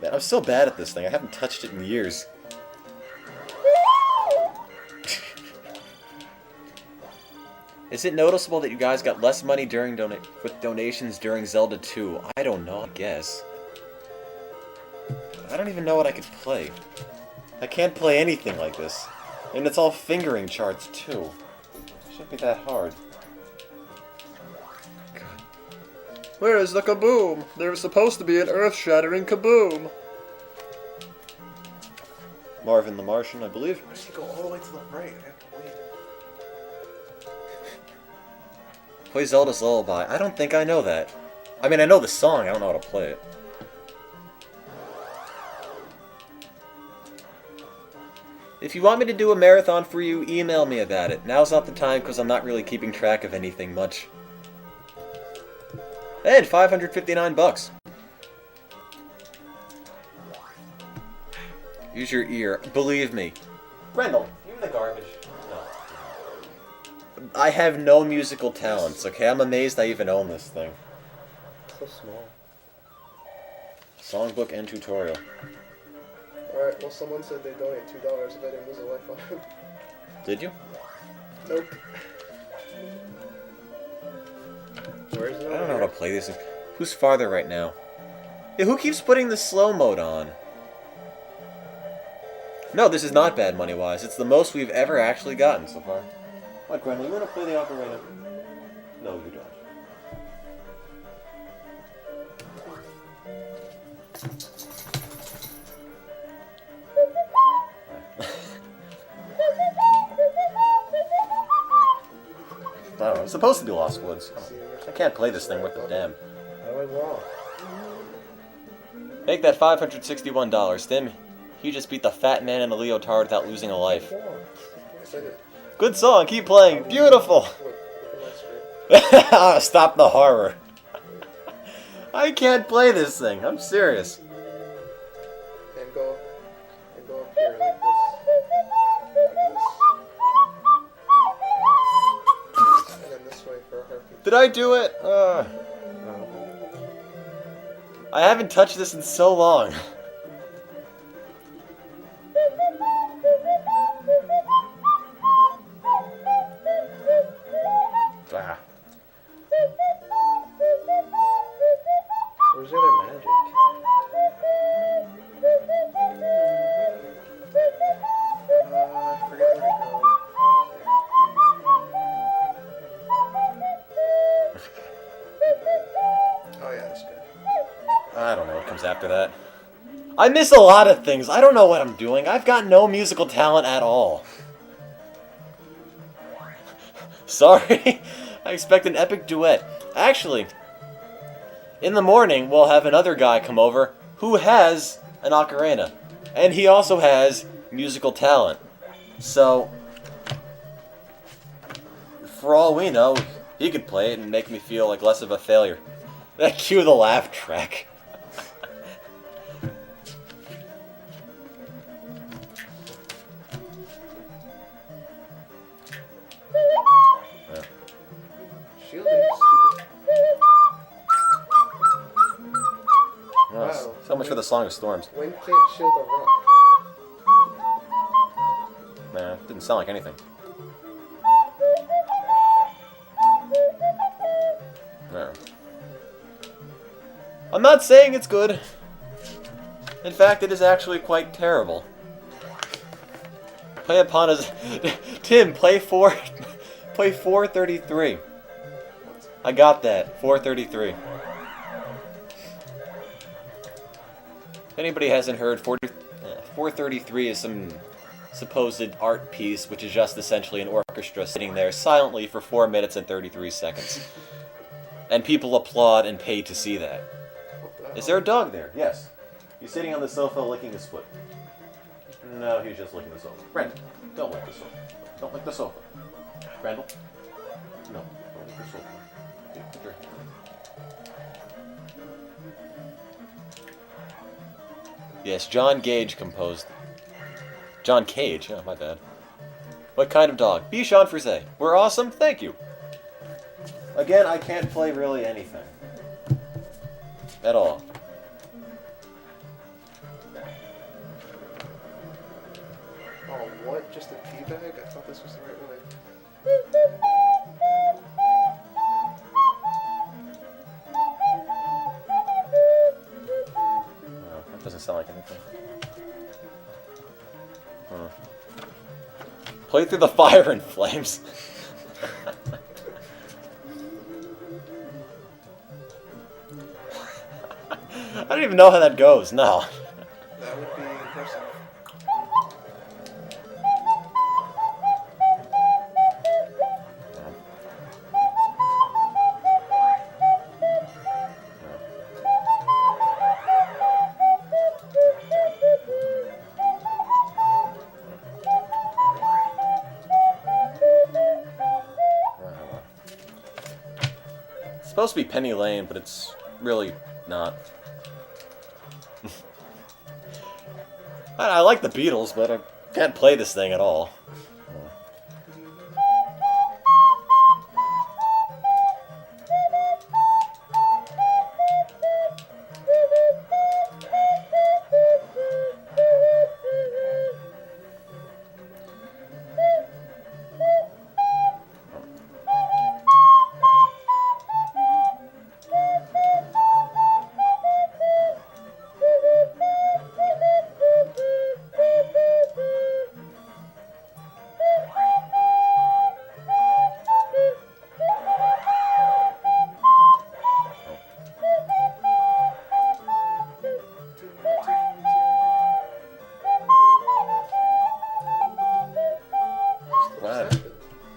Man, I'm so bad at this thing. I haven't touched it in years. Is it noticeable that you guys got less money during with donations during Zelda 2? I don't know, I guess. I don't even know what I could play. I can't play anything like this. And it's all fingering charts, too. Shouldn't be that hard. God. Where is the kaboom? There's supposed to be an earth-shattering kaboom. Marvin the Martian, I believe. I should go all the way to the right. I have to wait. Play Zelda's Lullaby. I don't think I know that. I mean, I know the song, I don't know how to play it. If you want me to do a marathon for you, email me about it. Now's not the time because I'm not really keeping track of anything much. And $559. Use your ear. Believe me. Rendell, give me the garbage. No. I have no musical talents, okay? I'm amazed I even own this thing. So small. Songbook and tutorial. Alright, well someone said they donate $2 if I didn't lose a life on it. Did you? Nope. Where's it? I don't know how to play this. Who's farther right now? Yeah, who keeps putting the slow mode on? No, this is not bad money-wise. It's the most we've ever actually gotten so far. What, Grenell, you want to play the ocarina? No, you don't. I don't know, it's supposed to be Lost Woods. I can't play this thing worth a damn. How am I wrong? Make that $561, Tim. You just beat the fat man in a leotard without losing a life. Good song, keep playing. Beautiful! Stop the horror. I can't play this thing, I'm serious. And go up here like this. And then this way for a heartbeat. Did I do it? No. I haven't touched this in so long. Ah. Where's the other magic? I forget where to go. Oh yeah, that's good. I don't know what comes after that. I miss a lot of things. I don't know what I'm doing. I've got no musical talent at all. Sorry. I expect an epic duet. Actually, in the morning, we'll have another guy come over who has an ocarina. And he also has musical talent. So, for all we know, he could play it and make me feel like less of a failure. Cue the laugh track. Wow. So much for the Song of Storms. Wind can't shield a rock. Nah, didn't sound like anything. No. I'm not saying it's good. In fact, it is actually quite terrible. Play upon his... Tim, play 433. I got that. 433. If anybody hasn't heard, 433 is some supposed art piece, which is just essentially an orchestra sitting there silently for 4 minutes and 33 seconds. And people applaud and pay to see that. Is there a dog there? Yes. He's sitting on the sofa licking his foot. No, he's just licking the sofa. Brandon, don't lick the sofa. Don't lick the sofa. Randall? No, don't lick the sofa. Here, put your hand. Yes, John Gage composed. John Cage? Oh, my bad. What kind of dog? Bichon Frise. We're awesome? Thank you. Again, I can't play really anything. At all. Oh, what? Just a tea bag? I thought this was the right way. Oh, that doesn't sound like anything. Huh. Play through the fire and flames. I don't even know how that goes. No. That would be impressive. It's supposed to be Penny Lane, but it's really not. I like the Beatles, but I can't play this thing at all.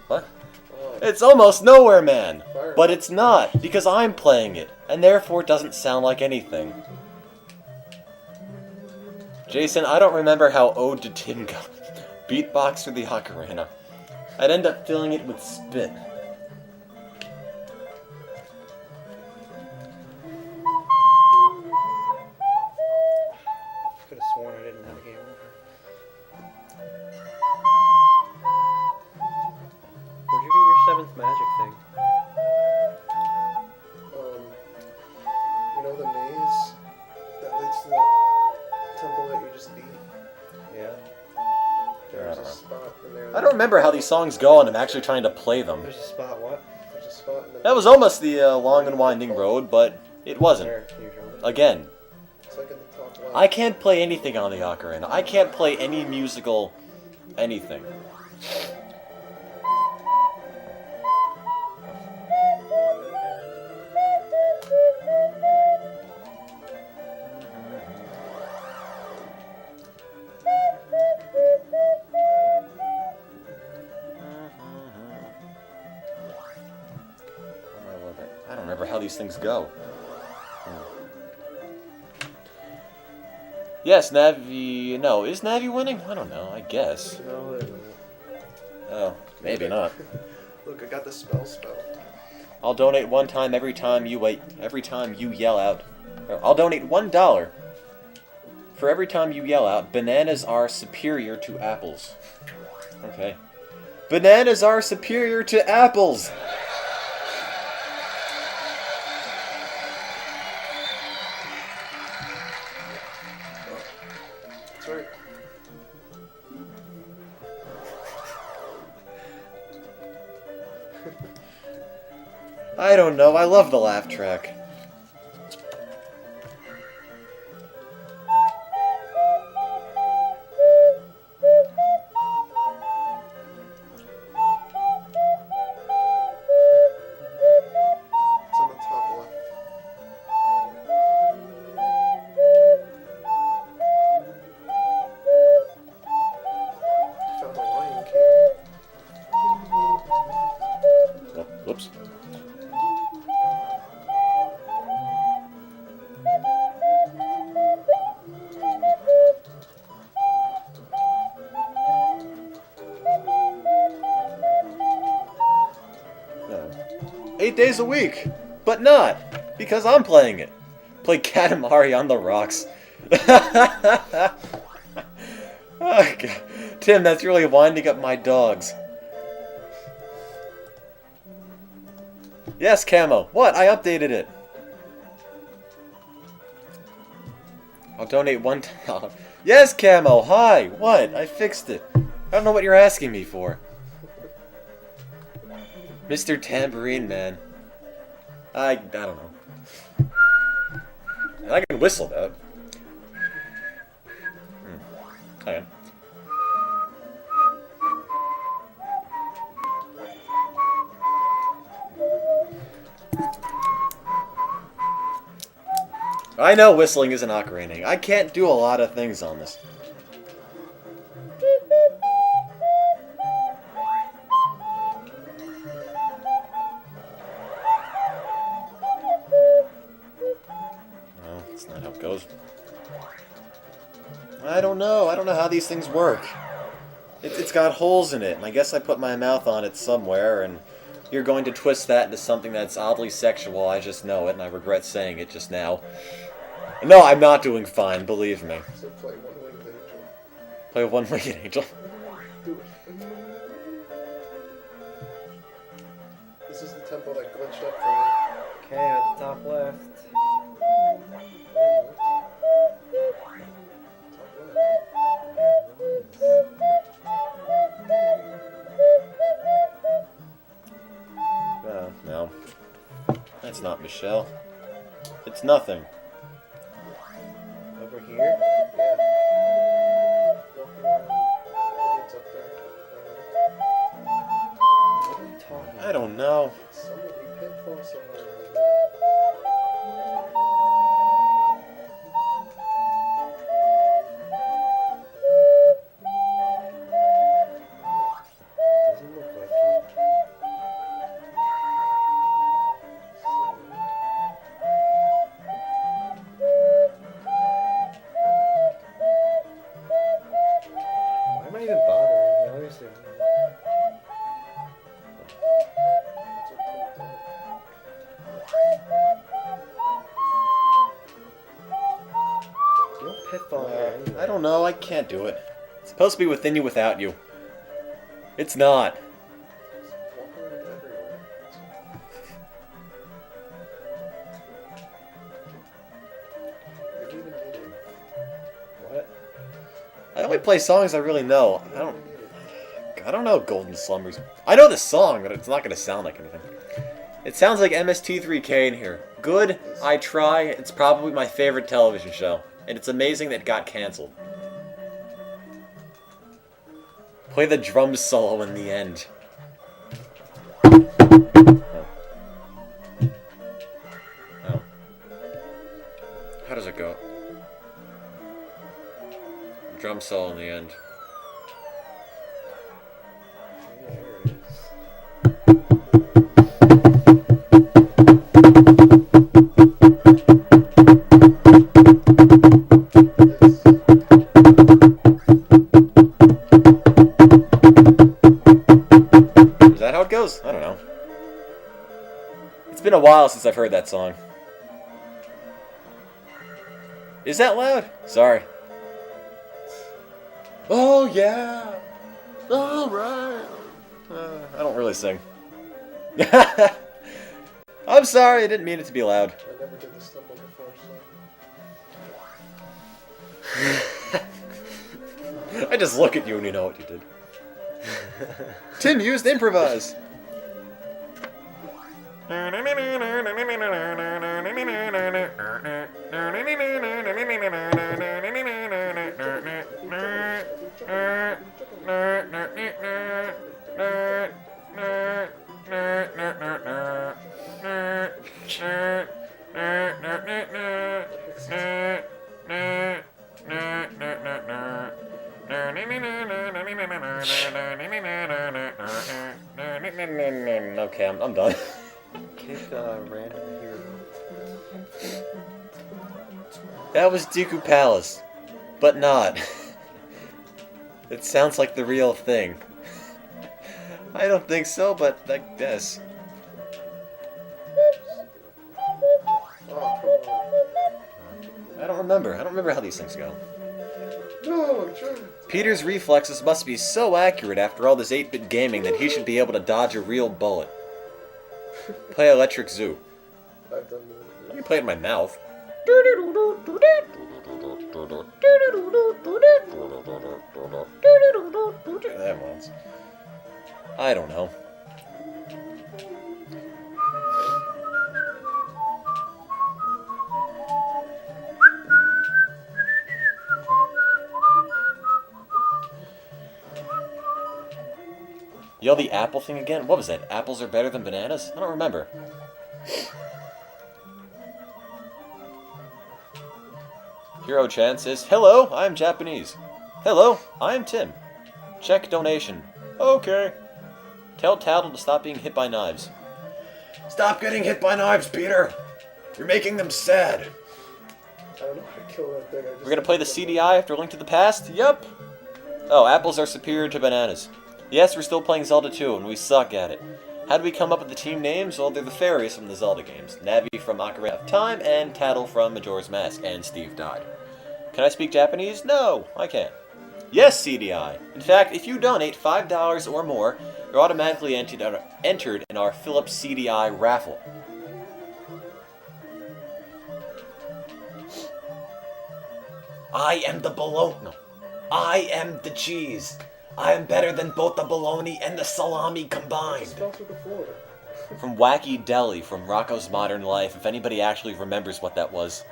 What? It's almost Nowhere Man, but it's not, because I'm playing it, and therefore it doesn't sound like anything. Jason, I don't remember how Ode to Tin goes. Beatbox through the ocarina. I'd end up filling it with spit. Could have sworn I didn't have a game over. Where'd you get your 7th magic thing? You know the maze that leads to the temple that you just beat? Yeah. There's a spot in there. I don't remember how these songs go, and I'm actually trying to play them. There's a spot, what? There's a spot in the That was almost the long and winding road, but it wasn't. There, can you show me? Again, It's like in the top left. I can't play anything on the ocarina. I can't play any musical anything. I don't remember how these things go. Yes, Navi... No, is Navi winning? I don't know, I guess. No, wait a minute. Oh, maybe not. Look, I got the spell. I'll donate one time every time you yell out. Or, I'll donate $1 for every time you yell out, bananas are superior to apples. Okay. Bananas are superior to apples! That's right. I don't know, I love the laugh track. It's on the top left. Found the Lion King. Oh, whoops. No. 8 days a week, but not, because I'm playing it. Play Katamari on the rocks. Oh, God. Tim, that's really winding up my dogs. Yes, Camo. What? I updated it. I'll donate $1. Yes, Camo. Hi. What? I fixed it. I don't know what you're asking me for. Mr. Tambourine Man. I don't know. I can whistle though. Hang on. I know whistling isn't ocarinaing. I can't do a lot of things on this. No, that's not how it goes. I don't know. I don't know how these things work. It's got holes in it, and I guess I put my mouth on it somewhere, and you're going to twist that into something that's oddly sexual. I just know it, and I regret saying it just now. No, I'm not doing fine, believe me. So play One-Winged Angel. Play One-Winged Angel. Do it. This is the tempo that glitched up for me. Okay, at the top left. No. That's not Michelle. It's nothing. Over here? Yeah. Walking around. It's up there. What are you talking about? I don't know. Somebody pitfall somewhere. Doesn't look like it. Why am I even bothering? You obviously. You don't pitfall here anyway. I don't know. I can't do it. It's supposed to be within you without you. It's not. Walking around everywhere. You're even needed. What? I only play songs I really know. I don't know Golden Slumbers. I know the song, but it's not going to sound like anything. It sounds like MST3K in here. Good, I try. It's probably my favorite television show. And it's amazing that it got cancelled. Play the drum solo in the end. Oh. How does it go? Drum solo in the end. There it is. Is that how it goes? I don't know. It's been a while since I've heard that song. Is that loud? Sorry. Oh yeah! Alright! I don't really sing. I'm sorry, I didn't mean it to be loud. I never did this stumble before, so. I just look at you and you know what you did. Tim used improvise! Okay, I'm done. Kick random hero. That was Deku Palace, but not. It sounds like the real thing. I don't think so, but I guess. Oh, come on. I don't remember. I don't remember how these things go. No, I'm trying. Peter's reflexes must be so accurate after all this 8-bit gaming that he should be able to dodge a real bullet. Play Electric Zoo. I've done more. Let me play it in my mouth. That one's. I don't know. Yell the apple thing again? What was that? Apples are better than bananas? I don't remember. Hero Chan says, "Hello, I'm Japanese. Hello, I'm Tim. Check donation. Okay. Tell Tattle to stop being hit by knives." Stop getting hit by knives, Peter! You're making them sad. I don't know how to kill that thing. We're gonna play the CDI after Link to the Past? Yup. Oh, apples are superior to bananas. Yes, we're still playing Zelda 2, and we suck at it. How do we come up with the team names? Well, they're the fairies from the Zelda games. Navi from Ocarina of Time, and Tattle from Majora's Mask, and Steve died. Can I speak Japanese? No, I can't. Yes, CDI. In fact, if you donate $5 or more, you're automatically entered in our Philips CDI raffle. I am the bologna. No. I am the cheese. I am better than both the bologna and the salami combined. Sponsor the floor. From Wacky Deli from Rocco's Modern Life, if anybody actually remembers what that was.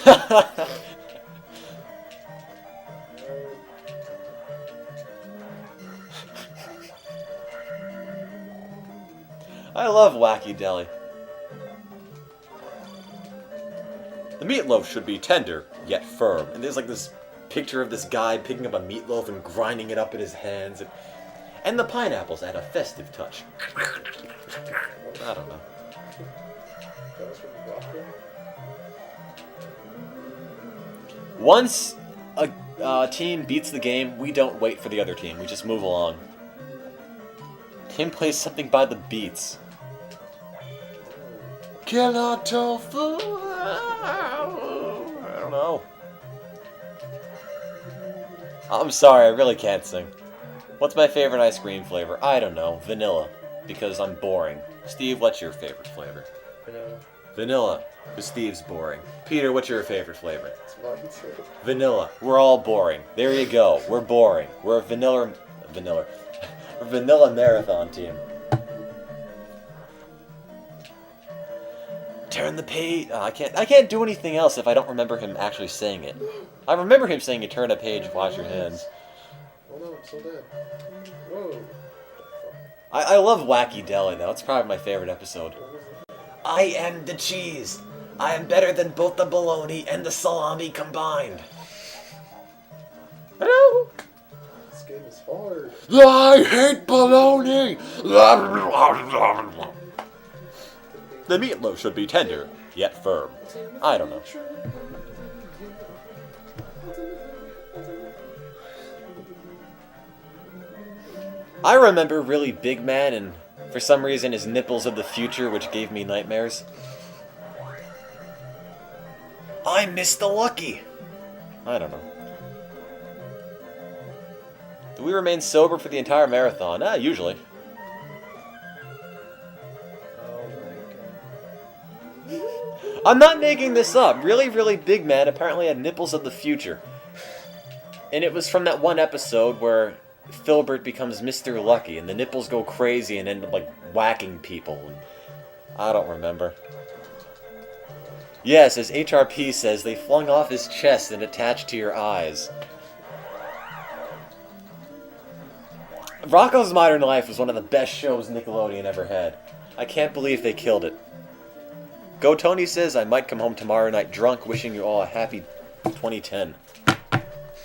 I don't. I love Wacky Deli. The meatloaf should be tender, yet firm. And there's like this picture of this guy picking up a meatloaf and grinding it up in his hands. And the pineapples add a festive touch. I don't know. That was from Rocco. Once a team beats the game, we don't wait for the other team. We just move along. Tim plays something by the beats. Killer tofu. I don't know. I'm sorry, I really can't sing. What's my favorite ice cream flavor? I don't know. Vanilla. Because I'm boring. Steve, what's your favorite flavor? Vanilla. Vanilla. Because Steve's boring. Peter, what's your favorite flavor? It's mine too. Vanilla. We're all boring. There you go. We're boring. We're a vanilla marathon team. Turn the page. Oh, I can't do anything else if I don't remember him actually saying it. I remember him saying you turn a page, wash your hands. Oh no, I'm so dead. Whoa. I love Wacky Deli though. It's probably my favorite episode. I am the cheese. I am better than both the bologna and the salami combined. Hello? This game is hard. I hate bologna. The meatloaf should be tender, yet firm. I don't know. I remember Really Big Man and, for some reason, his nipples of the future, which gave me nightmares. I miss the Lucky. I don't know. Do we remain sober for the entire marathon? Usually. I'm not making this up. Really, Really Big Man apparently had nipples of the future. And it was from that one episode where Filbert becomes Mr. Lucky and the nipples go crazy and end up like whacking people. And I don't remember. Yes, as HRP says, they flung off his chest and attached to your eyes. Rocco's Modern Life was one of the best shows Nickelodeon ever had. I can't believe they killed it. Go Tony says, I might come home tomorrow night drunk, wishing you all a happy 2010.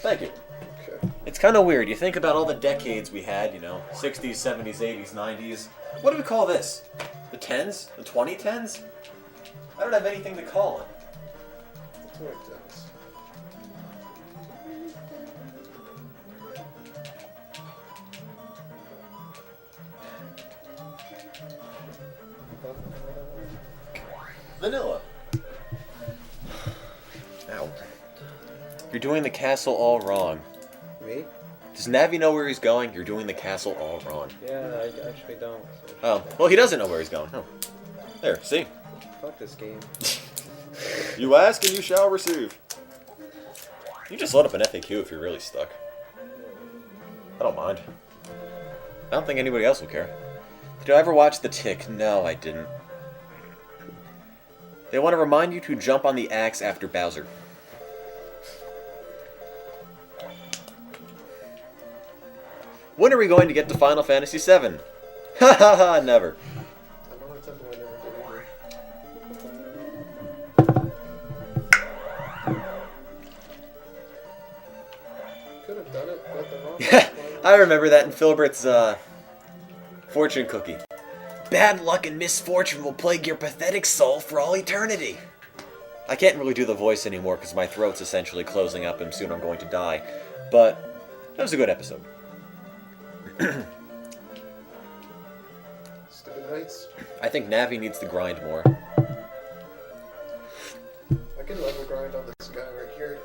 Thank you. Okay. It's kind of weird. You think about all the decades we had, 60s, 70s, 80s, 90s. What do we call this? The 10s? The 2010s? I don't have anything to call it. That's what it does. Vanilla. Ow. You're doing the castle all wrong. Me? Does Navi know where he's going? You're doing the castle all wrong. Yeah, I actually don't. So Oh, well, he doesn't know where he's going. Oh. There, see? fuck this game. You ask and you shall receive. You just load up an FAQ if you're really stuck. I don't mind. I don't think anybody else will care. Did I ever watch The Tick? No, I didn't. They want to remind you to jump on the axe after Bowser. When are we going to get to Final Fantasy VII? Ha ha ha, never. I know it's something I never did either. Could have done it, but the wrong I remember that in Filbert's fortune cookie. Bad luck and misfortune will plague your pathetic soul for all eternity. I can't really do the voice anymore because my throat's essentially closing up and soon I'm going to die. But that was a good episode. Stupid Knights. I think Navi needs to grind more. I can level grind on this guy right here.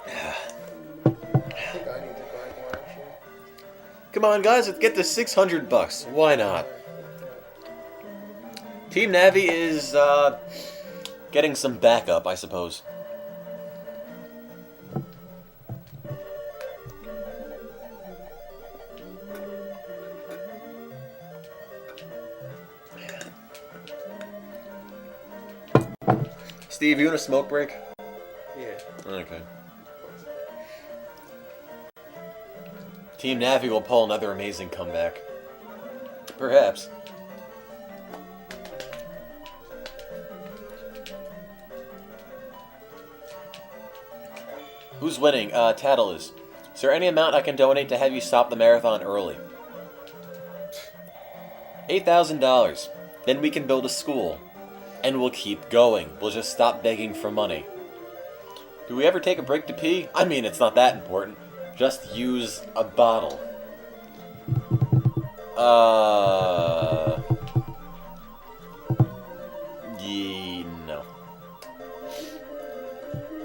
I think I need to grind more actually. Come on, guys, let's get to $600. Why not? Team Navi is getting some backup, I suppose. Steve, you want a smoke break? Yeah. Okay. Team Navi will pull another amazing comeback. Perhaps. Who's winning? Tattle is. Is there any amount I can donate to have you stop the marathon early? $8,000. Then we can build a school. And we'll keep going. We'll just stop begging for money. Do we ever take a break to pee? I mean, it's not that important. Just use a bottle. No.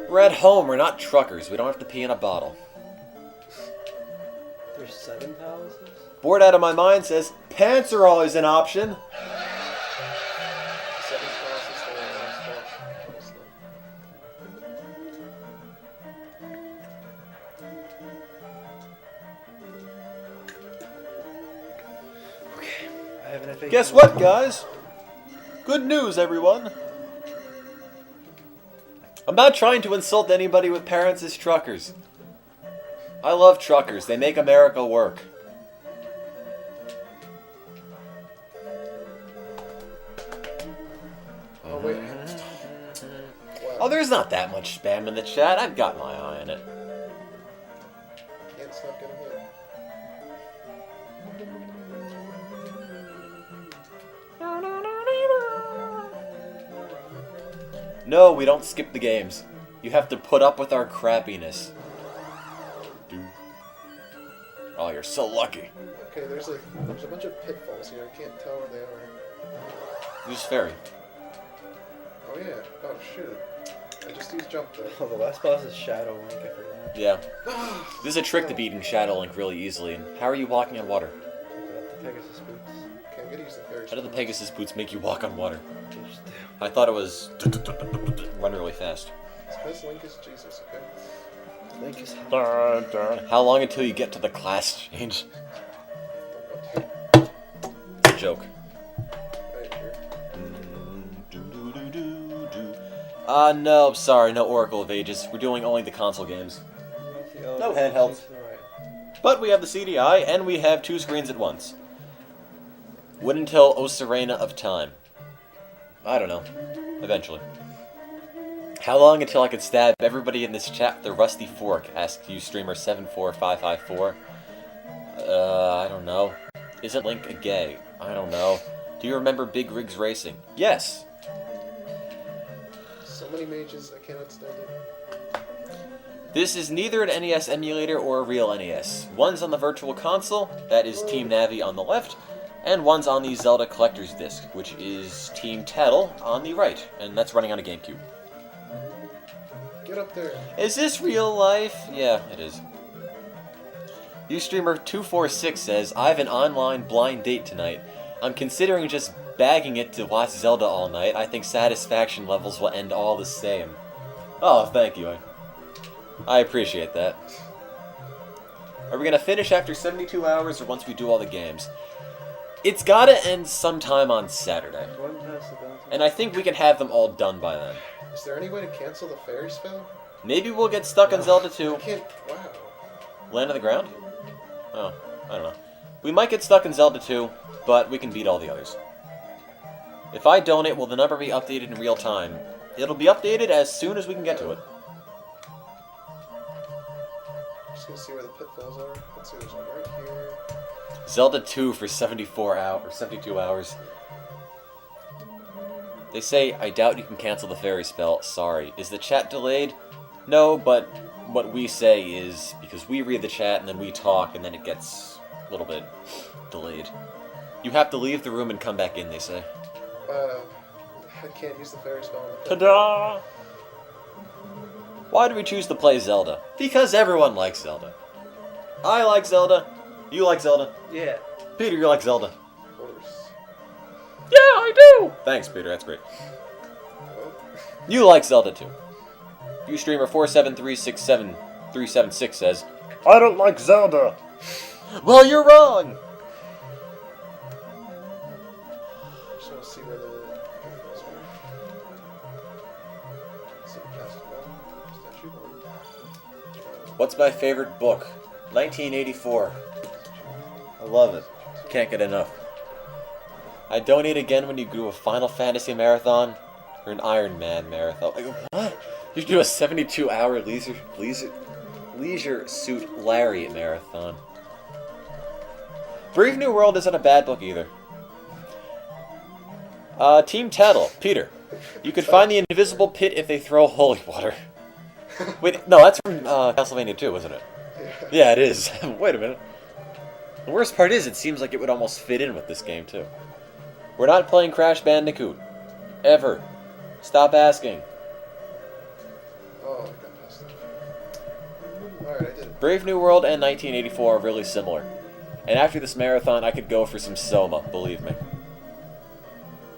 We're at home. We're not truckers. We don't have to pee in a bottle. There's 7 palaces? Bored out of my mind says, pants are always an option. 7 classes for the last boss. I have an FAQ. Guess what, guys? Good news, everyone. I'm not trying to insult anybody with parents as truckers. I love truckers. They make America work. Oh wait. Oh, there's not that much spam in the chat. I've got my eye on it. Can't stop getting hit. No, we don't skip the games. You have to put up with our crappiness. Dude. Oh, you're so lucky. Okay, there's a bunch of pitfalls here. I can't tell where they are. Use fairy. Oh yeah. Oh shoot. I just used jump though. Oh, the last boss is Shadow Link, I forgot. Yeah. This is a trick to beating Shadow Link really easily. And how are you walking on water? The Pegasus boots. Okay, I'm gonna use the fairy. How do the Pegasus boots make you walk on water? They just do. I thought it was run really fast. It's because Link is Jesus, okay? Link is How long until you get to the class change? Good joke. Right here. No, sorry, no Oracle of Ages. We're doing only the console games. No handhelds. But we have the CDI, and we have 2 screens at once. Wait until Osirena of Time. I don't know. Eventually. How long until I could stab everybody in this chat with the rusty fork? Asked you streamer 74554. I don't know. Isn't Link a gay? I don't know. Do you remember Big Rigs Racing? Yes. So many mages, I cannot stand it. This is neither an NES emulator or a real NES. One's on the Virtual Console, that is Team Navi on the left, and one's on the Zelda Collector's Disc, which is Team Tattle on the right, and that's running on a GameCube. Get up there. Is this real life? Yeah, it is. Ustreamer246 says, I have an online blind date tonight. I'm considering just bagging it to watch Zelda all night. I think satisfaction levels will end all the same. Oh, thank you. I appreciate that. Are we going to finish after 72 hours or once we do all the games? It's got to end sometime on Saturday. One past the bounty. And I think we can have them all done by then. Is there any way to cancel the fairy spell? Maybe we'll get stuck on Zelda 2. I can't. Wow. Land on the ground? Oh, I don't know. We might get stuck in Zelda 2, but we can beat all the others. If I donate, will the number be updated in real time? It'll be updated as soon as we can get to it. Just gonna see where the pitfalls are. Let's see, there's one right here. Zelda 2 for 74 hours, or 72 hours. They say, I doubt you can cancel the fairy spell. Sorry. Is the chat delayed? No, but what we say is, because we read the chat and then we talk and then it gets a little bit delayed. You have to leave the room and come back in, they say. I can't use the fairy spell on the Ta-da! Why do we choose to play Zelda? Because everyone likes Zelda. I like Zelda. You like Zelda. Yeah. Peter, you like Zelda. Of course. Yeah, I do! Thanks, Peter, that's great. Well, You like Zelda too. Ustreamer47367376 says, I don't like Zelda. Well, you're wrong! just want to see where the pitfalls are. Let's see, cast one. Statue one. What's my favorite book? 1984. I love it. Can't get enough. I donate again when you do a Final Fantasy marathon or an Iron Man marathon. Like, what? You do a 72-hour Leisure Suit Larry marathon. Brave New World isn't a bad book either. Team Tattle, Peter. You could find the invisible pit if they throw holy water. Wait, no, that's from Castlevania 2, isn't it? Yeah, it is. Wait a minute. The worst part is, it seems like it would almost fit in with this game, too. We're not playing Crash Bandicoot. Ever. Stop asking. Oh, I got past that. Alright, I did it. Brave New World and 1984 are really similar. And after this marathon, I could go for some Soma, believe me.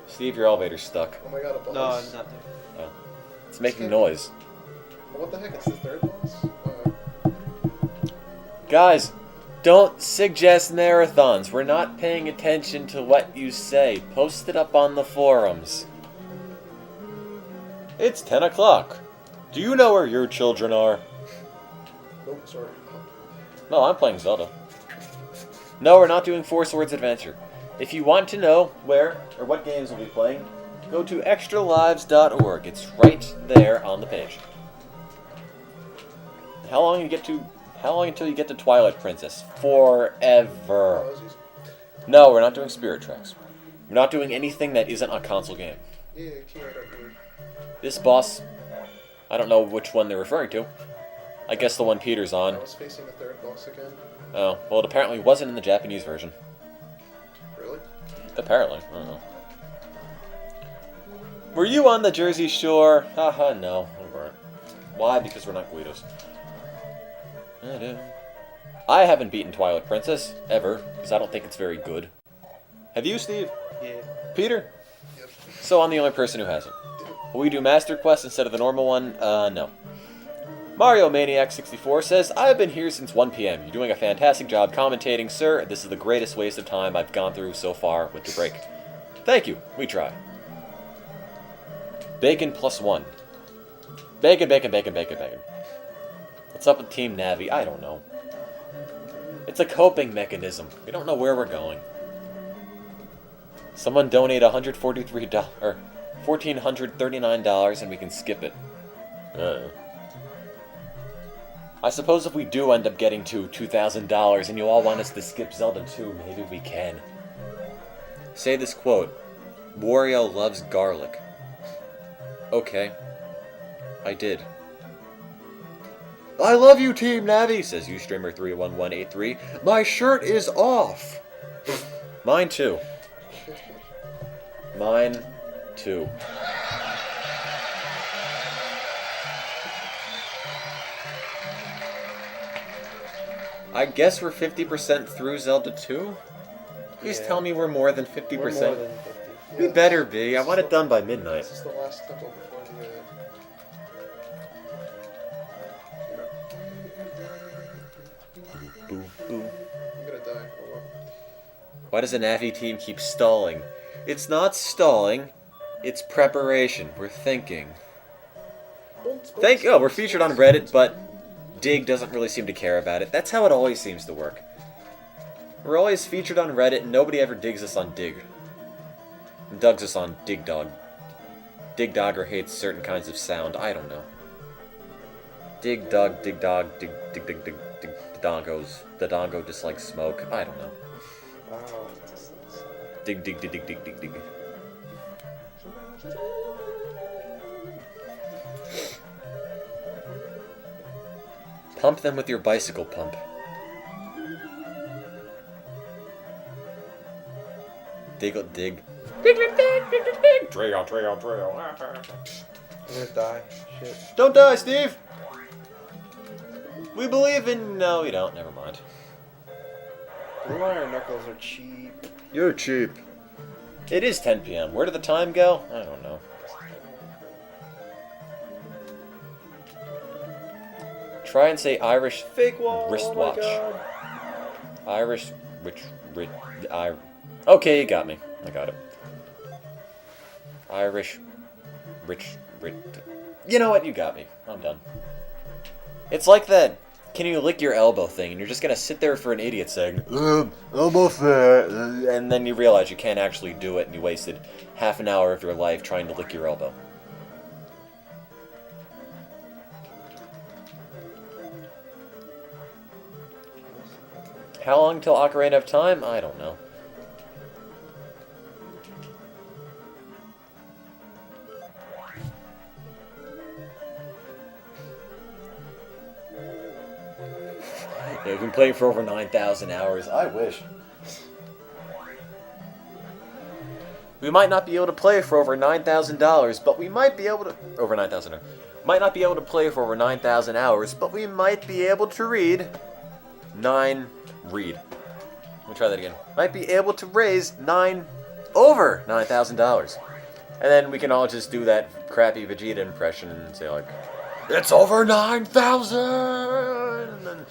Steve, your elevator's stuck. Oh my god, a boss. No, I'm not there. Oh. It's making noise. Well, what the heck? It's the third boss? Guys, don't suggest marathons. We're not paying attention to what you say. Post it up on the forums. It's 10 o'clock. Do you know where your children are? Nope, sorry. No, I'm playing Zelda. No, we're not doing Four Swords Adventure. If you want to know where or what games we'll be playing, go to extralives.org. It's right there on the page. How long until you get to Twilight Princess? Forever. Oh, easy. No, we're not doing Spirit Tracks. We're not doing anything that isn't a console game. Yeah, key right up here. This boss, I don't know which one they're referring to. I guess the one Peter's on. I was facing the third boss again. Oh, well, it apparently wasn't in the Japanese version. Really? Apparently. I don't know. Were you on the Jersey Shore? Haha, no, we weren't. Why? Because we're not Guidos. I haven't beaten Twilight Princess, ever, because I don't think it's very good. Have you, Steve? Yeah. Peter? Yep. So I'm the only person who hasn't. Will we do Master Quest instead of the normal one? No. Mario Maniac 64 says, I've been here since 1 p.m. You're doing a fantastic job commentating, sir. This is the greatest waste of time I've gone through so far with the break. Thank you. We try. Bacon +1. Bacon, bacon, bacon, bacon, bacon. What's up with Team Navi? I don't know. It's a coping mechanism. We don't know where we're going. Someone donate $143 and we can skip it. I suppose if we do end up getting to $2,000 and you all want us to skip Zelda 2, maybe we can. Say this quote. Wario loves garlic. Okay. I did. I love you, Team Navi, says Ustreamer31183. My shirt is off. Mine too. Mine too. I guess we're 50% through Zelda 2? Please tell me we're more than 50%. We're more than 50. We better be. I want it done by midnight. This is the last temple before the... Boom, boom. I'm gonna die. Oh well. Why does the Navi team keep stalling? It's not stalling. It's preparation. We're thinking. We're featured on Reddit, but Dig doesn't really seem to care about it. That's how it always seems to work. We're always featured on Reddit, and nobody ever digs us on Dig. And dugs us on Dig Dog. Dig Dogger hates certain kinds of sound. I don't know. Dig Dog, Dig Dog, Dig Dongos. The Dongo dislikes smoke. I don't know. Wow. Dig, dig, dig, dig, dig, dig, dig. Pump them with your bicycle pump. Dig, dig. Dig, dig, dig, dig, dig, dig. Trail, trail, trail. I'm gonna die. Shit. Don't die, Steve! We believe in... No, we don't. Never mind. Blue iron knuckles are cheap. You're cheap. It is 10 p.m. Where did the time go? I don't know. Try and say Irish Fake wall. wristwatch. Oh my God. Irish Okay, you got me. I got it. Irish You know what? You got me. I'm done. It's like that can you lick your elbow thing, and you're just gonna sit there for an idiot saying, elbow fat, and then you realize you can't actually do it, and you wasted half an hour of your life trying to lick your elbow. How long till Ocarina of Time? I don't know. Yeah, we've been playing for over 9,000 hours. I wish. We might not be able to play for over $9,000, but we might be able to... Over 9,000. Might not be able to play for over 9,000 hours, but we might be able to read... Read. Let me try that again. Might be able to raise over $9,000. And then we can all just do that crappy Vegeta impression and say like, it's over 9,000! And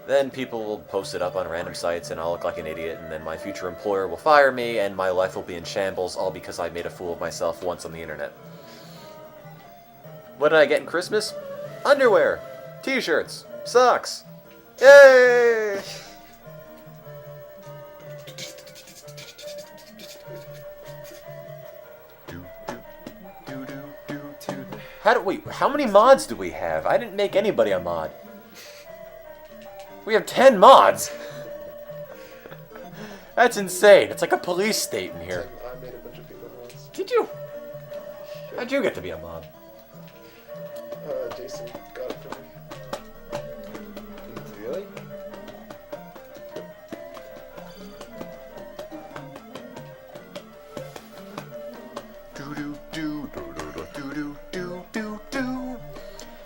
then people will post it up on random sites and I'll look like an idiot, and then my future employer will fire me and my life will be in shambles, all because I made a fool of myself once on the internet. What did I get in Christmas? Underwear, t-shirts, socks. Yay! How many mods do we have? I didn't make anybody a mod. We have 10 mods! That's insane. It's like a police state in here. I made a bunch of people mods. Did you? How'd you get to be a mod? Jason got it for me. Really?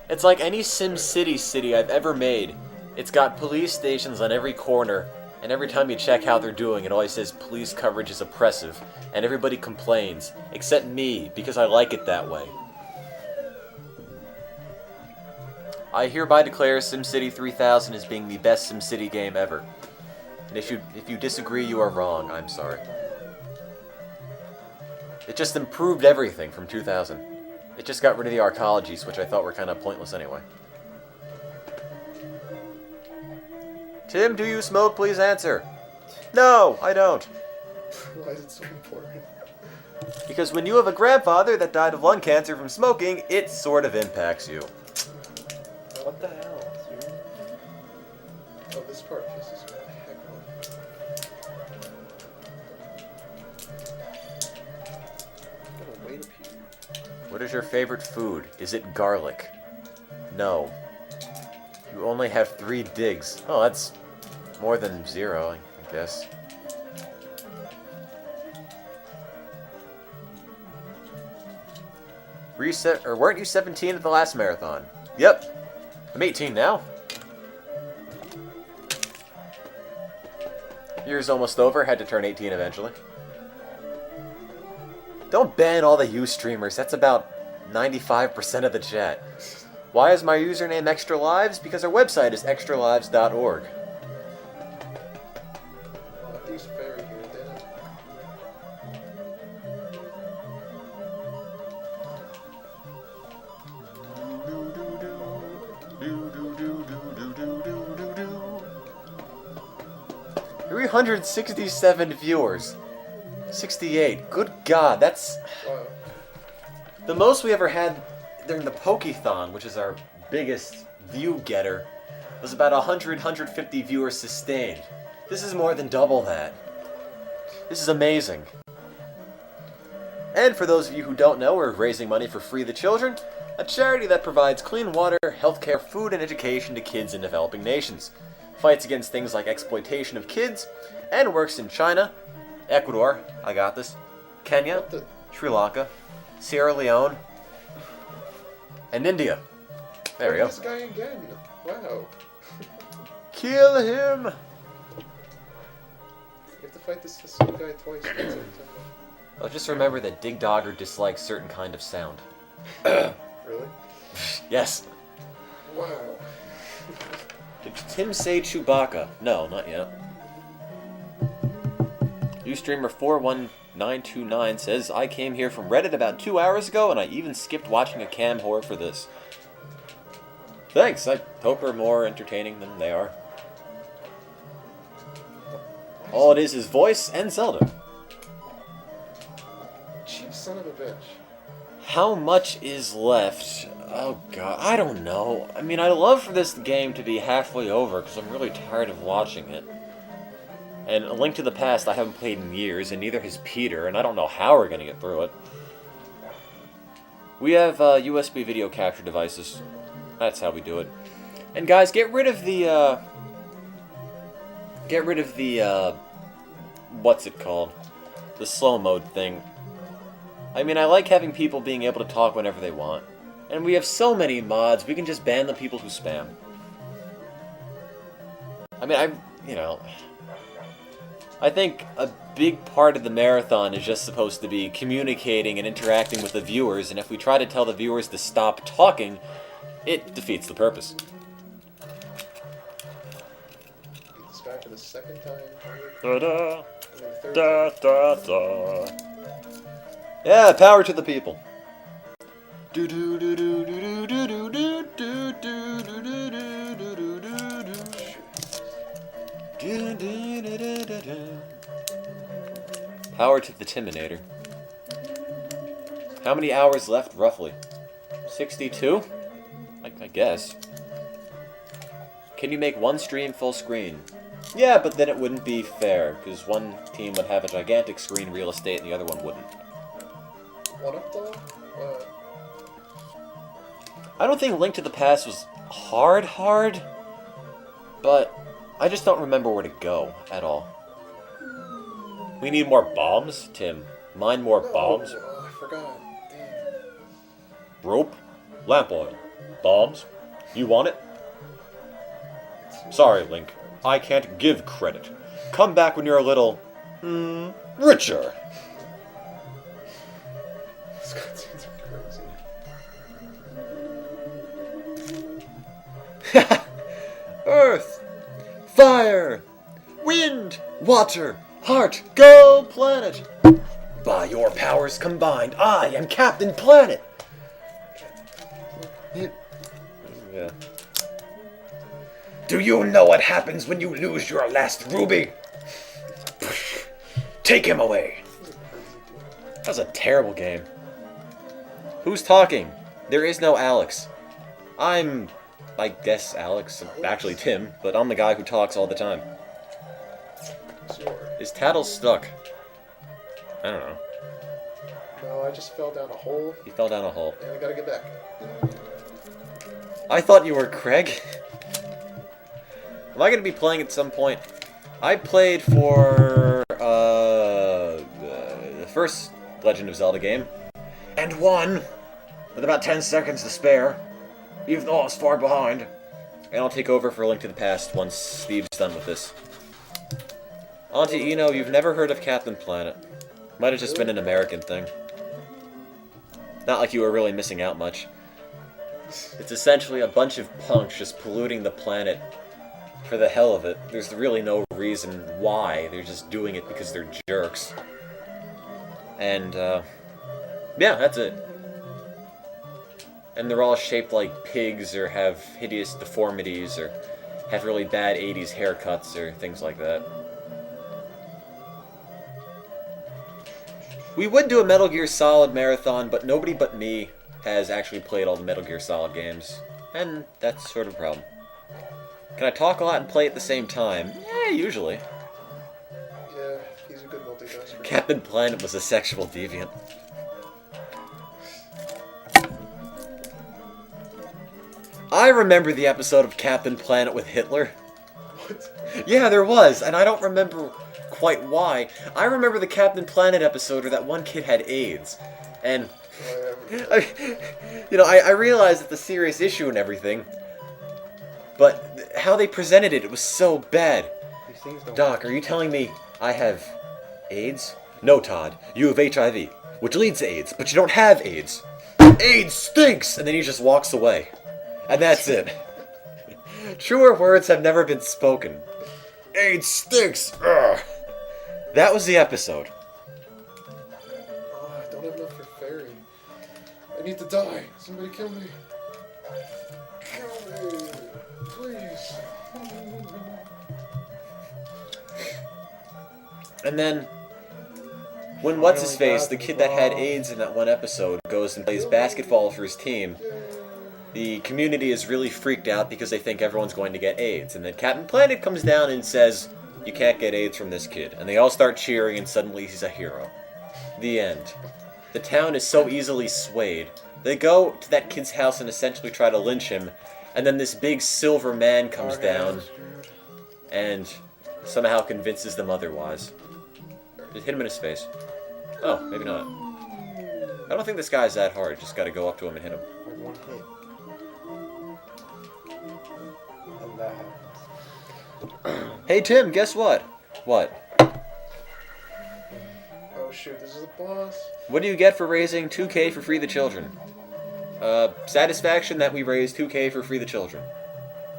It's like any SimCity city I've ever made. It's got police stations on every corner, and every time you check how they're doing, it always says police coverage is oppressive, and everybody complains, except me, because I like it that way. I hereby declare SimCity 3000 as being the best SimCity game ever. And if you disagree, you are wrong. I'm sorry. It just improved everything from 2000. It just got rid of the arcologies, which I thought were kind of pointless anyway. Tim, do you smoke? Please answer. No, I don't. Why is it so important? Because when you have a grandfather that died of lung cancer from smoking, it sort of impacts you. What the hell, dude? Oh, this part pisses me the heck off. Gotta wait up here. What is your favorite food? Is it garlic? No. You only have 3 digs. Oh, that's more than 0, I guess. Reset, or weren't you 17 at the last marathon? Yep. I'm 18 now. Year's almost over. Had to turn 18 eventually. Don't ban all the Ustreamers. That's about 95% of the chat. Why is my username Extralives? Because our website is extralives.org. Well, I use fairy here, didn't it? Three 367 viewers. 68. Good God, that's Wow. the most we ever had during the Pokethon, which is our biggest view getter, was about 150 viewers sustained. This is more than double that. This is amazing. And for those of you who don't know, we're raising money for Free the Children, a charity that provides clean water, healthcare, food, and education to kids in developing nations, fights against things like exploitation of kids, and works in China, Ecuador, I got this, Kenya, What the? Sri Lanka, Sierra Leone, and India. There we go. This guy again. Wow. Kill him! You have to fight this same guy twice. That's it. Oh, just remember that Dig Dogger dislikes certain kind of sound. Really? Yes. Wow. Did Tim say Chewbacca? No, not yet. Ustreamer41929 says, I came here from Reddit about 2 hours ago, and I even skipped watching a cam whore for this. Thanks, I hope we're more entertaining than they are. All it is voice and Zelda. Cheap son of a bitch. How much is left? Oh god, I don't know. I mean, I'd love for this game to be halfway over, because I'm really tired of watching it. And A Link to the Past I haven't played in years, and neither has Peter, and I don't know how we're gonna get through it. We have USB video capture devices. That's how we do it. And guys, get rid of the, what's it called? The slow mode thing. I mean, I like having people being able to talk whenever they want. And we have so many mods, we can just ban the people who spam. I mean, I think a big part of the marathon is just supposed to be communicating and interacting with the viewers, and if we try to tell the viewers to stop talking, it defeats the purpose. Beat this guy for the second time. Da-da, I mean, the third time. da-da-da. Yeah, power to the people. Power to the Timinator. How many hours left, roughly? 62? I guess. Can you make one stream full screen? Yeah, but then it wouldn't be fair, because one team would have a gigantic screen real estate and the other one wouldn't. One up though? I don't think Link to the Past was hard, but I just don't remember where to go at all. We need more bombs, Tim. Mine more bombs. I forgot. Damn. Rope, lamp oil, bombs. You want it? Sorry, Link. I can't give credit. Come back when you're a little, richer. This cutscenes are crazy. Earth, fire, wind, water, heart, go planet. By your powers combined, I am Captain Planet. Yeah. Do you know what happens when you lose your last ruby? Take him away. That was a terrible game. Who's talking? There is no Alex. I guess Alex. Actually Tim, but I'm the guy who talks all the time. Sure. Is Tattle stuck? I don't know. No, I just fell down a hole, He fell down a hole. and I gotta get back. I thought you were Craig. Am I going to be playing at some point? I played for the first Legend of Zelda game, and won with about 10 seconds to spare, even though I was far behind. And I'll take over for A Link to the Past once Steve's done with this. Auntie Eno, you've never heard of Captain Planet. Might have just been an American thing. Not like you were really missing out much. It's essentially a bunch of punks just polluting the planet for the hell of it. There's really no reason why. They're just doing it because they're jerks. And, yeah, that's it. And they're all shaped like pigs, or have hideous deformities, or have really bad 80s haircuts, or things like that. We would do a Metal Gear Solid marathon, but nobody but me has actually played all the Metal Gear Solid games. And that's sort of a problem. Can I talk a lot and play at the same time? Yeah, usually. Yeah, he's a good multitasker. Captain Planet was a sexual deviant. I remember the episode of Captain Planet with Hitler. What? Yeah, there was, and I don't remember quite why. I remember the Captain Planet episode where that one kid had AIDS. And, I realized it's a serious issue and everything, but how they presented it, it was so bad. These things don't Doc, are you telling me I have AIDS? No, Todd, you have HIV, which leads to AIDS, but you don't have AIDS. AIDS stinks! And then he just walks away. And that's it. Truer words have never been spoken. AIDS stinks! Ugh. That was the episode. Oh, I don't have enough for Fairy. I need to die. Somebody kill me. Kill me. Please. And then, when What's-His-Face, the kid that had AIDS in that one episode, goes and plays basketball for his team, the community is really freaked out because they think everyone's going to get AIDS. And then Captain Planet comes down and says, "You can't get AIDS from this kid." And they all start cheering, and suddenly he's a hero. The end. The town is so easily swayed. They go to that kid's house and essentially try to lynch him, and then this big silver man comes down and somehow convinces them otherwise. Just hit him in his face. Oh, maybe not. I don't think this guy's that hard. Just gotta go up to him and hit him. like one hit. And that happens. Hey Tim, guess what? What? Oh shoot, this is the boss. What do you get for raising 2K for Free the Children? Satisfaction that we raised 2K for Free the Children.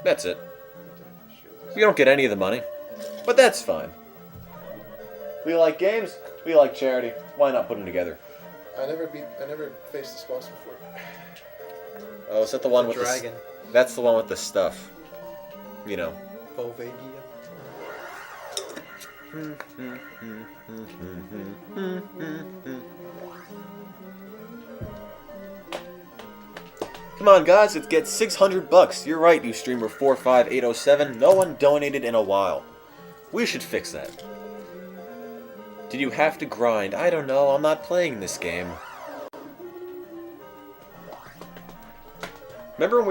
That's it. We don't get any of the money. But that's fine. We like games, we like charity. Why not put them together? I never faced this boss before. Oh, is that the one with dragon. That's the one with the stuff. You know. Volvagia. Come on, guys, let's get 600 bucks. You're right, you streamer 45807. No one donated in a while. We should fix that. Did you have to grind? I don't know. I'm not playing this game. Remember when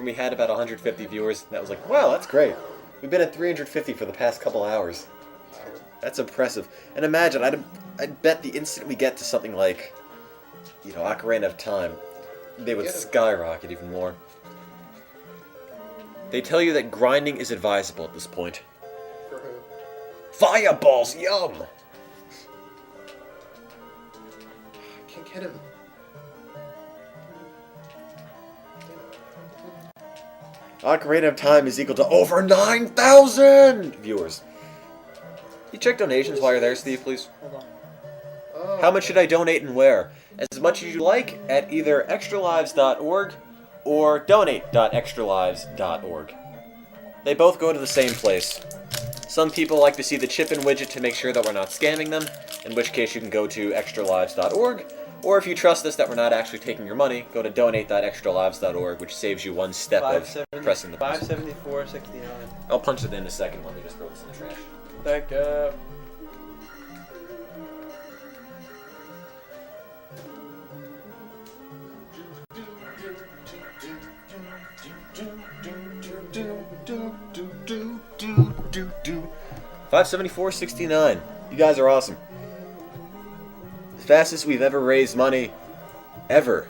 we had about 150 viewers? That was like, wow, that's great. We've been at 350 for the past couple hours. That's impressive. And imagine, I'd bet the instant we get to something like, Ocarina of Time, they would skyrocket even more. They tell you that grinding is advisable at this point. For who? Fireballs, yum! I can't get him. Ocarina of Time is equal to over 9,000 viewers. You check donations while you're there, Steve, please. Hold on. Oh, How much should I donate and where? As much as you like at either extralives.org or donate.extralives.org. They both go to the same place. Some people like to see the chip-in widget to make sure that we're not scamming them, in which case you can go to extralives.org, or if you trust us that we're not actually taking your money, go to donate.extralives.org, which saves you one step of pressing the button. 574.69. I'll punch it in a second. Let me just throw this in the trash. Back up. $574.69. You guys are awesome. The fastest we've ever raised money, ever.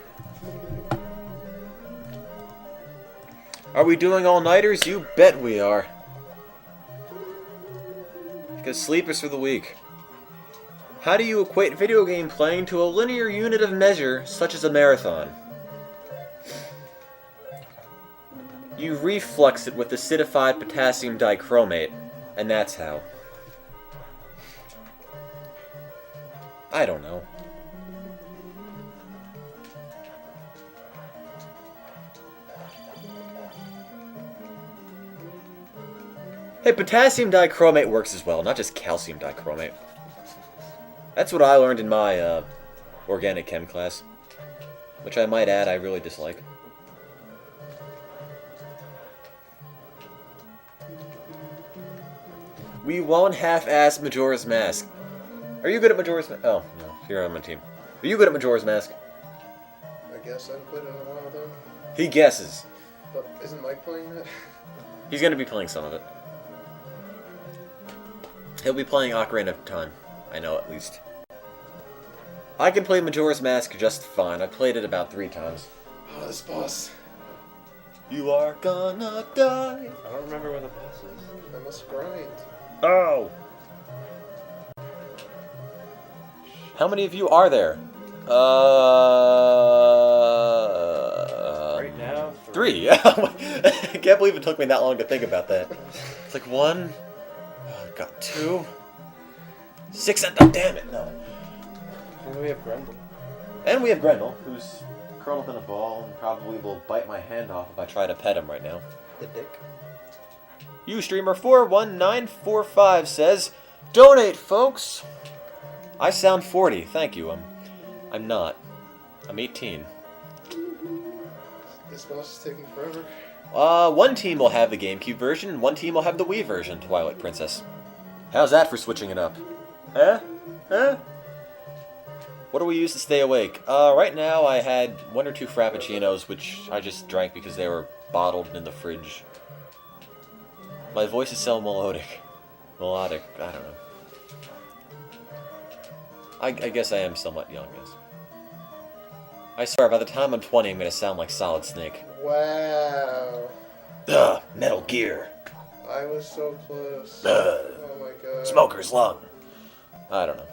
Are we doing all-nighters? You bet we are. Because sleepers for the week. How do you equate video game playing to a linear unit of measure, such as a marathon? You reflux it with acidified potassium dichromate, and that's how. I don't know. Hey, potassium dichromate works as well, not just calcium dichromate. That's what I learned in my organic chem class, which I might add I really dislike. We won't half-ass Majora's Mask. Are you good at Majora's Mask? Oh, no, you're on my team. Are you good at Majora's Mask? I guess I haven't played it in a while though. He guesses. But isn't Mike playing that? He's going to be playing some of it. He'll be playing Ocarina of Time. I know, at least. I can play Majora's Mask just fine. I've played it about 3 times. Oh, this boss. You are gonna die. I don't remember where the boss is. I must grind. Oh! How many of you are there? Right now? 3. I can't believe it took me that long to think about that. It's like 1. Got 2. 6 and oh, damn it, no. And we have Grendel. And we have Grendel, who's curled up in a ball and probably will bite my hand off if I try to pet him right now. The dick. Ustreamer41945 says, "Donate, folks." I sound 40. Thank you. I'm not. I'm 18. This boss is taking forever. One team will have the GameCube version, and one team will have the Wii version, Twilight Princess. How's that for switching it up? Huh? Huh? What do we use to stay awake? Right now I had 1 or 2 Frappuccinos, which I just drank because they were bottled in the fridge. My voice is so melodic. Melodic, I don't know. I guess I am somewhat young, yes. I swear, by the time I'm 20, I'm gonna sound like Solid Snake. Wow. Ugh, Metal Gear. I was so close. Ugh. Oh my god. Smoker's lung. I don't know.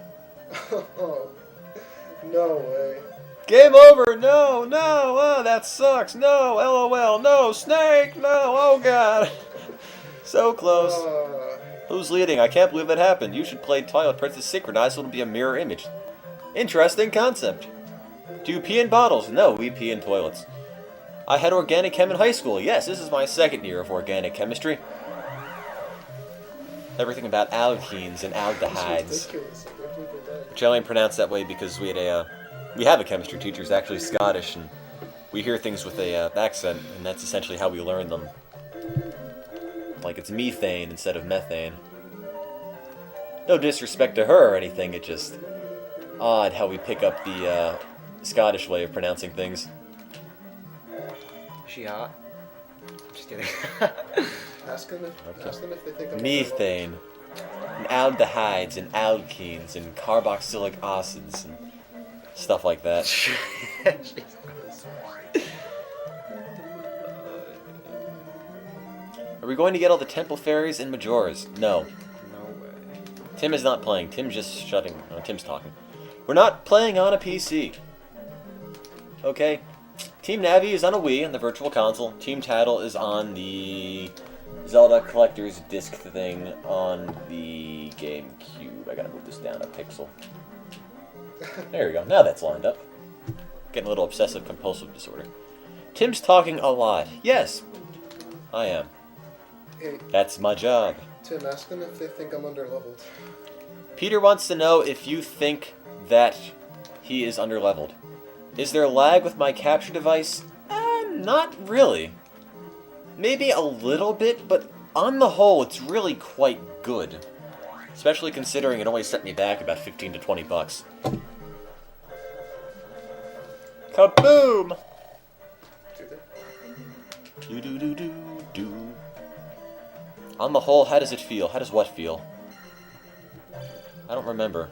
Oh, no way. Game over! No, no! Oh, that sucks! No! LOL! No! Snake! No! Oh god! So close. Who's leading? I can't believe that happened. You should play Twilight Princess synchronized so it'll be a mirror image. Interesting concept. Do you pee in bottles? No, we pee in toilets. I had organic chem in high school. Yes, this is my 2nd year of organic chemistry. Everything about alkenes and aldehydes. Ridiculous. I can't believe they died. Which I only pronounce that way because we have a chemistry teacher who's actually Scottish, and we hear things with a accent, and that's essentially how we learn them. Like it's methane instead of methane. No disrespect to her or anything, it's just odd how we pick up the Scottish way of pronouncing things. Is she hot? Just kidding. Ask them if they think I'm Methane, and aldehydes, and alkenes, and carboxylic acids, and stuff like that. Are we going to get all the temple fairies and Majoras? No. No way. Tim is not playing. Tim's just shutting. No, Tim's talking. We're not playing on a PC. Okay. Team Navi is on a Wii on the Virtual Console. Team Tattle is on the Zelda Collector's Disc thing on the GameCube. I gotta move this down a pixel. There we go. Now that's lined up. Getting a little obsessive-compulsive disorder. Tim's talking a lot. Yes, I am. Hey, That's my job. Tim, ask them if they think I'm underleveled. Peter wants to know if you think that he is underleveled. Is there lag with my capture device? Not really. Maybe a little bit, but on the whole, it's really quite good. Especially considering it only set me back about 15 to 20 bucks. Kaboom! Do they? Do-do-do-do-do. On the whole, how does it feel? How does what feel? I don't remember.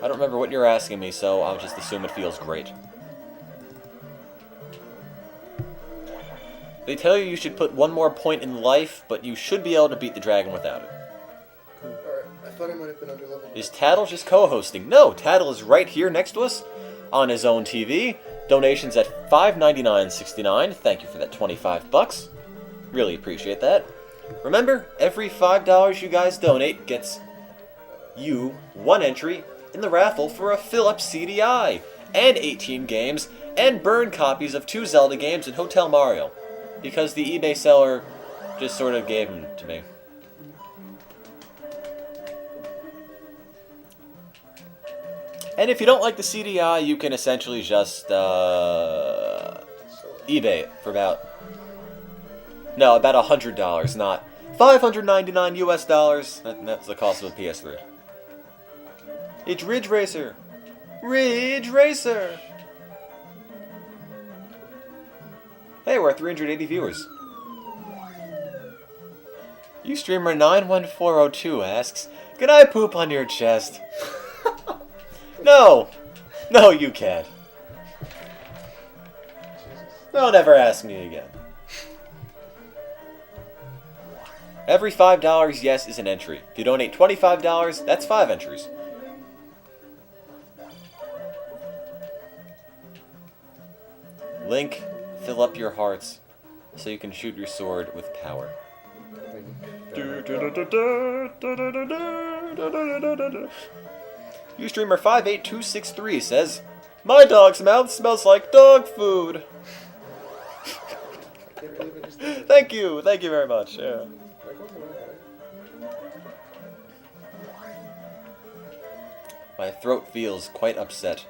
I don't remember what you're asking me, so I'll just assume it feels great. They tell you should put one more point in life, but you should be able to beat the dragon without it. Alright, I thought I might have been under level. Is Tattle just co-hosting? No, Tattle is right here next to us on his own TV. Donations at $5.99.69. Thank you for that $25. Really appreciate that. Remember, every $5 you guys donate gets you one entry in the raffle for a Philips CDI and 18 games and burn copies of 2 Zelda games and Hotel Mario, because the eBay seller just sort of gave them to me. And if you don't like the CDI, you can essentially just eBay it for about $100, not $599 US dollars. That's the cost of a PS3. It's Ridge Racer. Ridge Racer. Hey, we're at 380 viewers. Ustreamer 91402 asks, "Can I poop on your chest?" No! No, you can't. Don't ever ask me again. Every $5 yes is an entry. If you donate $25, that's 5 entries. Link, fill up your hearts so you can shoot your sword with power. Ustreamer58263 says, "My dog's mouth smells like dog food." I can't believe I just did that. Thank you very much. Yeah. Like, oh, My throat feels quite upset,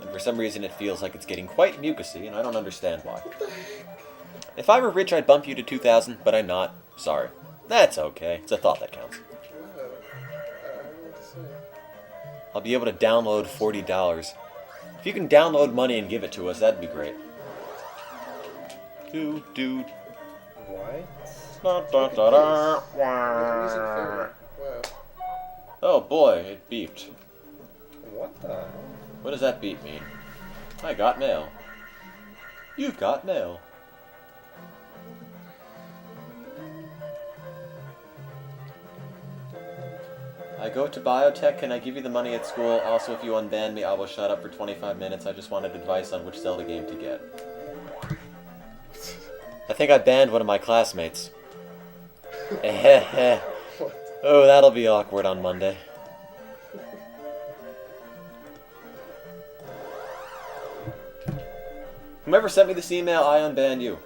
and for some reason it feels like it's getting quite mucusy, and I don't understand why. If I were rich, I'd bump you to 2,000, but I'm not. Sorry. That's okay. It's a thought that counts. wow. I don't know what to say. I'll be able to download $40. If you can download money and give it to us, that'd be great. Do. What? Music fair. Wow. Oh boy, it beeped. What the hell? What does that beep mean? I got mail. You've got mail. I go to biotech. Can I give you the money at school? Also, if you unban me, I will shut up for 25 minutes. I just wanted advice on which Zelda game to get. I think I banned one of my classmates. What? Oh, that'll be awkward on Monday. Whoever sent me this email, I unbanned you.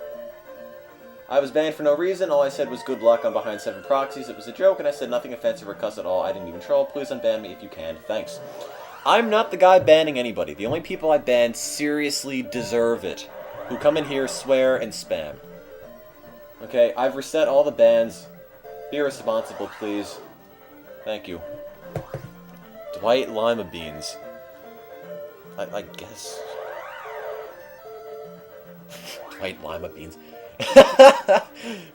I was banned for no reason. All I said was good luck on Behind 7 Proxies. It was a joke, and I said nothing offensive or cuss at all. I didn't even troll. Please unban me if you can. Thanks. I'm not the guy banning anybody. The only people I ban seriously deserve it. Who come in here, swear, and spam. Okay, I've reset all the bans. Be responsible, please. Thank you. Dwight Lima Beans. I guess. Dwight Lima Beans.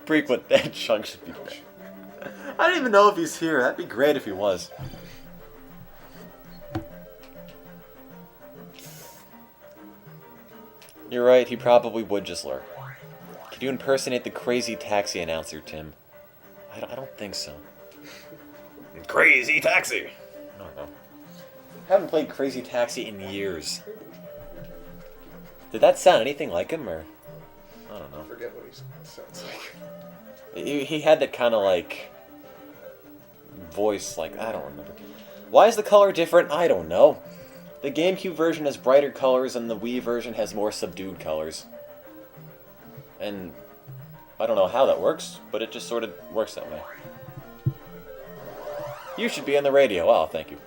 Frequent that chunk should be back. I don't even know if he's here. That'd be great if he was. You're right, he probably would just lurk. Could you impersonate the Crazy Taxi announcer, Tim? I don't think so. Crazy Taxi! I don't know. I haven't played Crazy Taxi in years. Did that sound anything like him, or? I don't know. I forget what he sounds like. He had that kind of, like, voice, like, I don't remember. Why is the color different? I don't know. The GameCube version has brighter colors, and the Wii version has more subdued colors. And I don't know how that works, but it just sort of works that way. You should be on the radio. Oh, thank you.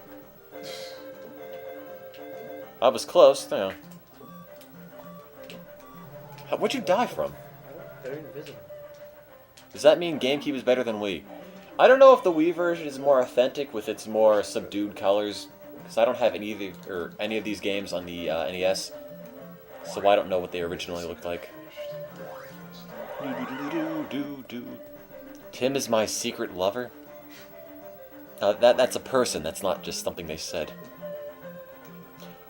I was close, you know. What'd you die from? They're invisible. Does that mean GameCube is better than Wii? I don't know if the Wii version is more authentic with its more subdued colors, because I don't have any of these games on the NES, so I don't know what they originally looked like. Tim is my secret lover? That's a person, that's not just something they said.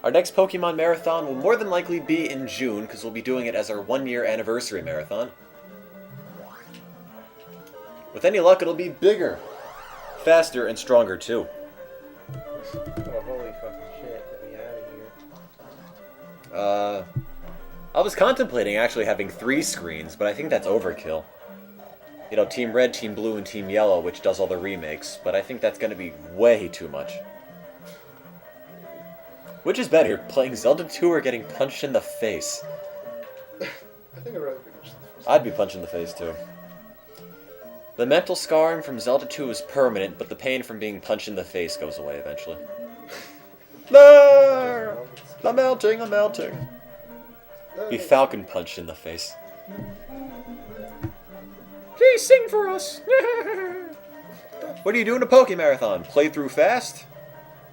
Our next Pokemon Marathon will more than likely be in June, because we'll be doing it as our 1-year anniversary marathon. With any luck, it'll be bigger, faster, and stronger, too. Oh, holy fucking shit. Get me out of here. I was contemplating actually having 3 screens, but I think that's overkill. You know, Team Red, Team Blue, and Team Yellow, which does all the remakes, but I think that's going to be way too much. Which is better, playing Zelda 2 or getting punched in the face? I think I'd rather be punched in the face. I'd be punched in the face, too. The mental scarring from Zelda 2 is permanent, but the pain from being punched in the face goes away eventually. No! I'm melting, I'm melting. Be Falcon punched in the face. Please sing for us! What do you do in a Poke Marathon? Play through fast?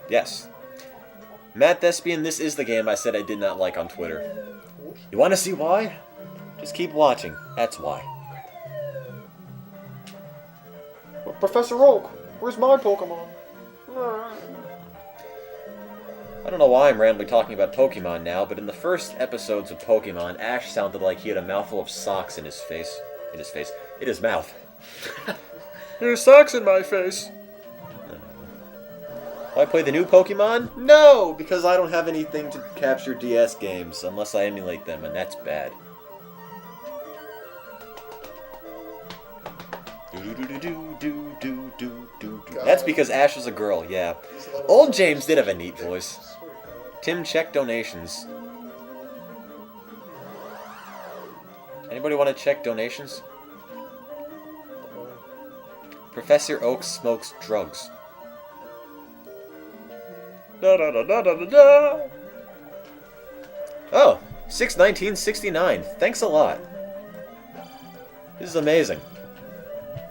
Yes. Matt Thespian, this is the game I said I did not like on Twitter. You want to see why? Just keep watching. That's why. Professor Oak, where's my Pokemon? I don't know why I'm randomly talking about Pokemon now, but in the first episodes of Pokemon, Ash sounded like he had a mouthful of socks in his face. In his mouth. There's socks in my face. Will I play the new Pokemon? No, because I don't have anything to capture DS games, unless I emulate them, and that's bad. That's because Ash was a girl, yeah. Old James did have a neat voice. Tim, check donations. Anybody want to check donations? Professor Oak smokes drugs. Da da da da da da da. Oh, 6/19/69. Thanks a lot. This is amazing.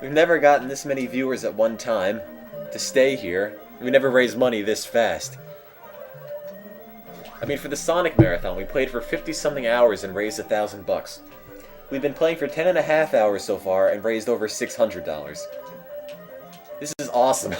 We've never gotten this many viewers at one time to stay here. We never raised money this fast. I mean, for the Sonic Marathon, we played for 50-something hours and raised $1,000. We've been playing for 10.5 hours so far and raised over $600. This is awesome.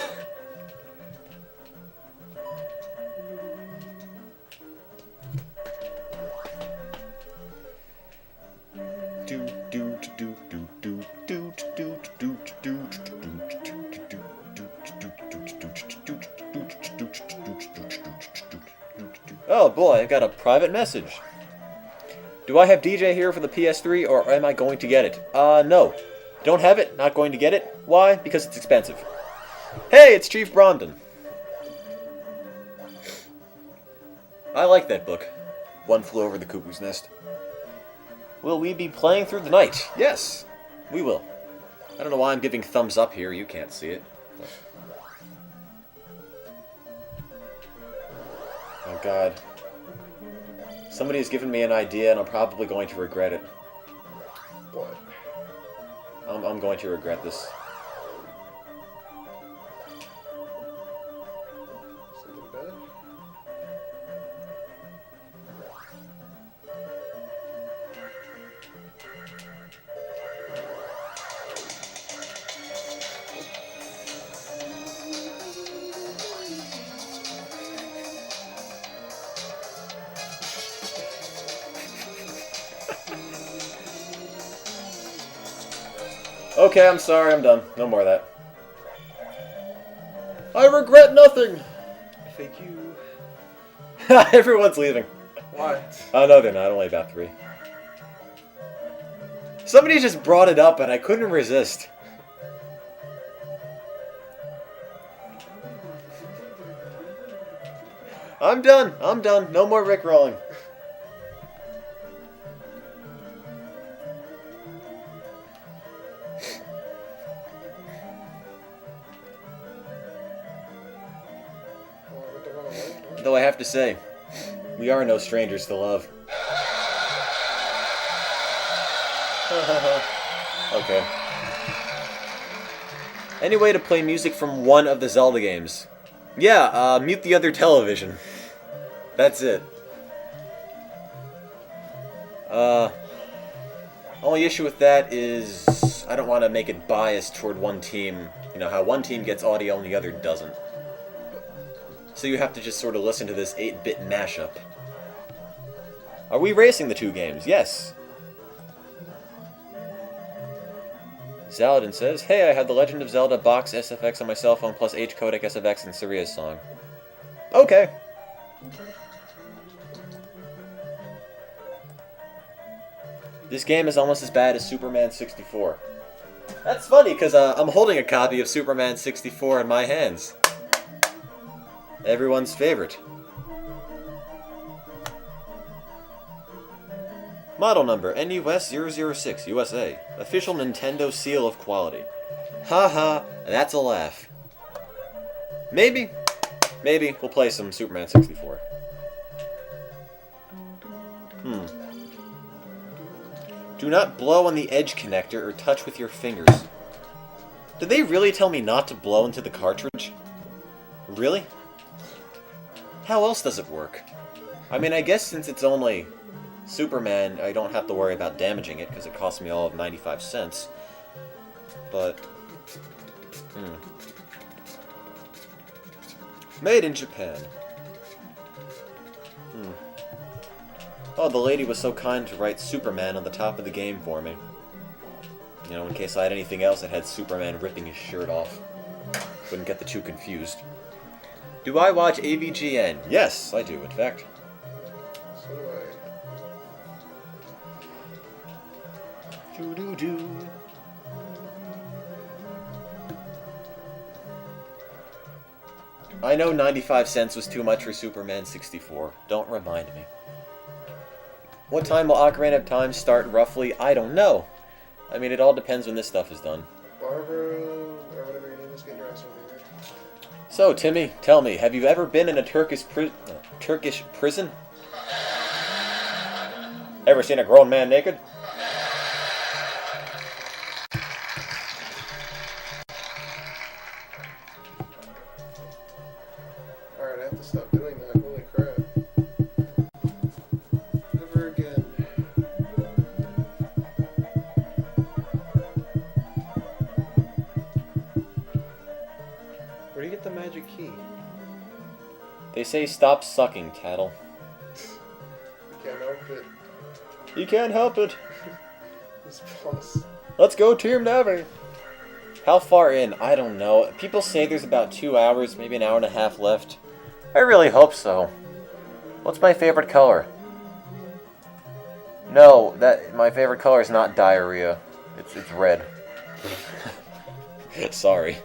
Oh boy, I got a private message. Do I have DJ here for the PS3 or am I going to get it? No. Don't have it, not going to get it. Why? Because it's expensive. Hey, it's Chief Brondon. I like that book. One Flew Over the Cuckoo's Nest. Will we be playing through the night? Yes, we will. I don't know why I'm giving thumbs up here, you can't see it. Oh god. Somebody has given me an idea and I'm probably going to regret it. What? I'm going to regret this. Something bad? Okay, I'm sorry, I'm done. No more of that. I regret nothing! Thank you. Everyone's leaving. What? Oh, no, they're not. Only about 3. Somebody just brought it up and I couldn't resist. I'm done. I'm done. No more Rickrolling. Though I have to say, we are no strangers to love. Okay. Any way to play music from one of the Zelda games? Yeah, mute the other television. That's it. Only issue with that is I don't want to make it biased toward one team. You know, how one team gets audio and the other doesn't. So you have to just sort of listen to this 8-bit mashup. Are we racing the two games? Yes. Zaladin says, hey, I have the Legend of Zelda box SFX on my cell phone plus H codec SFX and Saria's song. Okay. This game is almost as bad as Superman 64. That's funny, because I'm holding a copy of Superman 64 in my hands. Everyone's favorite. Model number, NUS006, USA. Official Nintendo seal of quality. Haha, that's a laugh. Maybe we'll play some Superman 64. Do not blow on the edge connector or touch with your fingers. Did they really tell me not to blow into the cartridge? Really? How else does it work? I mean, I guess since it's only Superman, I don't have to worry about damaging it because it cost me all of 95 cents. But, Made in Japan. Oh, the lady was so kind to write Superman on the top of the game for me. You know, in case I had anything else that had Superman ripping his shirt off. Wouldn't get the two confused. Do I watch AVGN? Yes, I do, in fact. So do I. Doo-doo-doo. I know 95 cents was too much for Superman 64. Don't remind me. What time will Ocarina of Time start roughly? I don't know. I mean, it all depends when this stuff is done. Barbara, or whatever your name is, get your ass over here. So, Timmy, tell me, have you ever been in a Turkish prison? Ever seen a grown man naked? Alright, I have to stop doing that. Holy crap. Never again. Where do you get the magic key? They say stop sucking, Tattle. You can't help it. You can't help it. This boss. Let's go, Team Navi. How far in? I don't know. People say there's about 2 hours, maybe an hour and a half left. I really hope so. What's my favorite color? No, my favorite color is not diarrhea. It's red. Sorry.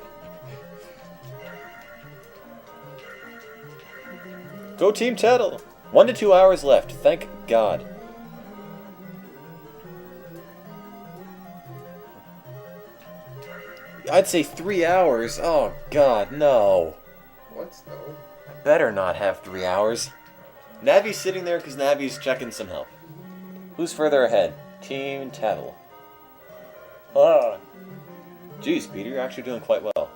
Go Team Tattle! 1 to 2 hours left, thank God. I'd say 3 hours. Oh God, no. What? No. Better not have 3 hours. Navi's sitting there because Navi's checking some help. Who's further ahead? Team Tattle. Ah. Jeez, Peter, you're actually doing quite well.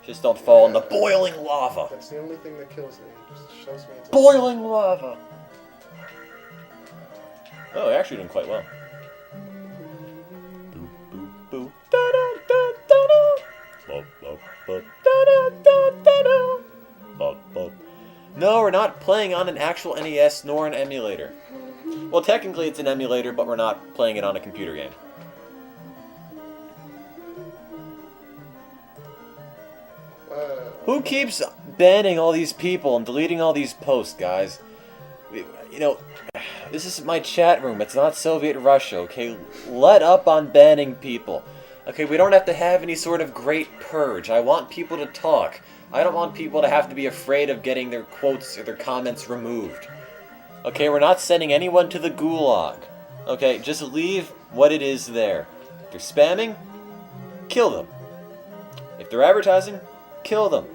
Just don't fall in the boiling lava. That's the only thing that kills me. It just shoves me into Boiling lava. Oh, you're actually doing quite well. Boop, boop, boop. Da, da, da, da, da. Bop, bop, bop. Da, da, da, da, da. Bop, bop. No, we're not playing on an actual NES nor an emulator. Well, technically it's an emulator, but we're not playing it on a computer game. Who keeps banning all these people and deleting all these posts, guys? You know, this is my chat room. It's not Soviet Russia, okay? Let up on banning people. Okay, we don't have to have any sort of great purge. I want people to talk. I don't want people to have to be afraid of getting their quotes or their comments removed. Okay, we're not sending anyone to the gulag. Okay, just leave what it is there. If they're spamming, kill them. If they're advertising, kill them.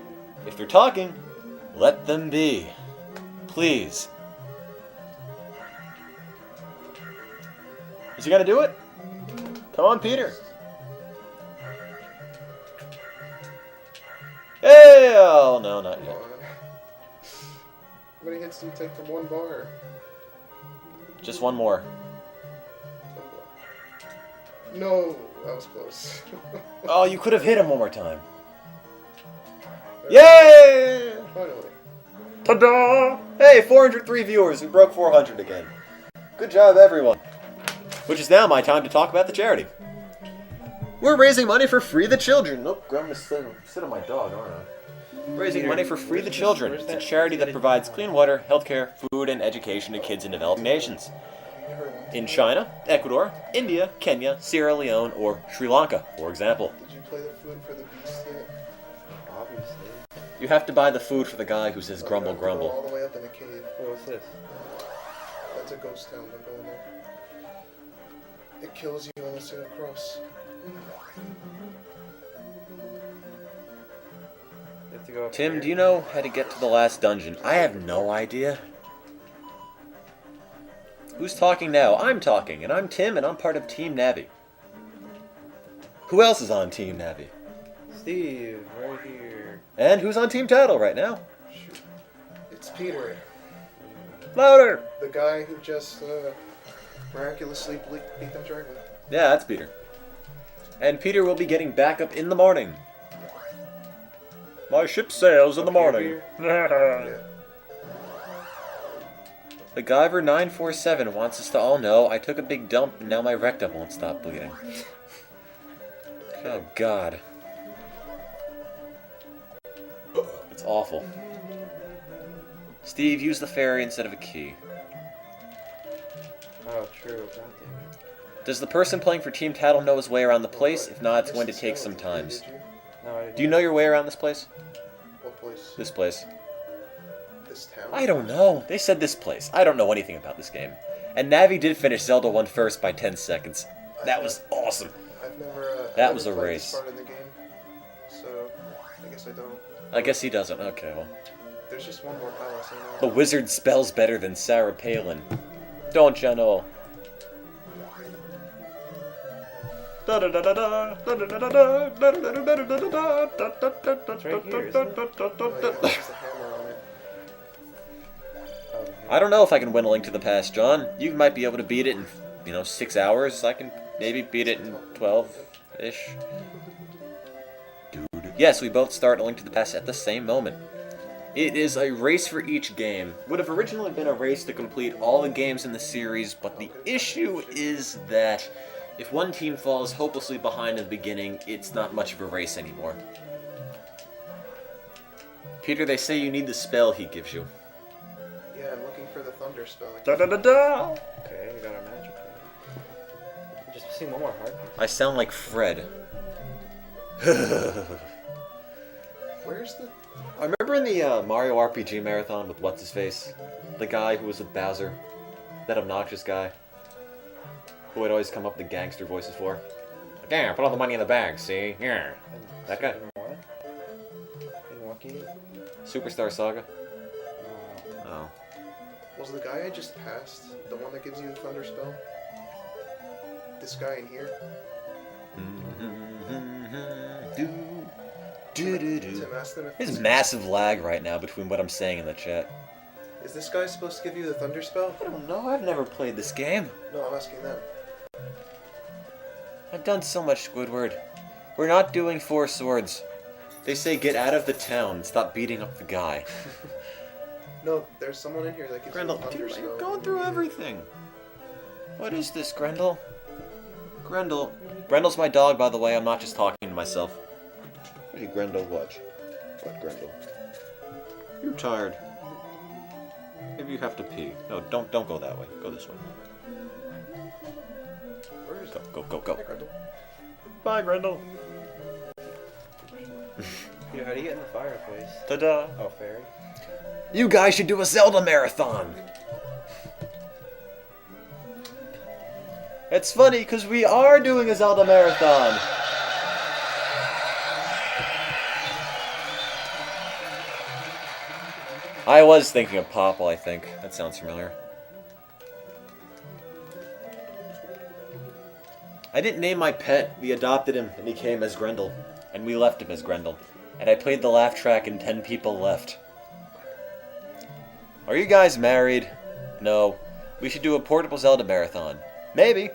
If they're talking, let them be. Please. Is he gonna do it? Come on, Peter. Hey! Oh, no, not yet. How many hits do you take from one bar? Just one more. No, that was close. Oh, you could have hit him one more time. Yay! Finally. Ta-da! Hey, 403 viewers. We broke 400 again. Good job, everyone. Which is now my time to talk about the charity. We're raising money for Free the Children. Nope, I'm gonna sit on my dog, aren't I? Raising money for Free the Children. It's a charity that provides clean water, healthcare, food, and education to kids in developing nations. In China, Ecuador, India, Kenya, Sierra Leone, or Sri Lanka, for example. Did you play the food for the beast yet? Obviously. You have to buy the food for the guy who says grumble, Go grumble. all the way up in the cave. What's this? That's a ghost town. Don't go in there. It kills you unless you cross. You have to go up Tim, here. do you know how to get to the last dungeon? I have no idea. Who's talking now? I'm talking, and I'm Tim, and I'm part of Team Navi. Who else is on Team Navi? Steve, right here. And who's on Team Tattle right now? Shoot. It's Peter, Louder! the guy who just miraculously beat that dragon. Yeah, that's Peter. And Peter will be getting back up in the morning. My ship sails in the morning. Yeah. The Guyver 947 wants us to all know I took a big dump and now my rectum won't stop bleeding. Oh god. It's awful. Steve, use the ferry instead of a key. Oh, true. God damn it. Does the person playing for Team Tattle know his way around the place? If not, it's going to take some times. No, I didn't. Do you know your way around this place? What place? This place. This town? I don't know. They said this place. I don't know anything about this game. And Navi did finish Zelda 1 first by 10 seconds. That was awesome. I've never. That I've was never a played race. This part in the game, so I guess I don't. I guess he doesn't. Okay, well. There's just one more palace. I The know. wizard spells better than Sarah Palin. Don't ya know? It's right here, isn't it? Oh, yeah, there's the hammer on it. Oh, I don't know if I can win A Link to the Past, John. You might be able to beat it in, 6 hours. I can maybe beat it in 12-ish. Dude. Yes, we both start A Link to the Past at the same moment. It is a race for each game. Would have originally been a race to complete all the games in the series, but the issue is that if one team falls hopelessly behind in the beginning, it's not much of a race anymore. Peter, they say you need the spell he gives you. Yeah, I'm looking for the thunder spell. Da da da da! okay, we got our magic. Just sing one more heart. I sound like Fred. Where's the? I remember in the Mario RPG marathon with what's-his-face? The guy who was a Bowser. That obnoxious guy. Who would always come up with the gangster voices for. Like, yeah, put all the money in the bag, see? Yeah. And That guy? in what? In what game? Superstar Saga? No. Oh. Was the guy I just passed the one that gives you the thunder spell? This guy in here? Tim, ask them if There's massive lag right now between what I'm saying in the chat. Is this guy supposed to give you the thunder spell? I don't know, I've never played this game. No, I'm asking them. I've done so much Squidward. We're not doing 4 swords. They say get out of the town and stop beating up the guy. No, there's someone in here that gives Grendel, you the thunder dude, spell. you're going through everything. What is this, Grendel? Grendel. Grendel's my dog, by the way. I'm not just talking to myself. Hey, Grendel, watch. What, Grendel? You're tired. Maybe you have to pee. No, don't go that way. Go this way. Where is Go, go, go, Hey, go. Grendel. Bye, Grendel. Dude, how do you get in the fireplace? Ta-da. Oh, fairy. You guys should do a Zelda marathon. It's funny, because we are doing a Zelda marathon. I was thinking of Popple, I think. That sounds familiar. I didn't name my pet. We adopted him, and he came as Grendel. And we left him as Grendel. And I played the laugh track, and 10 people left. Are you guys married? No. We should do a portable Zelda marathon. Maybe.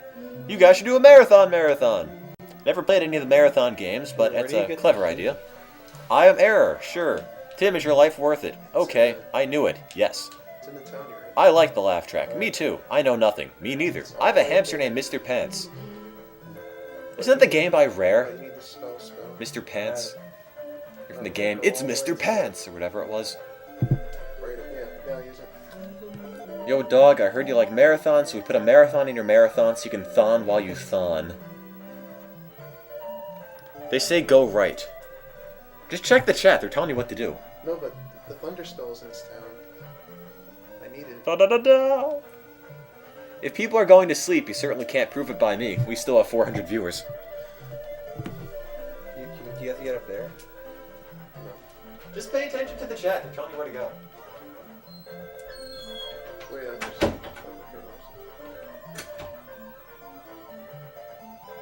You guys should do a marathon. Never played any of the marathon games, but Where that's do you a get clever the- idea. I am error, sure. Tim, is your life worth it? Okay, I knew it. Yes. It's in the town you're in. I like the laugh track. Me too. I know nothing. Me neither. I have a hamster named Mr. Pants. Isn't that the game by I Rare? need the spell. Mr. Pants? You're from the game, it's Mr. Pants, or whatever it was. Right, yeah, use it. Yo, dog, I heard you like marathons, so we put a marathon in your marathon so you can thon while you thon. They say go right. Just check the chat, they're telling you what to do. No, but the thunder spell's in this town. I need it. Da da da da! If people are going to sleep, you certainly can't prove it by me. We still have 400 viewers. You have to get up there? Just pay attention to the chat, they're telling you where to go. Wait, I'm just...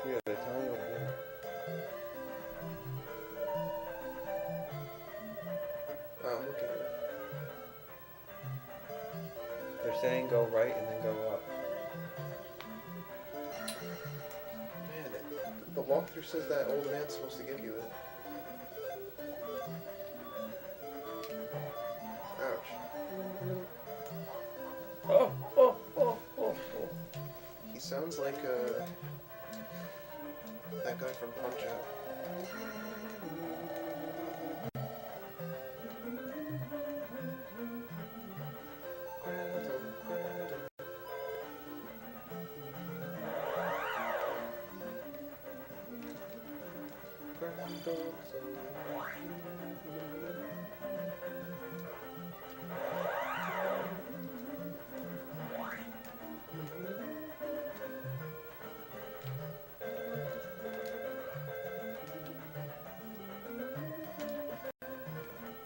Yeah, they're telling you what to do. I'm looking at it. They're saying go right and then go up. Man, the walkthrough says that old man's supposed to give you it. Ouch. Oh. He sounds like that guy from Punch Out.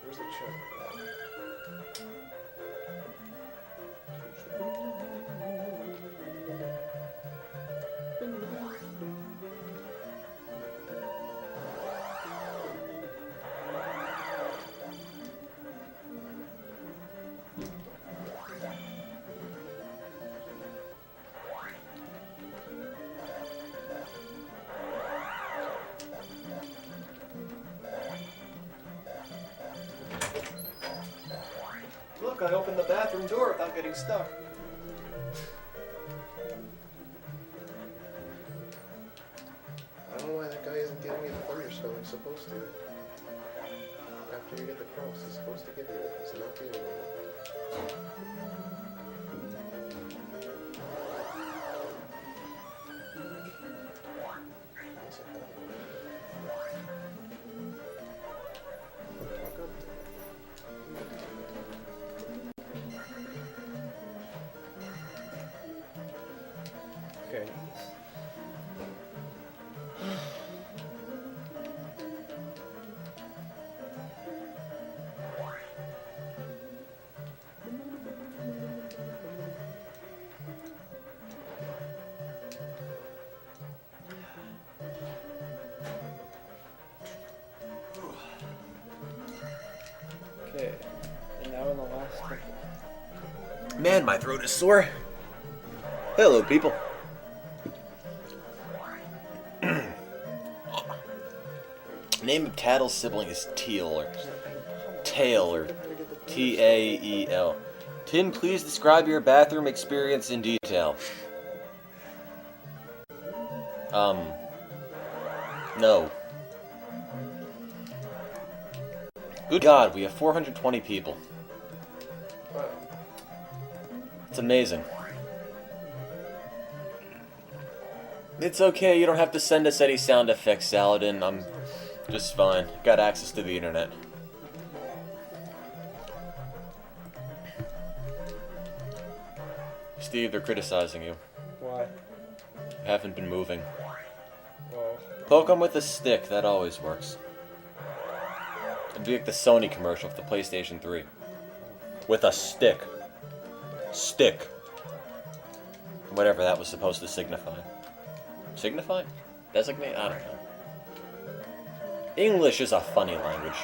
Where's the chat? Look, I opened the bathroom door without getting stuck. I don't know why that guy isn't giving me the thunder spell he's supposed to. After you get the cross, he's supposed to give you it. He's not giving it. Okay. Okay. And now in the last temple. Man, my throat is sore. Hello, people. Name of Tattle's sibling is Teal, or Tail, or T-A-E-L. Tim, please describe your bathroom experience in detail. No. Good God, we have 420 people. Wow. It's amazing. It's okay, you don't have to send us any sound effects, Saladin. I'm just fine. Got access to the internet. Steve, they're criticizing you. Why? You haven't been moving. Well, Poke them with a stick, that always works. It'd be like the Sony commercial for the PlayStation 3. With a stick. Stick. Whatever that was supposed to signify. Signify? Designate? I don't know. English is a funny language.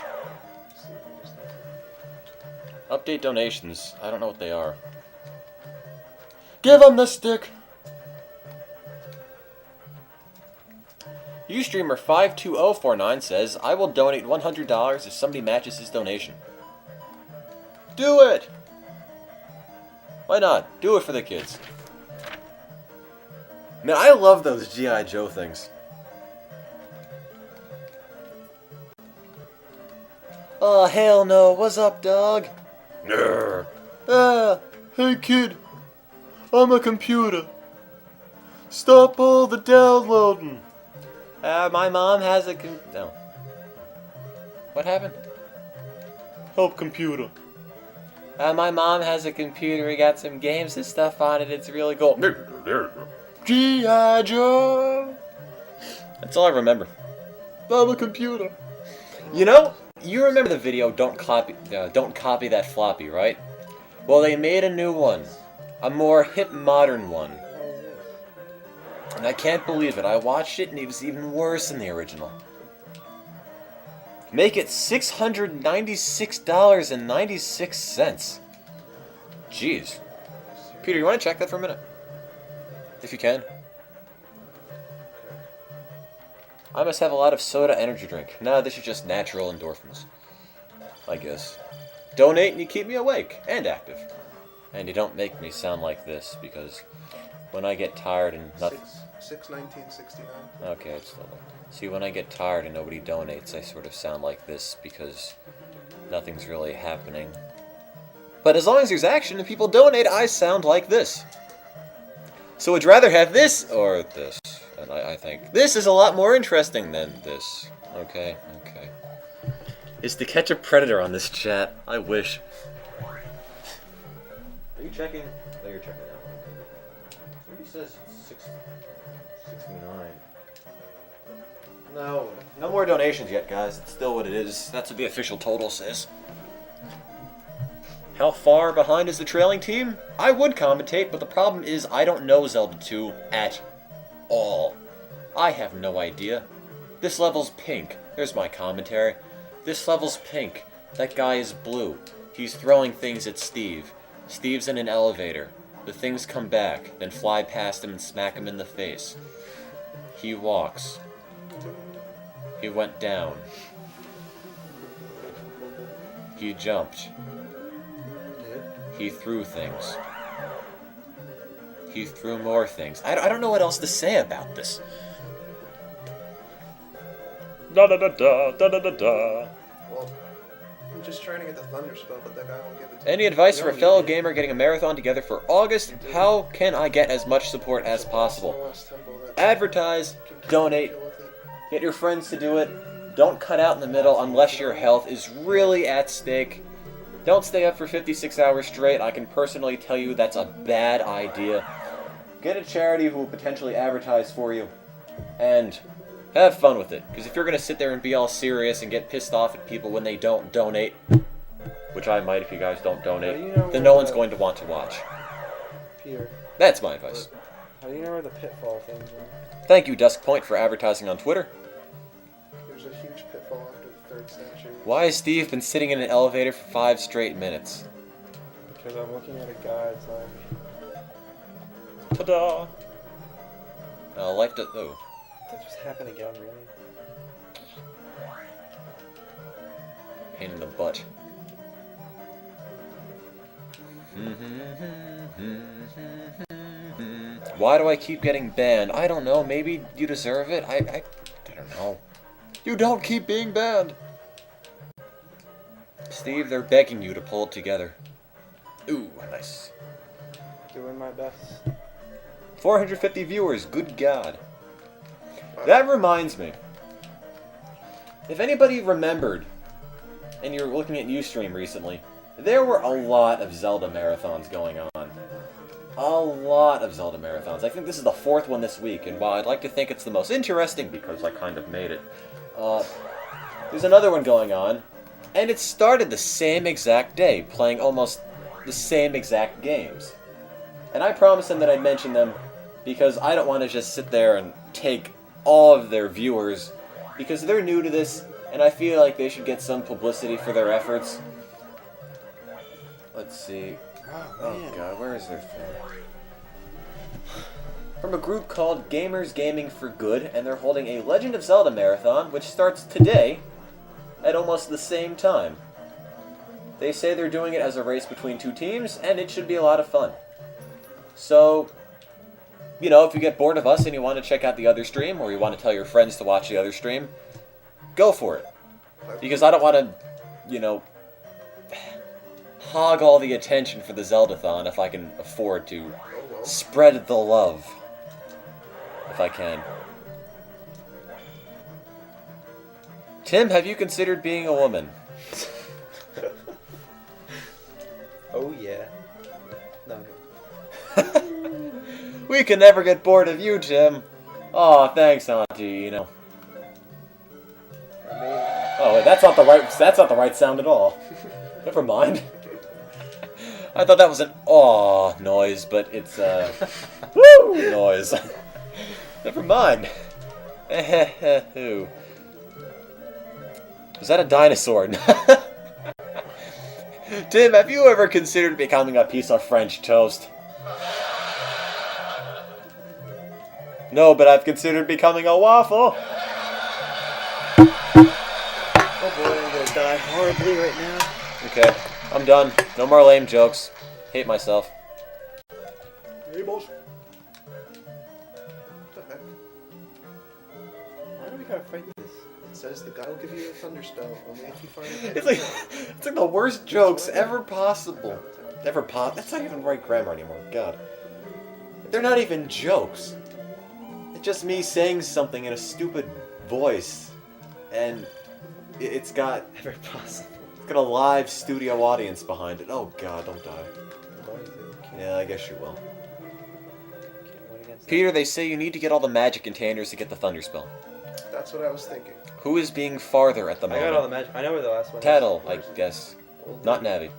Update donations. I don't know what they are. Give him the stick! Ustreamer52049 says, I will donate $100 if somebody matches his donation. Do it! Why not? Do it for the kids. Man, I love those G.I. Joe things. Oh, hell no. What's up, dog? Grr. Hey kid. I'm a computer. Stop all the downloading. My mom has a no. What happened? Help computer. My mom has a computer. We got some games and stuff on it. It's really cool. G.I. Joe. That's all I remember. I'm a computer. You know, you remember the video Don't Copy That Floppy, right? Well, they made a new one. A more hip, modern one. And I can't believe it. I watched it and it was even worse than the original. Make it $696.96. Jeez. Peter, you want to check that for a minute? If you can. I must have a lot of soda energy drink. No, this is just natural endorphins. I guess. Donate and you keep me awake and active. And you don't make me sound like this, because when I get tired and nothing... 6/19/69. Okay, it's still there. See, when I get tired and nobody donates, I sort of sound like this, because nothing's really happening. But as long as there's action and people donate, I sound like this. So would you rather have this or this? And I think this is a lot more interesting than this. Okay. Is to catch a predator on this chat. I wish. Are you checking? No, you're checking that one. Somebody says 669. No more donations yet, guys. It's still what it is. That's what the official total says. How far behind is the trailing team? I would commentate, but the problem is I don't know Zelda 2 at all. I have no idea. This level's pink. There's my commentary. This level's pink. That guy is blue. He's throwing things at Steve. Steve's in an elevator. The things come back, then fly past him and smack him in the face. He walks. He went down. He jumped. He threw things. He threw more things. I don't know what else to say about this. Da-da-da-da, Well, I'm just trying to get the thunder spell, but that guy won't give it to me. Any advice for a fellow gamer getting a marathon together for August? How can I get as much support as possible? Advertise, donate, get your friends to do it. Don't cut out in the middle unless your health is really at stake. Don't stay up for 56 hours straight. I can personally tell you that's a bad idea. Get a charity who will potentially advertise for you. And have fun with it. Because if you're going to sit there and be all serious and get pissed off at people when they don't donate, which I might if you guys don't donate, then no one's going to want to watch. Peter. That's my advice. How do you know where the pitfall things are? Thank you, Dusk Point, for advertising on Twitter. There's a huge pitfall after the 3rd century. Why has Steve been sitting in an elevator for 5 straight minutes? Because I'm looking at a guide, sorry. Ta-da! Life does... Oh. Did that just happen again, really? Pain in the butt. Why do I keep getting banned? I don't know. Maybe you deserve it. I don't know. You don't keep being banned. Steve, they're begging you to pull it together. Ooh, nice. Doing my best. 450 viewers. Good God. That reminds me. If anybody remembered, and you're looking at Ustream recently, there were a lot of Zelda marathons going on. A lot of Zelda marathons. I think this is the 4th one this week, and while I'd like to think it's the most interesting because I kind of made it, there's another one going on, and it started the same exact day, playing almost the same exact games. And I promised them that I'd mention them because I don't want to just sit there and take all of their viewers, because they're new to this, and I feel like they should get some publicity for their efforts. Let's see. Oh god, where is their thing? from a group called Gamers Gaming for Good, and they're holding a Legend of Zelda marathon, which starts today at almost the same time. They say they're doing it as a race between two teams, and it should be a lot of fun. So, you know, if you get bored of us and you want to check out the other stream, or you want to tell your friends to watch the other stream, go for it. Because I don't want to, you know, hog all the attention for the Zeldathon if I can afford to spread the love. If I can. Tim, have you considered being a woman? Oh yeah. No. We can never get bored of you, Tim. Aw, thanks, Auntie, you know. I mean, Oh, wait, that's not the right sound at all. Never mind. I thought that was an aw noise, but it's woo noise. Never mind. Who? Was that a dinosaur? Tim, have you ever considered becoming a piece of French toast? No, but I've considered becoming a waffle. oh boy, I'm gonna die horribly right now. Okay, I'm done. No more lame jokes. Hate myself. Hey, boss. What the heck? Why do we gotta fight this? It says the guy will give you a thunder spell only if you find a It's like the worst jokes ever possible. That's not even right grammar anymore. God. They're not even jokes. It's just me saying something in a stupid voice. And it's got Ever possible. a live studio audience behind it. Oh god, don't die. I'm going to. Yeah, I guess you will. Can't win against Peter, they say you need to get all the magic containers to get the thunder spell. That's what I was thinking. Who is being farther at the I got all the moment? magic. I know where the last one is. Tattle, I guess. Old Not lady. Navi.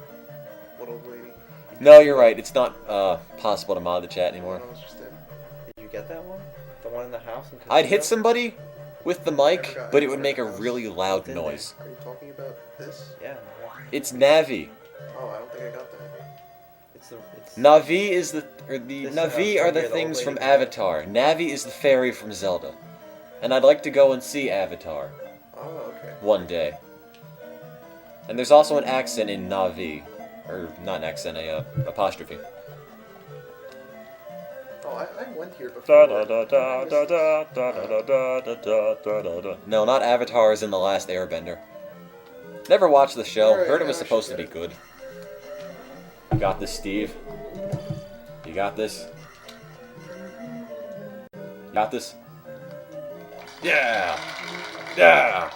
What old lady? No, you're right. It's not possible to mod the chat anymore. I was just in. Did you get that one? The one in the house in I'd hit Casino? somebody with the mic, but it would make a really loud It's in there. noise. Are you talking about this? Yeah. It's Navi. Oh, I don't think I got that. It's Navi is the This is Navi how are the the old things lady from died. Avatar. Navi is the fairy from Zelda. And I'd like to go and see Avatar Oh, okay. one day. And there's also an accent in Navi. Or not an accent, a apostrophe. Oh, I went here before. No, not Avatar is in The Last Airbender. Never watched the show. Alright, Heard it was I supposed to should be get good. You got this, Steve. You got this. You got this. Yeah! Yeah!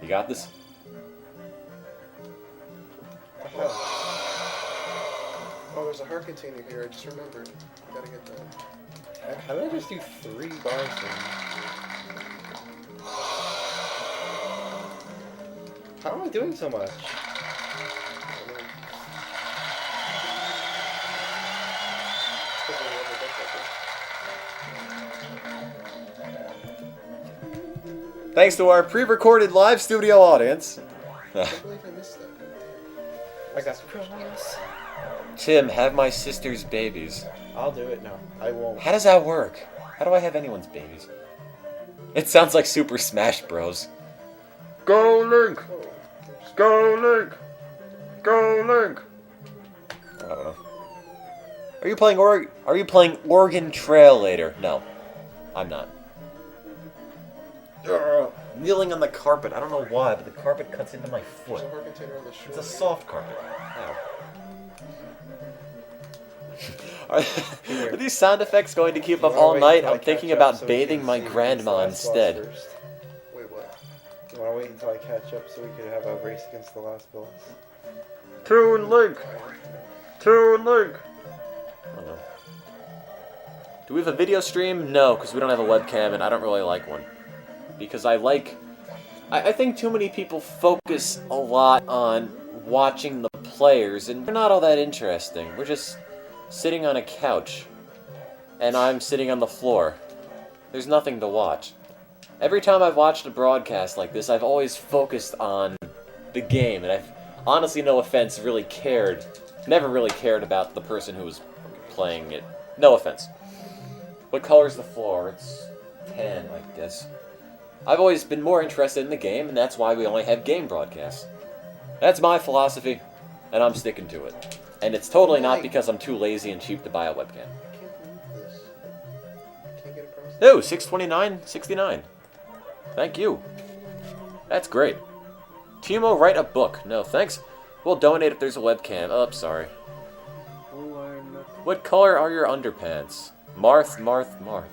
You got this? Oh, there's a heart container here. I just remembered. I gotta get that. How did I just do 3 bars then? How am I doing so much? I don't know. Still don't know what Thanks to our pre-recorded live studio audience. I can't believe I missed that. I got promise. Tim, have my sister's babies. I'll do it. No, I won't. How does that work? How do I have anyone's babies? It sounds like Super Smash Bros. Go Link! Oh, there's... Go Link! Go Link! I don't know. Are you playing Oregon Trail later? No, I'm not. Ugh, kneeling on the carpet. I don't know why, but the carpet cuts into my foot. There's a heart container on the shore. It's a soft carpet. Ow. Are these sound effects going to keep up all night? I'm thinking about bathing my grandma instead. Wait, what? You want to wait until I catch up so we could have a race against the last boss? Toon Link! Toon Link! I don't know. Do we have a video stream? No, because we don't have a webcam and I don't really like one. Because I think too many people focus a lot on watching the players and they're not all that interesting. We're just sitting on a couch. And I'm sitting on the floor. There's nothing to watch. Every time I've watched a broadcast like this, I've always focused on the game, and honestly, no offense, never really cared about the person who was playing it. No offense. What color's the floor? It's tan, I guess. I've always been more interested in the game, and that's why we only have game broadcasts. That's my philosophy, and I'm sticking to it. And it's totally not because I'm too lazy and cheap to buy a webcam. I can't believe this. I can't get across. No, 629.69. Thank you. That's great. Timo, write a book. No, thanks. We'll donate if there's a webcam. Oh, sorry. What color are your underpants? Marth.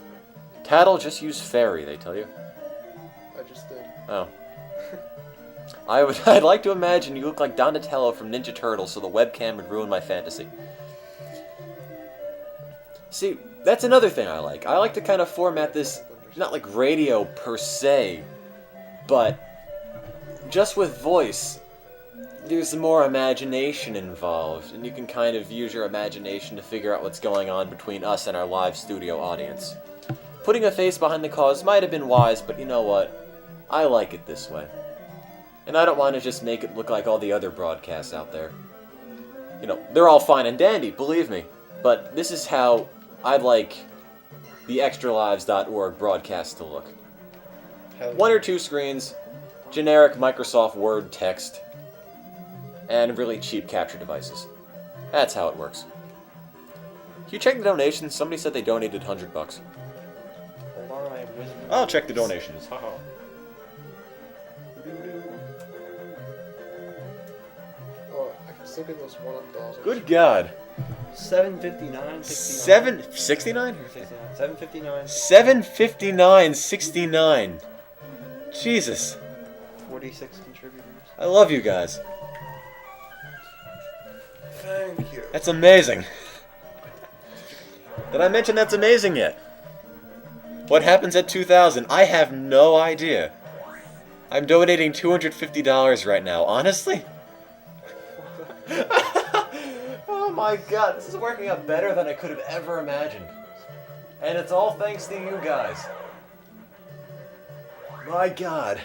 Tattle, just use fairy, they tell you. I just did. Oh. I'd like to imagine you look like Donatello from Ninja Turtles, so the webcam would ruin my fantasy. See, that's another thing I like. I like to kind of format this, not like radio per se, but just with voice. There's more imagination involved, and you can kind of use your imagination to figure out what's going on between us and our live studio audience. Putting a face behind the cause might have been wise, but you know what? I like it this way. And I don't want to just make it look like all the other broadcasts out there. You know, they're all fine and dandy, believe me. But this is how I'd like the Extralives.org broadcast to look. One or two screens, generic Microsoft Word text, and really cheap capture devices. That's how it works. Can you check the donations? Somebody said they donated $100. Hold on, I have wisdom. I'll check the donations. Haha. Oh, I can still get those one-up dolls. Good God. 759, 69. 769? 759. 759.69. Jesus. 46 contributors. I love you guys. Thank you. That's amazing. Did I mention that's amazing yet? What happens at 2,000? I have no idea. I'm donating $250 right now. Honestly? Oh my God, this is working out better than I could have ever imagined. And it's all thanks to you guys. My God.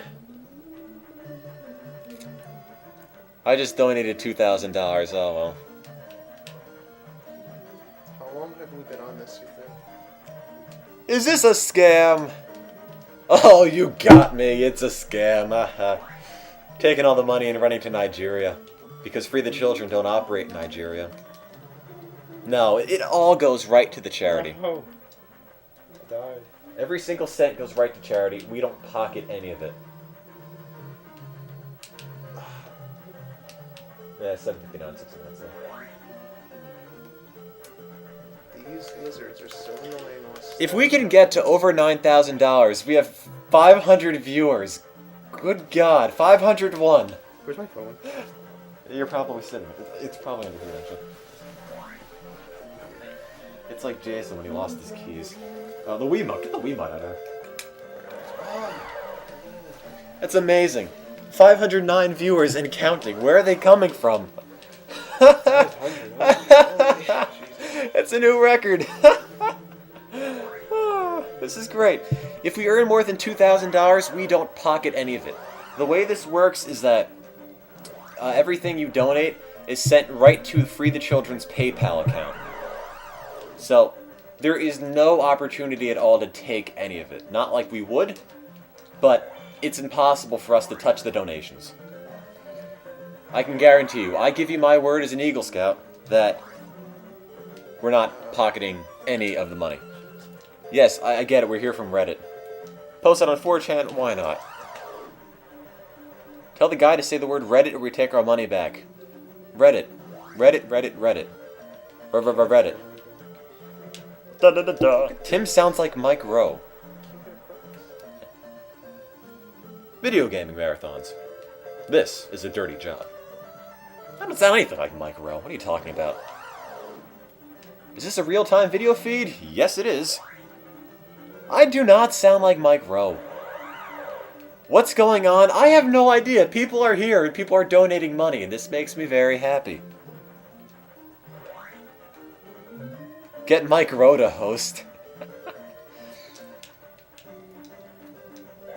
I just donated $2,000. Oh well. How long have we been on this, you think? Is this a scam? Oh, you got me. It's a scam. Taking all the money and running to Nigeria. Because Free the Children don't operate in Nigeria. No, it all goes right to the charity. Oh. I died. Every single cent goes right to charity. We don't pocket any of it. Yeah, 759.69. These lizards are so annoying. If we can get to over $9,000, we have 500 viewers. Good God, 501. Where's my phone? You're probably sitting. It's probably under here, actually. It's like Jason when he lost his keys. The Wiimote. Get the Wiimote out of here. That's amazing. 509 viewers and counting. Where are they coming from? It's a new record. This is great. If we earn more than $2,000, we don't pocket any of it. The way this works is that everything you donate is sent right to Free the Children's PayPal account. So, there is no opportunity at all to take any of it. Not like we would, but it's impossible for us to touch the donations. I can guarantee you, I give you my word as an Eagle Scout, that we're not pocketing any of the money. Yes, I get it, we're here from Reddit. Post it on 4chan, why not? Tell the guy to say the word Reddit or we take our money back. Reddit. Reddit, Reddit, Reddit. Reddit. Da da da da. Tim sounds like Mike Rowe. Video gaming marathons. This is a dirty job. I don't sound anything like Mike Rowe. What are you talking about? Is this a real-time video feed? Yes, it is. I do not sound like Mike Rowe. What's going on? I have no idea. People are here and people are donating money, and this makes me very happy. Get Mike Rowe to host.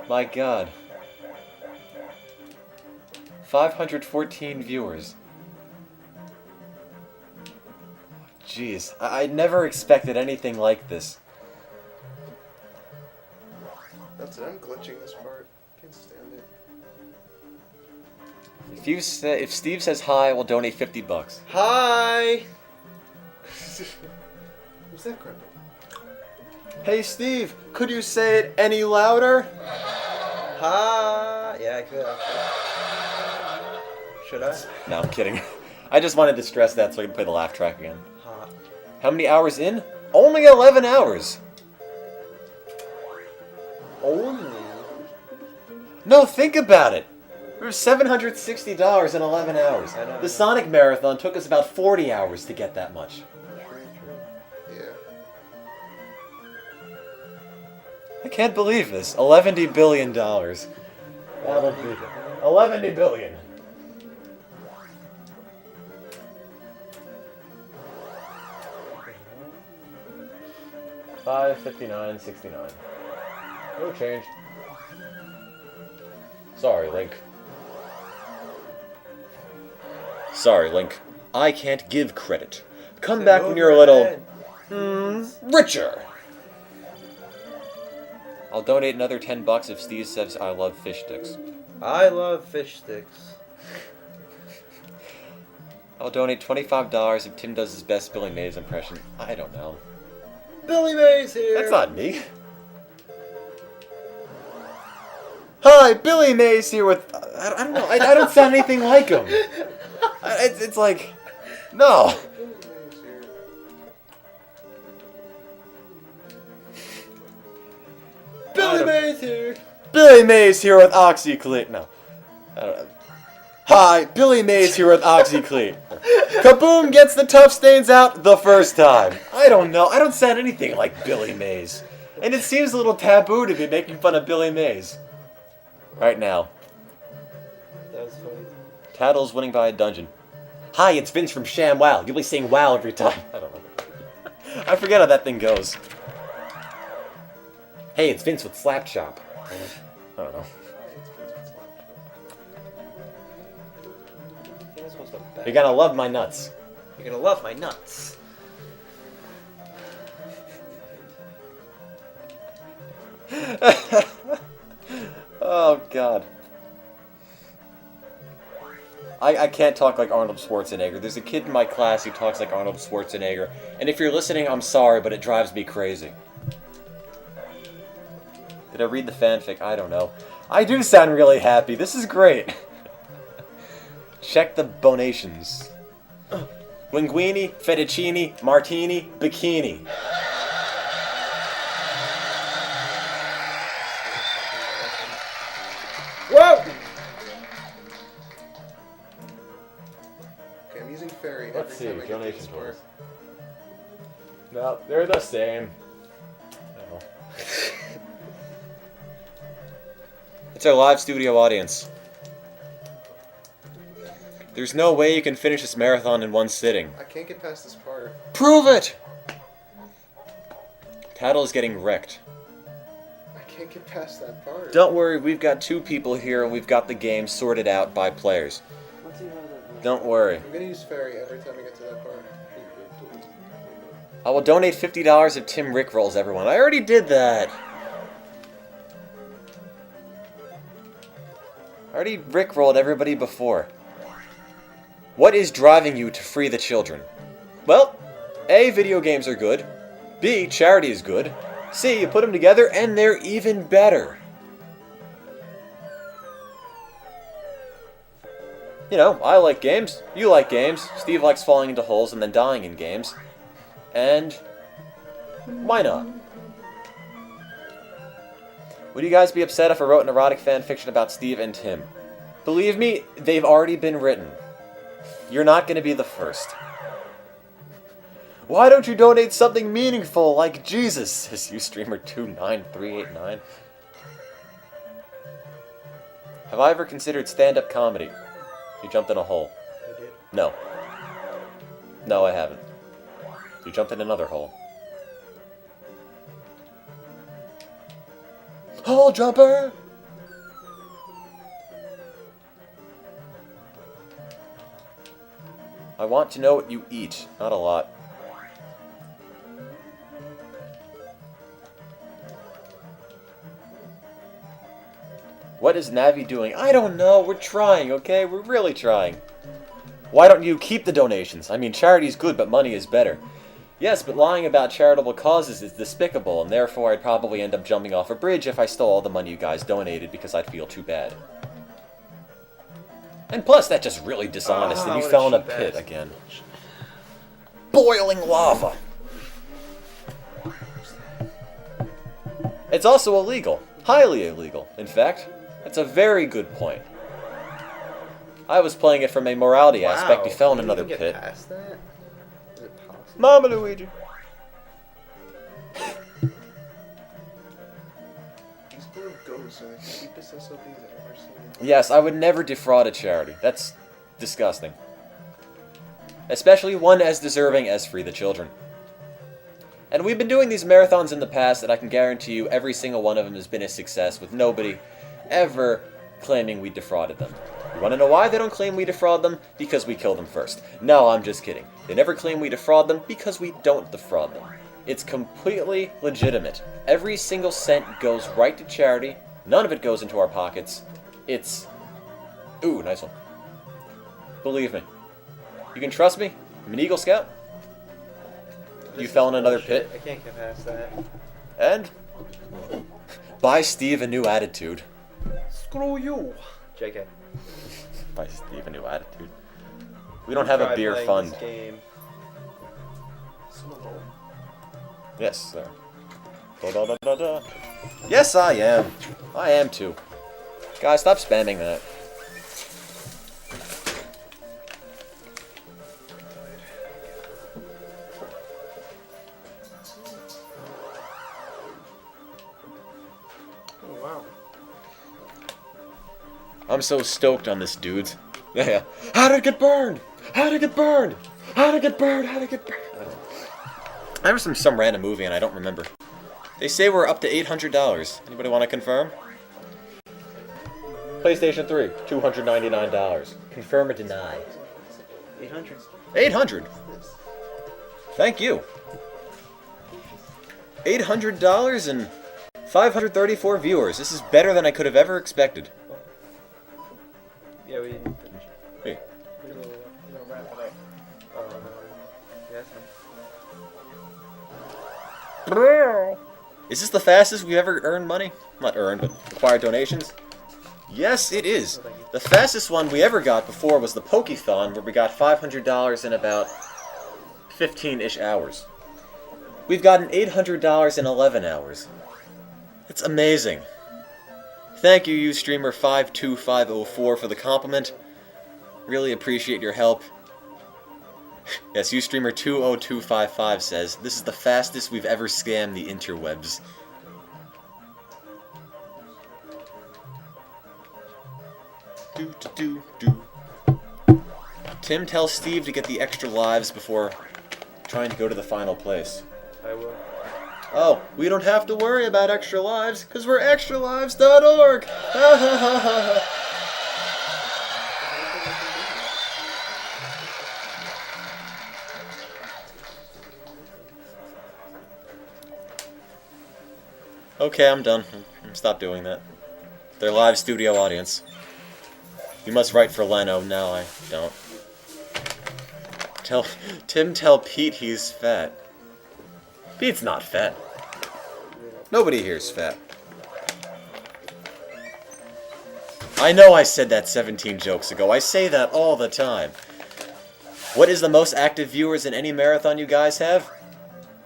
My God. 514 viewers. Jeez, I never expected anything like this. That's it. I'm glitching this part. Can't stand it. If Steve says hi, we'll donate $50. Hi! Who's that crap? Hey Steve, could you say it any louder? Hi! Yeah, I could actually. Should I? No, I'm kidding. I just wanted to stress that so I can play the laugh track again. Ha. How many hours in? Only 11 hours. Only? No, think about it. It was $760 in 11 hours. I know. The Sonic Marathon took us about 40 hours to get that much. True. Yeah. I can't believe this. $11 billion. That'll be $11 billion. $5.59.69. No change. Sorry, Link. Sorry, Link. I can't give credit. Come back when you're a little... richer. I'll donate another $10 if Steve says I love fish sticks. I love fish sticks. I'll donate $25 if Tim does his best Billy Mays impression. I don't know. Billy Mays here! That's not me. Hi, Billy Mays here with... I don't know. I don't sound anything like him. It's like... No. Billy Mays here! Billy Mays here with OxyClean. No. I don't know. Hi, Billy Mays here with OxyClean. Kaboom gets the tough stains out the first time. I don't know. I don't sound anything like Billy Mays. And it seems a little taboo to be making fun of Billy Mays. Right now. That was funny. Tattle's winning by a dungeon. Hi, it's Vince from ShamWow. You'll be saying wow every time. I don't know. I forget how that thing goes. Hey, it's Vince with Slapchop. I don't know. You're gonna love my nuts. You're gonna love my nuts. Oh, God. I can't talk like Arnold Schwarzenegger. There's a kid in my class who talks like Arnold Schwarzenegger. And if you're listening, I'm sorry, but it drives me crazy. Did I read the fanfic? I don't know. I do sound really happy. This is great. Check the bonations. Linguini, fettuccine, martini, bikini. Whoa! Okay, I'm using fairy Let's every see, time I get donation this totals. part. No, they're the same. Oh. It's our live studio audience. There's no way you can finish this marathon in one sitting. I can't get past this part. Prove it! Tattle is getting wrecked. I can't get past that part. Don't worry, we've got 2 people here and we've got the game sorted out by players. Don't worry. I'm gonna use fairy every time I get to that part. I will donate $50 if Tim rickrolls everyone. I already did that. I already rickrolled everybody before. What is driving you to free the children? Well, A, video games are good. B, charity is good. C, you put them together and they're even better. You know, I like games. You like games. Steve likes falling into holes and then dying in games. And why not? Would you guys be upset if I wrote an erotic fan fiction about Steve and Tim? Believe me, they've already been written. You're not going to be the first. Why don't you donate something meaningful like Jesus, says Ustreamer29389. Have I ever considered stand-up comedy? You jumped in a hole. I did. No. No, I haven't. You jumped in another hole. Hole jumper! I want to know what you eat. Not a lot. What is Navi doing? I don't know. We're trying, okay? We're really trying. Why don't you keep the donations? I mean, charity's good, but money is better. Yes, but lying about charitable causes is despicable, and therefore I'd probably end up jumping off a bridge if I stole all the money you guys donated because I'd feel too bad. And plus, that's just really dishonest, and you fell in a pit again. Boiling lava! It's also illegal. Highly illegal, in fact. That's a very good point. I was playing it from a morality aspect. He fell in another get pit. Past that? Is it possible? Mama Luigi! These blue ghosts are the cheapest SOBs I've ever seen. Yes, I would never defraud a charity. That's disgusting. Especially one as deserving as Free the Children. And we've been doing these marathons in the past, and I can guarantee you every single one of them has been a success, with nobody ever claiming we defrauded them. You want to know why they don't claim we defraud them? Because we kill them first. No, I'm just kidding. They never claim we defraud them because we don't defraud them. It's completely legitimate. Every single cent goes right to charity. None of it goes into our pockets. It's... Ooh, nice one. Believe me. You can trust me. I'm an Eagle Scout. You fell in another pit. I can't get past that. And... buy Steve a new attitude. Screw you! JK. Buy Steve a new attitude. We don't have a beer playing fund. This game. Yes, sir. Da-da-da-da-da. Yes, I am. I am too. Guys, stop spamming that. Oh, wow. I'm so stoked on this, dudes. Yeah. How did it get burned? How did it get burned? How did it get burned? How did it get burned? I was from some random movie and I don't remember. They say we're up to $800. Anybody want to confirm? PlayStation 3, $299. Confirm or deny? 800. 800. Thank you. $800 and 534 viewers. This is better than I could have ever expected. Yeah, we didn't finish. Hey. We're gonna wrap it up. Yeah, that's fine. Is this the fastest we've ever earned money? Not earned, but acquired donations? Yes, it is. The fastest one we ever got before was the Pokethon, where we got $500 in about 15-ish hours. We've gotten $800 in 11 hours. It's amazing. Thank you, Ustreamer52504, for the compliment. Really appreciate your help. Yes, Ustreamer20255 says, this is the fastest we've ever scammed the interwebs. Tim tells Steve to get the extra lives before trying to go to the final place. I will. Oh, we don't have to worry about extra lives, because we're extralives.org! Ha ha ha ha! Okay, I'm done. Stop doing that. They're live studio audience. You must write for Leno. No, I don't. Tell Pete he's fat. Pete's not fat. Nobody here's fat. I know I said that 17 jokes ago. I say that all the time. What is the most active viewers in any marathon you guys have?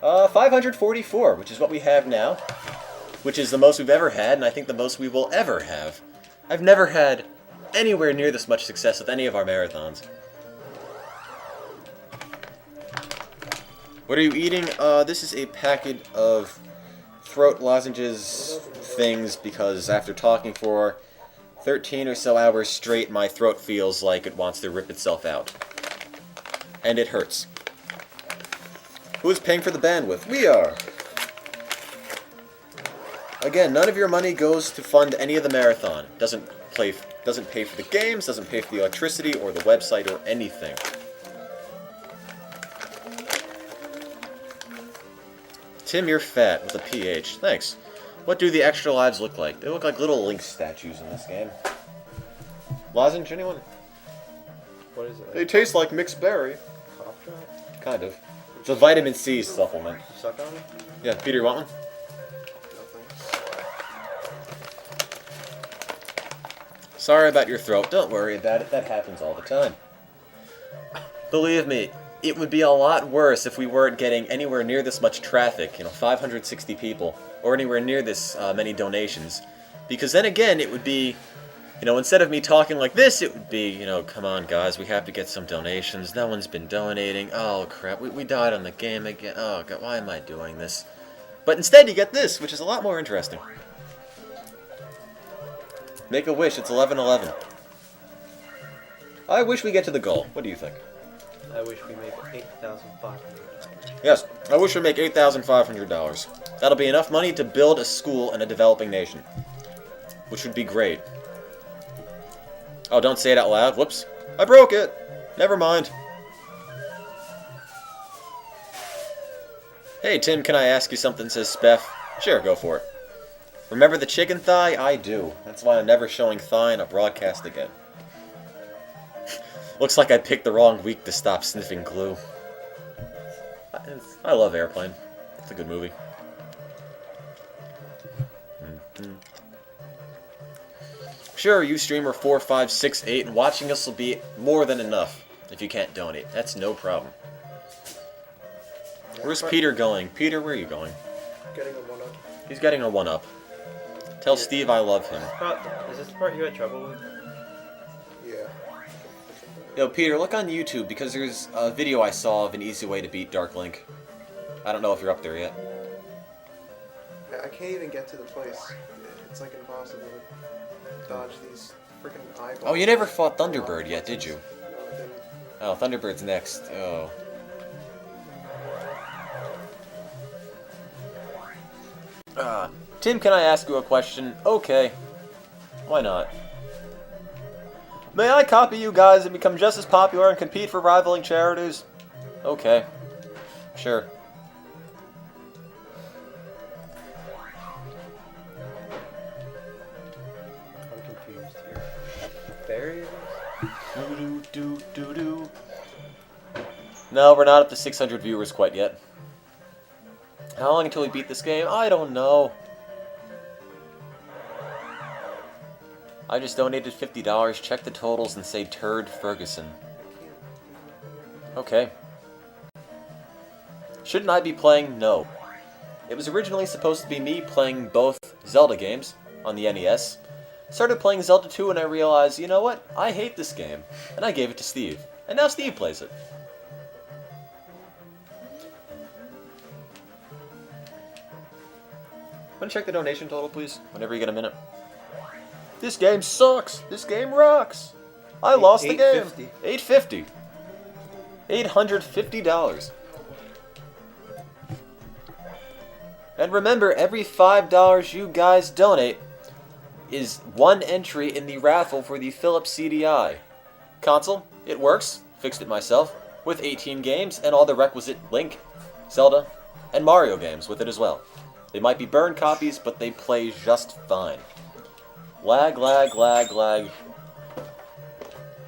544, which is what we have now. Which is the most we've ever had, and I think the most we will ever have. I've never had anywhere near this much success with any of our marathons. What are you eating? This is a packet of throat lozenges things, because after talking for 13 or so hours straight, my throat feels like it wants to rip itself out. And it hurts. Who is paying for the bandwidth? We are! Again, none of your money goes to fund any of the marathon. Doesn't pay for the games, doesn't pay for the electricity or the website or anything. Tim, you're fat with a PH. Thanks. What do the extra lives look like? They look like little Link statues in this game. Lozenge, anyone? What is it? They taste like mixed berry. Cough drop? Kind of. It's a vitamin C supplement. Suck on it? Yeah, Peter, you want one? Nothing. Sorry about your throat. Don't worry about it. That happens all the time. Believe me, it would be a lot worse if we weren't getting anywhere near this much traffic, 560 people, or anywhere near this many donations. Because then again, it would be, instead of me talking like this, it would be, come on guys, we have to get some donations. No one's been donating. Oh crap, we died on the game again. Oh god, why am I doing this? But instead you get this, which is a lot more interesting. Make a wish, it's 11:11. I wish we get to the goal. What do you think? I wish we made $8,500. Yes, I wish we make $8,500. That'll be enough money to build a school in a developing nation. Which would be great. Oh, don't say it out loud. Whoops. I broke it. Never mind. Hey, Tim, can I ask you something, says Speff. Sure, go for it. Remember the chicken thigh? I do. That's why I'm never showing thigh in a broadcast again. Looks like I picked the wrong week to stop sniffing glue. I love Airplane. It's a good movie. Sure, you streamer 4568, and watching us will be more than enough if you can't donate. That's no problem. Where's Peter going? Peter, where are you going? Getting a 1-up. He's getting a 1-up. Tell Steve I love him. Is this the part you had trouble with? Yeah. Yo, Peter, look on YouTube, because there's a video I saw of an easy way to beat Dark Link. I don't know if you're up there yet. I can't even get to the place. It's like impossible to dodge these freaking eyeballs. Oh, you never fought Thunderbird yet, did you? No, I didn't. Oh, Thunderbird's next. Oh. Tim, can I ask you a question? Okay. Why not? May I copy you guys and become just as popular and compete for rivaling charities? Okay. Sure. I'm confused here. Barriers? Do-do-do-do-do. No, we're not up to 600 viewers quite yet. How long until we beat this game? I don't know. I just donated $50. Check the totals and say Turd Ferguson. Okay. Shouldn't I be playing? No. It was originally supposed to be me playing both Zelda games on the NES. Started playing Zelda 2 and I realized, you know what? I hate this game. And I gave it to Steve. And now Steve plays it. Want to check the donation total, please? Whenever you get a minute. This game sucks! This game rocks! I lost the game! $850. $850. And remember, every $5 you guys donate is one entry in the raffle for the Philips CDI. Console, it works, fixed it myself, with 18 games and all the requisite Link, Zelda, and Mario games with it as well. They might be burned copies, but they play just fine. Lag, lag, lag, lag.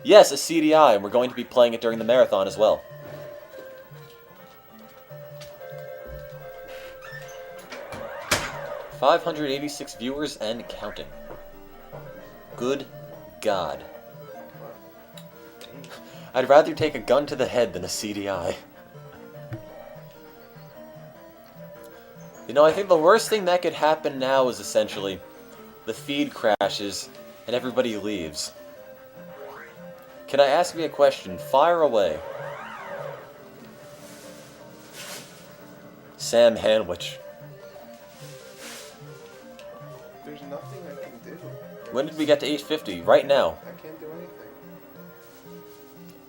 Yes, a CDI, and we're going to be playing it during the marathon as well. $586 viewers and counting. Good God. I'd rather take a gun to the head than a CDI. I think the worst thing that could happen now is essentially the feed crashes and everybody leaves. Can I ask you a question? Fire away. Sam Hanwich. There's nothing I can do. When did we get to 850? Right now. I can't do anything.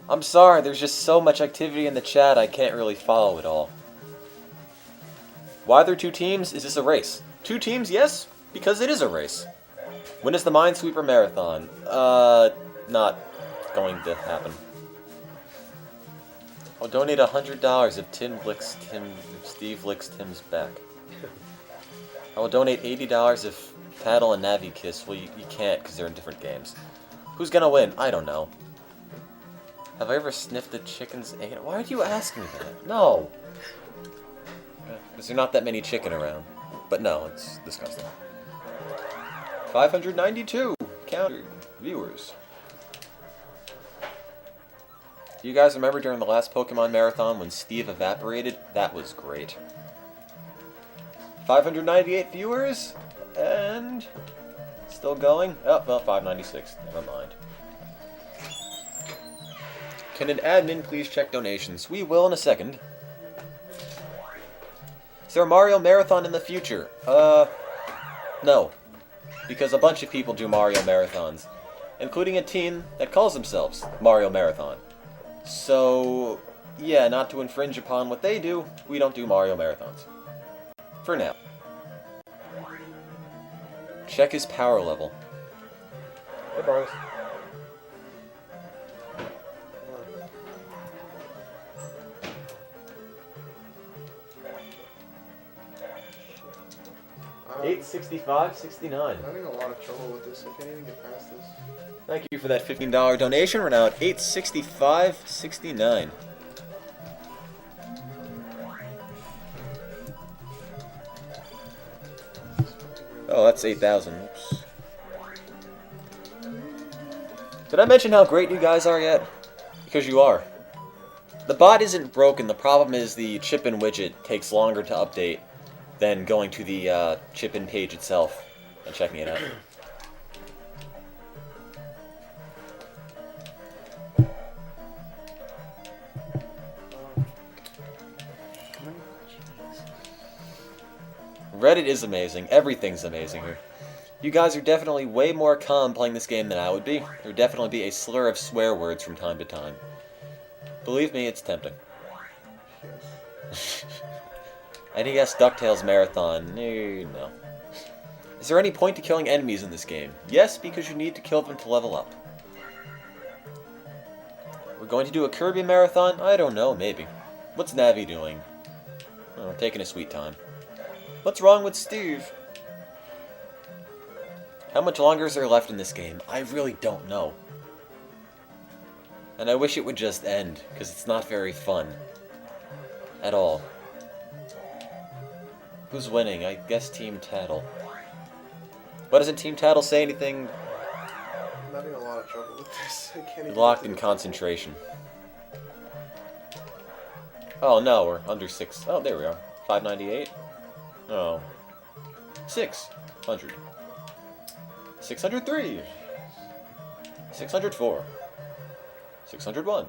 I'm sorry, there's just so much activity in the chat I can't really follow it all. Why are there two teams? Is this a race? Two teams, yes, because it is a race. When is the Minesweeper Marathon? Not going to happen. I'll donate $100 if Steve licks Tim's back. I will donate $80 if Paddle and Navi kiss. Well, you can't because they're in different games. Who's gonna win? I don't know. Have I ever sniffed a chicken's anus? Why do you ask me that? No! Because there are not that many chicken around. But no, it's disgusting. 592 counted viewers. Do you guys remember during the last Pokemon Marathon when Steve evaporated? That was great. 598 viewers, and still going? Oh, well, 596. Never mind. Can an admin please check donations? We will in a second. Is there a Mario Marathon in the future? No. Because a bunch of people do Mario Marathons, including a team that calls themselves Mario Marathon. So, yeah, not to infringe upon what they do, we don't do Mario Marathons. For now. Check his power level. Hey, bros. I'm 865, 69. having a lot of trouble with this. I can't even get past this. Thank you for that $15 donation. We're now at 865.69. Oh, that's 8,000. Oops. Did I mention how great you guys are yet? Because you are. The bot isn't broken. The problem is the chip-in widget takes longer to update than going to the chip-in page itself and checking it out. Reddit is amazing. Everything's amazing here. You guys are definitely way more calm playing this game than I would be. There would definitely be a slur of swear words from time to time. Believe me, it's tempting. Yes. NES DuckTales Marathon. No. Is there any point to killing enemies in this game? Yes, because you need to kill them to level up. We're going to do a Kirby Marathon? I don't know, maybe. What's Navi doing? Oh, taking a sweet time. What's wrong with Steve? How much longer is there left in this game? I really don't know. And I wish it would just end, because it's not very fun. At all. Who's winning? I guess Team Tattle. Why doesn't Team Tattle say anything? I'm having a lot of trouble with this. I can't even Locked get in to concentration. Oh no, we're under 6. Oh, there we are. 598? Oh. 600. 603. 604. 601.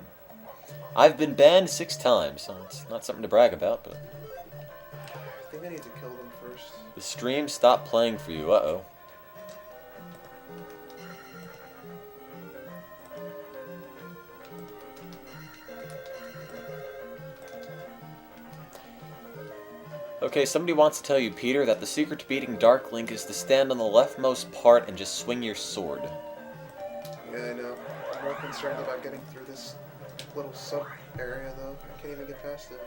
I've been banned 6 times, so it's not something to brag about, but... I think I need to kill them first. The stream stopped playing for you, uh-oh. Okay, somebody wants to tell you, Peter, that the secret to beating Dark Link is to stand on the leftmost part and just swing your sword. Yeah, I know. I'm more concerned about getting through this little sub-area, though. I can't even get past it.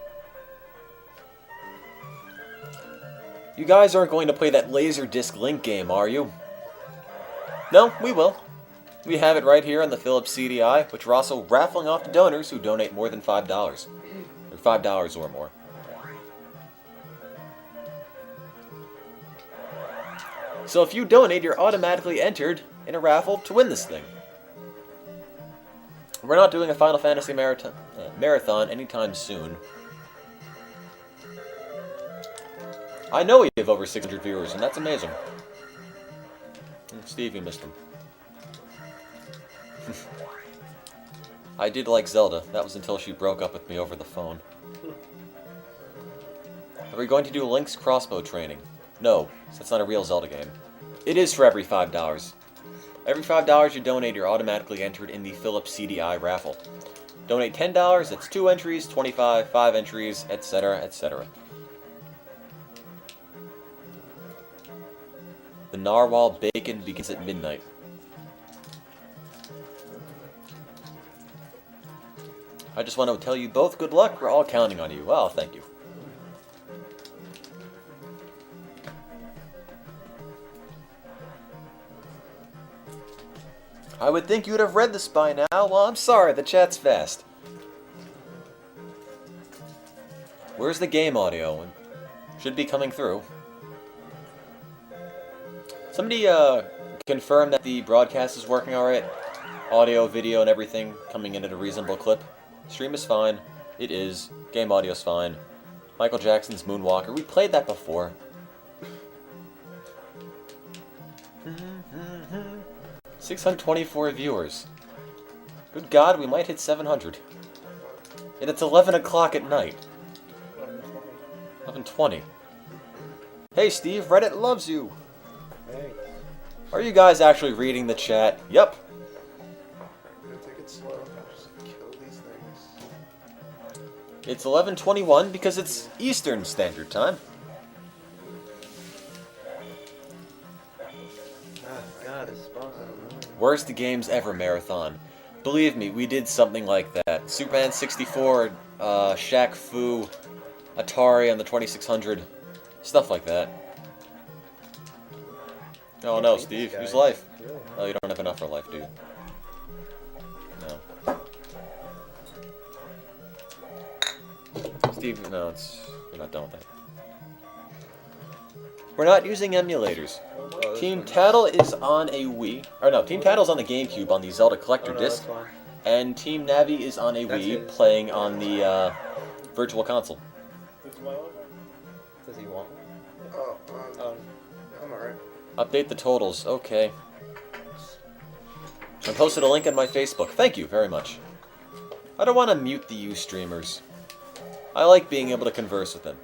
You guys aren't going to play that Laserdisc Link game, are you? No, we will. We have it right here on the Philips CDI, which we're also raffling off to donors who donate more than $5. Or $5 or more. So if you donate, you're automatically entered in a raffle to win this thing. We're not doing a Final Fantasy marathon anytime soon. I know we have over 600 viewers, and that's amazing. Steve, you missed him. I did like Zelda. That was until she broke up with me over the phone. Are we going to do Link's crossbow training? No, that's not a real Zelda game. It is for every $5. Every $5 you donate, you're automatically entered in the Philips CDI raffle. Donate $10, that's 2 entries, 25, 5 entries, etc., etc. The narwhal bacon begins at midnight. I just want to tell you both good luck. We're all counting on you. Well, thank you. I would think you'd have read this by now. Well, I'm sorry, the chat's fast. Where's the game audio? Should be coming through. Somebody confirm that the broadcast is working alright. Audio, video, and everything coming in at a reasonable clip. Stream is fine. It is. Game audio's fine. Michael Jackson's Moonwalker. We played that before. 624 viewers. Good God, we might hit 700. And it's 11 o'clock at night. 11:20. Hey Steve, Reddit loves you. Hey. Are you guys actually reading the chat? Yep. I'm gonna take it slow. Just kill these things. It's 11:21 because it's Eastern Standard Time. God, this spawn's annoying. Worst games ever marathon. Believe me, we did something like that. Superman 64, Shaq Fu, Atari on the 2600, stuff like that. Oh no, Steve, use life. Really? Oh, you don't have enough for life, do you? No. Steve, no, you're not done with that. We're not using emulators. Team Tattle is on a Wii. Or no, Team Tattle's on the GameCube on the Zelda Collector Disc. And Team Navi is on a Wii playing on the Virtual Console. Does he want one? Oh, I'm alright. Update the totals. Okay. I posted a link on my Facebook. Thank you very much. I don't want to mute the Ustreamers. I like being able to converse with them.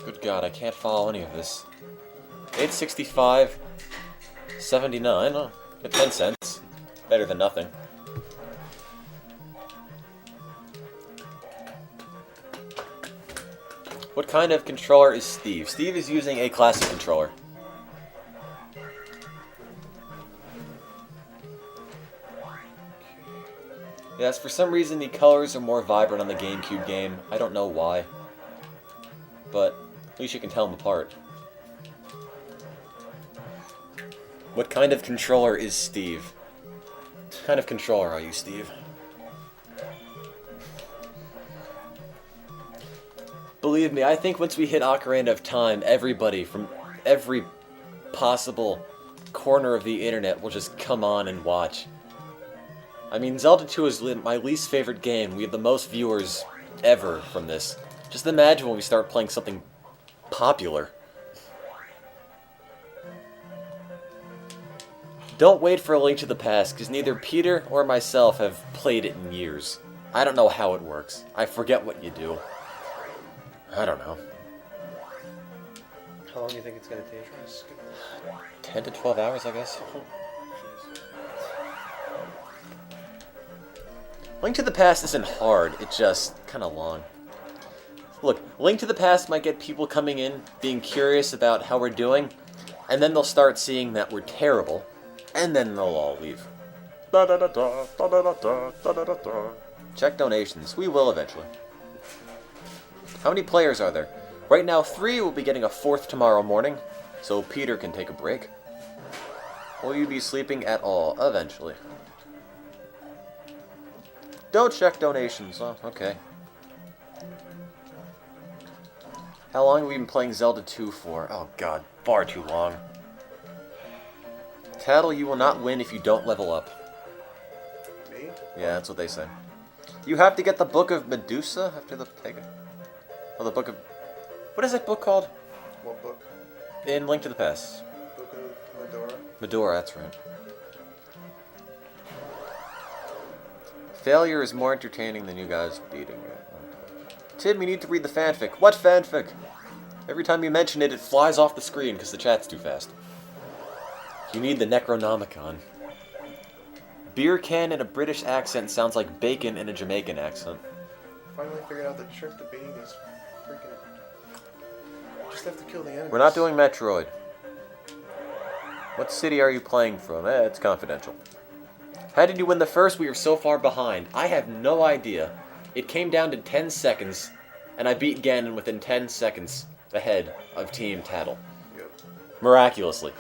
Good God, I can't follow any of this. 865, 79, oh, get 10 cents. Better than nothing. What kind of controller is Steve? Steve is using a classic controller. Yes, for some reason the colors are more vibrant on the GameCube game. I don't know why. But at least you can tell them apart. What kind of controller is Steve? What kind of controller are you, Steve? Believe me, I think once we hit Ocarina of Time, everybody from every possible corner of the internet will just come on and watch. I mean, Zelda 2 is my least favorite game. We have the most viewers ever from this. Just imagine when we start playing something popular. Don't wait for A Link to the Past, because neither Peter or myself have played it in years. I don't know how it works. I forget what you do. I don't know. How long do you think it's gonna take? 10 to 12 hours, I guess. Link to the Past isn't hard, it's just kind of long. Look, Link to the Past might get people coming in, being curious about how we're doing, and then they'll start seeing that we're terrible, and then they'll all leave. Check donations. We will eventually. How many players are there? Right now, 3 will be getting a 4th tomorrow morning, so Peter can take a break. Will you be sleeping at all eventually? Don't check donations. Oh, okay. How long have we been playing Zelda 2 for? Oh god, far too long. Tattle, you will not win if you don't level up. Me? Yeah, that's what they say. You have to get the Book of Medusa after the pagan. Oh, the Book of... What is that book called? What book? In Link to the Past. Book of Medora? Medora, that's right. Failure is more entertaining than you guys beating it. Tim, you need to read the fanfic. What fanfic? Every time you mention it, it flies off the screen because the chat's too fast. You need the Necronomicon. Beer can in a British accent sounds like bacon in a Jamaican accent. Finally figured out the trick to beating these freaking... Just have to kill the enemies. We're not doing Metroid. What city are you playing from? It's confidential. How did you win the first? We were so far behind. I have no idea. It came down to 10 seconds, and I beat Ganon within 10 seconds ahead of Team Tattle. Yep. Miraculously.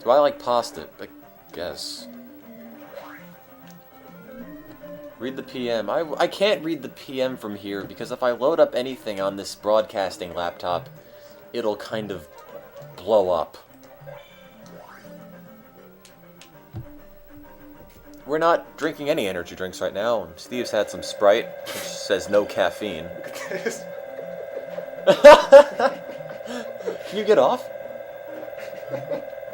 Do I like pasta? I guess. Read the PM. I can't read the PM from here because if I load up anything on this broadcasting laptop, it'll kind of blow up. We're not drinking any energy drinks right now. Steve's had some Sprite, which says no caffeine. Can you get off?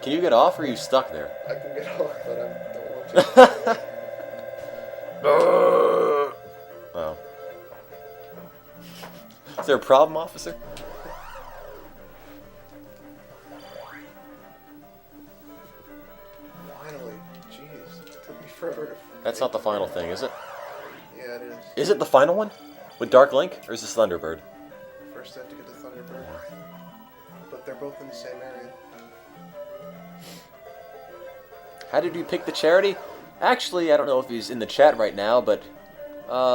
Can you get off, or are you stuck there? I can get off, but I don't want to. Oh. Is there a problem, officer? Finally. Jeez. It took me forever to... That's not the final thing, is it? Yeah, it is. Is it the final one? With Dark Link, or is this Thunderbird? First I have to get the Thunderbird. But they're both in the same area. How did you pick the charity? Actually, I don't know if he's in the chat right now, but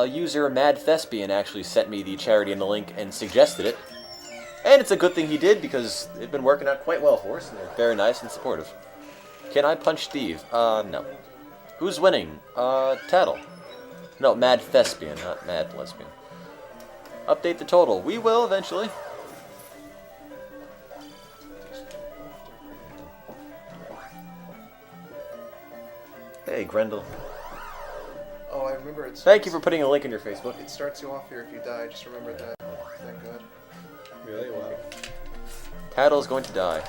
user Mad Thespian actually sent me the charity and the link and suggested it. And it's a good thing he did, because it's been working out quite well for us, and they're very nice and supportive. Can I punch Steve? No. Who's winning? Tattle. No, Mad Thespian, not Mad Lesbian. Update the total. We will, eventually. Hey, Grendel. Oh, I remember it's... Thank you for putting a link in your Facebook. It starts you off here if you die. Just remember that. Thank God. Really? Wow. Tattle's going to die.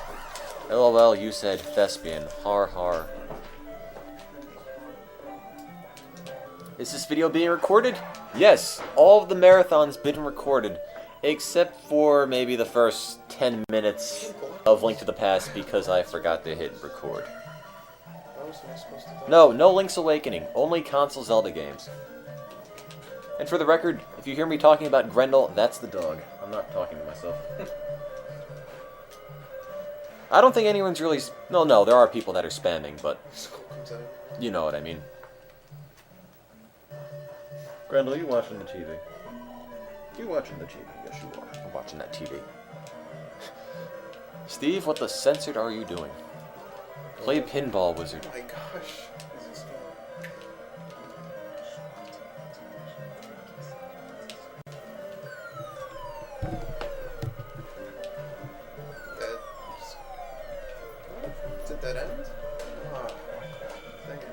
LOL, you said thespian. Har har. Is this video being recorded? Yes, all of the marathons been recorded, except for maybe the first 10 minutes of Link to the Past because I forgot to hit record. How was I supposed to die? No, no Link's Awakening, only console Zelda games. And for the record, if you hear me talking about Grendel, that's the dog. I'm not talking to myself. I don't think anyone's really... No, there are people that are spamming, but Skull comes out. you know what I mean. Grendel, you watching the TV? You watching the TV? Yes, you are. I'm watching that TV. Steve, what the censored are you doing? Play Pinball Wizard. Oh my gosh. This is Did that end? Ah, dang it.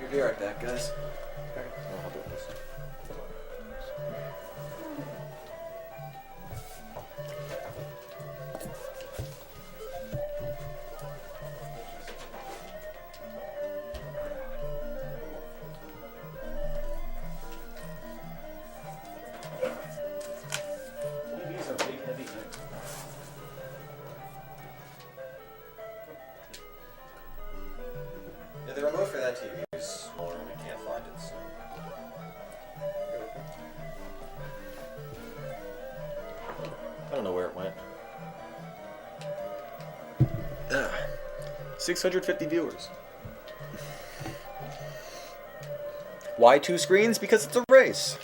You'll be right back, guys. Okay. I'll do this. TVs are big, heavy things. Yeah, the remote for that TV is smaller and we can't find it, so... I don't know where it went. 650 viewers. Why 2 screens? Because it's a race.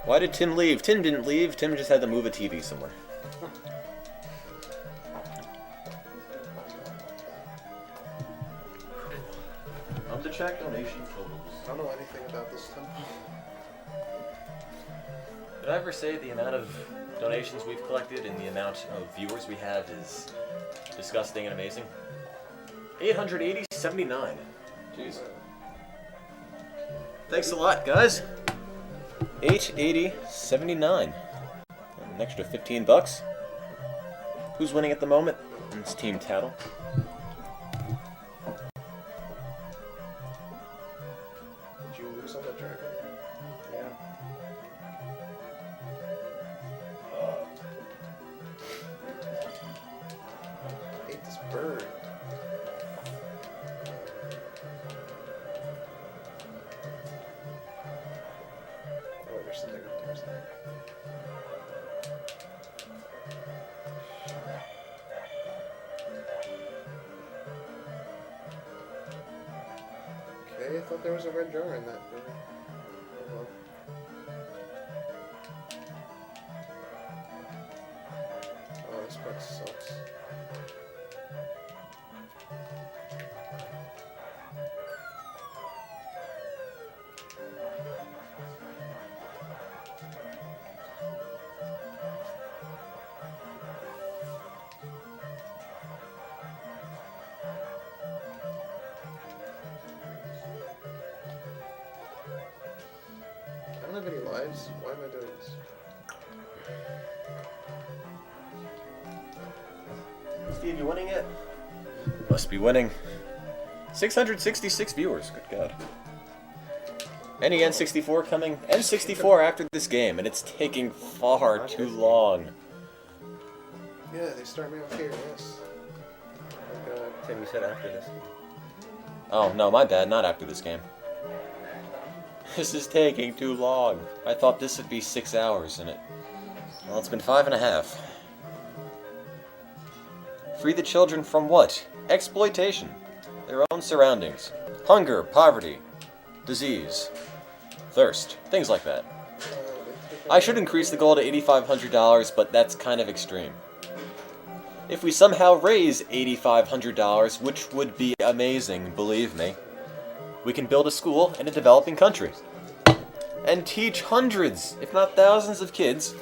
Why did Tim leave? Tim didn't leave. Tim just had to move a TV somewhere. To check donation totals. I don't know anything about this temple. Did I ever say the amount of donations we've collected and the amount of viewers we have is disgusting and amazing? 880.79. Jeez. Thanks a lot, guys. 880.79. An extra 15 bucks. Who's winning at the moment? It's Team Tattle. Did you lose on that dragon? Yeah. I hate this bird. Okay, I thought there was a red jar in that. Oh, well. Oh, this part sucks. I don't have any lives. Why am I doing this? Steve, you winning yet? Must be winning. 666 viewers, good god. Any N64 coming? N64 after this game, and it's taking far too long. Yeah, they start me off here, yes. Oh god. Tim, you said after this. Oh, no, my bad, not after this game. This is taking too long. I thought this would be 6 hours, and well, it's been 5.5. Free the children from what? Exploitation. Their own surroundings. Hunger, poverty, disease, thirst, things like that. I should increase the goal to $8,500, but that's kind of extreme. If we somehow raise $8,500, which would be amazing, believe me, we can build a school in a developing country and teach hundreds, if not thousands of kids,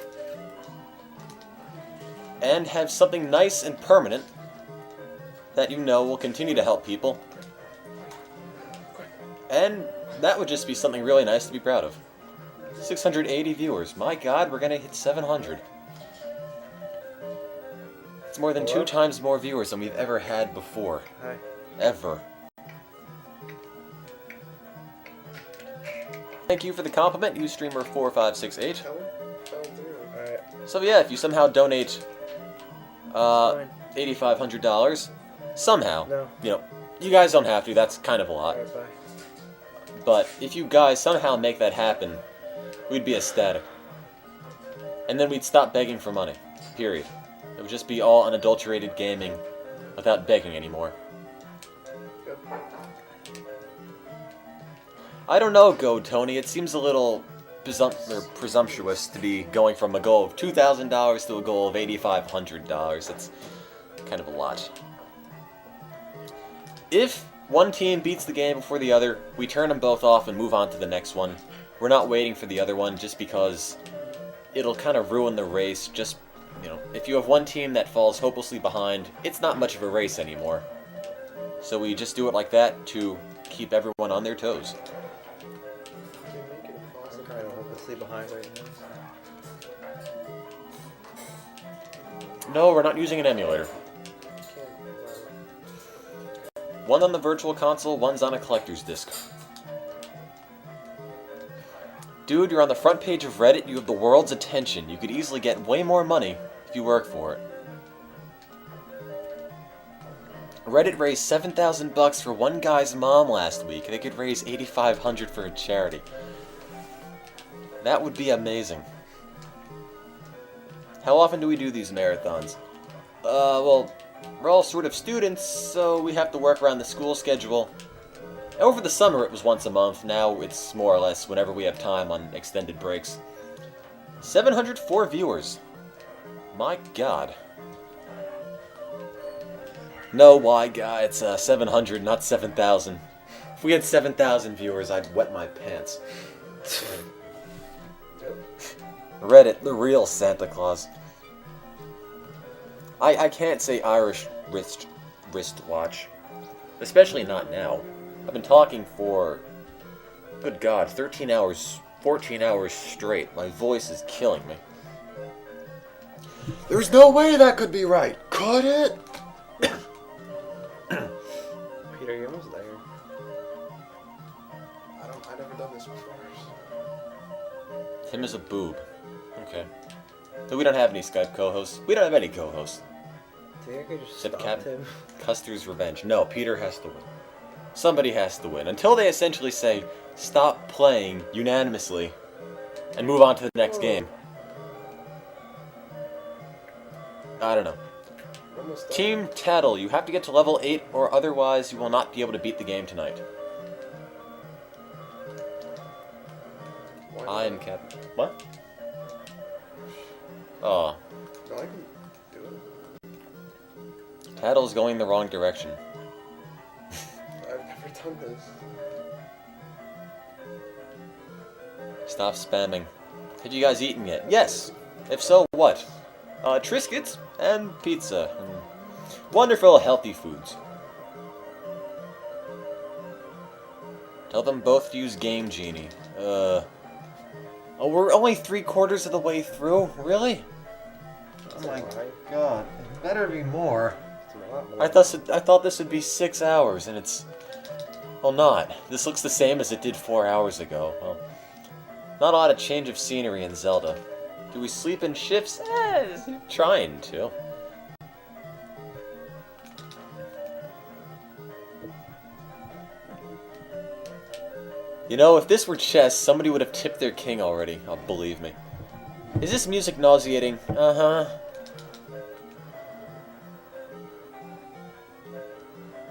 and have something nice and permanent that you know will continue to help people. And that would just be something really nice to be proud of. 680 viewers. My god, we're gonna hit 700. It's more than 2 times more viewers than we've ever had before. Hi. Ever. Thank you for the compliment, Ustreamer4568. Fell through. Alright. So yeah, if you somehow donate Fine. $8,500, somehow, No. you know, you guys don't have to, that's kind of a lot. Alright, bye. But if you guys somehow make that happen, we'd be ecstatic. And then we'd stop begging for money. Period. It would just be all unadulterated gaming without begging anymore. Good. I don't know, Go Tony. It seems a little presumptuous to be going from a goal of $2,000 to a goal of $8,500. That's kind of a lot. If one team beats the game before the other, we turn them both off and move on to the next one. We're not waiting for the other one just because it'll kind of ruin the race. Just, you know, if you have one team that falls hopelessly behind, it's not much of a race anymore. So we just do it like that to keep everyone on their toes. I'm kind of hopelessly behind right now. No, we're not using an emulator. One on the virtual console, one's on a collector's disc. Dude, you're on the front page of Reddit, you have the world's attention. You could easily get way more money if you work for it. Reddit raised $7,000 for one guy's mom last week. They could raise $8,500 for a charity. That would be amazing. How often do we do these marathons? Well, we're all sort of students, so we have to work around the school schedule. Over the summer it was once a month, now it's more or less whenever we have time on extended breaks. 704 viewers. My god. No, why, guy, it's 700, not 7,000. If we had 7,000 viewers, I'd wet my pants. Reddit, the real Santa Claus. I can't say Irish wristwatch. Especially not now. I've been talking for, good god, 13 hours, 14 hours straight. My voice is killing me. There's no way that could be right. Could it? Peter, you're almost there. I've never done this before. Him is a boob. Okay. So we don't have any Skype co-hosts. We don't have any co-hosts. Do you think I could just Except stop him? Custer's Revenge. No, Peter has to win. Somebody has to win. Until they essentially say, stop playing unanimously, and move on to the next game. I don't know. Almost done. Team Tattle, you have to get to level 8 or otherwise you will not be able to beat the game tonight. Why not? I'm Cap. What? Oh. No, I can do it. Tattle's going the wrong direction. I've never done this. Stop spamming. Have you guys eaten yet? Yes! If so, what? Triscuits and pizza. Wonderful, healthy foods. Tell them both to use Game Genie. Oh, we're only 3/4 of the way through? Really? Oh my god. It better be more. It's a lot more. I thought this would be 6 hours, and it's... Well, not. This looks the same as it did 4 hours ago. Well, not a lot of change of scenery in Zelda. Do we sleep in shifts? Trying to. You know, if this were chess, somebody would have tipped their king already. Oh, believe me. Is this music nauseating? Uh-huh.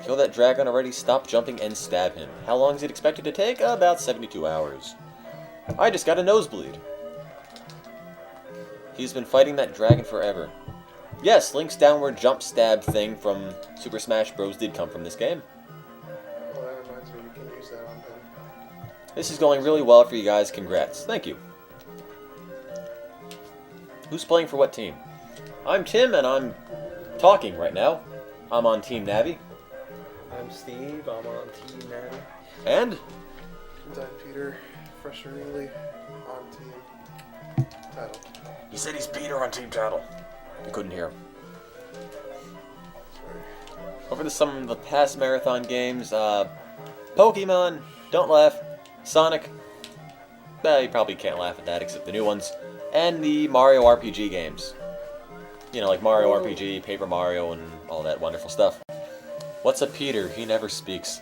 Kill that dragon already, stop jumping, and stab him. How long is it expected to take? About 72 hours. I just got a nosebleed. He's been fighting that dragon forever. Yes, Link's downward jump stab thing from Super Smash Bros. Did come from this game. Oh, that reminds me, we can use that on him. This is going really well for you guys. Congrats. Thank you. Who's playing for what team? I'm Tim, and I'm talking right now. I'm on Team Navi. I'm Steve, I'm on Team Navi. And? And I'm Peter, frustratingly on Team Tattle. He said he's Peter on Team Tattle. You couldn't hear him. Sorry. Over to some of the past marathon games, Pokemon, don't laugh, Sonic, you probably can't laugh at that except the new ones, and the Mario RPG games. You know, like Mario RPG, Paper Mario, and all that wonderful stuff. What's a Peter? He never speaks.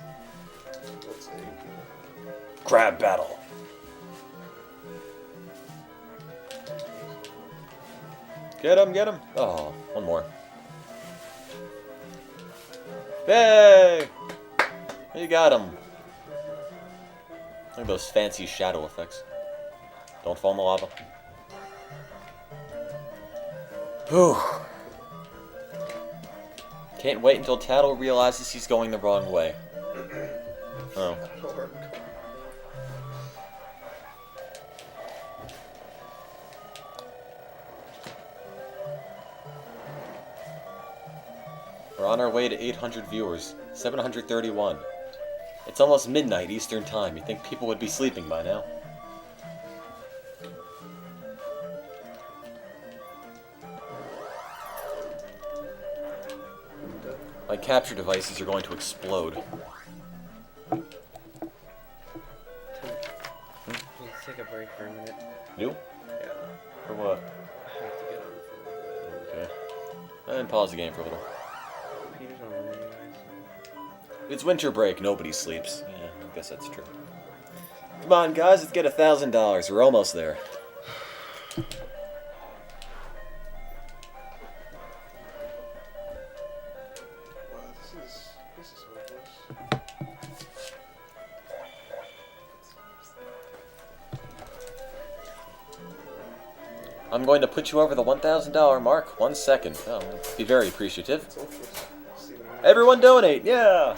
Let's see. Crab battle. Get him, get him. Oh, one more. Hey! You got him. Look at those fancy shadow effects. Don't fall in the lava. Whew. Can't wait until Tattle realizes he's going the wrong way. Oh. I don't know where I'm going. We're on our way to 800 viewers. 731. It's almost midnight Eastern Time. You'd think people would be sleeping by now. My capture devices are going to explode. Let's take a break for a minute. You? Yeah. For what? I have to get on for a little bit. Okay. And pause the game for a little. Peter's on anyway, so... It's winter break. Nobody sleeps. Yeah, I guess that's true. Come on, guys. Let's get $1,000. We're almost there. Wow, this is hopeless. I'm going to put you over the $1,000 mark. 1 second. Oh, I'd be very appreciative. It's hopeless. Steven, Everyone donate, yeah!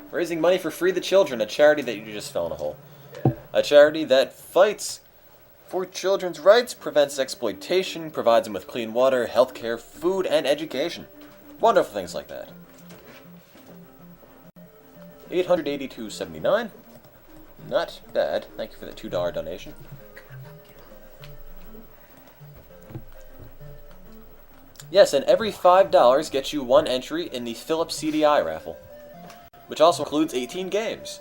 Raising money for Free the Children, a charity that you just fell in a hole. A charity that fights for children's rights, prevents exploitation, provides them with clean water, healthcare, food, and education. Wonderful things like that. $882.79. Not bad. Thank you for the $2 donation. Yes, and every $5 gets you 1 entry in the Philips CDI raffle, which also includes 18 games.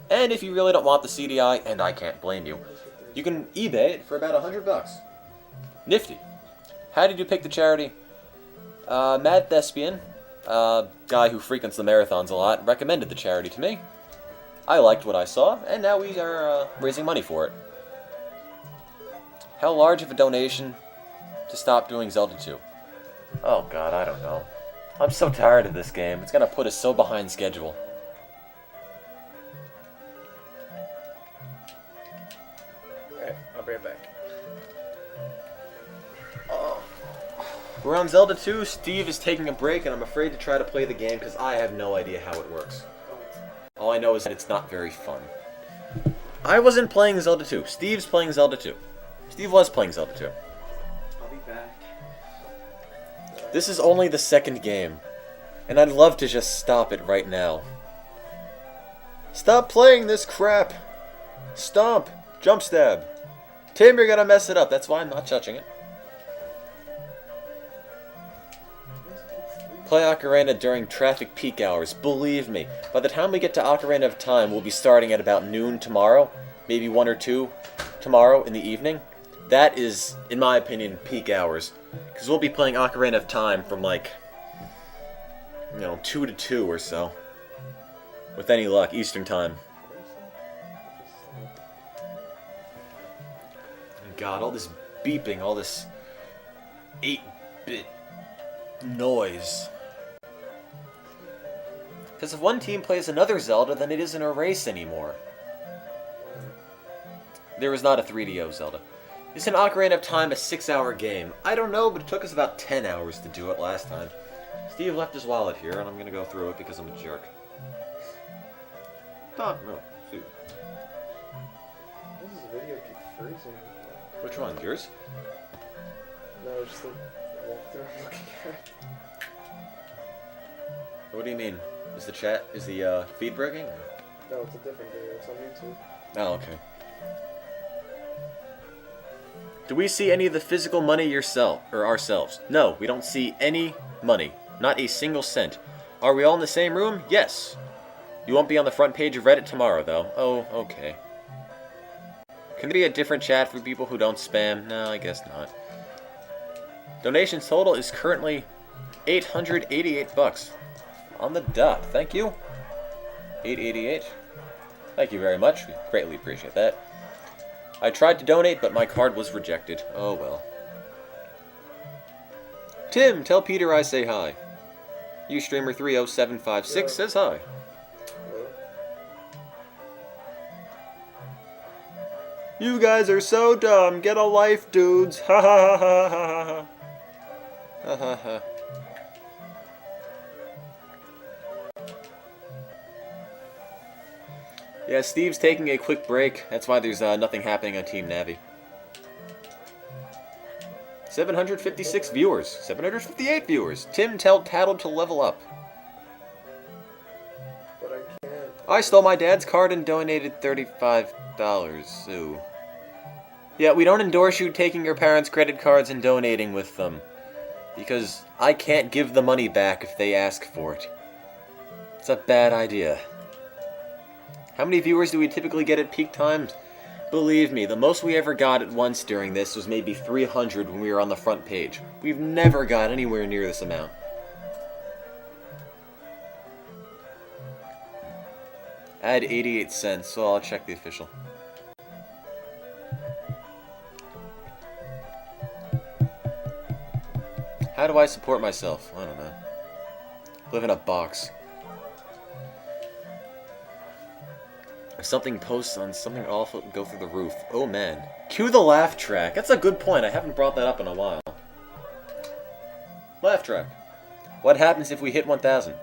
And if you really don't want the CDI, and I can't blame you, you can eBay it for about $100. Nifty. How did you pick the charity? Mad Thespian, a guy who frequents the marathons a lot, recommended the charity to me. I liked what I saw, and now we are raising money for it. How large of a donation to stop doing Zelda 2? Oh god, I don't know. I'm so tired of this game. It's gonna put us so behind schedule. Alright, I'll be right back. We're on Zelda 2. Steve is taking a break, and I'm afraid to try to play the game because I have no idea how it works. All I know is that it's not very fun. I wasn't playing Zelda 2. Steve's playing Zelda 2. Steve was playing Zelda 2. I'll be back. This is only the second game, and I'd love to just stop it right now. Stop playing this crap! Stomp! Jump stab! Tim, you're gonna mess it up. That's why I'm not touching it. Play Ocarina during traffic peak hours. Believe me, by the time we get to Ocarina of Time, we'll be starting at about noon tomorrow, maybe 1 or 2 tomorrow in the evening. That is, in my opinion, peak hours. Because we'll be playing Ocarina of Time from like, 2 to 2 or so. With any luck, Eastern Time. God, all this beeping, all this 8-bit noise. Because if one team plays another Zelda, then it isn't a race anymore. There was not a 3DO Zelda. Is an Ocarina of Time a 6-hour game? I don't know, but it took us about 10 hours to do it last time. Steve left his wallet here, and I'm going to go through it because I'm a jerk. No, Steve. Why does this video keep freezing? Which one? Yours? No, just the walkthrough I'm looking at. What do you mean? Is the feed breaking? No, it's a different video. It's on YouTube. Oh, okay. Do we see any of the physical money ourselves? No, we don't see any money. Not a single cent. Are we all in the same room? Yes. You won't be on the front page of Reddit tomorrow, though. Oh, okay. Can there be a different chat for people who don't spam? No, I guess not. Donations total is currently $888. On the dot. Thank you. 888. Thank you very much. We greatly appreciate that. I tried to donate, but my card was rejected. Oh well. Tim, tell Peter I say hi. Ustreamer30756 says hi. Hello? You guys are so dumb. Get a life, dudes. Ha ha ha ha ha. Ha ha ha. Yeah, Steve's taking a quick break. That's why there's nothing happening on Team Navi. 756 viewers. 758 viewers. Tim tell Tattle to level up. But I can't. I stole my dad's card and donated $35. Ooh. Yeah, we don't endorse you taking your parents' credit cards and donating with them. Because I can't give the money back if they ask for it. It's a bad idea. How many viewers do we typically get at peak times? Believe me, the most we ever got at once during this was maybe 300 when we were on the front page. We've never got anywhere near this amount. Add 88 cents, so I'll check the official. How do I support myself? I don't know. Live in a box. If something posts on something awful, it will go through the roof. Oh man. Cue the laugh track. That's a good point. I haven't brought that up in a while. Laugh track. What happens if we hit 1,000?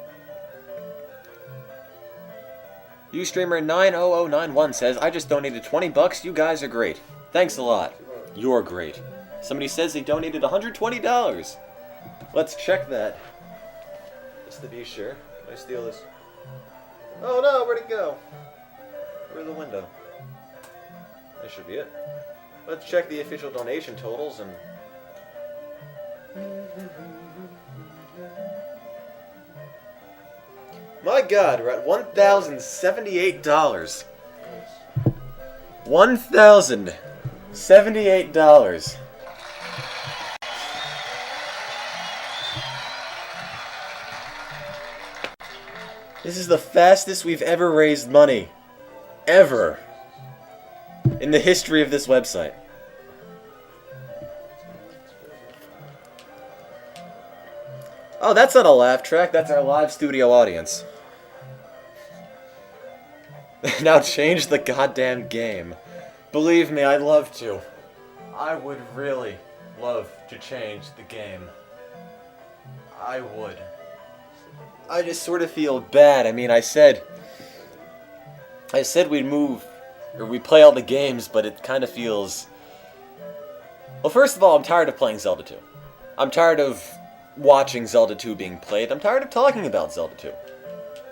Ustreamer90091 says, I just donated $20. You guys are great. Thanks a lot. You're great. Somebody says they donated $120. Let's check that. Just to be sure. Can I steal this? Oh no, where'd it go? Where's the window? That should be it. Let's check the official donation totals and... My god, we're at $1,078. $1,078. This is the fastest we've ever raised money. Ever. In the history of this website. Oh, that's not a laugh track. That's our live studio audience. Now change the goddamn game. Believe me, I'd love to. I would really love to change the game. I would. I just sort of feel bad. I mean, I said we'd move, or we'd play all the games, but it kind of feels... Well, first of all, I'm tired of playing Zelda 2. I'm tired of watching Zelda 2 being played. I'm tired of talking about Zelda 2.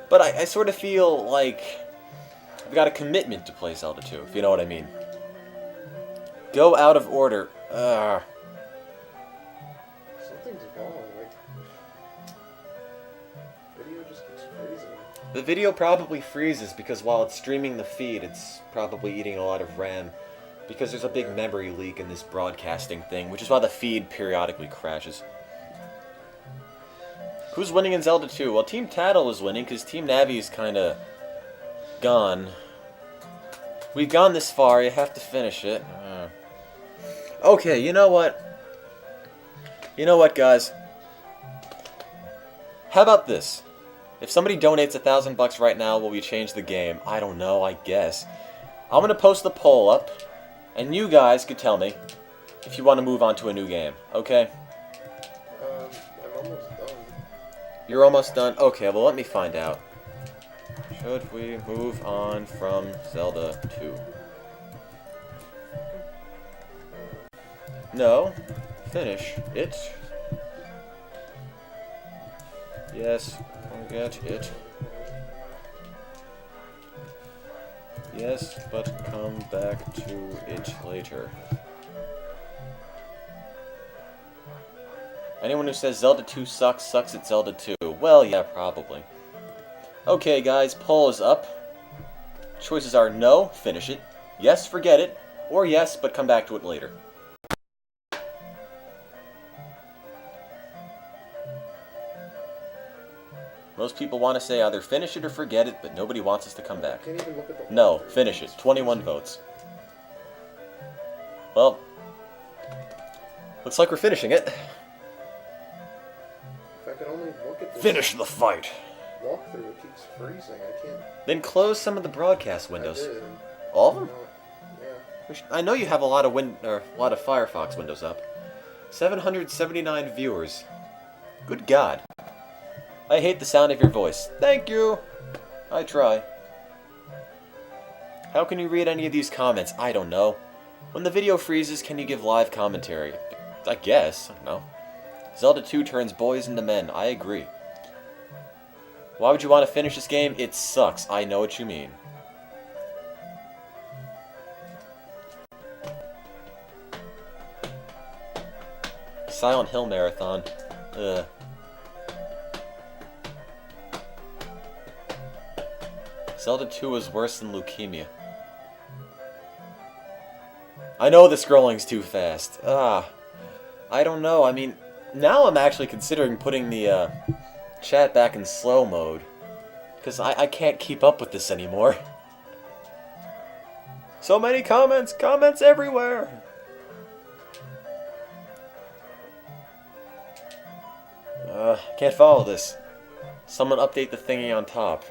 But I sort of feel like I've got a commitment to play Zelda 2, if you know what I mean. Go out of order. Something's wrong. Like, video just keeps freezing. The video probably freezes because while it's streaming the feed, it's probably eating a lot of RAM. Because there's a big memory leak in this broadcasting thing, which is why the feed periodically crashes. Who's winning in Zelda 2? Well, Team Tattle is winning because Team Navi's kind of gone. We've gone this far, you have to finish it. Okay, you know what? You know what, guys? How about this? If somebody donates $1,000 right now, will we change the game? I don't know, I guess. I'm going to post the poll up, and you guys could tell me if you want to move on to a new game, okay? I'm almost done. You're almost done? Okay, well, let me find out. Should we move on from Zelda 2? No. Finish it. Yes, forget it. Yes, but come back to it later. Anyone who says Zelda 2 sucks, sucks at Zelda 2. Well, yeah, probably. Okay, guys, poll is up. Choices are no, finish it, yes, forget it, or yes, but come back to it later. Most people want to say either finish it or forget it, but nobody wants us to come back. Can't even look at the No, finish it. 21 votes. Well, looks like we're finishing it. If I could only look at this Finish the fight. walkthrough, it keeps freezing. I can't. Then close some of the broadcast windows. I did. All of them? Yeah. I know you have a lot of Firefox windows up. 779 viewers. Good God. I hate the sound of your voice. Thank you. I try. How can you read any of these comments? I don't know. When the video freezes, can you give live commentary? I guess. I don't know. Zelda 2 turns boys into men. I agree. Why would you want to finish this game? It sucks. I know what you mean. Silent Hill Marathon. Ugh. Zelda 2 is worse than leukemia. I know the scrolling's too fast. I don't know. I mean, now I'm actually considering putting the chat back in slow mode. Because I can't keep up with this anymore. So many comments! Comments everywhere! Can't follow this. Someone update the thingy on top.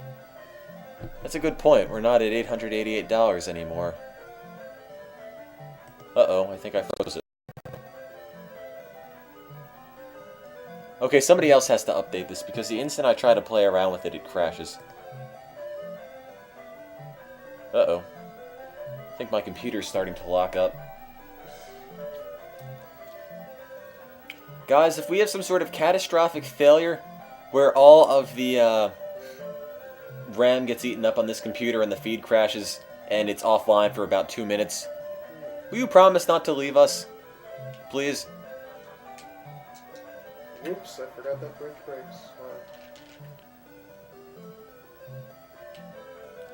That's a good point. We're not at $888 anymore. Uh-oh, I think I froze it. Okay, somebody else has to update this, because the instant I try to play around with it, it crashes. Uh-oh. I think my computer's starting to lock up. Guys, if we have some sort of catastrophic failure, where all of the, RAM gets eaten up on this computer and the feed crashes and it's offline for about 2 minutes, will you promise not to leave us? Please? Oops, I forgot that bridge breaks.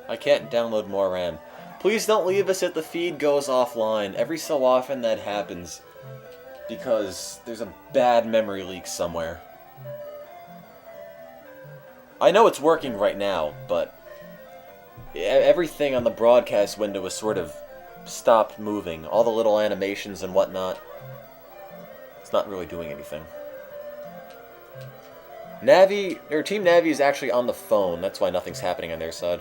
I can't download more RAM. Please don't leave us if the feed goes offline. Every so often that happens because there's a bad memory leak somewhere. I know it's working right now, but everything on the broadcast window is sort of stopped moving. All the little animations and whatnot. It's not really doing anything. Team Navi is actually on the phone. That's why nothing's happening on their side.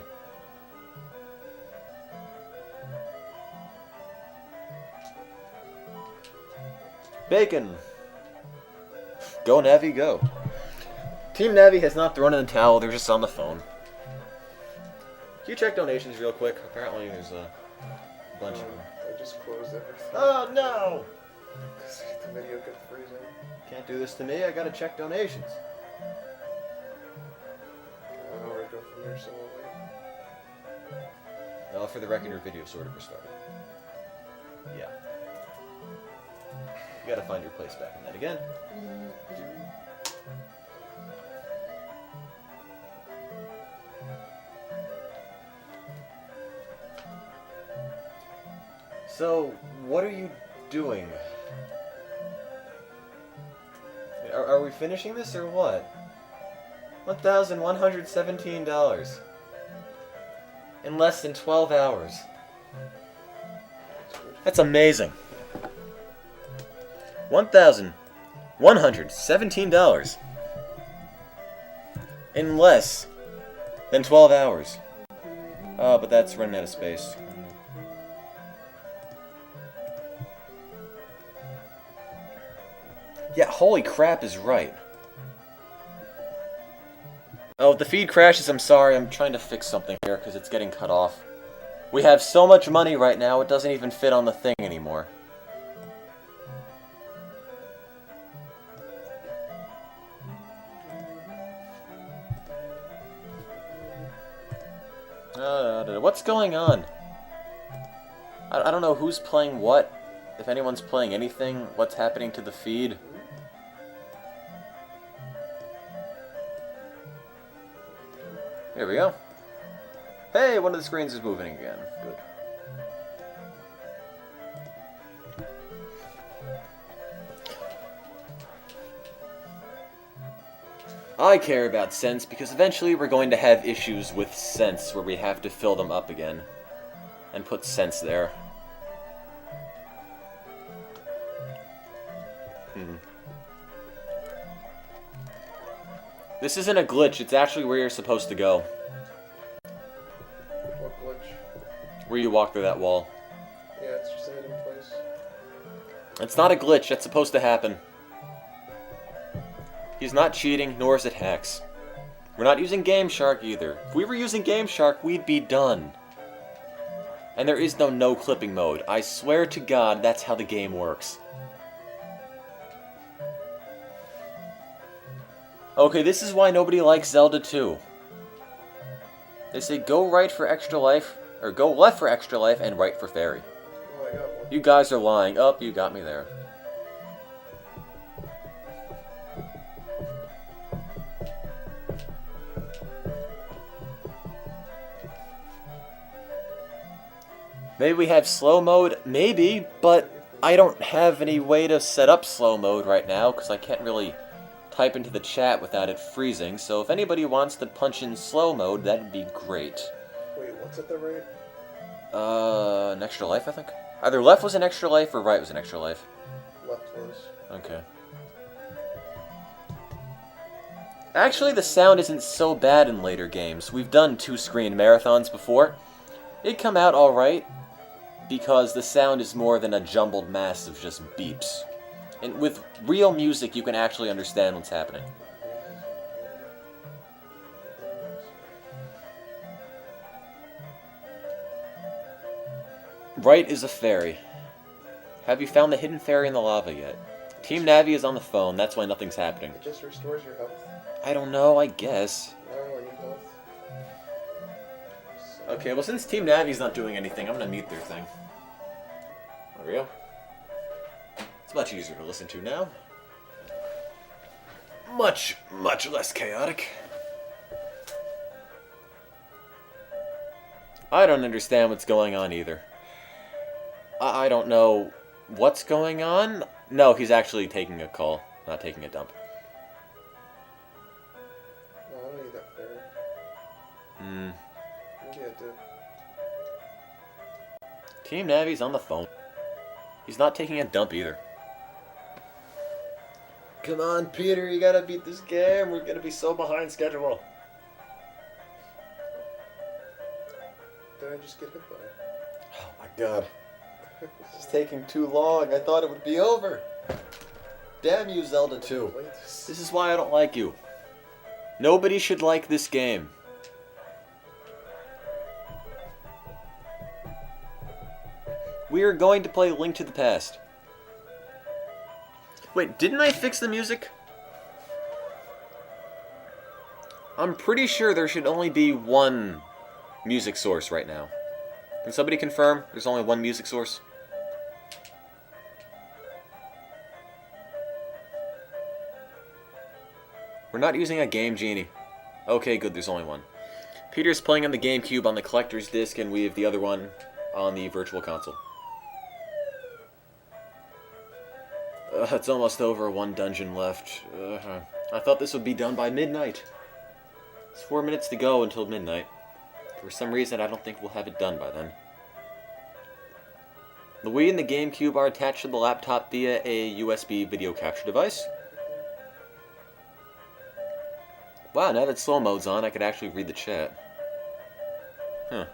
Bacon! Go, Navi, go. Team Navi has not thrown in the towel, they're just on the phone. Can you check donations real quick? Apparently there's a bunch of them. I just closed everything. Oh, no! Because the video kept freezing. Can't do this to me, I gotta check donations. I don't know where to go from here, so I'll wait. Well, for the record, your video sort of restarted. Yeah. You gotta find your place back in that again. So, what are you doing? Are we finishing this or what? $1,117. In less than 12 hours. That's amazing. $1,117 in less than 12 hours. Oh, but that's running out of space. Yeah, holy crap is right. Oh, if the feed crashes, I'm sorry. I'm trying to fix something here because it's getting cut off. We have so much money right now, it doesn't even fit on the thing anymore. What's going on? I don't know who's playing what. If anyone's playing anything, what's happening to the feed. Here we go. Hey, one of the screens is moving again. Good. I care about cents because eventually we're going to have issues with cents where we have to fill them up again and put cents there. This isn't a glitch, it's actually where you're supposed to go. What glitch? Where you walk through that wall. Yeah, it's just a hidden place. It's not a glitch, that's supposed to happen. He's not cheating, nor is it hacks. We're not using Game Shark either. If we were using Game Shark, we'd be done. And there is no clipping mode. I swear to God, that's how the game works. Okay, this is why nobody likes Zelda 2. They say go right for extra life, or go left for extra life and right for fairy. Oh, I got one. You guys are lying. Oh, you got me there. Maybe we have slow mode? Maybe, but I don't have any way to set up slow mode right now because I can't really type into the chat without it freezing, so if anybody wants to punch in slow mode, that'd be great. Wait, what's at the right? An extra life, I think? Either left was an extra life or right was an extra life. Left was. Okay. Actually, the sound isn't so bad in later games. We've done 2-screen marathons before. It'd come out alright, because the sound is more than a jumbled mass of just beeps. And with real music, you can actually understand what's happening. Right is a fairy. Have you found the hidden fairy in the lava yet? Team Navi is on the phone, that's why nothing's happening. It just restores your health. I don't know, I guess. I don't really need health. So, Okay, well since Team Navi's not doing anything, I'm gonna mute their thing. There we go. It's much easier to listen to now. Much less chaotic. I don't understand what's going on either. I don't know what's going on. No, he's actually taking a call, not taking a dump. no, I don't need that fairy. Maybe I do. Team Navi's on the phone. He's not taking a dump either. Come on, Peter, you gotta beat this game. We're gonna be so behind schedule. Did I just get hit by? Oh my god. This is taking too long. I thought it would be over. Damn you, Zelda 2. This is why I don't like you. Nobody should like this game. We are going to play Link to the Past. Wait, didn't I fix the music? I'm pretty sure there should only be one music source right now. Can somebody confirm there's only one music source? We're not using a Game Genie. Okay, good, there's only one. Peter's playing on the GameCube on the collector's disc, and we have the other one on the Virtual Console. It's almost over, one dungeon left. I thought this would be done by midnight. It's 4 minutes to go until midnight. For some reason, I don't think we'll have it done by then. The Wii and the GameCube are attached to the laptop via a USB video capture device. Wow, now that slow mode's on, I could actually read the chat. Huh.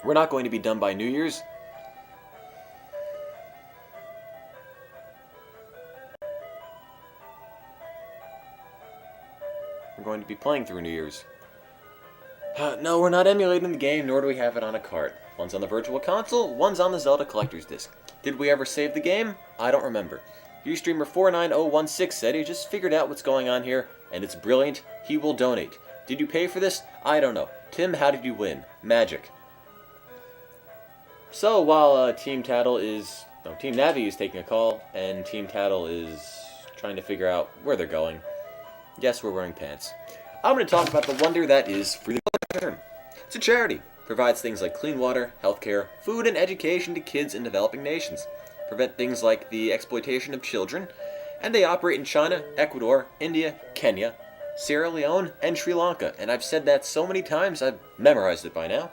We're not going to be done by New Year's. We're going to be playing through New Year's. No, we're not emulating the game, nor do we have it on a cart. One's on the Virtual Console, one's on the Zelda Collector's Disc. Did we ever save the game? I don't remember. Ustreamer49016 said he just figured out what's going on here, and it's brilliant. He will donate. Did you pay for this? I don't know. Tim, how did you win? Magic. So, while Team Navi is taking a call, and Team Tattle is trying to figure out where they're going. Yes, we're wearing pants. I'm going to talk about the wonder that is Free the Children. It's a charity. Provides things like clean water, healthcare, food, and education to kids in developing nations. Prevent things like the exploitation of children. And they operate in China, Ecuador, India, Kenya, Sierra Leone, and Sri Lanka. And I've said that so many times, I've memorized it by now.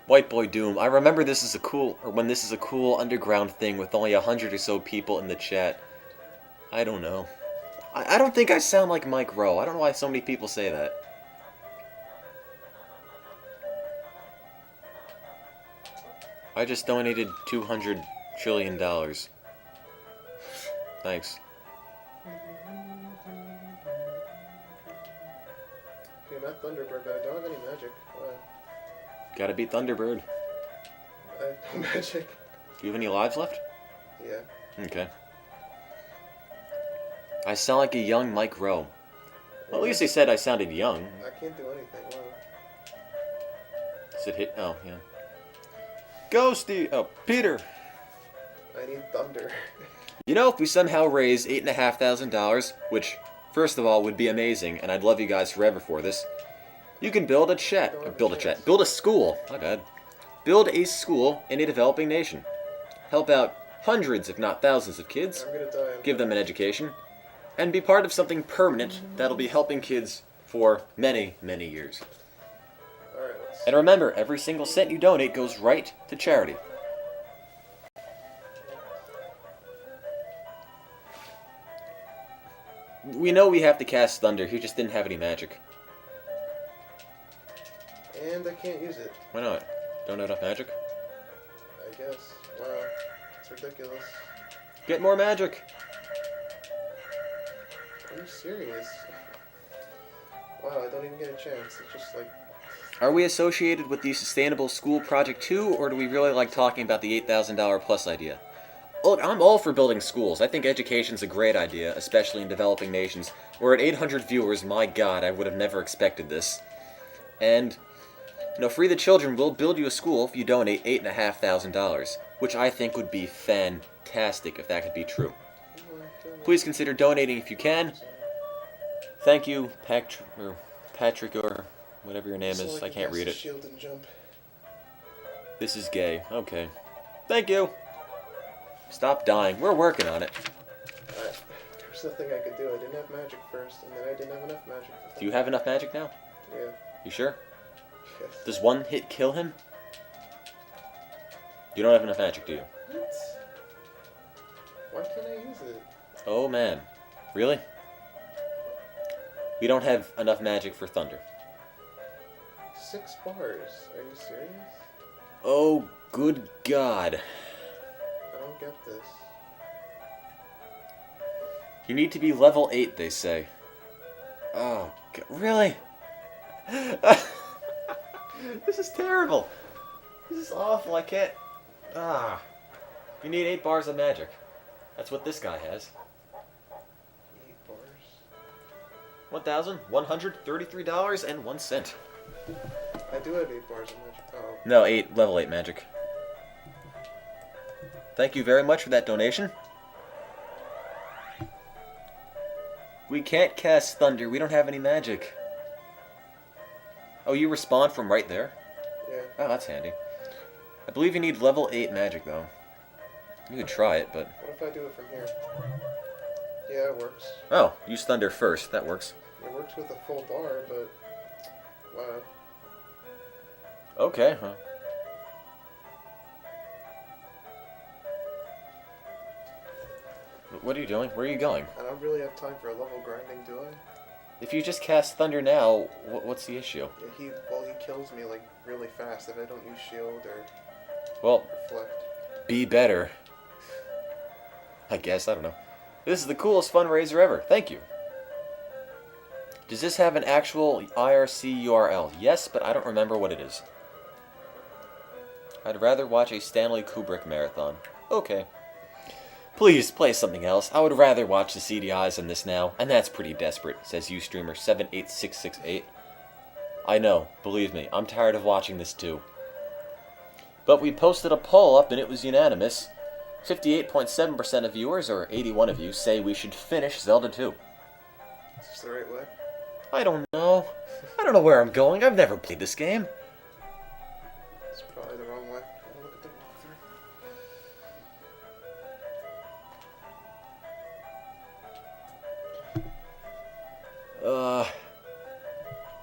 White Boy Doom. I remember this is when this is a cool underground thing with only 100 or so people in the chat. I don't know. I don't think I sound like Mike Rowe. I don't know why so many people say that. I just donated $200 trillion. Thanks. Okay, not Thunderbird, but I don't have any magic. Gotta beat Thunderbird. I have no magic. Do you have any lives left? Yeah. Okay. I sound like a young Mike Rowe. Well, at least they said I sounded young. I can't do anything. Wow. Does it hit? Oh, yeah. Ghosty! Oh, Peter! I need thunder. You know, if we somehow raise $8,500, which, first of all, would be amazing, and I'd love you guys forever for this, you can build a school, my bad. Build a school in a developing nation. Help out hundreds, if not thousands of kids. I'm gonna die. Give them an education. And be part of something permanent that'll be helping kids for many, many years. Alright, And remember, every single cent you donate goes right to charity. We know we have to cast Thunder, he just didn't have any magic. And I can't use it. Why not? Don't have enough magic? I guess. Wow. It's ridiculous. Get more magic! Are you serious? Wow, I don't even get a chance. It's just like... Are we associated with the Sustainable School Project 2, or do we really like talking about the $8,000 plus idea? Look, I'm all for building schools. I think education's a great idea, especially in developing nations. We're at 800 viewers, my god, I would have never expected this. And, Free the Children will build you a school if you donate $8,500, which I think would be fantastic if that could be true. Please consider donating if you can. Thank you, Patrick, or whatever your name is. I can't read it. Shield and jump. This is gay. Okay. Thank you. Stop dying. We're working on it. There's nothing I could do. I didn't have magic first, and then I didn't have enough magic. Do you have enough magic now? Yeah. You sure? Yes. Does one hit kill him? You don't have enough magic, do you? What? Why can't I use it? Oh man. Really? We don't have enough magic for thunder. 6 bars. Are you serious? Oh, good God. I don't get this. You need to be level 8, they say. Oh, God. Really? This is terrible. This is awful. I can't... Ah. You need 8 bars of magic. That's what this guy has. 8 bars. $1,133.01. I do have 8 bars of magic. Oh. No, level 8 magic. Thank you very much for that donation. We can't cast thunder. We don't have any magic. Oh, you respawn from right there? Yeah. Oh, that's handy. I believe you need level 8 magic, though. You could try it, but... What if I do it from here? Yeah, it works. Oh, use thunder first. That works. It works with a full bar, but... Wow. Okay, huh. What are you doing? Where are you going? I don't really have time for a level grinding, do I? If you just cast thunder now, what's the issue? Yeah, he kills me, like, really fast if I don't use shield or Well, reflect. be better. I guess, I don't know. This is the coolest fundraiser ever. Thank you. Does this have an actual IRC URL? Yes, but I don't remember what it is. I'd rather watch a Stanley Kubrick marathon. Okay. Please, play something else. I would rather watch the CDIs than this now, and that's pretty desperate, says Ustreamer78668. I know, believe me, I'm tired of watching this too. But we posted a poll up and it was unanimous. 58.7% of viewers, or 81 of you, say we should finish Zelda 2. Is this the right way? I don't know. I don't know where I'm going. I've never played this game. It's probably the wrong way. I'll look at the walkthrough.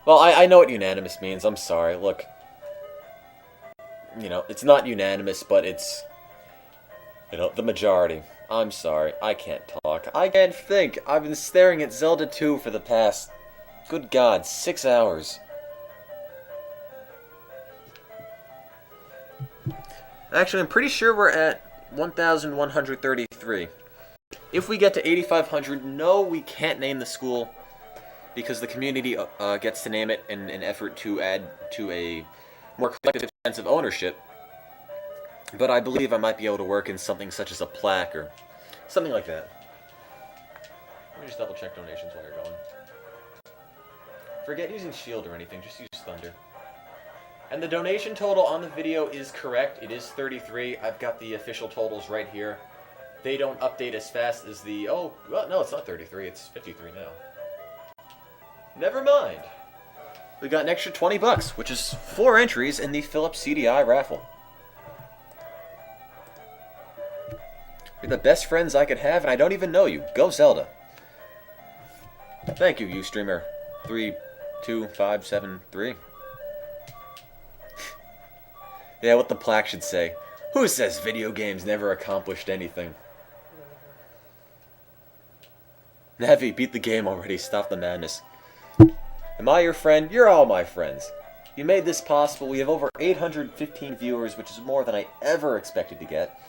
Well, I know what unanimous means. I'm sorry. Look. You know, it's not unanimous, but it's... You know, the majority. I'm sorry. I can't talk. I can't think. I've been staring at Zelda 2 for the past... Good God, 6 hours. Actually, I'm pretty sure we're at 1,133. If we get to 8,500, no, we can't name the school, because the community gets to name it in an effort to add to a more collective sense of ownership. But I believe I might be able to work in something such as a plaque or something like that. Let me just double check donations while you're going. Forget using shield or anything, just use thunder. And the donation total on the video is correct. It is 33. I've got the official totals right here. They don't update as fast as the... Oh, well, no, it's not 33. It's 53 now. Never mind. We got an extra 20 bucks, which is 4 entries in the Philips CDI raffle. You're the best friends I could have, and I don't even know you. Go Zelda. Thank you, Ustreamer32573. Yeah, what the plaque should say. Who says video games never accomplished anything? Navi, beat the game already. Stop the madness. Am I your friend? You're all my friends. You made this possible. We have over 815 viewers, which is more than I ever expected to get.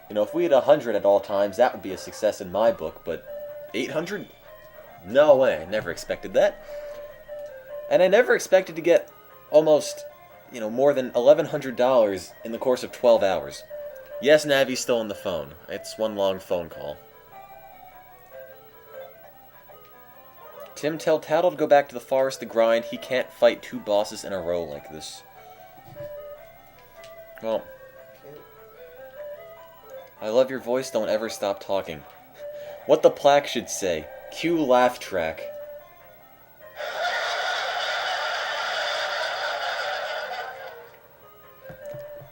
You know, if we had 100 at all times, that would be a success in my book, but 800? No way. I never expected that. And I never expected to get almost, you know, more than $1,100 in the course of 12 hours. Yes, Navi's still on the phone. It's one long phone call. Tim, tell Tattle to go back to the forest to grind. He can't fight 2 bosses in a row like this. Well, I love your voice. Don't ever stop talking. What the plaque should say. Cue laugh track.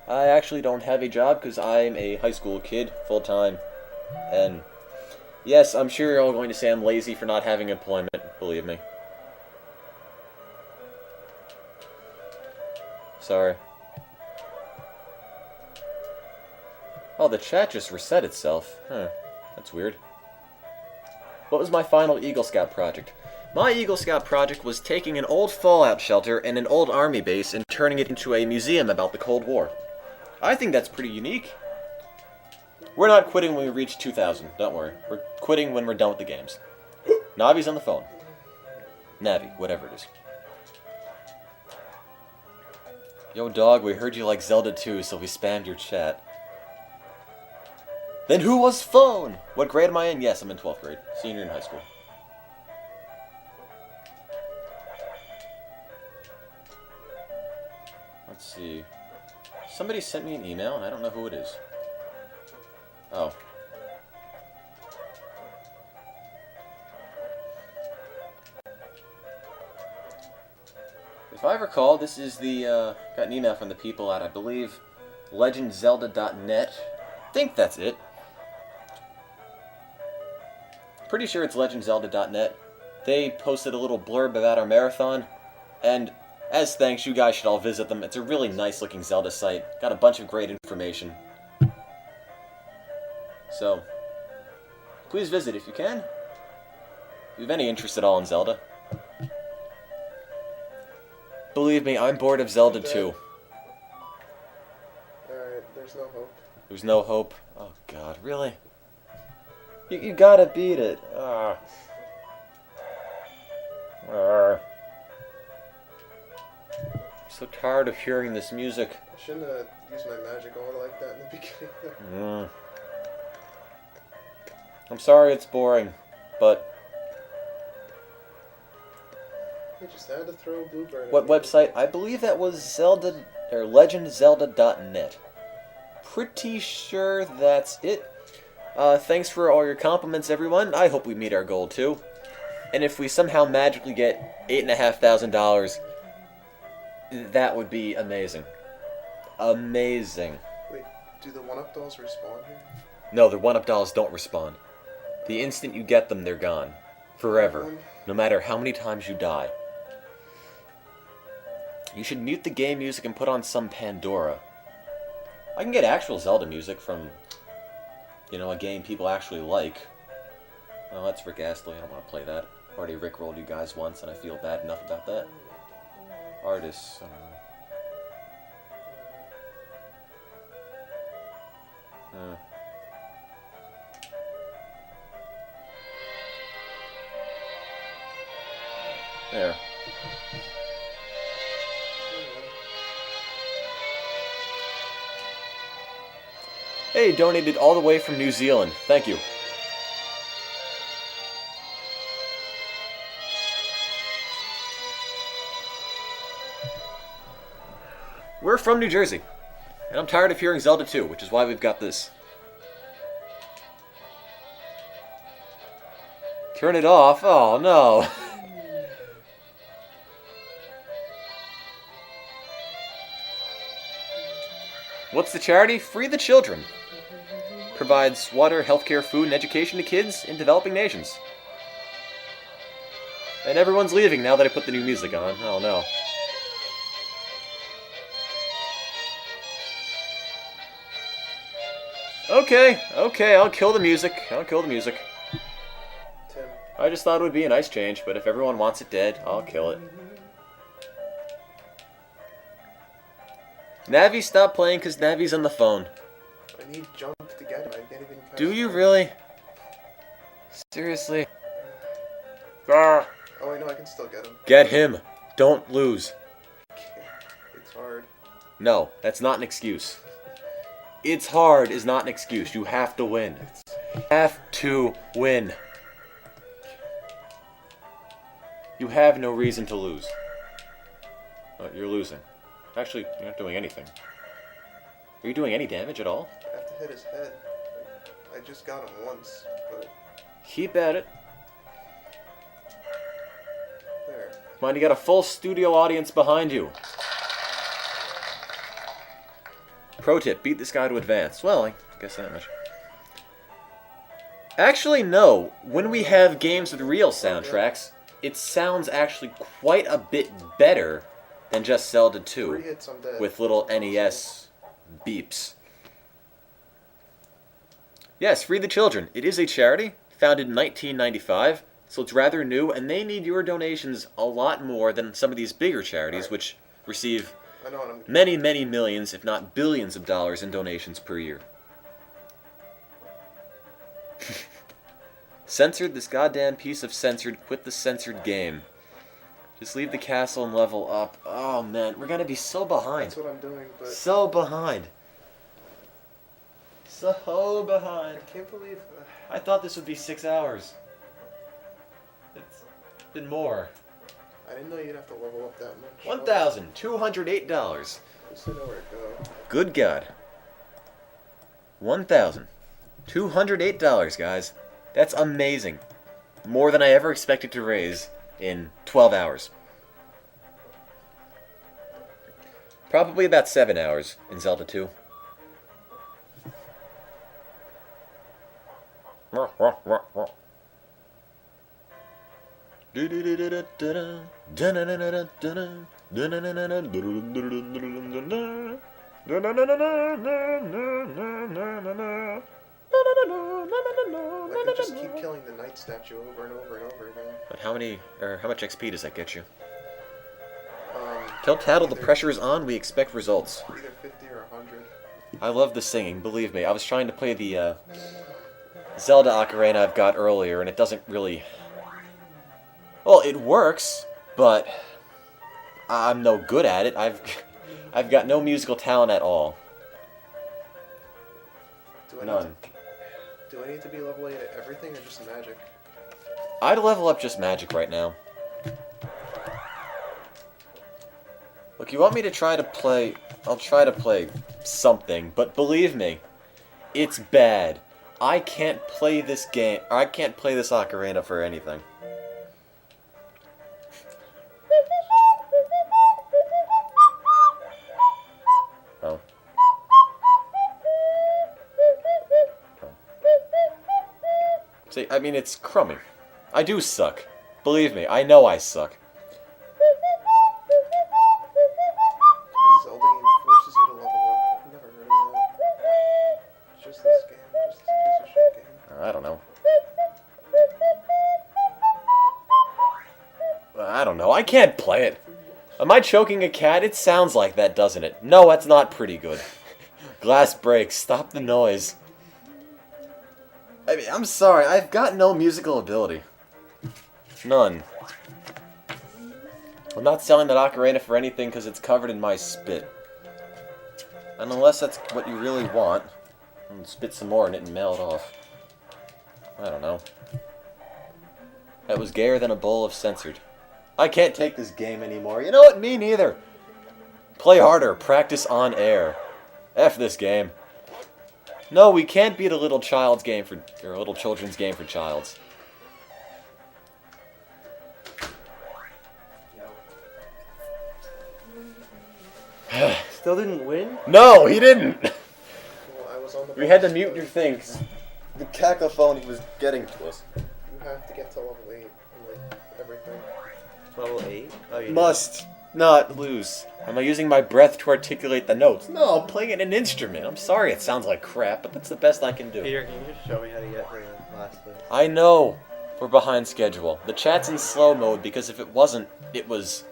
I actually don't have a job because I'm a high school kid, full-time. And yes, I'm sure you're all going to say I'm lazy for not having employment, believe me. Sorry. Oh, the chat just reset itself. Huh. That's weird. What was my final Eagle Scout project? My Eagle Scout project was taking an old fallout shelter and an old army base and turning it into a museum about the Cold War. I think that's pretty unique. We're not quitting when we reach 2,000, don't worry. We're quitting when we're done with the games. Navi's on the phone. Navi, whatever it is. Yo dog, we heard you like Zelda 2, so we spammed your chat. Then who was phone? What grade am I in? Yes, I'm in 12th grade. Senior in high school. Let's see. Somebody sent me an email, and I don't know who it is. Oh. If I recall, this is the, got an email from the people at, I believe, legendzelda.net. I think that's it. Pretty sure it's legendzelda.net. They posted a little blurb about our marathon, and as thanks, you guys should all visit them. It's a really nice looking Zelda site. Got a bunch of great information. So, please visit if you can. If you have any interest at all in Zelda. Believe me, I'm bored of Zelda 2. Alright, there's no hope. There's no hope. Oh god, really? You gotta beat it. I'm so tired of hearing this music. I shouldn't have used my magic all like that in the beginning. I'm sorry it's boring, but... You just had to throw a bluebird. What website? I believe that was Zelda, or legendzelda.net. Pretty sure that's it. Thanks for all your compliments, everyone. I hope we meet our goal, too. And if we somehow magically get $8,500, that would be amazing. Amazing. Wait, do the 1-up dolls respawn here? No, the 1-up dolls don't respawn. The instant you get them, they're gone. Forever. No matter how many times you die. You should mute the game music and put on some Pandora. I can get actual Zelda music from, you know, a game people actually like. Oh, that's Rick Astley. I don't want to play that. Already rickrolled you guys once, and I feel bad enough about that. Artists, I don't know. There. Hey, donated all the way from New Zealand. Thank you. We're from New Jersey. And I'm tired of hearing Zelda 2, which is why we've got this. Turn it off? Oh, no. What's the charity? Free the Children. Provides water, healthcare, food, and education to kids in developing nations. And everyone's leaving now that I put the new music on. Oh no. Okay, I'll kill the music. Tim. I just thought it would be a nice change, but if everyone wants it dead, I'll kill it. Navi, stop playing because Navi's on the phone. I need jump to get him. I can't even catch Do you him. really? Seriously? Oh wait, no, I can still get him. Get him. Don't lose. It's hard. No, that's not an excuse. It's hard is not an excuse. You have to win. You have to win. You have no reason to lose. Oh, you're losing. Actually, you're not doing anything. Are you doing any damage at all? I have to hit his head. I just got him once, but Keep at it. there. Come on, you got a full studio audience behind you. Pro tip, beat this guy to advance. Well, I guess that much. Actually, no. When we have games with real soundtracks, it sounds actually quite a bit better than just Zelda 3 2 hits, I'm dead. with little NES beeps. Yes, Free the Children. It is a charity founded in 1995, so it's rather new, and they need your donations a lot more than some of these bigger charities, which receive I know what I'm many, many millions, if not billions of dollars in donations per year. Censored this goddamn piece of censored. Quit the censored game. Just leave the castle and level up. Oh man, we're gonna be so behind. That's what I'm doing, but So behind. So behind. I can't believe. I thought this would be 6 hours. It's been more. I didn't know you'd have to level up that much. $1,208. At least I know where to go. Good God. $1,208, guys. That's amazing. More than I ever expected to raise in 12 hours. Probably about 7 hours in Zelda 2. I could just keep killing the knight statue over and over and over again. But how much XP does that get you? Um, Tell Tattle the either- pressure is on, we expect results. Either 50 or 100. I love the singing, believe me. I was trying to play the Zelda Ocarina I've got earlier, and it doesn't really... Well, it works, but I'm no good at it. I've got no musical talent at all. Do I None. do I need to be level 8 at everything or just magic? I'd level up just magic right now. Look, you want me to try to play... I'll try to play something, but believe me, it's bad. I can't play this game, or I can't play this ocarina for anything. Oh. See, I mean, it's crummy. I do suck. Believe me, I know I suck. This Zelda game forces you to level up. I've never heard of that. It's just this game. Just this piece of shit game. I don't know. I don't know. I can't play it. Am I choking a cat? It sounds like that, doesn't it? No, that's not pretty good. Glass breaks. Stop the noise. I mean, I'm sorry. I've got no musical ability. None. I'm not selling that ocarina for anything because it's covered in my spit. And unless that's what you really want, I'm gonna spit some more in it and mail it off. I don't know. That was gayer than a bowl of censored. I can't take this game anymore. You know what? Me neither. Play harder. Practice on air. F this game. No, we can't beat a little child's game for... or a little children's game for childs. Still didn't win? No, he didn't! Well, I was on the We had to boss, mute but your thing. 'Cause the cacophony was getting to us. You have to get to level 8 and like everything. Level 8? Oh, you Must not lose. Am I using my breath to articulate the notes? No, I'm playing an instrument. I'm sorry it sounds like crap, but that's the best I can do. Peter, can you just show me how to get to the last place? I know we're behind schedule. The chat's in slow mode because if it wasn't, it was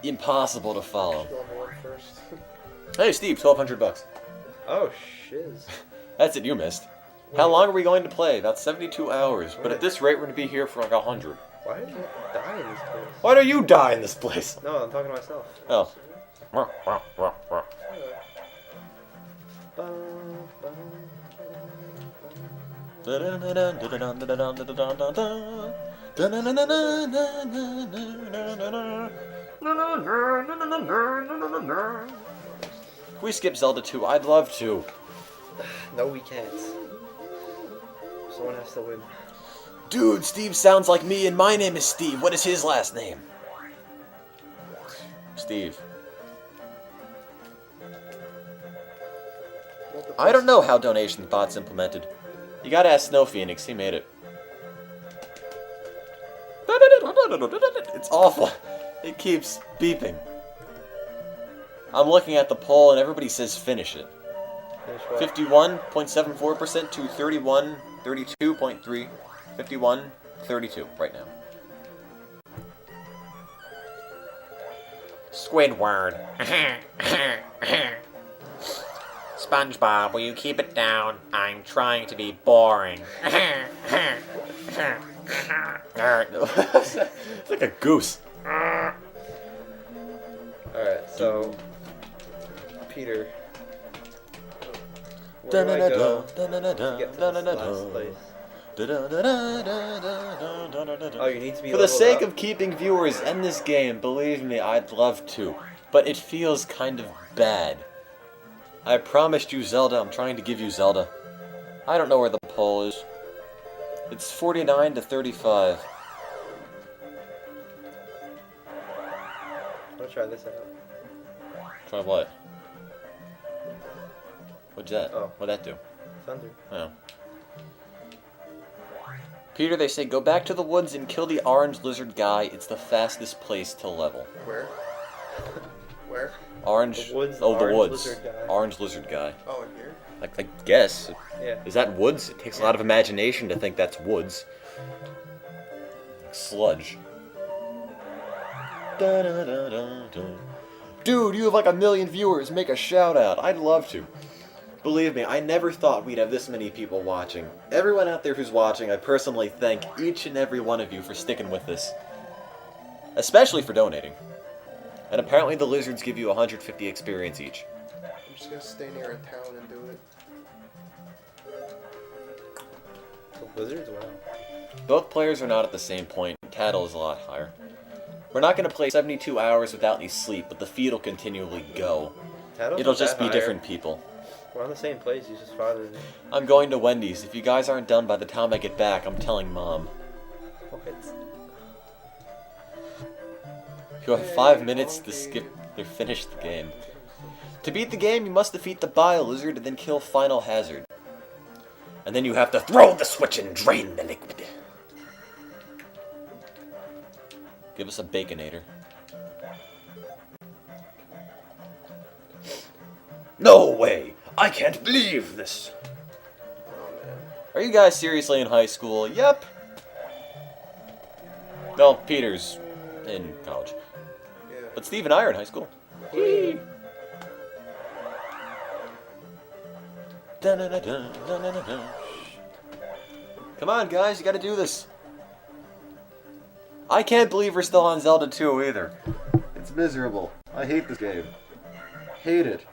impossible to follow. Should level up first. Hey, Steve, $1,200. Oh, shiz. That's it, you missed. How long are we going to play? About 72 hours. But at this rate, we're going to be here for like 100. Why did you die in this place? Why do you die in this place? No, I'm talking to myself. Oh. Can we skip Zelda 2? I'd love to. No, we can't. Someone has to win. Dude, Steve sounds like me, and my name is Steve. What is his last name? Steve. I don't know how donation bot's implemented. You gotta ask Snow Phoenix, he made it. It's awful. It keeps beeping. I'm looking at the poll and everybody says finish it. Finish what? 51.74% to 32.3. 51.32 right now. Squidward. SpongeBob, will you keep it down? I'm trying to be boring. It's like a goose. Alright, so Peter. Where do I go to get to this last place? Oh, you need to be For the leveled sake up? of keeping viewers in this game, believe me, I'd love to. But it feels kind of bad. I promised you Zelda, I'm trying to give you Zelda. I don't know where the poll is. It's 49 to 35. I'll try this out. Try what? What'd that? Oh. What'd that do? Thunder. Oh. Peter, they say go back to the woods and kill the orange lizard guy. It's the fastest place to level. Where? Where? Orange. The woods, the orange woods. lizard guy. Orange lizard guy. Oh, in here? I guess. Yeah. Is that woods? It takes a lot of imagination to think that's woods. Sludge. Dude, you have like 1 million viewers. Make a shout out. I'd love to. Believe me, I never thought we'd have this many people watching. Everyone out there who's watching, I personally thank each and every one of you for sticking with this. Especially for donating. And apparently the lizards give you 150 experience each. I'm just gonna stay near a town and do it. The wizards? Wow. Both players are not at the same point. Tattle is a lot higher. We're not going to play 72 hours without any sleep, but the feed will continually go. Tattle's It'll not just that be higher. different people. We're on the same place, he's just farther than me. I'm going to Wendy's. If you guys aren't done by the time I get back, I'm telling Mom. What? You have 5 minutes to skip or finish the game. To beat the game, you must defeat the Bile Lizard and then kill Final Hazard. And then you have to throw the switch and drain the liquid. Give us a Baconator. No way! I can't believe this! Oh, man. Are you guys seriously in high school? Yep. No, Peter's in college. Yeah. But Steve and I are in high school. Yee. Dun-dun-dun-dun, dun-dun-dun-dun. Come on, guys, you gotta do this. I can't believe we're still on Zelda 2 either. It's miserable. I hate this game. Hate it.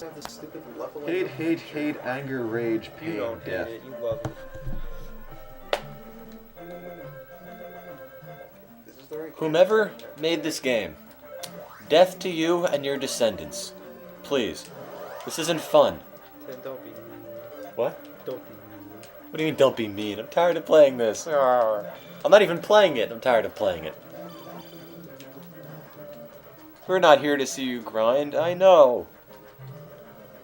Have this stupid leveling Hate, up hate, feature. hate, anger, rage, You pain, don't hate death. it, you love it. This is the right Whomever character. made this game, death to you and your descendants. Please. This isn't fun. Then don't be mean. What? Don't be mean. What do you mean, don't be mean? I'm tired of playing this. Arr. I'm not even playing it. I'm tired of playing it. We're not here to see you grind. I know.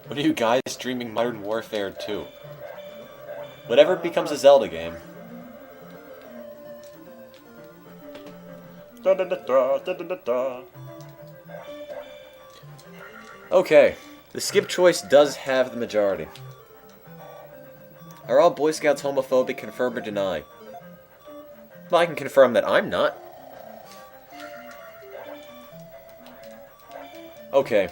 What are you guys streaming Modern Warfare 2? Whenever it becomes a Zelda game. Okay. The skip choice does have the majority. Are all Boy Scouts homophobic? Confirm or deny? Well, I can confirm that I'm not. Okay.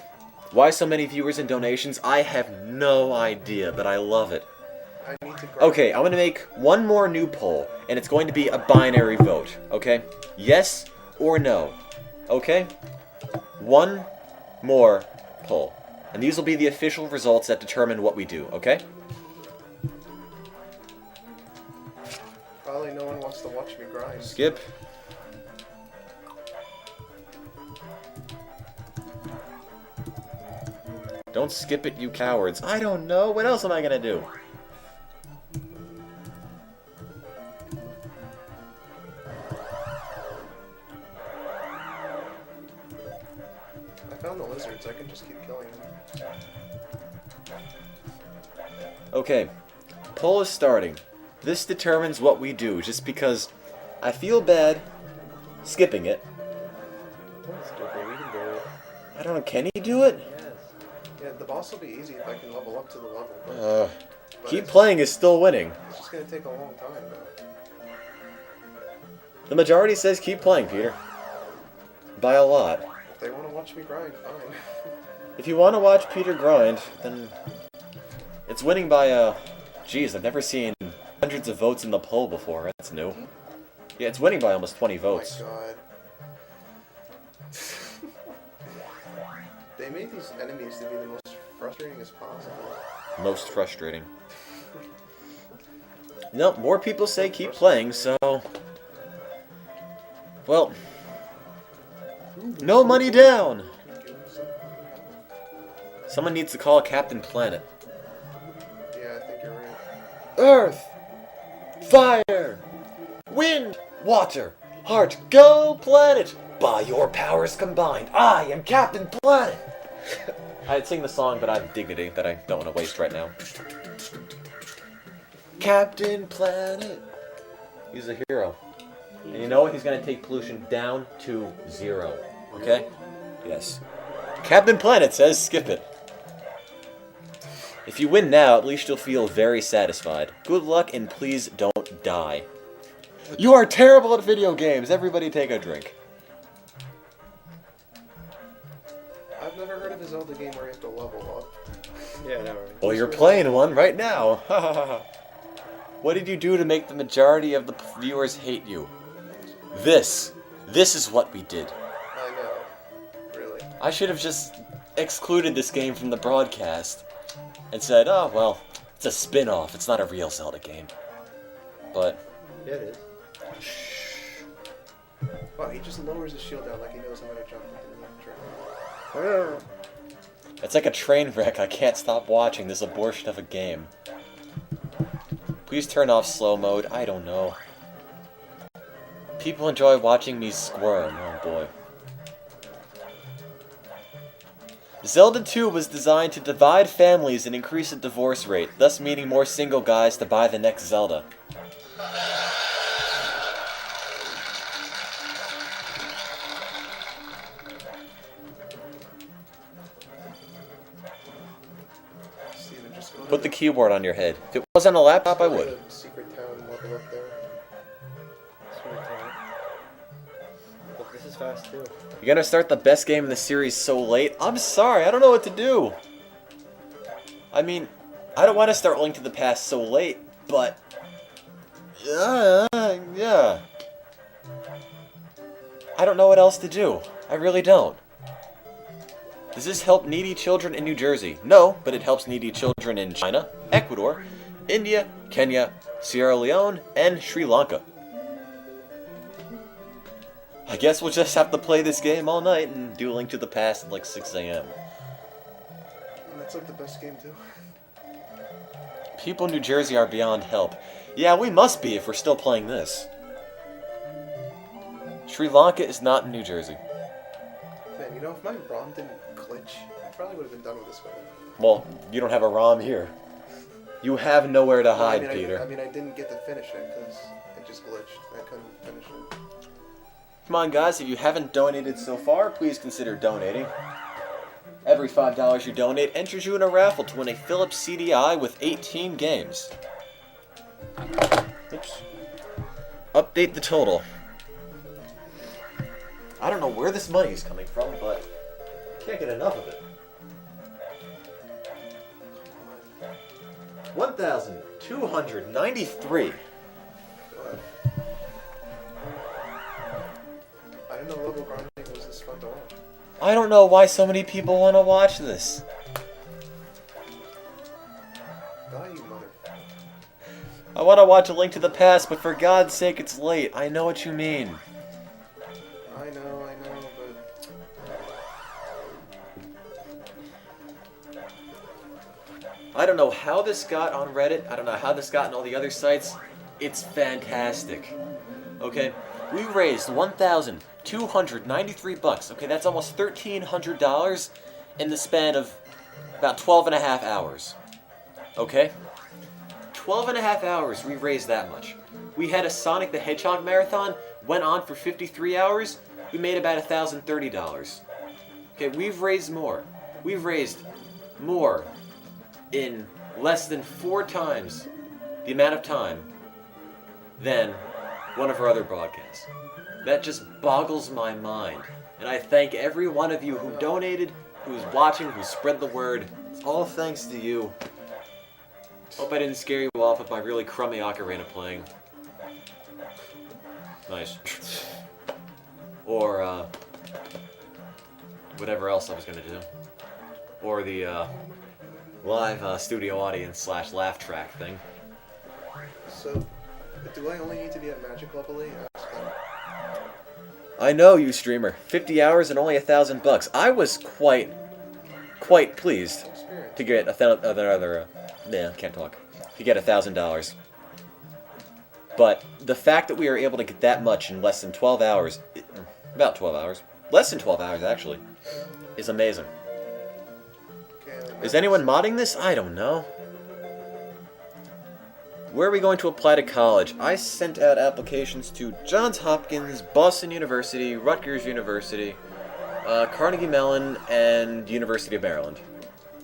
Why so many viewers and donations? I have no idea, but I love it. I need to grab Okay, I'm gonna make one more new poll, and it's going to be a binary vote, okay? Yes or no, okay? One more poll. And these will be the official results that determine what we do, okay? Probably no one wants to watch me grind. Skip. Don't skip it, you cowards. I don't know. What else am I gonna do? I found the lizards. I can just keep killing them. Okay. Poll is starting. This determines what we do, just because I feel bad skipping it. Don't stupid, we can do it. I don't know, can he do it? Yes. Yeah, the boss will be easy if I can level up to the level. But Keep it's playing is still winning. It's just gonna take a long time, though. The majority says keep playing, Peter. By a lot. If they want to watch me grind, fine. If you want to watch Peter grind, then it's winning by, geez, I've never seen hundreds of votes in the poll before. That's new. Yeah, it's winning by almost 20 votes. Oh my god. They made these enemies to be the most frustrating as possible. Most frustrating. Nope, more people say keep playing, so... Well... No money down! Someone needs to call Captain Planet. Yeah, I think you're right. Earth! Fire! Wind! Water! Heart! Go planet! By your powers combined, I am Captain Planet! I'd sing the song, but I have dignity that I don't want to waste right now. Captain Planet! He's a hero. And you know what? He's going to take pollution down to 0. Okay? Yes. Captain Planet says skip it. If you win now, at least you'll feel very satisfied. Good luck and please don't die. You are terrible at video games. Everybody take a drink. I've never heard of a Zelda game where you have to level up. Yeah, never. Well, you're playing one right now. What did you do to make the majority of the viewers hate you? This. This is what we did. I know. Really. I should have just excluded this game from the broadcast and said, oh, well, it's a spin-off. It's not a real Zelda game. But... Yeah, it is. Wow, he just lowers his shield down like he knows I'm gonna jump into the train. It's like a train wreck. I can't stop watching this abortion of a game. Please turn off slow mode. I don't know. People enjoy watching me squirm. Oh boy. Zelda 2 was designed to divide families and increase the divorce rate, thus meaning more single guys to buy the next Zelda. Steven, just go to Put the keyboard on your head. If it was on a laptop, I would. the secret town level up there. Look, this is fast too. You're gonna start the best game in the series so late? I'm sorry, I don't know what to do. I mean, I don't want to start Link to the Past so late, but... yeah. I don't know what else to do. I really don't. Does this help needy children in New Jersey? No, but it helps needy children in China, Ecuador, India, Kenya, Sierra Leone, and Sri Lanka. I guess we'll just have to play this game all night and do Link to the Past at like 6 a.m. And that's like the best game too. People in New Jersey are beyond help. Yeah, we must be if we're still playing this. Sri Lanka is not in New Jersey. Man, you know, if my ROM didn't glitch, I probably would have been done with this by now. Well, you don't have a ROM here. You have nowhere to hide, I Peter. mean, I didn't get to finish it because it just glitched. I couldn't finish it. Come on, guys, if you haven't donated so far, please consider donating. Every $5 you donate enters you in a raffle to win a Philips CDI with 18 games. Oops. Update the total. I don't know where this money is coming from, but I can't get enough of it. 1,293. But I didn't know level grinding was this fun to watch. I don't know why so many people want to watch this. Die, you mother. I want to watch A Link to the Past, but for God's sake, it's late. I know what you mean. I know, but... I don't know how this got on Reddit. I don't know how this got on all the other sites. It's fantastic. Okay, we raised $1,293. Okay, that's almost $1,300 in the span of about 12 and a half hours. Okay? 12 and a half hours, we raised that much. We had a Sonic the Hedgehog marathon, went on for 53 hours. we made about $1,030. Okay, we've raised more. We've raised more in less than 4 times the amount of time than one of our other broadcasts. That just boggles my mind. And I thank every one of you who donated, who's watching, who spread the word. It's all thanks to you. Hope I didn't scare you off with my really crummy ocarina playing. Nice. Or, whatever else I was gonna do. Or the, live studio audience / laugh track thing. So, do I only need to be at magic level 8? I know, you streamer. 50 hours and only $1,000. I was quite pleased Experience. to get another. Can't talk. To get $1,000. But the fact that we are able to get that much in less than 12 hours, about 12 hours, less than 12 hours actually, is amazing. Okay, Is anyone modding this? I don't know. Where are we going to apply to college? I sent out applications to Johns Hopkins, Boston University, Rutgers University, Carnegie Mellon, and University of Maryland.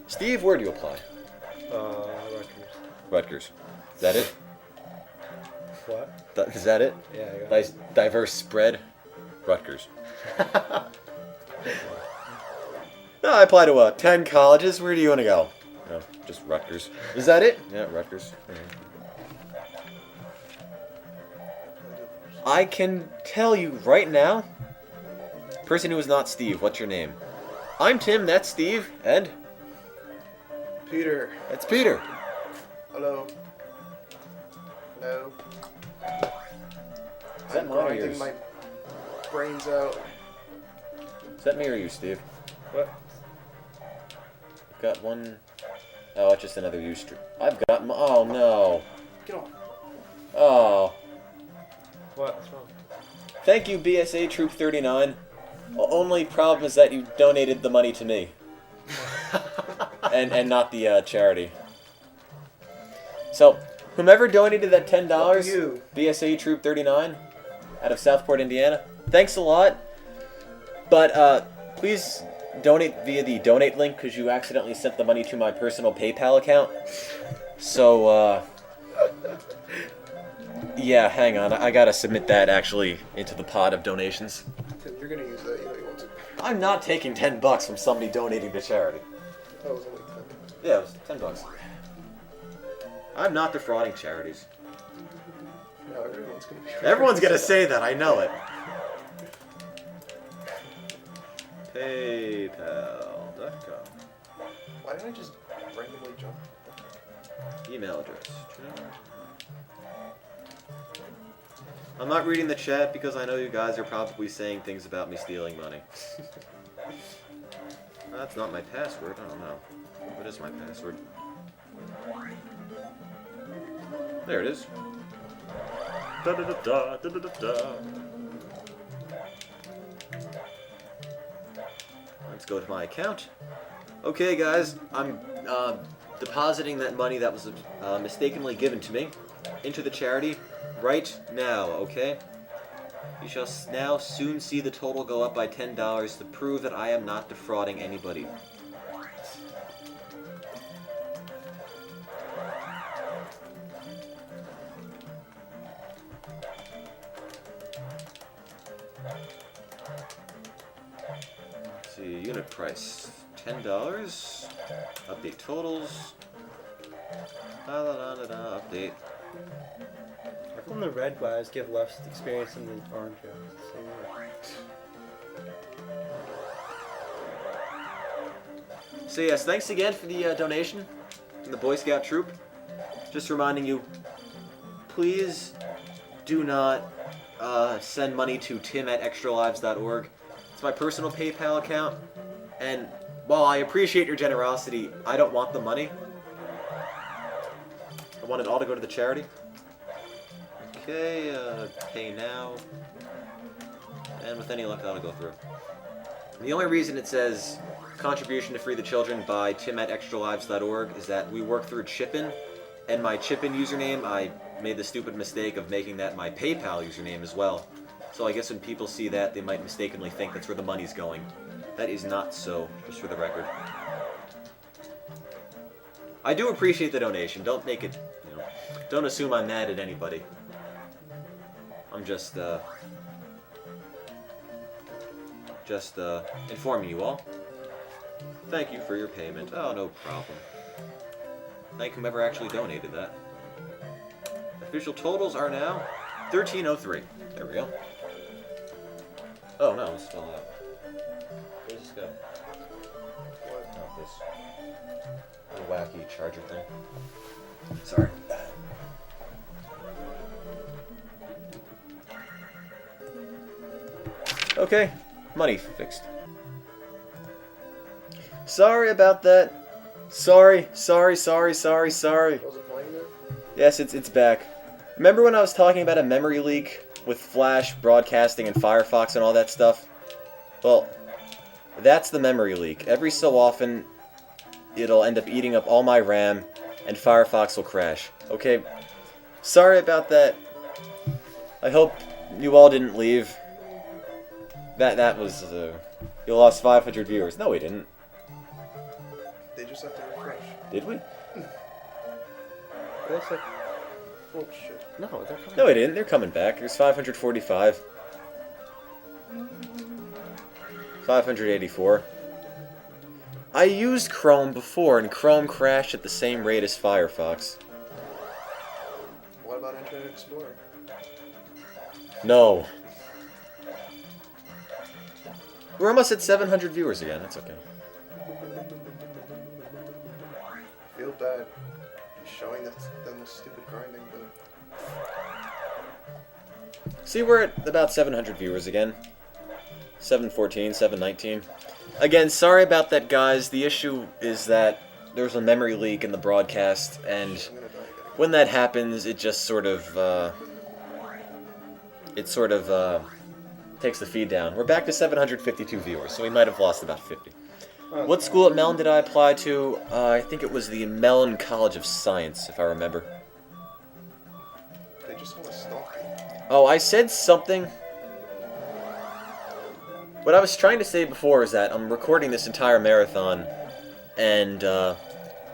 Steve, where do you apply? Rutgers. Rutgers. Is that it? What? Is that it? Yeah, I got Nice diverse spread. Rutgers. No, I applied to 10 colleges. Where do you want to go? No, just Rutgers. Is that it? Yeah, Rutgers. I can tell you right now, person who is not Steve, what's your name? I'm Tim, that's Steve, and Peter. that's Peter. Hello. Hello. Is that I'm mine or grinding yours? my brains out. Is that me or you, Steve? What? I've got one. Oh, it's just another you stream. I've got. Oh no. Get off. Oh. What's wrong? Thank you, BSA Troop 39. Only problem is that you donated the money to me. and not the charity. So, whomever donated that $10, you. BSA Troop 39, out of Southport, Indiana, thanks a lot. But please donate via the donate link because you accidentally sent the money to my personal PayPal account. So, yeah, hang on. I gotta submit that actually into the pot of donations. Tim, you're gonna use that. You know you want to. I'm not taking $10 from somebody donating to charity. That was only 10. Yeah, it was $10. I'm not defrauding charities. No, everyone's gonna be. Everyone's gonna say that, I know it. PayPal.com. Why didn't I just randomly jump? Email address. I'm not reading the chat because I know you guys are probably saying things about me stealing money. That's not my password. I don't know. What is my password? There it is. Da da da da da da da. Let's go to my account. Okay, guys, I'm depositing that money that was mistakenly given to me into the charity right now, okay? You shall now soon see the total go up by $10 to prove that I am not defrauding anybody. Let's see, unit price $10. Update totals. Update. How come the red guys give less experience than the orange guys? So yes, thanks again for the donation from the Boy Scout troop. Just reminding you, please do not send money to tim@extralives.org. It's my personal PayPal account, and while I appreciate your generosity, I don't want the money. I want it all to go to the charity. Okay, pay now. And with any luck, that'll go through. The only reason it says contribution to free the children by tim@extralives.org is that we work through Chippin, and my Chippin username, I made the stupid mistake of making that my PayPal username as well. So I guess when people see that, they might mistakenly think that's where the money's going. That is not so, just for the record. I do appreciate the donation. Don't make it, don't assume I'm mad at anybody. I'm just informing you all. Thank you for your payment. Oh, no problem. Thank whomever actually donated that. Official totals are now 1303. There we go. Oh no, it's still out. Where's this go? What? Not this. The wacky charger thing. Sorry. Okay, money fixed. Sorry about that. Sorry. Was it playing there? Yes, it's back. Remember when I was talking about a memory leak with Flash, broadcasting, and Firefox and all that stuff? Well, that's the memory leak. Every so often, it'll end up eating up all my RAM, and Firefox will crash. Okay? Sorry about that. I hope you all didn't leave. That was, you lost 500 viewers. No, we didn't. They just have to refresh. Did we? That's like, Oh shit. no, they're coming. No, we didn't. They're coming back. There's 545. 584. I used Chrome before, and Chrome crashed at the same rate as Firefox. What about Internet Explorer? No. We're almost at 700 viewers again. That's okay. I feel bad showing them the stupid grinding, but See, we're at about 700 viewers again. 714, 719. Again, sorry about that, guys. The issue is that there's a memory leak in the broadcast, and I'm gonna die again. when that happens, it just sort of, takes the feed down. We're back to 752 viewers, so we might have lost about 50. What school at Mellon did I apply to? I think it was the Mellon College of Science, if I remember. They just want to stalk you. Oh, I said something. What I was trying to say before is that I'm recording this entire marathon, and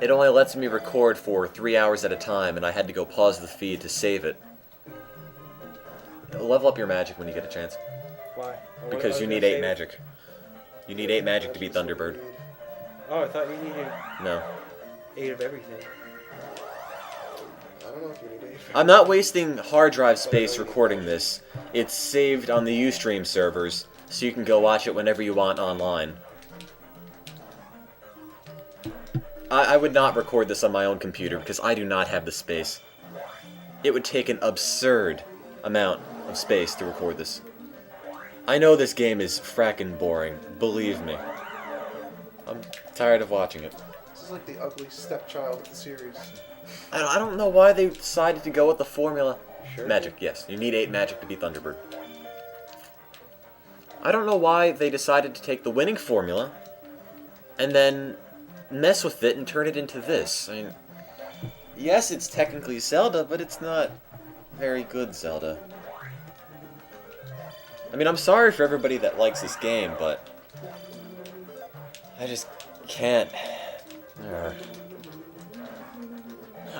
it only lets me record for 3 hours at a time, and I had to go pause the feed to save it. Level up your magic when you get a chance. Why? Because you need 8 magic. You need 8 magic to beat Thunderbird. Oh, I thought you needed No. 8 of everything. I don't know if you need 8. I'm not wasting hard drive space recording this. It's saved on the Ustream servers, so you can go watch it whenever you want online. I would not record this on my own computer because I do not have the space. It would take an absurd amount of space to record this. I know this game is frackin' boring, believe me. I'm tired of watching it. This is like the ugly stepchild of the series. I don't know why they decided to go with the formula. Sure. Magic, yes. You need 8 magic to beat Thunderbird. I don't know why they decided to take the winning formula and then mess with it and turn it into this. I mean, yes, it's technically Zelda, but it's not very good Zelda. I mean, I'm sorry for everybody that likes this game, but I just can't. Ugh.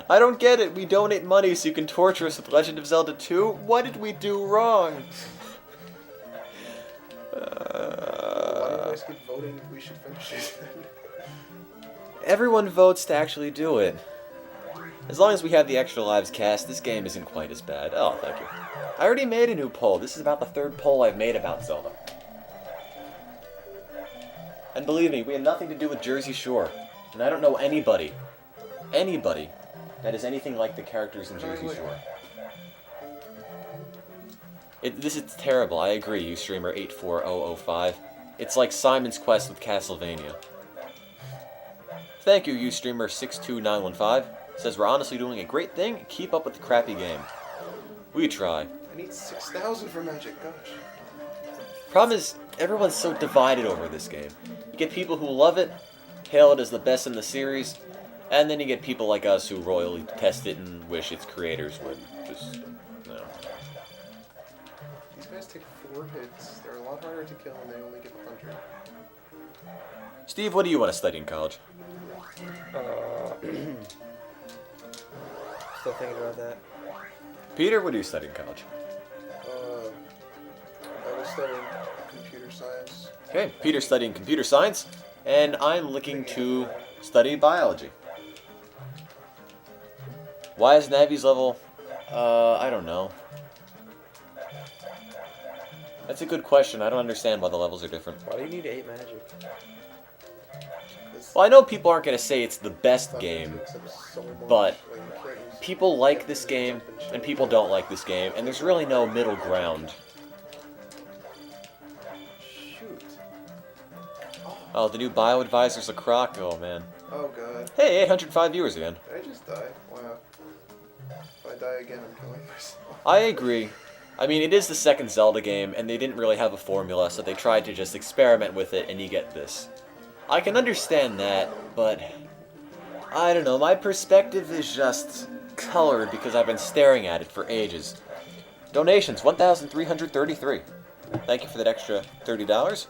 I don't get it. We donate money so you can torture us with Legend of Zelda 2? What did we do wrong? Why do you guys keep voting if we should finish it? Everyone votes to actually do it. As long as we have the Extra Lives cast, this game isn't quite as bad. Oh, thank you. I already made a new poll. This is about the 3rd poll I've made about Zelda. And believe me, we have nothing to do with Jersey Shore. And I don't know anybody that is anything like the characters in Jersey Shore. This is terrible, I agree, you streamer 84005. It's like Simon's Quest with Castlevania. Thank you, you streamer 62915. Says we're honestly doing a great thing, keep up with the crappy game. We try. I need 6,000 for magic, gosh. Problem is, everyone's so divided over this game. You get people who love it, hail it as the best in the series, and then you get people like us who royally detest it and wish its creators would just, These guys take They're a lot harder to kill and they only give 100. Steve, what do you want to study in college? Still thinking about that. Peter, what do you study in college? I was studying computer science. Okay, Peter's studying computer science, and I'm looking to study biology. Why is Navi's level? I don't know. That's a good question. I don't understand why the levels are different. Why do you need 8 magic? Well, I know people aren't going to say it's the best game, but people like this game, and people don't like this game, and there's really no middle ground. Shoot. Oh, the new bio advisor's a crock? Oh, man. Oh, God. Hey, 805 viewers again. Did I just die? Wow. If I die again, I'm killing myself. I agree. I mean, it is the second Zelda game, and they didn't really have a formula, so they tried to just experiment with it, and you get this. I can understand that, but I don't know, my perspective is just colored because I've been staring at it for ages. Donations, 1,333. Thank you for that extra $30.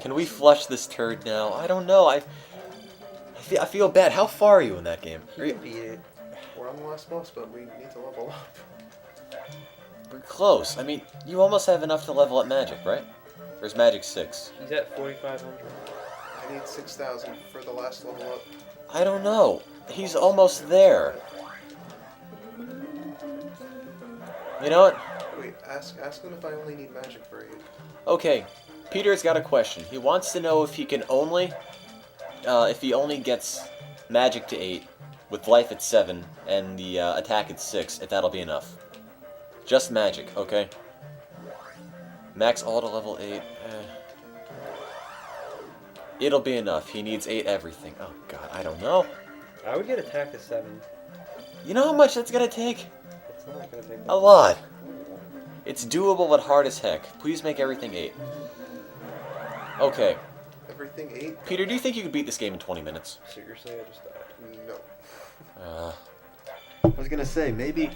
Can we flush this turd now? I don't know, I feel bad. How far are you in that game? You can beat it. We're on the last boss, but we need to level up. We're close. I mean, you almost have enough to level up magic, right? Or is magic 6? He's at 4,500. I need 6,000 for the last level up. I don't know. He's almost there. You know what? Wait, ask him if I only need magic for 8. Okay, Peter's got a question. He wants to know if he can only, if he only gets magic to 8, with life at 7, and the attack at 6, if that'll be enough. Just magic, okay? Max all to level 8. It'll be enough. He needs 8 everything. Oh, God, I don't know. I would get attack to 7. You know how much that's gonna take? It's not gonna take A lot. It's doable, but hard as heck. Please make everything 8. Okay. Everything 8? Peter, do you think you could beat this game in 20 minutes? Seriously, I just died. No. I was gonna say, maybe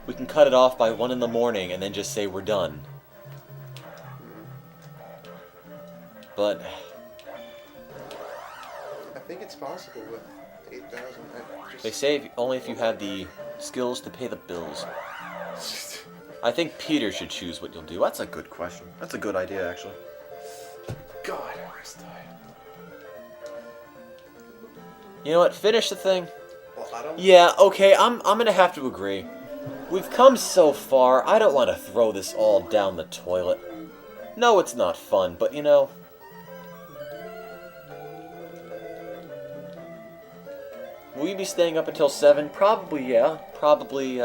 we can cut it off by 1 in the morning and then just say we're done. But I think it's possible with 8,000. they say only if you have the skills to pay the bills. I think Peter should choose what you'll do. That's a good question. That's a good idea, actually. God, I almost died. You know what? Finish the thing. Well, I don't... Yeah, okay, I'm gonna have to agree. We've come so far, I don't want to throw this all down the toilet. No, it's not fun, but you know... Will you be staying up until 7? Probably, yeah. Probably,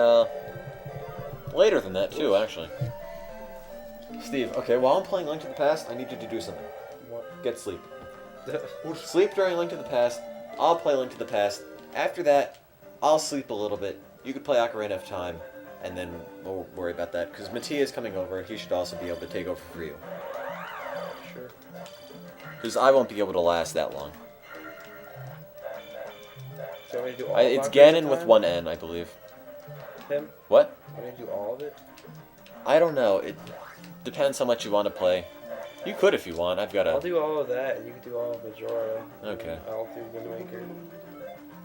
later than that, too, actually. Steve, okay, while I'm playing Link to the Past, I need you to do something. What? Get sleep. Sleep during Link to the Past. I'll play Link to the Past. After that, I'll sleep a little bit. You could play Ocarina of Time, and then we'll worry about that. Because Mattia's coming over, and he should also be able to take over for you. Sure. Because I won't be able to last that long. So we do all It's of Ganon Ocarina with of one N, I believe. Time? Him? What? Want me to do all of it? I don't know. It depends how much you want to play. You could if you want. I've got I'll a... do all of that, and you can do all of Majora. Okay. I'll do Wind Waker.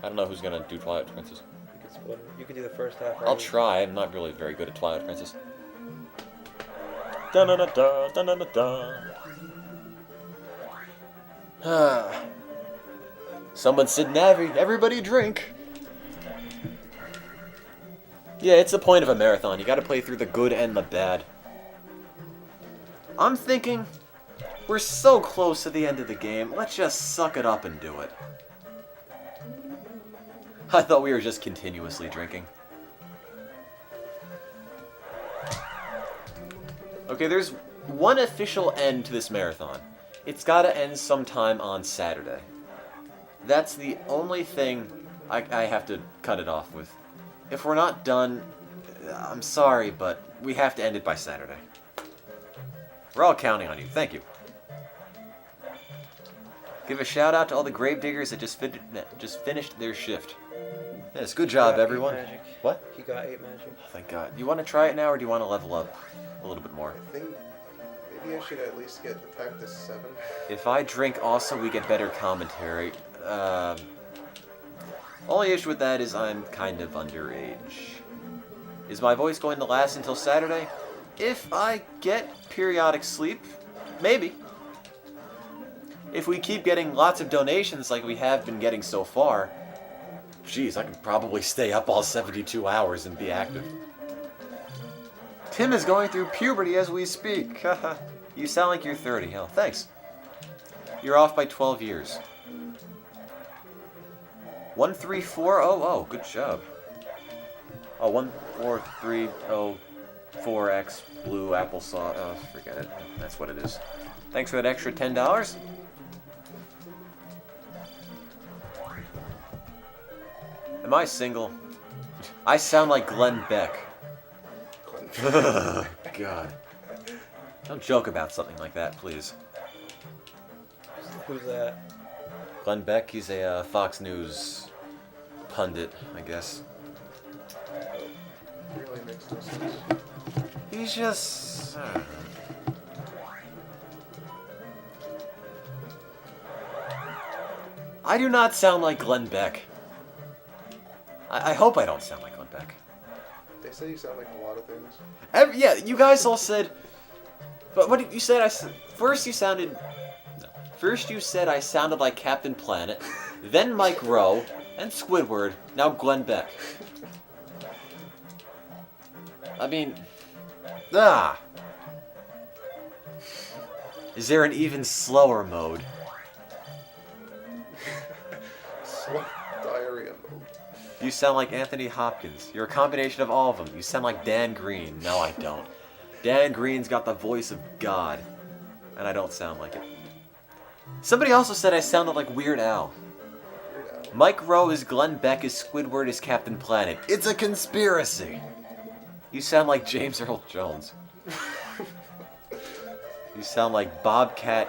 I don't know who's going to do Twilight Princess. You can split it. You can do the first half. I'll right? try. I'm not really very good at Twilight Princess. Da-na-na-da, da-na-na-da. Someone said Navi. Everybody drink. Yeah, it's the point of a marathon. You gotta play through the good and the bad. I'm thinking, we're so close to the end of the game, let's just suck it up and do it. I thought we were just continuously drinking. Okay, there's one official end to this marathon. It's gotta end sometime on Saturday. That's the only thing I have to cut it off with. If we're not done, I'm sorry, but we have to end it by Saturday. We're all counting on you. Thank you. Give a shout out to all the grave diggers that just finished their shift. Yes, good He job, got 8 everyone. magic. What? He got 8 magic. Oh, thank God. You want to try it now, or do you want to level up a little bit more? I think maybe I should at least get attack to 7. If I drink also, we get better commentary. Only issue with that is I'm kind of underage. Is my voice going to last until Saturday? If I get periodic sleep, maybe. If we keep getting lots of donations like we have been getting so far, geez, I can probably stay up all 72 hours and be active. Tim is going through puberty as we speak. You sound like you're 30. Oh, thanks. You're off by 12 years. 13400. Good job. Oh, 14304X blue applesauce. Oh, forget it. That's what it is. Thanks for that extra $10. Am I single? I sound like Glenn Beck. God. Don't joke about something like that, please. Who's that? Glenn Beck, he's a Fox News pundit, I guess. Really makes no sense. He's just... I don't know. I do not sound like Glenn Beck. I hope I don't sound like Glenn Beck. They say you sound like a lot of things. Yeah, you guys all said... But what did you said? First you sounded... No. First you said I sounded like Captain Planet, then Mike Rowe, and Squidward, now Glenn Beck. I mean... Is there an even slower mode? Slow diarrhea mode. You sound like Anthony Hopkins. You're a combination of all of them. You sound like Dan Green. No, I don't. Dan Green's got the voice of God. And I don't sound like it. Somebody also said I sounded like Weird Al. Weird Al. Mike Rowe is Glenn Beck is Squidward is Captain Planet. It's a conspiracy! You sound like James Earl Jones. You sound like Bobcat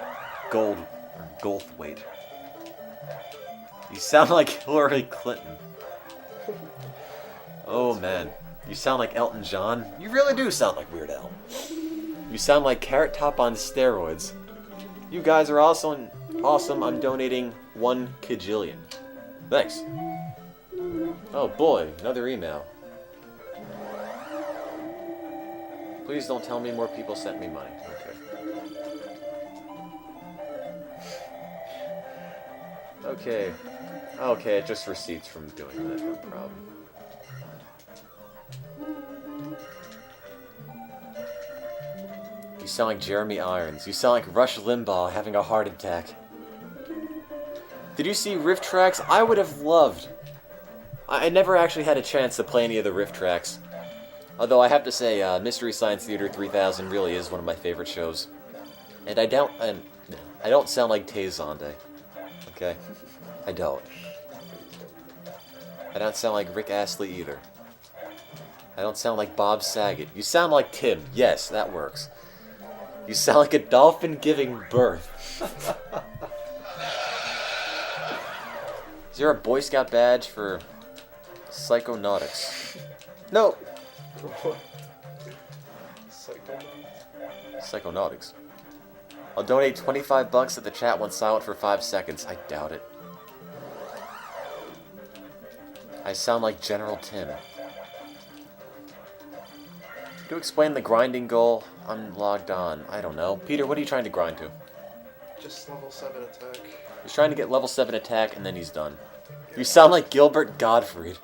Goldthwait. You sound like Hillary Clinton. Oh man. You sound like Elton John. You really do sound like Weird Al. You sound like Carrot Top on steroids. You guys are also awesome. I'm donating 1 kajillion. Thanks. Oh boy, another email. Please don't tell me more people sent me money. Okay. Okay, it's just receipts from doing that, no problem. You sound like Jeremy Irons. You sound like Rush Limbaugh having a heart attack. Did you see Riff Tracks? I would have loved. I never actually had a chance to play any of the Riff Tracks. Although I have to say, Mystery Science Theater 3000 really is one of my favorite shows. And I don't sound like Tay Zonde. Okay? I don't. I don't sound like Rick Astley either. I don't sound like Bob Saget. You sound like Tim. Yes, that works. You sound like a dolphin giving birth. Is there a Boy Scout badge for psychonautics? No. What? Psycho. Psychonautics. I'll donate $25 if the chat went silent for 5 seconds. I doubt it. I sound like General Tim. To explain the grinding goal, I'm logged on. I don't know. Peter, what are you trying to grind to? Just level 7 attack. He's trying to get level 7 attack, and then he's done. You sound like Gilbert Gottfried.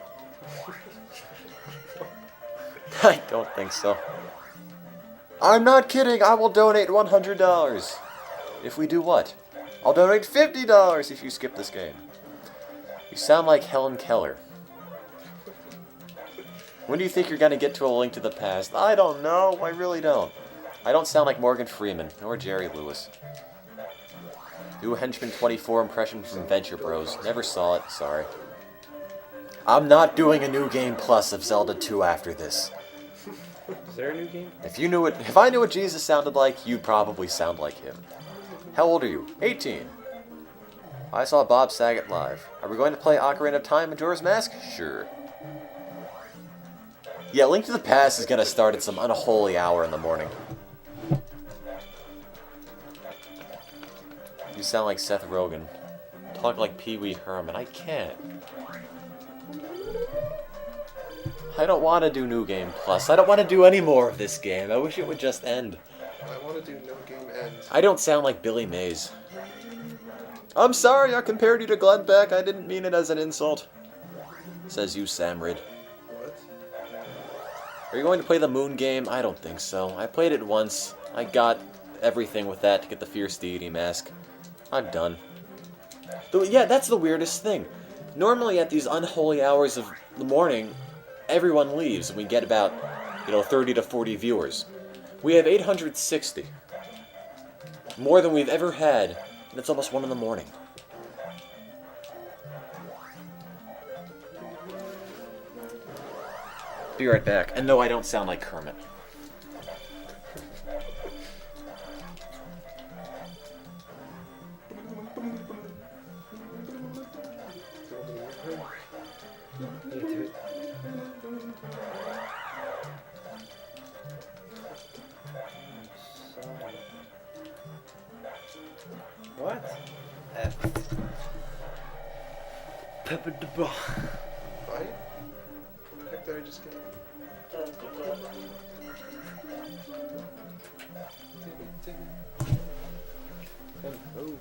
I don't think so. I'm not kidding. I will donate $100. If we do what? I'll donate $50 if you skip this game. You sound like Helen Keller. When do you think you're going to get to a Link to the Past? I don't know. I really don't. I don't sound like Morgan Freeman, nor Jerry Lewis. Do a Henchman 24 impression from Venture Bros. Never saw it. Sorry. I'm not doing a new game plus of Zelda 2 after this. Is there a new game? If I knew what Jesus sounded like, you'd probably sound like him. How old are you? 18. I saw Bob Saget live. Are we going to play Ocarina of Time Majora's Mask? Sure. Yeah, Link to the Past is going to start at some unholy hour in the morning. You sound like Seth Rogen. Talk like Pee Wee Herman. I can't. I don't want to do New Game Plus. I don't want to do any more of this game. I wish it would just end. I want to do No Game End. I don't sound like Billy Mays. I'm sorry I compared you to Glenn Beck. I didn't mean it as an insult. Says you, Samrid. What? Are you going to play the Moon game? I don't think so. I played it once. I got everything with that to get the Fierce Deity mask. I'm done. Though, yeah, that's the weirdest thing. Normally at these unholy hours of the morning, everyone leaves and we get about, 30 to 40 viewers. We have 860. More than we've ever had, and it's almost 1 in the morning. Be right back. And no, I don't sound like Kermit. What? Pepper the ball. Fight? What the heck did I just get? Oh.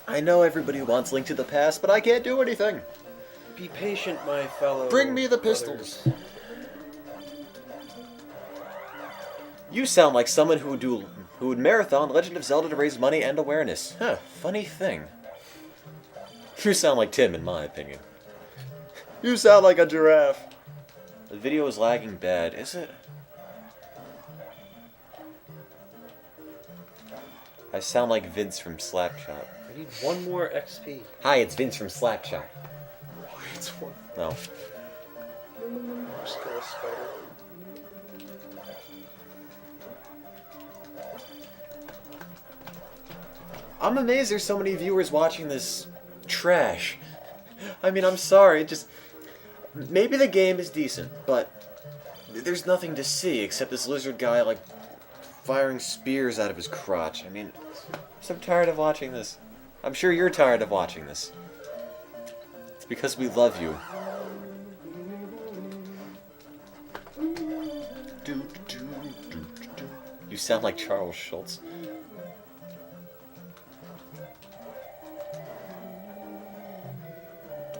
I know everybody wants Link to the Past, but I can't do anything. Be patient, my fellow. Bring me the pistols. You sound like someone who would marathon Legend of Zelda to raise money and awareness. Huh, funny thing. You sound like Tim, in my opinion. You sound like a giraffe. The video is lagging bad, is it? I sound like Vince from Slapshot. I need 1 more XP. Hi, it's Vince from Slapshot. It's one. No. Just kill a spider. I'm amazed there's so many viewers watching this trash. I mean, I'm sorry, just... Maybe the game is decent, but there's nothing to see except this lizard guy, like, firing spears out of his crotch. I mean, I'm so tired of watching this. I'm sure you're tired of watching this. It's because we love you. You sound like Charles Schultz.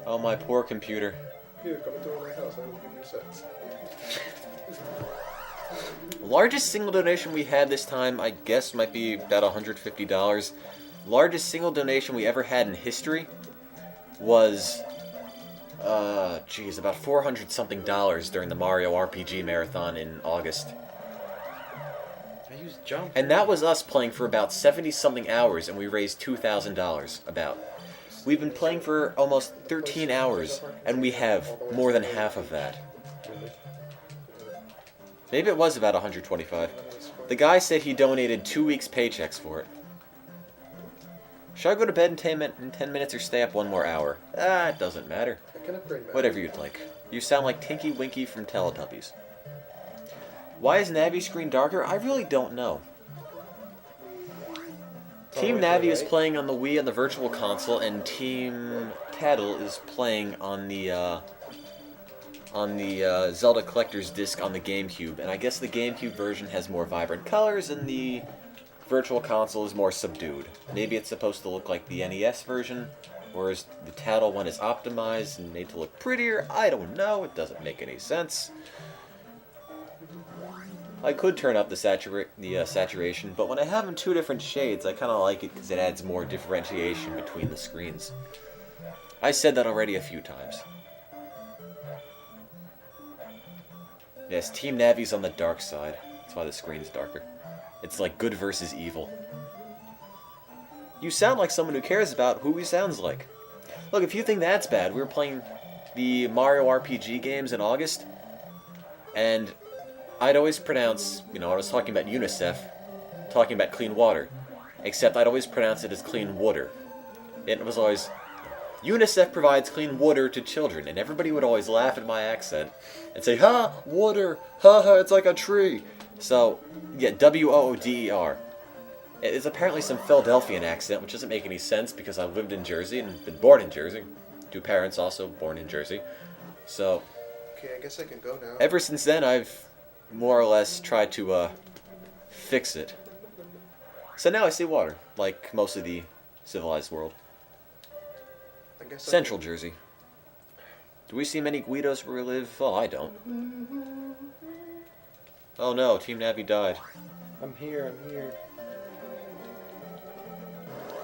Oh, my poor computer. Here, come into my house. I will give you sets. Largest single donation we had this time, I guess, might be about $150. Largest single donation we ever had in history was, about $400-something during the Mario RPG Marathon in August. I used jump. And that was us playing for about 70-something hours, and we raised $2,000, about. We've been playing for almost 13 hours, and we have more than half of that. Maybe it was about 125. The guy said he donated 2 weeks' paychecks for it. Should I go to bed in 10 minutes or stay up 1 more hour? It doesn't matter. I can upgrade my... Whatever you'd like. You sound like Tinky Winky from Teletubbies. Why is Navi's screen darker? I really don't know. Team Navi is playing on the Wii on the Virtual Console, and Team Tattle is playing on the Zelda Collector's Disc on the GameCube. And I guess the GameCube version has more vibrant colors, and the Virtual Console is more subdued. Maybe it's supposed to look like the NES version, whereas the Tattle one is optimized and made to look prettier. I don't know. It doesn't make any sense. I could turn up the saturation, but when I have them 2 different shades, I kind of like it because it adds more differentiation between the screens. I said that already a few times. Yes, Team Navi's on the dark side. That's why the screen's darker. It's like good versus evil. You sound like someone who cares about who he sounds like. Look, if you think that's bad, we were playing the Mario RPG games in August, and I'd always pronounce, I was talking about UNICEF, talking about clean water. Except I'd always pronounce it as clean water. It was always, UNICEF provides clean water to children, and everybody would always laugh at my accent and say, ha, water, ha ha, it's like a tree. So, yeah, W-O-O-D-E-R. It's apparently some Philadelphian accent, which doesn't make any sense because I lived in Jersey and been born in Jersey. 2 parents also born in Jersey. So, Okay, I guess I can go now. ever since then, I've more or less tried to, fix it. So now I see water, like most of the civilized world. I guess Central Jersey. Do we see many Guidos where we live? Oh, I don't. Oh no, Team Navi died. I'm here.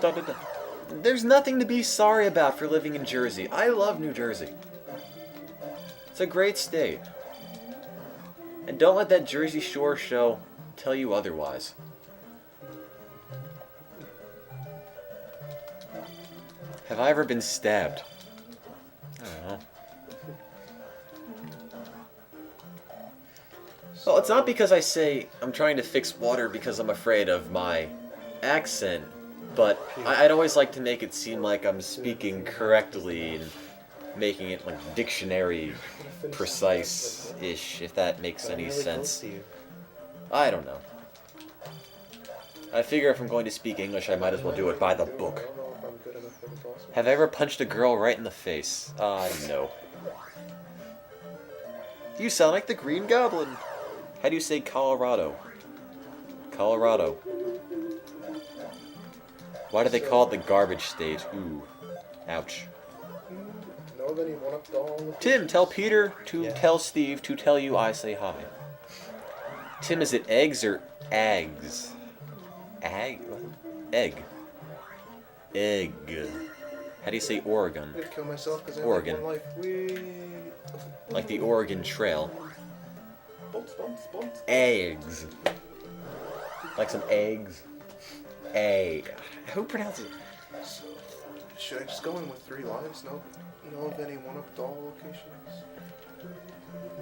Dun, dun, dun. There's nothing to be sorry about for living in Jersey. I love New Jersey. It's a great state. And don't let that Jersey Shore show tell you otherwise. Have I ever been stabbed? I don't know. Well, it's not because I say I'm trying to fix water because I'm afraid of my accent, but I'd always like to make it seem like I'm speaking correctly and making it like dictionary precise-ish, if that makes any sense. I don't know. I figure if I'm going to speak English, I might as well do it by the book. I don't know if I'm good enough for the boss. Have I ever punched a girl right in the face? No. You sound like the Green Goblin. How do you say Colorado? Colorado. Why do they call it the garbage state? Ooh. Ouch. Know of any one-up doll? Tim, tell Peter to Yeah. tell Steve to tell you I say hi. Tim, is it eggs or eggs? Egg? Egg. Egg. How do you say Oregon? I'm gonna kill myself because I Oregon. have one life. Whee! Like the Oregon Trail. Bumps, bumps, bumps. Eggs. Like some eggs. Egg. Who pronounces it? So, should I just go in with 3 lives? No. Know of any one-up doll locations?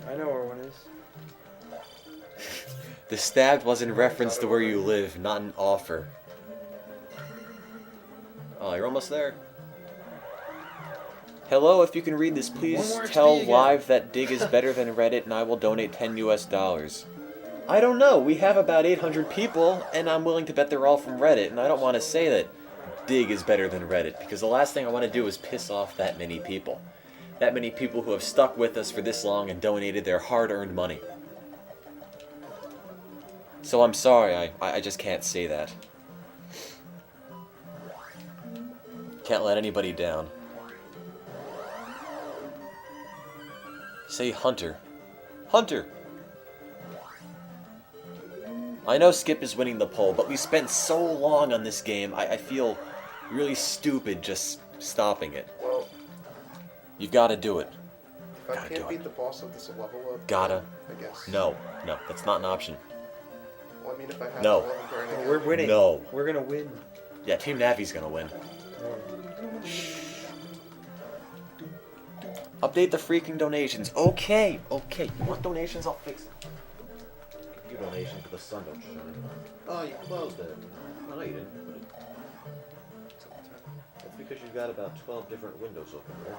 I know where one is. The stabbed was in reference to where you live, not an offer. Oh, you're almost there. Hello, if you can read this, please One more tell XP again. Live that Dig is better than Reddit and I will donate $10 US. I don't know, we have about 800 people and I'm willing to bet they're all from Reddit, and I don't want to say that Dig is better than Reddit because the last thing I want to do is piss off that many people. That many people who have stuck with us for this long and donated their hard-earned money. So I'm sorry, I just can't say that. Can't let anybody down. Say Hunter. Hunter! I know Skip is winning the poll, but we spent so long on this game, I feel really stupid just stopping it. Well, You've got to do it. if I Gotta do can't beat it. the boss of this level up, Gotta. I guess. No, that's not an option. Well, I mean, if I have No. to, I'll grind No, again. we're winning. No. We're gonna win. Yeah, Team Navi's gonna win. Update the freaking donations. Okay. You want donations? I'll fix it. Give you donations, but the sun don't shine. Oh, you closed it. Oh, no, you didn't. That's because you've got about 12 different windows open there.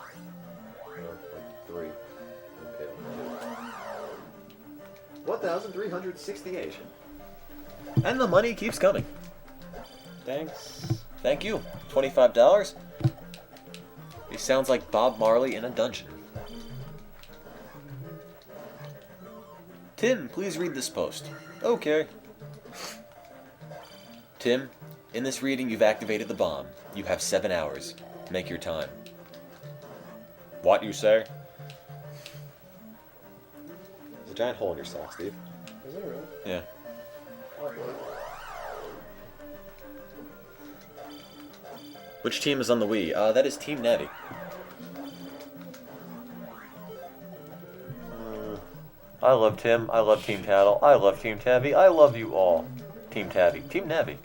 Or like 3. Okay, 2. 1,368. And the money keeps coming. Thanks. Thank you. $25. He sounds like Bob Marley in a dungeon. Tim, please read this post. Okay. Tim, in this reading you've activated the bomb. You have 7 hours. Make your time. What you say? There's a giant hole in your sock, Steve. Is it really? Yeah. Oh, Which team is on the Wii? That is Team Navi. I love Tim. I love Team Tattle. I love Team Tabby. I love you all. Team Tabby. Team Navi.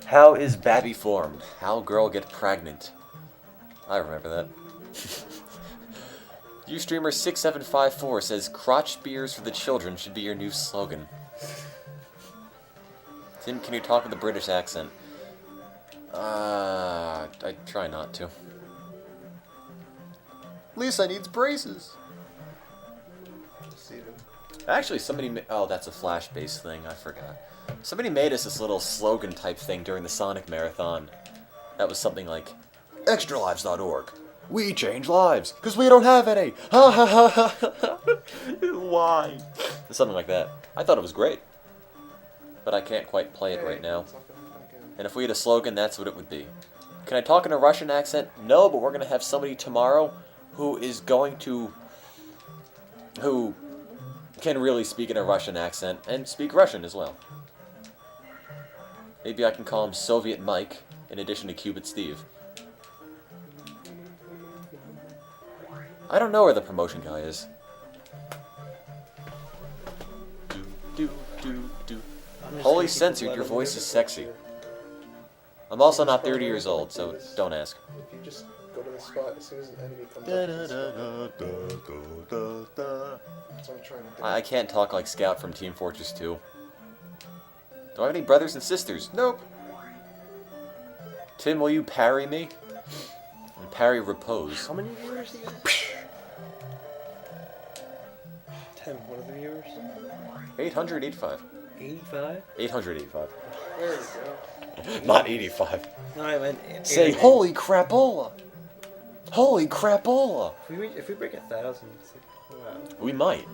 How is Babby formed? How girl get pregnant? I remember that. Ustreamer6754 says crotch beers for the children should be your new slogan. Tim, can you talk with a British accent? I try not to. Lisa needs braces. Steven. Actually, oh, that's a Flash-based thing. I forgot. Somebody made us this little slogan-type thing during the Sonic Marathon. That was something like, Extralives.org. We change lives, because we don't have any. Ha ha ha ha ha. Why? Something like that. I thought it was great. But I can't quite play it right now. It's not gonna happen again. And if we had a slogan, that's what it would be. Can I talk in a Russian accent? No, but we're going to have somebody tomorrow who can really speak in a Russian accent and speak Russian as well. Maybe I can call him Soviet Mike in addition to Cupid Steve. I don't know where the promotion guy is. Do, do, do. Holy censored, your voice is sexy. I'm also not 30 years old, so don't ask. If you just go to the spot as soon as an enemy comes up. That's what I'm trying to do. I can't talk like Scout from Team Fortress 2. Do I have any brothers and sisters? Nope. Tim, will you parry me? And parry repose. How many viewers again? 10. What are the viewers? 885. 85? 885. There we go. Not 85. No, I meant... Say, holy crapola! Holy crapola! If we break 1,000, it's like, wow. We might.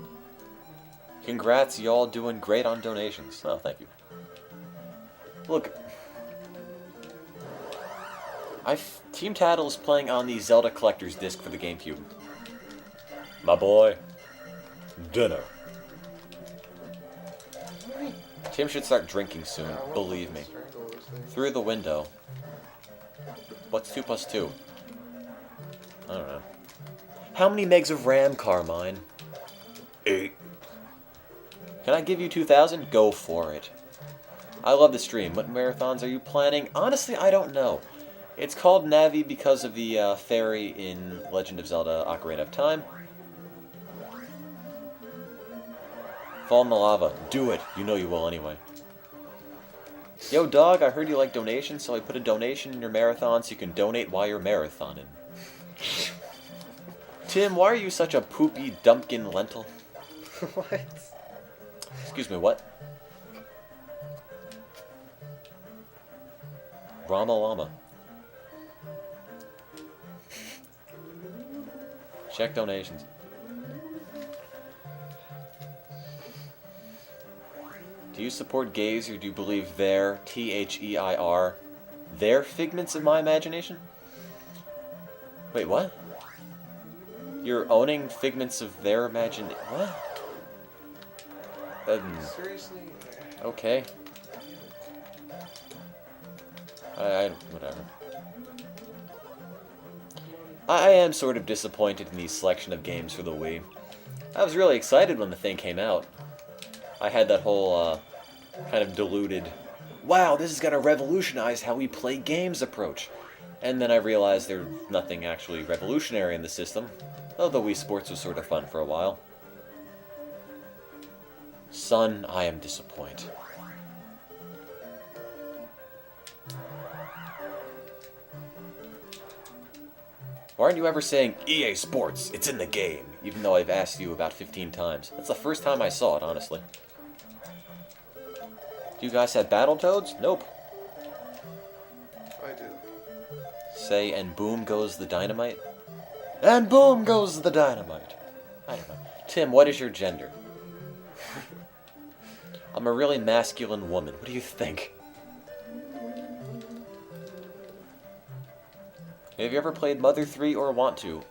Congrats, y'all doing great on donations. Oh, thank you. Look. Team Tattle is playing on the Zelda Collector's Disc for the GameCube. My boy. Dinner. Tim should start drinking soon, believe me. Through the window. What's 2 plus 2? I don't know. How many megs of RAM, Carmine? 8. Can I give you 2,000? Go for it. I love the stream. What marathons are you planning? Honestly, I don't know. It's called Navi because of the fairy in Legend of Zelda Ocarina of Time. Fall in the lava. Do it. You know you will anyway. Yo, dog, I heard you like donations, so I put a donation in your marathon so you can donate while you're marathoning. Tim, why are you such a poopy dumpkin lentil? What? Excuse me, what? Rama Llama. Check donations. Do you support gays or do you believe they're, T-H-E-I-R, they're figments of my imagination? Wait, what? You're owning figments of their imagination? What? Seriously? Okay. Whatever. I am sort of disappointed in the selection of games for the Wii. I was really excited when the thing came out. I had that whole, kind of diluted, wow, this is gonna revolutionize how we play games approach. And then I realized there's nothing actually revolutionary in the system, although Wii Sports was sort of fun for a while. Son, I am disappointed. Why aren't you ever saying, EA Sports, it's in the game, even though I've asked you about 15 times? That's the first time I saw it, honestly. Do you guys have Battletoads? Nope. I do. Say, and boom goes the dynamite? And boom goes the dynamite! I don't know. Tim, what is your gender? I'm a really masculine woman. What do you think? Have you ever played Mother 3 or want to?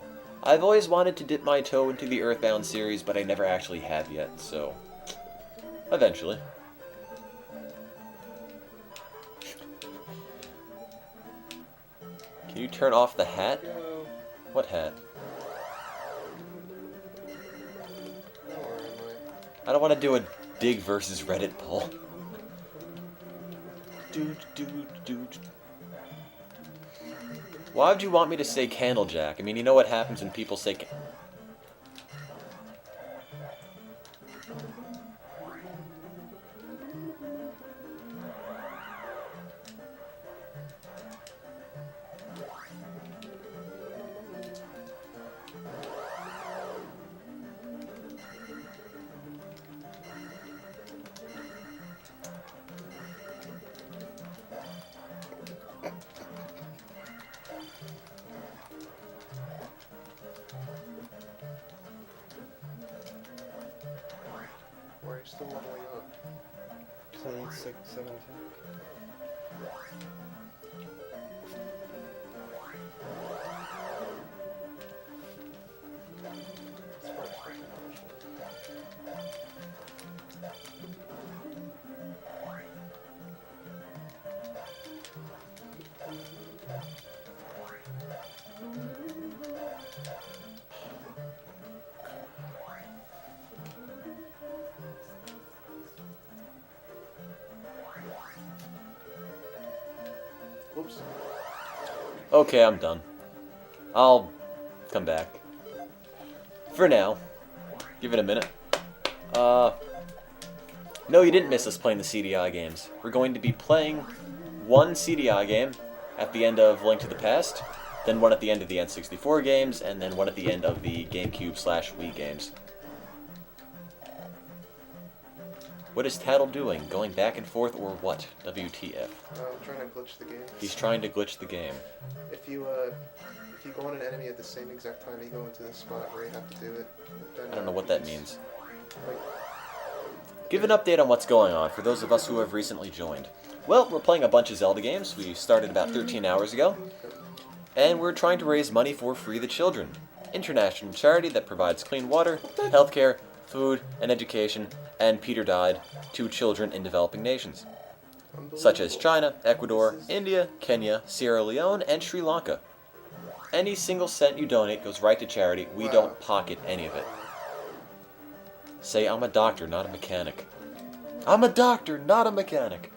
I've always wanted to dip my toe into the Earthbound series, but I never actually have yet, so... eventually. Can you turn off the hat? What hat? I don't want to do a Dig versus Reddit poll. Why would you want me to say Candlejack? I mean, you know what happens when people say... still leveling up. So I need 6, 7 attack. As far as fucking punishment. Whoops. Okay, I'm done. I'll come back. For now. Give it a minute. No, you didn't miss us playing the CDI games. We're going to be playing one CDI game at the end of Link to the Past, then one at the end of the N64 games, and then one at the end of the GameCube/Wii games. What is Tattle doing? Going back and forth or what? WTF. I'm trying to glitch the game. He's trying to glitch the game. If you go on an enemy at the same exact time you go into the spot where you have to do it, then I don't know what that means. Like, Give an update on what's going on for those of us who have recently joined. Well, we're playing a bunch of Zelda games. We started about 13 hours ago. And we're trying to raise money for Free the Children, international charity that provides clean water, healthcare, food, and education, and Peter died, to children in developing nations, such as China, Ecuador, India, Kenya, Sierra Leone, and Sri Lanka. Any single cent you donate goes right to charity. We don't pocket any of it. Say, I'm a doctor, not a mechanic. I'm a doctor, not a mechanic.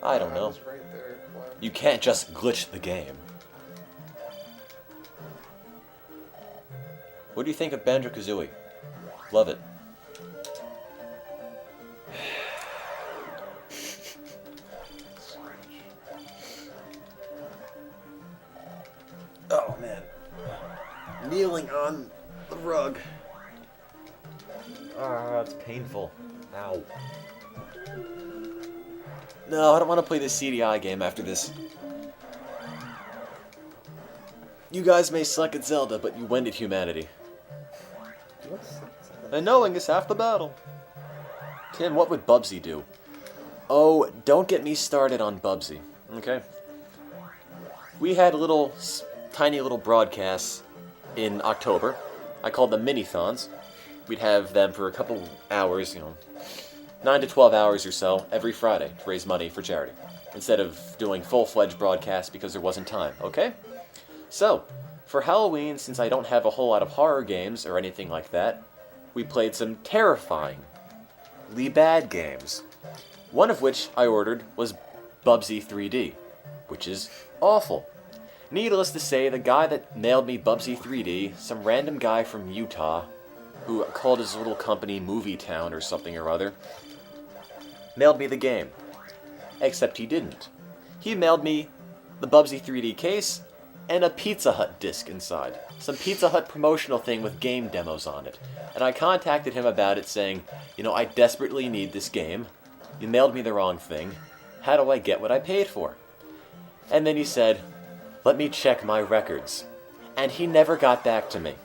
I don't know. was right there. Wow. You can't just glitch the game. What do you think of Banjo-Kazooie? Love it. Oh man. Kneeling on the rug. Ah, it's painful. Ow. No, I don't want to play this CDI game after this. You guys may suck at Zelda, but you win at humanity. And knowing is half the battle. Tim, what would Bubsy do? Oh, don't get me started on Bubsy, okay? We had tiny little broadcasts in October. I called them mini-thons. We'd have them for a couple hours, 9 to 12 hours or so, every Friday to raise money for charity, instead of doing full-fledged broadcasts because there wasn't time, okay? So, for Halloween, since I don't have a whole lot of horror games or anything like that, we played some terrifyingly bad games. One of which I ordered was Bubsy 3D, which is awful. Needless to say, the guy that mailed me Bubsy 3D, some random guy from Utah, who called his little company Movie Town or something or other, mailed me the game. Except he didn't. He mailed me the Bubsy 3D case and a Pizza Hut disc inside. Some Pizza Hut promotional thing with game demos on it. And I contacted him about it saying, I desperately need this game. You mailed me the wrong thing. How do I get what I paid for? And then he said, let me check my records. And he never got back to me.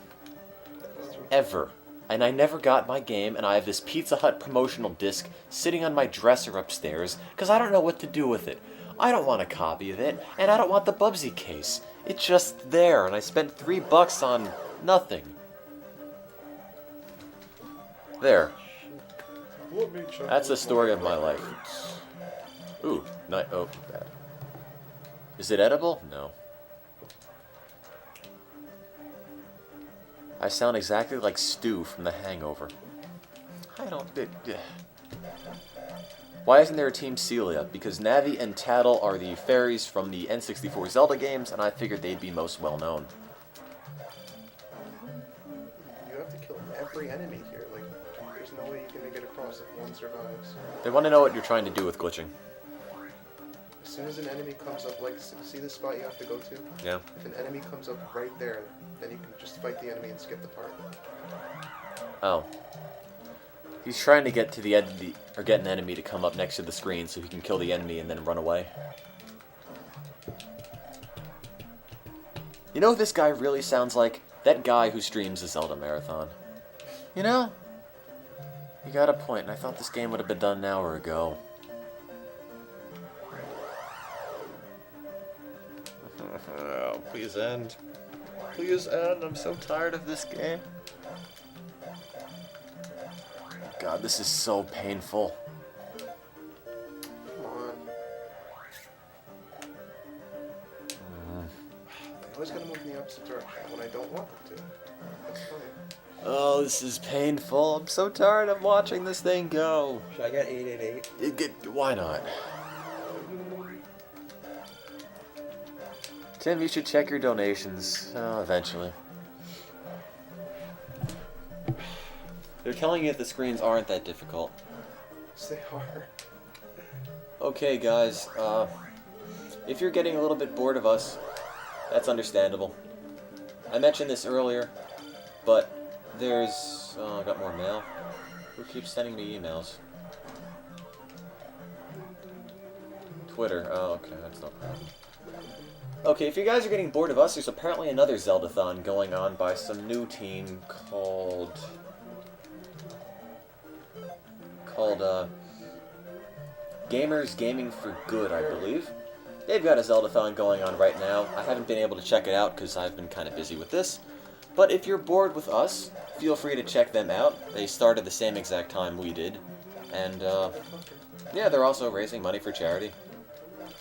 Ever. And I never got my game, and I have this Pizza Hut promotional disc sitting on my dresser upstairs, because I don't know what to do with it. I don't want a copy of it, and I don't want the Bubsy case. It's just there, and I spent $3 on nothing. There. That's the story of my life. Ooh, oh, bad. Is it edible? No. I sound exactly like Stu from The Hangover. Why isn't there a Team Celia? Because Navi and Tattle are the fairies from the N64 Zelda games, and I figured they'd be most well known. You have to kill every enemy here. Like, there's no way you can make it across if one survives. They want to know what you're trying to do with glitching. As soon as an enemy comes up, like, see the spot you have to go to? Yeah. If an enemy comes up right there, then you can just fight the enemy and skip the part. Oh. He's trying to get to the end of or get an enemy to come up next to the screen so he can kill the enemy and then run away. You know who this guy really sounds like? That guy who streams the Zelda Marathon. You got a point, and I thought this game would have been done an hour ago. Oh, please end. Please end. I'm so tired of this game. God, this is so painful. Come on. They always gotta move in the opposite direction when I don't want them to. That's funny. Oh, this is painful. I'm so tired of watching this thing go. Should I get 888? Why not? Tim, you should check your donations eventually. They're telling you that the screens aren't that difficult. Yes, they are. Okay, guys, if you're getting a little bit bored of us, that's understandable. I mentioned this earlier, but there's... Oh, I got more mail. Who keeps sending me emails? Twitter. Oh, okay, that's no problem. Okay, if you guys are getting bored of us, there's apparently another Zeldathon going on by some new team called Gamers Gaming for Good, I believe. They've got a Zeldathon going on right now. I haven't been able to check it out because I've been kind of busy with this. But if you're bored with us, feel free to check them out. They started the same exact time we did. And, yeah, they're also raising money for charity.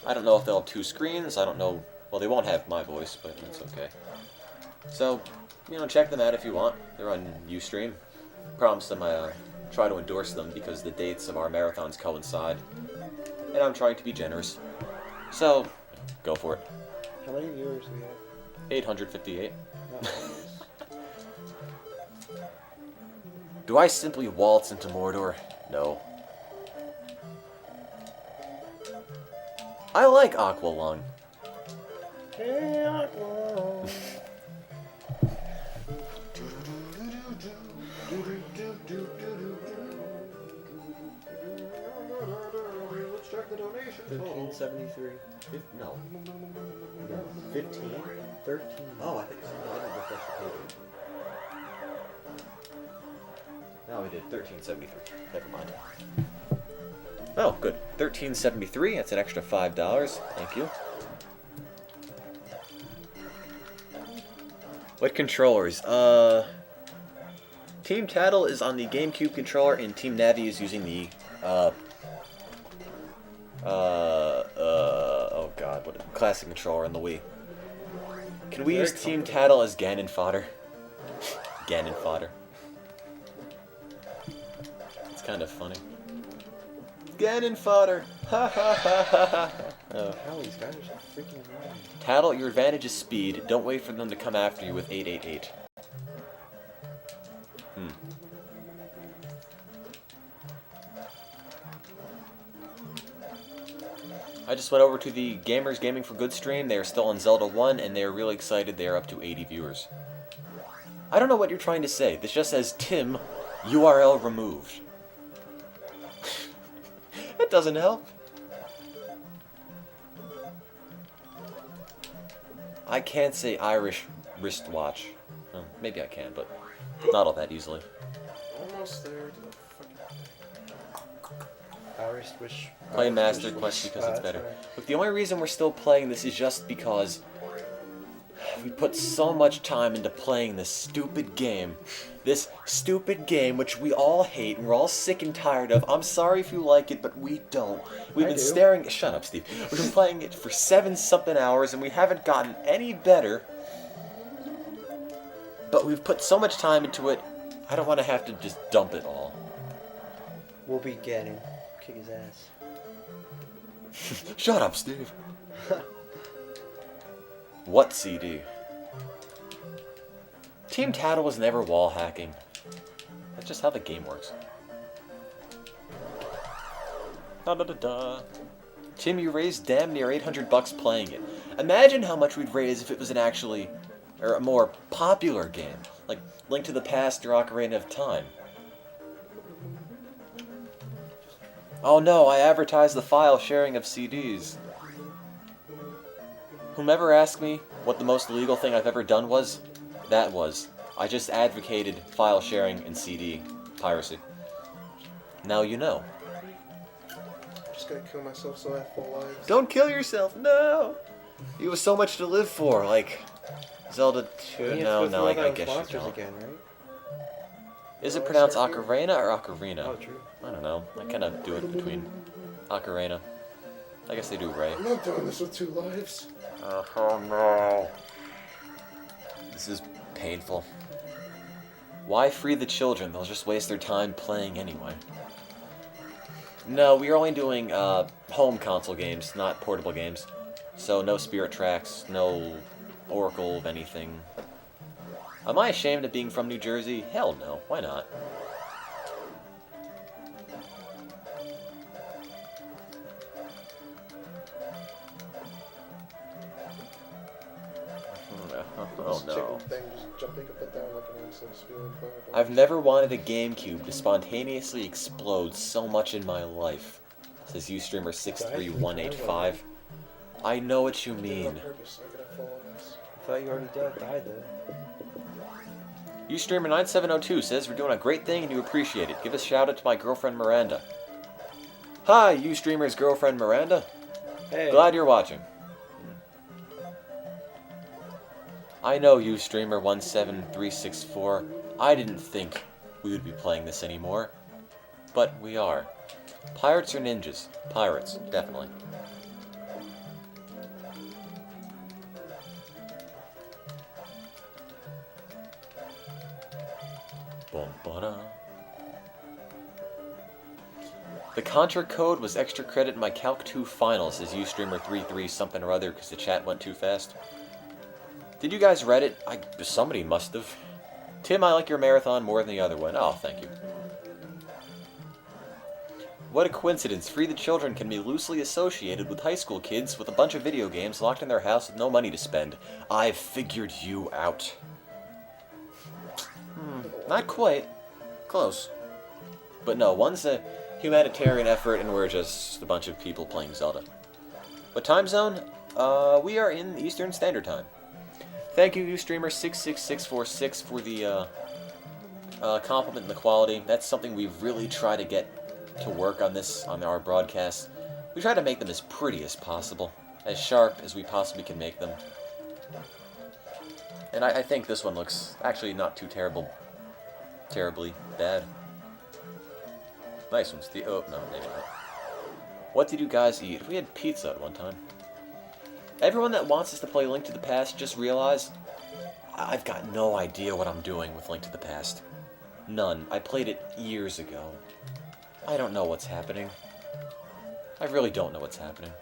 I don't know if they'll have 2 screens. I don't know. Well, they won't have my voice, but that's okay. So, check them out if you want. They're on Ustream. Promise them I try to endorse them because the dates of our marathons coincide. And I'm trying to be generous. So, go for it. How many viewers do we have? 858. Oh, Do I simply waltz into Mordor? No. I like Aqualung. Hey, Aqua. Let's check the donation. 1373. No. 15? 13. Oh, I think so. I didn't refresh the page. No, we did 1373. Never mind. Oh, good. 1373. That's an extra $5. Thank you. What controllers? Team Tattle is on the GameCube controller, and Team Navi is using the oh god, what classic controller on the Wii. Can we use Team Tattle as Ganon fodder? Ganon fodder. It's kind of funny. Ganon fodder! Ha ha ha ha ha! Oh. Hell, these guys are so freaking annoying. Tattle, your advantage is speed. Don't wait for them to come after you with 888. I just went over to the Gamers Gaming for Good stream. They are still on Zelda 1, and they are really excited. They are up to 80 viewers. I don't know what you're trying to say. This just says, Tim, URL removed. That doesn't help. I can't say Irish wristwatch. Oh, maybe I can, but not all that easily. Almost there to the fucking... Irish wish. Play Master Quest because it's better. Look, the only reason we're still playing this is just because we put so much time into playing this stupid game. This stupid game, which we all hate and we're all sick and tired of. I'm sorry if you like it, but we don't. We've been staring... Shut up, Steve. We've been playing it for 7-something hours and we haven't gotten any better. But we've put so much time into it, I don't want to have to just dump it all. We'll be getting. Kick his ass. Shut up, Steve. What CD? Team Tattle was never wall hacking. That's just how the game works. Da da da da. Tim, you raised damn near $800 playing it. Imagine how much we'd raise if it was an actually, or a more popular game, like Link to the Past or Ocarina of Time. Oh no, I advertised the file sharing of CDs. Whomever asked me what the most illegal thing I've ever done was, that was. I just advocated file sharing and CD piracy. Now you know. I'm just gonna kill myself so I have full lives. Don't kill yourself, no! You have so much to live for, like Zelda 2. You have to No, go no, through all I those guess you monsters don't. again, right? Is it Oh, I pronounced start here? Ocarina or Ocarina? Oh, true. I don't know. I kind of do it between Ocarina. I guess they do Ray. I'm not doing this with 2 lives. Oh no. This is painful. Why free the children? They'll just waste their time playing anyway. No, we are only doing home console games, not portable games. So no Spirit Tracks, no Oracle of anything. Am I ashamed of being from New Jersey? Hell no. Why not? Oh This no. chicken thing just jumping up and down like an absolute spewing fireball. I've never wanted a GameCube to spontaneously explode so much in my life, says Ustreamer63185. I know what you I did it mean. on purpose, so I could have full lives. I thought you already died though. Ustreamer9702 says we're doing a great thing and you appreciate it. Give a shout out to my girlfriend Miranda. Hi, Ustreamer's girlfriend Miranda. Hey. Glad you're watching. I know Ustreamer17364. I didn't think we would be playing this anymore. But we are. Pirates or ninjas? Pirates, definitely. Bum-ba-da. The Contra code was extra credit in my Calc 2 finals, says Ustreamer33 something or other because the chat went too fast. Did you guys read it? Somebody must have. Tim, I like your marathon more than the other one. Oh, thank you. What a coincidence. Free the Children can be loosely associated with high school kids with a bunch of video games locked in their house with no money to spend. I've figured you out. Not quite. Close. But no, one's a humanitarian effort and we're just a bunch of people playing Zelda. What time zone? We are in Eastern Standard Time. Thank you, Ustreamer66646 for the compliment and the quality. That's something we really try to get to work on on our broadcasts. We try to make them as pretty as possible, as sharp as we possibly can make them. And I think this one looks actually not too terribly bad. Nice ones. Oh, no, maybe not. What did you guys eat? We had pizza at one time. Everyone that wants us to play Link to the Past, just realize I've got no idea what I'm doing with Link to the Past. None. I played it years ago. I don't know what's happening. I really don't know what's happening.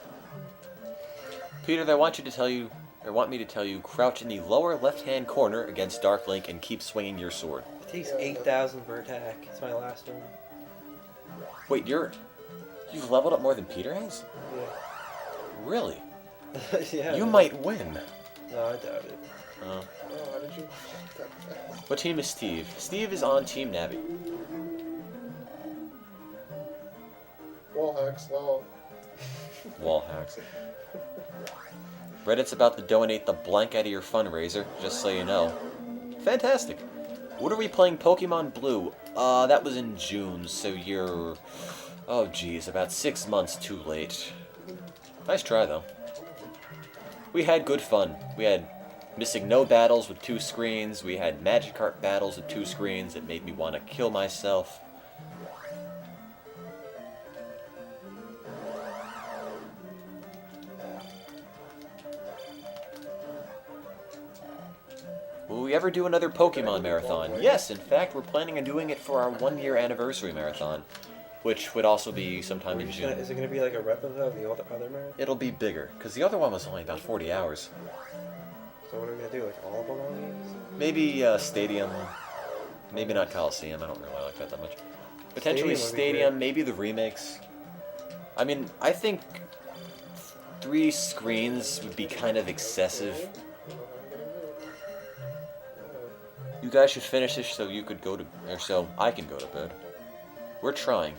Peter, they want me to tell you, crouch in the lower left-hand corner against Dark Link and keep swinging your sword. It takes 8,000 per attack. It's my last one. Wait, you've leveled up more than Peter has? Yeah. Really? Yeah. You might win. No, I doubt it. Oh, how did you that fast? What team is Steve? Steve is on Team Navi. Wall hacks, lol. Wall hacks. Reddit's about to donate the blank out of your fundraiser, just so you know. Fantastic. What are we playing? Pokemon Blue. That was in June, so you're... Oh, geez, about 6 months too late. Nice try, though. We had good fun. We had missing no battles with 2 screens. We had Magikarp battles with 2 screens. It made me want to kill myself. Will we ever do another Pokemon marathon? Yes, in fact, we're planning on doing it for our 1-year anniversary marathon, which would also be sometime in June. Is it going to be like a replica of the other marathon? It'll be bigger, because the other one was only about 40 hours. So what are we going to do, like all of them on games? Maybe Stadium, maybe not Coliseum, I don't really like that much. Potentially Stadium, maybe the remakes. I mean, I think 3 screens would be kind of excessive. You guys should finish this so you could go to, or so I can go to bed. We're trying.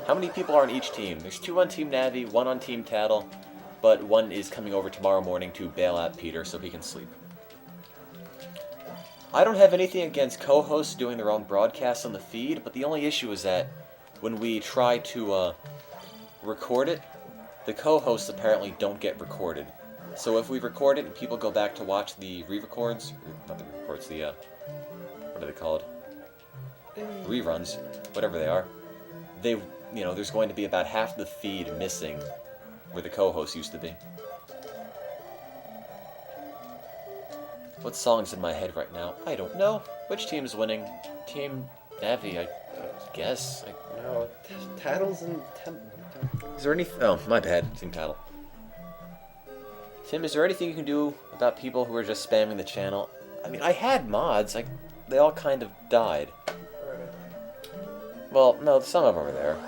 How many people are on each team? There's 2 on Team Navi, 1 on Team Tattle, but 1 is coming over tomorrow morning to bail out Peter so he can sleep. I don't have anything against co-hosts doing their own broadcasts on the feed, but the only issue is that when we try to record it, the co-hosts apparently don't get recorded. So if we record it and people go back to watch the re-records, not the records, the what are they called? Reruns, whatever they are. There's going to be about half the feed missing where the co-host used to be. What song's in my head right now? I don't know. Which team is winning? Team Navi, I guess. No, Tattles and Is there any? Oh, my bad. Team Tattle. Tim, is there anything you can do about people who are just spamming the channel? I mean, I had mods. They all kind of died. Well, no, some of them are there.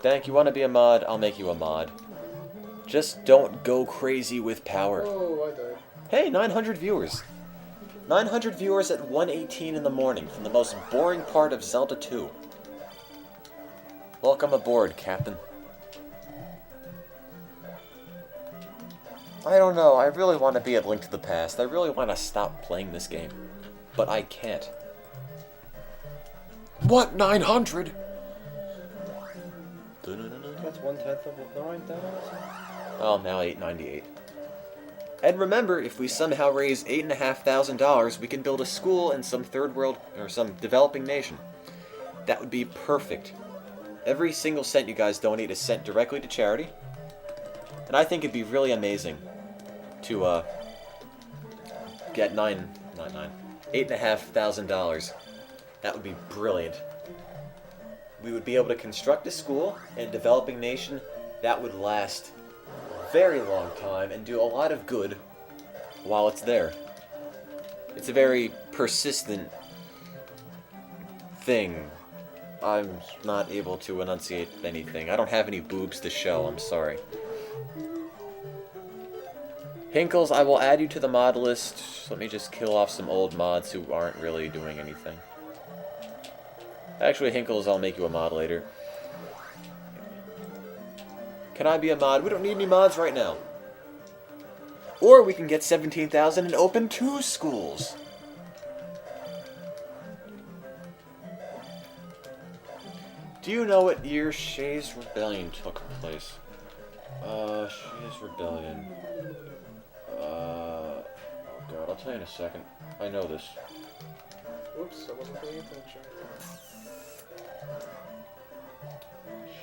Dank, you want to be a mod? I'll make you a mod. Just don't go crazy with power. Oh, I died. Hey, 900 viewers. 900 viewers at 1:18 in the morning from the most boring part of Zelda 2. Welcome aboard, Captain. I don't know, I really want to be at Link to the Past. I really want to stop playing this game. But I can't. What, 900? That's 1/10 of a $9. Well, now 898. And remember, if we somehow raise $8,500, we can build a school in some third world or some developing nation. That would be perfect. Every single cent you guys donate is sent directly to charity. And I think it'd be really amazing to get $8,500. That would be brilliant. We would be able to construct a school in a developing nation that would last a very long time and do a lot of good while it's there. It's a very persistent thing. I'm not able to enunciate anything. I don't have any boobs to show, I'm sorry. Hinkles, I will add you to the mod list. Let me just kill off some old mods who aren't really doing anything. Actually, Hinkles, I'll make you a mod later. Can I be a mod? We don't need any mods right now. Or we can get 17,000 and open 2 schools. Do you know what year Shay's Rebellion took place? Shay's Rebellion. Oh god, I'll tell you in a second. I know this. Whoops, I wasn't paying attention.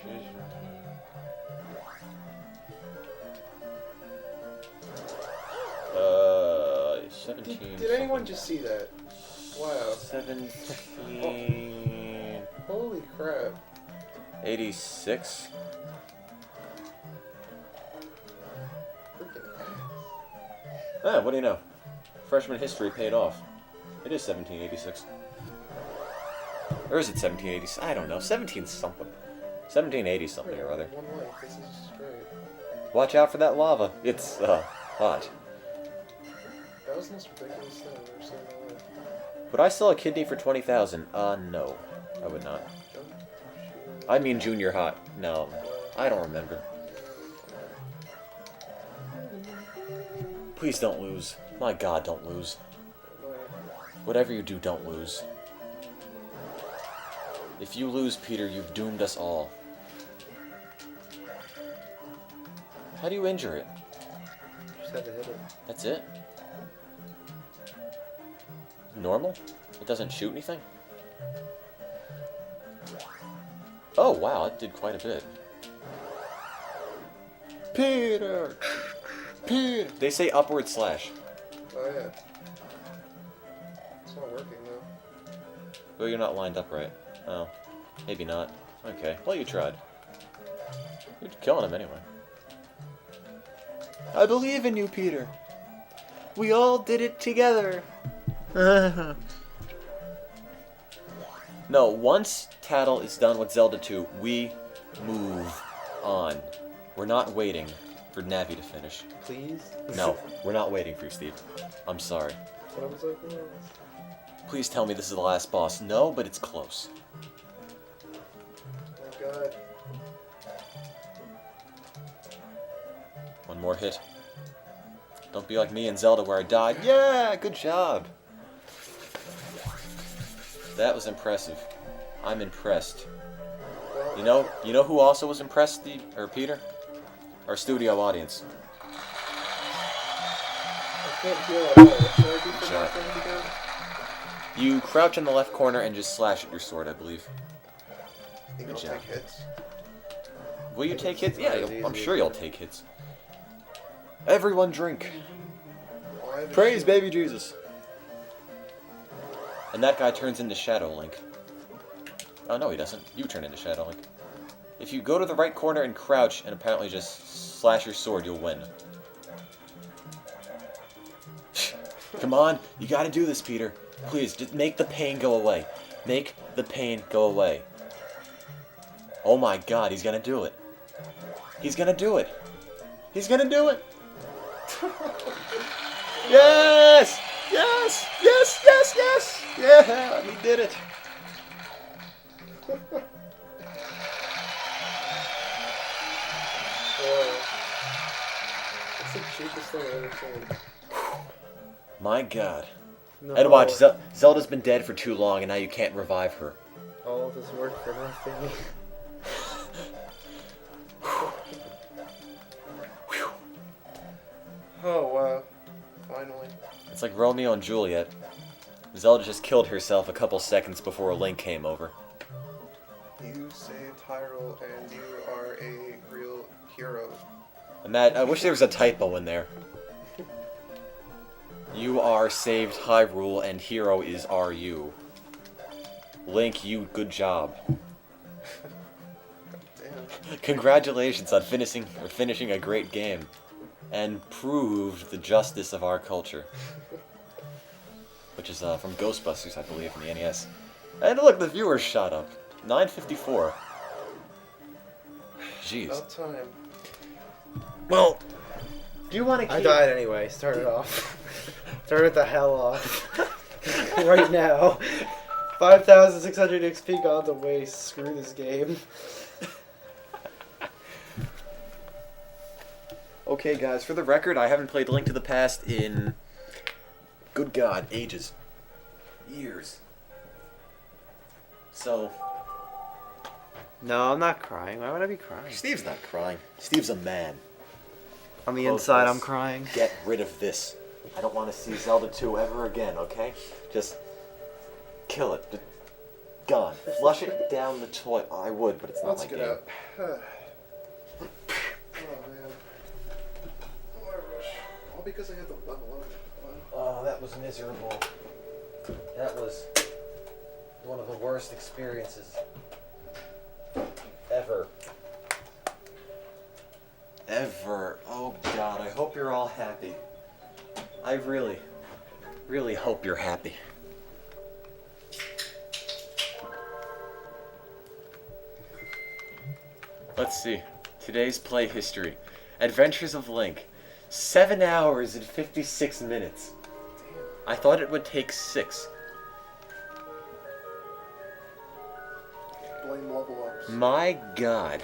Shay's Rebellion. 17. Did anyone just see that? Wow. 17. Holy crap. 86. Freaking ass. Ah, what do you know? Freshman history paid off. It is 1786. Or is it 1780? I don't know. 17 something. 1780 something or other. One life. This is great. Watch out for that lava. It's hot. That was the most ridiculous thing I've ever seen in my life. Would I sell a kidney for 20,000? No, I would not. I mean junior hot. No, I don't remember. Please don't lose. My God, don't lose. Whatever you do, don't lose. If you lose, Peter, you've doomed us all. How do you injure it? Just had to hit it. That's it? Normal? It doesn't shoot anything? Oh, wow, it did quite a bit. Peter! Peter! They say upward slash. Oh yeah. It's not working though. Well, you're not lined up right. Oh, maybe not. Okay, well, you tried. You're killing him anyway. I believe in you, Peter. We all did it together. No, once Tattle is done with Zelda 2, we move on. We're not waiting for Navi to finish. Please? No, we're not waiting for you, Steve. I'm sorry. What was like this? Please tell me this is the last boss. No, but it's close. Oh my god. more hit. Don't be like me and Zelda where I died. Yeah, good job. That was impressive. I'm impressed. You know who also was impressed, Steve, or Peter? Our studio audience. I can't heal at all. What should I do for Sure. that thing again? You crouch in the left corner and just slash at your sword, I believe. Think Good I'll job. take hits? Will you take hits? Yeah, It's I'm easy. sure you'll take hits. Everyone drink. Why the Praise shit? baby Jesus. And that guy turns into Shadow Link. Oh, no, he doesn't. You turn into Shadow Link. If you go to the right corner and crouch and apparently just slash your sword, you'll win. Come on, you gotta do this, Peter. Please, just make the pain go away. Make the pain go away. Oh my god, he's gonna do it. He's gonna do it. He's gonna do it. Yes! Yes! Yes! Yes! Yes! Yeah, he did it. It's the cheapest thing I've ever seen. My god. No. And watch, Zelda's been dead for too long and now you can't revive her. All this work for nothing. Oh, wow. Finally. It's like Romeo and Juliet. Zelda just killed herself a couple seconds before Link came over. You saved Hyrule and you are a real hero. And that, I wish there was a typo in there. You are saved Hyrule and hero is RU. Link, you good job. Damn. Congratulations on finishing a great game. And proved the justice of our culture. Which is from Ghostbusters, I believe, in the NES. And look, the viewers shot up. 954. Jeez. About time. Well, do you want to I keep... died anyway. Start it off. Turn it the hell off. Right now. 5,600 XP gone to waste. Screw this game. Okay, guys, for the record, I haven't played Link to the Past in... Good God, ages. Years. So... No, I'm not crying. Why would I be crying? Steve's not crying. Steve's a man. On the Close inside, this. I'm crying. Get rid of this. I don't want to see Zelda 2 ever again, okay? Just... kill it. Just gone. Flush it down the toilet. I would, but it's not Let's my get game. up. Oh, man. Oh, I rush. All because I had to level up. Oh, that was miserable. That was one of the worst experiences ever. Ever. Oh God, I hope you're all happy. I really, really hope you're happy. Let's see. Today's play history. Adventures of Link. 7 hours and 56 minutes. I thought it would take 6. Blame level ups. My God.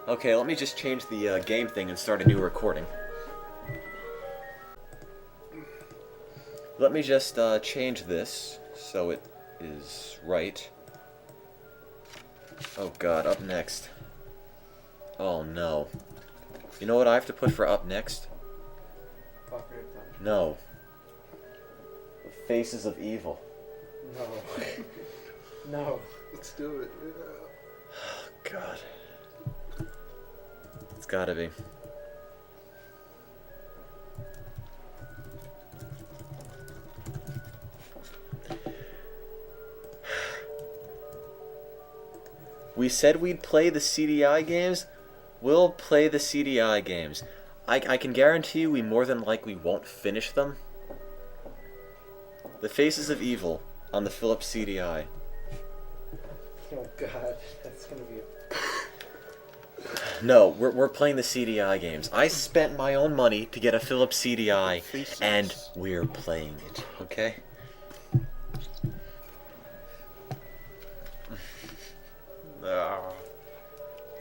Okay, let me just change the game thing and start a new recording. Let me just change this so it is right. Oh God, up next. Oh no. You know what I have to put for up next? No. The Faces of Evil. No. No. Let's do it. Yeah. Oh God. It's gotta be. We said we'd play the CDI games. We'll play the CDI games. I can guarantee you we more than likely won't finish them. The Faces of Evil on the Philips CDI. Oh God, that's gonna be. No, we're playing the CDI games. I spent my own money to get a Philips CDI, and we're playing it, okay?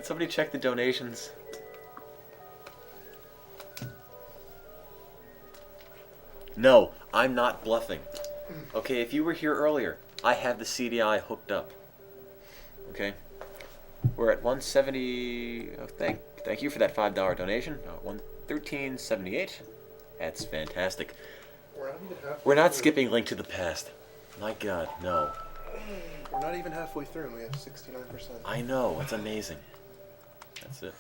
somebody check the donations? No, I'm not bluffing. Okay, if you were here earlier, I have the CDI hooked up. Okay? We're at 170. Oh, thank you for that $5 donation. 113.78. That's fantastic. We're not skipping Link to the Past. My God, no. We're not even halfway through and we have 69%. I know, it's amazing. That's it.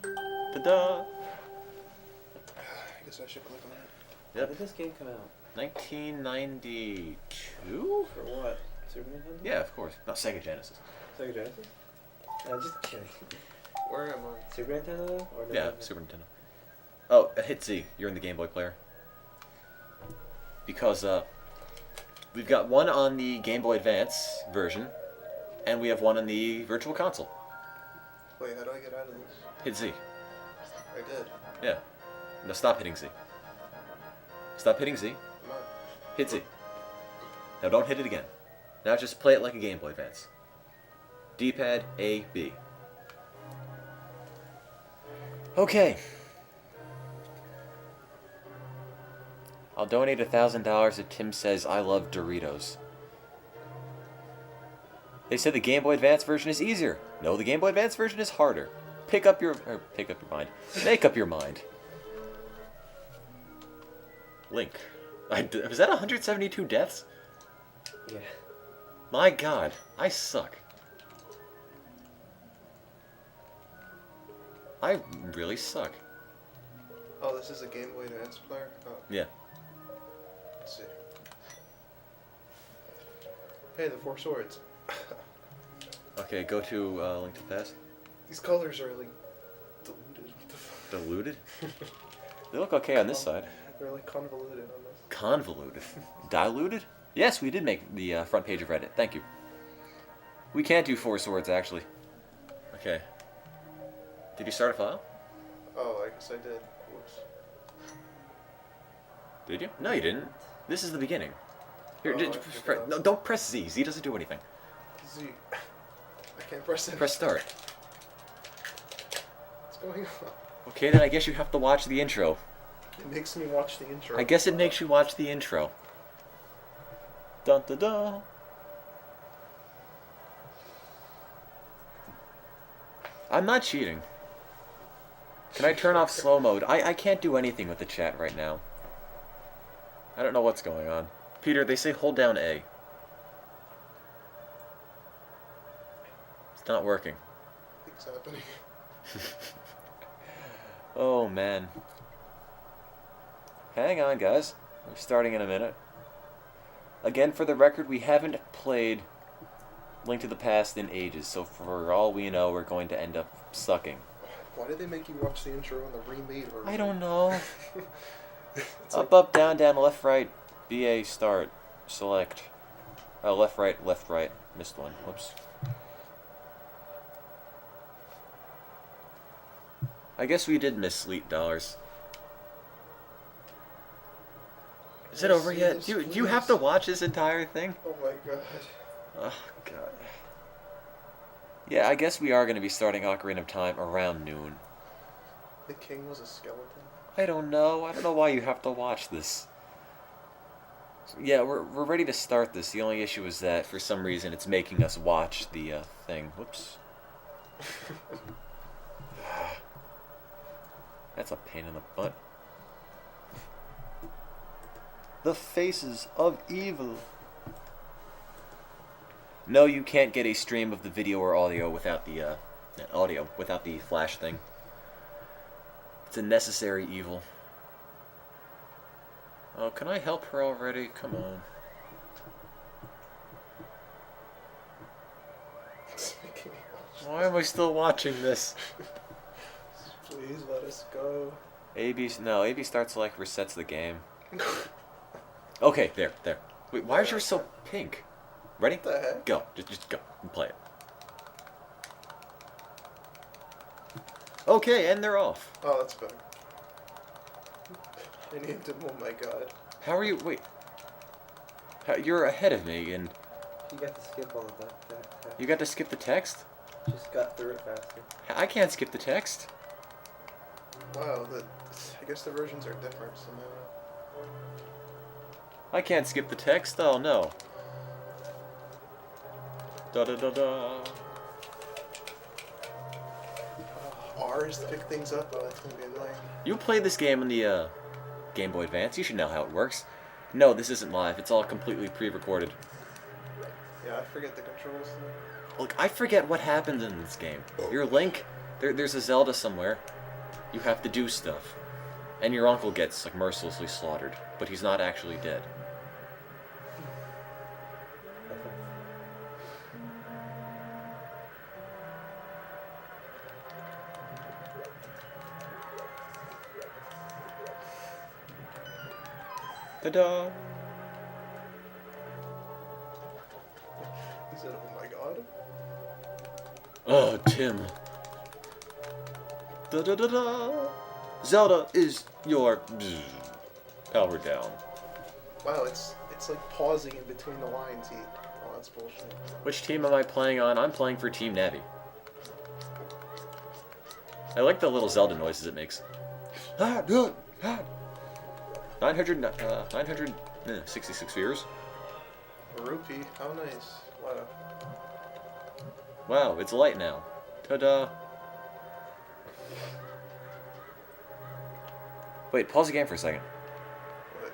Ta-da! I guess I should click on it. When did this game come out? 1992? For what? Super Nintendo? Yeah, of course. Not Sega Genesis. Sega Genesis? No, just kidding. Where am I? Super Nintendo? Or Yeah, Nintendo? Super Nintendo. Oh, hit Z. You're in the Game Boy player. Because, we've got one on the Game Boy Advance version, and we have one on the Virtual Console. Wait, how do I get out of this? Hit Z. I did. Yeah. No, stop hitting Z. Stop hitting Z. I'm not. Hit Z. Now don't hit it again. Now just play it like a Game Boy Advance. D-pad, A, B. Okay. I'll donate $1,000 if Tim says I love Doritos. They said the Game Boy Advance version is easier. No, the Game Boy Advance version is harder. Pick up your mind. Make up your mind. Link. Was that 172 deaths? Yeah. My God, I suck. I really suck. Oh, this is a Game Boy Advance player? Oh, Yeah. let's see. Hey, the 4 swords. Okay, go to Link to the Past. These colors are like diluted. What the fuck? Diluted? They look okay on this side. They're like convoluted on this. Convoluted. Diluted? Yes, we did make the front page of Reddit. Thank you. We can't do 4 swords, actually. Okay. Did you start a file? Oh, I guess I did. Whoops. Did you? No, you didn't. This is the beginning. Here, Oh, just I press, forgot. no, don't press Z. Z doesn't do anything. Z. I can't press it. Press start. What's going on? Okay, then I guess you have to watch the intro. It makes me watch the intro. I guess it makes you watch the intro. Dun dun dun. I'm not cheating. Can I turn off slow mode? I can't do anything with the chat right now. I don't know what's going on. Peter, they say hold down A. It's not working. Things happening. Oh, man. Hang on, guys. We're starting in a minute. Again, for the record, we haven't played Link to the Past in ages, so for all we know, we're going to end up sucking. Why did they make you watch the intro in the remade version? I don't know. It's Up, up, down, down, left, right, BA, start, select. Left, right. Missed one. Whoops. I guess we did miss Sleet Dollars. Is it over yet? Do you have to watch this entire thing? Oh my god. Oh, God. Yeah, I guess we are going to be starting Ocarina of Time around noon. The king was a skeleton. I don't know. I don't know why you have to watch this. Yeah, we're ready to start this. The only issue is that, for some reason, it's making us watch the thing. Whoops. That's a pain in the butt. The faces of evil. No, you can't get a stream of the video or audio without the flash thing. It's a necessary evil. Oh, can I help her already? Come on. It's making me watch. Why am I still watching this? Please let us go. AB starts like resets the game. Okay, there. Wait, why is yours so pink? Ready? What the heck? Go. Just go and play it. Okay, and they're off. Oh, that's better. I named him, oh my god. How are you? Wait. You're ahead of me, and You got to skip all of that. you got to skip the text? Just got through it faster. I can't skip the text. Wow, I guess the versions are different somehow. I can't skip the text. Oh no. Da da da da. R's to pick things up. Oh, that's gonna be annoying. You played this game on the Game Boy Advance. You should know how it works. No, this isn't live. It's all completely pre-recorded. Yeah, I forget the controls. Look, I forget what happens in this game. Your Link, there's a Zelda somewhere. You have to do stuff. And your uncle gets, like, mercilessly slaughtered. But he's not actually dead. Ta-da! He said, "Oh my god." Oh, Tim. Da-da-da-da! Zelda is your... Power down. Wow, it's like pausing in between the lines. Oh, that's bullshit. Which team am I playing on? I'm playing for Team Navi. I like the little Zelda noises it makes. 966 years. A rupee. How nice. Wow. Wow, it's light now. Ta-da. Wait, pause the game for a second. What?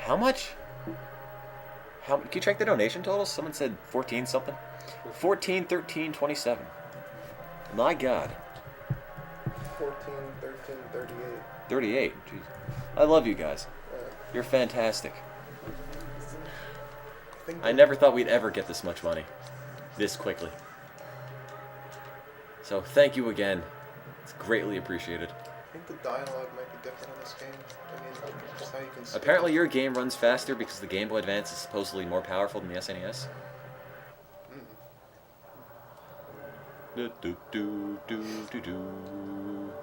How much? Can you check the donation totals? Someone said 14 something. 14, 13, 27. My God. 14, 13, 38. 38. Jeez. I love you guys. Uh, You're fantastic. I think I never thought we'd ever get this much money. This quickly. So thank you again. It's greatly appreciated. I think the dialogue might be different in this game. I mean, just how you can see. Apparently your game runs faster because the Game Boy Advance is supposedly more powerful than the SNES. Do, do, do, do, do, do.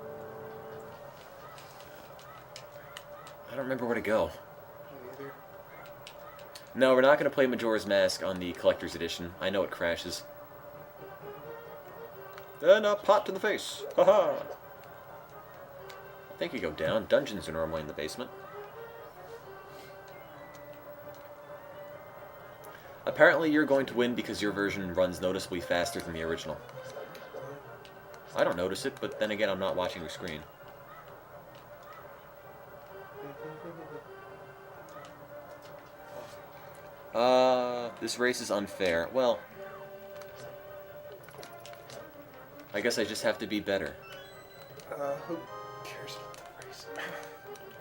I don't remember where to go. Me neither. No, we're not going to play Majora's Mask on the Collector's Edition. I know it crashes. And a pot to the face. Haha. I think you go down. Dungeons are normally in the basement. Apparently you're going to win because your version runs noticeably faster than the original. I don't notice it, but then again I'm not watching your screen. This race is unfair. Well, I guess I just have to be better. Who cares about the race?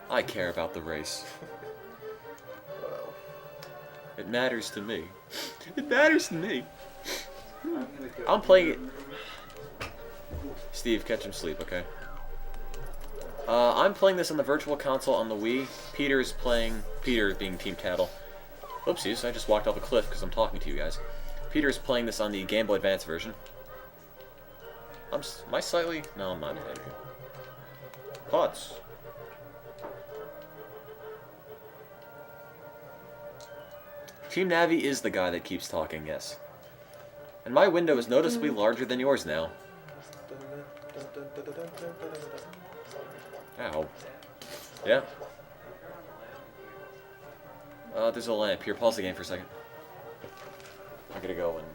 I care about the race. Well, It matters to me. It matters to me. I'm playing it. Steve, catch him sleep, okay? I'm playing this on the Virtual Console on the Wii. Peter's playing... Peter being Team Tattle. Oopsies, I just walked off a cliff because I'm talking to you guys. Peter's playing this on the Game Boy Advance version. Am I slightly... No, I'm not. Pots. Team Navi is the guy that keeps talking, yes. And my window is noticeably larger than yours now. Ow. Yeah. There's a lamp. Here, pause the game for a second. I gotta go and...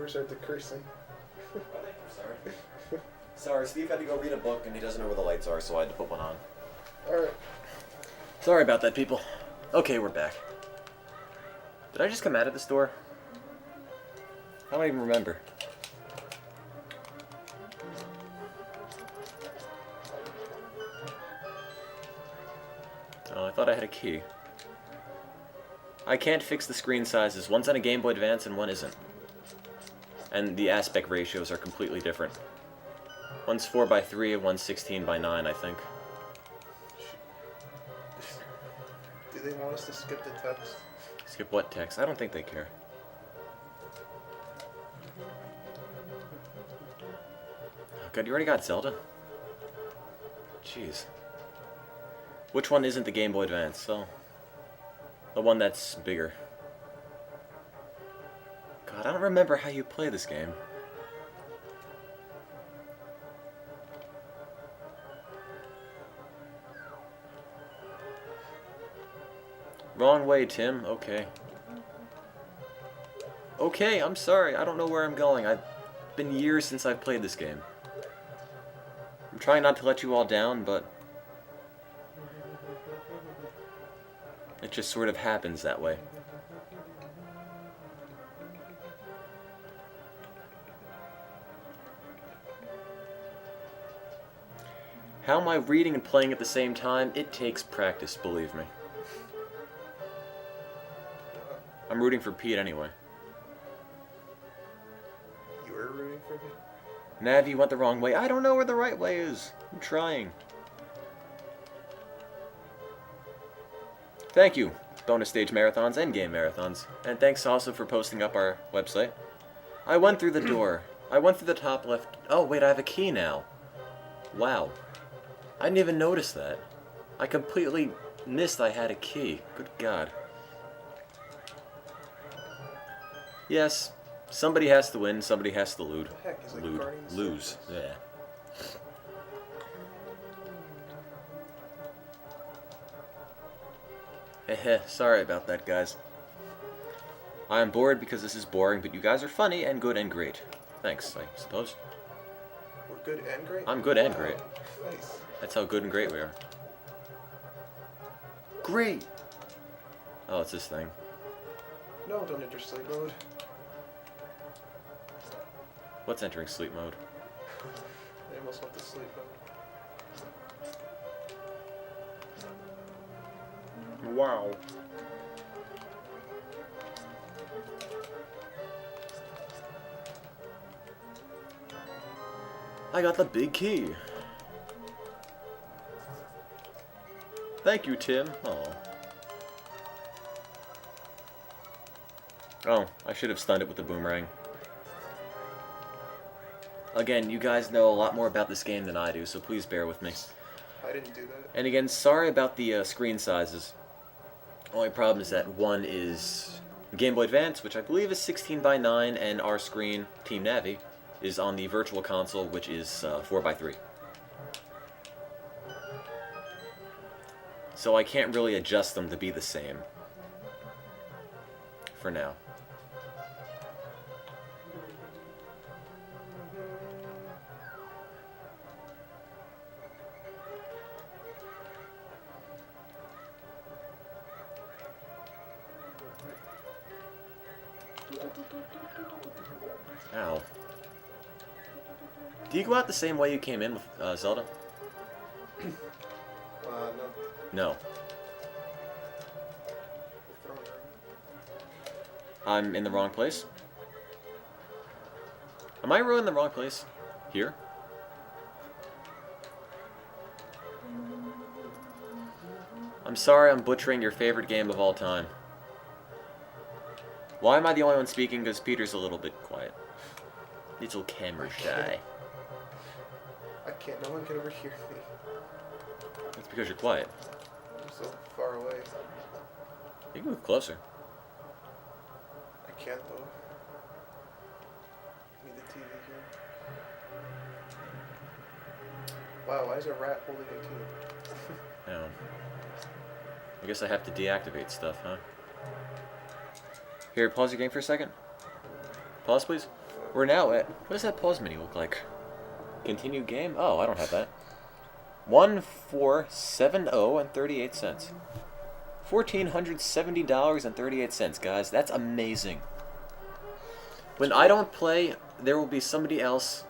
numbers are decreasing. Sorry. Sorry, Steve had to go read a book and he doesn't know where the lights are, so I had to put one on. Alright. Sorry about that, people. Okay, we're back. Did I just come out of this door? I don't even remember. Oh, I thought I had a key. I can't fix the screen sizes. One's on a Game Boy Advance and one isn't. And the aspect ratios are completely different. One's 4:3 and one's 16:9, I think. Do they want us to skip the text? Skip what text? I don't think they care. Oh god, you already got Zelda? Jeez. Which one isn't the Game Boy Advance? So, the one that's bigger. God, I don't remember how you play this game. Wrong way, Tim. Okay. Okay, I'm sorry. I don't know where I'm going. I've been years since I've played this game. I'm trying not to let you all down, but it just sort of happens that way. How am I reading and playing at the same time? It takes practice, believe me. I'm rooting for Pete anyway. You were rooting for me? Navi went the wrong way. I don't know where the right way is. I'm trying. Thank you, bonus stage marathons and game marathons. And thanks also for posting up our website. I went through the door. I went through the top left. Oh, wait, I have a key now. Wow. I didn't even notice that. I completely missed I had a key. Good God. Yes, somebody has to win, somebody has to lose. What the heck is like Guardians of Lose. the Yeah. Heh, sorry about that, guys. I am bored because this is boring, but you guys are funny and good and great. Thanks, I suppose. We're good and great? I'm good and great. Nice. That's how good and great we are. Great! Oh, it's this thing. No, don't enter sleep mode. What's entering sleep mode? They almost want the sleep mode. Wow. I got the big key. Thank you, Tim. Oh, I should have stunned it with the boomerang. Again, you guys know a lot more about this game than I do, so please bear with me. I didn't do that. And again, sorry about the screen sizes. Only problem is that one is Game Boy Advance, which I believe is 16:9, and our screen, Team Navi, is on the Virtual Console, which is 4:3. So I can't really adjust them to be the same. For now. Ow. Do you go out the same way you came in with Zelda? No. No. The throne room. I'm in the wrong place? Am I really in the wrong place? Here? I'm sorry I'm butchering your favorite game of all time. Why am I the only one speaking? Because Peter's a little bit quiet. Little camera shy. I can't. No one can overhear me. That's because you're quiet. I'm so far away. You can move closer. I can't though. Need the TV here. Wow, why is a rat holding a key? Oh. I guess I have to deactivate stuff, huh? Here, pause your game for a second. Pause, please. We're now at... What does that pause menu look like? Continue game? Oh, I don't have that. 1470 and 38 cents. $1,470.38, guys. That's amazing. When I don't play, there will be somebody else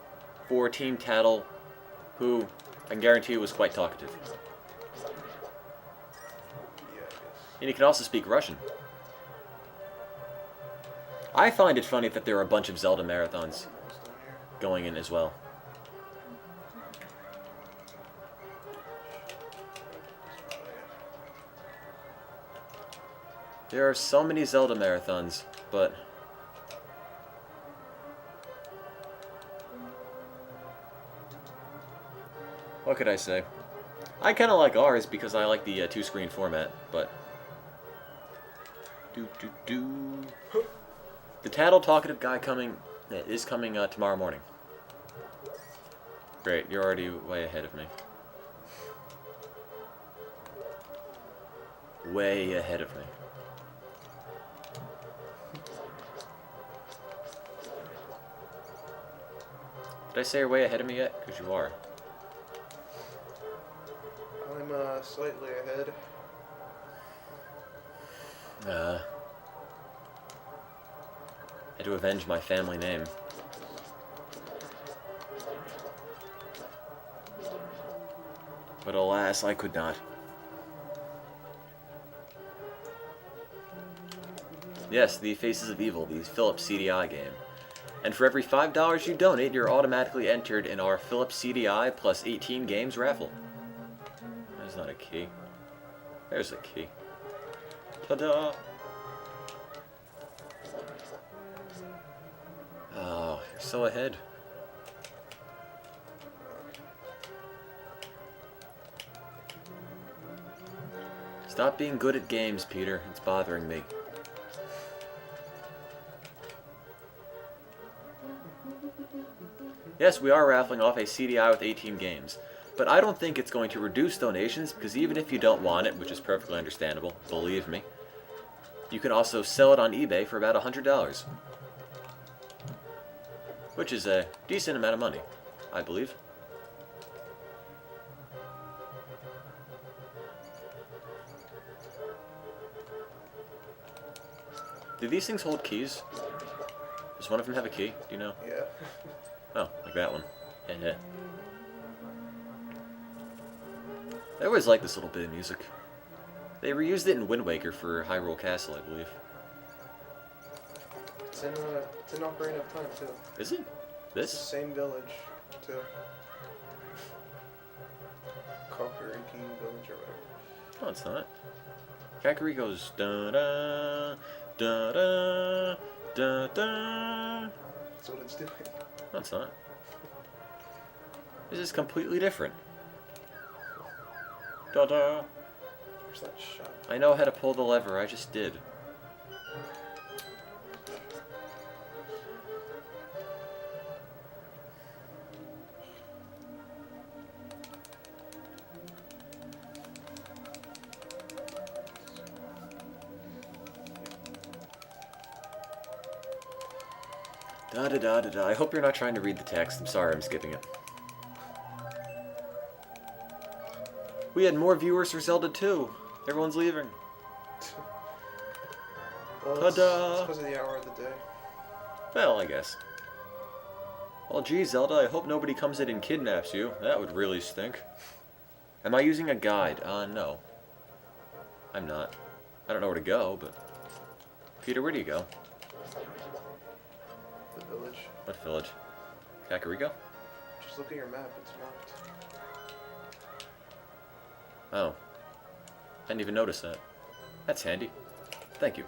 for Team Tattle who I can guarantee you was quite talkative. Yeah, I guess. And he can also speak Russian. I find it funny that there are a bunch of Zelda marathons Almost done here. going in as well. There are so many Zelda marathons, but... What could I say? I kind of like ours because I like the two-screen format, but... The Tattle Talkative guy is coming tomorrow morning. Great, you're already way ahead of me. Way ahead of me. Did I say you're way ahead of me yet? Because you are. I'm slightly ahead. Had to avenge my family name. But alas, I could not. Yes, the Faces of Evil, the Philips CDI game. And for every $5 you donate, you're automatically entered in our Philips CDI plus 18 games raffle. There's not a key. There's a key. Ta-da! Oh, you're so ahead. Stop being good at games, Peter. It's bothering me. Yes, we are raffling off a CDI with 18 games, but I don't think it's going to reduce donations because even if you don't want it, which is perfectly understandable, believe me, you can also sell it on eBay for about $100, which is a decent amount of money, I believe. Do these things hold keys? Does one of them have a key? Do you know? Yeah. Oh, like that one. Yeah. I always like this little bit of music. They reused it in Wind Waker for Hyrule Castle, I believe. It's in Ocarina of Time, too. Is it? It's the This? same village, too. Kakariki village or whatever. No, it's not. Kakariko goes da-da, da-da, da-da. That's what it's doing. No, it's not. This is completely different. Da-da. Where's that shot? I know how to pull the lever, I just did. Da-da-da-da-da. I hope you're not trying to read the text. I'm sorry, I'm skipping it. We had more viewers for Zelda 2. Everyone's leaving. Well, it's Ta-da! because of the hour of the day. Well, I guess. Well, gee, Zelda, I hope nobody comes in and kidnaps you. That would really stink. Am I using a guide? No. I'm not. I don't know where to go, but... Peter, where do you go? The village. What village? Kakariko? Just look at your map, it's marked. Oh. I didn't even notice that. That's handy. Thank you.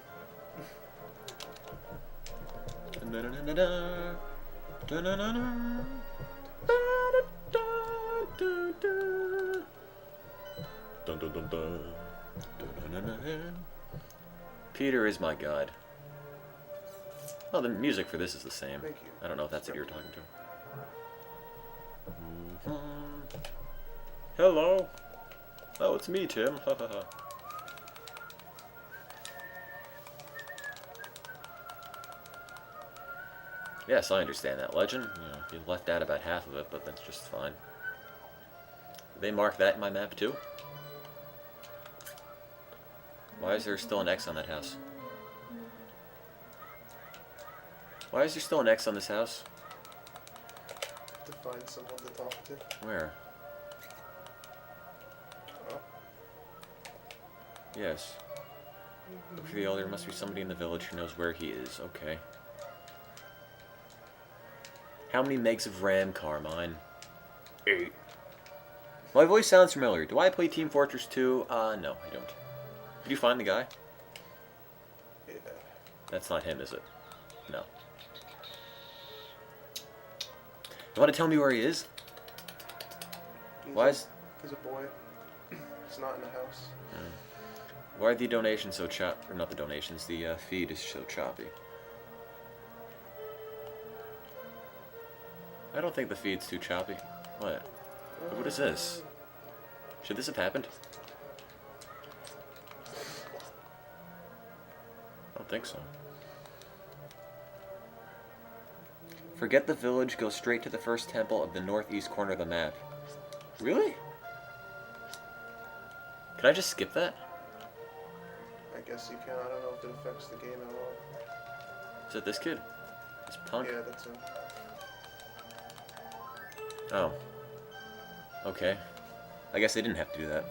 Peter is my guide. Oh, the music for this is the same. Thank you. I don't know if that's what you're talking to. Hello. Oh, it's me, Tim. Ha ha ha. Yes, I understand that, Legend. You left out about half of it, but that's just fine. Did they mark that in my map, too? Why is there still an X on that house? Why is there still an X on this house? To find someone to talk to. Where? Oh. Yes. Look for the elder. There must be somebody in the village who knows where he is. Okay. How many megs of RAM, Carmine? 8. My voice sounds familiar. Do I play Team Fortress 2? No, I don't. Did you find the guy? Yeah. That's not him, is it? No. You want to tell me where he is? He's a boy. He's not in the house. Why are the donations so choppy? Or not the donations, the feed is so choppy. I don't think the feed's too choppy. What? What is this? Should this have happened? I don't think so. Forget the village, go straight to the first temple of the northeast corner of the map. Really? Can I just skip that? I guess you can. I don't know if it affects the game at all. Is it this kid? This punk? Yeah, that's him. Oh. Okay. I guess they didn't have to do that.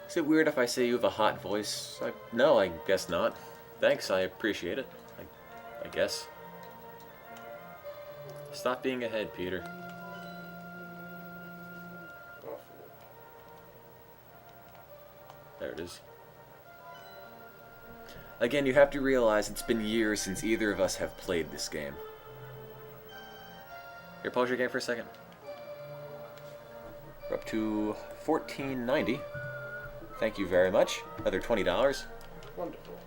Is it weird if I say you have a hot voice? No, I guess not. Thanks, I appreciate it. I guess. Stop being ahead, Peter. Awful. There it is. Again, you have to realize it's been years since either of us have played this game. Here, pause your game for a second. We're up to $14.90. Thank you very much. Another $20. Wonderful.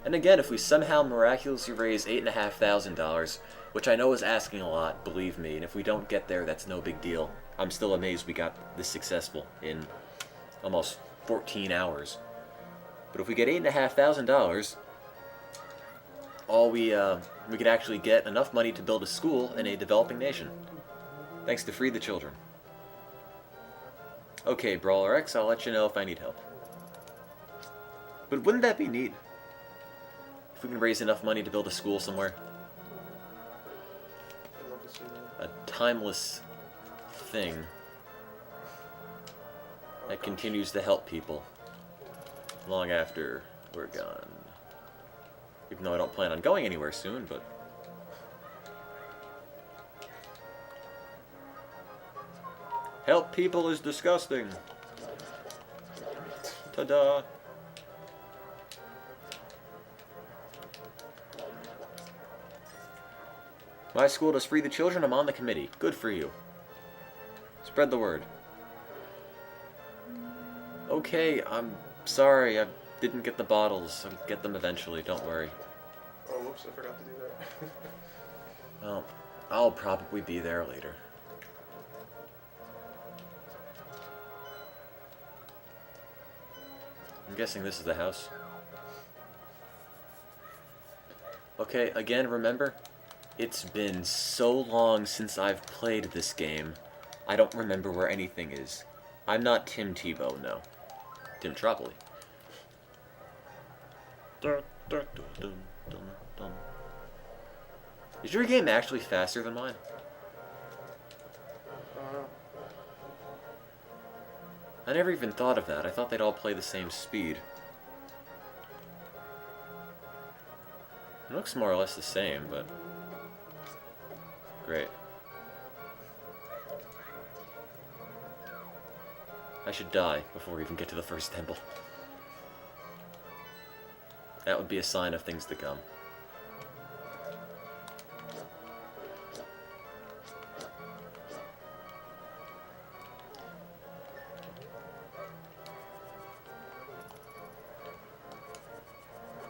And again, if we somehow miraculously raise $8,500, which I know is asking a lot, believe me, and if we don't get there, that's no big deal. I'm still amazed we got this successful in almost 14 hours. But if we get $8,500, we could actually get enough money to build a school in a developing nation. Thanks to Free the Children. Okay, Brawler X, I'll let you know if I need help. But wouldn't that be neat? If we can raise enough money to build a school somewhere. I'd love to see that. A timeless thing that continues to help people long after we're gone. Even though I don't plan on going anywhere soon, but... Help people is disgusting. Ta-da. My school does Free the Children. I'm on the committee. Good for you. Spread the word. Okay, I'm sorry. I didn't get the bottles. I'll get them eventually. Don't worry. Oh, whoops, I forgot to do that. Well, I'll probably be there later. I'm guessing this is the house. Okay, again, remember, it's been so long since I've played this game, I don't remember where anything is. I'm not Tim Tebow, no. Tim Tropoli. Is your game actually faster than mine? I never even thought of that. I thought they'd all play the same speed. It looks more or less the same, but... Great. I should die before we even get to the first temple. That would be a sign of things to come.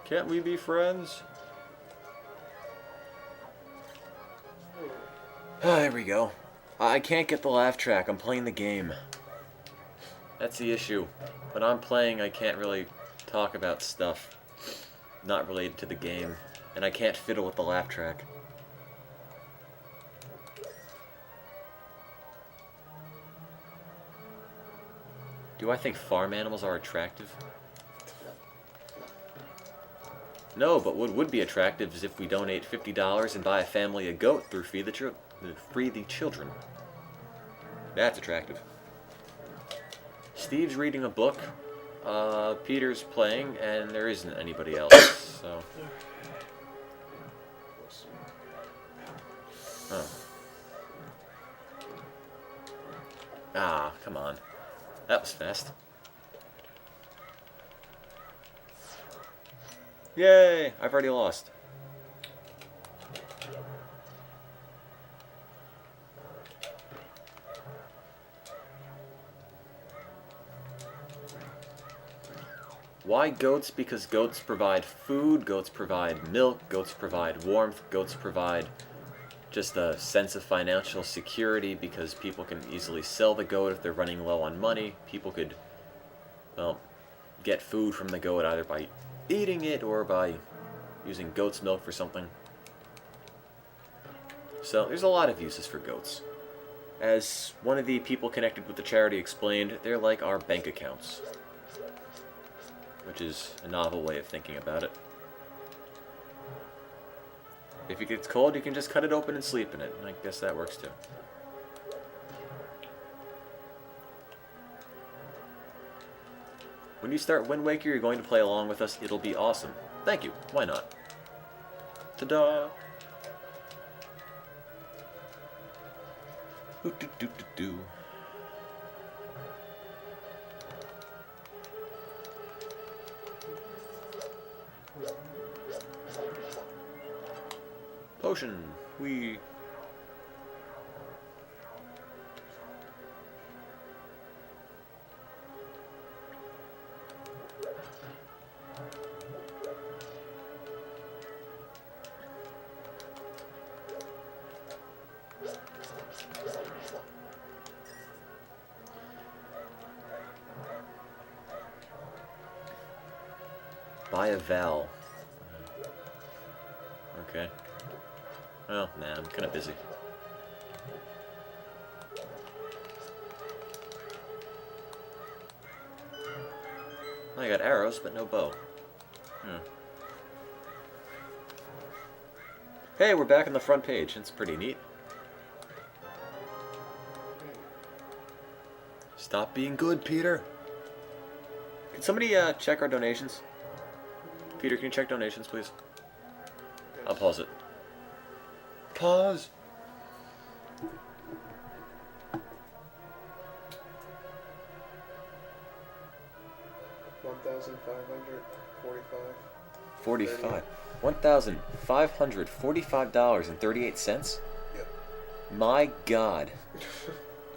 Can't we be friends? Ah, there we go. I can't get the laugh track. I'm playing the game. That's the issue. When I'm playing, I can't really talk about stuff. not related to the game, and I can't fiddle with the laugh track. Do I think farm animals are attractive? No, but what would be attractive is if we donate $50 and buy a family a goat through Free the Children. That's attractive. Steve's reading a book, Peter's playing, and there isn't anybody else, so... Oh. Ah, come on. That was fast. Yay! I've already lost. Why goats? Because goats provide food, goats provide milk, goats provide warmth, goats provide just a sense of financial security because people can easily sell the goat if they're running low on money. People could, well, get food from the goat either by eating it or by using goat's milk for something. So there's a lot of uses for goats. As one of the people connected with the charity explained, they're like our bank accounts, which is a novel way of thinking about it. If it gets cold, you can just cut it open and sleep in it. I guess that works too. When you start Wind Waker, you're going to play along with us. It'll be awesome. Thank you. Why not? Ta-da! Do-do-do-do-do. Potion. We. Buy a Val. Okay. Well, nah, I'm kind of busy. I got arrows, but no bow. Hey, we're back on the front page. It's pretty neat. Stop being good, Peter. Can somebody check our donations? Peter, can you check donations, please? I'll pause it. Pause. $1,545. $1,545.38. Yep. My God,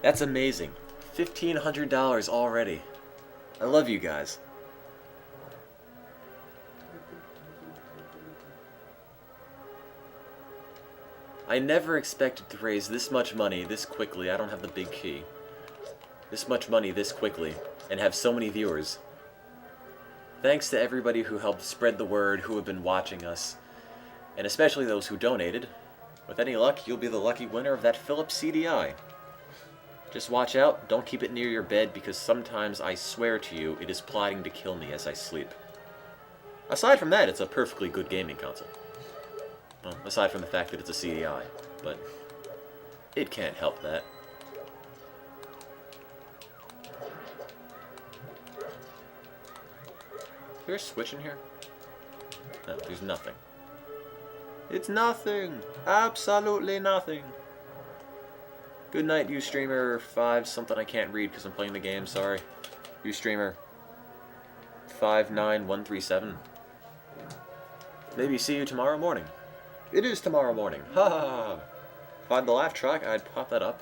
that's amazing. $1,500 already. I love you guys. I never expected to raise this much money this quickly. I don't have the big key. This much money this quickly and have so many viewers. Thanks to everybody who helped spread the word, who have been watching us, and especially those who donated. With any luck, you'll be the lucky winner of that Philips CDI. Just watch out, don't keep it near your bed, because sometimes, I swear to you, it is plotting to kill me as I sleep. Aside from that, it's a perfectly good gaming console. Well, aside from the fact that it's a CDI, but it can't help that. Is there a switch in here? No, there's nothing. It's nothing! Absolutely nothing! Good night, Ustreamer 5 something I can't read because I'm playing the game, sorry. Ustreamer 59137. Maybe see you tomorrow morning. It is tomorrow morning. Ha ha ha. If I had the laugh track, I'd pop that up.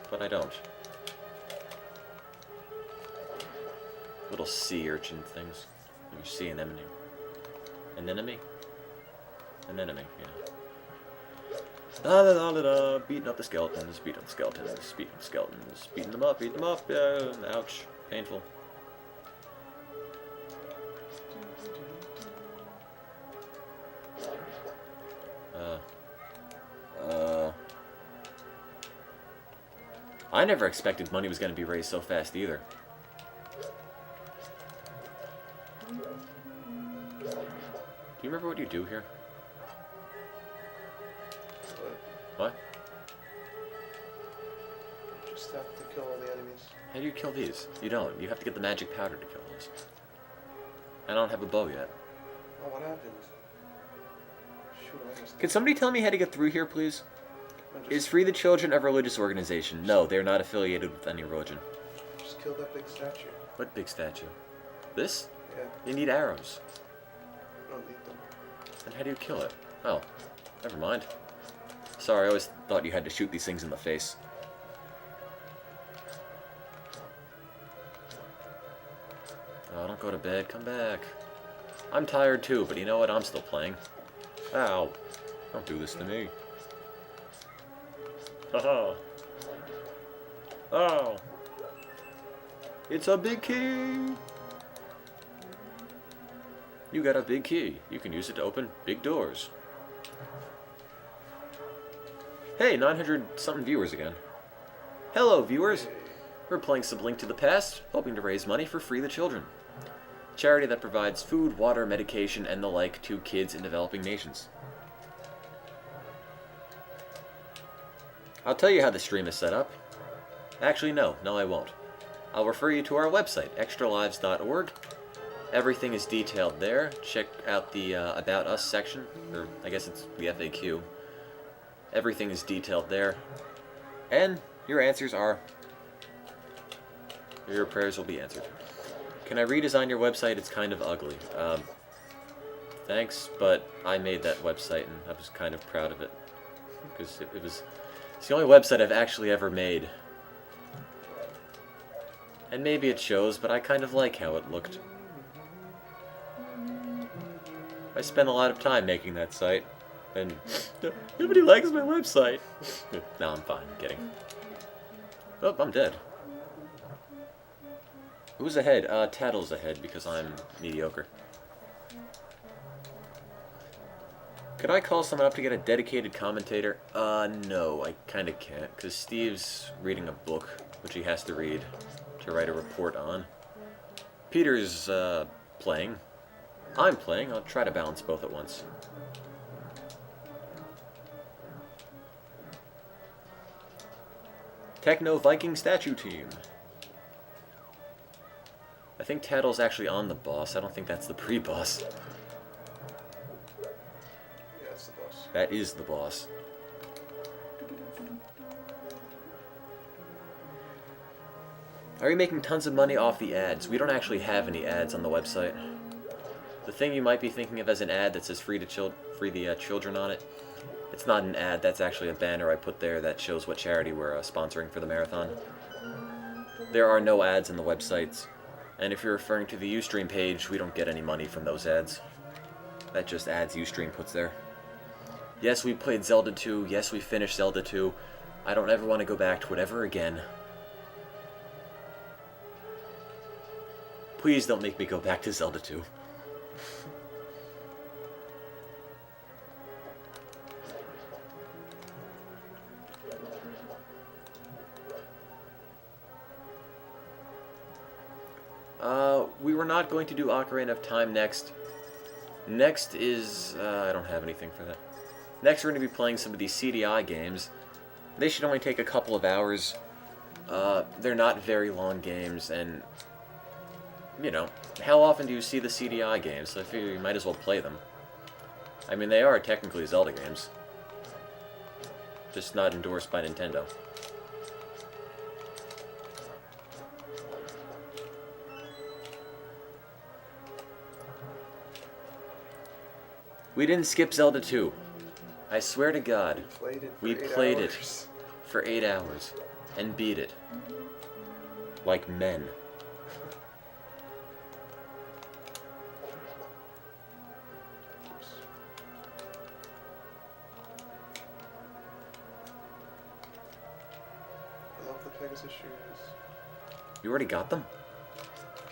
But I don't. Little sea urchin things. You see an enemy. An enemy? An enemy, yeah. La la la la la. Beating up the skeletons, beating up the skeletons, beating up the skeletons, beating them up, ouch. Painful. I never expected money was going to be raised so fast either. Do you remember what you do here? What? Just have to kill all the enemies. How do you kill these? You don't. You have to get the magic powder to kill those. I don't have a bow yet. Oh, what happened? Shoot, I missed Can it. somebody tell me how to get through here, please? Man, Is Free the Children a religious organization? No, they're not affiliated with any religion. just kill that big statue. What big statue? This? Yeah, You need arrows. I don't need them. And how do you kill it? Oh, never mind. Sorry, I always thought you had to shoot these things in the face. Oh, don't go to bed. Come back. I'm tired too, but you know what? I'm still playing. Ow. Don't do this to me. Haha. Oh. It's a big key. You got a big key. You can use it to open big doors. Hey, 900-something viewers again. Hello, viewers. We're playing some Link to the Past, hoping to raise money for Free the Children. Charity that provides food, water, medication, and the like to kids in developing nations. I'll tell you how the stream is set up. Actually, no, I won't. I'll refer you to our website, extralives.org. Everything is detailed there. Check out the About Us section, or I guess it's the FAQ. Everything is detailed there. And your answers are... your prayers will be answered. Can I redesign your website? It's kind of ugly. Thanks, but I made that website and I was kind of proud of it. Because it's the only website I've actually ever made. And maybe it shows, but I kind of like how it looked. I spent a lot of time making that site, and nobody likes my website. No, I'm fine, I'm kidding. Oh, I'm dead. Who's ahead? Tattle's ahead because I'm mediocre. Could I call someone up to get a dedicated commentator? No, I kinda can't, because Steve's reading a book, which he has to read to write a report on. Peter's, playing. I'm playing. I'll try to balance both at once. Techno Viking Statue Team. I think Tattle's actually on the boss. I don't think that's the pre-boss. Yeah, that's the boss. That is the boss. Are you making tons of money off the ads? We don't actually have any ads on the website. The thing you might be thinking of as an ad that says free the children on it, it's not an ad, that's actually a banner I put there that shows what charity we're sponsoring for the marathon. There are no ads on the websites, and if you're referring to the Ustream page, we don't get any money from those ads. That just ads Ustream puts there. Yes, we played Zelda 2, yes, we finished Zelda 2. I don't ever want to go back to it ever again. Please don't make me go back to Zelda 2. We were not going to do Ocarina of Time next. Next is... I don't have anything for that. Next we're going to be playing some of these CDI games. They should only take a couple of hours. They're not very long games, and... you know, how often do you see the CDI games? So I figure you might as well play them. I mean, they are technically Zelda games. Just not endorsed by Nintendo. We didn't skip Zelda 2. I swear to God. We played it for 8 hours and beat it. Like men. I love the Pegasus shoes. You already got them?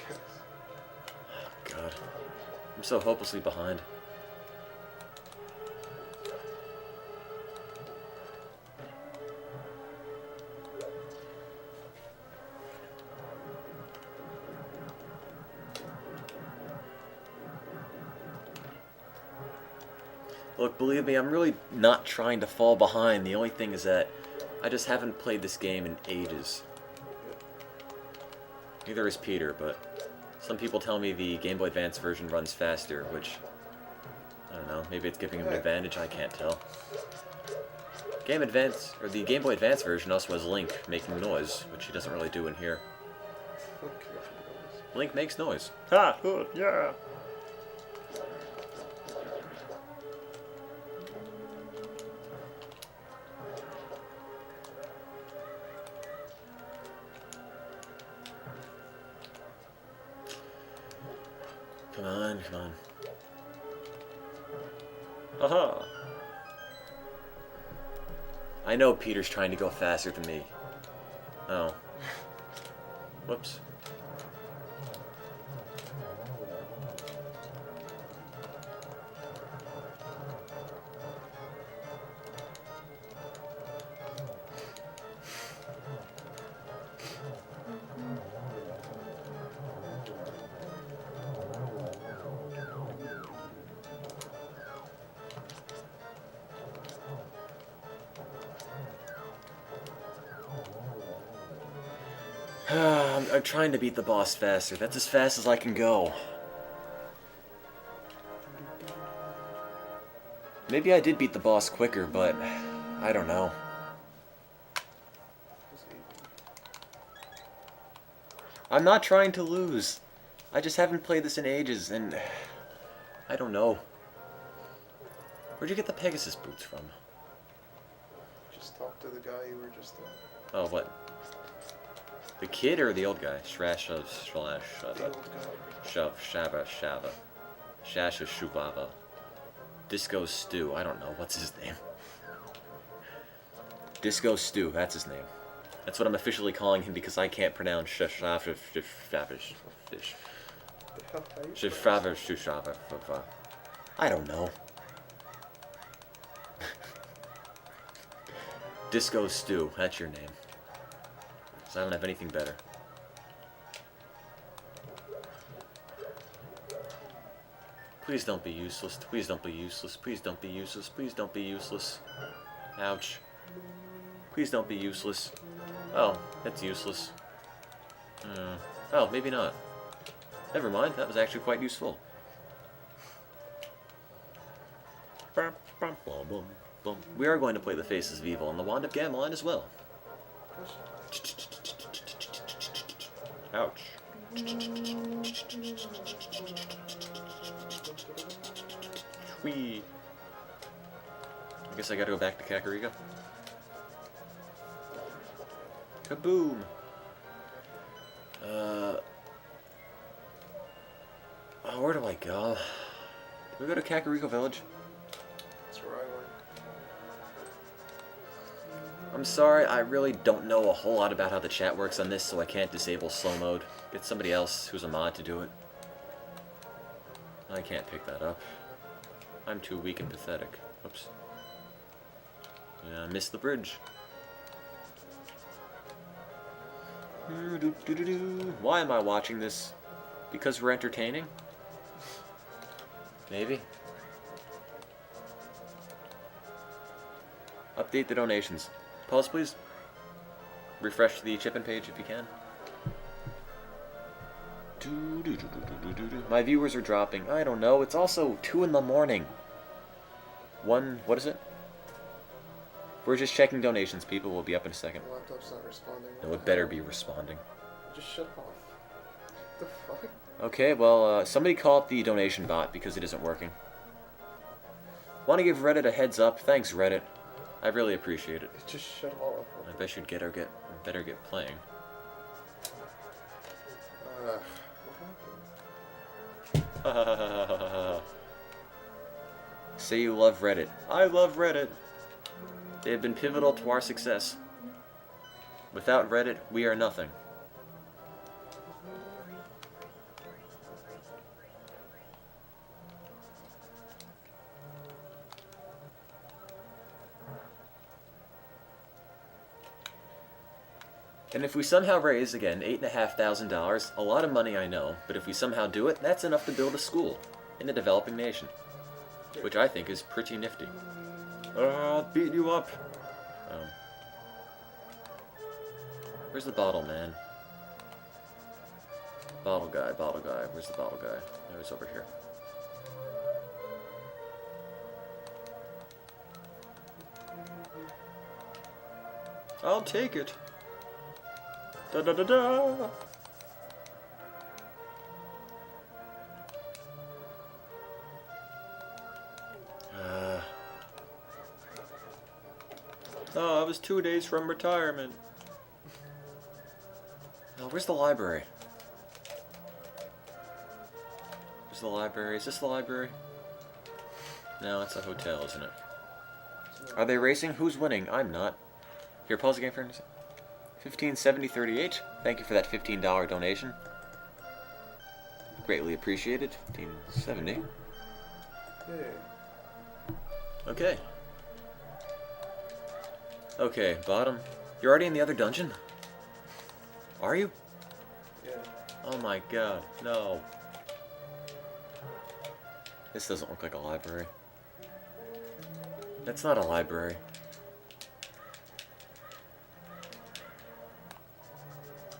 Oh, God. I'm so hopelessly behind. Look, believe me, I'm really not trying to fall behind. The only thing is that I just haven't played this game in ages. Neither is Peter, but some people tell me the Game Boy Advance version runs faster, which, I don't know, maybe it's giving him an advantage, I can't tell. The Game Boy Advance version also has Link making noise, which he doesn't really do in here. Link makes noise. Ha! Good, yeah! Come on, come on. Aha! I know Peter's trying to go faster than me. Oh. Whoops. I'm trying to beat the boss faster. That's as fast as I can go. Maybe I did beat the boss quicker, but I don't know. I'm not trying to lose. I just haven't played this in ages, and I don't know. Where'd you get the Pegasus boots from? Just talk to the guy you were just Oh, what? The kid or the old guy? Shrash, the old guy. Shove, Shabba, Shava. Shasha, Shubaba. Disco Stew. I don't know. What's his name? Disco Stew. That's his name. That's what I'm officially calling him because I can't pronounce Shashava. I don't know. Disco Stew. That's your name. Because I don't have anything better. Please don't be useless. Please don't be useless. Please don't be useless. Please don't be useless. Ouch. Please don't be useless. Oh, that's useless. Oh, maybe not. Never mind. That was actually quite useful. We are going to play the Faces of Evil and the Wand of Gamelon as well. Ouch. Whee. I guess I gotta go back to Kakariko. Kaboom! Oh, where do I go? Do we go to Kakariko Village? That's where I went. I'm sorry, I really don't know a whole lot about how the chat works on this, so I can't disable slow mode. Get somebody else who's a mod to do it. I can't pick that up. I'm too weak and pathetic. Oops. Yeah, I missed the bridge. Why am I watching this? Because we're entertaining? Maybe. Update the donations. Pause, please. Refresh the chip-in page if you can. My viewers are dropping. I don't know. It's also 2 in the morning. What is it? We're just checking donations, people. We'll be up in a second. My laptop's not responding. No, it better be responding. Just shut off. What the fuck? Okay, well, somebody call up the donation bot because it isn't working. Want to give Reddit a heads up? Thanks, Reddit. I really appreciate it. It just shut off. I bet you'd better get playing. What happened? Say you love Reddit. I love Reddit. They have been pivotal to our success. Without Reddit, we are nothing. And if we somehow raise, again, $8,500, a lot of money I know, but if we somehow do it, that's enough to build a school in a developing nation. which I think is pretty nifty. I'll beat you up. Oh. Where's the bottle man? Bottle guy, bottle guy. Where's the bottle guy? Oh, he's over here. I'll take it. Da da da da. Oh, I was 2 days from retirement. Oh, where's the library? Where's the library? Is this the library? No, it's a hotel, isn't it? Are they racing? Who's winning? I'm not. Here, pause the game for a second. 1570.38. Thank you for that $15 donation. Greatly appreciated. 1570. Hey. Okay. Okay, bottom. You're already in the other dungeon? Are you? Yeah. Oh my god, no. This doesn't look like a library. That's not a library.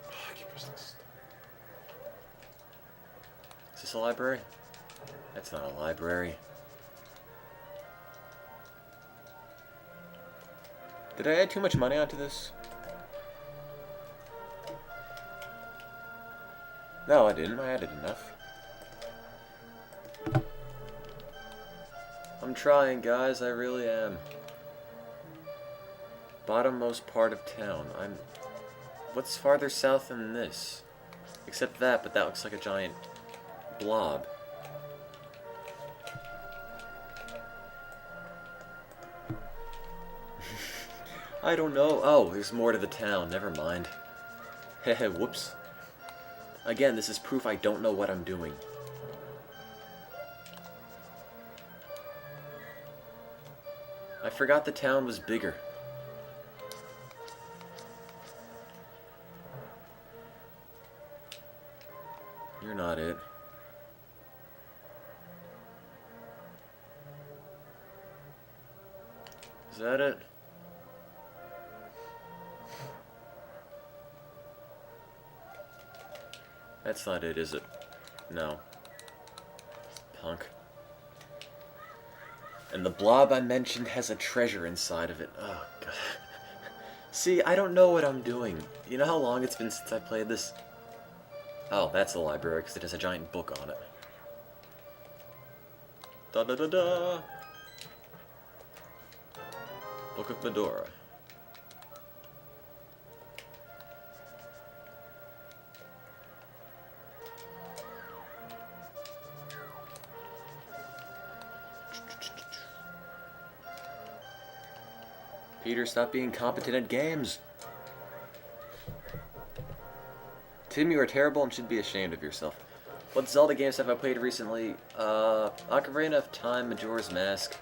I keep pressing this. Is this a library? That's not a library. Did I add too much money onto this? No, I didn't. I added enough. I'm trying, guys. I really am. Bottommost part of town. What's farther south than this? Except that, but that looks like a giant blob. I don't know. Oh, there's more to the town. Never mind. Hehe, whoops. Again, this is proof I don't know what I'm doing. I forgot the town was bigger. You're not it. Is that it? That's not it, is it? No. Punk. And the blob I mentioned has a treasure inside of it. Oh, God. See, I don't know what I'm doing. You know how long it's been since I played this? Oh, that's the library, because it has a giant book on it. Da-da-da-da! Book of Medora. Peter, stop being competent at games. Tim, you are terrible and should be ashamed of yourself. What Zelda games have I played recently? Ocarina of Time, Majora's Mask.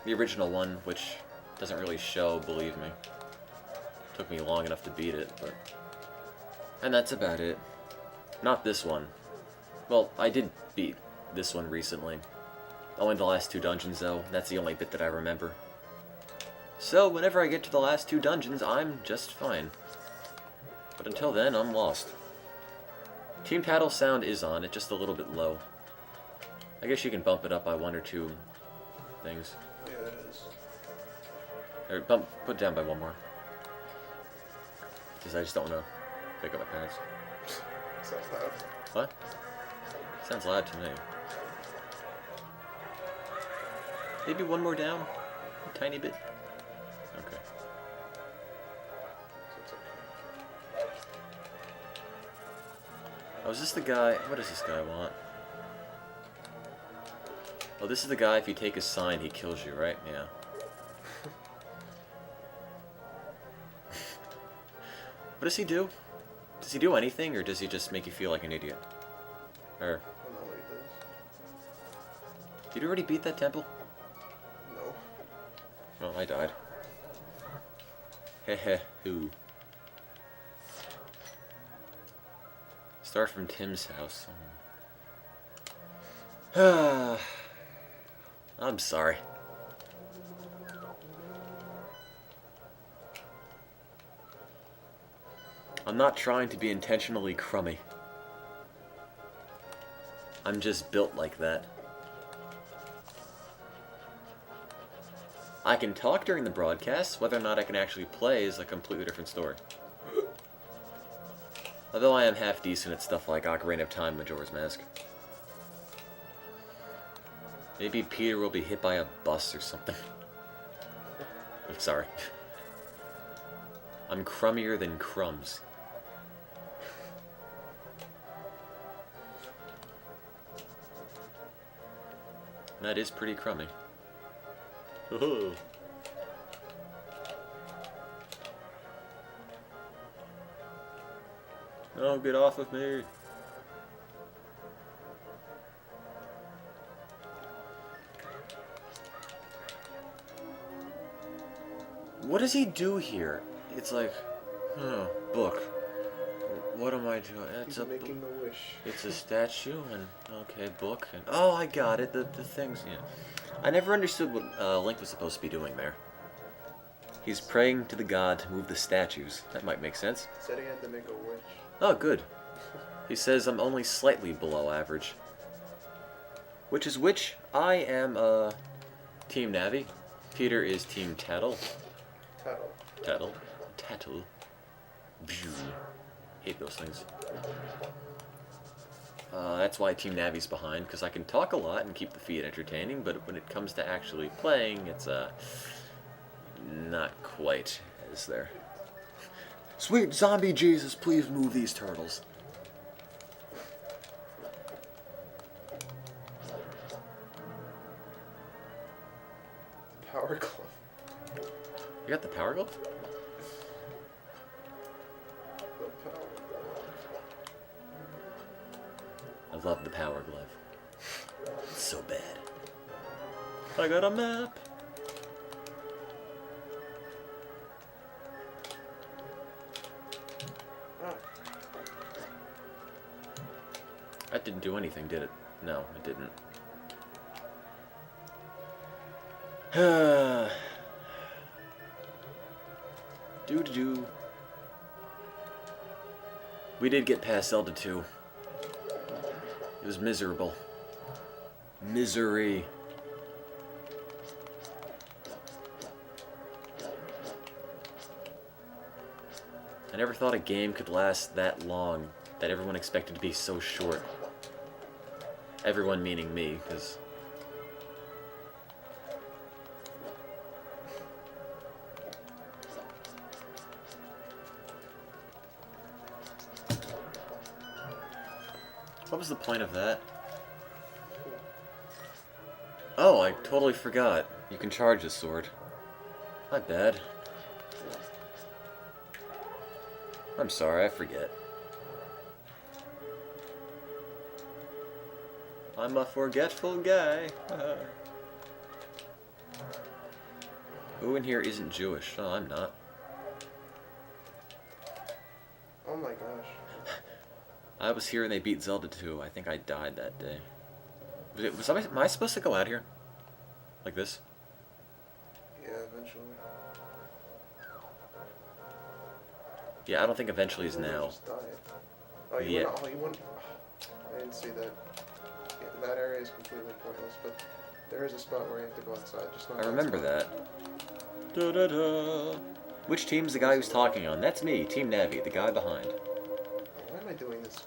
The original one, which doesn't really show, believe me. Took me long enough to beat it, but... And that's about it. Not this one. Well, I did beat this one recently. Only the last 2 dungeons, though. That's the only bit that I remember. So, whenever I get to the last 2 dungeons, I'm just fine. But until then, I'm lost. Team Tattle sound is on, it's just a little bit low. I guess you can bump it up by 1 or 2 things. Yeah, it is. Or put it down by 1 more. Because I just don't want to wake up my parents. Sounds loud. What? Sounds loud to me. Maybe 1 more down? A tiny bit? Okay. So it's okay. Oh, is this the guy? What does this guy want? Oh, this is the guy, if you take his sign, he kills you, right? Yeah. What does he do? Does he do anything, or does he just make you feel like an idiot? Or... I don't know what he does. Did you already beat that temple? No. Well, I died. Heh who. Start from Tim's house. I'm sorry. I'm not trying to be intentionally crummy. I'm just built like that. I can talk during the broadcast. Whether or not I can actually play is a completely different story. Although I am half decent at stuff like Ocarina of Time, Majora's Mask. Maybe Peter will be hit by a bus or something. I'm sorry. I'm crummier than crumbs. That is pretty crummy. Ooh. No, get off of me. What does he do here? It's like, oh, book. What am I doing? It's He's making a wish. It's a statue, and okay, book, and oh, I got it. The things, yeah. I never understood what Link was supposed to be doing there. He's praying to the god to move the statues. That might make sense. He said he had to make a wish. Oh, good. He says I'm only slightly below average. Which is which? I am Team Navi. Peter is Team Tattle. Tattle. Phew. Hate those things. That's why Team Navi's behind, because I can talk a lot and keep the feed entertaining, but when it comes to actually playing, it's not quite as there. Sweet zombie Jesus, please move these turtles. Power glove. You got the power glove? The power glove. I love the power glove. It's so bad. I got a map. Oh. That didn't do anything, did it? No, it didn't. Do. We did get past Zelda 2. It was miserable. Misery. I never thought a game could last that long, that everyone expected to be so short. Everyone meaning me, because... What was the point of that? Oh, I totally forgot. You can charge this sword. Not bad. I'm sorry, I forget. I'm a forgetful guy. Who in here isn't Jewish? Oh, I'm not. Oh my gosh. I was here and they beat Zelda 2. I think I died that day. Am I supposed to go out here? Like this? Yeah, eventually. Yeah, I don't think eventually is now. Just died. Oh, you Yeah. went. Oh, you went. I didn't see that. Yeah, that area is completely pointless, but there is a spot where you have to go outside. Just not I remember that. Da-da-da. Which team's the guy who's talking on? That's me, Team Navi, the guy behind. Why am I doing this?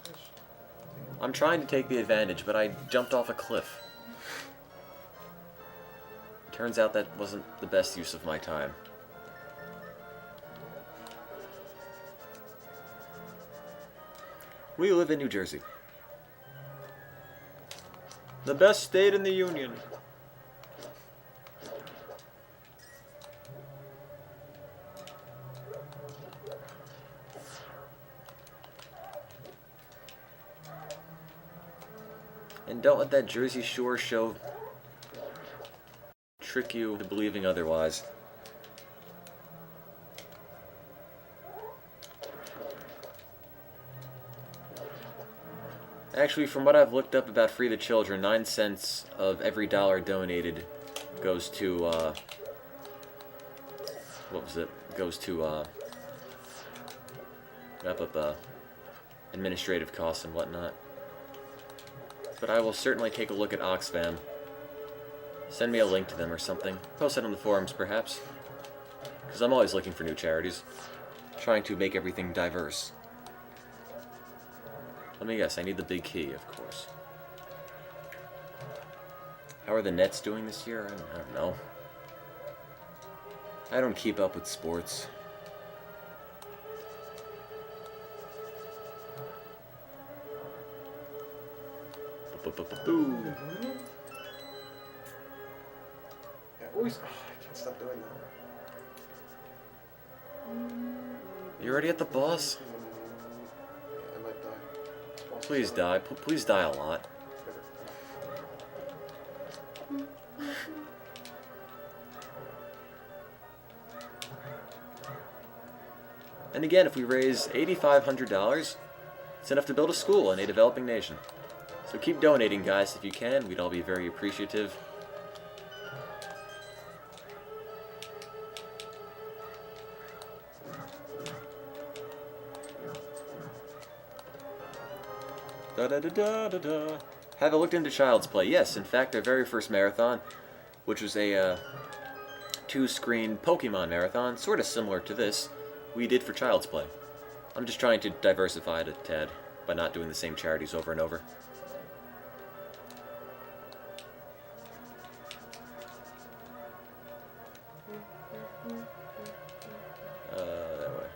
I'm trying to take the advantage, but I jumped off a cliff. Turns out that wasn't the best use of my time. We live in New Jersey. The best state in the Union. And don't let that Jersey Shore show trick you into believing otherwise. Actually, from what I've looked up about Free the Children, 9 cents of every dollar donated goes to, what was it? Goes to, wrap up, administrative costs and whatnot. But I will certainly take a look at Oxfam. Send me a link to them or something. Post it on the forums, perhaps. Because I'm always looking for new charities. Trying to make everything diverse. Let me guess, I need the big key, of course. How are the Nets doing this year? I don't know. I don't keep up with sports. Boo. Yeah, always. Oh, I can't stop doing that. You already at the boss? Yeah, I might die. Please die. Please die a lot. And again, if we raise $8,500, it's enough to build a school in a developing nation. So keep donating, guys, if you can. We'd all be very appreciative. Da-da-da-da-da-da. Have I looked into Child's Play? Yes, in fact, our very first marathon, which was a 2-screen Pokemon marathon, sort of similar to this, we did for Child's Play. I'm just trying to diversify it a tad by not doing the same charities over and over. That way.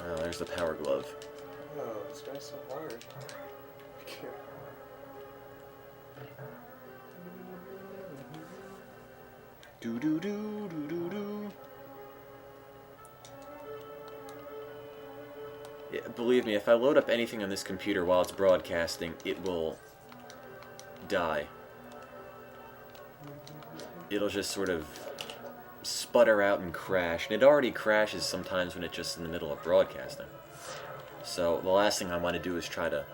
Oh, there's the power glove. Oh, this guy's so hard. I can't. Do do do do do do. Yeah, believe me, if I load up anything on this computer while it's broadcasting, it will die. It'll just sort of sputter out and crash. And it already crashes sometimes when it's just in the middle of broadcasting. So the last thing I want to do is try to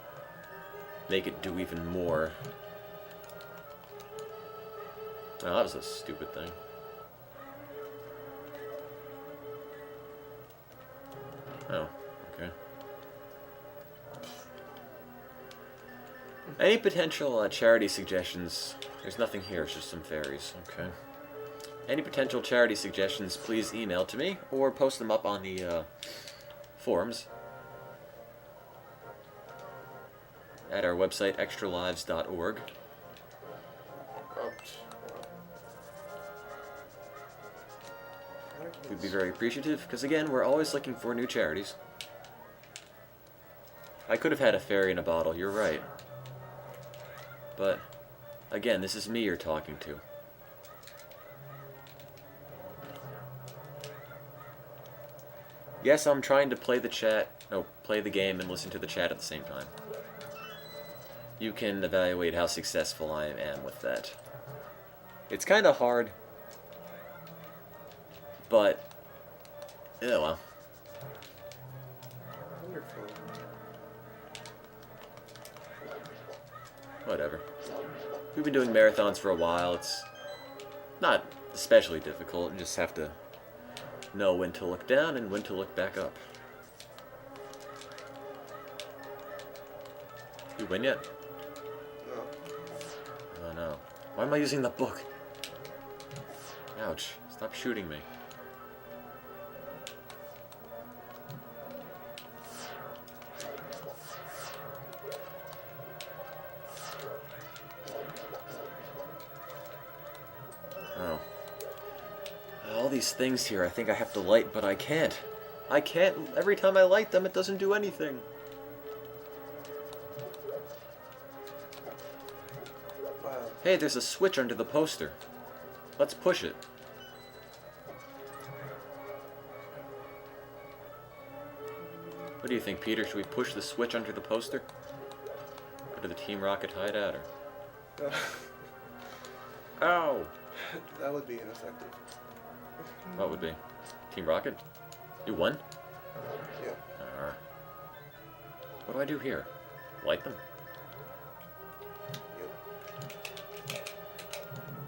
make it do even more. Oh, that was a stupid thing. Oh, okay. Any potential charity suggestions? There's nothing here, it's just some fairies. Okay. Any potential charity suggestions, please email to me or post them up on the forums at our website, extralives.org. We'd be very appreciative, because again, we're always looking for new charities. I could have had a fairy in a bottle, you're right. But, again, this is me you're talking to. Yes, I'm trying to play the play the game and listen to the chat at the same time. You can evaluate how successful I am with that. It's kind of hard. But, yeah, well. Wonderful. Whatever. We've been doing marathons for a while. It's not especially difficult. You just have to know when to look down and when to look back up. You win yet? No. Oh no. Why am I using the book? Ouch. Stop shooting me. Oh. All these things here I think I have to light, but I can't. I can't. Every time I light them, it doesn't do anything. Wow. Hey, there's a switch under the poster. Let's push it. What do you think, Peter? Should we push the switch under the poster? Go to the Team Rocket hideout, or... Ow! That would be ineffective. What would be? Team Rocket? You won? What do I do here? Light them?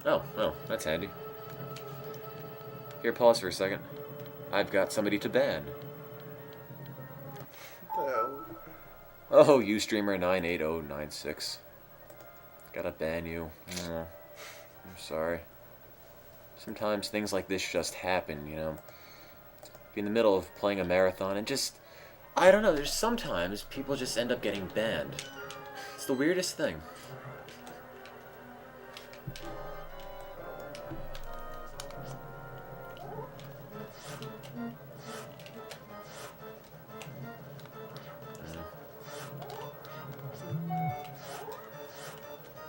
Oh, that's handy. Here, pause for a second. I've got somebody to ban. What the hell? Oh, Ustreamer98096. Gotta ban you. I'm sorry. Sometimes things like this just happen, you know. Be in the middle of playing a marathon and just... I don't know, there's sometimes people just end up getting banned. It's the weirdest thing.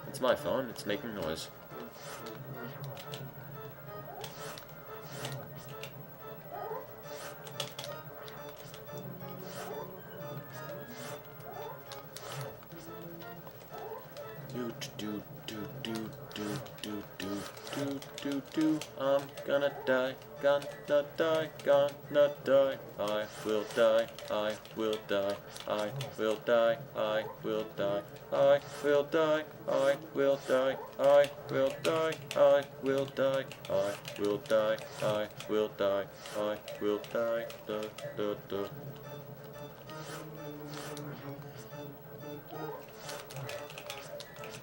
It's my phone, it's making noise. I'm gonna die, gonna die, gonna die. I will die, I will die, I will die, I will die, I will die, I will die, I will die, I will die, I will die, I will die, I will die, da da da.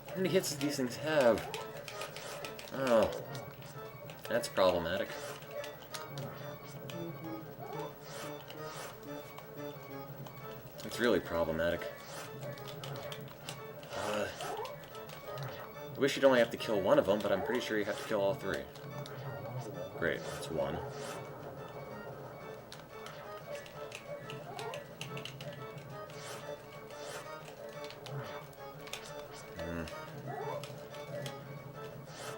How many hits do these things have? Oh, that's problematic. It's really problematic. I wish you'd only have to kill one of them, but I'm pretty sure you have to kill all three. Great, that's one.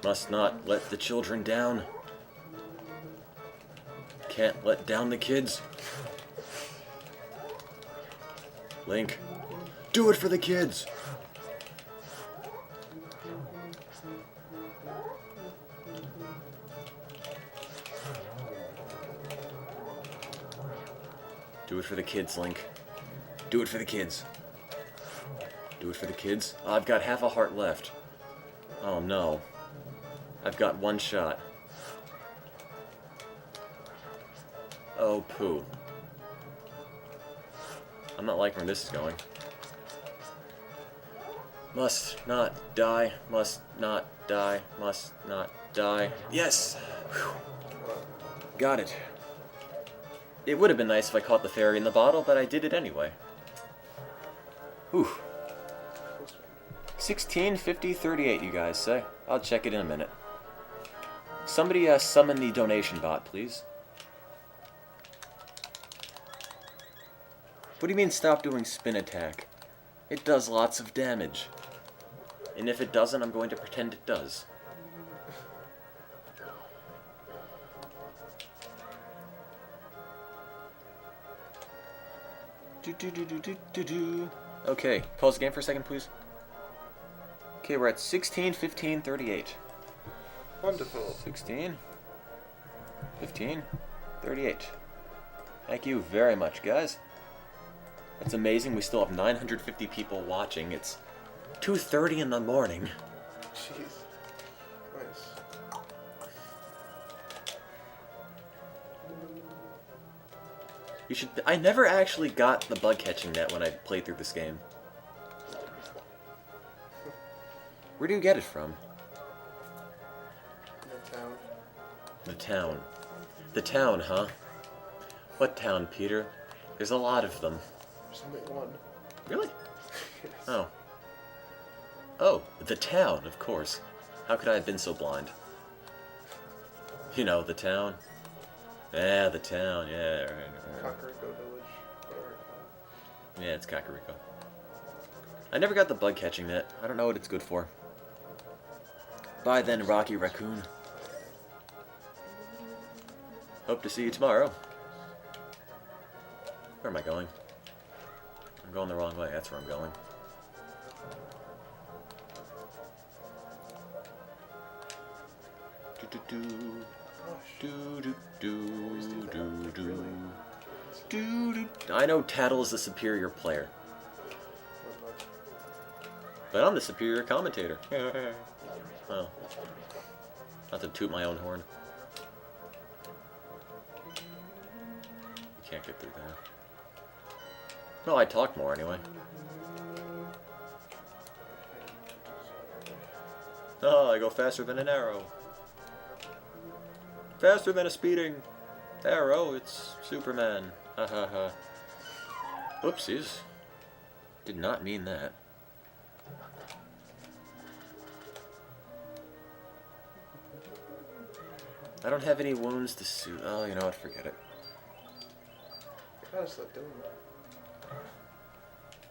Must not let the children down. Can't let down the kids. Link, do it for the kids. Do it for the kids, Link. Do it for the kids. Do it for the kids. Oh, I've got half a heart left. Oh no. I've got one shot. Oh, poo. I'm not liking where this is going. Must not die, must not die, must not die. Yes! Whew. Got it. It would have been nice if I caught the fairy in the bottle, but I did it anyway. Whew. 165038, you guys say. I'll check it in a minute. Somebody summon the donation bot, please. What do you mean stop doing spin attack? It does lots of damage. And if it doesn't, I'm going to pretend it does. Okay, pause the game for a second, please. Okay, we're at 16:15:38. Wonderful. 16, 15, 38. Thank you very much, guys. That's amazing. We still have 950 people watching. It's 2:30 in the morning. Jeez. Nice. You should. I never actually got the bug catching net when I played through this game. Where do you get it from? The town. The town. The town, huh? What town, Peter? There's a lot of them. There's only one. Really? Yes. Oh. Oh, the town, of course. How could I have been so blind? You know, the town. Yeah, the town, yeah. Right. Kakariko Village. Whatever it's called. Yeah, it's Kakariko. I never got the bug catching net. I don't know what it's good for. Bye then, Rocky Raccoon. Hope to see you tomorrow. Where am I going? I'm going the wrong way. That's where I'm going. I know Tattle is the superior player. But I'm the superior commentator. Well, not to toot my own horn. You can't get through there. Well, I talk more anyway. Oh, I go faster than an arrow. Faster than a speeding arrow, it's Superman. Ha ha ha. Oopsies. Did not mean that. I don't have any wounds to suit. Oh, you know what? Forget it. I gotta stop doing that.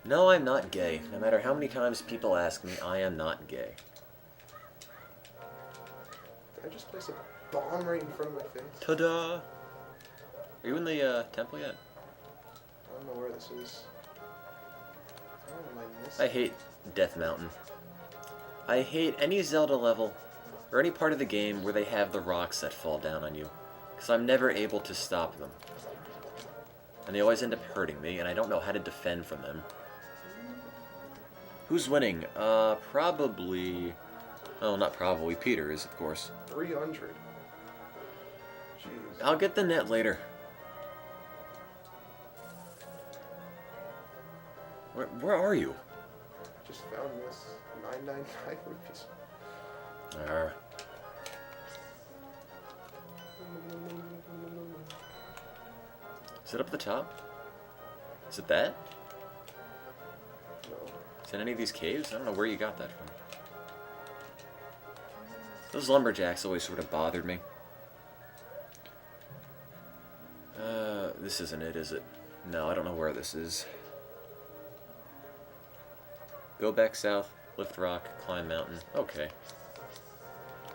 No, I'm not gay. No matter how many times people ask me, I am not gay. Did I just place a bomb right in front of my face? Ta-da! Are you in the temple yet? I don't know where this is. Oh, am I missing? I hate Death Mountain. I hate any Zelda level or any part of the game where they have the rocks that fall down on you, because I'm never able to stop them. And they always end up hurting me, and I don't know how to defend from them. Who's winning? Probably... Oh, not probably. Peter is, of course. 300. Jeez. I'll get the net later. Where are you? Just found this. 999 rupees. Is it up at the top? Is it that? No. Is it any of these caves? I don't know where you got that from. Those lumberjacks always sort of bothered me. This isn't it, is it? No, I don't know where this is. Go back south, lift rock, climb mountain. Okay.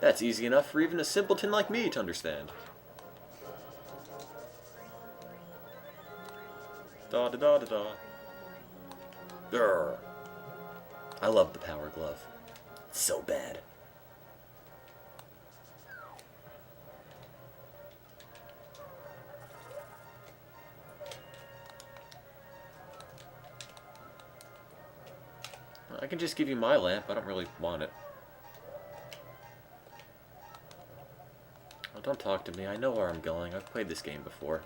That's easy enough for even a simpleton like me to understand. Da da da da da. Grr. I love the power glove. It's so bad. I can just give you my lamp. I don't really want it. Oh, don't talk to me. I know where I'm going. I've played this game before.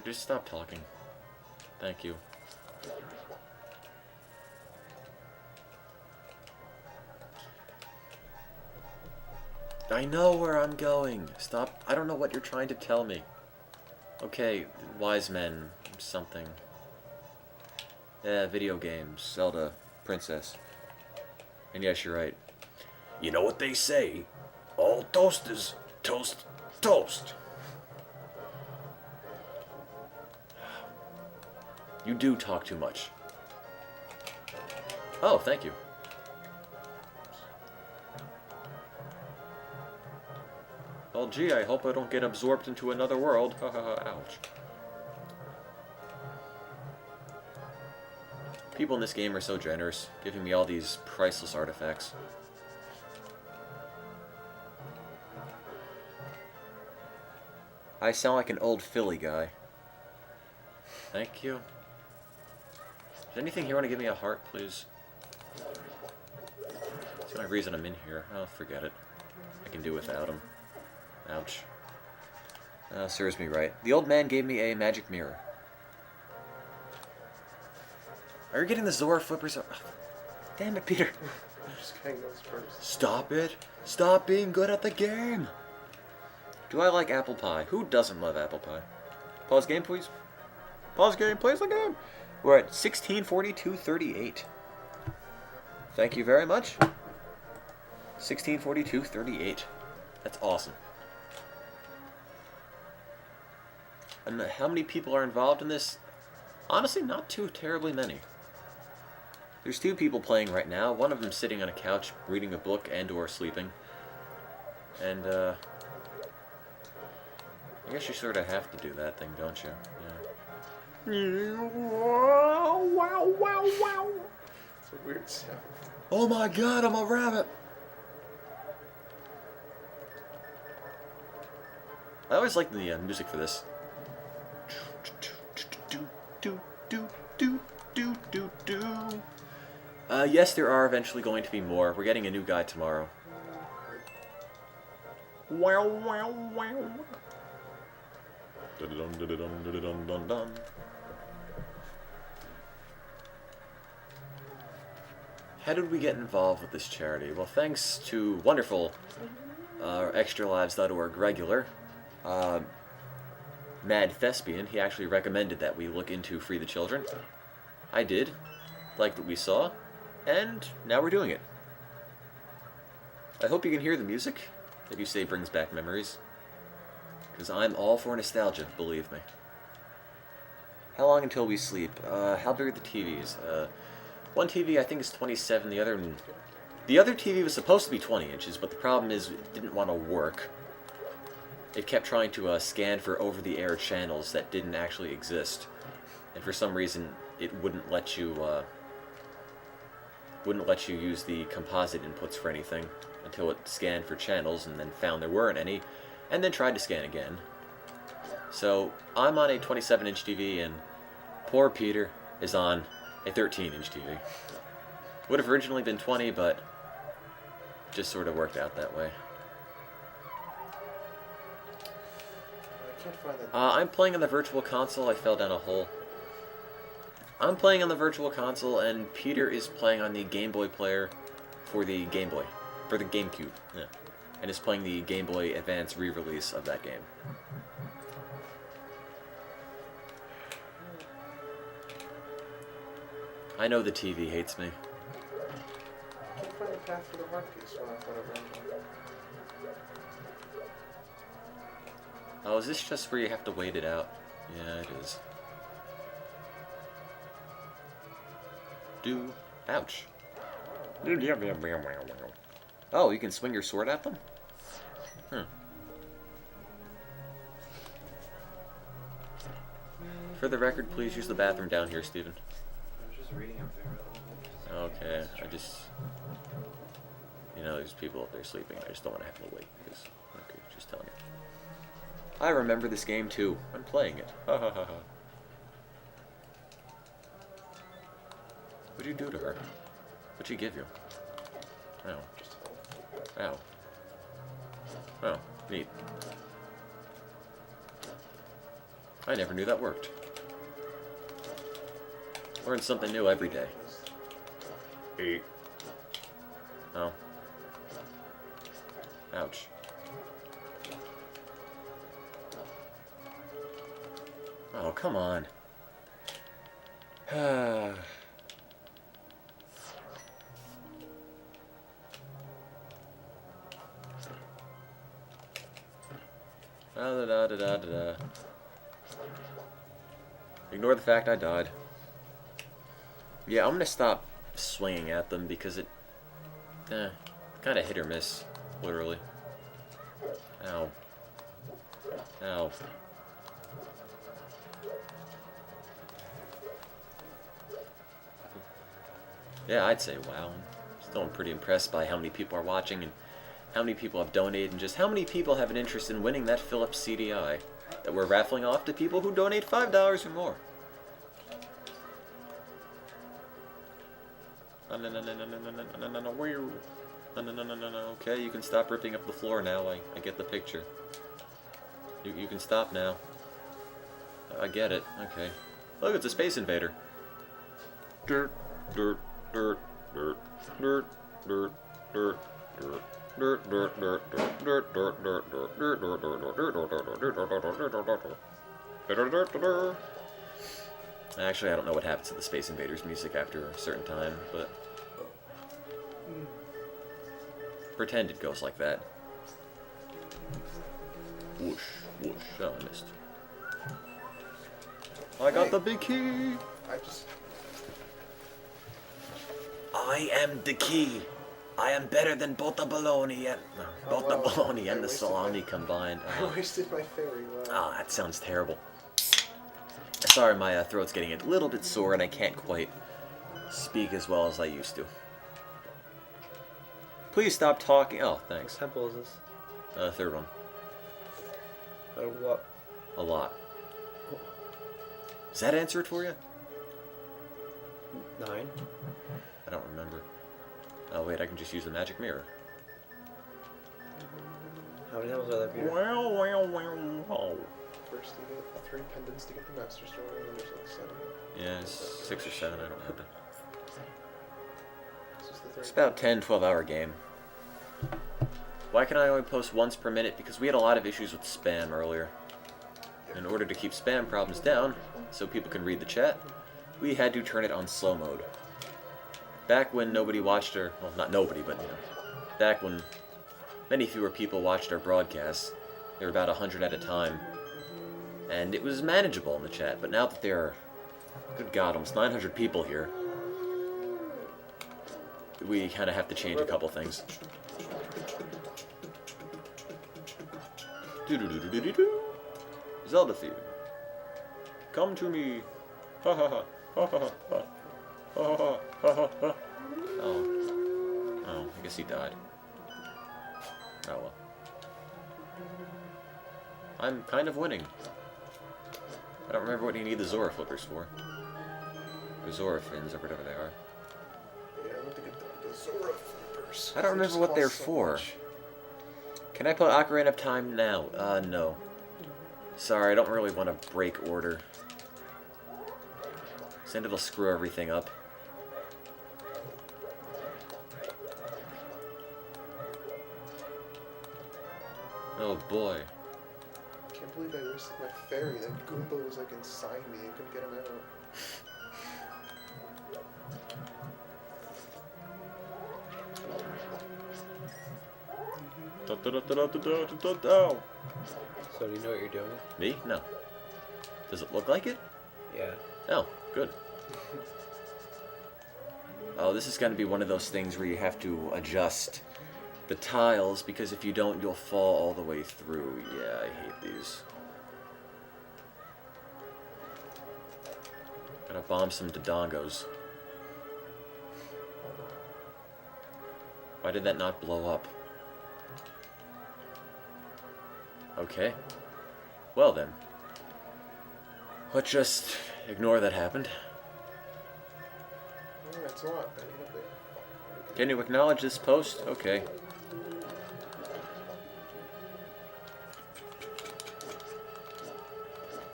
Just stop talking. Thank you. I know where I'm going. Stop. I don't know what you're trying to tell me. Okay, wise men, something. Yeah, video games, Zelda, princess. And yes, you're right. You know what they say? All toast is toast, toast. You do talk too much. Oh, thank you. Well, gee, I hope I don't get absorbed into another world. Ouch. People in this game are so generous, giving me all these priceless artifacts. I sound like an old Philly guy. Thank you. Is there anything here want to give me a heart, please? That's the only reason I'm in here. Oh, forget it. I can do without him. Ouch. Serves me right. The old man gave me a magic mirror. Are you getting the Zora flippers? Oh, damn it, Peter. I'm just getting those first. Stop it. Stop being good at the game. Do I like apple pie? Who doesn't love apple pie? Pause game, please. Pause game, plays the game. We're at 1642.38. Thank you very much. 1642.38. That's awesome. And how many people are involved in this? Honestly, not too terribly many. There's 2 people playing right now. One of them sitting on a couch, reading a book and or sleeping. And, I guess you sort of have to do that thing, don't you? Yeah. Wow, wow, wow. It's a weird sound. Oh my god, I'm a rabbit! I always like the music for this. Yes, there are eventually going to be more. We're getting a new guy tomorrow. Wow, wow, wow. Dun, dun, dun, dun, dun, dun, dun. How did we get involved with this charity? Well, thanks to wonderful Extralives.org regular, Mad Thespian. He actually recommended that we look into Free the Children. I did, liked what we saw, and now we're doing it. I hope you can hear the music that you say brings back memories, because I'm all for nostalgia, believe me. How long until we sleep? How big are the TVs? One TV I think is 27, the other TV was supposed to be 20 inches, but the problem is it didn't want to work. It kept trying to scan for over-the-air channels that didn't actually exist, and for some reason it wouldn't let you use the composite inputs for anything until it scanned for channels and then found there weren't any, and then tried to scan again. So I'm on a 27-inch TV, and poor Peter is on a 13-inch TV. Would have originally been 20, but just sort of worked out that way. I can't find that. I'm playing on the Virtual Console. I fell down a hole. I'm playing on the Virtual Console, and Peter is playing on the Game Boy player for the Game Boy. For the GameCube, yeah. And is playing the Game Boy Advance re-release of that game. I know the TV hates me. I can't find the path for the heart piece when I thought it ran. Oh, is this just where you have to wait it out? Yeah, it is. Ouch. Oh, you can swing your sword at them? For the record, please use the bathroom down here, Steven. I was just reading up there. Okay, there's people up there sleeping. I just don't want to have to wait. Okay, just telling you. I remember this game too. I'm playing it. Ha ha ha ha. What'd you do to her? What'd she give you? Oh. Ow. Oh, neat. I never knew that worked. Learn something new every day. 8. Oh. Ouch. Oh, come on. Da-da-da-da-da-da. Ignore the fact I died. Yeah, I'm gonna stop swinging at them because it kind of hit or miss, literally. Ow. Ow. Yeah, I'd say wow. Still, I'm pretty impressed by how many people are watching and how many people have donated and just how many people have an interest in winning that Philips CDI that we're raffling off to people who donate $5 or more. Okay, you can stop ripping up the floor now. I get the picture. You can stop now. I get it. Okay. Look, it's a Space Invader. Dirt, dirt, dirt, dirt, dirt, dirt, dirt, dirt. Actually, I don't know what happens to the Space Invaders music after a certain time, but pretend it goes like that. Whoosh, whoosh. Oh, I missed. I got the big key. I am the key. I am better than both the bologna and the salami combined. I wasted my fairy. Ah, that sounds terrible. Sorry, my throat's getting a little bit sore and I can't quite speak as well as I used to. Please stop talking. Oh, thanks. What temple is this? Third one. What? A lot. Does that answer it for you? 9. I don't remember. Oh wait, I can just use the magic mirror. How many levels are there, Peter? Wow. First, you get 3 pendants to get the Master Sword, and then there's like 7. Yeah, it's 6 or 7, I don't remember. This is the third. It's about 10-12 hour game. Why can I only post once per minute? Because we had a lot of issues with spam earlier. In order to keep spam problems down, so people can read the chat, we had to turn it on slow mode. Back when nobody watched our, well, not nobody, but, you know, back when many fewer people watched our broadcasts, there were about 100 at a time, and it was manageable in the chat, but now that there are, good God, almost 900 people here, we kind of have to change a couple things. Do-do-do-do-do-do. Zeldathon. Come to me. Ha ha ha. Ha ha ha. Ha ha ha. Ha ha ha. Oh. Oh, I guess he died. Oh well. I'm kind of winning. I don't remember what you need the Zora flippers for. Or Zora fins, or whatever they are. Yeah, I want to get the Zora flippers. I don't remember what they're for. Can I put Ocarina of Time now? No. Sorry, I don't really want to break order. Then it'll screw everything up. Oh boy. I can't believe I wasted my fairy. That Goomba was like inside me. I couldn't get him out. So do you know what you're doing? Me? No. Does it look like it? Yeah. Oh, good. Oh, this is going to be one of those things where you have to adjust the tiles, because if you don't, you'll fall all the way through. Yeah, I hate these. Gotta bomb some Dodongos. Why did that not blow up? Okay. Well then. Let's just ignore that happened. Yeah, it's not. I need a bit. Can you acknowledge this post? Okay.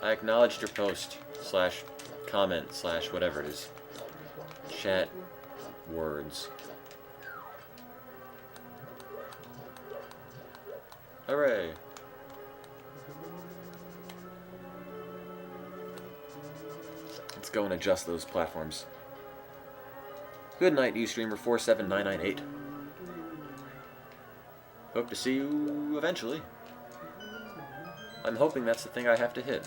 I acknowledged your post, slash comment, slash whatever it is. Chat words. Hooray. Let's go and adjust those platforms. Good night, Ustreamer47998. Hope to see you eventually. I'm hoping that's the thing I have to hit.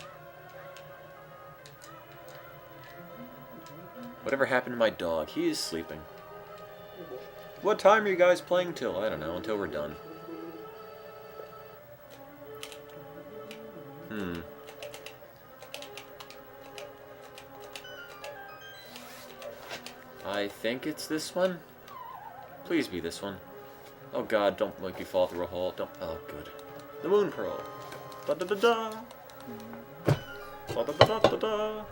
Whatever happened to my dog? He is sleeping. What time are you guys playing till? I don't know, until we're done. I think it's this one. Please be this one. Oh god, don't make me fall through a hole. Don't. Oh, good. The Moon Pearl. Da da da da. Da da da da da.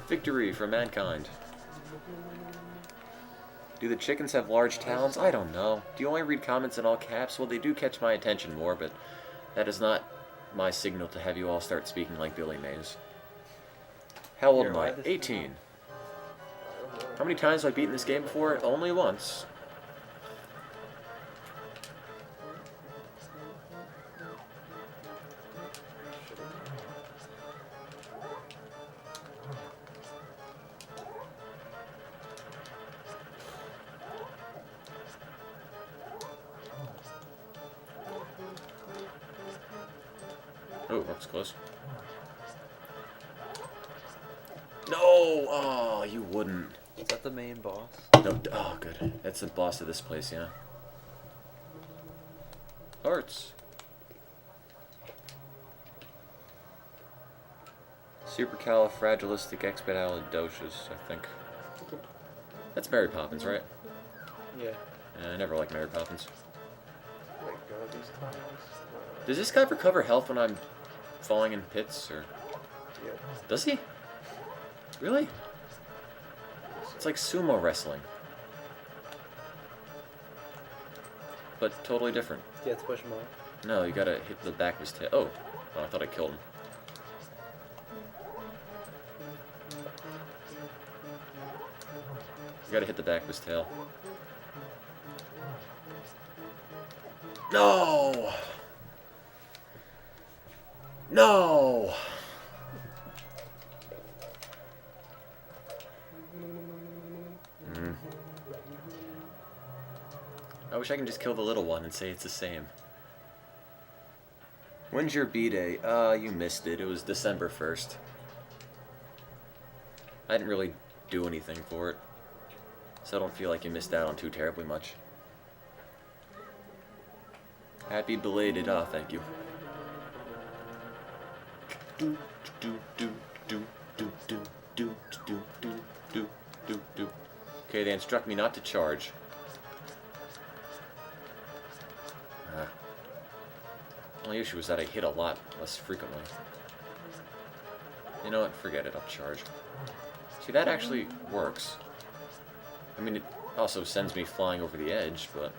Victory for mankind. Do the chickens have large talons? I don't know. Do you only read comments in all caps? Well, they do catch my attention more, but that is not my signal to have you all start speaking like Billy Mays. How old am I? 18. How many times have I beaten this game before? Only once. Oh, that was close. No! Oh, you wouldn't. Is that the main boss? No. Oh, good. That's the boss of this place, yeah. Hearts. Supercalifragilisticexpialidocious, I think. That's Mary Poppins, right? Yeah. Yeah, I never liked Mary Poppins. Oh my god, these tiles. Does this guy recover health when I'm falling in pits, or... Yeah. Does he? Really? It's like sumo wrestling. But totally different. You have to push him off. No, you gotta hit the back of his tail. Oh, I thought I killed him. You gotta hit the back of his tail. No! No! I wish I can just kill the little one and say it's the same. When's your B-Day? You missed it. It was December 1st. I didn't really do anything for it. So I don't feel like you missed out on too terribly much. Happy belated. Ah, thank you. Do do do do do do do do do do do do. Okay, they instruct me not to charge. Only issue is that I hit a lot less frequently. You know what? Forget it. I'll charge. See, that actually works. I mean, it also sends me flying over the edge, but...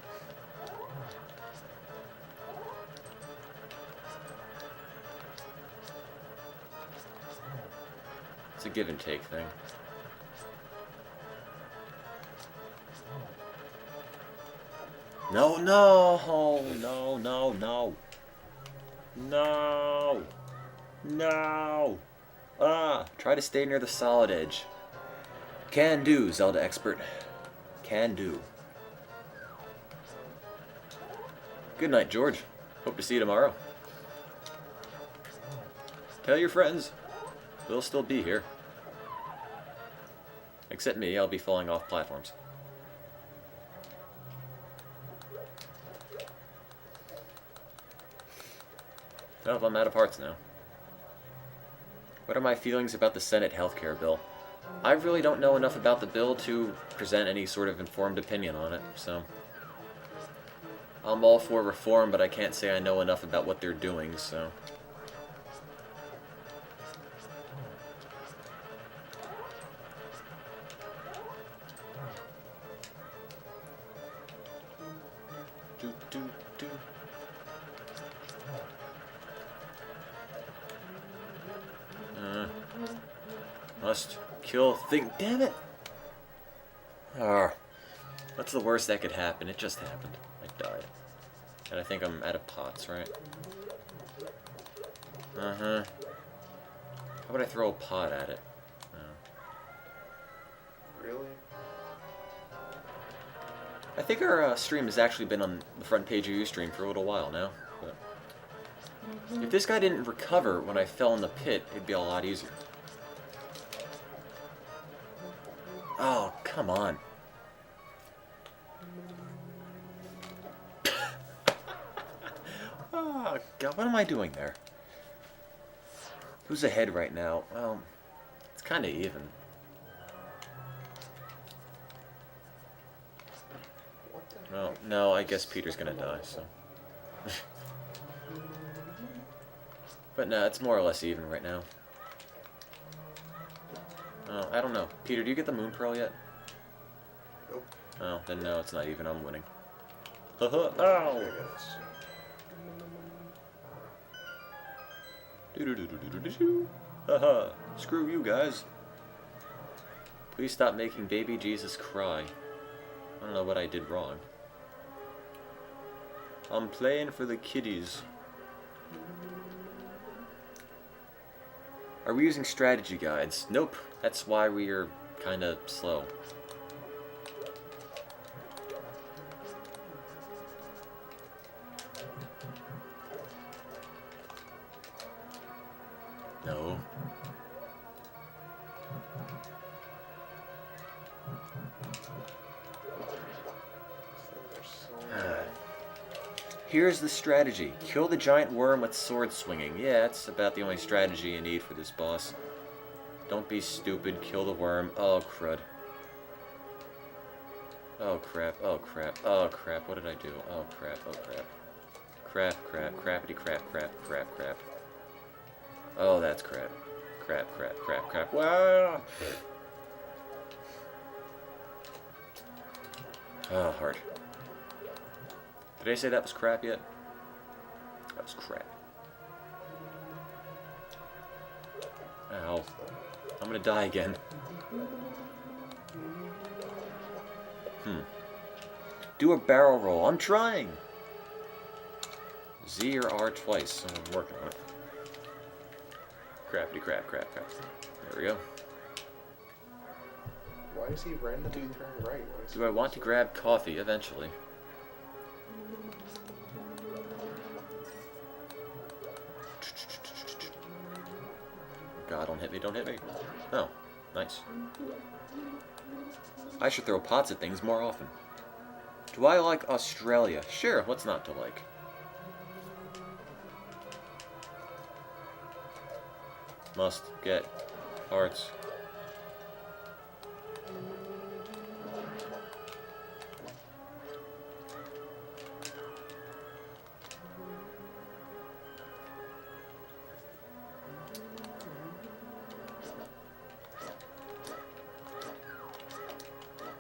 it's a give and take thing. No, no! Oh, no, no, no. No! No! Ah! Try to stay near the solid edge. Can do, Zelda expert. Can do. Good night, George. Hope to see you tomorrow. Tell your friends. We'll still be here. Except me, I'll be falling off platforms. Oh, I'm out of hearts now. What are my feelings about the Senate healthcare bill? I really don't know enough about the bill to present any sort of informed opinion on it, so... I'm all for reform, but I can't say I know enough about what they're doing, so... Do, do, do. Must kill thing. Damn it! What's the worst that could happen? It just happened. I died. And I think I'm out of pots, right? Uh-huh. How would I throw a pot at it? Really? I think our stream has actually been on the front page of Ustream for a little while now. But if this guy didn't recover when I fell in the pit, it'd be a lot easier. Oh, come on. Oh, God, what am I doing there? Who's ahead right now? Well, it's kind of even. Well, no, I guess Peter's gonna die, so... But no, it's more or less even right now. Oh, I don't know. Peter, do you get the Moon Pearl yet? Nope. Oh, then no, it's not even. I'm winning. Haha, no! Do-do-do-do-do-do-do. Haha, screw you guys. Please stop making baby Jesus cry. I don't know what I did wrong. I'm playing for the kiddies. Are we using strategy guides? Nope. That's why we are kind of slow. No. Here's the strategy. Kill the giant worm with sword swinging. Yeah, that's about the only strategy you need for this boss. Don't be stupid. Kill the worm. Oh, crud. Oh, crap. Oh, crap. Oh, crap. What did I do? Oh, crap. Oh, crap. Crap, crap. Crappity crap, crap, crap, crap. Oh, that's crap. Crap, crap, crap, crap. Wow! Oh, hard. Did I say that was crap yet? That was crap. Ow. I'm gonna die again. Do a barrel roll. I'm trying! Z or R twice. I'm working on it. Crappity crap, crap, crap. There we go. Why is he randomly turn right? Do I want to grab coffee eventually? God, don't hit me, don't hit me. Oh, nice. I should throw pots at things more often. Do I like Australia? Sure, what's not to like? Must get hearts.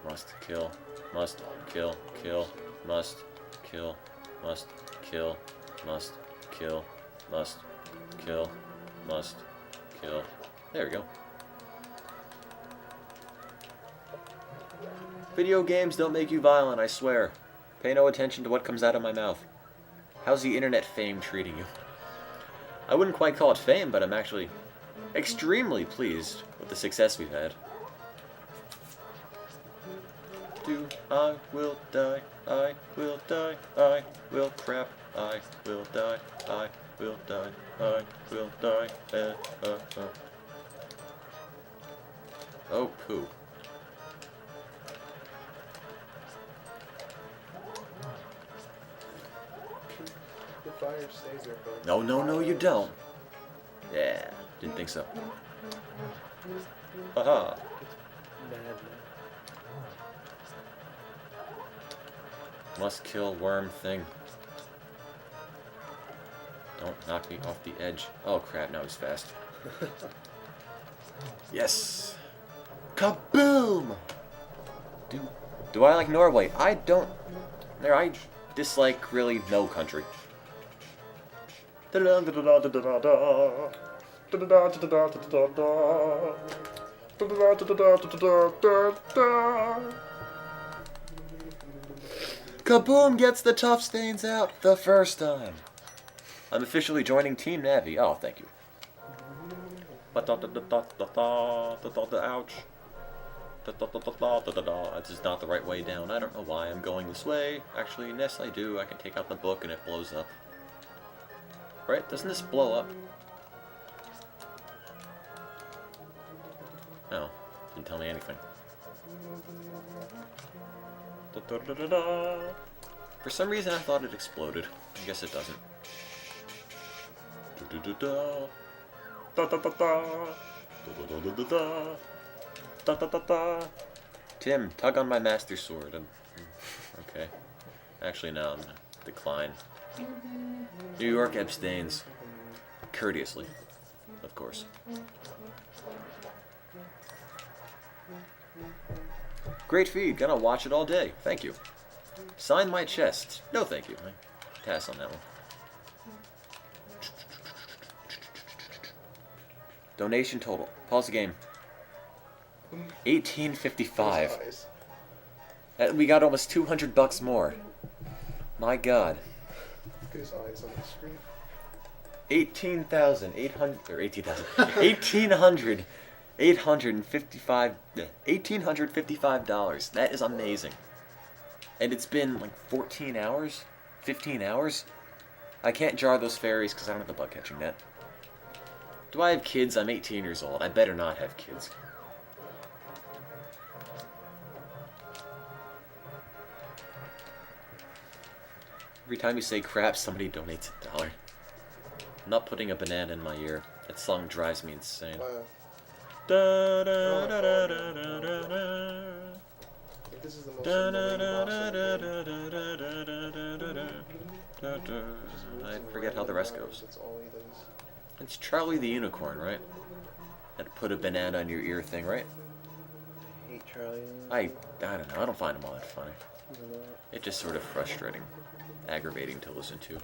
Must kill, must kill, kill, must kill, must kill, must kill, must kill, must kill. There we go. Video games don't make you violent, I swear. Pay no attention to what comes out of my mouth. How's the internet fame treating you? I wouldn't quite call it fame, but I'm actually extremely pleased with the success we've had. I will die, I will die, I will crap, I will die, I will die, I will die, Oh, poo. The fire stays there for No, no, no, you don't. Yeah, didn't think so. Haha. Madman. Must kill worm thing. Don't knock me off the edge. Oh crap, now he's fast. Yes! Kaboom! Do I like Norway? I don't... I dislike really no country. Kaboom gets the tough stains out the first time. I'm officially joining Team Navi. Oh, thank you. Ouch. This is not the right way down. I don't know why I'm going this way. Actually, yes, I do. I can take out the book and it blows up. Right? Doesn't this blow up? No. Didn't tell me anything. For some reason I thought it exploded. I guess it doesn't. Tim, tug on my master sword. Okay. Actually, no, I'm gonna decline. New York abstains. Courteously, of course. Great feed, gonna watch it all day. Thank you. Sign my chest. No thank you. I pass on that one. Donation total. Pause the game. $18.55. We got almost $200 more. My God. His eyes on the screen. 1855 dollars. That is amazing. And it's been like 14 hours? 15 hours? I can't jar those fairies because I don't have the bug catching net. Do I have kids? I'm 18 years old. I better not have kids. Every time you say crap, somebody donates $1. I'm not putting a banana in my ear. That song drives me insane. Da, da, da, da, da, da, da, da. I think this is the most annoying boss in the game. I forget how the rest goes. That's all he does. It's Charlie the Unicorn, right? That put a banana in your ear thing, right? I hate Charlie. I don't know. I don't find them all that funny. He's not. It's just sort of frustrating, aggravating to listen to.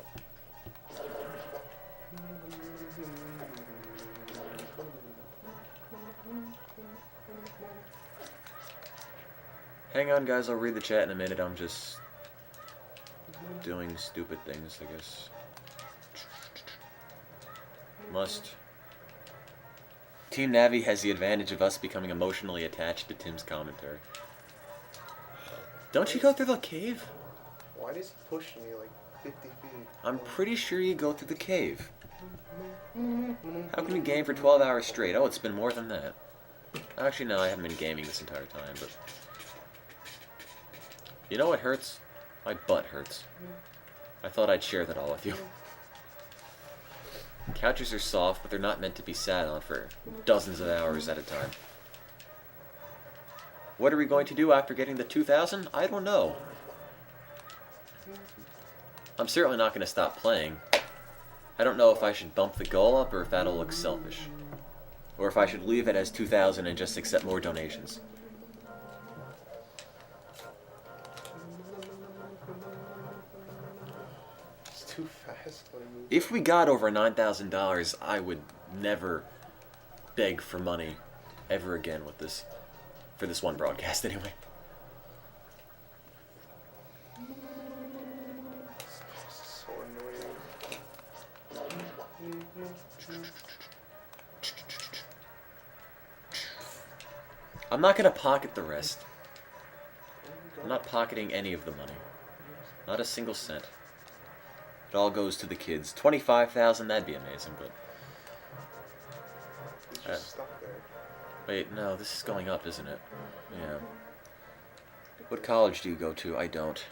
Hang on, guys. I'll read the chat in a minute. I'm just doing stupid things, I guess. Must. Team Navi has the advantage of us becoming emotionally attached to Tim's commentary. Don't you go through the cave? Why does he push me like 50 feet? I'm pretty sure you go through the cave. How can you game for 12 hours straight? Oh, it's been more than that. Actually, no, I haven't been gaming this entire time, but... You know what hurts? My butt hurts. I thought I'd share that all with you. Couches are soft, but they're not meant to be sat on for dozens of hours at a time. What are we going to do after getting the 2,000? I don't know. I'm certainly not going to stop playing. I don't know if I should bump the goal up or if that'll look selfish. Or if I should leave it as 2,000 and just accept more donations. It's too fast when I move. If we got over $9,000, I would never beg for money ever again with this. For this one broadcast, anyway. This is so annoying. I'm not going to pocket the rest. I'm not pocketing any of the money. Not a single cent. It all goes to the kids. 25,000, that'd be amazing, but... He's just stuck there. Wait, no, this is going up, isn't it? Yeah. What college do you go to? I don't.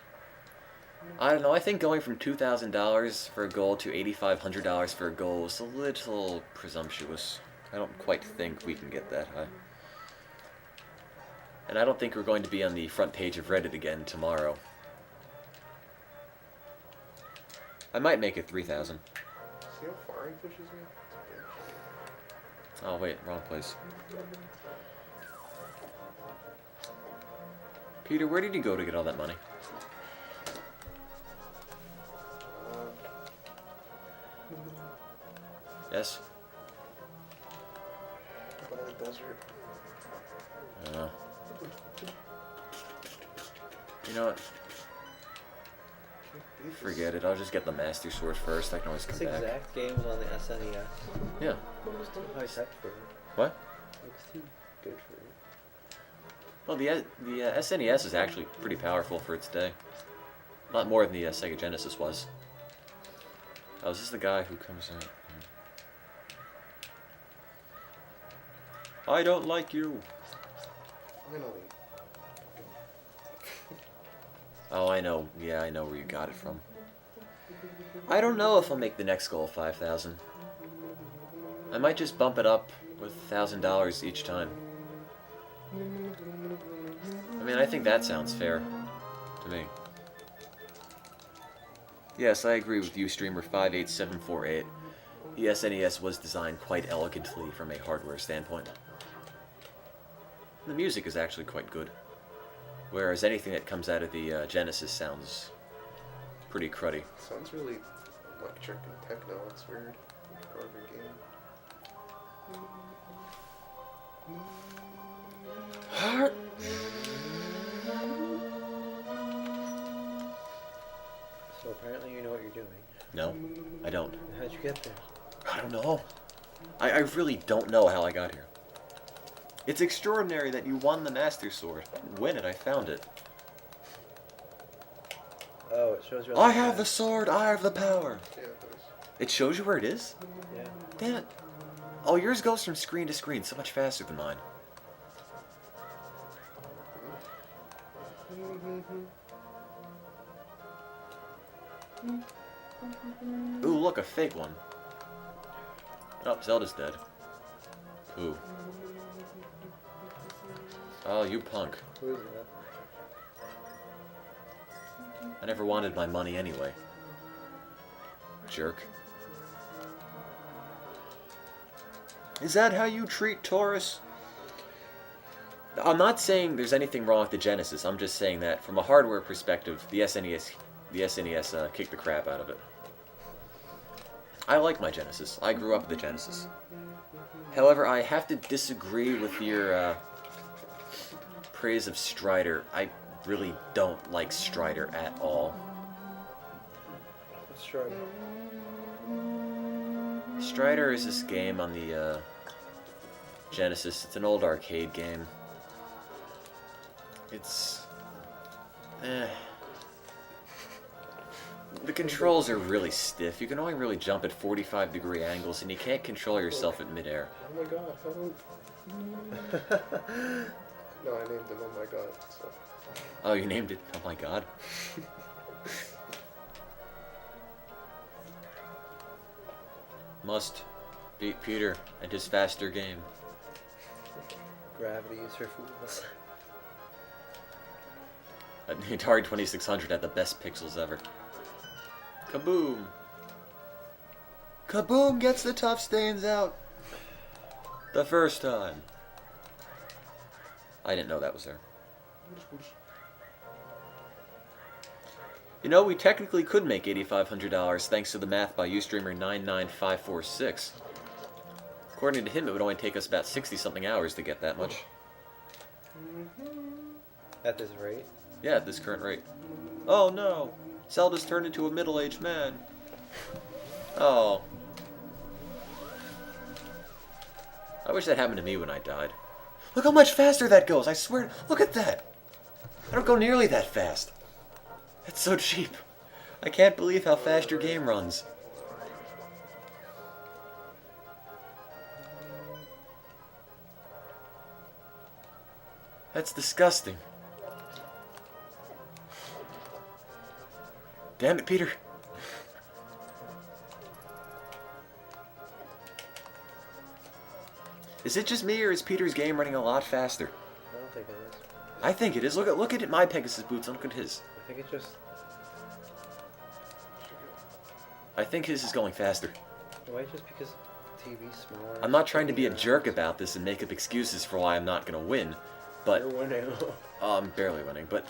I don't know, I think going from $2,000 for a goal to $8,500 for a goal is a little presumptuous. I don't quite think we can get that high. And I don't think we're going to be on the front page of Reddit again tomorrow. I might make it 3,000. See how far he pushes me? Oh wait, wrong place. Peter, where did you go to get all that money? Yes? By the desert. You know what? Forget it. I'll just get the Master Sword first. I can always come This back. exact game was on the SNES. Yeah. It's too high tech for it. What? It's too good for it. Well, the SNES is actually pretty powerful for its day. A lot more than the Sega Genesis was. Oh, is this the guy who comes out? I don't like you. Finally. Oh, I know. Yeah, I know where you got it from. I don't know if I'll make the next goal 5,000. I might just bump it up with $1,000 each time. I mean, I think that sounds fair to me. Yes, I agree with you, streamer 58748. The SNES was designed quite elegantly from a hardware standpoint. The music is actually quite good. Whereas anything that comes out of the Genesis sounds pretty cruddy. Sounds really electric and techno. It's weird. Part of your game. So apparently you know what you're doing. No, I don't. How'd you get there? I don't know. I really don't know how I got here. It's extraordinary that you won the Master Sword. I didn't win it, I found it. Oh, it shows you. I have the sword, I have the power. Yeah, it does. It shows you where it is? Yeah. Damn it. Oh, yours goes from screen to screen so much faster than mine. Ooh, look, a fake one. Oh, Zelda's dead. Ooh. Oh, you punk. Who is that? I never wanted my money anyway. Jerk. Is that how you treat Taurus? I'm not saying there's anything wrong with the Genesis. I'm just saying that from a hardware perspective, the SNES kicked the crap out of it. I like my Genesis. I grew up with the Genesis. However, I have to disagree with your praise of Strider. I really don't like Strider at all. What's Strider? Strider is this game on the Genesis. It's an old arcade game. It's... The controls are really stiff. You can only really jump at 45-degree angles, and you can't control yourself at midair. Oh my god, help. No, I named him Oh my god, so... Oh, you named it Oh my god? Must beat Peter and his faster game. Gravity is for fools. The Atari 2600 had the best pixels ever. Kaboom! Kaboom gets the tough stains out! The first time. I didn't know that was there. You know, we technically could make $8,500 thanks to the math by Ustreamer99546. According to him, it would only take us about 60-something hours to get that much. At this rate? Yeah, at this current rate. Oh no! Zelda's turned into a middle-aged man. Oh. I wish that happened to me when I died. Look how much faster that goes, I swear. Look at that! I don't go nearly that fast. That's so cheap. I can't believe how fast your game runs. That's disgusting. Damn it, Peter. Is it just me, or is Peter's game running a lot faster? I don't think it is. I think it is. Look at my Pegasus boots and look at his. I think it's just... I think his is going faster. Why just because the TV's smaller? I'm not trying to be a jerk about this and make up excuses for why I'm not going to win, but... You're winning. I'm barely winning, but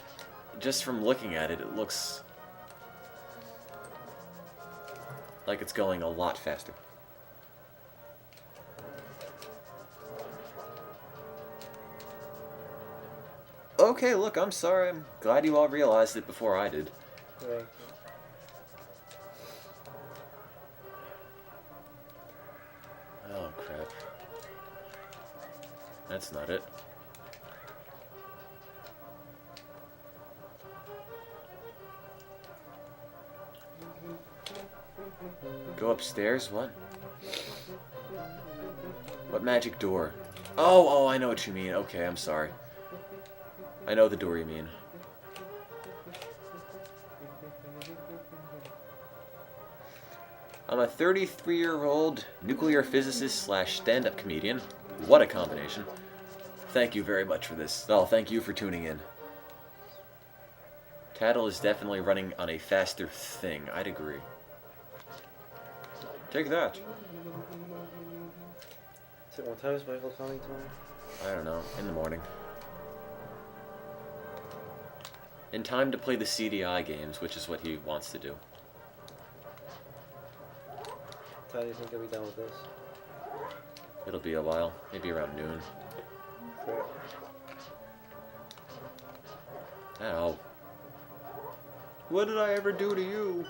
just from looking at it, it looks like it's going a lot faster. Okay, look, I'm sorry. I'm glad you all realized it before I did. Right. Oh, crap. That's not it. Go upstairs? What? What magic door? Oh, I know what you mean. Okay, I'm sorry. I know the door you mean. I'm a 33-year-old nuclear physicist slash stand-up comedian. What a combination. Thank you very much for this. Oh, thank you for tuning in. Tattle is definitely running on a faster thing. I'd agree. Take that. So what time is Michael coming tomorrow? I don't know. In the morning. In time to play the CDI games, which is what he wants to do. How do you think he'll be done with this? It'll be a while. Maybe around noon. Sure. Ow. What did I ever do to you?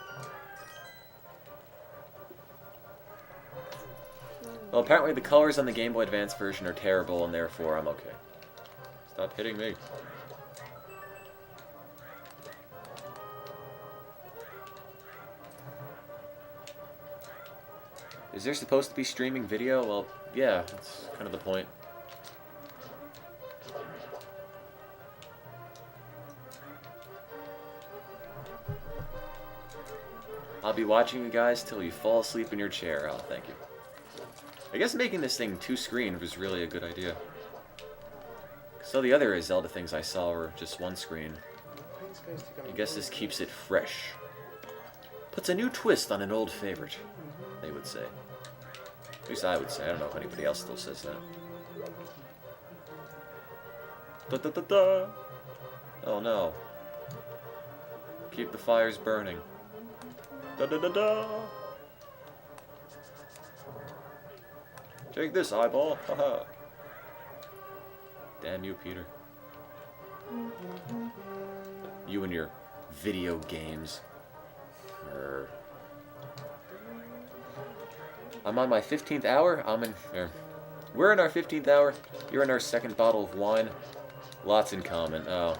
Well, apparently the colors on the Game Boy Advance version are terrible, and therefore I'm okay. Stop hitting me. Is there supposed to be streaming video? Well, yeah, that's kind of the point. I'll be watching you guys till you fall asleep in your chair. Oh, thank you. I guess making this thing two-screen was really a good idea. So the other Zelda things I saw were just one screen. I guess this keeps it fresh. Puts a new twist on an old favorite, they would say. At least I would say. I don't know if anybody else still says that. Da da da da! Oh no. Keep the fires burning. Da da da da! Take this, eyeball! Haha! Damn you, Peter. You and your video games. I'm on my 15th hour. We're in our 15th hour. You're in our second bottle of wine. Lots in common. Oh.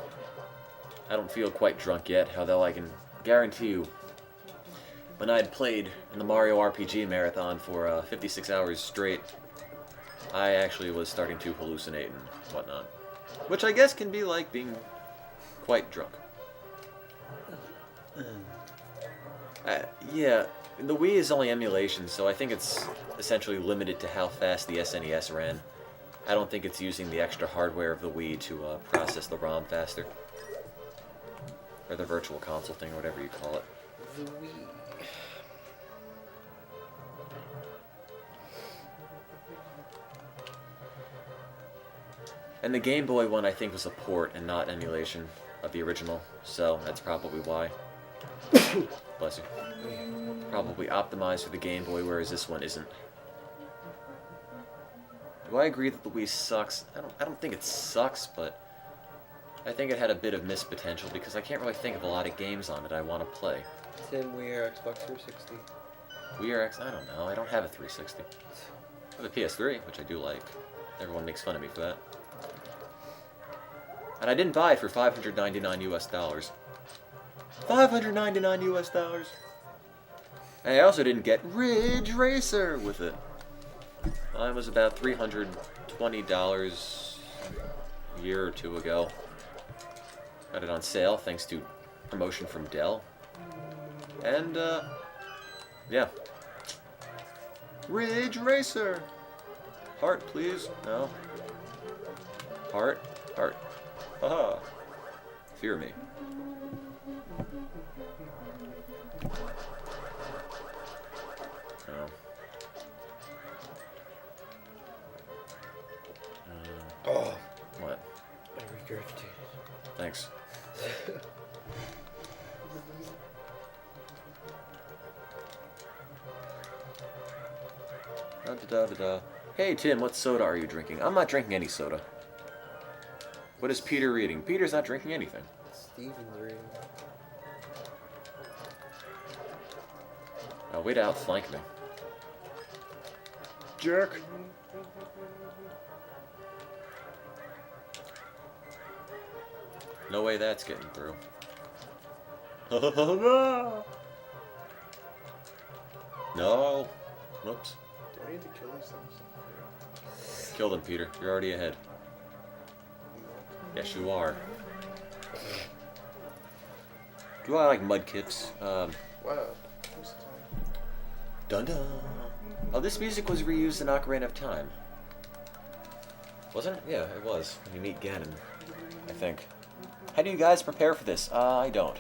I don't feel quite drunk yet, although I can guarantee you, when I had played in the Mario RPG marathon for 56 hours straight, I actually was starting to hallucinate and whatnot. Which I guess can be like being quite drunk. Yeah, the Wii is only emulation, so I think it's essentially limited to how fast the SNES ran. I don't think it's using the extra hardware of the Wii to process the ROM faster. Or the virtual console thing, or whatever you call it. The Wii. And the Game Boy one, I think, was a port and not emulation of the original, so that's probably why. Bless you. Probably optimized for the Game Boy, whereas this one isn't. Do I agree that the Wii sucks? I don't think it sucks, but I think it had a bit of missed potential because I can't really think of a lot of games on it I want to play. Tim, Wii or Xbox 360? Wii or X? I don't know. I don't have a 360. I have a PS3, which I do like. Everyone makes fun of me for that. And I didn't buy it for $599 US. $599 US. And I also didn't get Ridge Racer with it. Mine was about $320 a year or two ago. Got it on sale thanks to promotion from Dell. And, yeah. Ridge Racer! Heart, please. No. Heart. Heart. Haha. Fear me. Oh. Oh. What? I regurgitated. Thanks. Da, da, da, da. Hey Tim, what soda are you drinking? I'm not drinking any soda. What is Peter reading? Peter's not drinking anything. Steven's reading. Oh, way to outflank me. Jerk! No way that's getting through. No. Whoops. Do I need to kill these things? Kill them, Peter. You're already ahead. Yes, you are. Do I like mudkips? Wow. Who's the time? Dun dun. Oh, this music was reused in Ocarina of Time. Wasn't it? Yeah, it was. When you meet Ganon, I think. How do you guys prepare for this? I don't.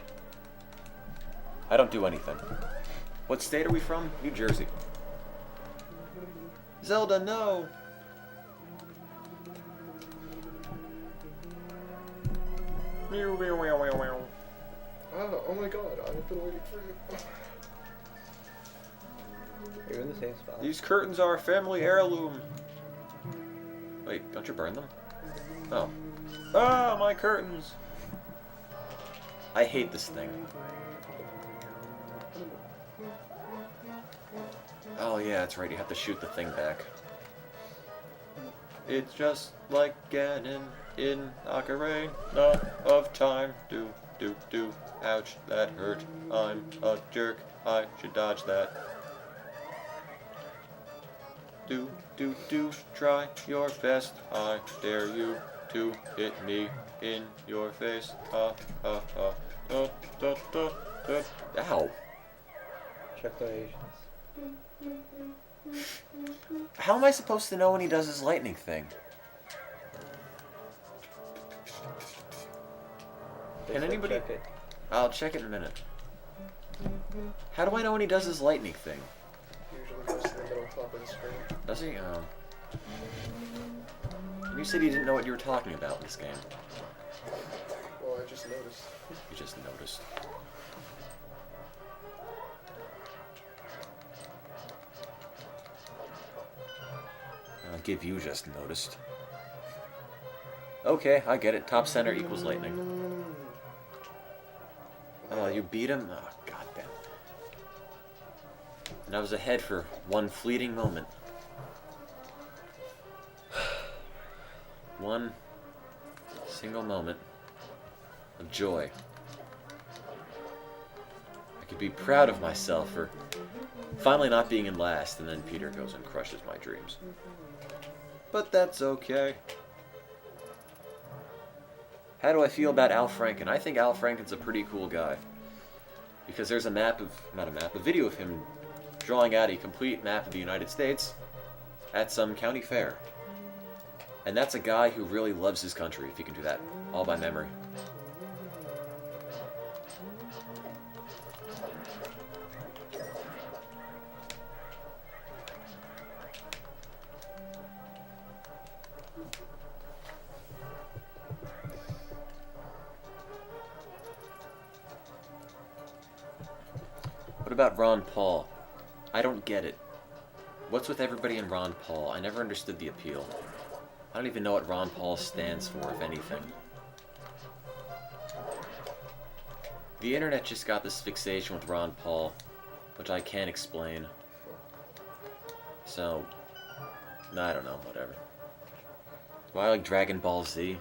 I don't do anything. What state are we from? New Jersey. Zelda, no! Meow, meow, meow, meow, meow. Oh my god, I've been waiting for you. You're in the same spot. These curtains are a family heirloom. Wait, don't you burn them? Oh. Ah, my curtains! I hate this thing. Oh yeah, that's right, you have to shoot the thing back. It's just like Ganon in Ocarina of Time. Do, do, do. Ouch, that hurt. I'm a jerk. I should dodge that. Do, do, do. Try your best. I dare you to hit me in your face. Ha, ha, ha. Da, da, da, da. Ow. Check donations. How am I supposed to know when he does his lightning thing? Can anybody... Check it. I'll check it in a minute. How do I know when he does his lightning thing? Usually goes to the middle pop in screen. Does he? You said you didn't know what you were talking about in this game. Well, I just noticed. You just noticed. I'll give you just noticed. Okay, I get it. Top center equals lightning. Oh, you beat him? Oh, goddamn. And I was ahead for one fleeting moment. One single moment of joy. I could be proud of myself for finally not being in last, and then Peter goes and crushes my dreams. But that's okay. How do I feel about Al Franken? I think Al Franken's a pretty cool guy. Because there's a video of him drawing out a complete map of the United States at some county fair. And that's a guy who really loves his country, if he can do that, all by memory. What about Ron Paul? I don't get it. What's with everybody in Ron Paul? I never understood the appeal. I don't even know what Ron Paul stands for, if anything. The internet just got this fixation with Ron Paul, which I can't explain. So, I don't know, whatever. Do I like Dragon Ball Z?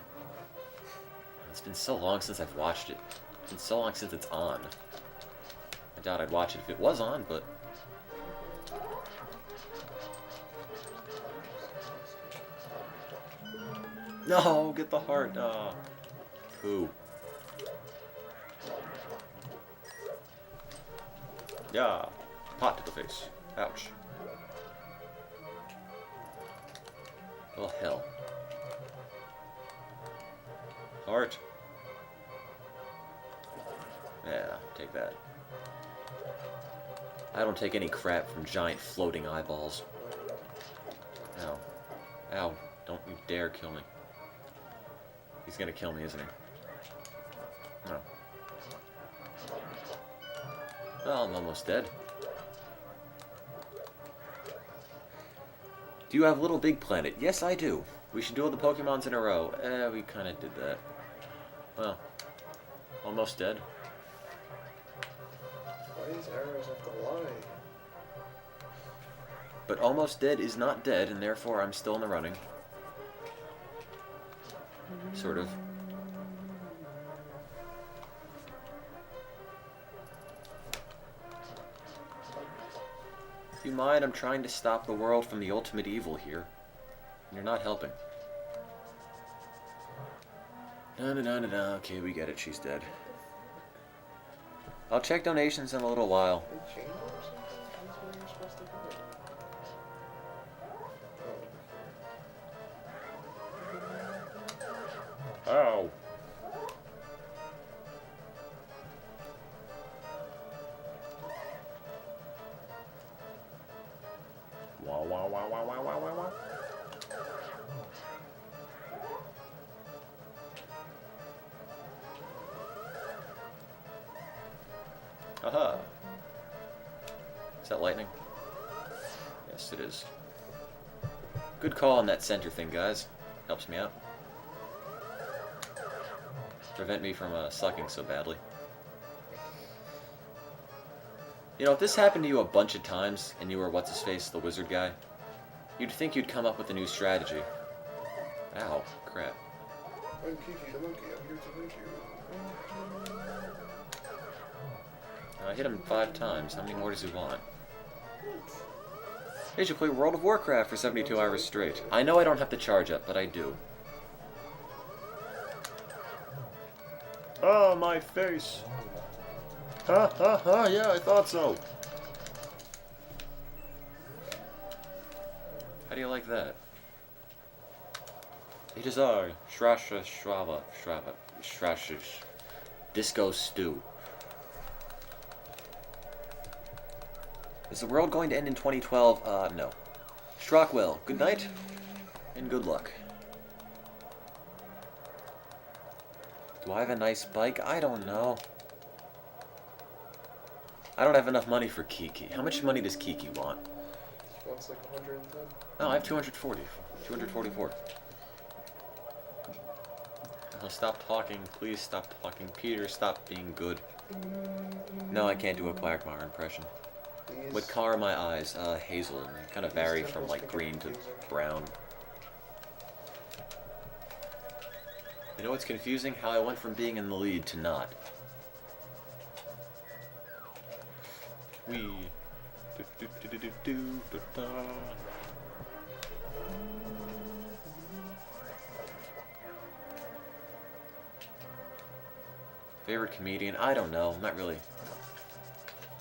It's been so long since I've watched it. It's been so long since it's on. I doubt I'd watch it if it was on, but... No, get the heart. Oh. Poo. Yeah. Pot to the face. Ouch. Oh, hell. Heart. Yeah, take that. I don't take any crap from giant floating eyeballs. Ow. Ow. Don't you dare kill me. He's gonna kill me, isn't he? No. Well, I'm almost dead. Do you have Little Big Planet? Yes, I do. We should do all the Pokemons in a row. We kinda did that. Well, almost dead. Why these arrows have to lie? But almost dead is not dead, and therefore I'm still in the running. Sort of. If you mind, I'm trying to stop the world from the ultimate evil here. And you're not helping. No. Okay, we get it. She's dead. I'll check donations in a little while. They changed it or something? That's where you're supposed to go. Ow. Wow. Aha. Is that lightning? Yes, it is. Good call on that center thing, guys. Helps me out. Prevent me from sucking so badly. You know, if this happened to you a bunch of times, and you were what's-his-face, the wizard guy, you'd think you'd come up with a new strategy. Ow, crap. I'm Kiki the monkey, I'm here to hurt you. I hit him 5 times. How many more does he want? They should play World of Warcraft for 72 hours straight. I know I don't have to charge up, but I do. Oh, my face. Yeah, I thought so. How do you like that? It is I, Shrasha, Disco Stew. Is the world going to end in 2012? No. Strockwell, good night, and good luck. Do I have a nice bike? I don't know. I don't have enough money for Kiki. How much money does Kiki want? She wants like 110. Oh, I have 240. 244. Oh, stop talking. Please stop talking. Peter, stop being good. No, I can't do a Quagmire impression. These What color are my eyes? Hazel. They kind of vary from like green to brown. You know what's confusing? How I went from being in the lead to not. Wee. Favorite comedian? I don't know. I'm not really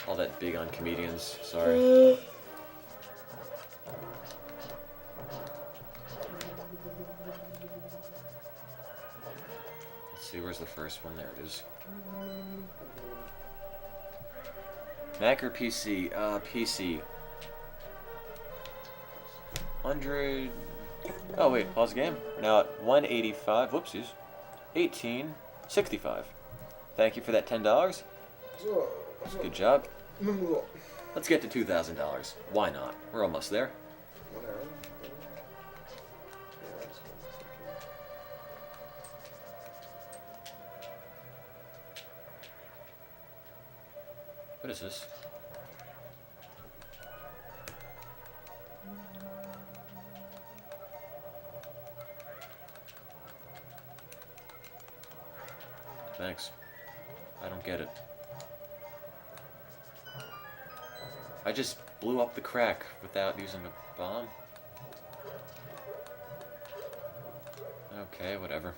all that big on comedians. Sorry. Let's see, where's the first one? There it is. Mac or PC? PC. 100... Oh wait, pause the game. Now at 185, whoopsies. 1865. Thank you for that $10. Good job. Let's get to $2,000. Why not? We're almost there. What is this? Thanks. I don't get it. I just blew up the crack without using a bomb. Okay, whatever.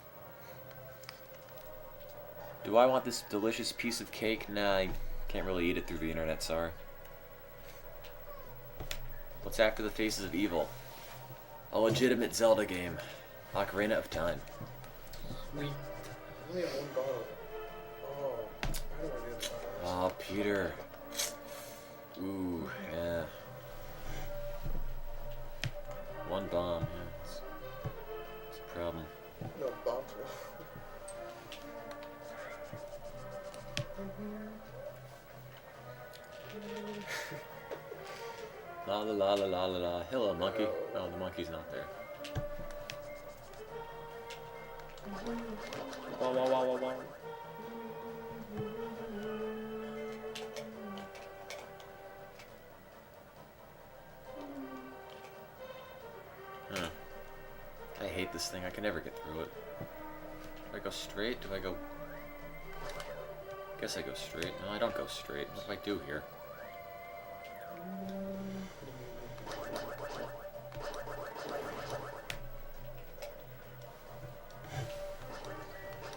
Do I want this delicious piece of cake? Nah, I can't really eat it through the internet, sorry. What's after the Faces of Evil? A legitimate Zelda game. Ocarina of Time. Sweet. I only have one bottle. Oh, how do I do that? Oh, Peter. Ooh, yeah. One bomb, yeah. It's a problem. No, bombs. La la la la la la la. Hello, monkey. Oh, the monkey's not there. Wow, wow, wow, wow, wow. I hate this thing. I can never get through it. Do I go straight? Do I go... Guess I go straight. No, I don't go straight. What do I do here?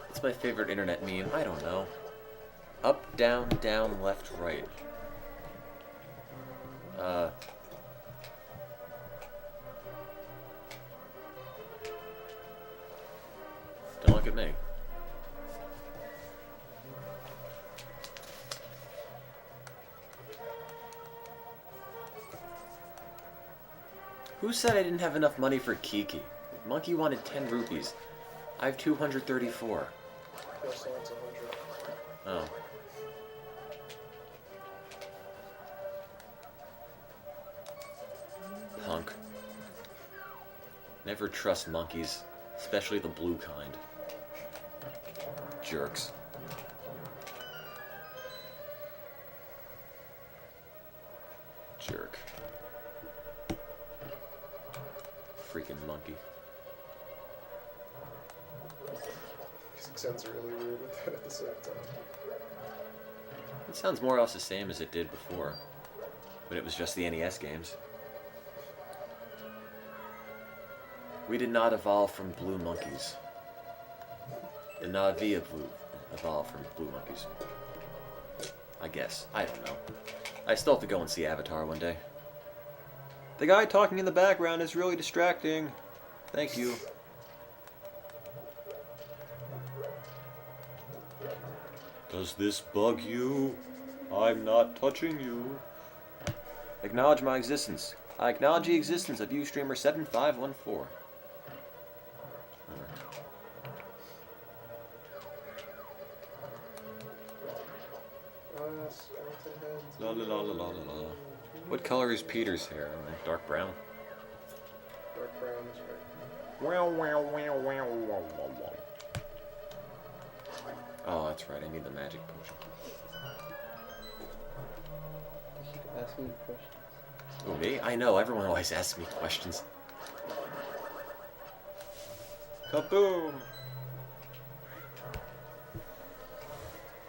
What's my favorite internet meme? I don't know. Up, down, down, left, right. Don't look at me. Who said I didn't have enough money for Kiki? Monkey wanted 10 rupees. I have 234. Yes, that's 100. Oh. Punk. Never trust monkeys, especially the blue kind. Jerks. Jerk. Freaking monkey. It sounds really weird with that at the same time. It sounds more or less the same as it did before, when it was just the NES games. We did not evolve from blue monkeys. The Navi evolved from blue monkeys. I guess. I don't know. I still have to go and see Avatar one day. The guy talking in the background is really distracting. Thank you. Does this bug you? I'm not touching you. Acknowledge my existence. I acknowledge the existence of Ustreamer7514. Skeleton heads. La la la la la la la. What color is Peter's hair? Dark brown. Dark brown is right. Wow, wow, wow, wow, wow, wow, wow. Oh, that's right. I need the magic potion. You keep asking me questions. Oh, me? I know. Everyone always asks me questions. Kaboom!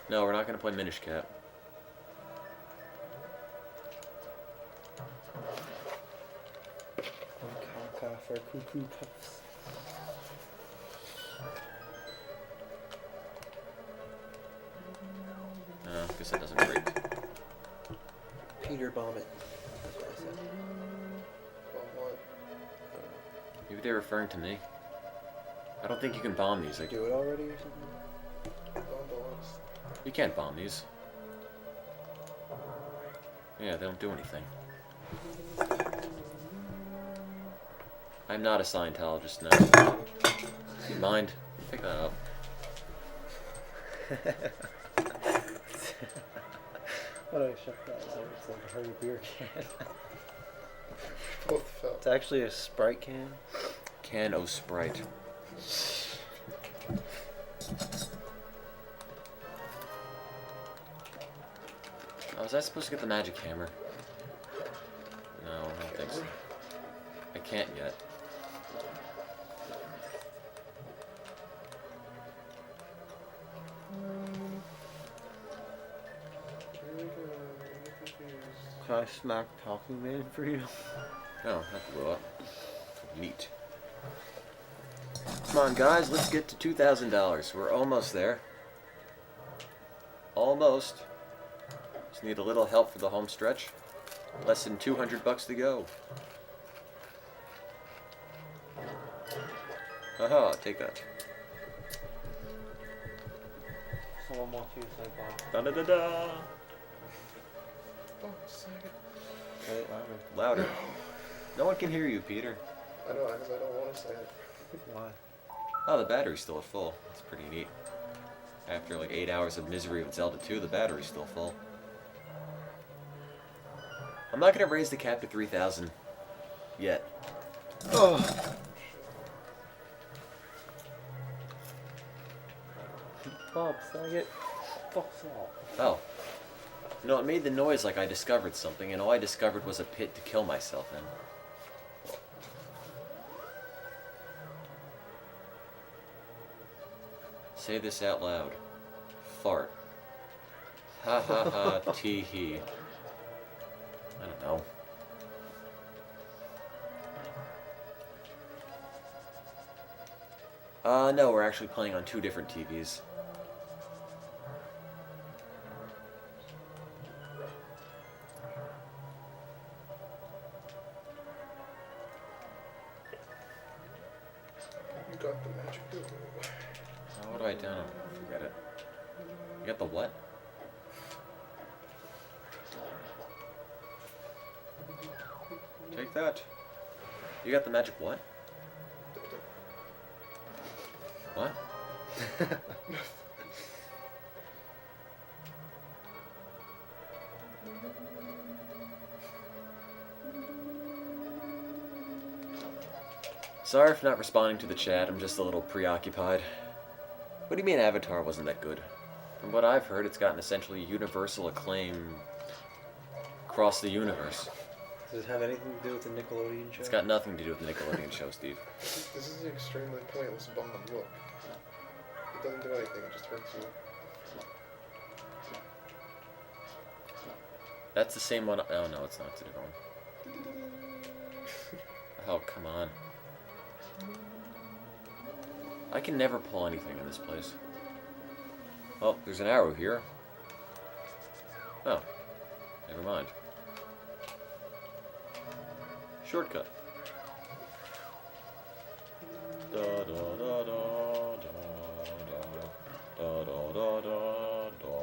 No, we're not going to play Minish Cap. Kaka for cuckoo puffs. No, guess that doesn't break. Peter bomb it. That's what I said. Bomb what? Maybe they're referring to me. I don't think you can bomb these. Like, Do it already or something? Bomb the last. you can't bomb these. Yeah, they don't do anything. I'm not a Scientologist now. You mind? Pick that up. What do I shut that out? It's like a hurry beer can. Both fell. It's actually a Sprite can. Can o' Sprite. Oh, was I supposed to get the magic hammer? No, I don't think so. I can't yet. Can I smack Talking Man for you? Oh, that blew up. Neat. Come on, guys, let's get to $2,000. We're almost there. Almost. Just need a little help for the home stretch. Less than $200 to go. Haha, take that. Someone wants you to say bye. Da da da da. Oh, second. Say it louder. Louder. No one can hear you, Peter. I know, because I don't want to say it. Why? Oh, the battery's still at full. That's pretty neat. After like 8 hours of misery with Zelda 2, the battery's still full. I'm not gonna raise the cap to 3,000 yet. Oh. Bob, Saget. Fuck's off. Oh. You know, it made the noise like I discovered something, and all I discovered was a pit to kill myself in. Say this out loud. Fart. Ha ha ha, tee hee. I don't know. No, we're actually playing on 2 different TVs. You got the magic glue. Oh, what do I down? Forget it. You got the what? Take that. You got the magic what? What? Sorry for not responding to the chat, I'm just a little preoccupied. What do you mean Avatar wasn't that good? From what I've heard, it's gotten essentially universal acclaim across the universe. Does it have anything to do with the Nickelodeon show? It's got nothing to do with the Nickelodeon show, Steve. This is an extremely pointless bomb. Look. It doesn't do anything, it just hurts you. That's the same one. Oh no, it's not. It's a different one. Oh, come on. I can never pull anything in this place. Oh, there's an arrow here. Oh, never mind. Shortcut. Da da da da da da da da da da da.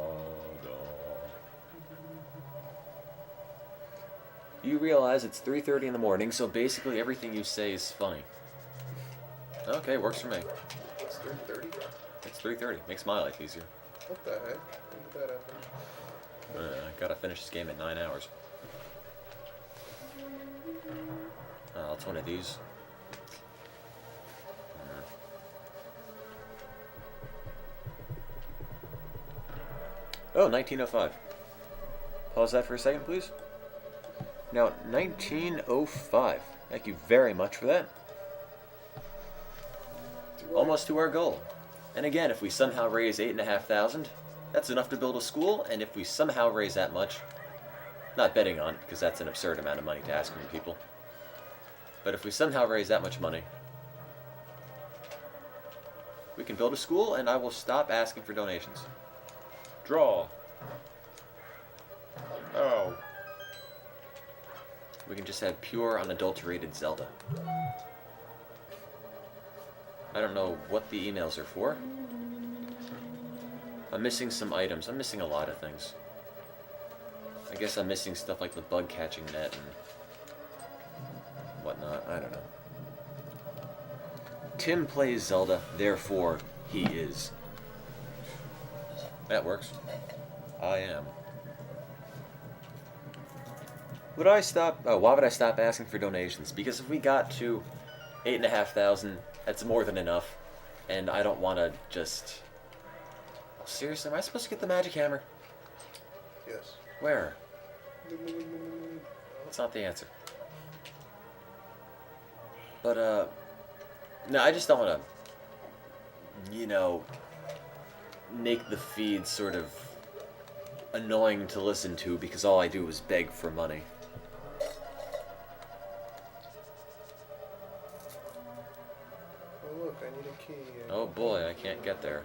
You realize it's 3:30 in the morning, so basically everything you say is funny. Okay, works for me. It's 3:30? It's 3:30. Makes my life easier. What the heck? When did that happen? I gotta finish this game in 9 hours. It's one of these. Oh, 1905. Pause that for a second, please. Now, 1905. Thank you very much for that. Almost to our goal. And again, if we somehow raise 8,500, that's enough to build a school, and if we somehow raise that much, not betting on it, because that's an absurd amount of money to ask from people, but if we somehow raise that much money, we can build a school, and I will stop asking for donations. Draw. Oh. We can just have pure, unadulterated Zelda. I don't know what the emails are for. I'm missing some items. I'm missing a lot of things. I guess I'm missing stuff like the bug catching net and whatnot. I don't know. Tim plays Zelda, therefore he is. That works. I am. Would I stop? Oh, why would I stop asking for donations? Because if we got to 8,500, that's more than enough, and I don't want to just. Oh, seriously, am I supposed to get the magic hammer? Yes. Where? That's not the answer. But no, I just don't want to. You know, make the feed sort of annoying to listen to because all I do is beg for money. Oh look, I need a key. Oh boy, I can't get there.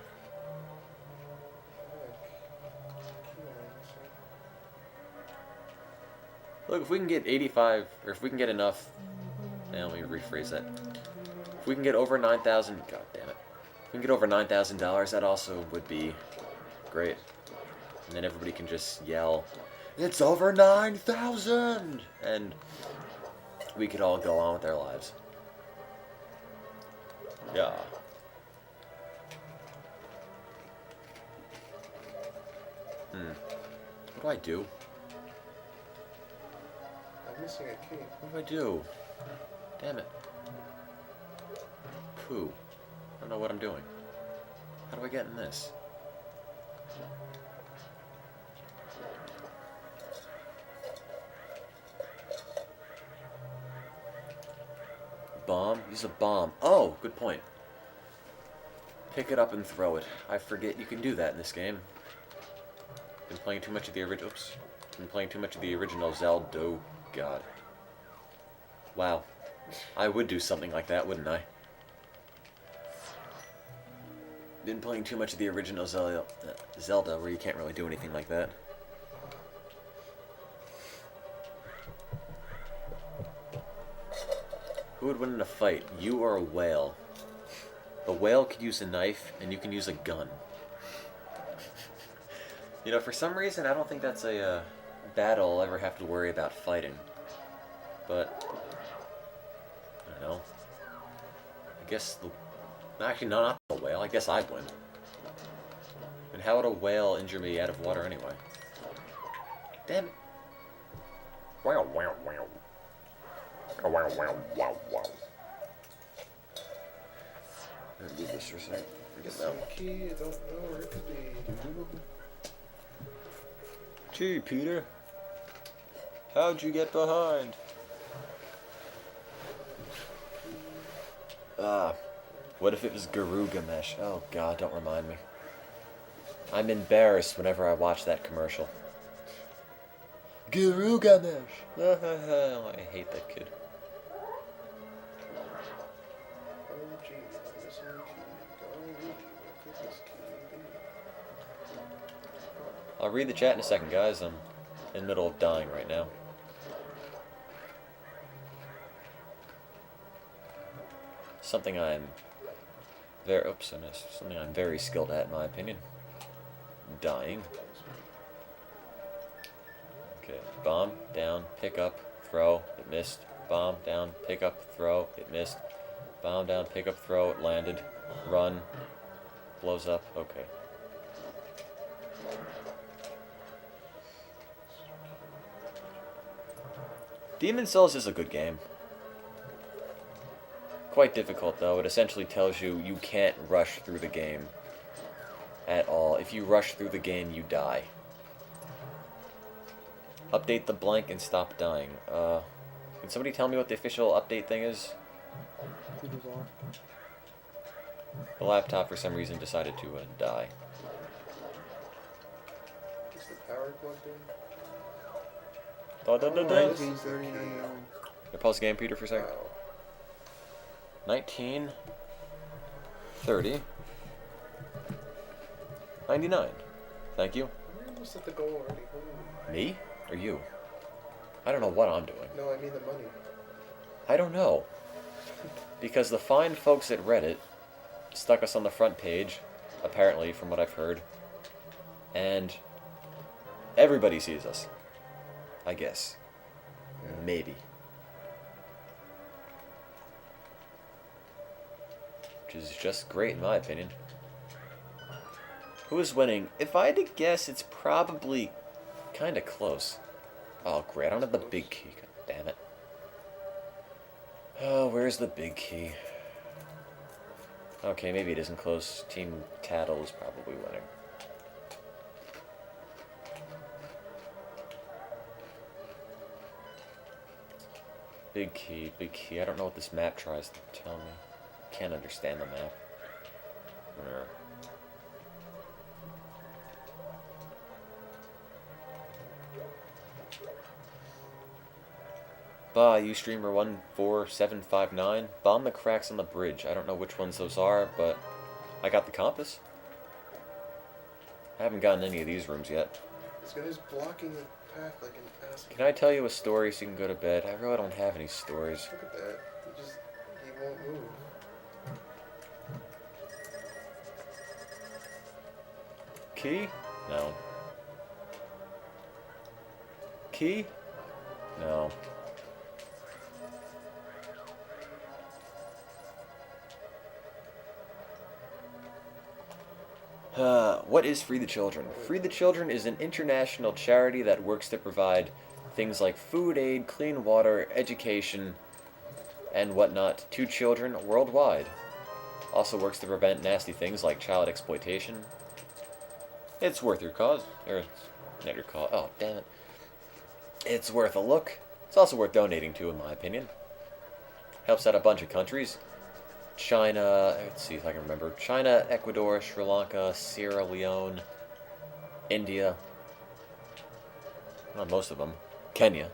Look, if we can get 85, or if we can get enough, let me rephrase that. If we can get over 9,000, god damn it. If we can get over $9,000, that also would be great. And then everybody can just yell, "It's over 9,000!" And we could all go on with our lives. Yeah. What do I do? I'm missing a key. What do I do? Damn it. Pooh. I don't know what I'm doing. How do I get in this? Bomb? Use a bomb. Oh, good point. Pick it up and throw it. I forget you can do that in this game. Been playing too much of the original. Oops. Been playing too much of the original Zelda. Oh, God. Wow. I would do something like that, wouldn't I? Been playing too much of the original Zelda, where you can't really do anything like that. Who would win in a fight, you or a whale? A whale could use a knife, and you can use a gun. You know, for some reason, I don't think that's a battle I'll ever have to worry about fighting. But, I don't know. I guess the... Actually, no, not the whale. I guess I'd win. And how would a whale injure me out of water anyway? Damn it. Wow, wow, wow. Wow, wow, wow, wow. I'm gonna do this for a second. Missing a key, I don't know where it could be. Gee, Peter. How'd you get behind? What if it was Garugamesh? Oh god, don't remind me. I'm embarrassed whenever I watch that commercial. Garugamesh! I hate that kid. Oh gee, I'm missing a key. Oh gee, what could this key be? I'll read the chat in a second, guys. I'm in the middle of dying right now. Something I'm something I'm very skilled at, in my opinion. Dying. Okay, bomb, down, pick up, throw, it missed. Bomb, down, pick up, throw, it missed. Bomb, down, pick up, throw, it landed. Run. Blows up, okay. Demon's Souls is a good game. Quite difficult, though. It essentially tells you you can't rush through the game at all. If you rush through the game, you die. Update the blank and stop dying. Can somebody tell me what the official update thing is? The laptop, for some reason, decided to die. Is the power plugged in? Da, da, da, da. 1939. Pause the game, Peter, for a second. Wow. 1930 99. Thank you. We're almost at the goal already. Ooh. Me? Or you? I don't know what I'm doing. No, I mean the money. I don't know. Because the fine folks at Reddit stuck us on the front page, apparently, from what I've heard. And everybody sees us. I guess. Maybe. Which is just great in my opinion. Who is winning? If I had to guess, it's probably kind of close. Oh, great. I don't have the big key. God damn it. Oh, where's the big key? Okay, maybe it isn't close. Team Tattle is probably winning. Big key, big key. I don't know what this map tries to tell me. Can't understand the map. Bah, Ustreamer14759. Bomb the cracks on the bridge. I don't know which ones those are, but I got the compass. I haven't gotten any of these rooms yet. This guy's blocking the path like an asshole. Can I tell you a story so you can go to bed? I really don't have any stories. Look at that. He won't move. Key? No. Key? No. What is Free the Children? Free the Children is an international charity that works to provide things like food aid, clean water, education, and whatnot to children worldwide. Also works to prevent nasty things like child exploitation. It's worth your cause. Or, not your cause. Oh, damn it. It's worth a look. It's also worth donating to, in my opinion. Helps out a bunch of countries. China, let's see if I can remember. China, Ecuador, Sri Lanka, Sierra Leone, India. Well, most of them. Kenya.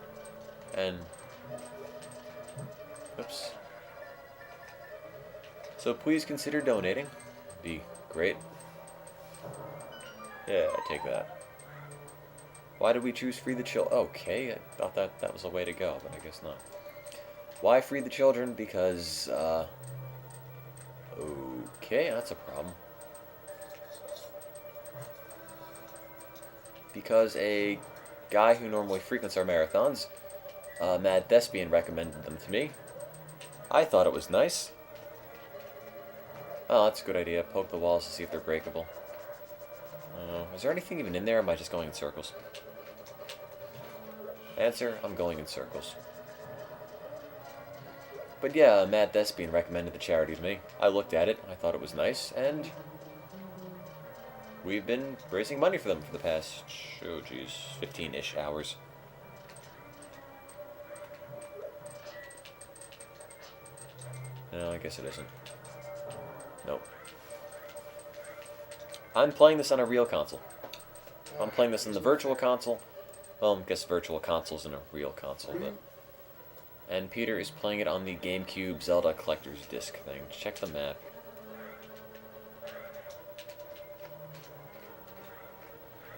And... oops. So please consider donating. Be great. Yeah, take that. Why did we choose Free the Children? Okay, I thought that was the way to go, but I guess not. Why Free the Children? Because, okay, that's a problem. Because a guy who normally frequents our marathons, Mad Thespian, recommended them to me. I thought it was nice. Oh, that's a good idea. Poke the walls to see if they're breakable. Is there anything even in there, or am I just going in circles? Answer, I'm going in circles. But yeah, Mad Thespian recommended the charity to me. I looked at it, I thought it was nice, and we've been raising money for them for the past, 15-ish hours. No, I guess it isn't. Nope. I'm playing this on a real console. I'm playing this on the virtual console. Well, I guess virtual console's in a real console, but... And Peter is playing it on the GameCube Zelda Collector's Disc thing. Check the map.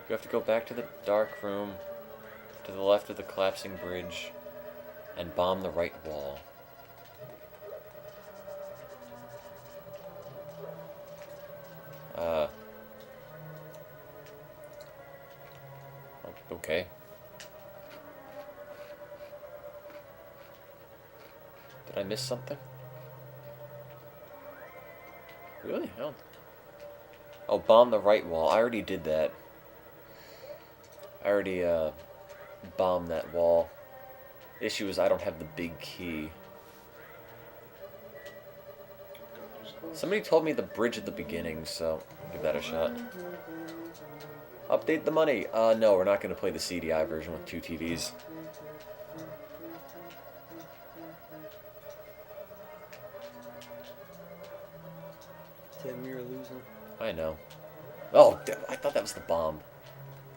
You have to go back to the dark room, to the left of the collapsing bridge, and bomb the right wall. Okay. miss something? Really? Oh, bomb the right wall. I already did that. I already bombed that wall. Issue is I don't have the big key. Somebody told me the bridge at the beginning, so I'll give that a shot. Update the money. No, we're not going to play the CDI version with 2 TVs. Tim, you're losing. I know. Oh, I thought that was the bomb.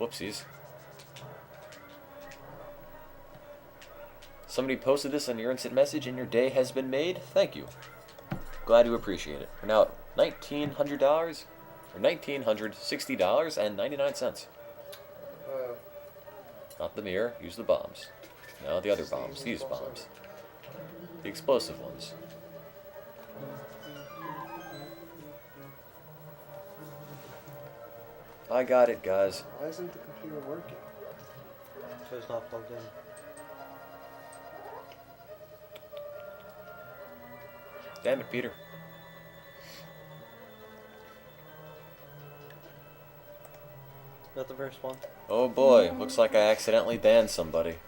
Whoopsies. Somebody posted this on your instant message and your day has been made. Thank you. Glad to appreciate it. We're now at $1,900 or $1,960.99. Not the mirror, use the bombs. No, the other bombs. These bombs. The explosive ones. I got it, guys. Why isn't the computer working? So it's not plugged in. Damn it, Peter. Is that the first one? Oh boy, looks like I accidentally banned somebody.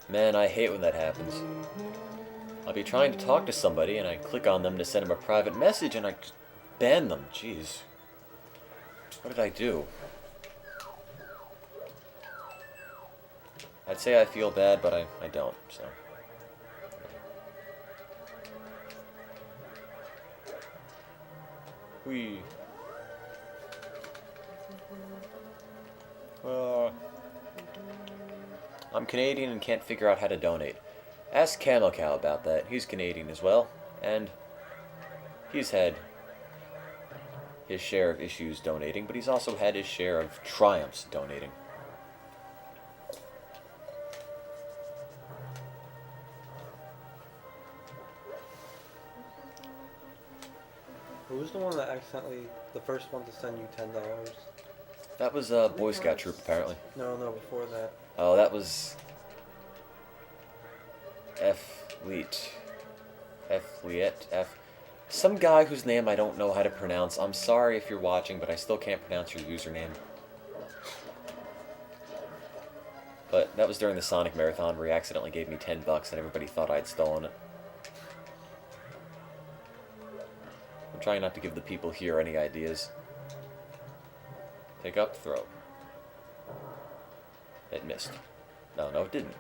Man, I hate when that happens. I'll be trying to talk to somebody and I click on them to send them a private message and I just ban them. Jeez. What did I do? I'd say I feel bad, but I don't, so. Whee. I'm Canadian and can't figure out how to donate. Ask Camel Cow about that. He's Canadian as well, and he's had his share of issues donating, but he's also had his share of triumphs donating. Who was the one that accidentally, the first one to send you $10? That was a Boy Scout troop, apparently. No, before that. Oh, that was F-Leet. Some guy whose name I don't know how to pronounce. I'm sorry if you're watching, but I still can't pronounce your username. But that was during the Sonic Marathon where he accidentally gave me $10 and everybody thought I'd stolen it. I'm trying not to give the people here any ideas. Pick up, throw. It missed. No, it didn't.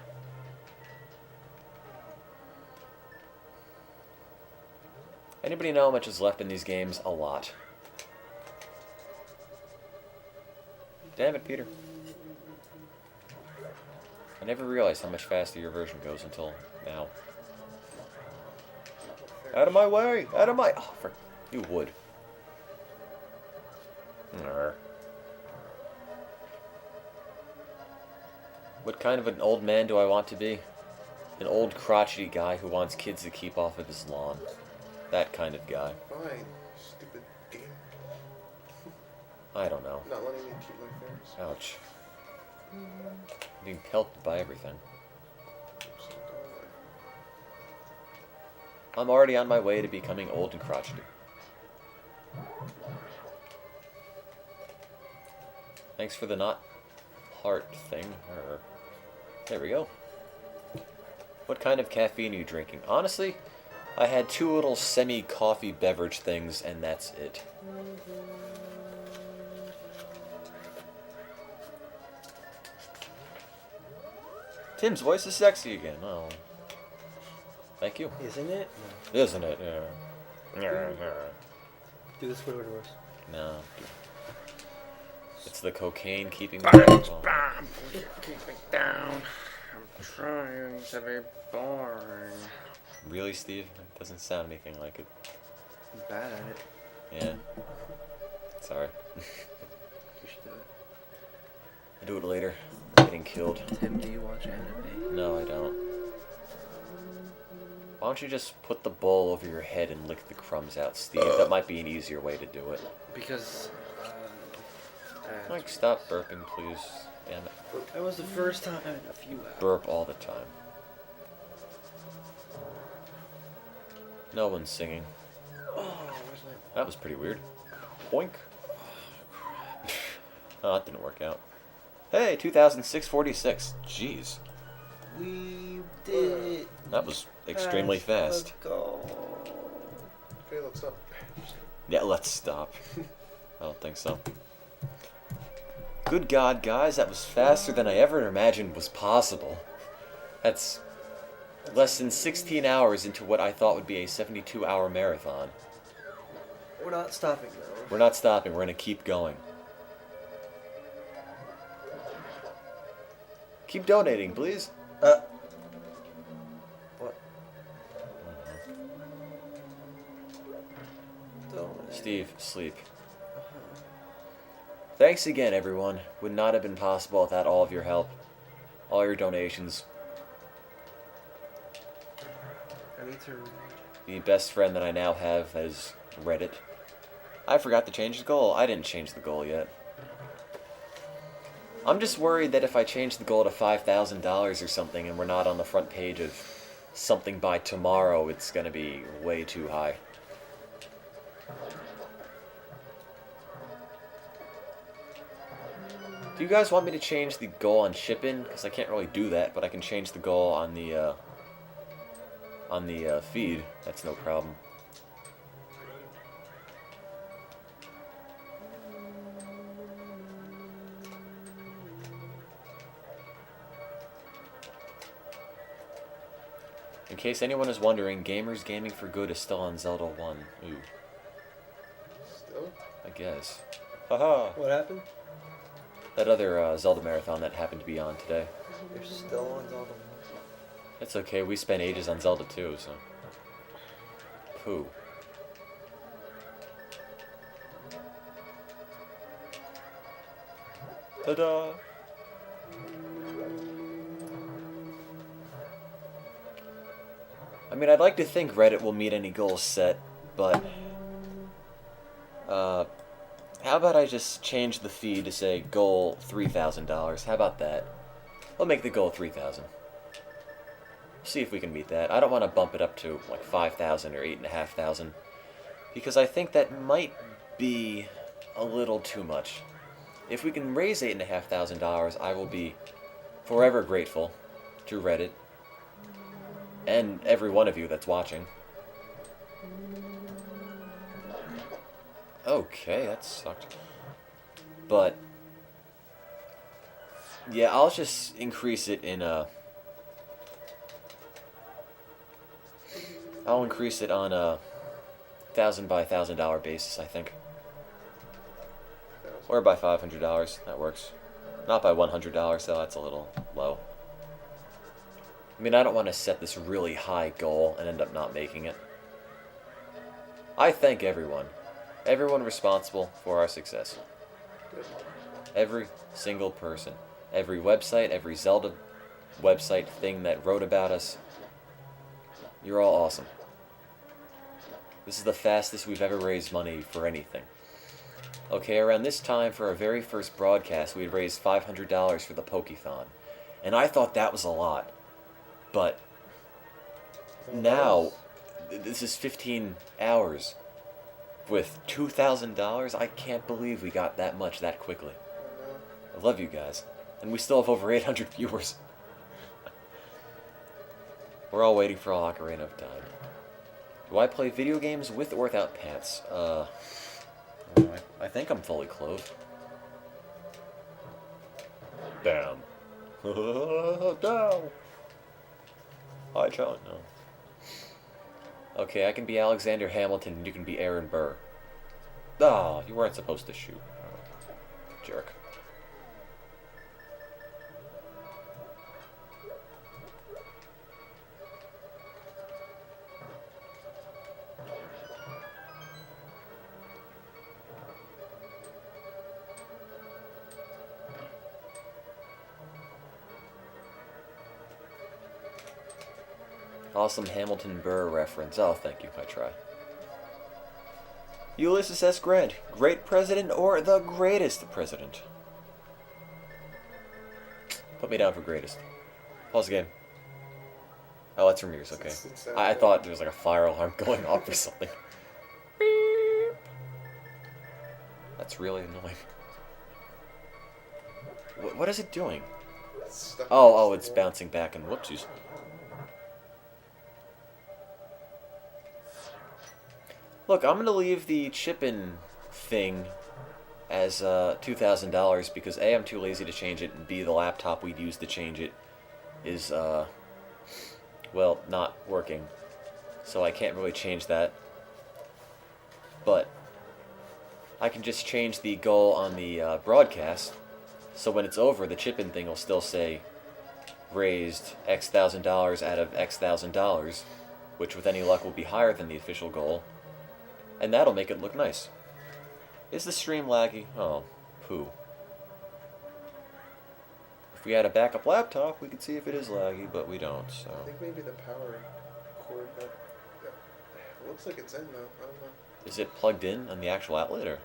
Anybody know how much is left in these games? A lot. Damn it, Peter. I never realized how much faster your version goes until now. Out of my way! Out of my... Oh, for... You would. Nar. What kind of an old man do I want to be? An old crotchety guy who wants kids to keep off of his lawn. That kind of guy. Fine, stupid game. I don't know. Not letting me keep my fingers. Ouch. Being pelted by everything. I'm already on my way to becoming old and crotchety. Thanks for the not heart thing. There we go. What kind of caffeine are you drinking? Honestly, I had 2 little semi-coffee beverage things, and that's it. Tim's voice is sexy again. Oh. Thank you. Isn't it? Isn't it? Yeah. Do the Squidward voice. No. It's the cocaine keeping me Keep me down. I'm trying to be boring. Really, Steve? It doesn't sound anything like it. I'm bad at it. Yeah. Sorry. You should do it. I'll do it later. I'm getting killed. Tim, do you watch anime? No, I don't. Why don't you just put the bowl over your head and lick the crumbs out, Steve? That might be an easier way to do it. Because, Like, stop burping, please. Damn it. that was the first time in a few hours. Burp all the time. No one's singing. Oh, where's my... That was pretty weird. Boink. Oh, that didn't work out. Hey, 2006-46. Jeez. We did it. That was extremely fast. Let's go. Okay, let's stop. Yeah, let's stop. I don't think so. Good God, guys, that was faster than I ever imagined was possible. That's less than 16 hours into what I thought would be a 72-hour marathon. We're not stopping though. We're not stopping, we're gonna keep going. Keep donating, please. What? Donate. Steve, sleep. Thanks again, everyone. Would not have been possible without all of your help. All your donations. I need to read. The best friend that I now have has Reddit. I forgot to change the goal. I didn't change the goal yet. I'm just worried that if I change the goal to $5,000 or something and we're not on the front page of something by tomorrow, it's gonna be way too high. Do you guys want me to change the goal on shipping? Because I can't really do that, but I can change the goal on the feed. That's no problem. In case anyone is wondering, Gamers Gaming for Good is still on Zelda 1. Ooh, Still? I guess. Haha! What happened? That other Zelda marathon that happened to be on today. You're still on Zelda 1. It's okay, we spent ages on Zelda 2, so... Pooh. Ta-da! I mean, I'd like to think Reddit will meet any goals set, but... how about I just change the feed to say goal $3,000? How about that? We'll make the goal 3,000. See if we can meet that. I don't want to bump it up to like 5,000 or 8,500 because I think that might be a little too much. If we can raise $8,500, I will be forever grateful to Reddit and every one of you that's watching. Okay, that sucked. But yeah, I'll just increase it in a... I'll increase it on a $1,000 by $1,000 basis, I think. Or by $500, that works. Not by $100 though, that's a little low. I mean, I don't want to set this really high goal and end up not making it. I thank everyone. Everyone responsible for our success. Every single person. Every website, every Zelda website thing that wrote about us. You're all awesome. This is the fastest we've ever raised money for anything. Okay, around this time for our very first broadcast, we had raised $500 for the Pokethon. And I thought that was a lot. But now, this is 15 hours with $2,000. I can't believe we got that much that quickly. I love you guys. And we still have over 800 viewers. We're all waiting for Ocarina of Time. Do I play video games with or without pants? I think I'm fully clothed. Damn. Damn. Hi, John. No. Okay, I can be Alexander Hamilton and you can be Aaron Burr. Oh, you weren't supposed to shoot. Oh, jerk. Awesome Hamilton Burr reference. Oh, thank you. I try. Ulysses S. Grant, great president or the greatest president? Put me down for greatest. Pause the game. Oh, that's from yours, okay. It's that I thing. thought there was like a fire alarm going off or something. Beep. That's really annoying. What is it doing? It's stuck Oh, against it's the wall. bouncing back and whoopsies. Look, I'm gonna leave the chip-in thing as $2,000 because A, I'm too lazy to change it, and B, the laptop we'd use to change it is, well, not working. So I can't really change that. But I can just change the goal on the broadcast, so when it's over, the chip-in thing will still say raised X thousand dollars out of X thousand dollars, which with any luck will be higher than the official goal, and that'll make it look nice. Is the stream laggy? Oh, poo. If we had a backup laptop, we could see if it is laggy, but we don't, so... I think maybe the power cord it looks like it's in though. I don't know. Is it plugged in on the actual outlet, or...?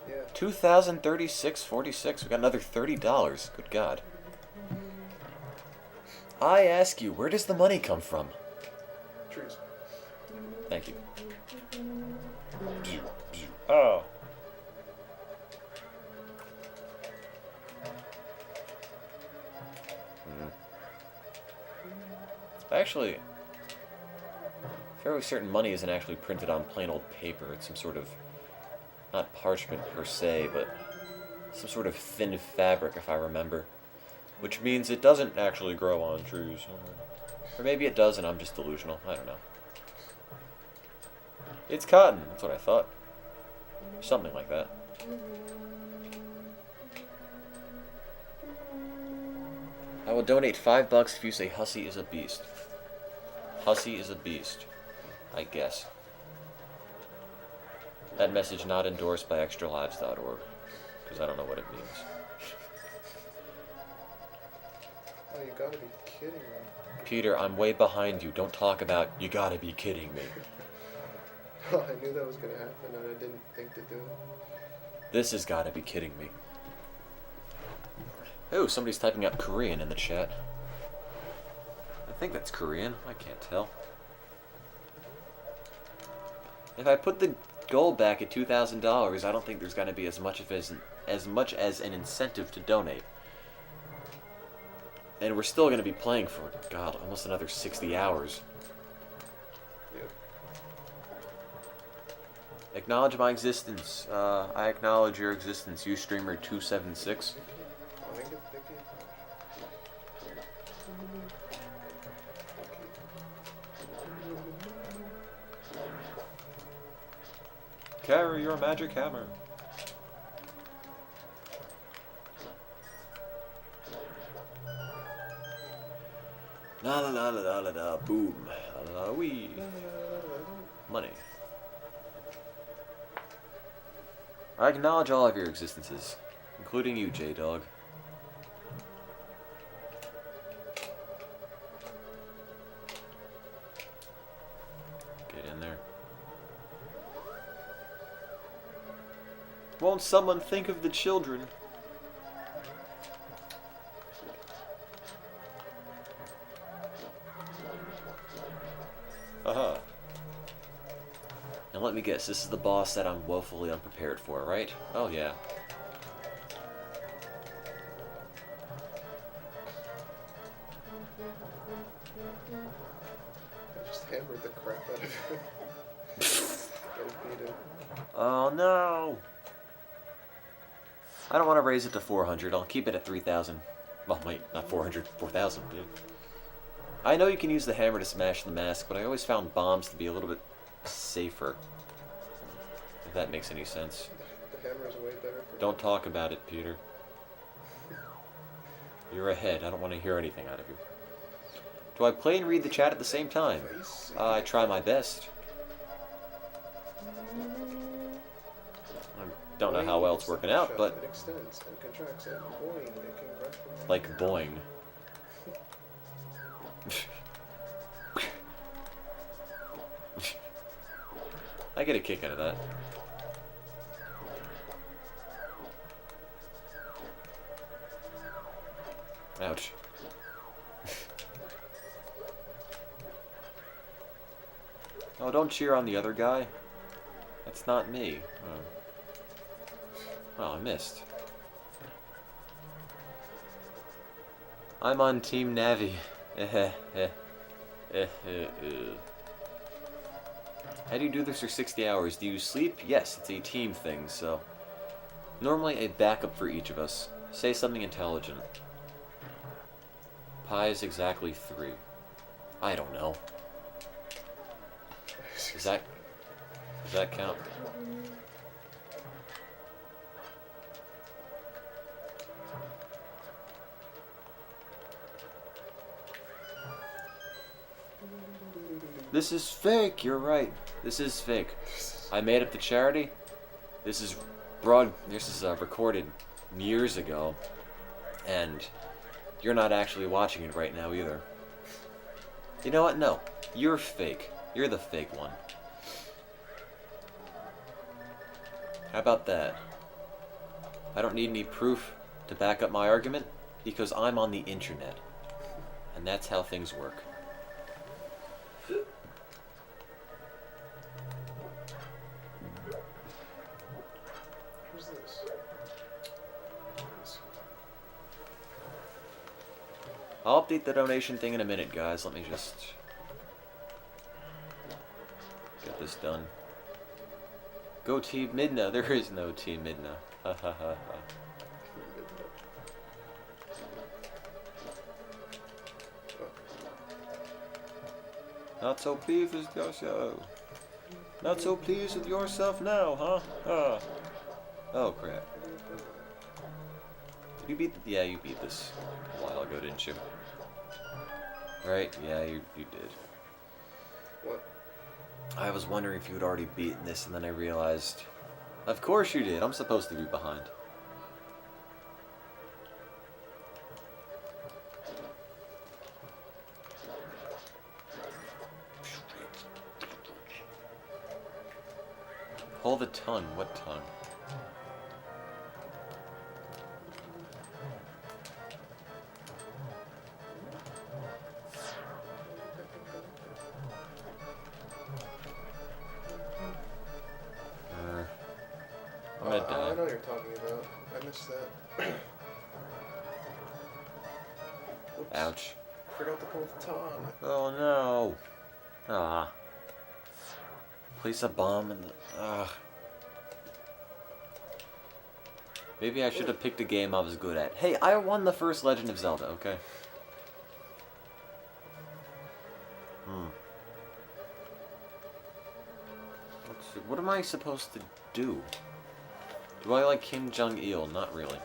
Yeah. 2,036.46. We got another $30. Good God. I ask you, where does the money come from? Trees. Thank you. Oh. Actually, fairly certain money isn't actually printed on plain old paper. It's some sort of, not parchment per se, but some sort of thin fabric, if I remember. Which means it doesn't actually grow on trees. Or maybe it does and I'm just delusional. I don't know. It's cotton. That's what I thought. Something like that. I will donate $5 if you say Hussy is a beast. Hussy is a beast. I guess. That message not endorsed by Extralives.org. Because I don't know what it means. Oh, you gotta be kidding me. Peter, I'm way behind you. Don't talk about you gotta be kidding me. I knew that was gonna happen and I didn't think to do it. This has gotta be kidding me. Oh, somebody's typing up Korean in the chat. I think that's Korean. I can't tell. If I put the goal back at $2,000, I don't think there's gonna be as much as an incentive to donate. And we're still gonna be playing for, God, almost another 60 hours. Yep. Acknowledge my existence. I acknowledge your existence, Ustreamer276. Oh, I get picky. Carry your magic hammer. La la la la la la la, boom. La la la wee. Money. I acknowledge all of your existences, including you, J-Dog. Get in there. Won't someone think of the children? Aha. Now let me guess, this is the boss that I'm woefully unprepared for, right? Oh yeah. I just hammered the crap out of him. Gotta beat him. Oh no! I don't want to raise it to 400, I'll keep it at 3,000. Well, wait, not 400, 4,000, dude. I know you can use the hammer to smash the mask, but I always found bombs to be a little bit safer. If that makes any sense. The hammer is way better for Don't talk about it, Peter. You're ahead, I don't want to hear anything out of you. Do I play and read the chat at the same time? I try my best. I don't know how well it's working out, but... It extends and contracts and boing, it can grapple. Like boing. I get a kick out of that. Ouch. Oh, don't cheer on the other guy. That's not me. Oh, I missed. I'm on Team Navi. How do you do this for 60 hours? Do you sleep? Yes, it's a team thing, so... Normally a backup for each of us. Say something intelligent. Pi is exactly 3. I don't know. Does that count? This is fake, you're right. This is fake. I made up the charity. This is recorded years ago. And you're not actually watching it right now either. You know what? No. You're fake. You're the fake one. How about that? I don't need any proof to back up my argument because I'm on the internet. And that's how things work. Who's this? I'll update the donation thing in a minute, guys. Let me just get this done. Go Team Midna. There is no Team Midna. Ha ha ha ha. Not so pleased with yourself. Not so pleased with yourself now, huh? Oh crap. Did you beat? Yeah, you beat this a while ago, didn't you? Right? Yeah, you did. What? I was wondering if you had already beaten this, and then I realized, of course you did. I'm supposed to be behind. Hold the tongue. What tongue? I'm gonna die. I know what you're talking about. I missed that. Whoops. Ouch. Forgot to pull the tongue. Oh no. Ah. Place a bomb in the... Maybe I should have picked a game I was good at. Hey, I won the first Legend of Zelda, okay? What am I supposed to do? Do I like Kim Jong-il? Not really.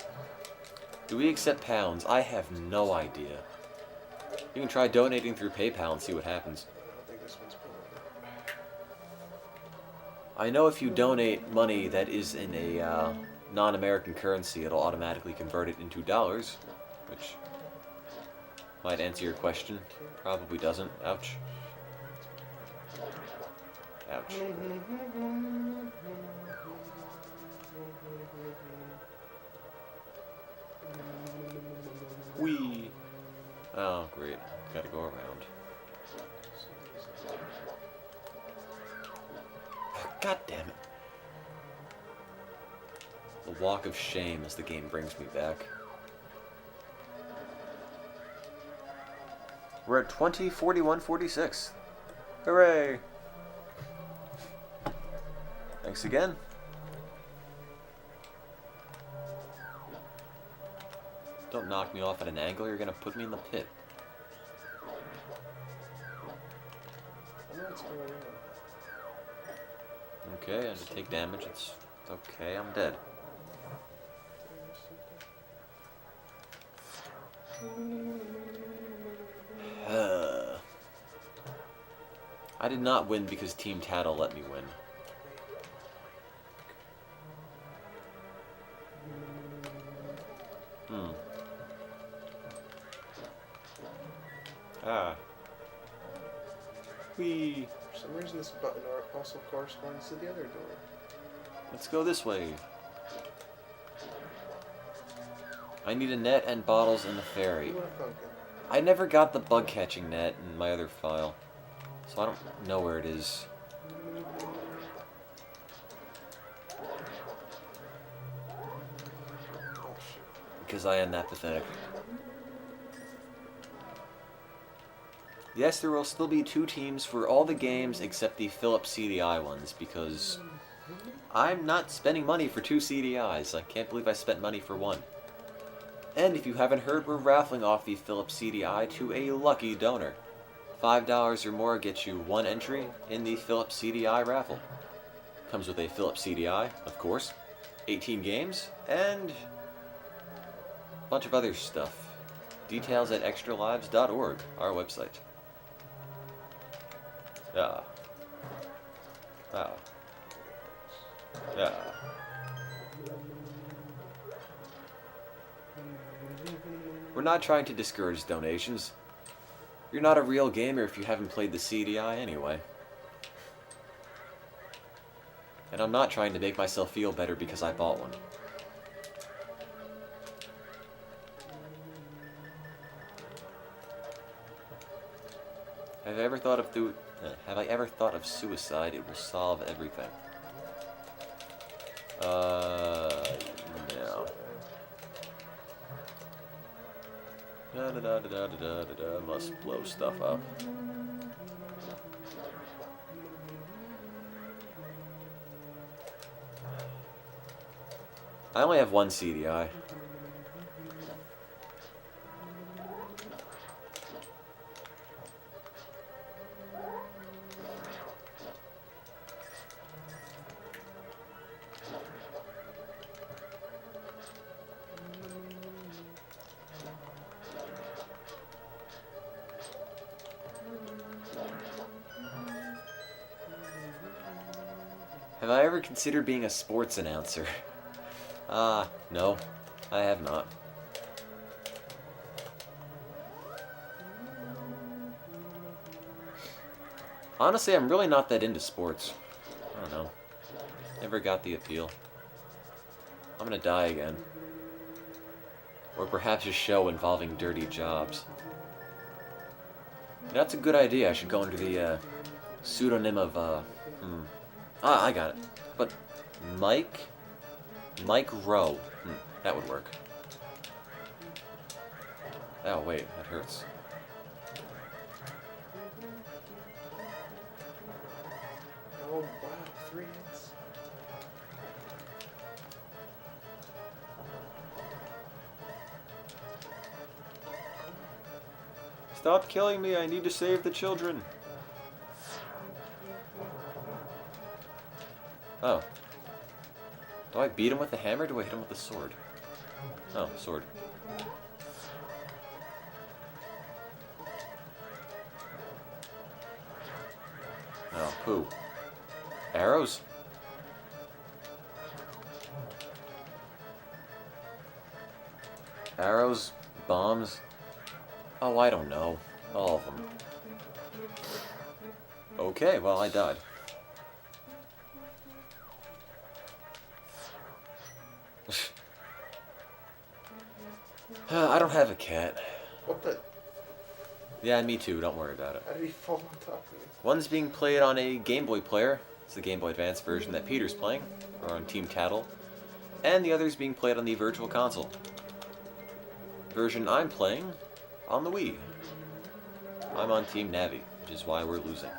Do we accept pounds? I have no idea. You can try donating through PayPal and see what happens. I don't think this one's pulling. I know if you donate money that is in a non-American currency, it'll automatically convert it into dollars, which might answer your question. Probably doesn't. Ouch. Ouch. Whee! Oh, great. Gotta go around. God damn it. The walk of shame as the game brings me back. We're at 20, 41, 46. Hooray! Thanks again. Don't knock me off at an angle, you're gonna put me in the pit. I know what's going on. Okay, and to take damage, it's okay, I'm dead. I did not win because Team Tattle let me win. Whee! For some reason, this button also corresponds to the other door. Let's go this way. I need a net and bottles in the ferry. You are pumpkin. I never got the bug catching net in my other file, so I don't know where it is. because I am that pathetic. Yes, there will still be 2 teams for all the games except the Philips CDI ones, because I'm not spending money for 2 CDIs. I can't believe I spent money for 1. And if you haven't heard, we're raffling off the Philips CDI to a lucky donor. $5 or more gets you 1 entry in the Philips CDI raffle. Comes with a Philips CDI, of course, 18 games, and a bunch of other stuff. Details at extralives.org, our website. Yeah. Yeah. Yeah. We're not trying to discourage donations. You're not a real gamer if you haven't played the CDI anyway. And I'm not trying to make myself feel better because I bought one. Have I ever thought of suicide? It will solve everything. No. Must blow stuff up. I only have 1 CDI. Have I ever considered being a sports announcer? No, I have not. Honestly, I'm really not that into sports. I don't know. Never got the appeal. I'm gonna die again. Or perhaps a show involving dirty jobs. That's a good idea. I should go under the pseudonym of, I got it. But Mike Rowe. That would work. Oh, wait, that hurts. Oh, wow, 3 hits. Stop killing me, I need to save the children. Oh. Do I beat him with the hammer or do I hit him with the sword? Oh, sword. Oh, poo. Arrows? Arrows? Bombs? Oh, I don't know. All of them. Okay, well, I died. I don't have a cat. What the? Yeah, me too, don't worry about it. How did he fall on top of me? One's being played on a Game Boy player. It's the Game Boy Advance version that Peter's playing, or on Team Tattle. And the other's being played on the Virtual Console. Version I'm playing on the Wii. I'm on Team Navi, which is why we're losing.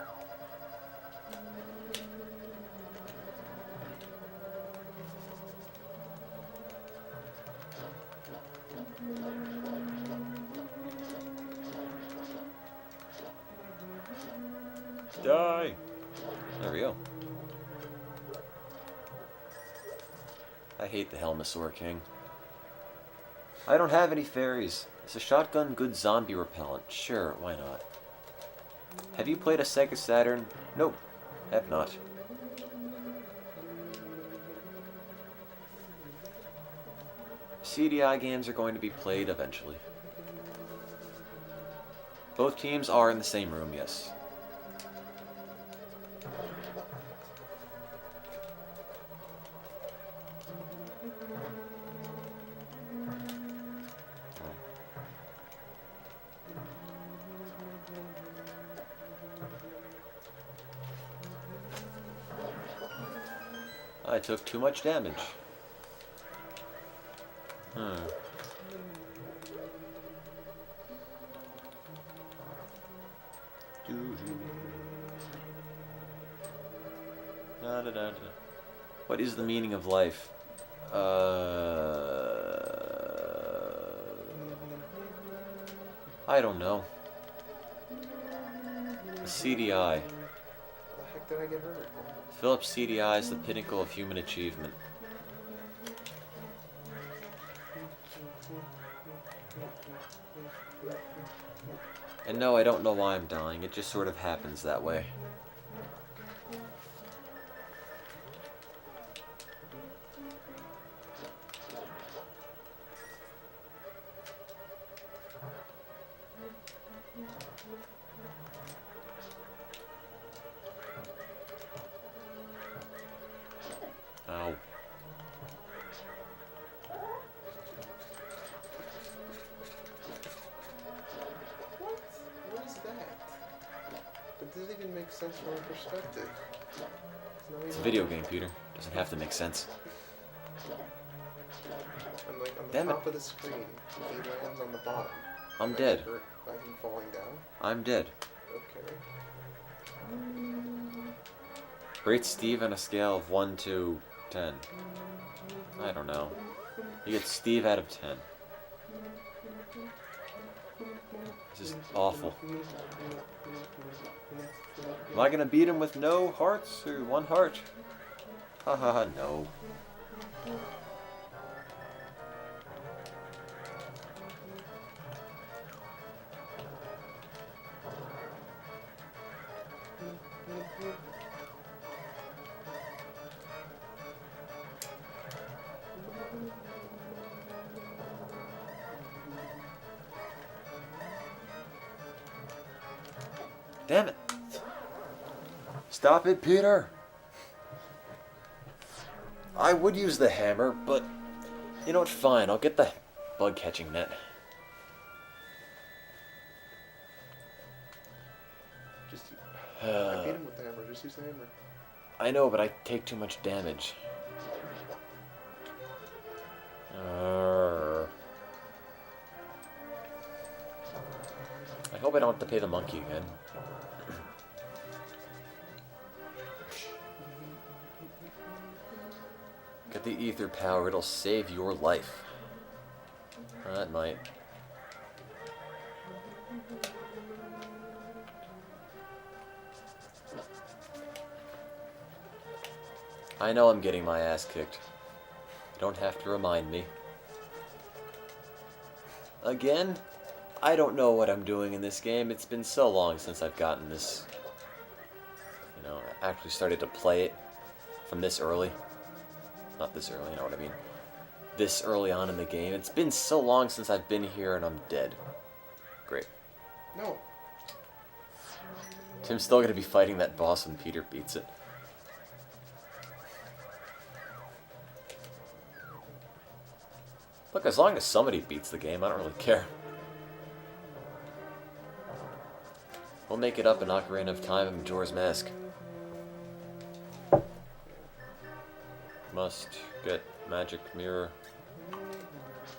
Die! There we go. I hate the Helmosaur King. I don't have any fairies. Is a shotgun good zombie repellent? Sure, why not? Have you played a Sega Saturn? Nope, have not. CDI games are going to be played eventually. Both teams are in the same room, yes. I took too much damage. Da, da, da, da. What is the meaning of life? I don't know. The CDI. How the heck did I get hurt? Phillips CDI is the pinnacle of human achievement. And no, I don't know why I'm dying. It just sort of happens that way. Ow. What is that? That doesn't even make sense from my perspective. It's a video game, Peter. Doesn't have to make sense. I'm like on the Damn it. top of the screen. He lands on the bottom. I'm Am I dead. hurt by him falling down? I'm dead. Okay. Rate Steve on a scale of 1 to 10. I don't know. You get Steve out of 10. This is awful. Am I gonna beat him with no hearts or 1 heart? Haha, no. Damn it! Stop it, Peter! I would use the hammer, but you know what? Fine, I'll get the bug catching net. Just I beat him with the hammer. Just use the hammer. I know, but I take too much damage. I hope I don't have to pay the monkey again. Get the ether power, it'll save your life. That might. I know I'm getting my ass kicked. You don't have to remind me. Again? I don't know what I'm doing in this game. It's been so long since I've gotten this, you know, actually started to play it from this early. Not this early, you know what I mean. This early on in the game. It's been so long since I've been here and I'm dead. Great. No. Tim's still going to be fighting that boss when Peter beats it. Look, as long as somebody beats the game, I don't really care. We'll make it up in Ocarina of Time and Majora's Mask. Must get magic mirror.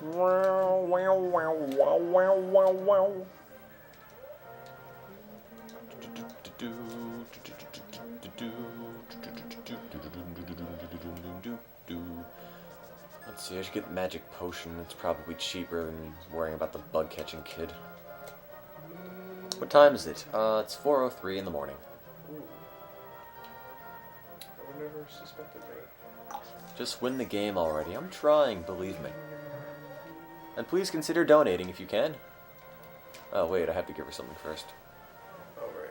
Wow, wow, wow, wow, wow, wow, wow. Let's see, I should get magic potion. It's probably cheaper than worrying about the bug catching kid. What time is it? It's 4:03 in the morning. Ooh. I would never suspected that. Just win the game already. I'm trying, believe me. And please consider donating if you can. Oh wait, I have to give her something first. Oh, right.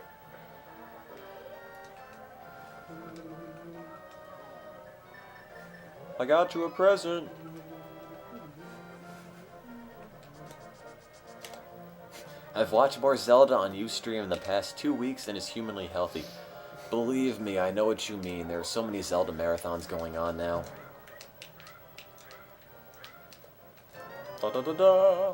I got you a present. I've watched more Zelda on Ustream in the past 2 weeks than is humanly healthy. Believe me, I know what you mean. There are so many Zelda marathons going on now. Da da da da.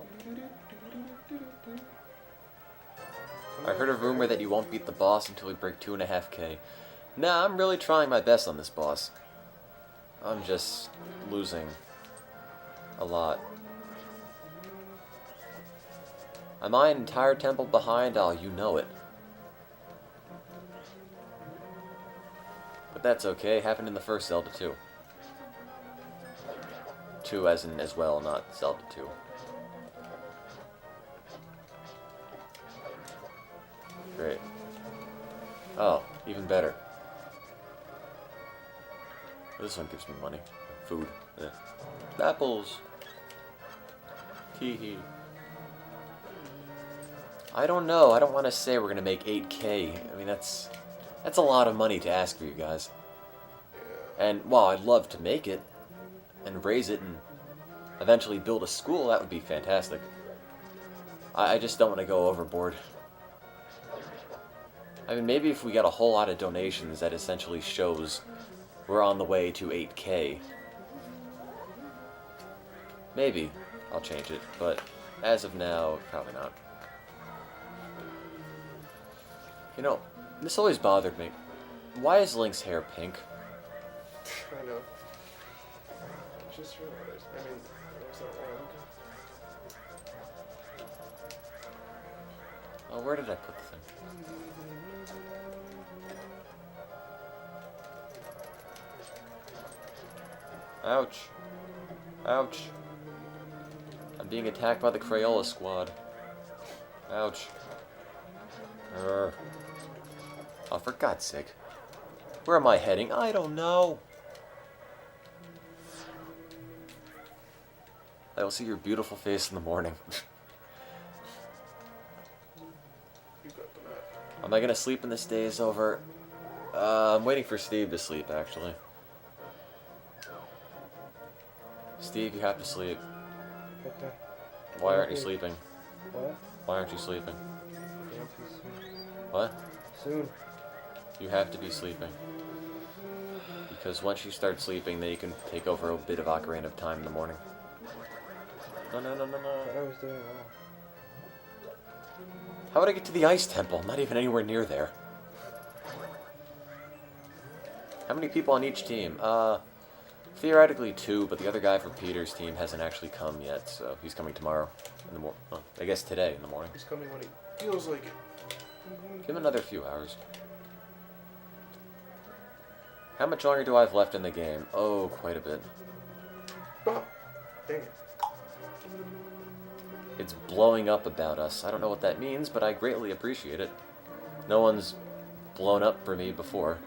I heard a rumor that you won't beat the boss until we break 2.5K. Nah, I'm really trying my best on this boss. I'm just losing a lot. Am I an entire temple behind? Oh, you know it. But that's okay. Happened in the first Zelda too. 2 as in as well, not Zelda 2. Great. Oh, even better. This one gives me money. Food. Eh. Apples. Hee hee. I don't know. I don't want to say we're gonna make 8K. I mean, that's a lot of money to ask for you guys. And while I'd love to make it and raise it and eventually build a school, that would be fantastic. I just don't want to go overboard. I mean, maybe if we got a whole lot of donations, that essentially shows we're on the way to 8K. Maybe I'll change it, but as of now, probably not. You know, this always bothered me. Why is Link's hair pink? I know. Just realized. I mean, was that wrong? Oh, where did I put the thing? Ouch. Ouch. I'm being attacked by the Crayola squad. Ouch. Urgh. Oh, for God's sake. Where am I heading? I don't know. I will see your beautiful face in the morning. You got the map. Am I gonna sleep when this day is over? I'm waiting for Steve to sleep, actually. Steve, you have to sleep. Okay. Why aren't you sleeping? What? Why aren't you sleeping? Can't be soon. What? Soon. You have to be sleeping. Because once you start sleeping, then you can take over a bit of Ocarina of Time in the morning. No, no, no, no, I thought no. I was doing it all. How would I get to the Ice Temple? I'm not even anywhere near there. How many people on each team? Theoretically 2, but the other guy for Peter's team hasn't actually come yet, so he's coming tomorrow in the morning. Well, I guess today in the morning. He's coming when he feels like it. Give him another few hours. How much longer do I have left in the game? Oh, quite a bit. Oh, dang it. It's blowing up about us. I don't know what that means, but I greatly appreciate it. No one's blown up for me before.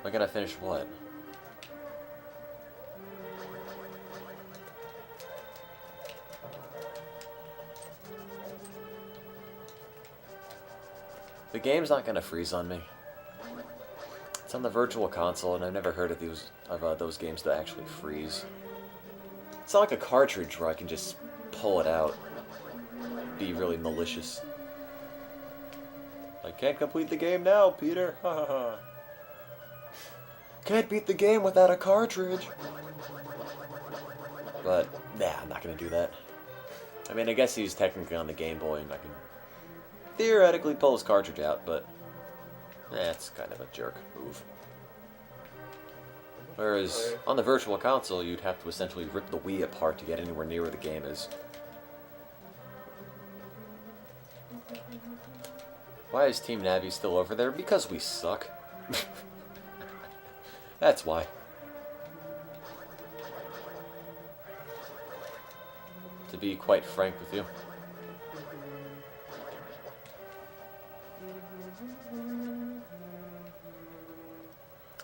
Am I gonna finish what? The game's not gonna freeze on me. It's on the Virtual Console, and I've never heard of those games that actually freeze. It's not like a cartridge where I can just pull it out, be really malicious. I can't complete the game now, Peter. Ha ha ha. Can't beat the game without a cartridge. But nah, I'm not gonna do that. I mean, I guess he's technically on the Game Boy, and I can theoretically pull his cartridge out, but it's kind of a jerk move. Whereas on the Virtual Console, you'd have to essentially rip the Wii apart to get anywhere near where the game is. Why is Team Navi still over there? Because we suck. That's why. To be quite frank with you.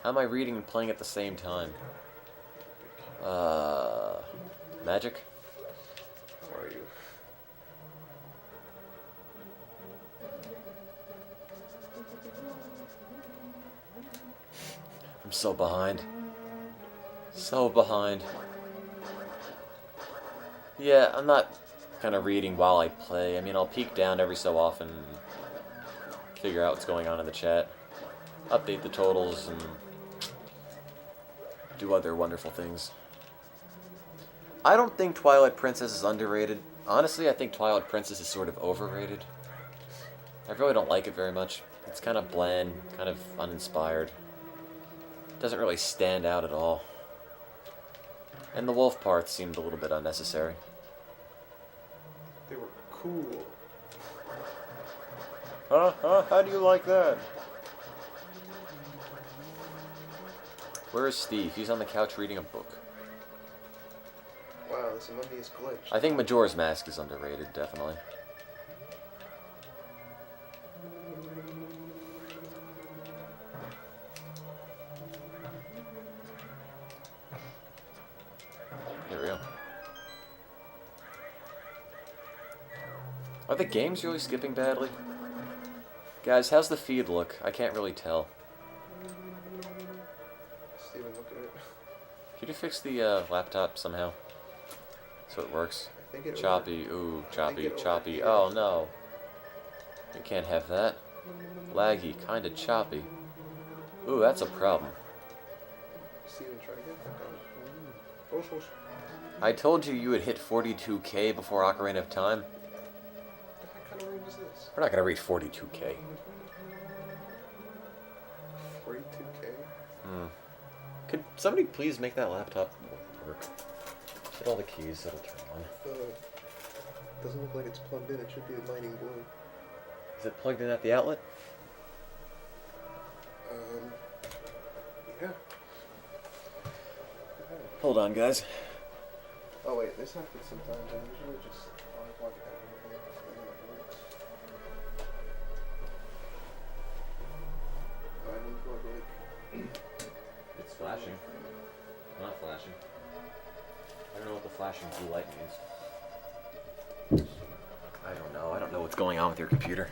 How am I reading and playing at the same time? Magic? How are you? I'm so behind. So behind. Yeah, I'm not kind of reading while I play. I mean, I'll peek down every so often and figure out what's going on in the chat. Update the totals and do other wonderful things. I don't think Twilight Princess is underrated. Honestly, I think Twilight Princess is sort of overrated. I really don't like it very much. It's kind of bland, kind of uninspired. Doesn't really stand out at all. And the wolf parts seemed a little bit unnecessary. They were cool. How do you like that? Where is Steve? He's on the couch reading a book. Wow, this mummy is glitched. I think Majora's Mask is underrated, definitely. Here we go. Are the games really skipping badly? Guys, how's the feed look? I can't really tell. Steven, look at it. Could you fix the laptop somehow? So it works. I think it Choppy, ooh, choppy, it choppy. overheated. Oh no. You can't have that. Laggy, kinda choppy. Ooh, that's a problem. Steven, try to get that going. Whoosh, whoosh. I told you would hit 42k before Ocarina of Time. What the heck kind of room is this? We're not gonna reach 42k. 42K? Could somebody please make that laptop work? Hit all the keys, it'll turn on. Doesn't look like it's plugged in. It should be lighting blue. Is it plugged in at the outlet? Yeah. Hold on, guys. Oh wait, this happens sometimes. I usually just unplug everything. I unplug like. It's flashing. Not flashing. I don't know what the flashing blue light means. I don't know. I don't know what's going on with your computer.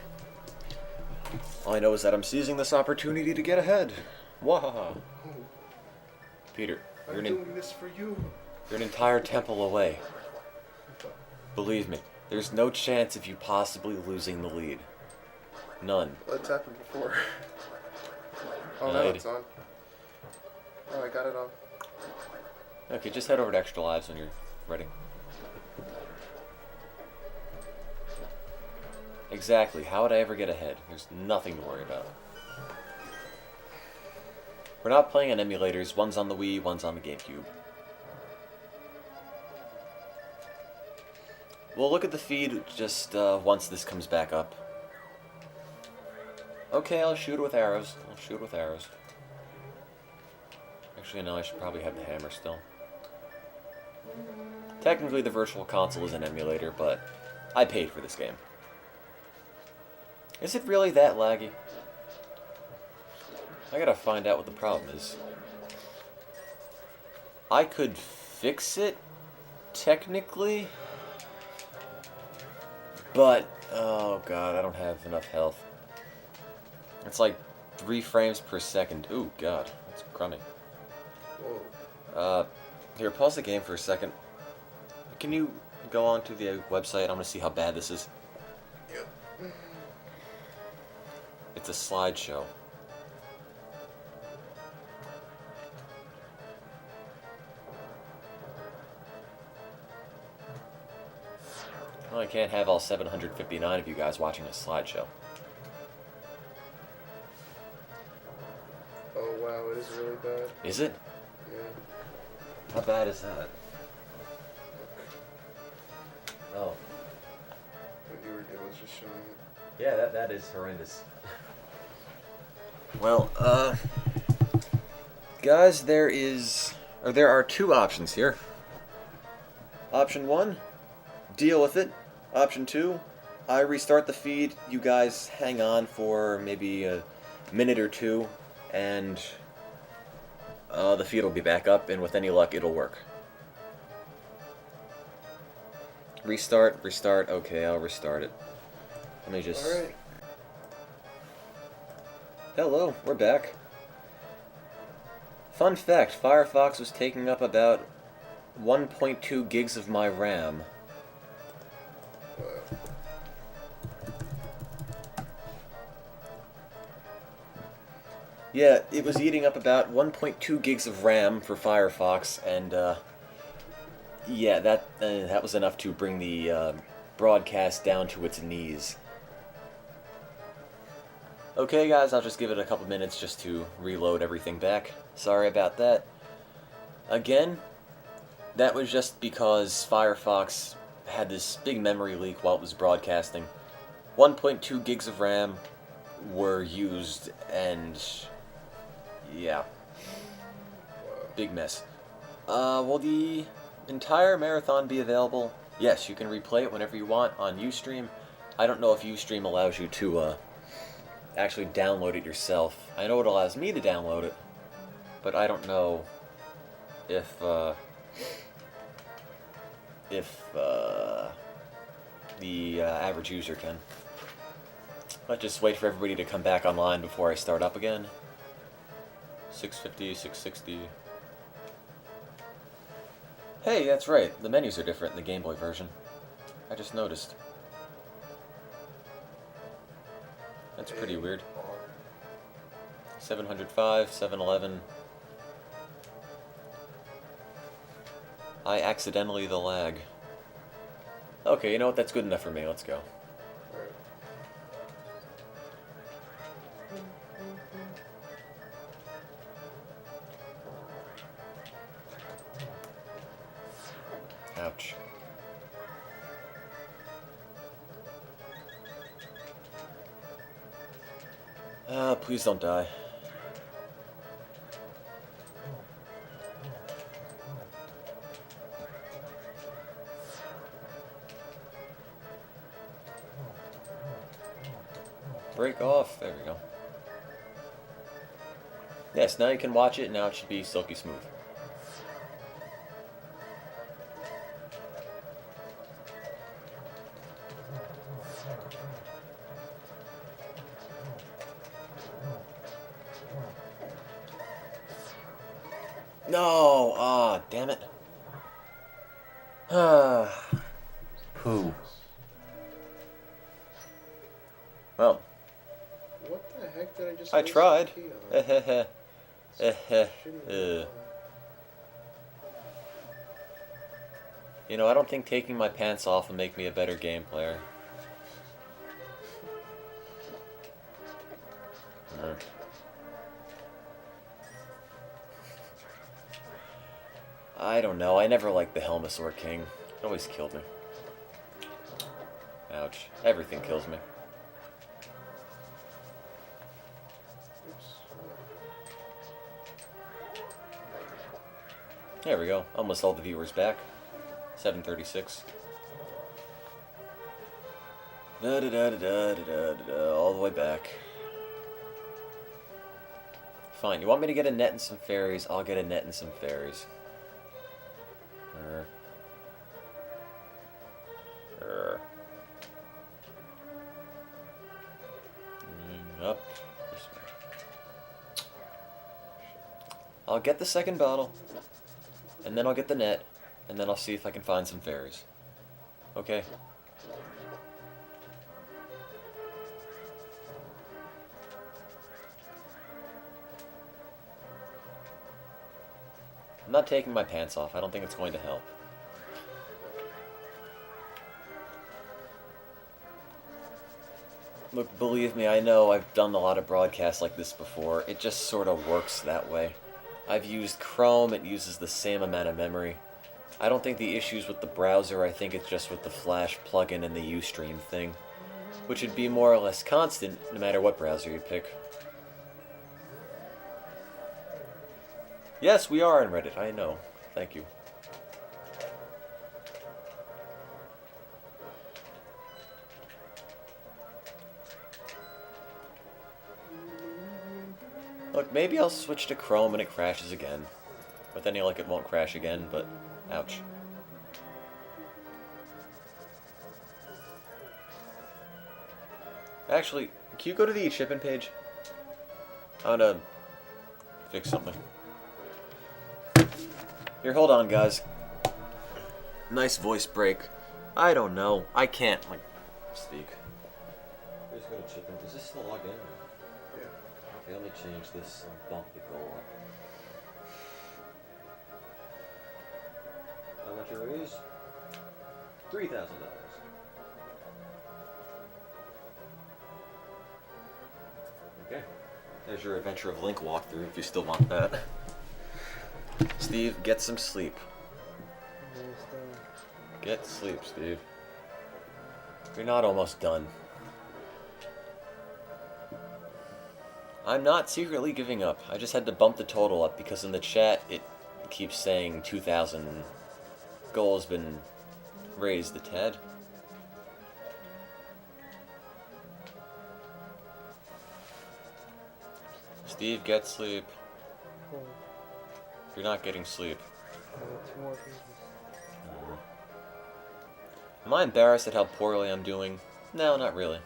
All I know is that I'm seizing this opportunity to get ahead. Wahaha. Peter, I'm doing this for you. you're an entire temple away. Believe me, there's no chance of you possibly losing the lead. None. It's happened before. Oh, now it's on. Oh, I got it on. Okay, just head over to Extralives when you're ready. Exactly. How would I ever get ahead? There's nothing to worry about. We're not playing on emulators. One's on the Wii, one's on the GameCube. We'll look at the feed just once this comes back up. Okay, I'll shoot it with arrows. I'll shoot it with arrows. Actually, no, I should probably have the hammer still. Technically, the Virtual Console is an emulator, but I paid for this game. Is it really that laggy? I gotta find out what the problem is. I could fix it, technically, but, oh god, I don't have enough health. It's like 3 frames per second. Ooh, god, that's crummy. Whoa. Here, pause the game for a second. Can you go on to the website? I'm gonna see how bad this is. Yep. It's a slideshow. Well, I can't have all 759 of you guys watching a slideshow. Oh wow, it is really bad. Is it? Yeah. How bad is that? Oh. What you were doing was just showing it. Yeah, that is horrendous. Well, guys, there are 2 options here. Option 1, deal with it. Option 2, I restart the feed, you guys hang on for maybe a minute or 2, and the feed will be back up, and with any luck, it'll work. Restart, okay, I'll restart it. Let me just... Alright. Hello, we're back. Fun fact, Firefox was taking up about 1.2 gigs of my RAM. Yeah, it was eating up about 1.2 gigs of RAM for Firefox, and yeah, that was enough to bring the broadcast down to its knees. Okay guys, I'll just give it a couple minutes just to reload everything back. Sorry about that. Again, that was just because Firefox had this big memory leak while it was broadcasting. 1.2 gigs of RAM, were used, and yeah, Wow. big mess. Will the entire marathon be available? Yes, you can replay it whenever you want on Ustream. I don't know if Ustream allows you to actually download it yourself. I know it allows me to download it, but I don't know if the average user can. Let's just wait for everybody to come back online before I start up again. 650, 660. Hey, that's right. The menus are different in the Game Boy version. I just noticed. That's pretty weird. 705, 711. I accidentally the lag. Okay, you know what? That's good enough for me. Let's go. Alright. Ouch. Please don't die. Break off. There we go. Yes, now you can watch it. Now it should be silky smooth. No! Ah, damn it. Ah. Pooh. Well, What the heck did I just I waste tried. the key on? Shitty Shitty. You know, I don't think taking my pants off will make me a better game player. I don't know. I never liked the Helmasaur King. It always killed me. Ouch. Everything kills me. Oops. There we go. Almost all the viewers back. 736. Da da da da da da da da. All the way back. Fine. You want me to get a net and some fairies? I'll get a net and some fairies. Up this way. I'll get the second bottle, and then I'll get the net, and then I'll see if I can find some fairies. Okay. I'm not taking my pants off. I don't think it's going to help. Look, believe me, I know I've done a lot of broadcasts like this before. It just sort of works that way. I've used Chrome, it uses the same amount of memory. I don't think the issue's with the browser, I think it's just with the Flash plugin and the Ustream thing, which would be more or less constant no matter what browser you pick. Yes, we are on Reddit, I know. Thank you. Look, maybe I'll switch to Chrome and it crashes again. But then it won't crash again, but ouch. Actually, can you go to the shipping page? I want to fix something. Here, hold on, guys. Nice voice break. I don't know. I can't, speak. Where's go to shipping? Does this still log in? Yeah. Okay, let me change this and bump the goal up. How much are these? $3,000. Okay. There's your Adventure of Link walkthrough if you still want that. Steve, get some sleep. Get sleep, Steve. You're not almost done. I'm not secretly giving up. I just had to bump the total up because in the chat it keeps saying 2,000 goal has been raised a tad. Steve, get sleep. Oh, You're not getting sleep. two more pieces. Am I embarrassed at how poorly I'm doing? No, not really.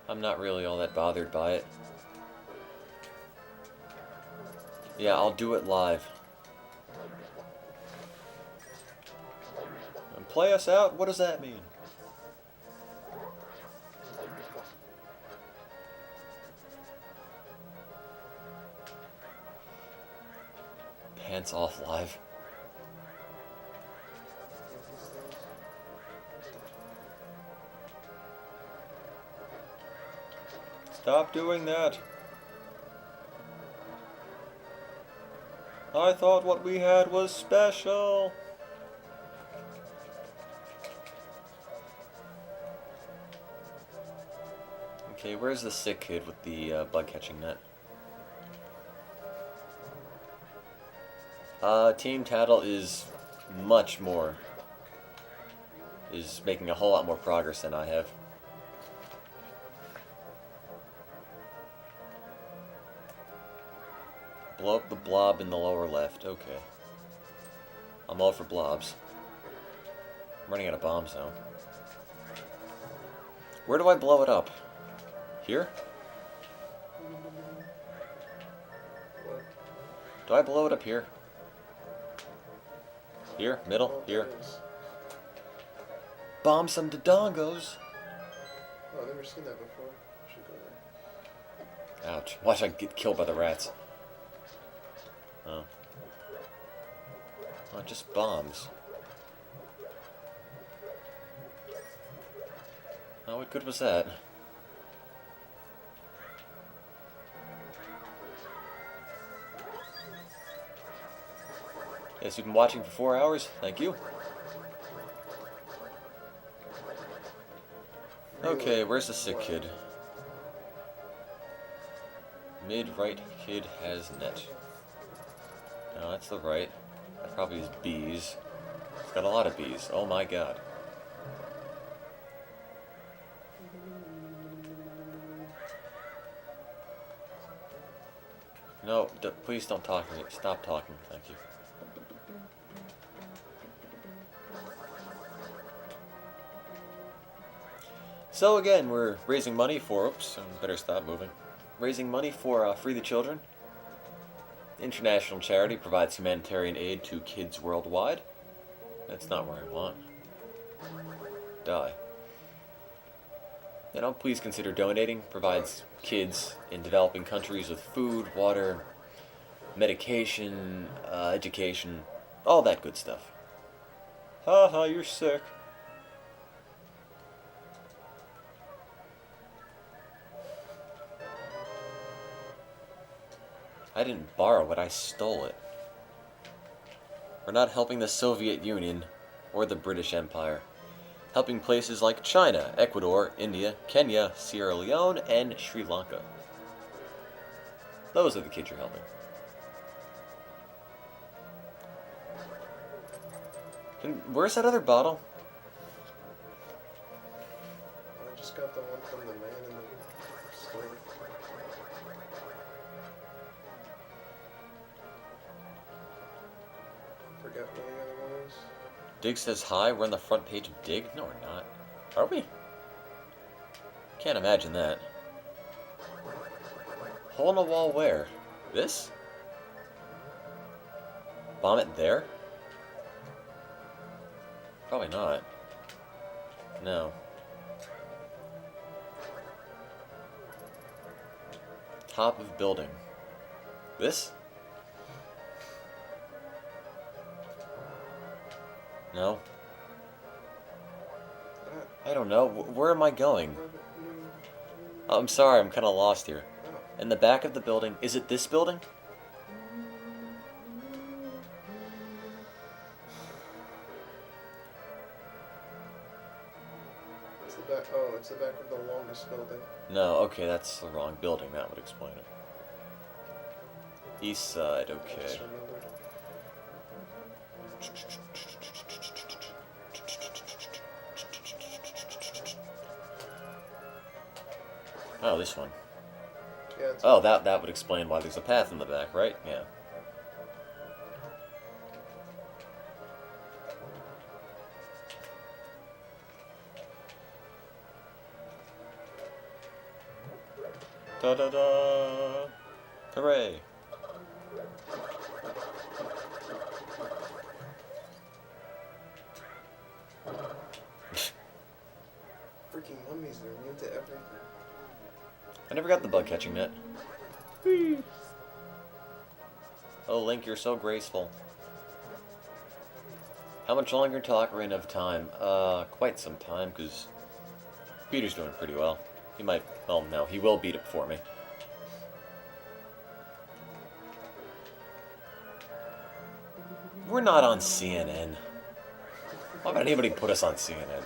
I'm not really all that bothered by it. Yeah, I'll do it live. And play us out? What does that mean? Pants off live. Stop doing that. I thought what we had was special. Okay, where's the sick kid with the bug catching net? Team Tattle is much more. Is making a whole lot more progress than I have. Blow up the blob in the lower left. Okay. I'm all for blobs. I'm running out of bombs now. Where do I blow it up? Here? What? Do I blow it up here? Here? Middle? Oh, Here? there it is. Bomb some Dodongos! Oh, I've never seen that before. Should go there. Ouch. Watch I get killed by the rats. Oh. Not just bombs. Oh, what good was that? Yes, you've been watching for 4 hours? Thank you. Okay, where's the sick kid? Mid-right kid has net. No, that's the right. That probably is bees. It's got a lot of bees. Oh my god. No, please don't talk to me. Stop talking. Thank you. So again, we're raising money for... Oops, I better stop moving. Raising money for Free the Children. International charity provides humanitarian aid to kids worldwide. That's not where I want. Die. You know, please consider donating. Provides kids in developing countries with food, water, medication, education, all that good stuff. Haha, you're sick. I didn't borrow it, I stole it. We're not helping the Soviet Union or the British Empire. Helping places like China, Ecuador, India, Kenya, Sierra Leone, and Sri Lanka. Those are the kids you're helping. Where's that other bottle? I just got the one from the man in the store. Forgot what the other one is. Dig says hi, we're on the front page of Dig? No, we're not. Are we? Can't imagine that. Hole in the wall where? This? Bomb it there? Probably not. No. Top of building. This? No. I don't know. Where am I going? Oh, I'm sorry, I'm kind of lost here. In the back of the building. Is it this building? It's the back. Oh, it's the back of the longest building. No, okay, that's the wrong building. That would explain it. East side, I okay. just remembered. Oh, this one. Yeah, it's Oh, that would explain why there's a path in the back, right? Yeah. Da-da-da! Hooray! freaking mummies, they're immune to everything. I never got the bug catching net. Oh, Link, you're so graceful. How much longer till Ocarina of Time? Quite some time, because Peter's doing pretty well. He might... well, no, he will beat it before me. We're not on CNN. Why would anybody put us on CNN?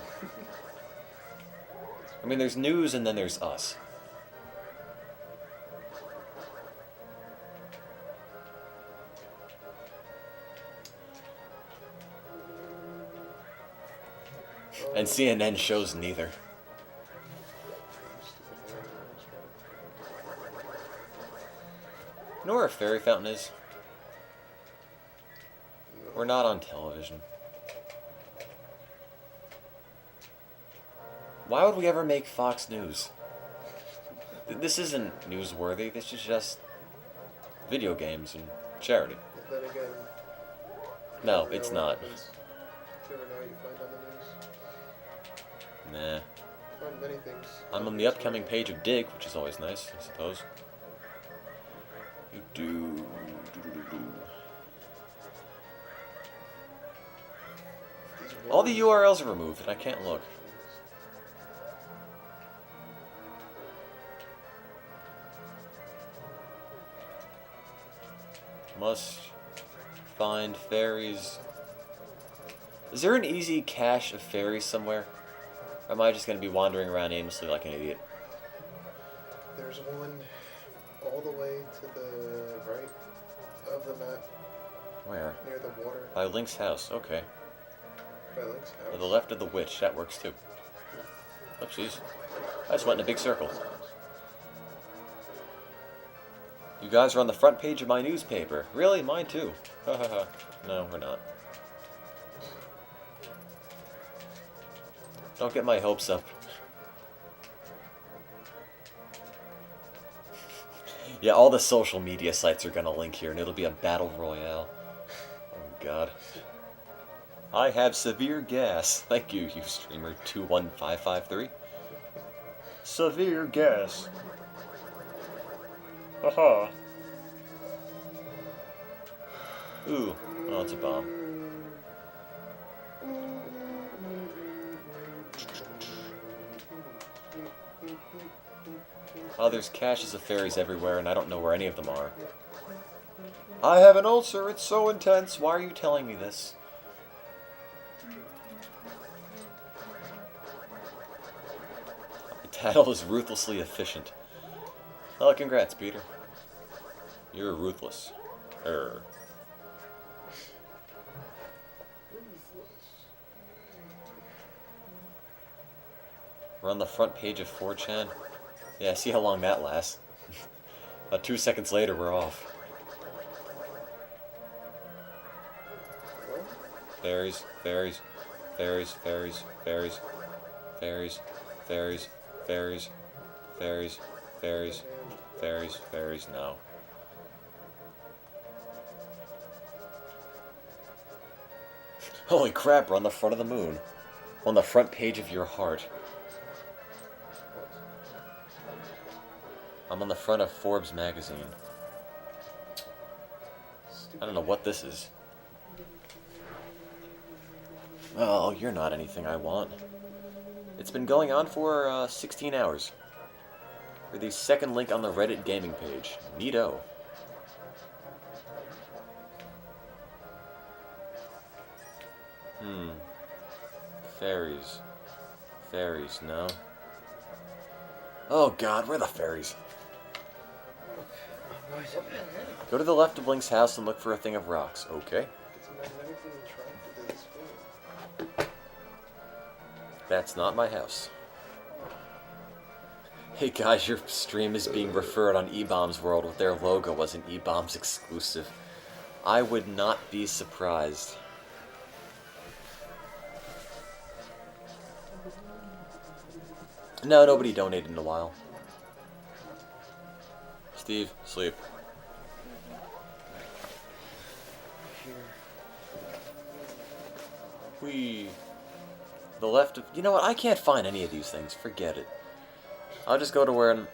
I mean, there's news and then there's us. And CNN shows neither. You know where a fairy fountain is? We're not on television. Why would we ever make Fox News? This isn't newsworthy, this is just video games and charity. Then again, No, you it's know what not. happens. Do you ever know what you find on the news? Nah. You find many things. I'm on the upcoming page of Dig, which is always nice, I suppose. You do. All the URLs are removed, and I can't look. Must find fairies. Is there an easy cache of fairies somewhere? Or am I just going to be wandering around aimlessly like an idiot? There's one all the way to the right of the map, Where? near the water, By Link's house, okay. by Link's house. To the left of the witch, that works too. Oopsies. I just went in a big circle. You guys are on the front page of my newspaper. Really? Mine too. Hahaha. No, we're not. Don't get my hopes up. Yeah, all the social media sites are gonna link here, and it'll be a battle royale. Oh god. I have severe gas. Thank you, you streamer 21553. Severe gas. Haha. Ooh, oh, it's a bomb. Oh, there's caches of fairies everywhere, and I don't know where any of them are. I have an ulcer, it's so intense. Why are you telling me this? The title is Ruthlessly Efficient. Oh, congrats, Peter. You're ruthless. We're on the front page of 4chan. Yeah, see how long that lasts. About 2 seconds later, we're off. Fairies, fairies, fairies, fairies, fairies, fairies, fairies, fairies, fairies, fairies, fairies, fairies, no. Holy crap, we're on the front of the moon. On the front page of your heart. I'm on the front of Forbes magazine. I don't know what this is. Oh, you're not anything I want. It's been going on for 16 hours. You're the second link on the Reddit gaming page. Neato. Fairies. Fairies, no. Oh god, where are the fairies? Wait a minute. Go to the left of Link's house and look for a thing of rocks. Okay. It's a magnetically attracted to this food. That's not my house. Hey guys, your stream is being referred on E-Bombs World with their logo as an E-Bombs exclusive. I would not be surprised. No, nobody donated in a while. Steve, sleep. Here. Whee. The left of... You know what? I can't find any of these things. Forget it. I'll just go to one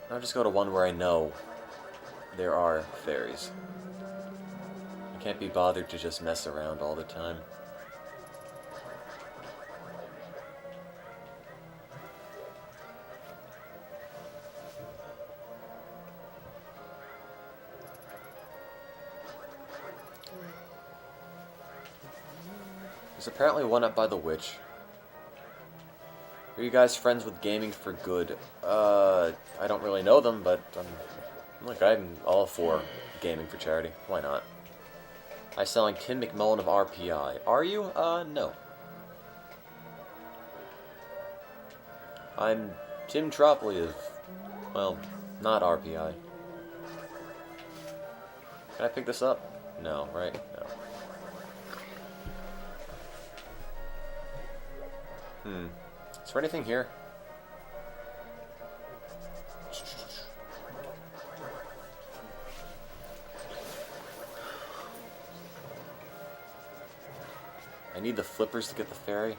where I know there are fairies. I can't be bothered to just mess around all the time. There's apparently one up by the witch. Are you guys friends with Gaming for Good? I don't really know them, but I'm all for gaming for charity. Why not? I'm selling Tim McMullen of RPI. Are you? No. I'm Tim Tropley of, well, not RPI. Can I pick this up? No, right? No. Is there anything here? I need the flippers to get the ferry.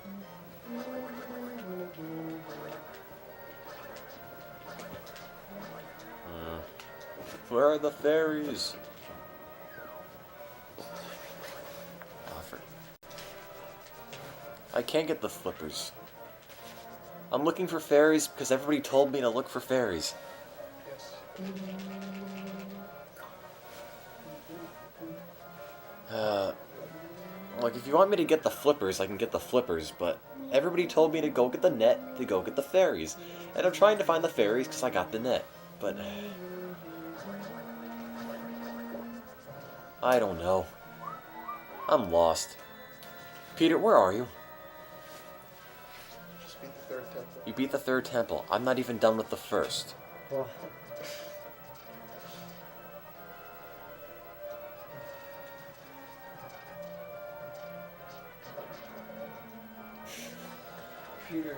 Where are the fairies? I can't get the flippers. I'm looking for fairies because everybody told me to look for fairies. Yes. Like, if you want me to get the flippers, I can get the flippers, but everybody told me to go get the net to go get the fairies. And I'm trying to find the fairies because I got the net, but... I don't know. I'm lost. Peter, where are you? Just beat the third temple. You beat the third temple. I'm not even done with the first. Well, Peter.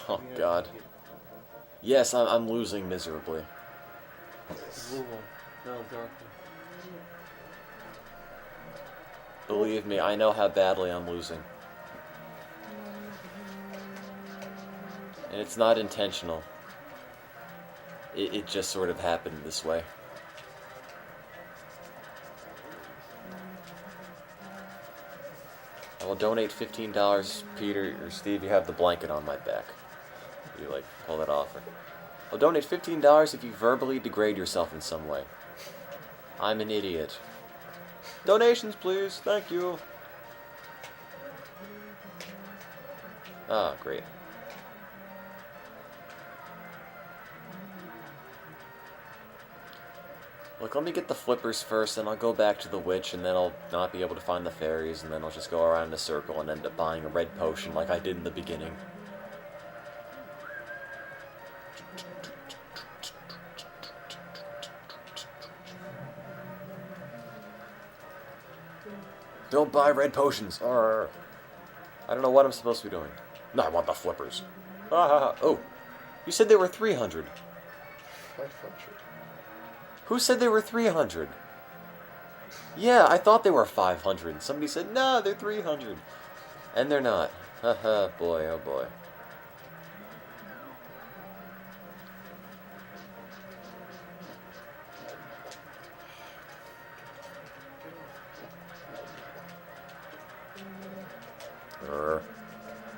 Oh, God. Yes, I'm losing miserably. Blue one. No, dark one. Believe me, I know how badly I'm losing. And it's not intentional. It just sort of happened this way. I will donate $15, Peter or Steve. You have the blanket on my back. You like pull that off. I'll donate $15 if you verbally degrade yourself in some way. I'm an idiot. Donations, please. Thank you. Ah, great. Look, let me get the flippers first, and I'll go back to the witch, and then I'll not be able to find the fairies, and then I'll just go around in a circle and end up buying a red potion like I did in the beginning. Don't buy red potions. Arr. I don't know what I'm supposed to be doing. No, I want the flippers. Ah, oh, you said they were 300. 500. Who said they were 300? Yeah, I thought they were 500. Somebody said, no, they're 300. And they're not. Haha, boy, oh boy.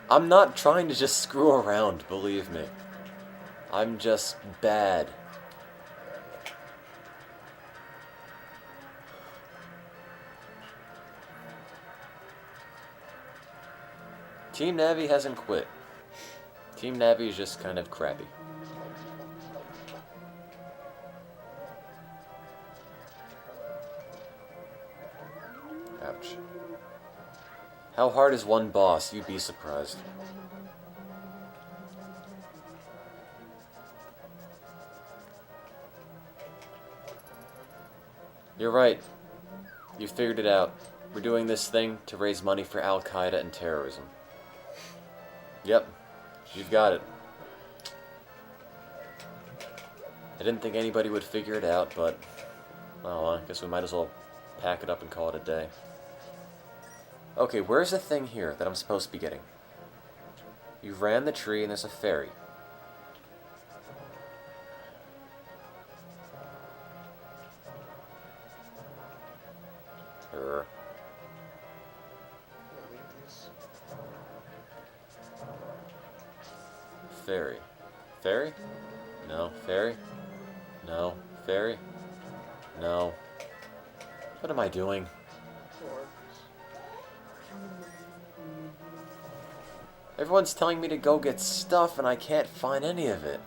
I'm not trying to just screw around, believe me. I'm just bad. Team Navi hasn't quit. Team Navi is just kind of crappy. Ouch. How hard is one boss? You'd be surprised. You're right. You figured it out. We're doing this thing to raise money for Al-Qaeda and terrorism. Yep. You've got it. I didn't think anybody would figure it out, but... well, I guess we might as well pack it up and call it a day. Okay, where's the thing here that I'm supposed to be getting? You ran the tree and there's a ferry. Ferry. Ferry? No. Ferry? No. Ferry? No. What am I doing? Everyone's telling me to go get stuff and I can't find any of it.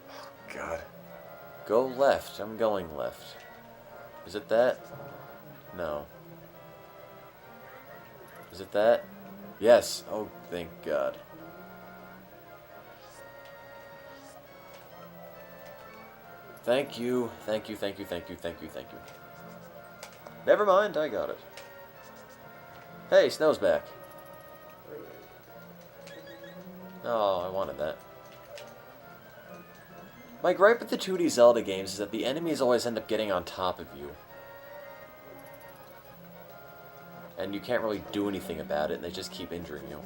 Oh, God. Go left. I'm going left. Is it that? No. Is it that? Yes. Oh, thank God. Thank you. Thank you, thank you, thank you, thank you, thank you. Never mind, I got it. Hey, Snow's back. Oh, I wanted that. My gripe with the 2D Zelda games is that the enemies always end up getting on top of you. And you can't really do anything about it, and they just keep injuring you.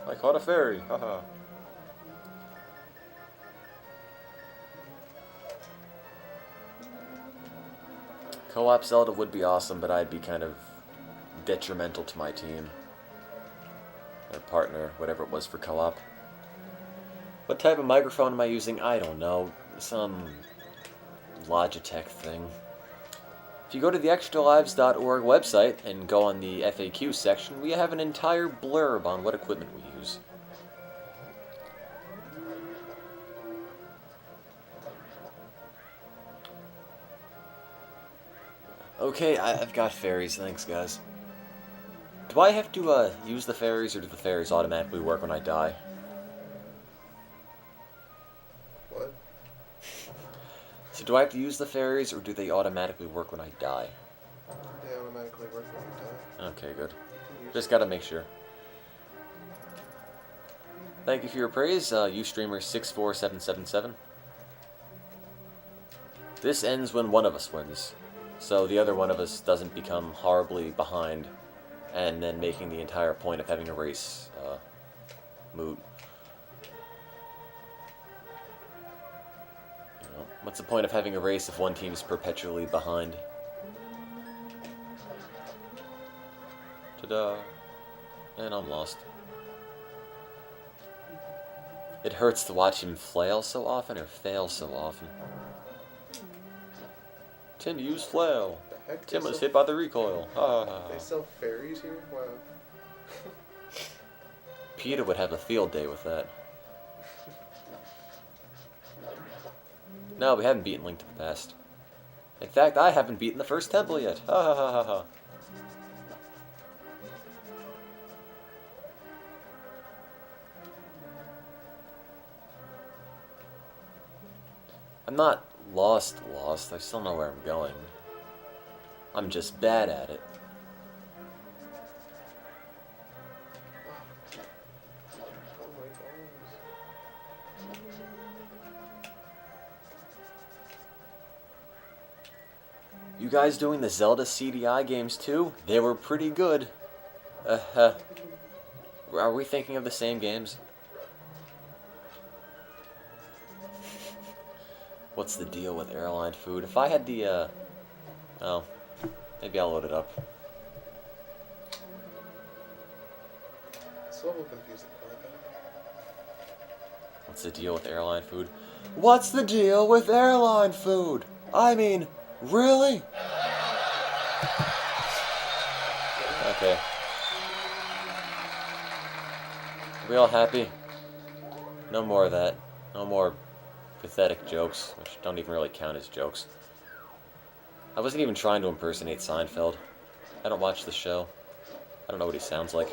I caught a fairy, haha. Co-op Zelda would be awesome, but I'd be kind of detrimental to my team. Or partner, whatever it was for co-op. What type of microphone am I using? I don't know. Some Logitech thing. If you go to the Extralives.org website and go on the FAQ section, we have an entire blurb on what equipment we use. Okay, I've got fairies, thanks guys. Do I have to use the fairies, or do the fairies automatically work when I die? What? So do I have to use the fairies, or do they automatically work when I die? They automatically work when you die. Okay, good. Just gotta make sure. Thank you for your praise, Ustreamer64777. This ends when one of us wins, so the other one of us doesn't become horribly behind, and then making the entire point of having a race moot. You know, what's the point of having a race if one team's perpetually behind? Ta-da! And I'm lost. It hurts to watch him flail so often, or fail so often. Tim used flail. The heck? Tim was hit by the recoil. Ha ha ha. They sell fairies here? Wow. Peter would have a field day with that. No, we haven't beaten Link to the Past. In fact, I haven't beaten the first temple yet. Ha ha ha ha ha. I'm not lost. I still know where I'm going. I'm just bad at it. Oh my balls. You guys doing the Zelda CDI games too? They were pretty good. Are we thinking of the same games? What's the deal with airline food? If I had the, oh, maybe I'll load it up. It's a little confusing. What's the deal with airline food? What's the deal with airline food? I mean, really? Okay. Are we all happy? No more of that. No more pathetic jokes, which don't even really count as jokes. I wasn't even trying to impersonate Seinfeld. I don't watch the show. I don't know what he sounds like.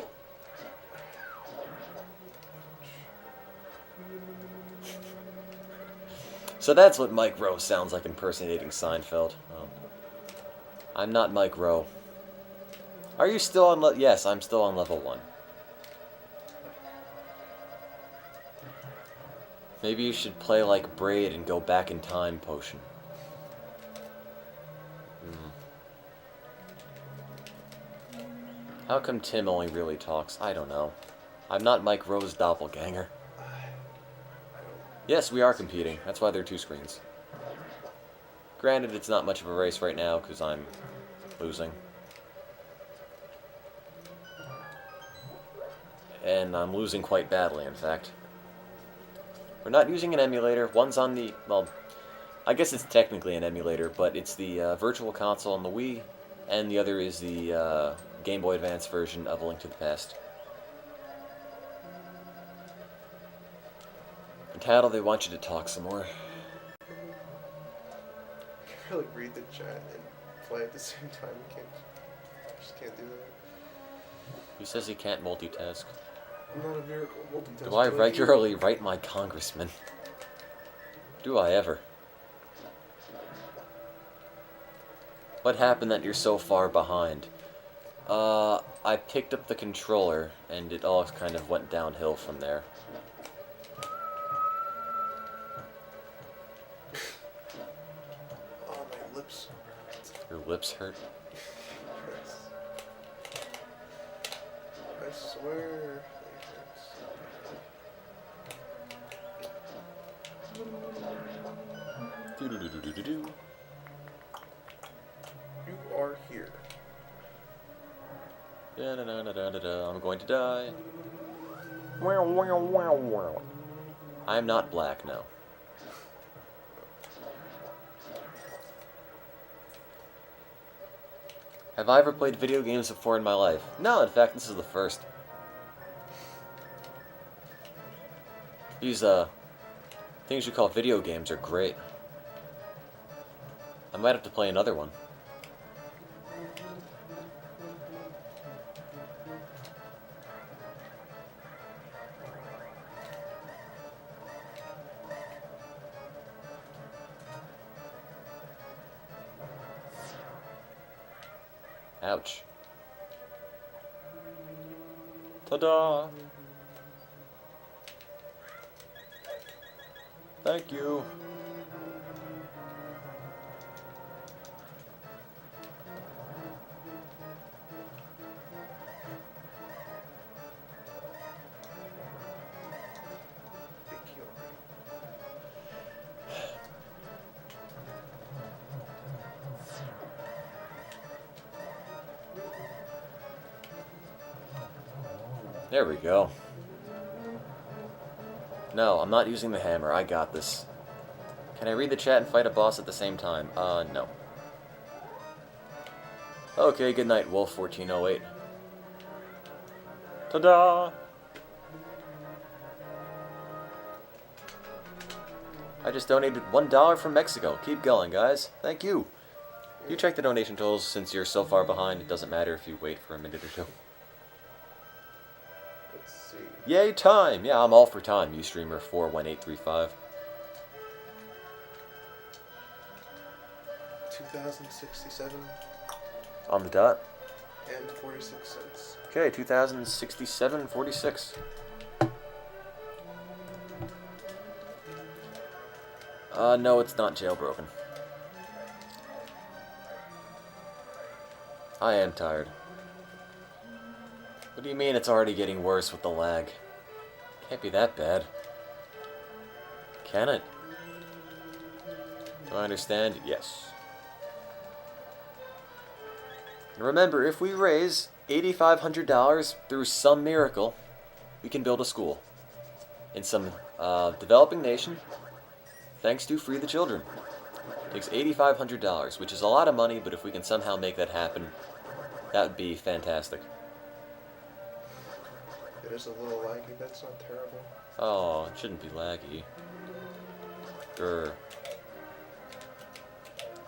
So that's what Mike Rowe sounds like impersonating Seinfeld. Oh. I'm not Mike Rowe. Are you still on yes, I'm still on level 1. Maybe you should play like Braid and go back in time potion. How come Tim only really talks? I don't know. I'm not Mike Rowe's doppelganger. Yes, we are competing. That's why there are 2 screens. Granted, it's not much of a race right now, because I'm losing. And I'm losing quite badly, in fact. We're not using an emulator. One's on the... well, I guess it's technically an emulator, but it's the Virtual Console on the Wii, and the other is the Game Boy Advance version of A Link to the Past. And Tattle, they want you to talk some more. I can really read the chat and play at the same time. I just can't do that. He says he can't multitask. I'm not a miracle multitasker. Do I regularly write my congressman? Do I ever? What happened that you're so far behind? I picked up the controller, and it all kind of went downhill from there. Oh, my lips. Your lips hurt? Yes. I swear. Do-do-do-do-do-do. You are here. Da-da-da-da-da-da. I'm going to die. I'm not black, no. Have I ever played video games before in my life? No, in fact, this is the first. These, things you call video games are great. I might have to play another one. Ouch. Ta-da! Thank you. Big kill. There we go. No, I'm not using the hammer. I got this. Can I read the chat and fight a boss at the same time? No. Okay, good night, Wolf1408. Ta-da! I just donated $1 from Mexico. Keep going, guys. Thank you. You check the donation totals since you're so far behind. It doesn't matter if you wait for a minute or two. Let's see. Yay, time! Yeah, I'm all for time, Ustreamer41835. 2,067 On the dot. and 46 cents. Okay, 2,067.46. No, it's not jailbroken. I am tired. What do you mean it's already getting worse with the lag? Can't be that bad. Can it? Do I understand? Yes. And remember, if we raise $8,500 through some miracle, we can build a school in some developing nation, thanks to Free the Children. Takes $8,500, which is a lot of money, but if we can somehow make that happen, that would be fantastic. It is a little laggy, that's not terrible. Oh, it shouldn't be laggy. Grr.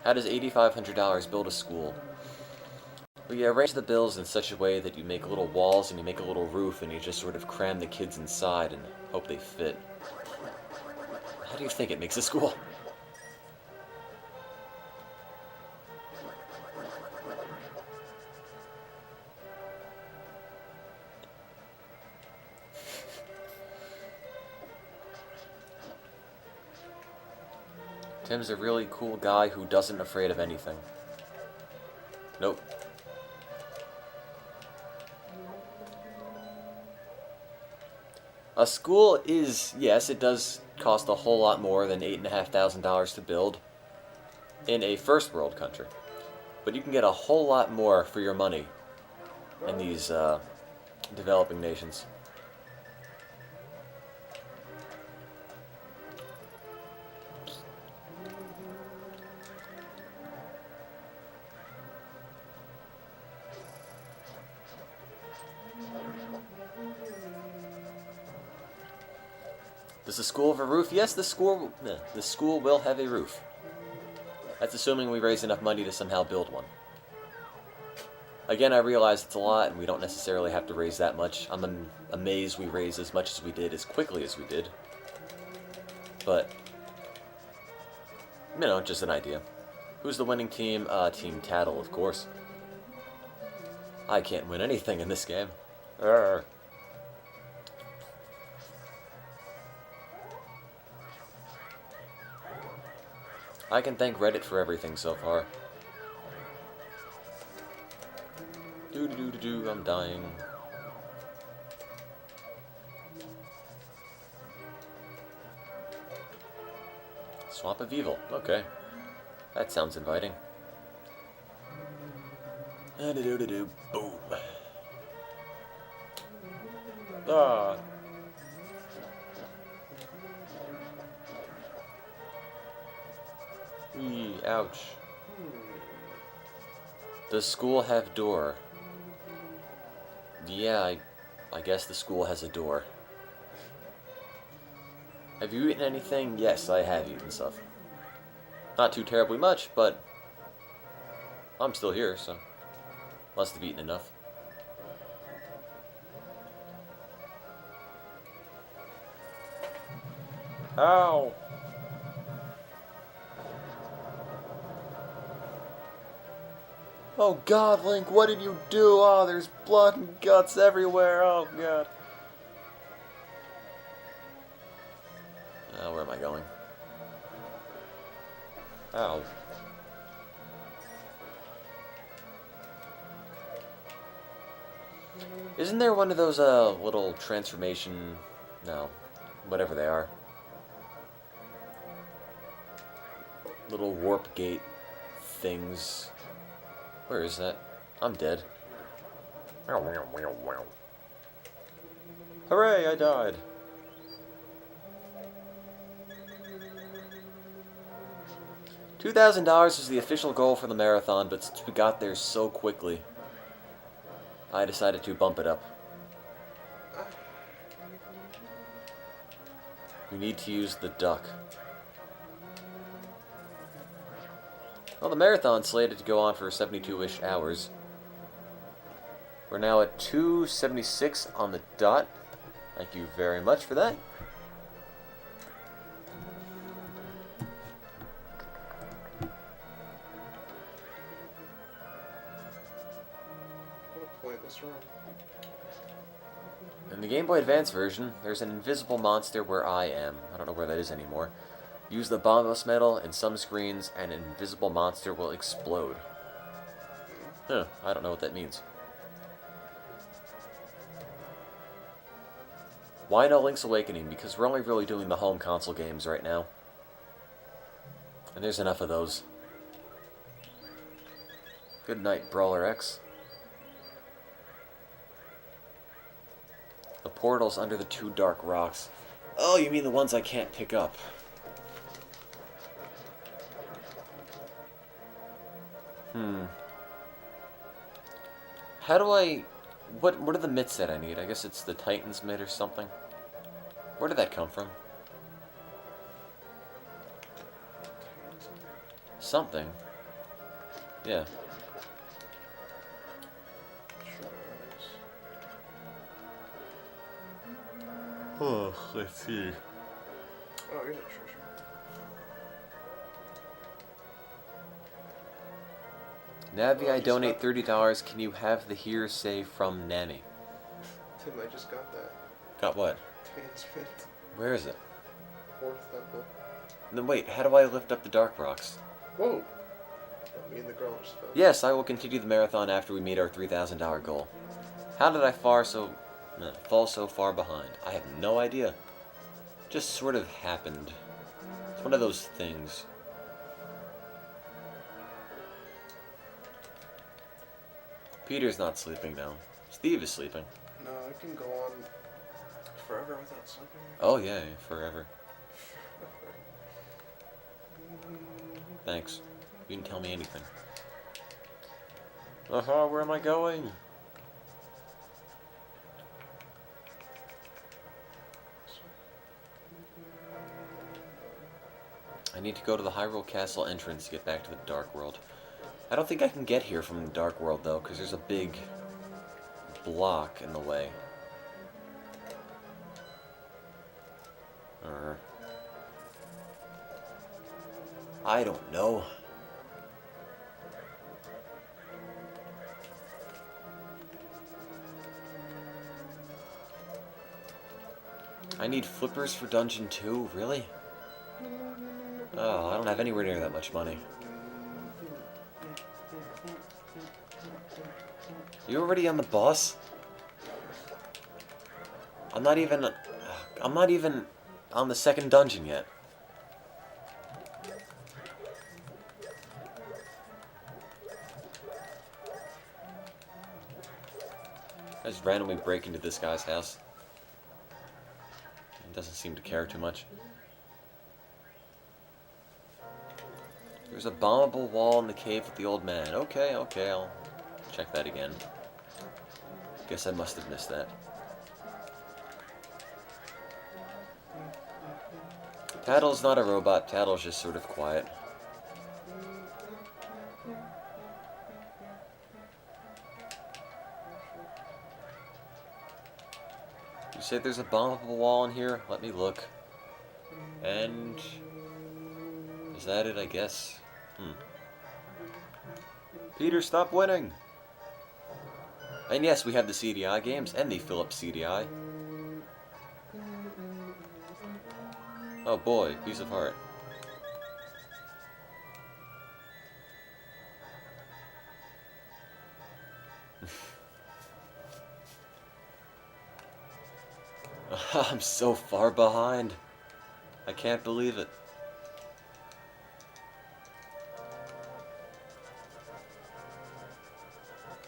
How does $8,500 build a school? Well, you arrange the bills in such a way that you make little walls and you make a little roof and you just sort of cram the kids inside and hope they fit. How do you think it makes a school? Tim's a really cool guy who doesn't afraid of anything. Nope. A school is, yes, it does cost a whole lot more than $8,500 to build in a first world country. But you can get a whole lot more for your money in these developing nations. Does the school have a roof? Yes, the school will have a roof. That's assuming we raise enough money to somehow build one. Again, I realize it's a lot, and we don't necessarily have to raise that much. I'm amazed we raised as much as we did, as quickly as we did. But, you know, just an idea. Who's the winning team? Team Tattle, of course. I can't win anything in this game. Arrgh. I can thank Reddit for everything so far. Doo-doo-doo-doo, I'm dying. Swamp of Evil, okay. That sounds inviting. Do-do-do-do, boom. Ah. Eee, ouch. Does school have door? Yeah, I guess the school has a door. Have you eaten anything? Yes, I have eaten stuff. Not too terribly much, but I'm still here, so must have eaten enough. Ow! Oh God, Link, what did you do? Oh, there's blood and guts everywhere. Oh God. Where am I going? Ow. Isn't there one of those little transformation... No, whatever they are. Little warp gate things. Where is that? I'm dead. Hooray, I died. $2,000 was the official goal for the marathon, but since we got there so quickly, I decided to bump it up. We need to use the duck. Well, the marathon's slated to go on for 72-ish hours. We're now at 2:76 on the dot. Thank you very much for that. What a pointless run. In the Game Boy Advance version, there's an invisible monster where I am. I don't know where that is anymore. Use the Bombos medal in some screens and an invisible monster will explode. Huh, I don't know what that means. Why no Link's Awakening? Because we're only really doing the home console games right now. And there's enough of those. Good night, Brawler X. The portal's under the two dark rocks. Oh, you mean the ones I can't pick up. How do I... What are the mitts that I need? I guess it's the Titan's mitt or something. Where did that come from? Something. Yeah. Oh, let's see. Oh, here's a treasure. Navi, I donate $30. Can you have the hearsay from Nami? Tim, I just got that. Got what? Transmit. Where is it? 4th level. Then wait, how do I lift up the Dark Rocks? Whoa! Oh, me and the girl just fell. Yes, I will continue the marathon after we meet our $3,000 goal. How did I fall so far behind? I have no idea. Just sort of happened. It's one of those things. Peter's not sleeping now. Steve is sleeping. No, I can go on forever without sleeping. Oh yeah, forever. Thanks. You didn't tell me anything. Where am I going? I need to go to the Hyrule Castle entrance to get back to the Dark World. I don't think I can get here from the Dark World, though, because there's a big block in the way. I don't know. I need flippers for Dungeon 2? Really? Oh, I don't have anywhere near that much money. You already on the boss? I'm not even on the second dungeon yet. I just randomly break into this guy's house. He doesn't seem to care too much. There's a bombable wall in the cave with the old man. Okay, I'll check that again. Guess I must have missed that. Tattle's not a robot. Tattle's just sort of quiet. You said there's a bombable wall in here? Let me look. And... is that it, I guess? Peter, stop winning! And yes, we have the CDI games and the Philips CDI. Oh boy, piece of heart. I'm so far behind. I can't believe it.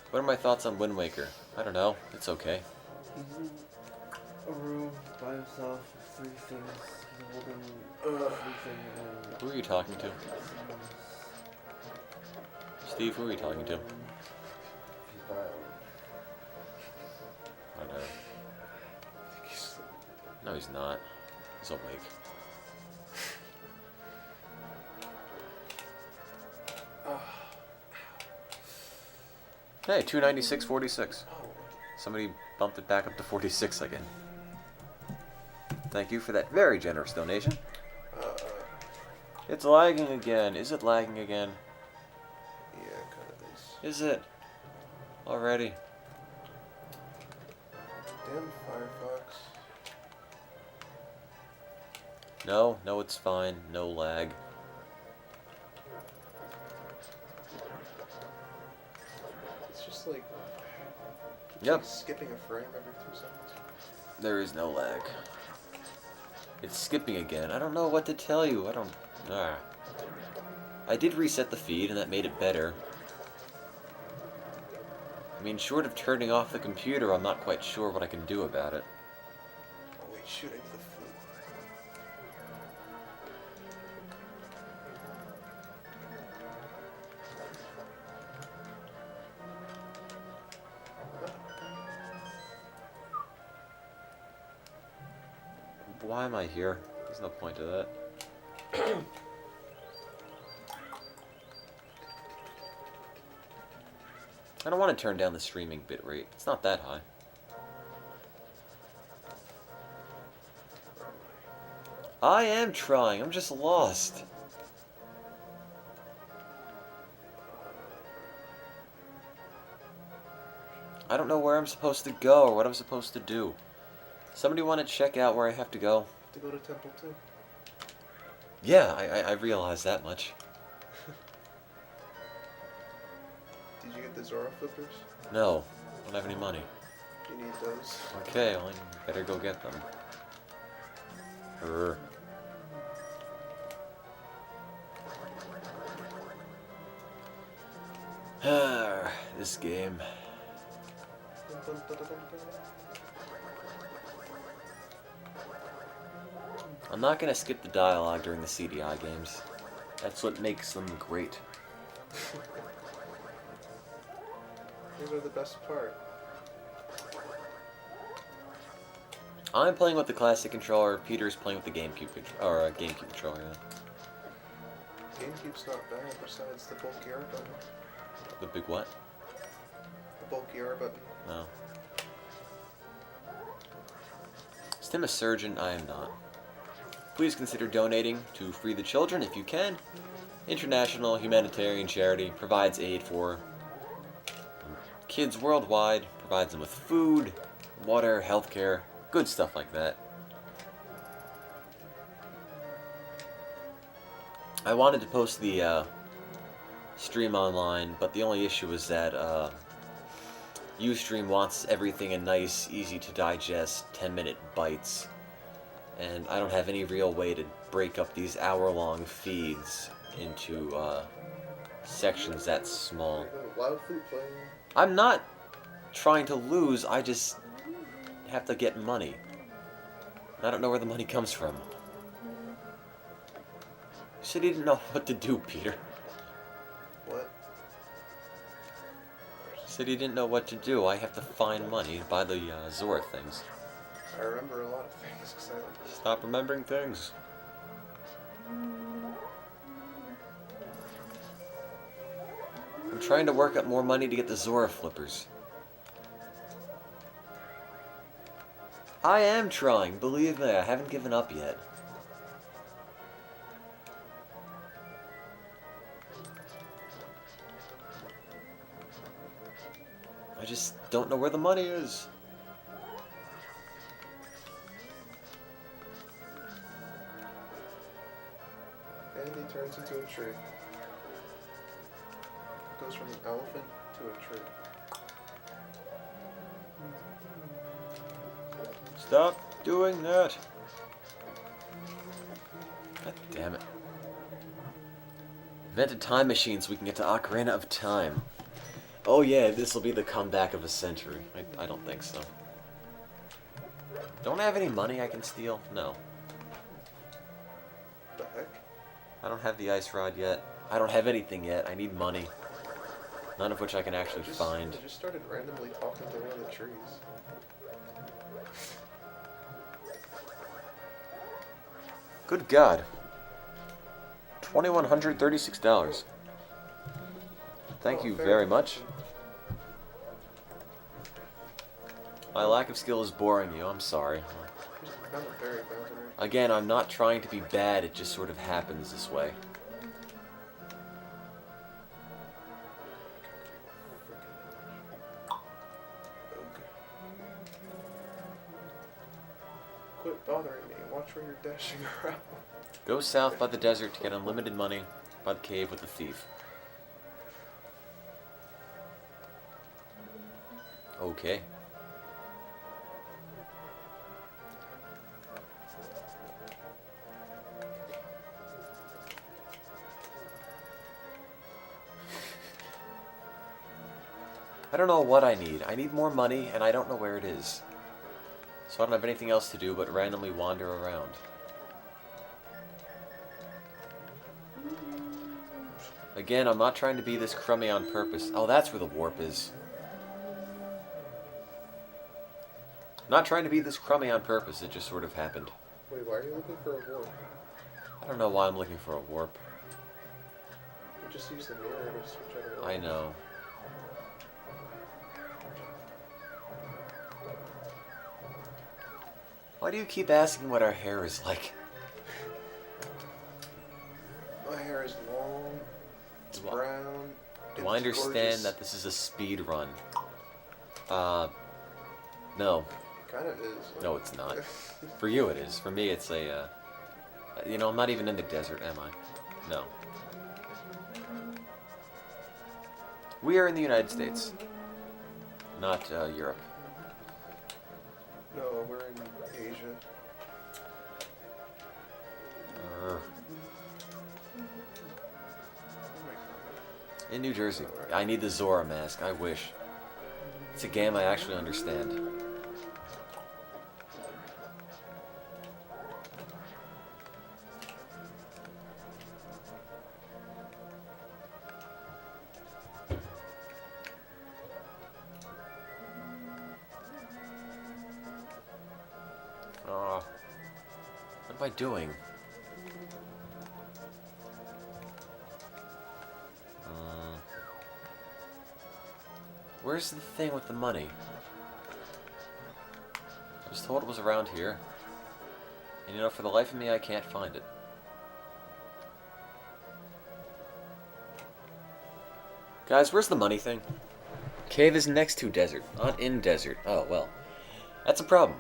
What are my thoughts on Wind Waker? I don't know. It's okay. He's in a room by himself with 3 things. He's holding everything and... Who are you talking to? Steve, who are you talking to? He's dialing. I don't know. No, he's not. He's awake. Hey, 296.46. Somebody bumped it back up to 46 again. Thank you for that very generous donation. It's lagging again. Is it lagging again? Yeah, kind of is. Is it? Already. Damn Firefox. No, it's fine. No lag. It's just like... Yep. Like skipping a frame every 2 seconds. There is no lag. It's skipping again. I don't know what to tell you. I did reset the feed and that made it better. I mean, short of turning off the computer, I'm not quite sure what I can do about it. Oh wait, shoot, I need the flute. Why am I here? There's no point to that. I don't want to turn down the streaming bitrate. It's not that high. I am trying. I'm just lost. I don't know where I'm supposed to go or what I'm supposed to do. Somebody want to check out where I have to go? To go to Temple 2. Yeah, I realize that much. Did you get the Zora flippers? No, I don't have any money. You need those. Okay, well, I better go get them. Urgh. This game. I'm not gonna skip the dialogue during the CDI games. That's what makes them great. Those are the best part. I'm playing with the classic controller. Peter's playing with the GameCube GameCube controller. Yeah. GameCube's not bad besides the bulky R button. The big what? The bulky R button. No. Is Tim a surgeon? I am not. Please consider donating to Free the Children if you can. International humanitarian charity provides aid for kids worldwide, provides them with food, water, healthcare, good stuff like that. I wanted to post the stream online, but the only issue is that Ustream wants everything in nice, easy to digest 10-minute bites. And I don't have any real way to break up these hour-long feeds into sections that small. Loud flute playing. I'm not trying to lose, I just have to get money. I don't know where the money comes from. You said you didn't know what to do, Peter. What? You said you didn't know what to do. I have to find money to buy the Zora things. I remember a lot of things because I don't. Stop remembering things. I'm trying to work up more money to get the Zora flippers. I am trying, believe me, I haven't given up yet. I just don't know where the money is. And he turns into a tree. Goes from an elephant to a tree. Stop doing that. God damn it. Invented time machines so we can get to Ocarina of Time. Oh yeah, this will be the comeback of a century. I don't think so. Don't I have any money I can steal? No. The heck? I don't have the ice rod yet. I don't have anything yet. I need money. None of which I can actually find. I just started randomly talking to one of the trees. Good God. $2,136. Thank you very much. My lack of skill is boring you. I'm sorry. Not a fairy fountain, right? Again, I'm not trying to be bad. It just sort of happens this way. Quit bothering me. Watch where you're dashing around. Go south by the desert to get unlimited money by the cave with the thief. Okay. I don't know what I need. I need more money, and I don't know where it is. So I don't have anything else to do but randomly wander around. Again, I'm not trying to be this crummy on purpose. Oh, that's where the warp is. I'm not trying to be this crummy on purpose, it just sort of happened. Wait, why are you looking for a warp? I don't know why I'm looking for a warp. You just use the mirror to switch out. I know. Why do you keep asking what our hair is like? My hair is long, it's brown. Do I understand that this is a speed run? No. It kind of is. No, it's not. For you it is. For me it's a, you know, I'm not even in the desert, am I? No. We are in the United States. Not, Europe. No, we're in Asia. In New Jersey. I need the Zora mask. I wish. It's a game I actually understand. What am I doing? Where's the thing with the money? I was told it was around here. And you know, for the life of me, I can't find it. Guys, where's the money thing? Cave is next to desert, not in desert. Oh, well. That's a problem,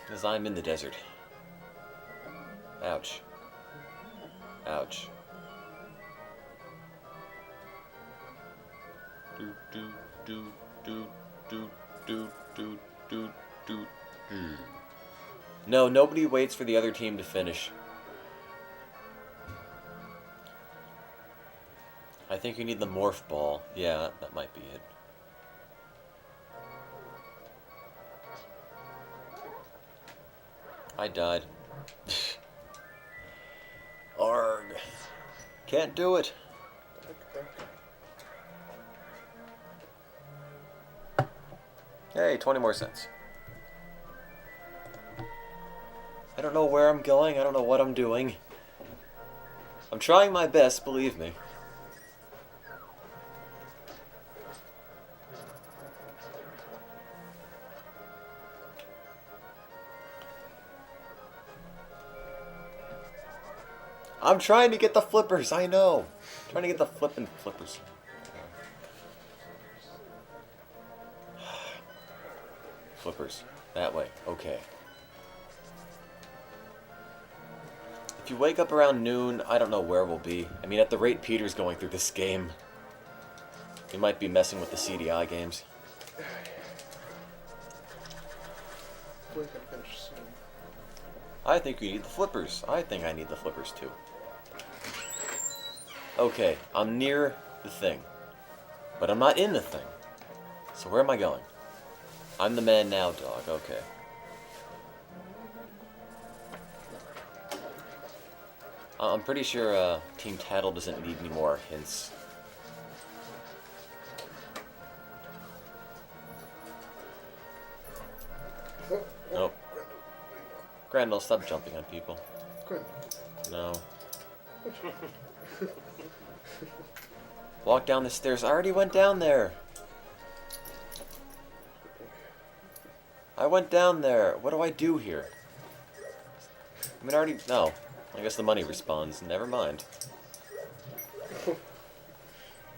because I'm in the desert. Ouch. Ouch. Do do do do do do do do do. No, nobody waits for the other team to finish. I think you need the morph ball. Yeah, that might be it. I died. Arg. Can't do it. Hey, 20 more cents. I don't know where I'm going. I don't know what I'm doing. I'm trying my best, believe me. I'm trying to get the flippers, I know. I'm trying to get the flippin' flippers. Flippers. That way. Okay. If you wake up around noon, I don't know where we'll be. I mean, at the rate Peter's going through this game, he might be messing with the CDI games. We can finish soon. I think you need the flippers. I think I need the flippers too. Okay, I'm near the thing. But I'm not in the thing. So where am I going? I'm the man now, dog. Okay. I'm pretty sure Team Tattle doesn't need any more hints. Nope. Grandel, stop jumping on people. No. Walk down the stairs. I already went down there. I went down there. What do I do here? I mean, I already... No. I guess the money respawns. Never mind.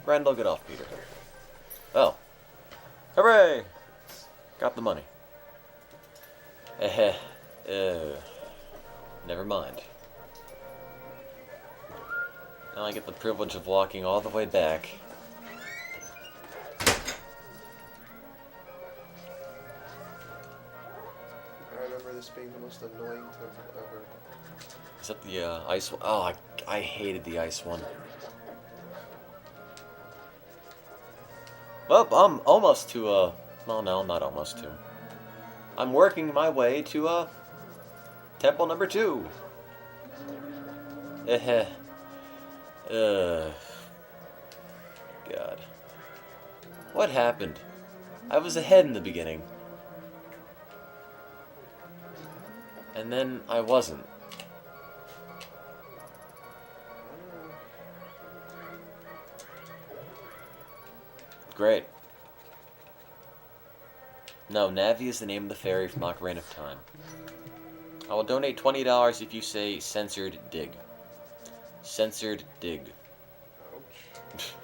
Grandel, get off, Peter. Oh. Hooray! Got the money. Never mind. Now I get the privilege of walking all the way back. I remember this being the most annoying temple ever. Is that the ice one? Oh, I hated the ice one. Well, I'm almost to, well, no, not almost to. I'm working my way to, temple number 2. God. What happened? I was ahead in the beginning. And then I wasn't. Great. No, Navi is the name of the fairy from Ocarina of Time. I will donate $20 if you say censored dig. Censored dig. Ouch.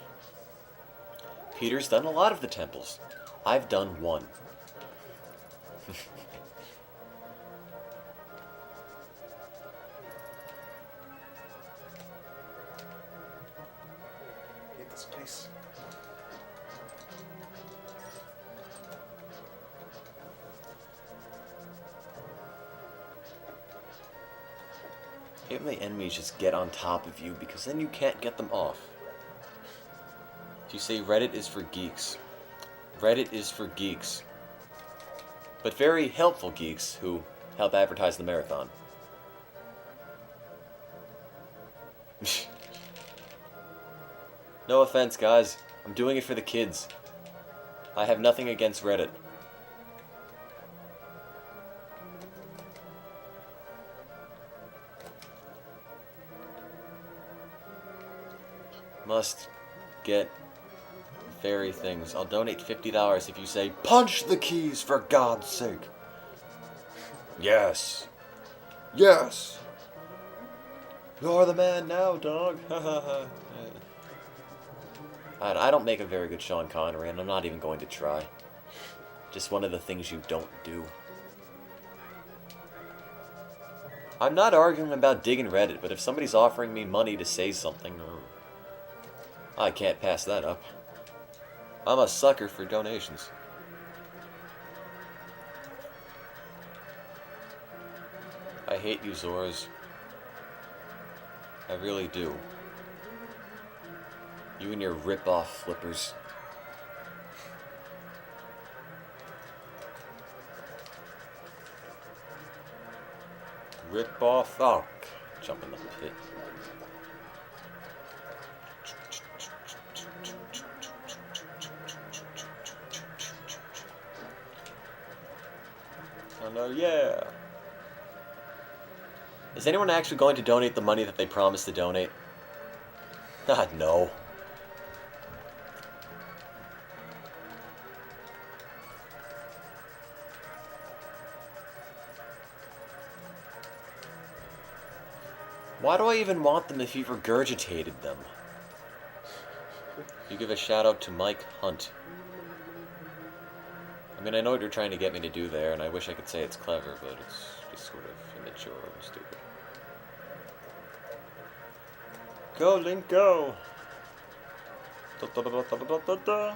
Peter's done a lot of the temples. I've done one. Hate this place. Hate when the enemies just get on top of you because then you can't get them off. You say Reddit is for geeks. Reddit is for geeks. But very helpful geeks who help advertise the marathon. No offense, guys. I'm doing it for the kids. I have nothing against Reddit. Must get fairy things. I'll donate $50 if you say, punch the keys for God's sake. Yes. Yes. You're the man now, dog. I don't make a very good Sean Connery, and I'm not even going to try. Just one of the things you don't do. I'm not arguing about digging Reddit, but if somebody's offering me money to say something, I can't pass that up. I'm a sucker for donations. I hate you, Zoras. I really do. You and your rip-off flippers. Rip-off? Oh, jump in the pit. Oh no, yeah. Is anyone actually going to donate the money that they promised to donate? God, no. Why do I even want them if you've regurgitated them? You give a shout out to Mike Hunt. I mean, I know what you're trying to get me to do there, and I wish I could say it's clever, but it's just sort of immature and stupid. Go, Link, go! Da, da, da, da, da, da, da.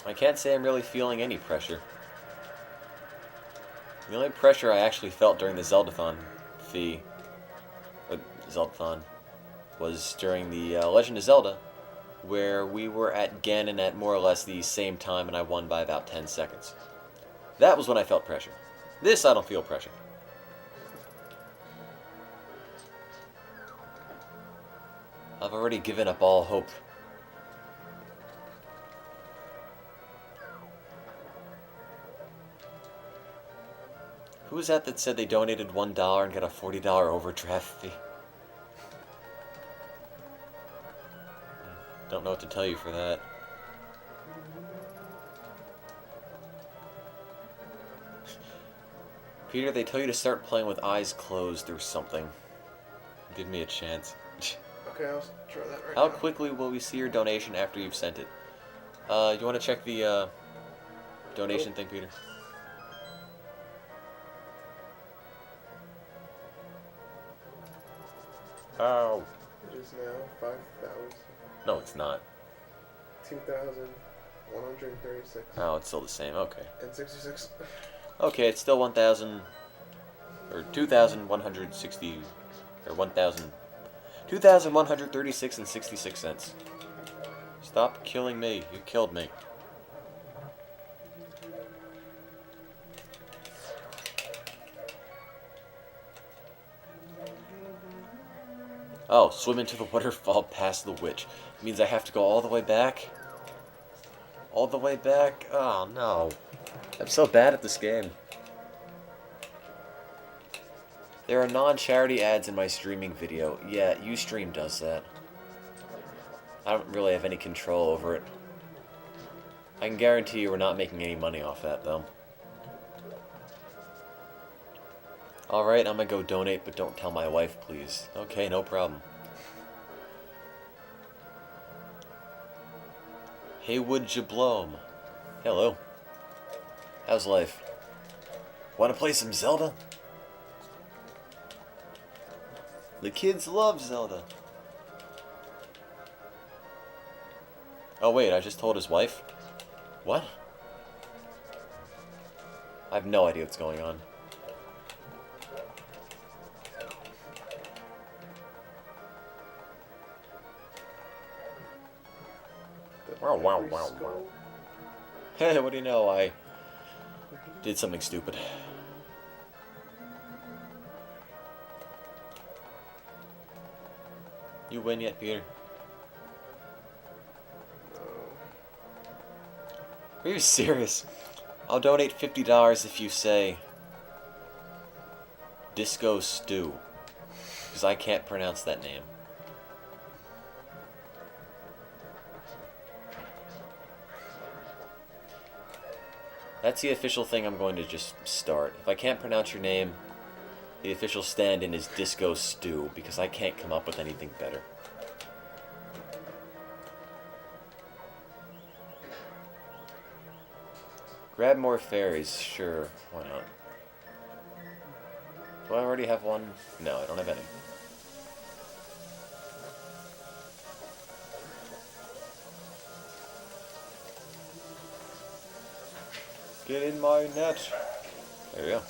I can't say I'm really feeling any pressure. The only pressure I actually felt during the Zeldathon Zeldathon, was during the Legend of Zelda, where we were at Ganon at more or less the same time and I won by about 10 seconds. That was when I felt pressure. This, I don't feel pressure. I've already given up all hope. Who was that said they donated $1 and got a $40 overdraft fee? Don't know what to tell you for that. Peter, they tell you to start playing with eyes closed or something. Give me a chance. Okay, I'll try that right How now. quickly will we see your donation after you've sent it? You want to check the donation thing, Peter? Ow. It is now 5,000. No, it's not. 2,136. Oh, it's still the same. Okay. And 66. Okay, it's still 1,000 or 2,160 or 1,000. 2,136 and 66 cents. Stop killing me. You killed me. Oh, swim into the waterfall past the witch. Means I have to go all the way back? All the way back? Oh, no. I'm so bad at this game. There are non-charity ads in my streaming video. Yeah, Ustream does that. I don't really have any control over it. I can guarantee you we're not making any money off that, though. Alright, I'm gonna go donate, but don't tell my wife, please. Okay, no problem. Haywood Jablome. Hello. How's life? Wanna play some Zelda? The kids love Zelda. Oh wait, I just told his wife? What? I have no idea what's going on. Wow, wow, wow, wow. Hey, what do you know? I did something stupid. You win yet, Peter? Are you serious? I'll donate $50 if you say Disco Stew, because I can't pronounce that name. That's the official thing I'm going to just start. If I can't pronounce your name, the official stand-in is Disco Stew, because I can't come up with anything better. Grab more fairies, sure, why not? Do I already have one? No, I don't have any. Get in my net. There we go.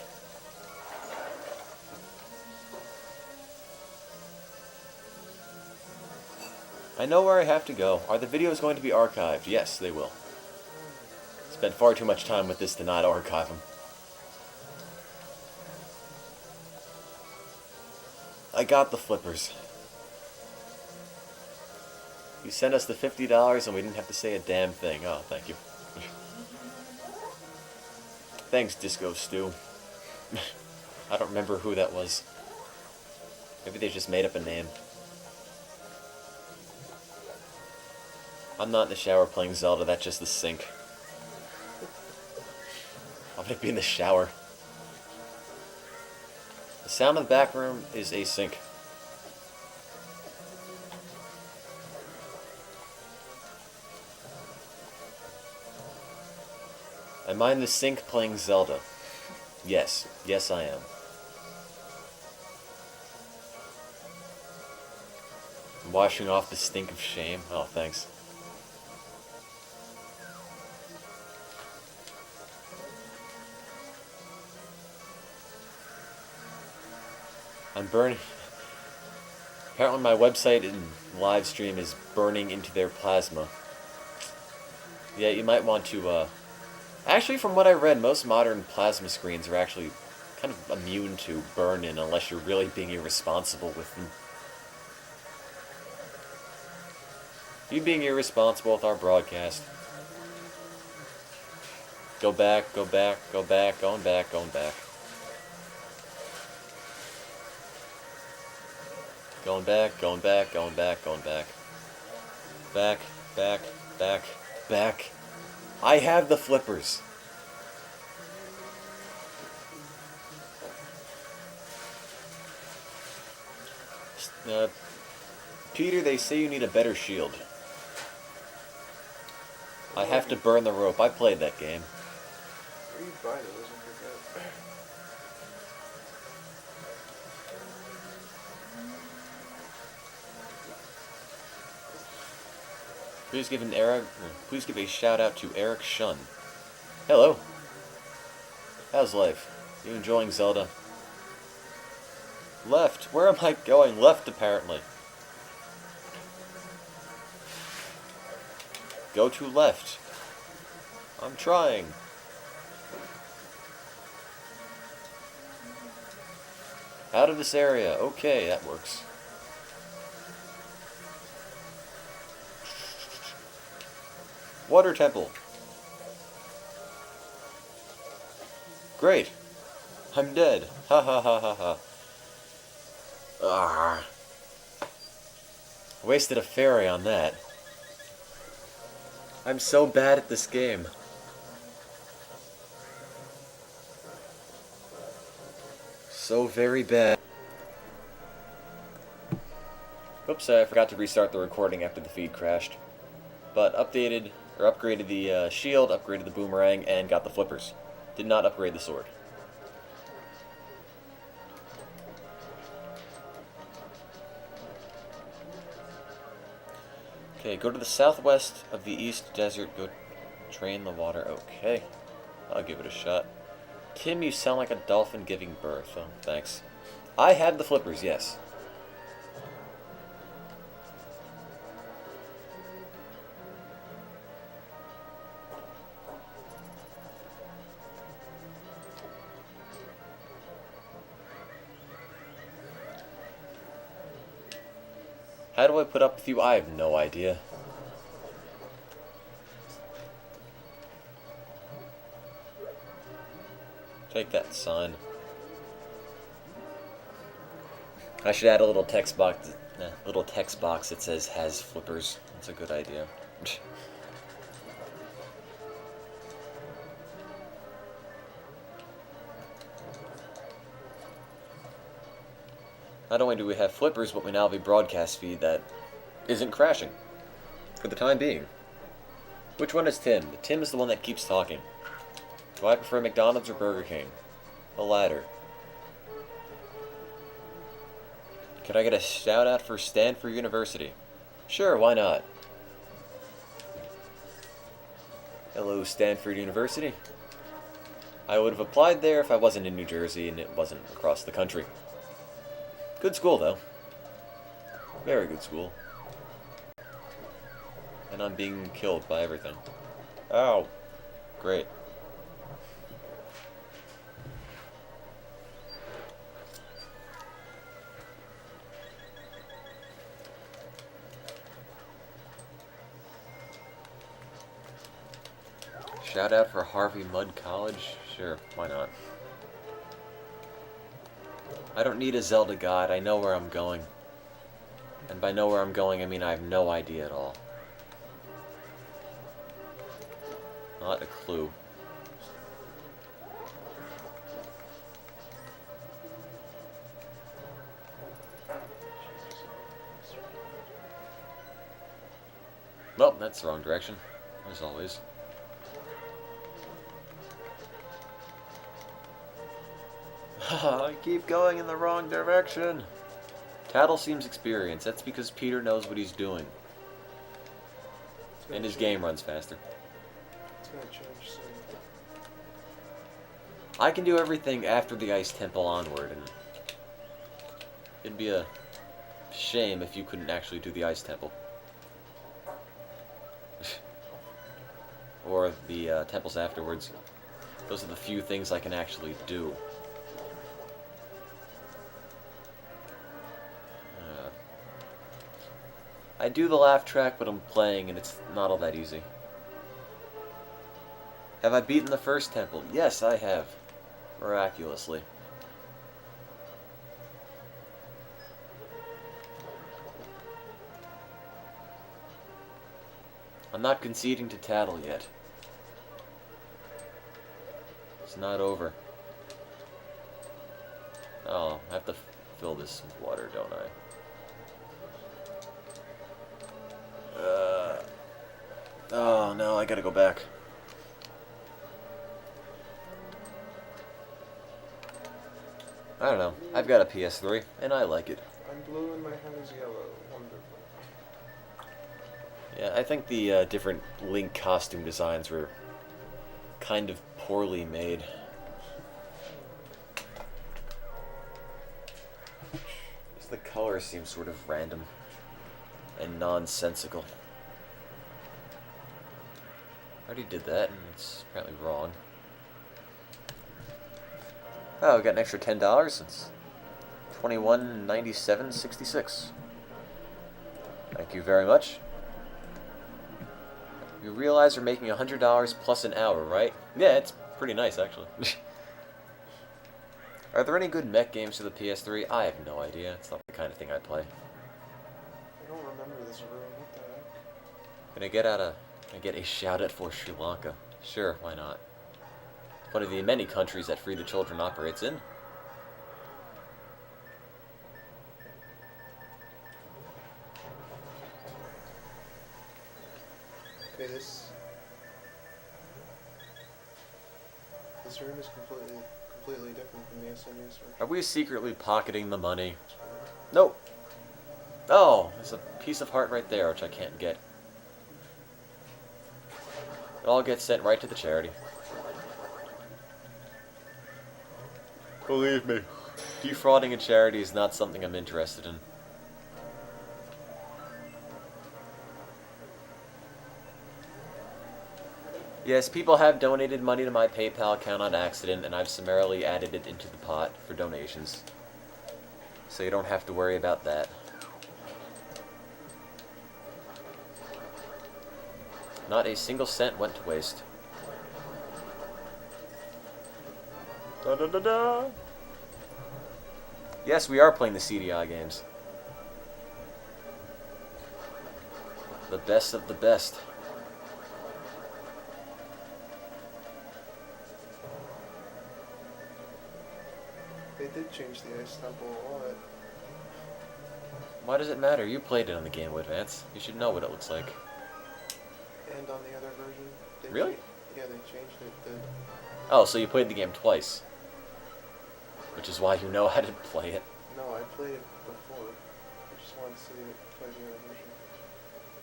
I know where I have to go. Are the videos going to be archived? Yes, they will. Spent far too much time with this to not archive them. I got the flippers. You sent us the $50 and we didn't have to say a damn thing. Oh, thank you. Thanks, Disco Stew. I don't remember who that was. Maybe they just made up a name. I'm not in the shower playing Zelda, that's just the sink. I'm gonna be in the shower. The sound in the back room is a sink. Am I in the sink playing Zelda? Yes. Yes, I am. I'm washing off the stink of shame. Oh, thanks. I'm burning. Apparently my website and live stream is burning into their plasma. Yeah, you might want to, Actually, from what I read, most modern plasma screens are actually kind of immune to burn-in unless you're really being irresponsible with them. You being irresponsible with our broadcast. Go back, go back, go back, going back, going back. Going back, going back, going back, going back. Back, back, back, back. I have the flippers. Peter, they say you need a better shield. I have to burn the rope. I played that game. Where do you buy those? I forget. Please give a shout out to Eric Shun. Hello. How's life? You enjoying Zelda? Left. Where am I going? Left, apparently. Go to left. I'm trying. Out of this area. Okay, that works. Water temple. Great. I'm dead. Ha ha ha ha ha. Ah. Wasted a fairy on that. I'm so bad at this game. So very bad. Oops, I forgot to restart the recording after the feed crashed. But updated, or upgraded the shield, upgraded the boomerang, and got the flippers. Did not upgrade the sword. Okay, go to the southwest of the East Desert, go drain the water. Okay, I'll give it a shot. Tim, you sound like a dolphin giving birth. Oh, thanks. I had the flippers, yes. How do I put up with you? I have no idea. Take that sign. I should add a little text box. That says "has flippers." That's a good idea. Not only do we have flippers, but we now have a broadcast feed that isn't crashing. For the time being. Which one is Tim? Tim is the one that keeps talking. Do I prefer McDonald's or Burger King? The latter. Could I get a shout out for Stanford University? Sure, why not? Hello, Stanford University. I would have applied there if I wasn't in New Jersey and it wasn't across the country. Good school, though. Very good school. And I'm being killed by everything. Ow. Great. Shout out for Harvey Mudd College? Sure, why not? I don't need a Zelda guide, I know where I'm going. And by know where I'm going, I mean I have no idea at all. Not a clue. Well, that's the wrong direction, as always. I keep going in the wrong direction. Tattle seems experienced. That's because Peter knows what he's doing. And his game runs faster. It's gonna change soon. I can do everything after the Ice Temple onward, and it'd be a shame if you couldn't actually do the Ice Temple. Or the temples afterwards. Those are the few things I can actually do. I do the laugh track, but I'm playing, and it's not all that easy. Have I beaten the first temple? Yes, I have. Miraculously. I'm not conceding to Tattle yet. It's not over. Oh, I have to fill this with water, don't I? Oh no, I gotta go back. I don't know. I've got a PS3, and I like it. I'm blue and my hair is yellow. Wonderful. Yeah, I think the different Link costume designs were kind of poorly made. Just the color seems sort of random and nonsensical. I already did that, and it's apparently wrong. Oh, we got an extra $10. It's $21.97.66. Thank you very much. You realize you're making $100 plus an hour, right? Yeah, it's pretty nice, actually. Are there any good mech games for the PS3? I have no idea. It's not the kind of thing I play. I don't remember this room. What the heck? Can I get a shout out for Sri Lanka? Sure, why not? One of the many countries that Free the Children operates in. Okay, this room is completely different from the SNES version. Are we secretly pocketing the money? Nope. Oh, there's a piece of heart right there, which I can't get. It all gets sent right to the charity. Believe me, defrauding a charity is not something I'm interested in. Yes, people have donated money to my PayPal account on accident, and I've summarily added it into the pot for donations. So you don't have to worry about that. Not a single cent went to waste. Da da da da! Yes, we are playing the CDI games. The best of the best. They did change the Ice Temple a lot. Why does it matter? You played it on the Game Boy Advance. You should know what it looks like. And on the other version. Really? Yeah, they changed it. Oh, so you played the game twice. Which is why you know how to play it. No, I played it before. I just wanted to see it play the other version.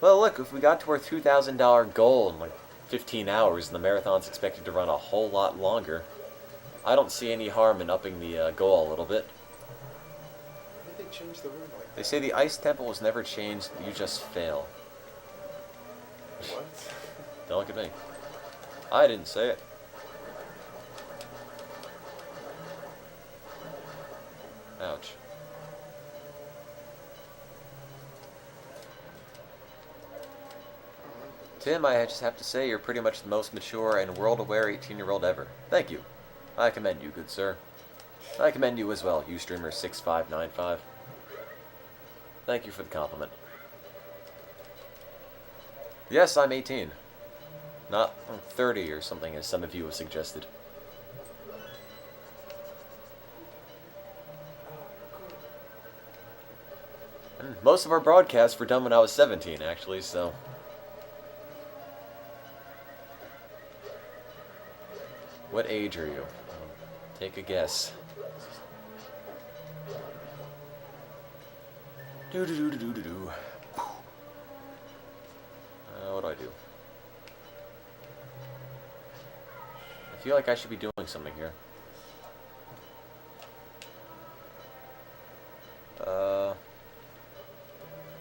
Well, look, if we got to our $2,000 goal in like 15 hours and the marathon's expected to run a whole lot longer, I don't see any harm in upping the goal a little bit. Why did they change the room like that? They say the Ice Temple was never changed, you just fail. What? Don't look at me. I didn't say it. Ouch. Tim, I just have to say you're pretty much the most mature and world-aware 18-year-old ever. Thank you. I commend you, good sir. I commend you as well, Ustreamer6595. Thank you for the compliment. Yes, I'm 18. Not 30 or something, as some of you have suggested. And most of our broadcasts were done when I was 17, actually, so... What age are you? Take a guess. Do-do-do-do-do-do. What do I do? I feel like I should be doing something here.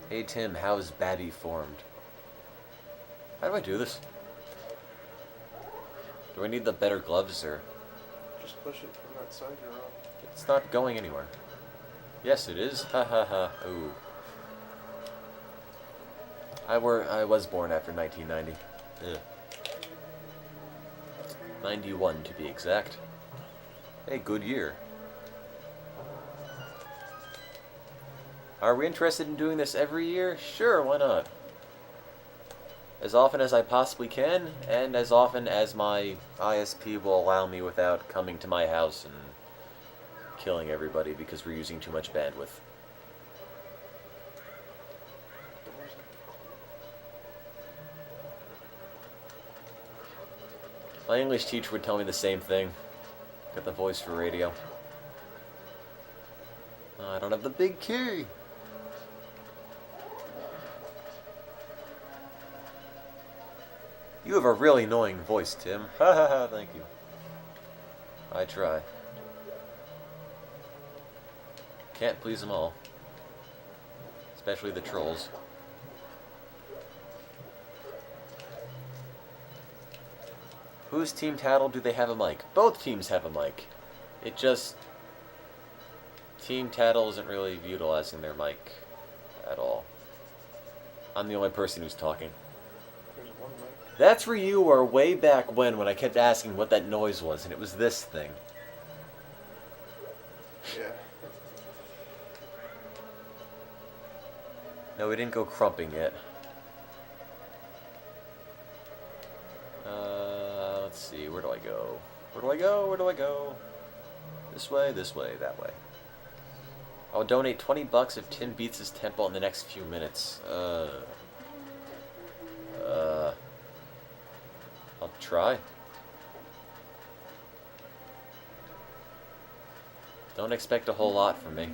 Hey Tim, how is Babby formed? How do I do this? Do I need the better gloves, or... Just push it from that side you're on. It's not going anywhere. Yes, it is. Ha ha ha. Ooh. I was born after 1990. Ugh. 91 to be exact. A good year. Are we interested in doing this every year? Sure, why not? As often as I possibly can, and as often as my ISP will allow me without coming to my house and killing everybody because we're using too much bandwidth. My English teacher would tell me the same thing. Got the voice for radio. I don't have the big key. You have a really annoying voice, Tim. Ha ha ha, thank you. I try. Can't please them all. Especially the trolls. Whose team tattle do they have a mic? Both teams have a mic. It just... Team Tattle isn't really utilizing their mic at all. I'm the only person who's talking. There's one mic. That's where you were way back when I kept asking what that noise was, and it was this thing. Yeah. No, we didn't go crumping yet. Let's see, where do I go? Where do I go? Where do I go? This way, that way. I'll donate 20 bucks if Tim beats his tempo in the next few minutes. I'll try. Don't expect a whole lot from me.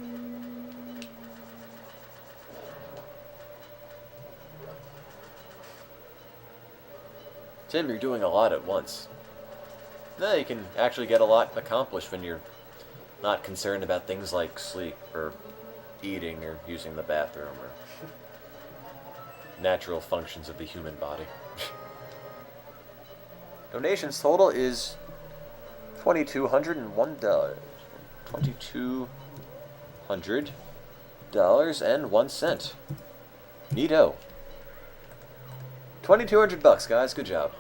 Tim, you're doing a lot at once. No, you can actually get a lot accomplished when you're not concerned about things like sleep, or eating, or using the bathroom, or natural functions of the human body. Donations total is $2,201. $2,200.01. Neato. 2,200 bucks, guys. Good job.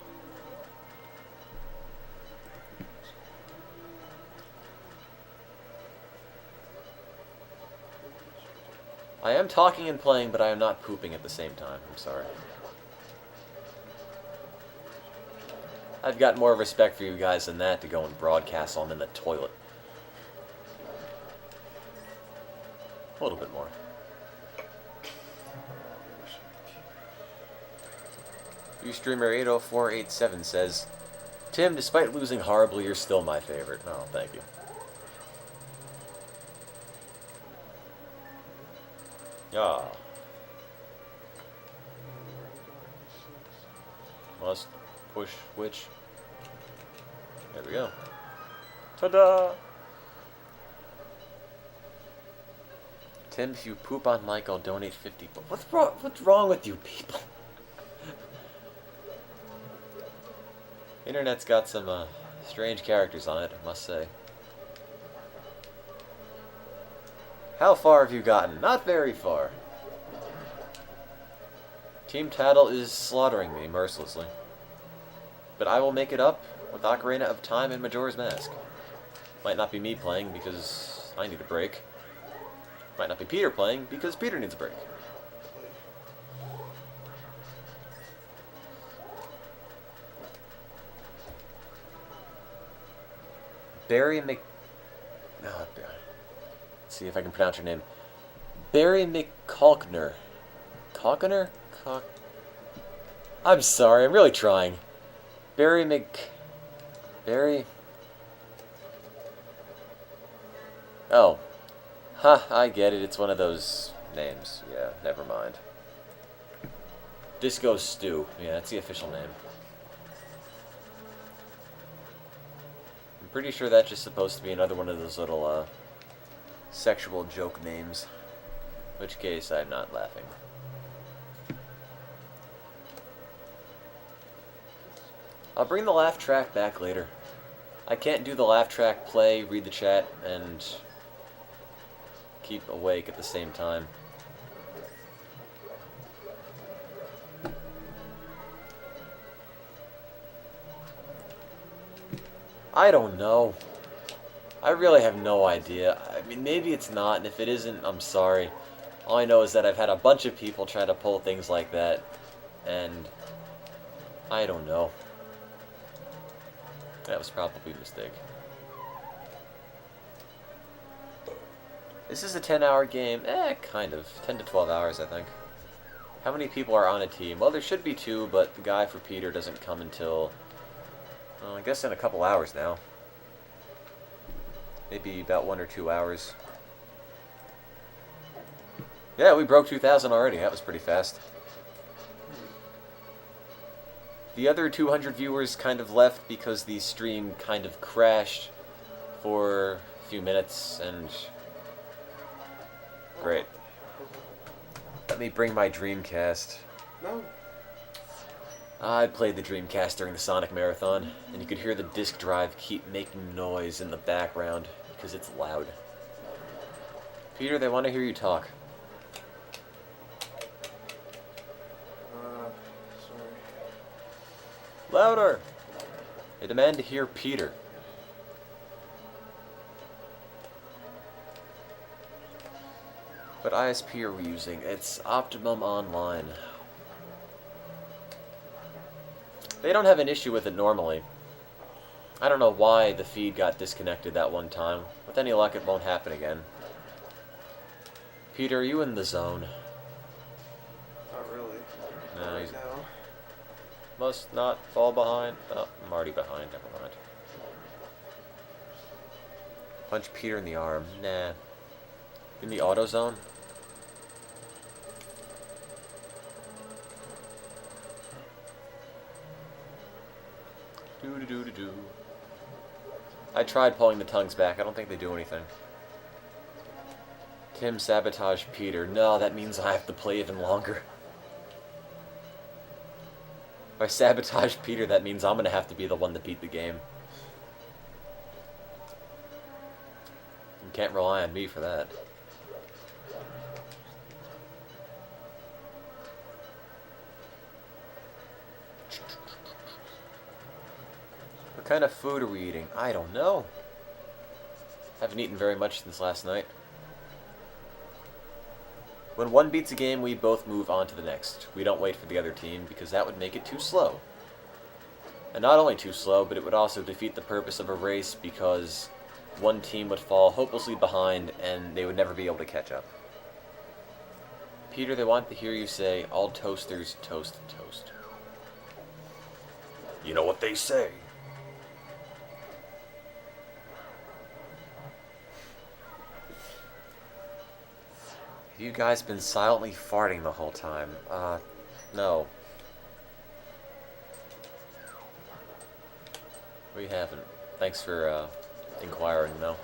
I am talking and playing, but I am not pooping at the same time. I'm sorry. I've got more respect for you guys than that to go and broadcast while I'm in the toilet. A little bit more. Ustreamer80487 says, Tim, despite losing horribly, you're still my favorite. Oh, thank you. Ah. Must push which. There we go. Ta-da! Tim, if you poop on mic, I'll donate 50 bucks. What's wrong with you people? Internet's got some strange characters on it, I must say. How far have you gotten? Not very far. Team Tattle is slaughtering me mercilessly. But I will make it up with Ocarina of Time and Majora's Mask. Might not be me playing because I need a break. Might not be Peter playing because Peter needs a break. Barry Mc... Oh, let's see if I can pronounce your name. Barry McCalkner. Calkner? I'm sorry, I'm really trying. Barry... Oh. Ha, I get it. It's one of those names. Yeah, never mind. Disco Stew. Yeah, that's the official name. I'm pretty sure that's just supposed to be another one of those little, sexual joke names. In which case, I'm not laughing. I'll bring the laugh track back later. I can't do the laugh track play, read the chat, and keep awake at the same time. I don't know. I really have no idea. I mean, maybe it's not, and if it isn't, I'm sorry. All I know is that I've had a bunch of people try to pull things like that, and I don't know. That was probably a mistake. This is a 10-hour game. Kind of. 10 to 12 hours, I think. How many people are on a team? Well, there should be 2, but the guy for Peter doesn't come until, well, I guess in a couple hours now. Maybe about 1 or 2 hours. Yeah, we broke 2,000 already. That was pretty fast. The other 200 viewers kind of left because the stream kind of crashed for a few minutes, and great. Let me bring my Dreamcast. No. I played the Dreamcast during the Sonic Marathon, and you could hear the disk drive keep making noise in the background because it's loud. Peter, they want to hear you talk. Sorry. Louder! They demand to hear Peter. What ISP are we using? It's Optimum Online. They don't have an issue with it normally. I don't know why the feed got disconnected that one time. With any luck, it won't happen again. Peter, are you in the zone? Not really. No, Right he's... now. Must not fall behind. Oh, I'm already behind. Never mind. Punch Peter in the arm. Nah. In the auto zone? Do. I tried pulling the tongues back. I don't think they do anything. Tim sabotage Peter. No, that means I have to play even longer. If I sabotage Peter, that means I'm gonna have to be the one to beat the game. You can't rely on me for that. What kind of food are we eating? I don't know. Haven't eaten very much since last night. When one beats a game, we both move on to the next. We don't wait for the other team, because that would make it too slow. And not only too slow, but it would also defeat the purpose of a race, because one team would fall hopelessly behind, and they would never be able to catch up. Peter, they want to hear you say, all toasters toast toast. You know what they say. Have you guys been silently farting the whole time? No. We haven't. Thanks for, inquiring, though.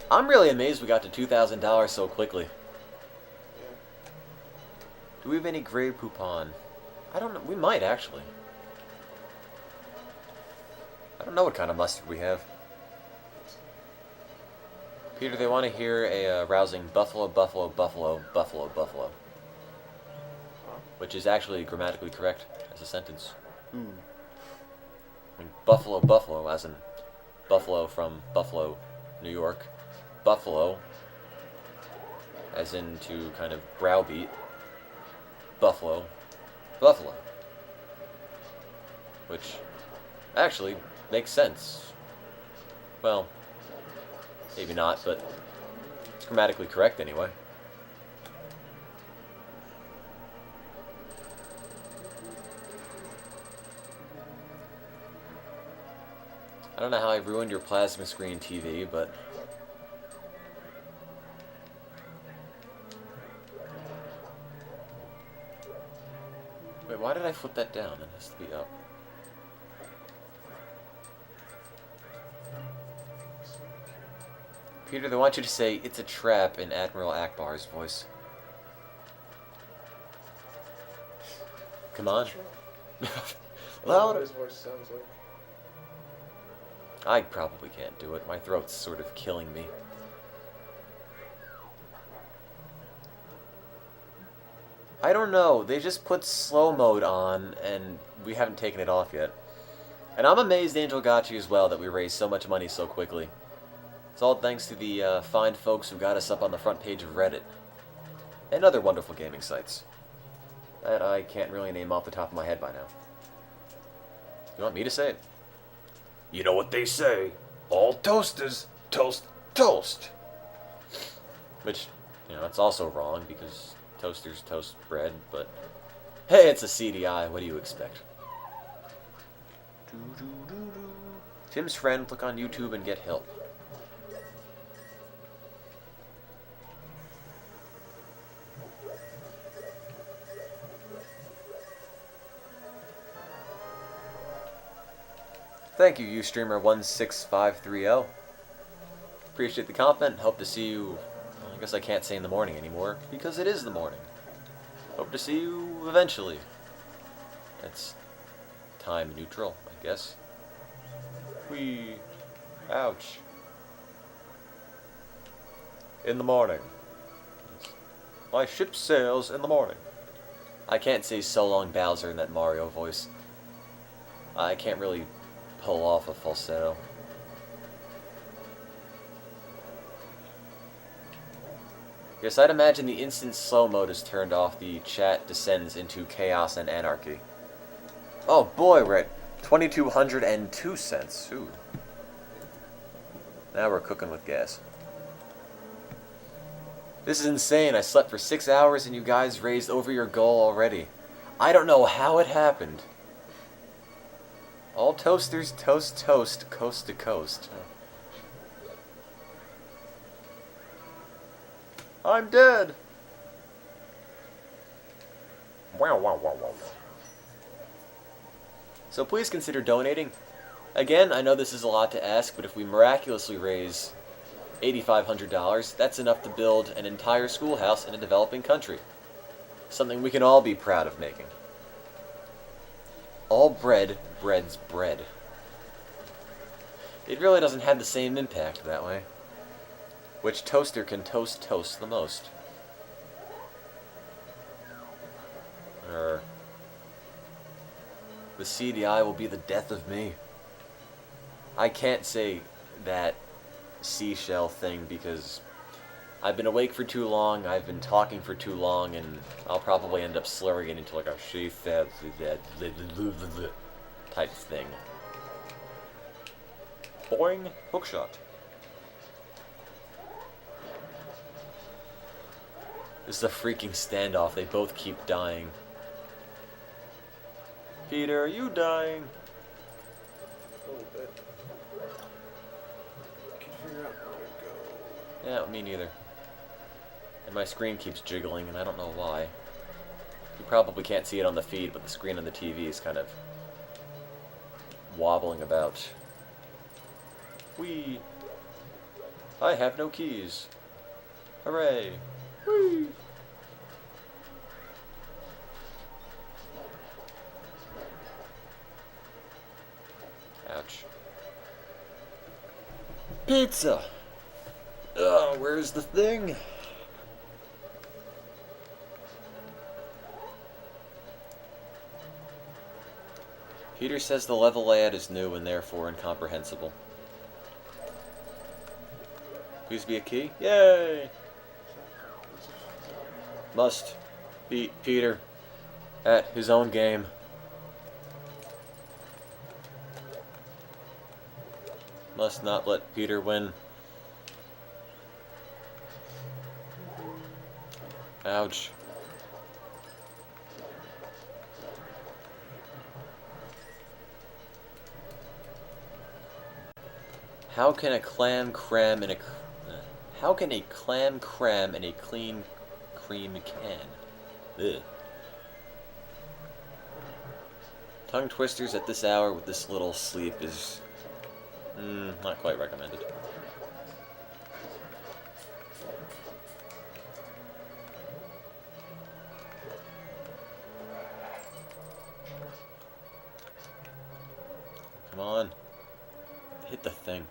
I'm really amazed we got to $2,000 so quickly. Yeah. Do we have any gray poupon? I don't know. We might, actually. I don't know what kind of mustard we have. Peter, they want to hear a rousing buffalo, buffalo, buffalo, buffalo, buffalo. Which is actually grammatically correct as a sentence. I mean, buffalo, buffalo, as in Buffalo from Buffalo, New York. Buffalo, as in to kind of browbeat. Buffalo, buffalo. Which actually makes sense. Well, maybe not, but it's grammatically correct anyway. I don't know how I ruined your plasma screen TV, but... Wait, why did I flip that down? It has to be up. Peter, they want you to say, it's a trap in Admiral Akbar's voice. Come on. Well, what his voice sounds like. I probably can't do it. My throat's sort of killing me. I don't know. They just put slow mode on, and we haven't taken it off yet. And I'm amazed Angel got you as well that we raised so much money so quickly. It's all thanks to the fine folks who got us up on the front page of Reddit. And other wonderful gaming sites. That I can't really name off the top of my head by now. You want me to say it? You know what they say. All toasters toast toast. Which, you know, it's also wrong because toasters toast bread, but hey, it's a CDI. What do you expect? Tim's friend, look on YouTube and get help. Thank you, Ustreamer16530. Appreciate the compliment. Hope to see you. Well, I guess I can't say in the morning anymore because it is the morning. Hope to see you eventually. It's time neutral, I guess. Whee. Ouch. In the morning. My ship sails in the morning. I can't say so long Bowser in that Mario voice. I can't really pull off a falsetto. Yes, I'd imagine the instant slow mode is turned off, the chat descends into chaos and anarchy. Oh boy, we're at 2,202 cents. Ooh. Now we're cooking with gas. This is insane. I slept for 6 hours and you guys raised over your goal already. I don't know how it happened. All toasters toast toast, coast to coast. I'm dead. Wow, wow, wow, wow. So please consider donating. Again, I know this is a lot to ask, but if we miraculously raise $8,500, that's enough to build an entire schoolhouse in a developing country. Something we can all be proud of making. All bread breeds bread. It really doesn't have the same impact that way. Which toaster can toast the most? The CDI will be the death of me. I can't say that seashell thing because I've been awake for too long, I've been talking for too long, and I'll probably end up slurring it into like a she said type thing. Boing, hookshot. This is a freaking standoff, they both keep dying. Peter, are you dying? A little bit. I can't figure out where to go. Yeah, me neither. And my screen keeps jiggling, and I don't know why. You probably can't see it on the feed, but the screen on the TV is kind of wobbling about. Whee! I have no keys. Hooray! Whee! Ouch. Pizza! Oh, where's the thing? Peter says the level layout is new and therefore incomprehensible. Please be a key? Yay! Must beat Peter at his own game. Must not let Peter win. Ouch. How can a clam cram in a... How can a clam cram in a clean cream can? Ugh. Tongue twisters at this hour with this little sleep is... not quite recommended. Come on. Hit the thing.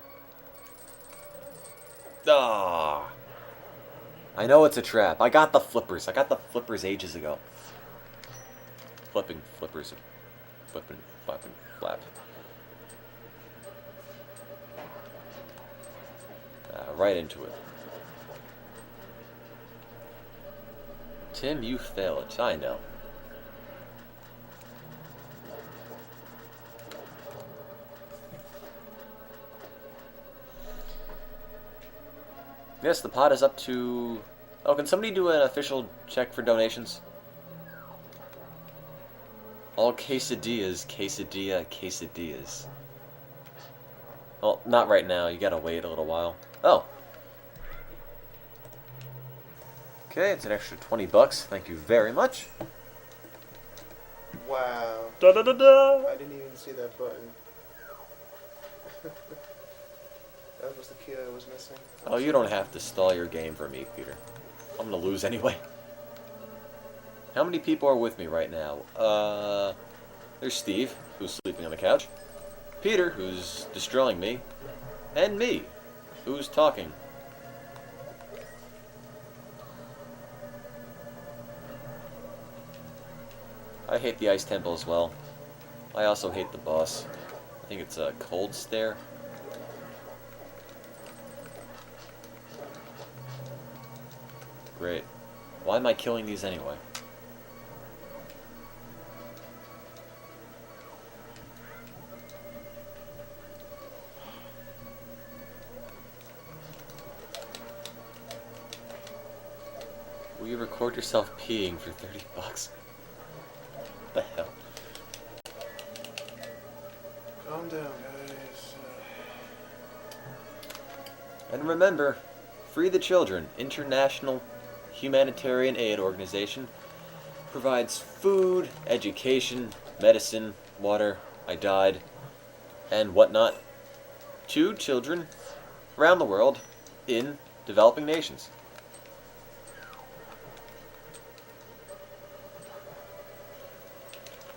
Ah! I know it's a trap. I got the flippers. I got the flippers ages ago. Flipping flippers. Flipping, flapping, flap. Right into it. Tim, you fail it. I know. Yes, the pot is up to... Oh, can somebody do an official check for donations? All quesadillas, quesadilla, quesadillas. Well, not right now. You gotta wait a little while. Oh. Okay, it's an extra 20 bucks. Thank you very much. Wow. Da da da da! I didn't even see that button. That was the key I was missing. Oh, you don't have to stall your game for me, Peter. I'm gonna lose anyway. How many people are with me right now? There's Steve, who's sleeping on the couch. Peter, who's destroying me. And me, who's talking. I hate the Ice Temple as well. I also hate the boss. I think it's a Cold Stare. Great. Why am I killing these anyway? Will you record yourself peeing for 30 bucks? What the hell? Calm down, guys. And remember, Free the Children, international humanitarian aid organization, provides food, education, medicine, water, I died, and whatnot to children around the world in developing nations.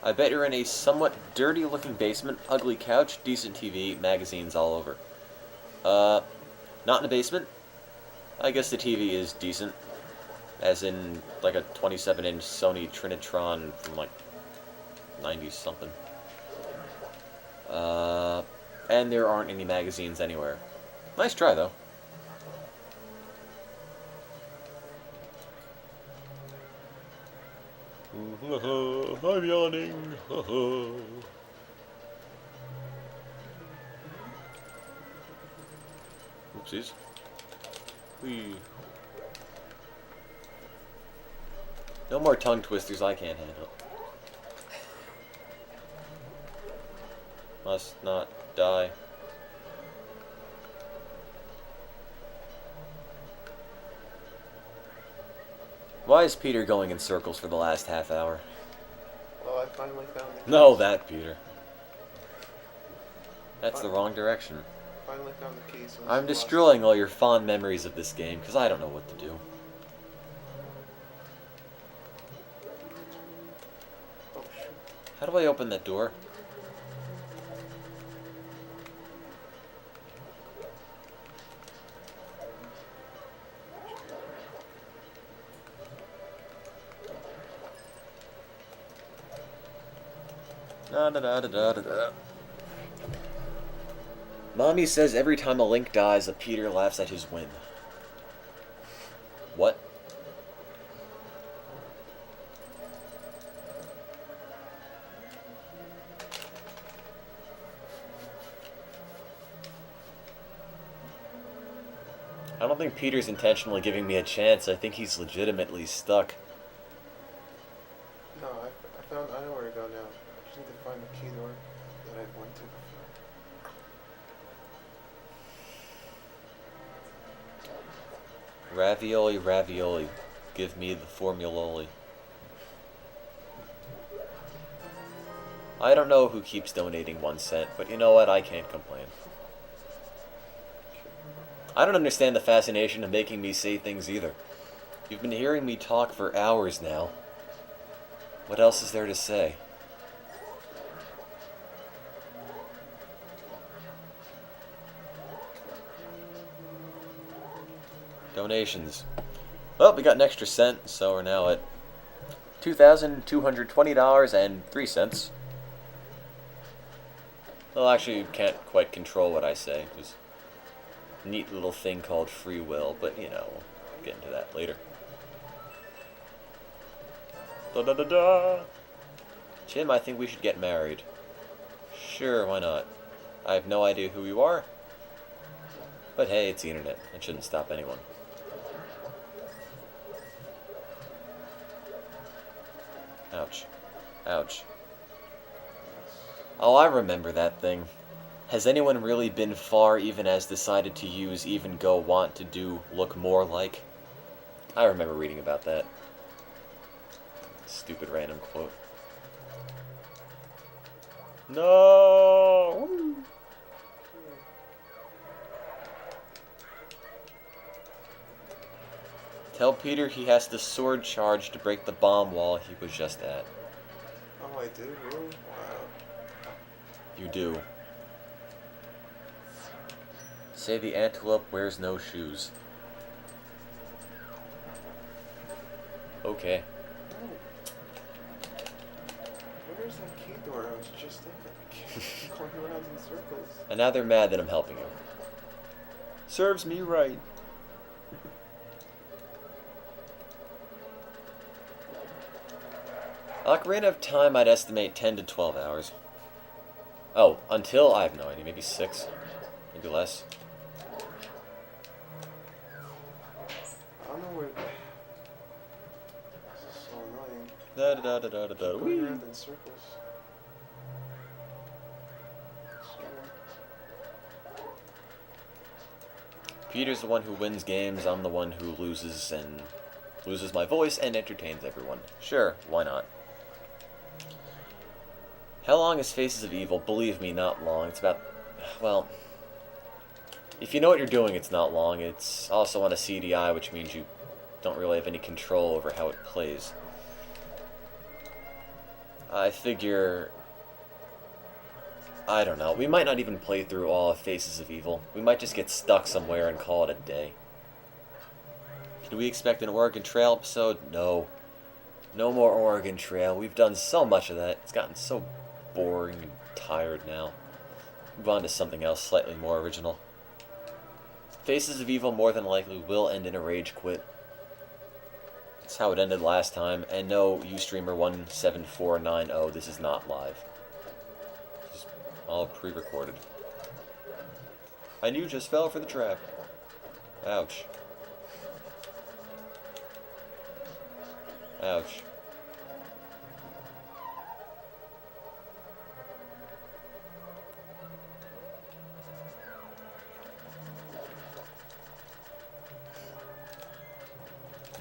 I bet you're in a somewhat dirty-looking basement, ugly couch, decent TV, magazines all over. Not in a basement. I guess the TV is decent. As in, like a 27-inch Sony Trinitron from, like, 90-something. And there aren't any magazines anywhere. Nice try, though. I'm yawning. Oopsies. Whee. No more tongue twisters I can't handle. Must not die. Why is Peter going in circles for the last half hour? Well, I finally found the keys. No, that Peter. That's the wrong direction. Finally found the keys. I'm destroying all your fond memories of this game because I don't know what to do. Oh, shoot. How do I open that door? Da da da da da da. Mommy says every time a Link dies, a Peter laughs at his win. What? I don't think Peter's intentionally giving me a chance. I think he's legitimately stuck. No, I know where to go now. I just need to find the key door that I went to before. Ravioli, ravioli. Give me the formuloli. I don't know who keeps donating 1 cent, but you know what? I can't complain. I don't understand the fascination of making me say things either. You've been hearing me talk for hours now. What else is there to say? Donations. Well, we got an extra cent, so we're now at $2,220.03. Well, actually, you can't quite control what I say. There's a neat little thing called free will, but, you know, we'll get into that later. Da-da-da-da! Tim, I think we should get married. Sure, why not? I have no idea who you are, but hey, it's the internet. It shouldn't stop anyone. Ouch. Ouch. Oh, I remember that thing. Has anyone really been far even as decided to use even go want to do look more like? I remember reading about that. Stupid random quote. No! Tell Peter he has the sword charge to break the bomb wall he was just at. Oh, I do? Really? Wow. You do. Say the antelope wears no shoes. Okay. Oh. Where's that key door I was just in? I keep going around in circles. And now they're mad that I'm helping you. Serves me right. Ocarina of Time, I'd estimate 10 to 12 hours. Oh, until, I have no idea, maybe 6? Maybe less? I don't know where... This is so annoying. Da da da da da da. Going around in circles. Peter's the one who wins games, I'm the one who loses my voice and entertains everyone. Sure, why not? How long is Faces of Evil? Believe me, not long. It's about, well, if you know what you're doing, it's not long. It's also on a CDI, which means you don't really have any control over how it plays. I figure, I don't know, we might not even play through all of Faces of Evil. We might just get stuck somewhere and call it a day. Do we expect an Oregon Trail episode? No. No more Oregon Trail. We've done so much of that. It's gotten so boring and tired now. Move on to something else slightly more original. Faces of Evil more than likely will end in a rage quit. That's how it ended last time. And no, Ustreamer17490, this is not live. This is all pre-recorded. And you just fell for the trap. Ouch. Ouch.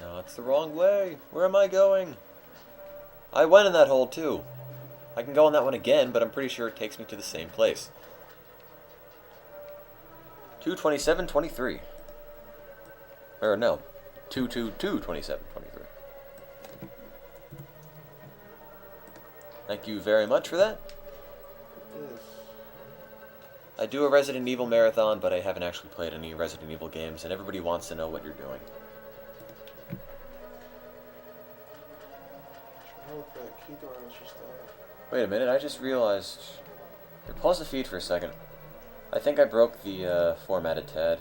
No, it's the wrong way. Where am I going? I went in that hole too. I can go in that one again, but I'm pretty sure it takes me to the same place. 22723. Or no, 2222723. Thank you very much for that. Yes. I do a Resident Evil marathon, but I haven't actually played any Resident Evil games, and everybody wants to know what you're doing. Oh, look, that key door was just out. Wait a minute, I just realized... Here, pause the feed for a second. I think I broke the formatted TAD.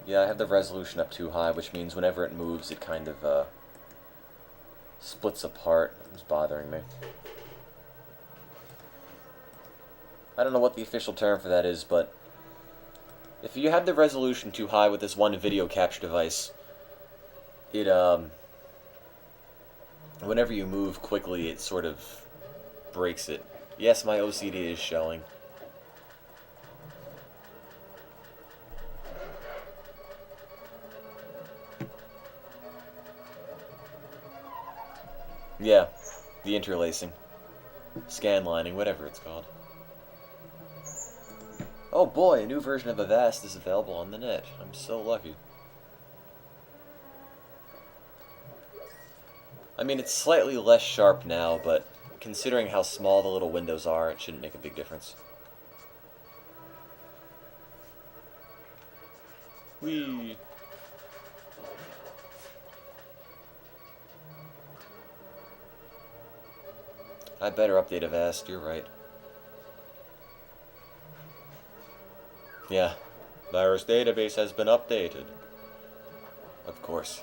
Yeah, I have the resolution up too high, which means whenever it moves, it kind of splits apart. It's bothering me. I don't know what the official term for that is, but if you have the resolution too high with this one video capture device, it, whenever you move quickly, it sort of breaks it. Yes, my OCD is showing. Yeah, the interlacing. Scanlining, whatever it's called. Oh boy, a new version of Avast is available on the net. I'm so lucky. I mean, it's slightly less sharp now, but considering how small the little windows are, it shouldn't make a big difference. Whee! I better update Avast, you're right. Yeah, virus database has been updated. Of course.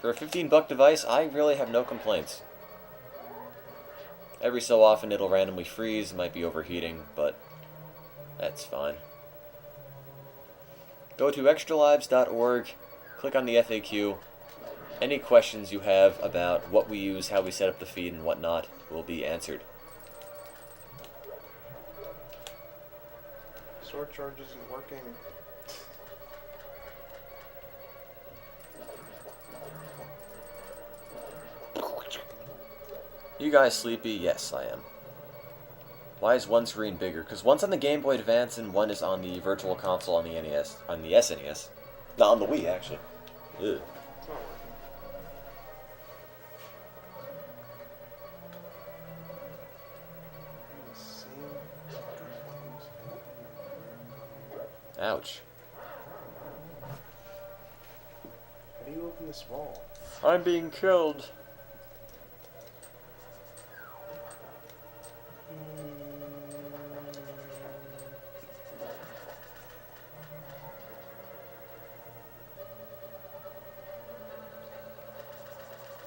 For a $15 device, I really have no complaints. Every so often it'll randomly freeze, might be overheating, but that's fine. Go to extralives.org, click on the FAQ. Any questions you have about what we use, how we set up the feed, and whatnot will be answered. Sword charge isn't working. You guys sleepy? Yes, I am. Why is one screen bigger? Because one's on the Game Boy Advance and one is on the Virtual Console on the NES. On the SNES. Not on the Wii, actually. Ugh. It's not working. Ouch. How do you open this wall? I'm being killed.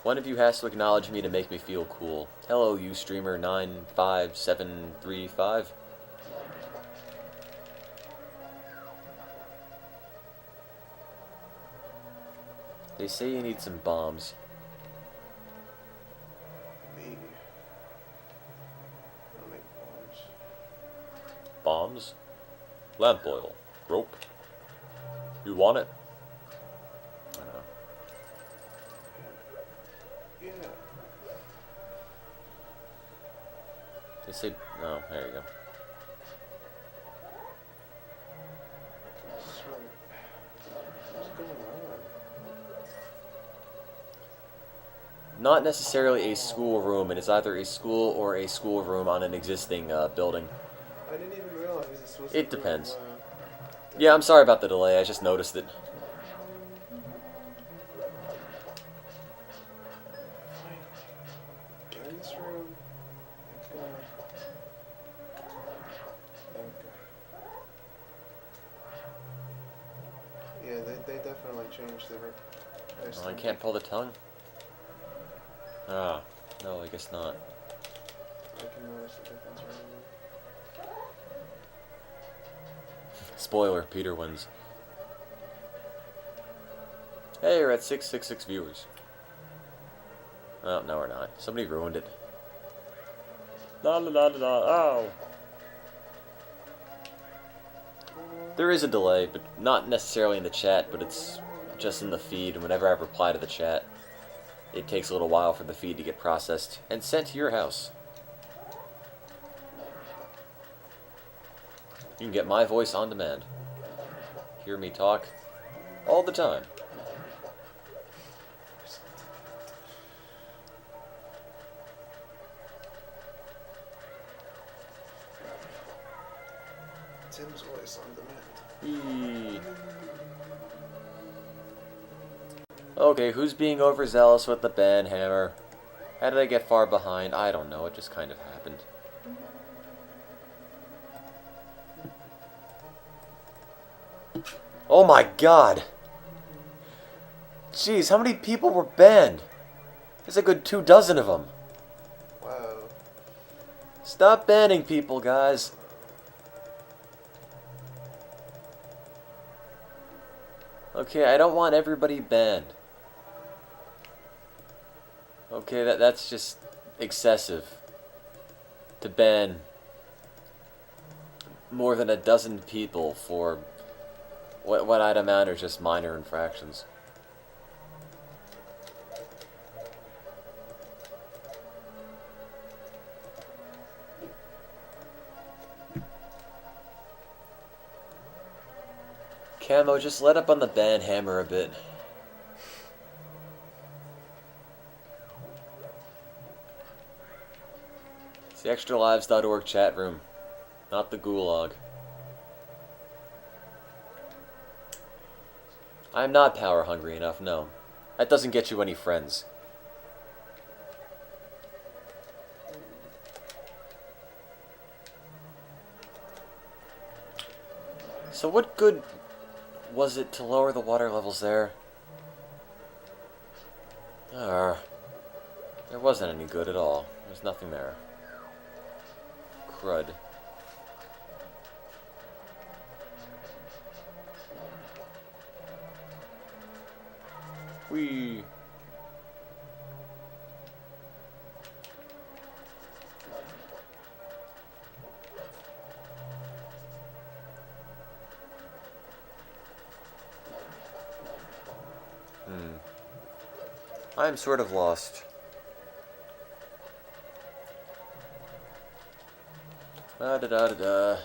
One of you has to acknowledge me to make me feel cool. Hello, you streamer 95735. They say you need some bombs. Me. I'll make bombs. Bombs? Lamp oil. Rope. You want it? I don't know. Yeah. They say... Oh, there you go. So, what's going on? Not necessarily a schoolroom. It is either a school or a schoolroom on an existing building. I didn't even realize it's supposed It to be depends. on, Yeah, I'm sorry about the delay. I just noticed it. Get in this room. Thank God. Thank God. Yeah, they definitely changed their... Oh, I can't pull the tongue? Ah, no, I guess not. I can notice the difference right away. Spoiler, Peter wins. Hey, we're at 666 viewers. Oh, no we're not. Somebody ruined it. La la la la la, oh! There is a delay, but not necessarily in the chat, but it's just in the feed, and whenever I reply to the chat, it takes a little while for the feed to get processed and sent to your house. You can get my voice on demand. Hear me talk all the time. Tim's voice on demand. Eee. Okay, who's being overzealous with the band hammer? How did I get far behind? I don't know, it just kind of happened. Oh my god! Jeez, how many people were banned? There's a good 24 of them. Wow. Stop banning people, guys. Okay, I don't want everybody banned. Okay, that's just excessive. To ban more than a dozen people for what I'd imagine are just minor infractions. Camo, just let up on the ban hammer a bit. It's the extralives.org chat room, not the gulag. I'm not power hungry enough, no. That doesn't get you any friends. So what good was it to lower the water levels there? There wasn't any good at all. There's nothing there. Crud. Whee! I'm sort of lost. Da da da da da.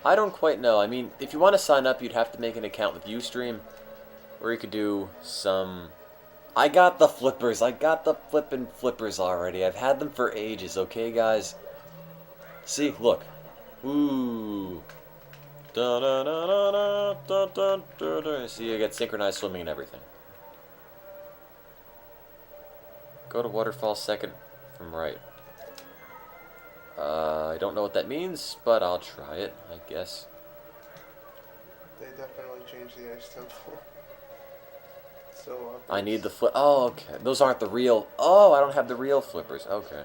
I don't quite know. I mean, if you want to sign up, you'd have to make an account with Ustream, or you could do some... I got the flippers. I got the flippin' flippers already. I've had them for ages, okay, guys? See, look. Ooh. Da da da da da da da da da. See, you get synchronized swimming and everything. Go to waterfall second from right. I don't know what that means, but I'll try it, I guess. They definitely changed the ice temple. So I need the flip. Oh, okay. Those aren't the real. Oh, I don't have the real flippers. Okay.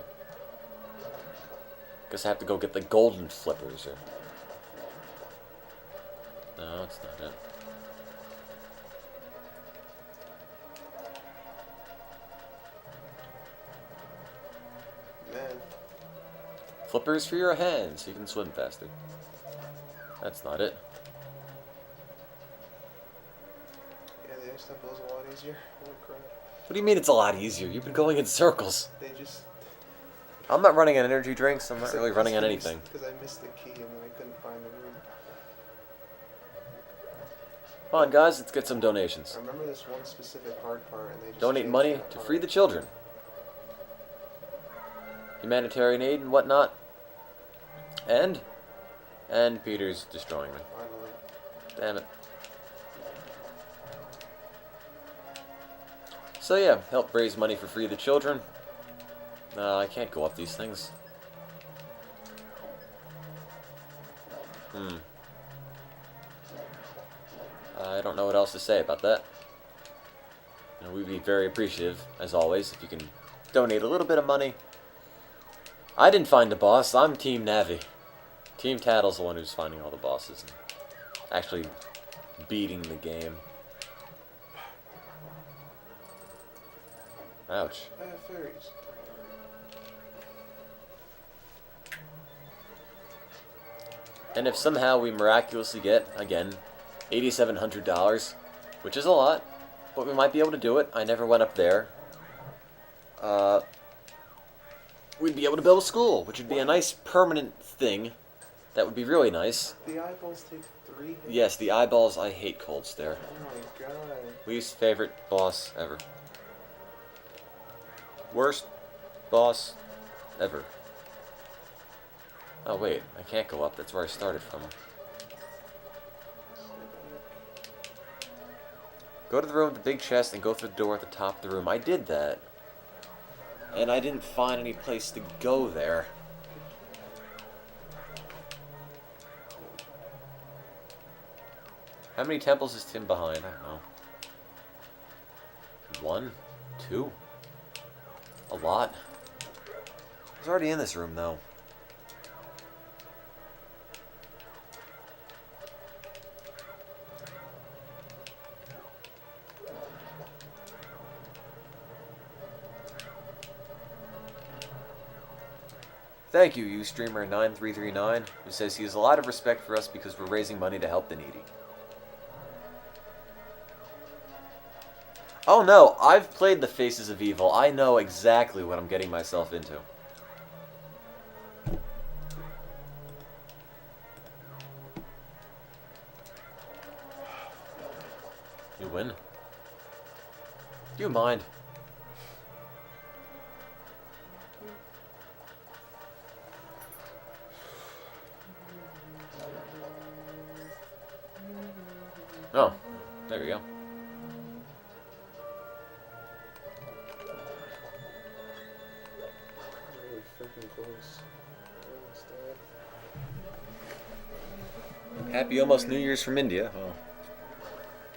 Guess I have to go get the golden flippers. Or... No, it's not it. Man. Flippers for your hands so you can swim faster. That's not it. Yeah, the ice temple is a lot easier. Holy crap. What do you mean it's a lot easier? You've been going in circles. They just... I'm not running on energy drinks. I'm not really running on anything. Because I missed the key and then I couldn't find the room. Come on, guys. Let's get some donations. I remember this one specific hard part and they just Donate changed money that to part. free the children. Humanitarian aid and whatnot. And Peter's destroying me. Finally. Damn it. So yeah, help raise money for Free the Children. I can't go up these things. I don't know what else to say about that. You know, we'd be very appreciative, as always, if you can donate a little bit of money. I didn't find the boss. I'm Team Navi. Team Tattle's the one who's finding all the bosses and actually beating the game. Ouch. I have fairies. And if somehow we miraculously get, again, $8,700, which is a lot, but we might be able to do it. I never went up there. We'd be able to build a school, which would be a nice permanent thing. That would be really nice. The eyeballs take 3 hits. Yes, the eyeballs, I hate cold stare. Oh my god. Least favorite boss ever. Worst boss ever. Oh wait, I can't go up. That's where I started from. Go to the room with the big chest and go through the door at the top of the room. I did that. And I didn't find any place to go there. How many temples is Tim behind? I don't know. 1? 2? A lot. He's already in this room, though. Thank you, Ustreamer9339, who says he has a lot of respect for us because we're raising money to help the needy. Oh no, I've played the Faces of Evil. I know exactly what I'm getting myself into. You win. Do you mind? Oh, there we go. Really freaking close. Almost died. Happy almost New Year's from India. Oh.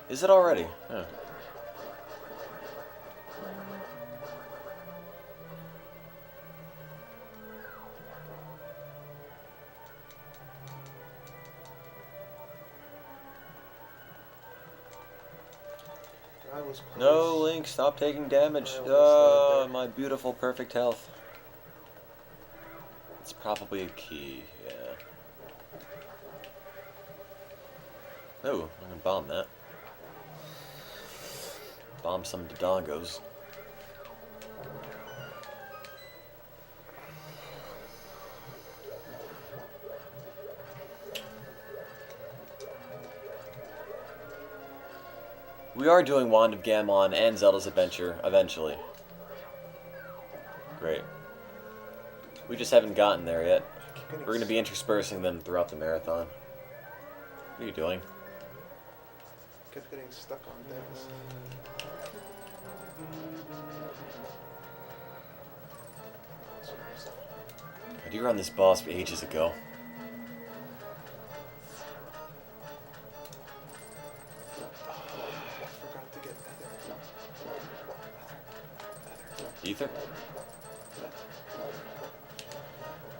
Is it already? Huh. I was close. No, Link, stop taking damage. I almost died there. My beautiful, perfect health. It's probably a key, yeah. Oh, I'm gonna bomb that. Bomb some Dodongos. We are doing Wand of Gammon and Zelda's Adventure eventually. Great. We just haven't gotten there yet. We're going to be interspersing them throughout the marathon. What are you doing? Kept getting stuck on things. God, you were on this boss ages ago.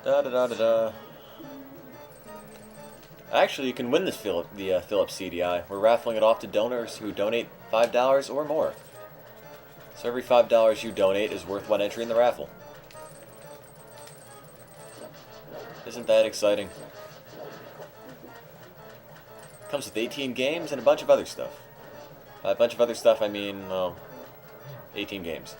Da da da da da. Actually, you can win this Philips CDI. We're raffling it off to donors who donate $5 or more. So every $5 you donate is worth one entry in the raffle. Isn't that exciting? Comes with 18 games and a bunch of other stuff. A bunch of other stuff, I mean, 18 games.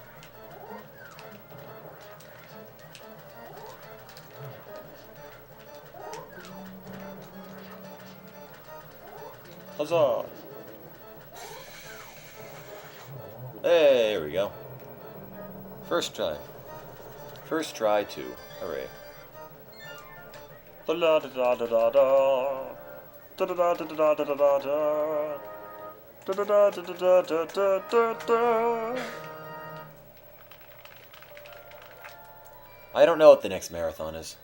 Huzzah! Hey, there we go. First try. First try, too. Hooray. Da da da da da da da da da da da da da da da da da da da. I don't know what the next marathon is.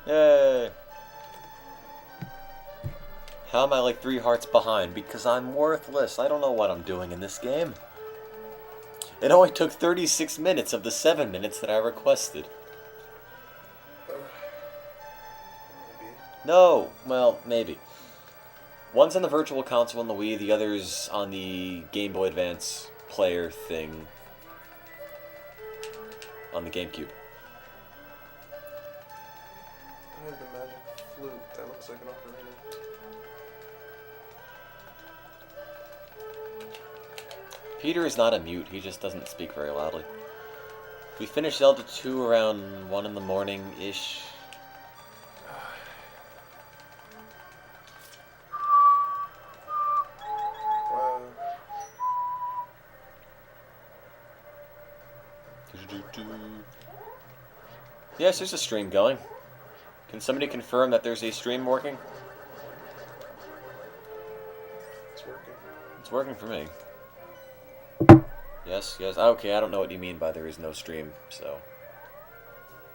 Yay! How am I like 3 hearts behind? Because I'm worthless. I don't know what I'm doing in this game. It only took 36 minutes of the 7 minutes that I requested. Maybe. No! Well, maybe. One's on the Virtual Console on the Wii, the other's on the Game Boy Advance player thing on the GameCube. I have the magic flute that looks like an ocarina. Peter is not a mute, he just doesn't speak very loudly. We finished Zelda 2 around 1 in the morning-ish. Wow. Yes, there's a stream going. Can somebody confirm that there's a stream working? It's working. It's working for me. Yes, yes. Okay, I don't know what you mean by there is no stream, so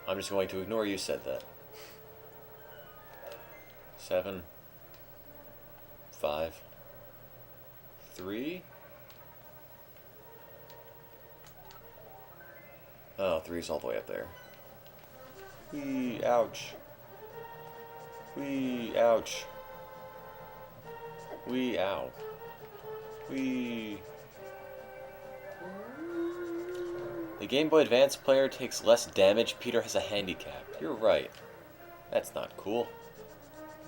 I'm just going to ignore you said that. 7, 5, 3. Oh, 3's all the way up there. Whee, ouch. Whee, ouch. Whee, ow. Whee. The Game Boy Advance player takes less damage. Peter has a handicap. You're right. That's not cool.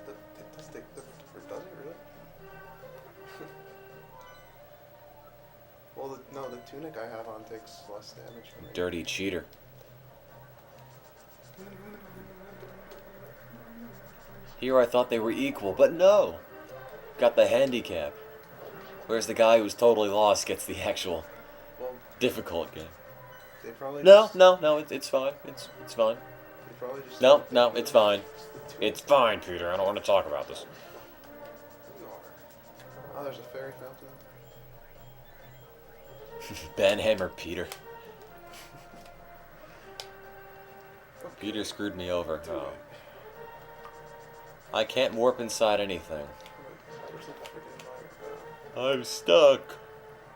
It does take the... Or does it really? Well, no, the tunic I have on takes less damage than me. Dirty cheater. Here I thought they were equal, but no! Got the handicap. Whereas the guy who's totally lost gets the actual Well, difficult game. they probably No, just, no, it's fine. It's fine. They probably just No, it's fine. It's fine, Peter. I don't want to talk about this. Oh, there's a fairy fountain. Banhammer Peter. Peter screwed me over. Oh. I can't warp inside anything. Where's the freaking mine? I'm stuck.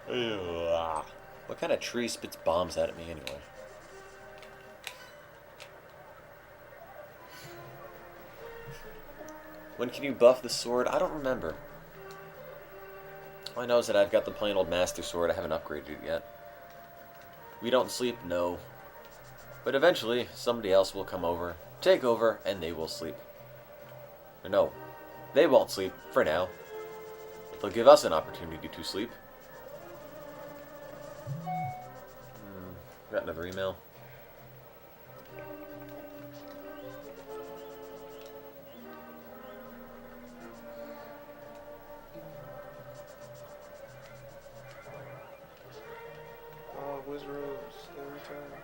Ugh. What kind of tree spits bombs at me anyway? When can you buff the sword? I don't remember. All I know is that I've got the plain old Master Sword. I haven't upgraded it yet. We don't sleep, no. But eventually, somebody else will come over, take over, and they will sleep. Or no, they won't sleep, for now. They'll give us an opportunity to sleep. Got another email. Oh, Wizards every time.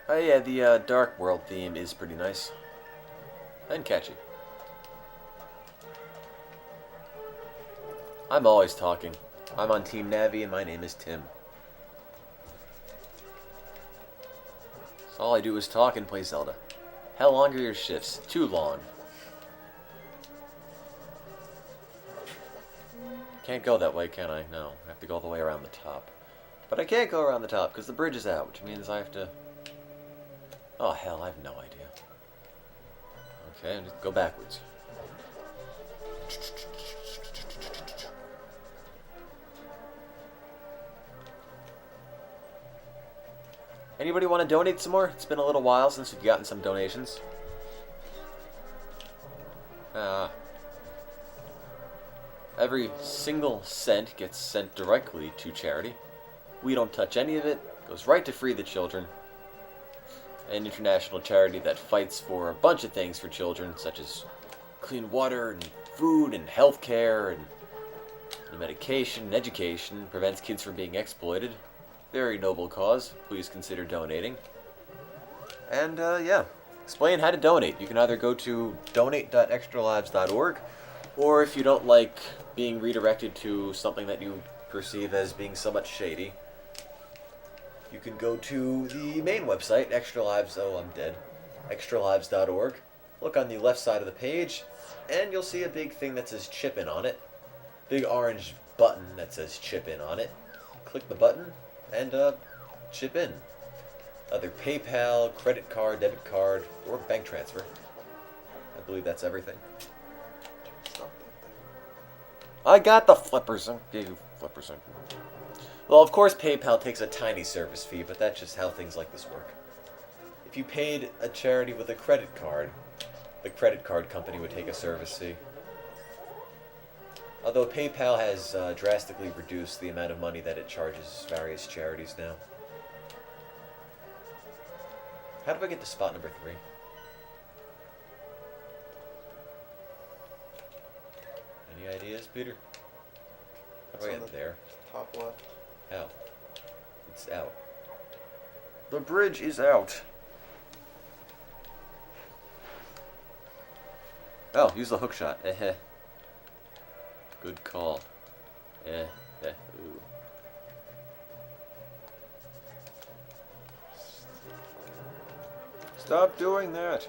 Oh yeah, the Dark World theme is pretty nice. And catchy. I'm always talking. I'm on Team Navi and my name is Tim. So all I do is talk and play Zelda. How long are your shifts? Too long. Can't go that way, can I? No. I have to go all the way around the top. But I can't go around the top because the bridge is out, which means I have to... Oh, hell, I have no idea. Okay, just go backwards. Anybody want to donate some more? It's been a little while since we've gotten some donations. Every single cent gets sent directly to charity. We don't touch any of it. It goes right to Free the Children, an international charity that fights for a bunch of things for children, such as clean water and food and healthcare and medication and education, prevents kids from being exploited. Very noble cause. Please consider donating. And, yeah. Explain how to donate. You can either go to donate.extralives.org, or if you don't like being redirected to something that you perceive as being somewhat shady, you can go to the main website, extralives.org. Look on the left side of the page, and you'll see a big thing that says Chip In on it. Big orange button that says Chip In on it. Click the button, and chip in. Either PayPal, credit card, debit card, or bank transfer. I believe that's everything. Stop that thing. I got the flippers. I gave you flippers. Well, of course PayPal takes a tiny service fee, but that's just how things like this work. If you paid a charity with a credit card, the credit card company would take a service fee. Although PayPal has drastically reduced the amount of money that it charges various charities now. How do I get to spot number 3? Any ideas, Peter? How do I get there? Top left. How? It's out. The bridge is out. Oh, use the hook shot. Eh. Good call. Ooh. Stop doing that.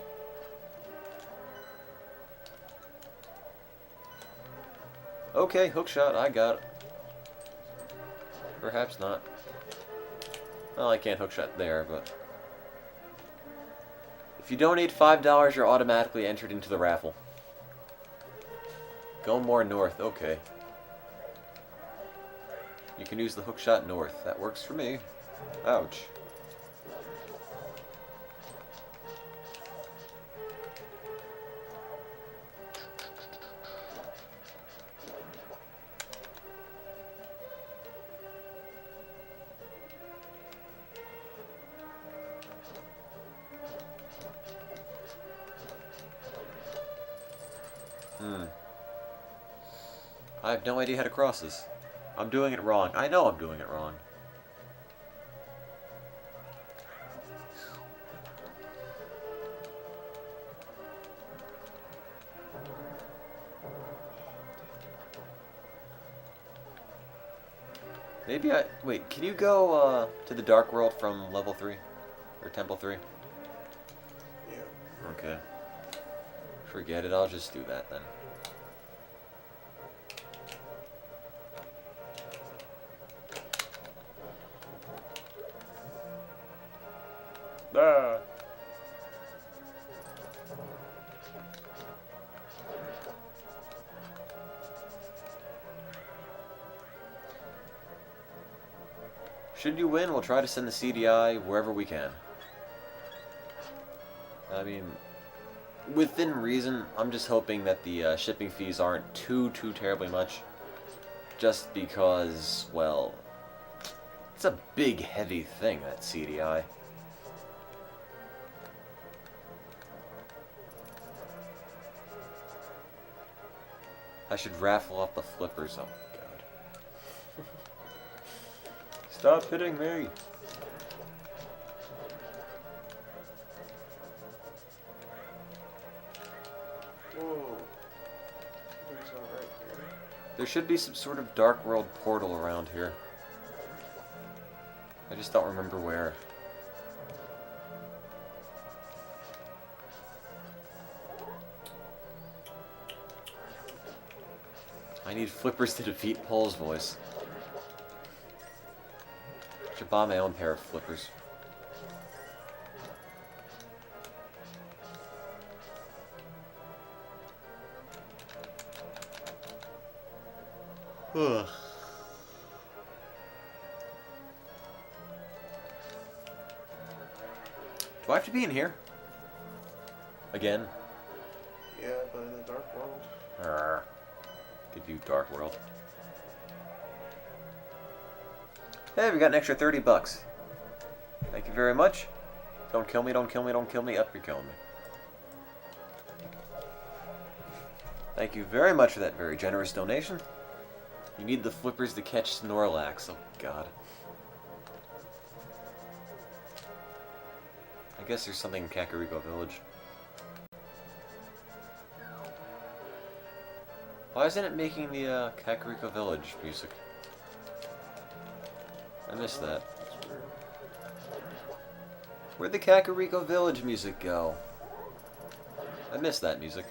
Okay, hook shot, I got it. Perhaps not. Well, I can't hook shot there, but... If you donate $5, you're automatically entered into the raffle. Go more north, okay. You can use the hook shot north. That works for me. Ouch. I have no idea how to cross this. I'm doing it wrong. I know I'm doing it wrong. Maybe I... Wait, can you go to the Dark World from level 3? Or Temple 3? Yeah. Okay. Forget it, I'll just do that then. Ah. Should you win, we'll try to send the CDI wherever we can. I mean, within reason, I'm just hoping that the shipping fees aren't too terribly much. Just because, well, it's a big, heavy thing, that CDI. I should raffle off the flippers. Oh, God. Stop hitting me. Whoa. There's not right there. There should be some sort of Dark World portal around here. I just don't remember where. I I need flippers to defeat Pole's voice. I should buy my own pair of flippers. Ugh. Do I have to be in here? Again? Yeah, but in the Dark World. Arrgh. Good you, Dark World. Hey, we got an extra $30. Thank you very much. Don't kill me, don't kill me, don't kill me. Up, you're killing me. Thank you very much for that very generous donation. You need the flippers to catch Snorlax. Oh, God. I guess there's something in Kakariko Village. Why isn't it making the Kakariko Village music? I missed that. That's weird. Where'd the Kakariko Village music go? I missed that music.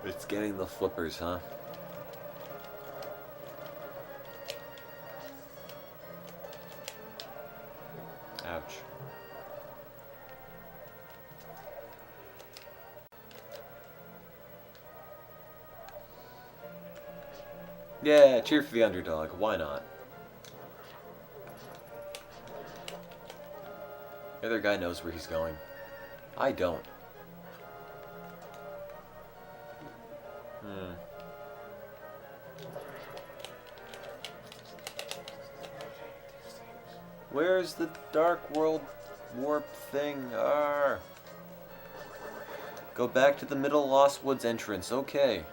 It's getting the flippers, huh? Ouch. Yeah, cheer for the underdog. Why not? The other guy knows where he's going. I don't. Where's the Dark World warp thing? Arr. Go back to the middle Lost Woods entrance. Okay.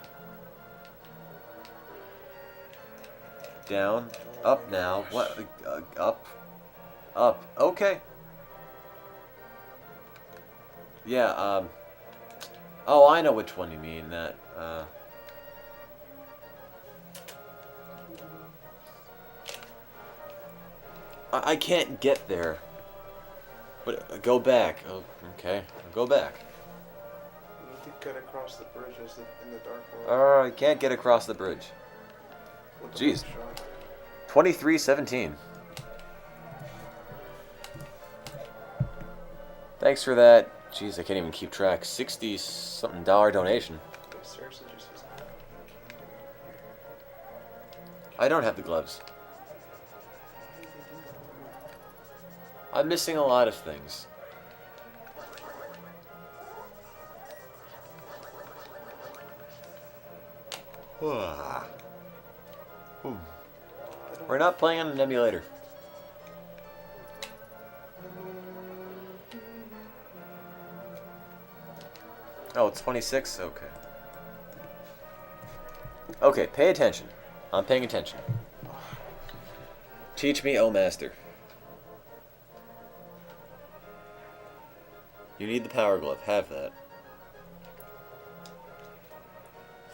Down. Up now. What? Up. Up. Okay. Yeah, oh, I know which one you mean. That, I can't get there. But go back. Oh, okay. Go back. You need to get across the bridge in the Dark World. I can't get across the bridge. With the Jeez. hook shot. 2317. Thanks for that. Jeez, I can't even keep track. $60-something donation. They seriously just use that. I don't have the gloves. I'm missing a lot of things. We're not playing on an emulator. Oh, it's 26? Okay. Okay, pay attention. I'm paying attention. Teach me, oh master. You need the power glove. Have that.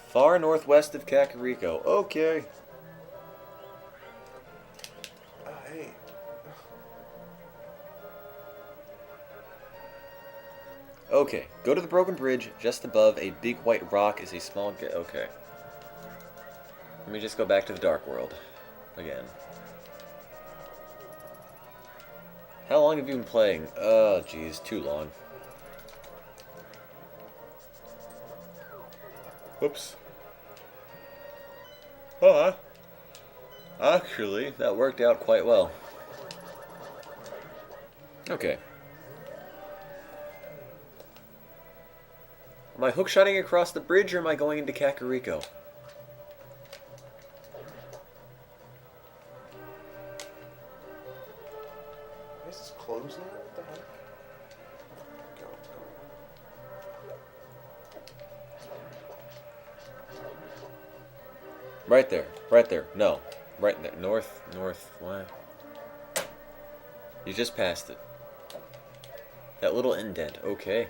Far northwest of Kakariko. Okay. Hey. Okay, go to the broken bridge. Just above a big white rock is a small okay. Let me just go back to the Dark World. Again. How long have you been playing? Oh, geez, too long. Whoops. Oh, actually, that worked out quite well. Okay. Am I hookshotting across the bridge or am I going into Kakariko? Is this closed now? What the heck? Go, go. Right there. Right there. No. Right there. North. What? You just passed it. That little indent. Okay.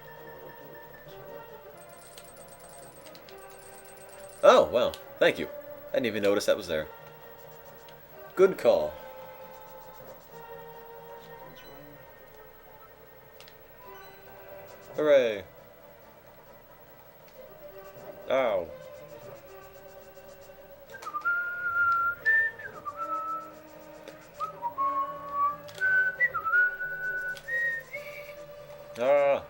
Oh, well. Thank you. I didn't even notice that was there. Good call. Hooray! Ow. Ah!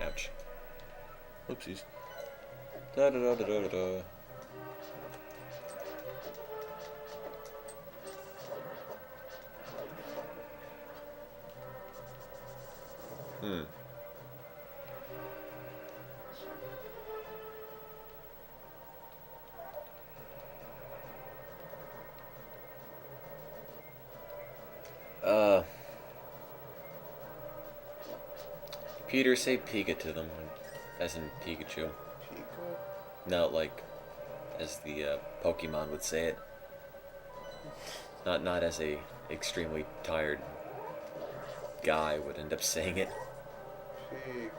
Ouch. Oopsies. Da da da da da da. Hmm. Peter, say Pika to them, as in Pikachu. Chico? No, like, as the Pokemon would say it. Not as a extremely tired guy would end up saying it. Chico.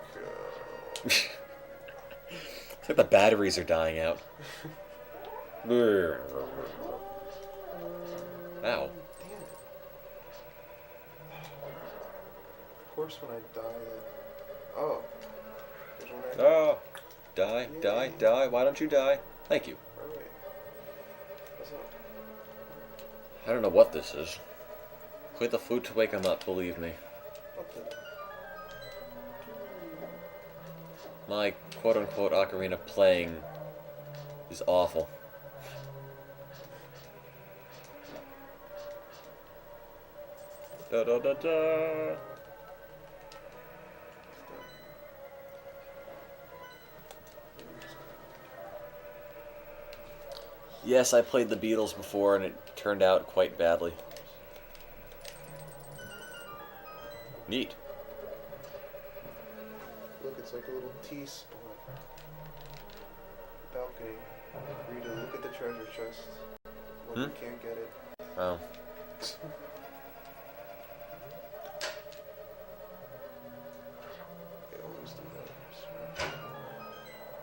It's like the batteries are dying out. Brr. Ow. Damn it. Of course when I die that... Oh. There's one right Oh. Die, die, die. Why don't you die? Thank you. Alright. What's up? I don't know what this is. Play the flute to wake him up, believe me. What the... My quote-unquote ocarina playing is awful. Da da da da. Yes, I played the Beatles before and it turned out quite badly. Neat. Look, it's like a little tea spot. Balcony. For you to look at the treasure chest when you can't get it. Oh. They always do that.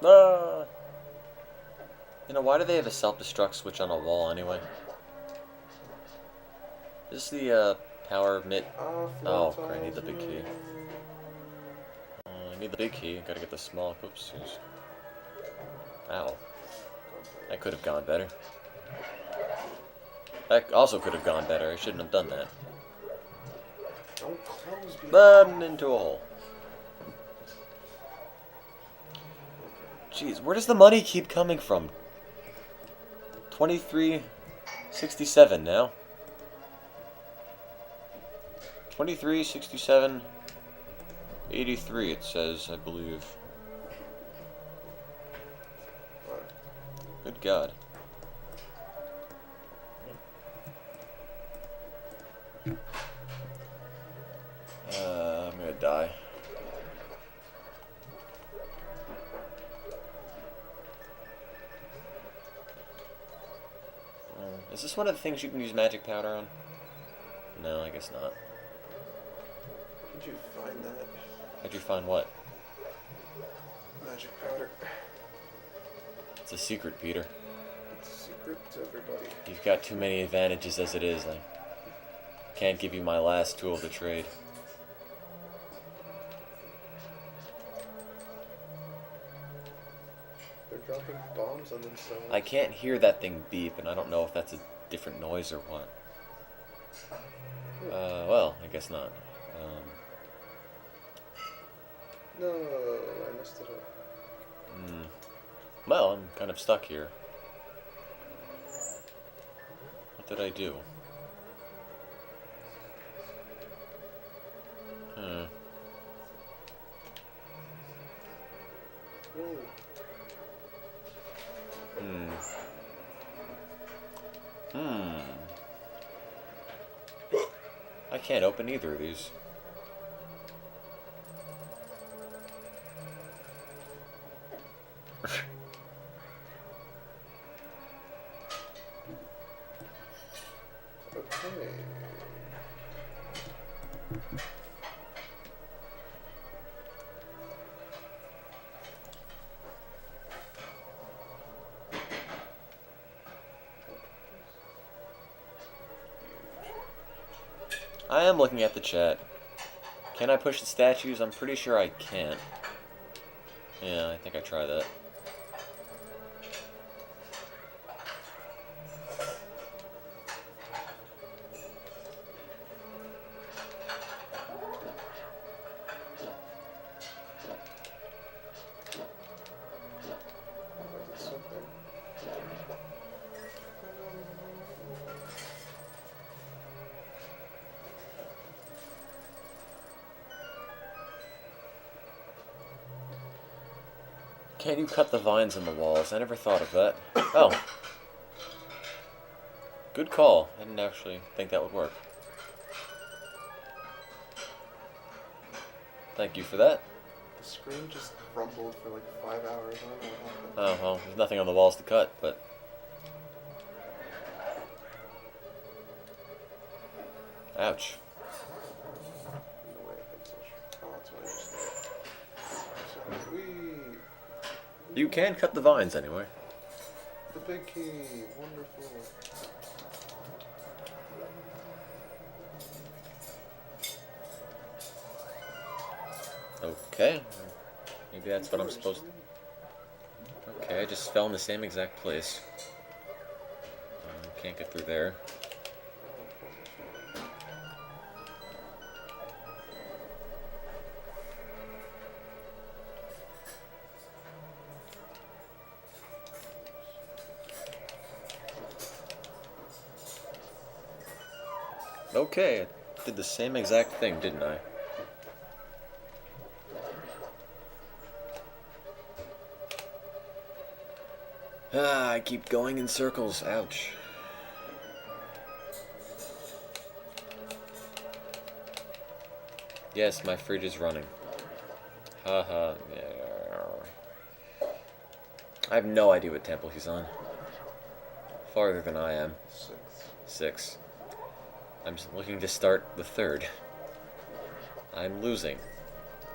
Ah. You know, why do they have a self-destruct switch on a wall anyway? Is this the power mitt? Oh, great, I need the big key. I need the big key. Gotta get the small. Oops. Ow. That could have gone better. That also could have gone better. I shouldn't have done that. Don't close me. Into a hole. Jeez, where does the money keep coming from? 23.67 now. 23.67.83 it says, I believe. Good God. I'm gonna die. Is this one of the things you can use magic powder on? No, I guess not. How did you find that? How'd you find what? Magic powder. It's a secret, Peter. It's a secret to everybody. You've got too many advantages as it is. I can't give you my last tool of the trade. They're dropping bombs on themselves. I can't hear that thing beep, and I don't know if that's a different noise or what. Well, I guess not. No, I messed it up. Well, I'm kind of stuck here. What did I do? I can't open either of these. Okay. I am looking at the chat. Can I push the statues? I'm pretty sure I can't. Yeah, I think I try that. I did something. Can you cut the vines in the walls? I never thought of that. Oh. Good call. I didn't actually think that would work. Thank you for that. The screen just rumbled for like 5 hours. I don't know what happened. Oh, well, there's nothing on the walls to cut, but... Ouch. No way I can push. Oh, that's what I just did. Whee! You can cut the vines anyway. The big key. Wonderful. Okay. Maybe that's what I'm supposed to... Okay, I just fell in the same exact place. Can't get through there. Okay, I did the same exact thing, didn't I? Ah, I keep going in circles. Ouch. Yes, my fridge is running. Haha. I have no idea what temple he's on. Farther than I am. 6. I'm just looking to start the 3rd. I'm losing.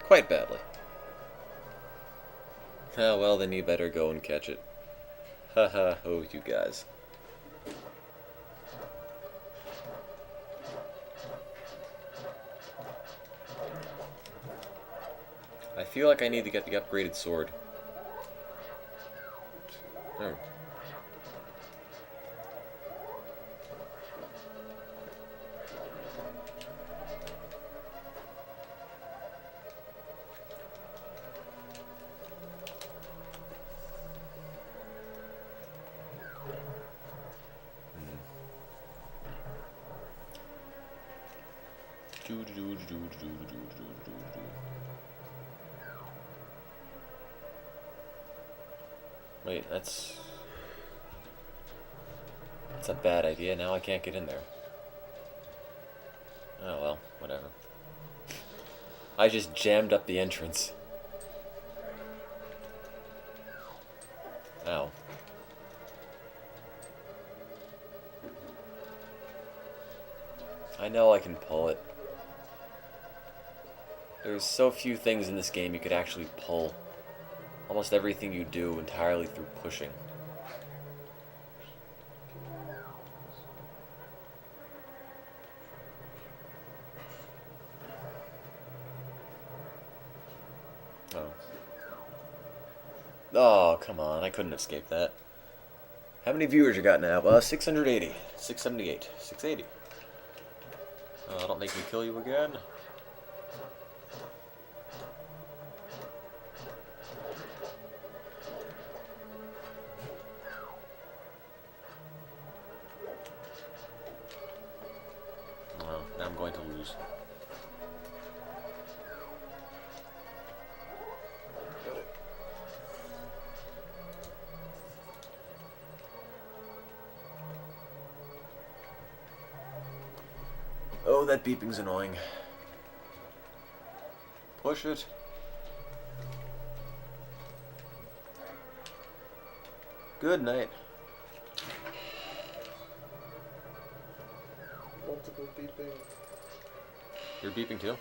Quite badly. Ah, well, then you better go and catch it. Haha, oh, you guys. I feel like I need to get the upgraded sword. Oh. Wait, that's a bad idea. Now I can't get in there. Oh well, whatever. I just jammed up the entrance. Ow. I know I can pull it. There's so few things in this game you could actually pull. Almost everything you do entirely through pushing. Oh. Oh, come on. I couldn't escape that. How many viewers you got now? 680. 678. 680. Don't make me kill you again. Well, now I'm going to lose. Oh, that beeping's annoying. Push it. Good night. Multiple beeping. You're beeping too?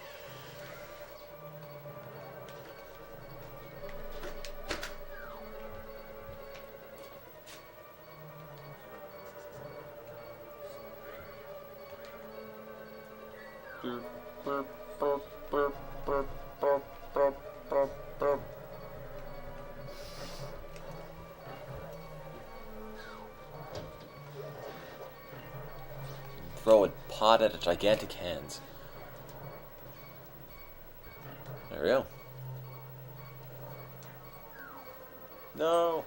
Throw a pot at a gigantic hands. There we go. No.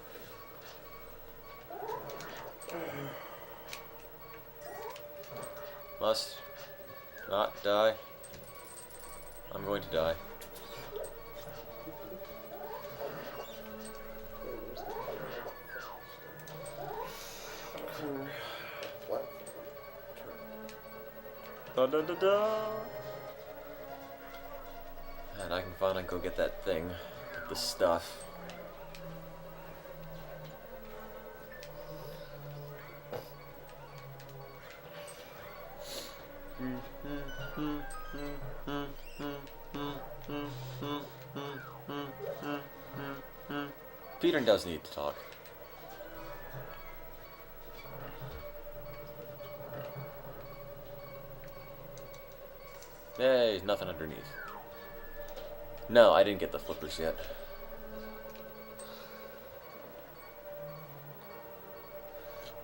Must not die. I'm going to die. What? Da da da da. And I can finally go get that thing, get the stuff. Peter does need to talk. Hey, nothing underneath. No, I didn't get the flippers yet.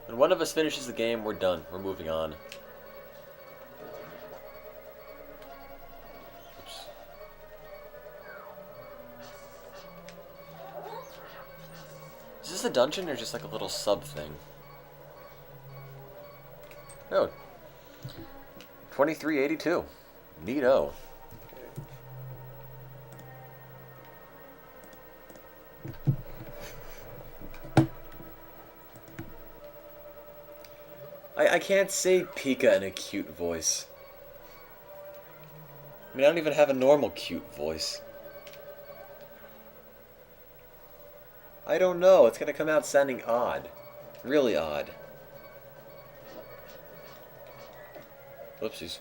When one of us finishes the game, we're done. We're moving on. Oops. Is this a dungeon or just like a little sub thing? Oh. 2382. Neato. I can't say Pika in a cute voice. I mean, I don't even have a normal cute voice. I don't know. It's gonna come out sounding odd. Really odd. Whoopsies.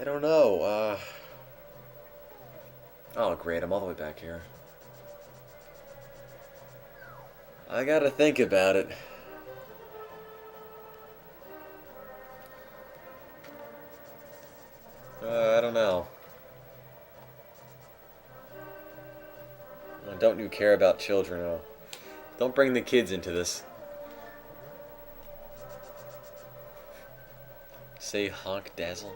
I don't know. Oh, great. I'm all the way back here. I gotta think about it. I don't know. Don't you care about children? Oh. Don't bring the kids into this. Say honk dazzle.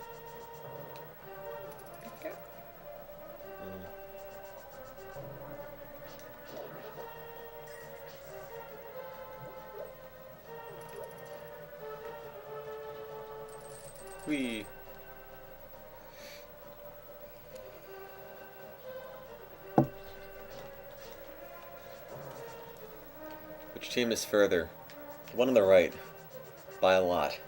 Whee. Which team is further? The one on the right. By a lot.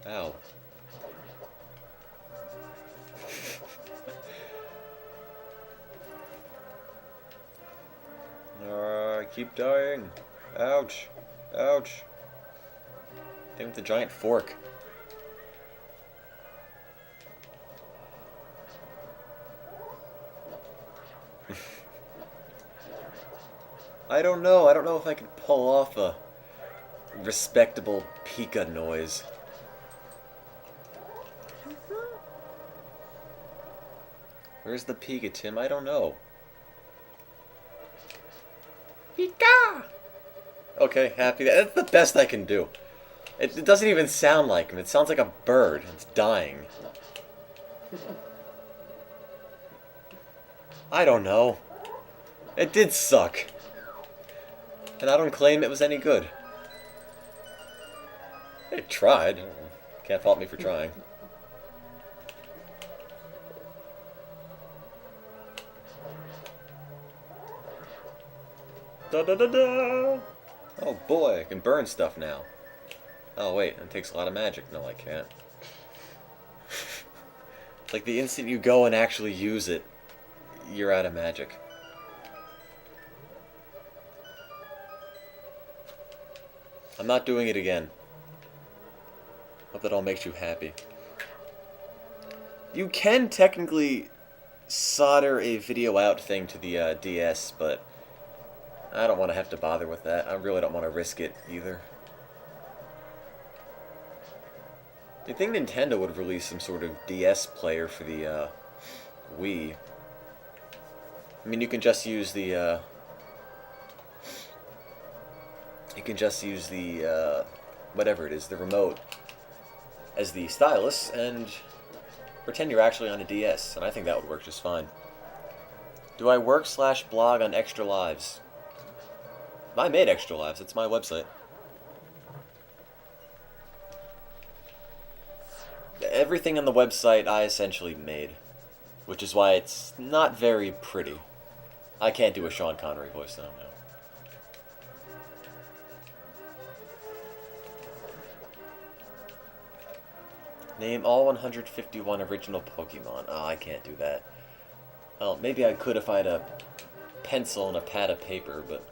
Ow. I keep dying. Ouch. Ouch. Thing with the giant fork. I don't know. I don't know if I can pull off a respectable Pika noise. Where's the Pika, Tim? I don't know. Pika! Okay, happy. That's the best I can do. It doesn't even sound like him. It sounds like a bird. It's dying. I don't know. It did suck. And I don't claim it was any good. It tried. Can't fault me for trying. Da da da da! Oh boy, I can burn stuff now. Oh wait, that takes a lot of magic. No, I can't. It's like the instant you go and actually use it, you're out of magic. I'm not doing it again. Hope that all makes you happy. You can technically solder a video out thing to the DS, but I don't want to have to bother with that. I really don't want to risk it either. I think Nintendo would release some sort of DS player for the Wii. I mean, you can just use the whatever it is, the remote, as the stylus, and pretend you're actually on a DS, and I think that would work just fine. Do I work/blog on Extralives? I made Extralives, it's my website. Everything on the website I essentially made, which is why it's not very pretty. I can't do a Sean Connery voice though, no. Name all 151 original Pokemon. Oh, I can't do that. Well, maybe I could if I had a pencil and a pad of paper, but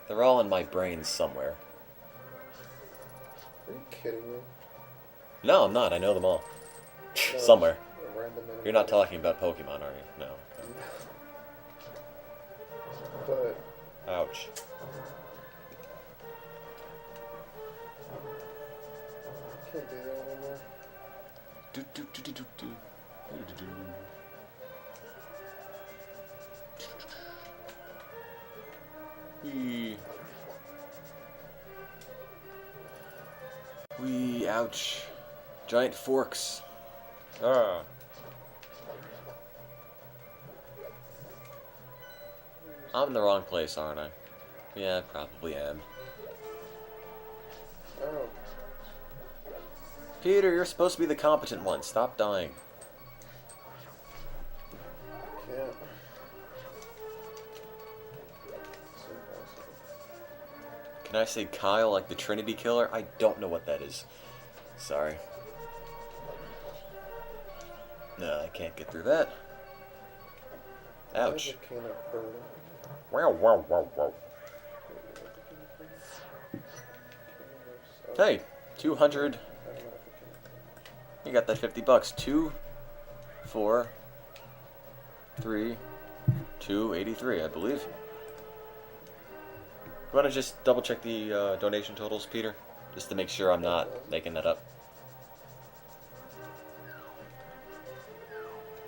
they're all in my brain somewhere. Are you kidding me? No, I'm not. I know them all. No, Somewhere. a random You're not talking about Pokemon, are you? No. But Ouch. can't do that anymore. Do, do, do, do, do, do. Do, do, do. Wee, ouch. Giant forks. Ah. I'm in the wrong place, aren't I? Yeah, I probably am. Oh, Peter, you're supposed to be the competent one. Stop dying. can't. It's impossible. Can I say Kyle like the Trinity Killer? I don't know what that is. Sorry. No, I can't get through that. Ouch. Why is a can of bourbon? Wow, wow, wow, wow. Hey, 200. You got that $50. 2, 4, 3, 283, I believe. You want to just double check the donation totals, Peter? Just to make sure I'm not making that up.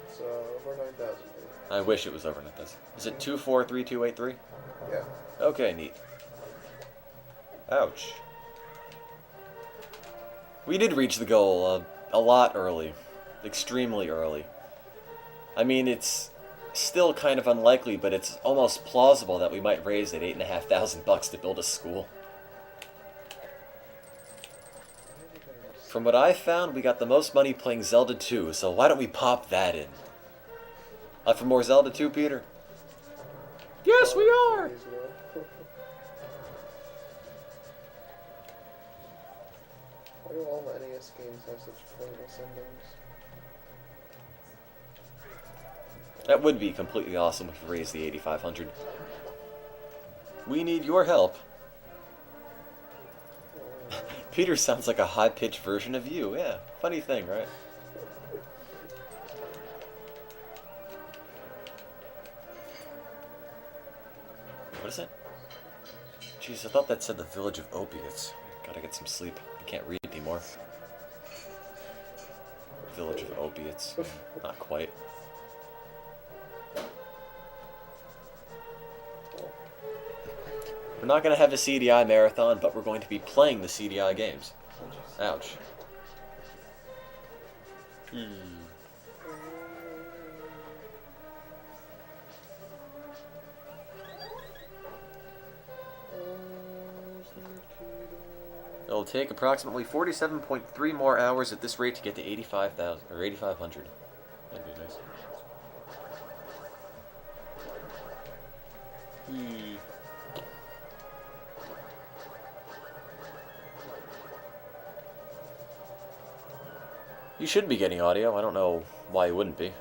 It's over 9,000. I wish it was over 9,000. Is it 243283? Yeah. Okay, neat. Ouch. We did reach the goal a lot early. Extremely early. I mean, it's still kind of unlikely, but it's almost plausible that we might raise that $8,500 to build a school. From what I found, we got the most money playing Zelda 2, so why don't we pop that in? Up for more Zelda 2, Peter? Yes, we are! Please, no. Why do all the NES games have such pointless endings? That would be completely awesome if we raised the 8,500. We need your help. Peter sounds like a high-pitched version of you. Yeah, funny thing, right? What is it? Jeez, I thought that said the Village of Opiates. Gotta get some sleep. I can't read anymore. Village of Opiates. Not quite. We're not going to have a CDI marathon, but we're going to be playing the CDI games. Ouch. It'll take approximately 47.3 more hours at this rate to get to 85,000 or 8,500. That'd be nice. You should be getting audio. I don't know why you wouldn't be.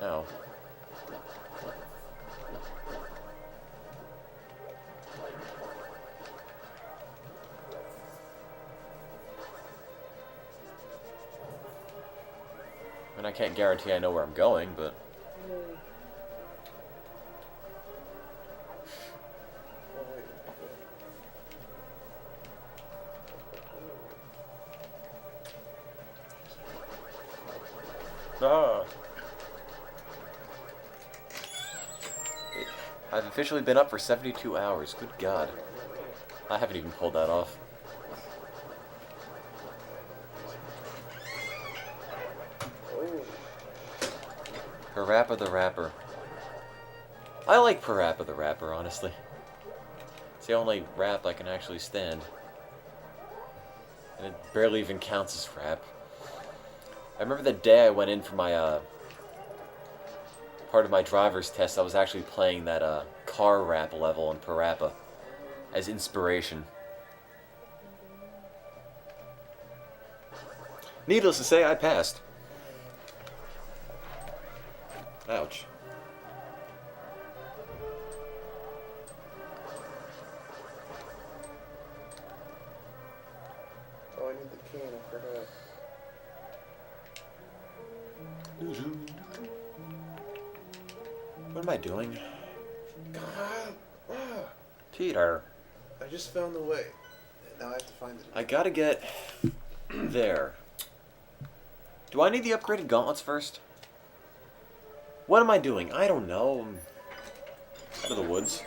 Ow. And I can't guarantee I know where I'm going, but... Ah. I've officially been up for 72 hours. Good God. I haven't even pulled that off. Parappa the Rapper. I like Parappa the Rapper, honestly. It's the only rap I can actually stand. And it barely even counts as rap. I remember the day I went in for my, part of my driver's test, I was actually playing that, car rap level in Parappa as inspiration. Needless to say, I passed. Ouch. Oh, I need the cane, I forgot. What am I doing? God! Ah, Peter. I just found the way. Now I have to find it. I gotta get there. Do I need the upgraded gauntlets first? What am I doing? I don't know. I'm out of the woods.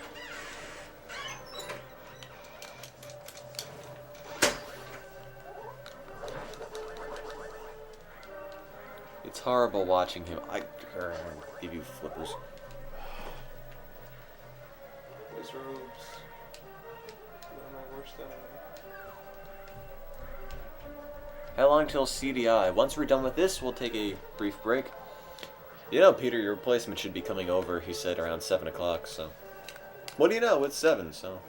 It's horrible watching him. I give you flippers. His robes. One of my worst enemies. How long till CDI? Once we're done with this, we'll take a brief break. You know, Peter, your replacement should be coming over, he said, around 7 o'clock, so... What do you know? It's 7, so...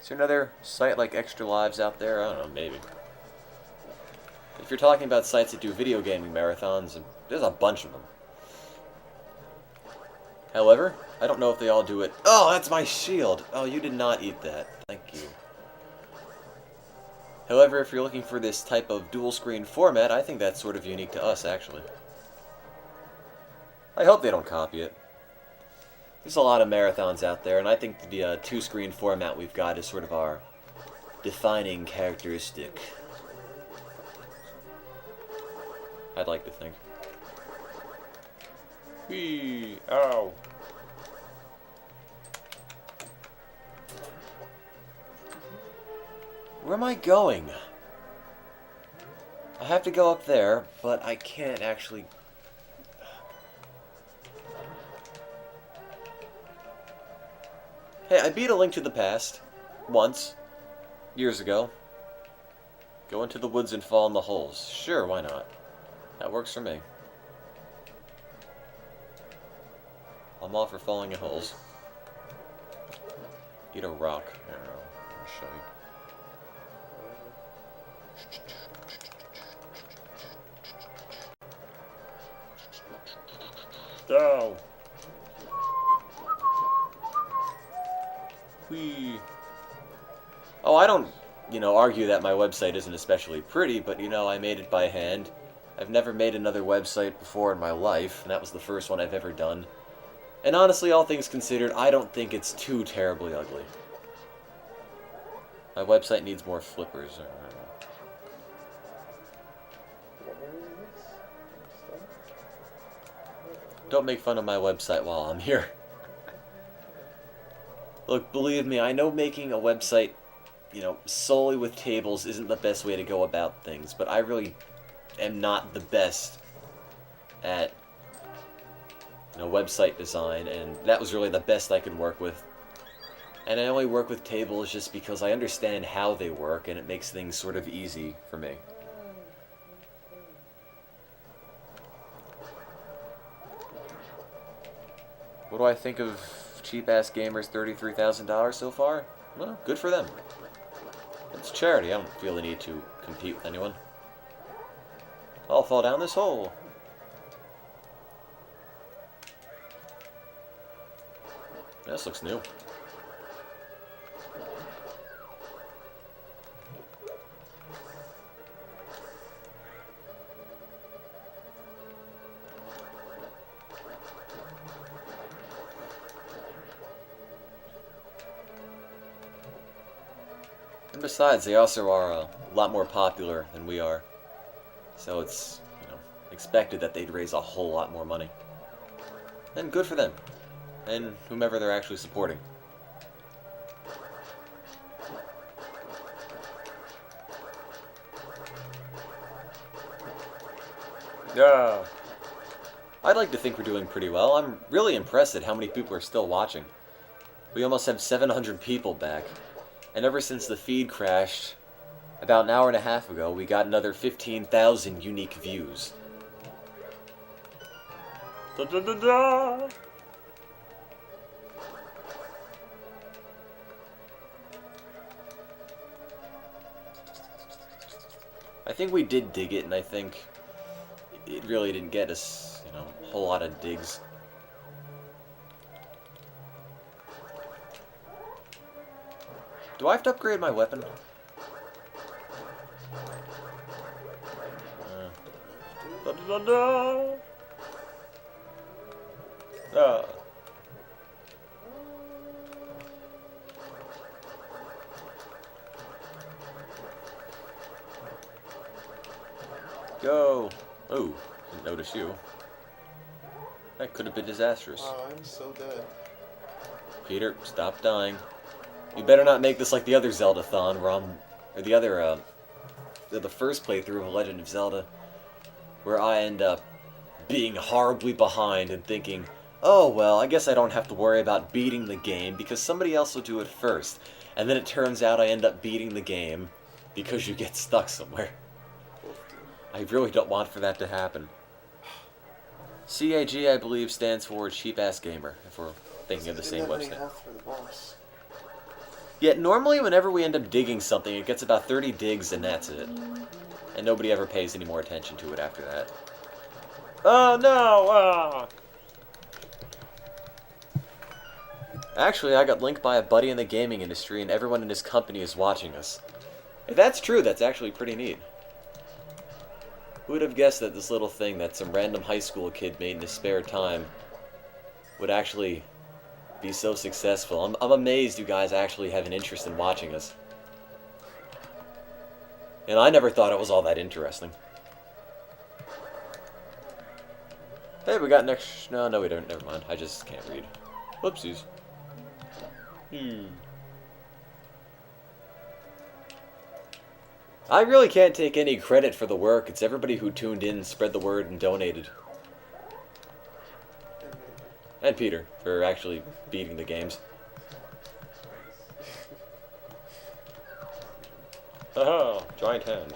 Is there another site like Extralives out there? I don't know, maybe. If you're talking about sites that do video gaming marathons, there's a bunch of them. However, I don't know if they all do it... Oh, that's my shield! Oh, you did not eat that. Thank you. However, if you're looking for this type of dual-screen format, I think that's sort of unique to us, actually. I hope they don't copy it. There's a lot of marathons out there, and I think the two-screen format we've got is sort of our defining characteristic. I'd like to think. Whee! Ow! Where am I going? I have to go up there, but I can't actually... Hey, I beat A Link to the Past. Once. Years ago. Go into the woods and fall in the holes. Sure, why not? That works for me. I'm all for falling in holes. Eat a rock. I don't know. I'll show you. Go! Whee! Oh, I don't, argue that my website isn't especially pretty, but, I made it by hand. I've never made another website before in my life, and that was the first one I've ever done. And honestly, all things considered, I don't think it's too terribly ugly. My website needs more flippers. Don't make fun of my website while I'm here. Look, believe me, I know making a website, solely with tables isn't the best way to go about things, but I really am not the best at, website design, and that was really the best I could work with. And I only work with tables just because I understand how they work, and it makes things sort of easy for me. What do I think of cheap-ass gamers $33,000 so far? Well, good for them. It's charity. I don't feel the need to compete with anyone. I'll fall down this hole. This looks new. And besides, they also are a lot more popular than we are. So it's, expected that they'd raise a whole lot more money. And good for them. And whomever they're actually supporting. Yeah. I'd like to think we're doing pretty well. I'm really impressed at how many people are still watching. We almost have 700 people back. And ever since the feed crashed, about an hour and a half ago, we got another 15,000 unique views. Da, da, da, da. I think we did dig it, and I think it really didn't get us, a whole lot of digs. Do I have to upgrade my weapon? Da, da, da, da. Go! Oh, didn't notice you. That could have been disastrous. Oh, I'm so dead. Peter, stop dying. You better not make this like the other Zeldathon, or the first playthrough of Legend of Zelda, where I end up being horribly behind and thinking, oh, well, I guess I don't have to worry about beating the game because somebody else will do it first. And then it turns out I end up beating the game because you get stuck somewhere. I really don't want for that to happen. CAG, I believe, stands for Cheap Ass Gamer, if we're thinking of the same website. For the boss. Yet normally whenever we end up digging something, it gets about 30 digs and that's it. And nobody ever pays any more attention to it after that. Oh no! Ah! Actually, I got linked by a buddy in the gaming industry and everyone in his company is watching us. If that's true, that's actually pretty neat. Who would have guessed that this little thing that some random high school kid made in his spare time would actually be so successful? I'm amazed you guys actually have an interest in watching us. And I never thought it was all that interesting. Hey, we got next... No, we don't. Never mind. I just can't read. Whoopsies. I really can't take any credit for the work. It's everybody who tuned in, spread the word, and donated. And Peter, for actually beating the games. Haha, giant hand.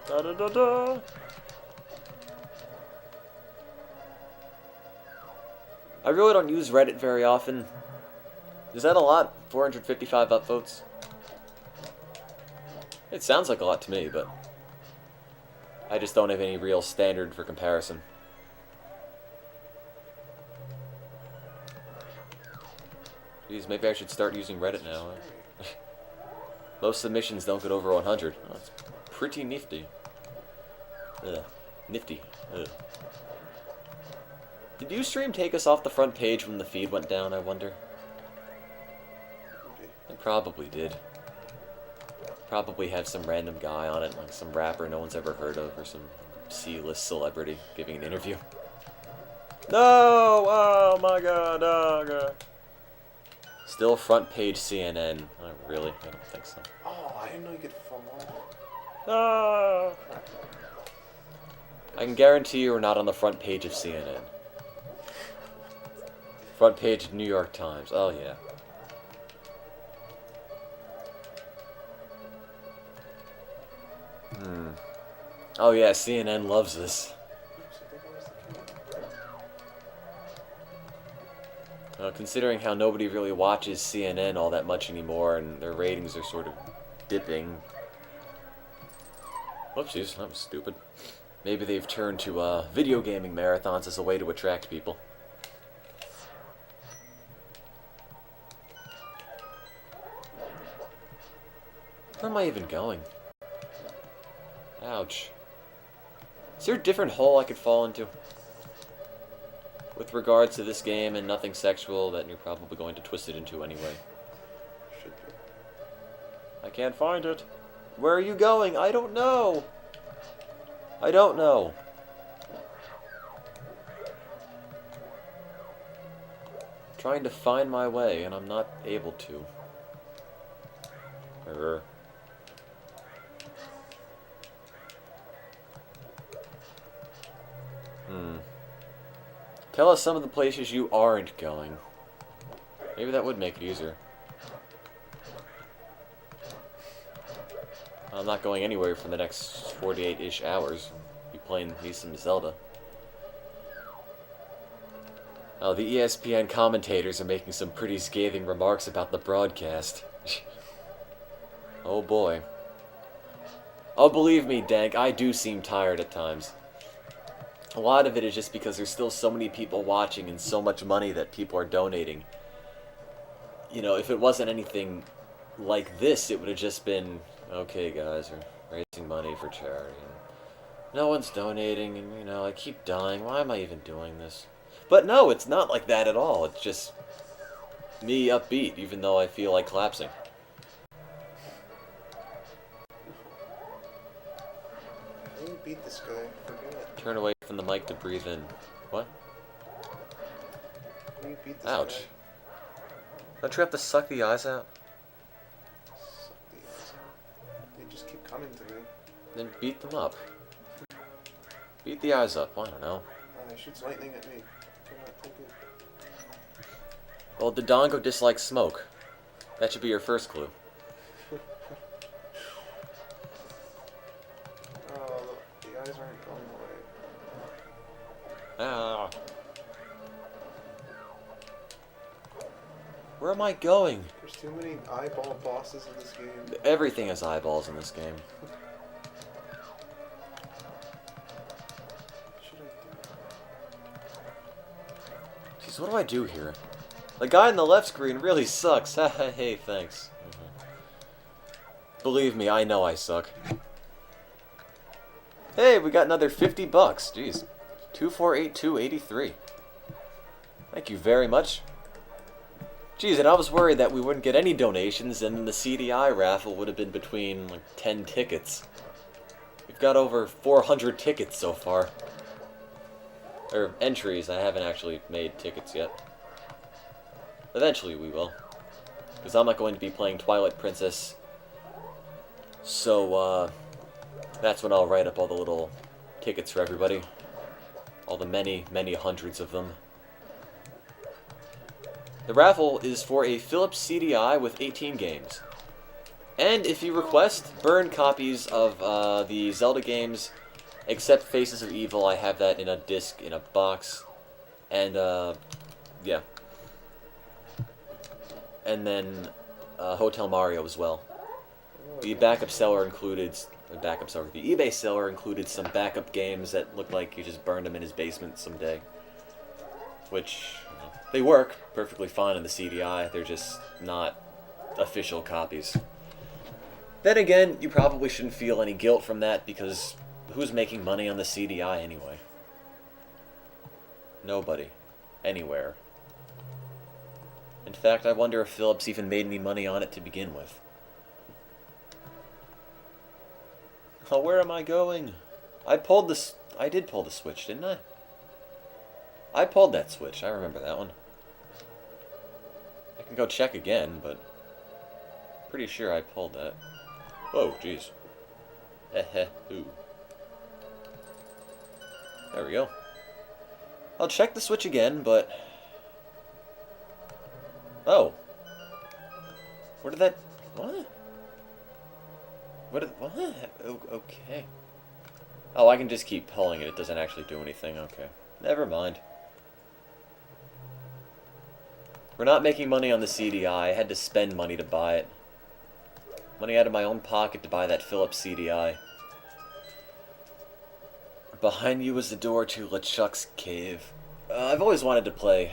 Da da da da. I really don't use Reddit very often. Is that a lot? 455 upvotes? It sounds like a lot to me, but I just don't have any real standard for comparison. Geez, maybe I should start using Reddit now. Most submissions don't get over 100. Oh, that's pretty nifty. Ugh. Nifty. Ugh. Did Ustream take us off the front page when the feed went down, I wonder? It probably did. Probably have some random guy on it, like some rapper no one's ever heard of, or some C-list celebrity giving an interview. No! Oh my god, oh god. Still front page CNN. Oh, really? I don't think so. Oh, I didn't know you could fall off. No! I can guarantee you we're not on the front page of CNN. Front page of New York Times. Oh, yeah. Oh, yeah, CNN loves this. Considering how nobody really watches CNN all that much anymore, and their ratings are sort of dipping. Whoopsies, that was stupid. Maybe they've turned to video gaming marathons as a way to attract people. Where am I even going? Ouch. Is there a different hole I could fall into? With regards to this game and nothing sexual that you're probably going to twist it into anyway. Should be. I can't find it. Where are you going? I don't know. I don't know. Trying to find my way, and I'm not able to. Err. Tell us some of the places you aren't going. Maybe that would make it easier. I'm not going anywhere for the next 48-ish hours. Be playing me some Zelda. Oh, the ESPN commentators are making some pretty scathing remarks about the broadcast. Oh boy. Oh, believe me, Dank, I do seem tired at times. A lot of it is just because there's still so many people watching and so much money that people are donating. You know, if it wasn't anything like this, it would have just been, okay guys, we're raising money for charity. No one's donating, and you know, I keep dying. Why am I even doing this? But no, it's not like that at all. It's just me upbeat, even though I feel like collapsing. How do you beat this guy? Forget it. Turn away from the mic to breathe in. What? How do you beat this Ouch. guy? Don't you have to suck the eyes out? Suck the eyes out. They just keep coming to me. Then beat them up. Beat the eyes up. I don't know. He shoots lightning at me. They're not too good. Well, Dodongo dislikes smoke. That should be your first clue. Oh, the eyes aren't going away. Ah. Where am I going? There's too many eyeball bosses in this game. Everything has eyeballs in this game. What should I do? Jeez, what do I do here? The guy in the left screen really sucks. Hey, thanks. Believe me, I know I suck. Hey, we got another $50. Jeez. 2482.83. Thank you very much. Jeez, and I was worried that we wouldn't get any donations, and the CDI raffle would have been between, like, 10 tickets. We've got over 400 tickets so far. Or entries. I haven't actually made tickets yet. Eventually we will. Because I'm not going to be playing Twilight Princess. So, that's when I'll write up all the little tickets for everybody. All the many, many hundreds of them. The raffle is for a Philips CDI with 18 games. And if you request, burn copies of the Zelda games, except Faces of Evil. I have that in a disc, in a box. And, yeah. And then Hotel Mario as well. The backup seller included... The eBay seller included some backup games that looked like you just burned them in his basement someday. Which... They work perfectly fine on the CDI, they're just not official copies. Then again, you probably shouldn't feel any guilt from that, because who's making money on the CDI anyway? Nobody. Anywhere. In fact, I wonder if Philips even made any money on it to begin with. Oh, where am I going? I did pull the switch, didn't I? I pulled that switch. I remember that one. I can go check again, but pretty sure I pulled that. Whoa, jeez. Ooh. There we go. I'll check the switch again, but... Oh. Where did that... What? What? Okay. Oh, I can just keep pulling it. It doesn't actually do anything. Okay. Never mind. We're not making money on the CDI. I had to spend money to buy it. Money out of my own pocket to buy that Philips CDI. Behind you was the door to LeChuck's cave. I've always wanted to play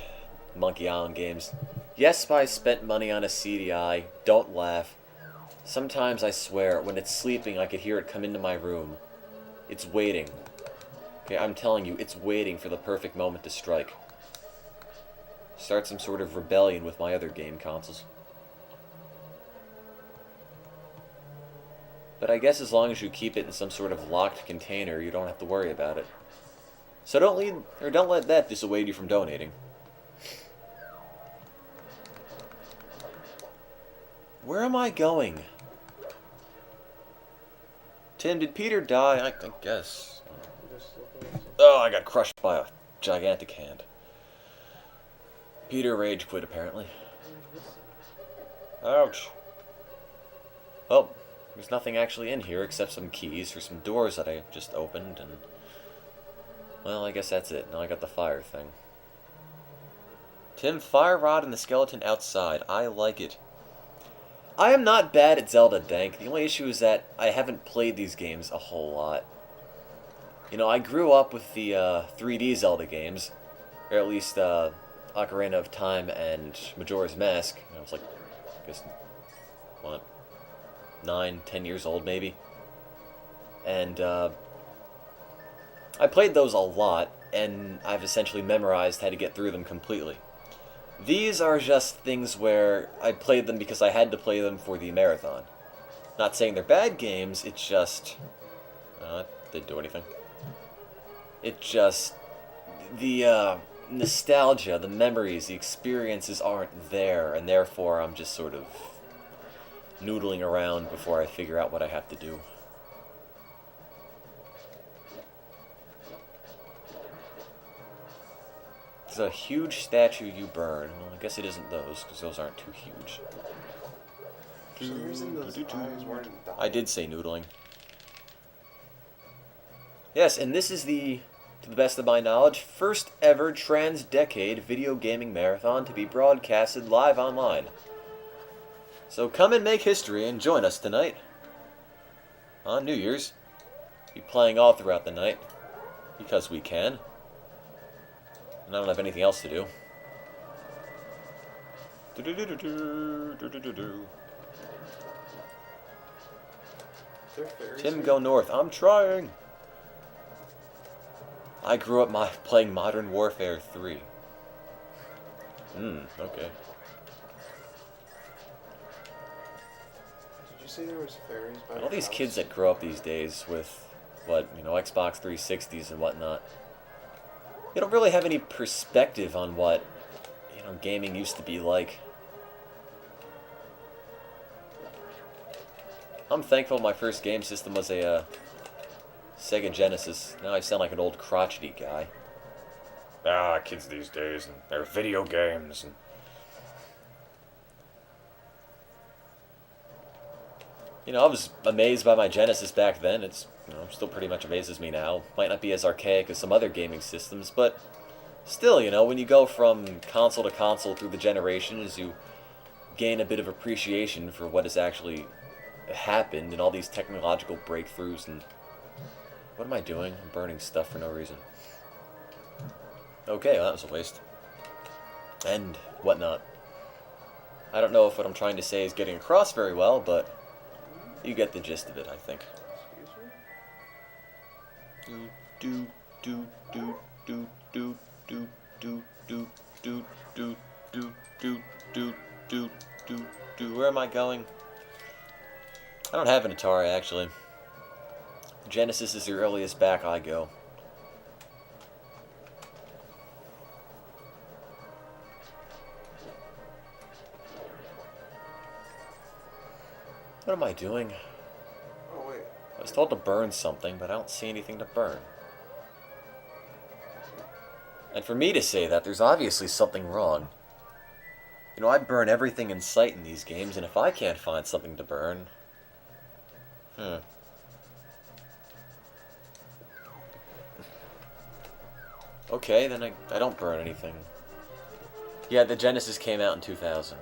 Monkey Island games. Yes, I spent money on a CDI. Don't laugh. Sometimes, I swear, when it's sleeping, I could hear it come into my room. It's waiting. Okay, I'm telling you, it's waiting for the perfect moment to strike. Start some sort of rebellion with my other game consoles. But I guess as long as you keep it in some sort of locked container, you don't have to worry about it. So don't let that dissuade you from donating. Where am I going? Tim, did Peter die? I guess. Oh, I got crushed by a gigantic hand. Peter rage quit, apparently. Ouch. Oh, there's nothing actually in here except some keys for some doors that I just opened, and... well, I guess that's it. Now I got the fire thing. Tim, fire rod and the skeleton outside. I like it. I am not bad at Zelda, Dank. The only issue is that I haven't played these games a whole lot. You know, I grew up with the 3D Zelda games, or at least Ocarina of Time and Majora's Mask. I was like, I guess, what, 9, 10 years old maybe? And I played those a lot, and I've essentially memorized how to get through them completely. These are just things where I played them because I had to play them for the marathon. Not saying they're bad games, it's just... didn't do anything. It just... the nostalgia, the memories, the experiences aren't there, and therefore I'm just sort of noodling around before I figure out what I have to do. It's a huge statue you burn. Well, I guess it isn't those, because those aren't too huge. For some reason, those eyes weren't dying. I did say noodling. Yes, and this is the, to the best of my knowledge, first ever trans-decade video gaming marathon to be broadcasted live online. So come and make history and join us tonight. On New Year's. Be playing all throughout the night. Because we can. And I don't have anything else to do. Tim, go north. I'm trying. I grew up playing Modern Warfare 3. Okay. Did you say there was fairies by All these kids that grow up these days with, Xbox 360s and whatnot, they don't really have any perspective on what, gaming used to be like. I'm thankful my first game system was a Sega Genesis. Now I sound like an old crotchety guy. Kids these days, and their video games, and... I was amazed by my Genesis back then. It's, still pretty much amazes me now. Might not be as archaic as some other gaming systems, but still, when you go from console to console through the generations, you gain a bit of appreciation for what has actually happened and all these technological breakthroughs. And what am I doing? I'm burning stuff for no reason. Okay, well, that was a waste. And whatnot. I don't know if what I'm trying to say is getting across very well, but you get the gist of it, I think. Do do do do do do do do do do do do do do do do. Where am I going? I don't have an Atari, actually. Genesis is the earliest back I go. What am I doing? Oh, wait. I was told to burn something, but I don't see anything to burn. And for me to say that, there's obviously something wrong. I burn everything in sight in these games, and if I can't find something to burn... Okay, then I don't burn anything. Yeah, the Genesis came out in 2000.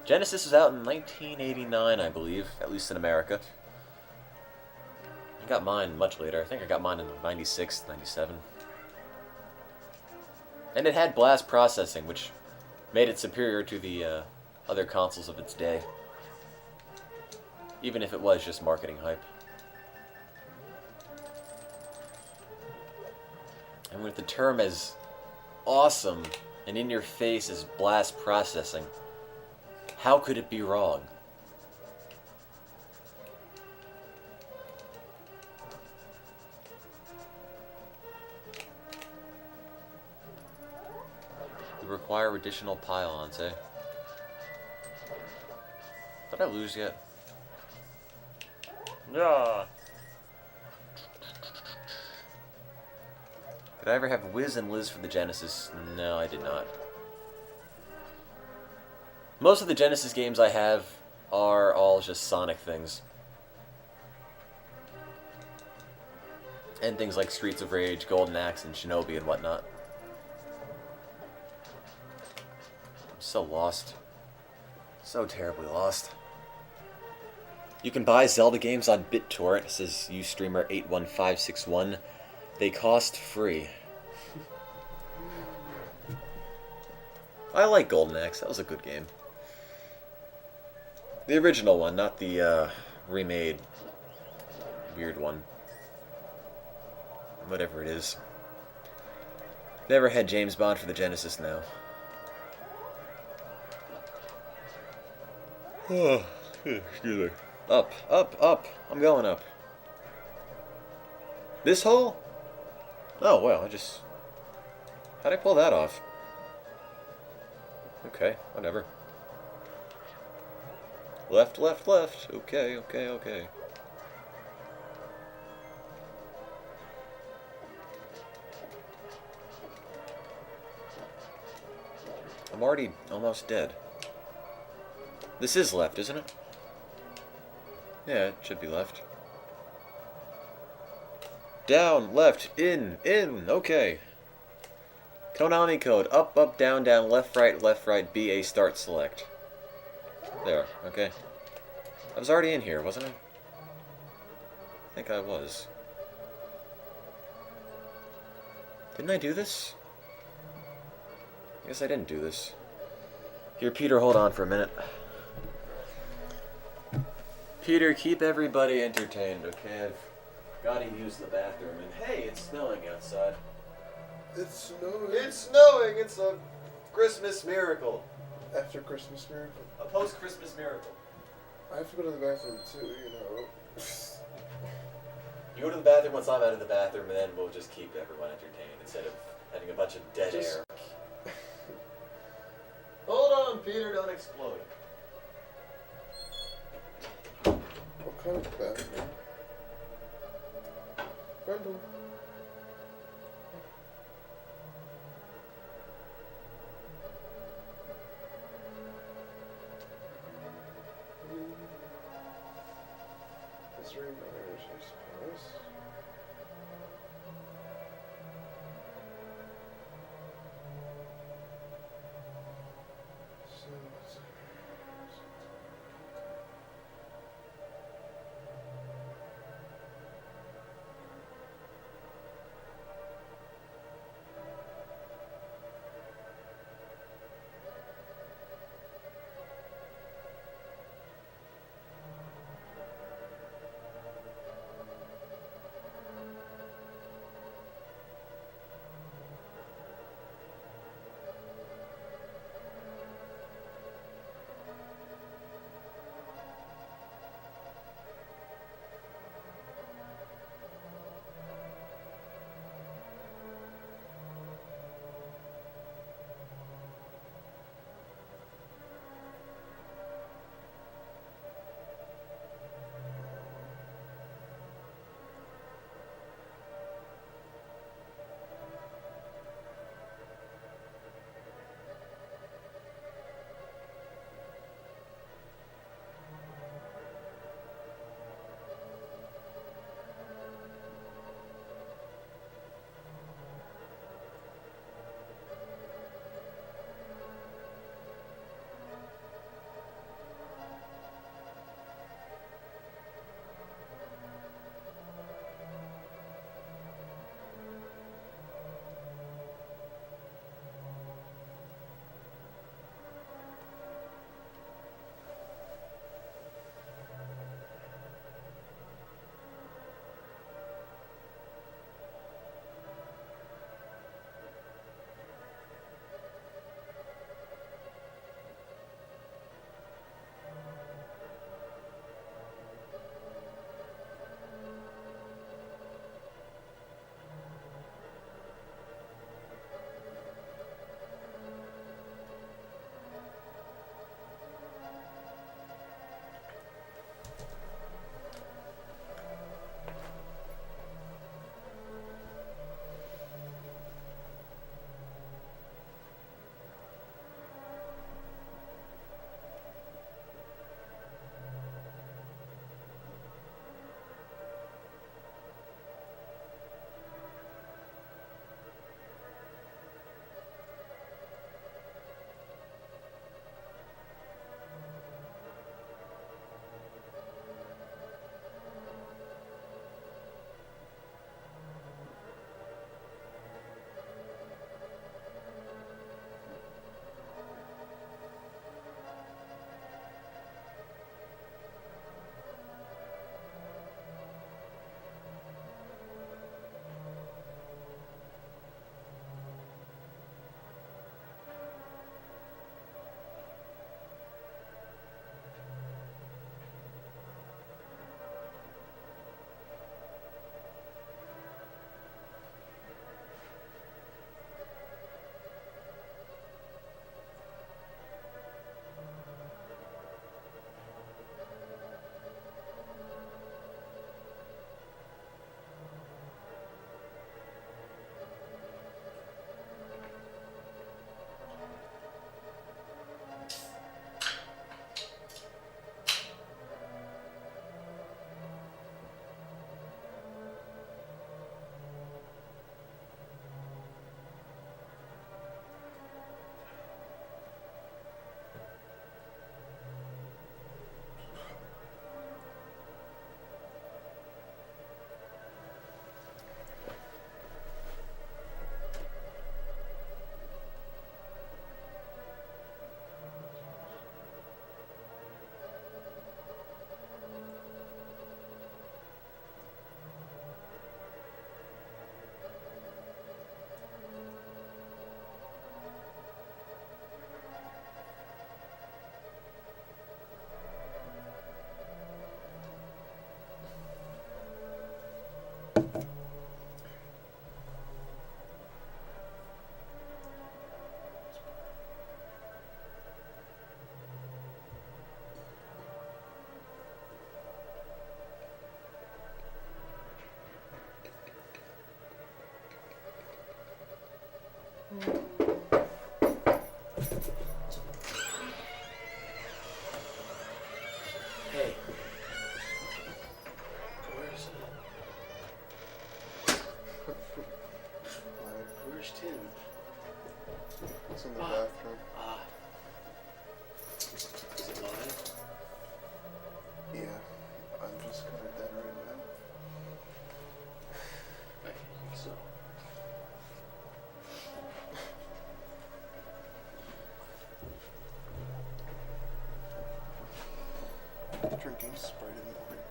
Genesis was out in 1989, I believe, at least in America. I got mine much later. I think I got mine in 96, 97. And it had blast processing, which made it superior to the other consoles of its day. Even if it was just marketing hype. And with the term as awesome and in your face as blast processing, how could it be wrong? We require additional pylons, eh? Did I lose yet? Yeah. Did I ever have Wiz and Liz for the Genesis? No, I did not. Most of the Genesis games I have are all just Sonic things. And things like Streets of Rage, Golden Axe, and Shinobi and whatnot. I'm so lost. So terribly lost. You can buy Zelda games on BitTorrent, says Ustreamer81561. They cost free. I like Golden Axe, that was a good game. The original one, not the remade weird one. Whatever it is. Never had James Bond for the Genesis now. Oh, excuse me. Up, up, up. I'm going up. This hole? Oh, well, how'd I pull that off? Okay, whatever. Left, left, left. Okay, okay, okay. I'm already almost dead. This is left, isn't it? Yeah, it should be left. Down, left, in, okay. Konami code, up, up, down, down, left, right, B, A, start, select. There, okay. I was already in here, wasn't I? I think I was. Didn't I do this? I guess I didn't do this. Here, Peter, hold on for a minute. Peter, keep everybody entertained, okay? I've got to use the bathroom. And hey, it's snowing outside. It's snowing. It's snowing! It's a Christmas miracle. After Christmas miracle. A post-Christmas miracle. I have to go to the bathroom too, you know. You go to the bathroom once I'm out of the bathroom, and then we'll just keep everyone entertained instead of having a bunch of dead air. Hold on, Peter, don't explode. What kind of bathroom? Grundle. This room matters, I suppose. Hey. Where's Where's Tim? It's in the bathroom. Is it mine? Yeah, I'm just kind of dead right now. I think so. Drinking Sprite in the morning.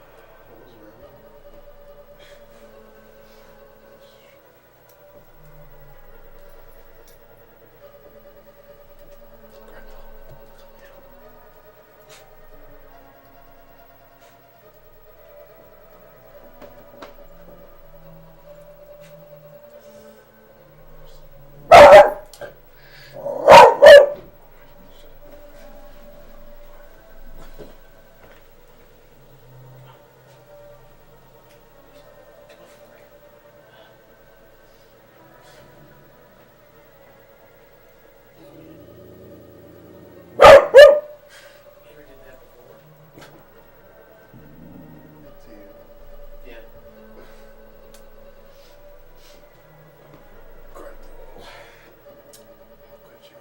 What was wrong? Never did that before. To you. Yeah. Grundle. How could you?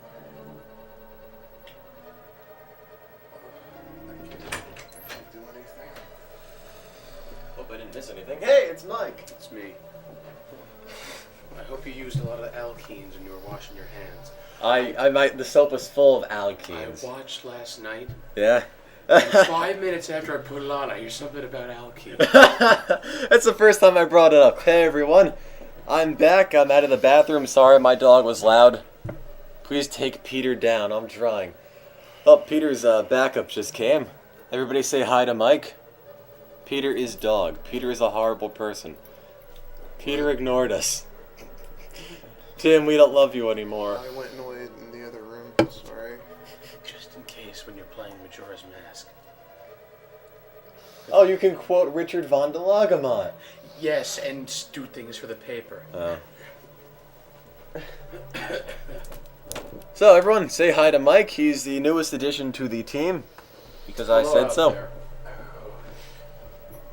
I can't do anything. Hope I didn't miss anything. Hey, it's Mike. It's me. I hope you used a lot of alkenes when you were washing your hands. I might. The soap was full of I alkenes. watched last night. Yeah. And 5 minutes after I put it on, I hear something about alkene. That's the first time I brought it up. Hey everyone, I'm back. I'm out of the bathroom. Sorry, my dog was loud. Please take Peter down. I'm trying. Oh, Peter's backup just came. Everybody say hi to Mike. Peter is dog. Peter is a horrible person. Peter ignored us. Tim, we don't love you anymore. I went and waited in the other room. Sorry. Just in case when you're playing Majora's Mask. Oh, you can quote Richard von der Lagemont. Yes, and do things for the paper. So everyone, say hi to Mike. He's the newest addition to the team because I Hello said out so. there.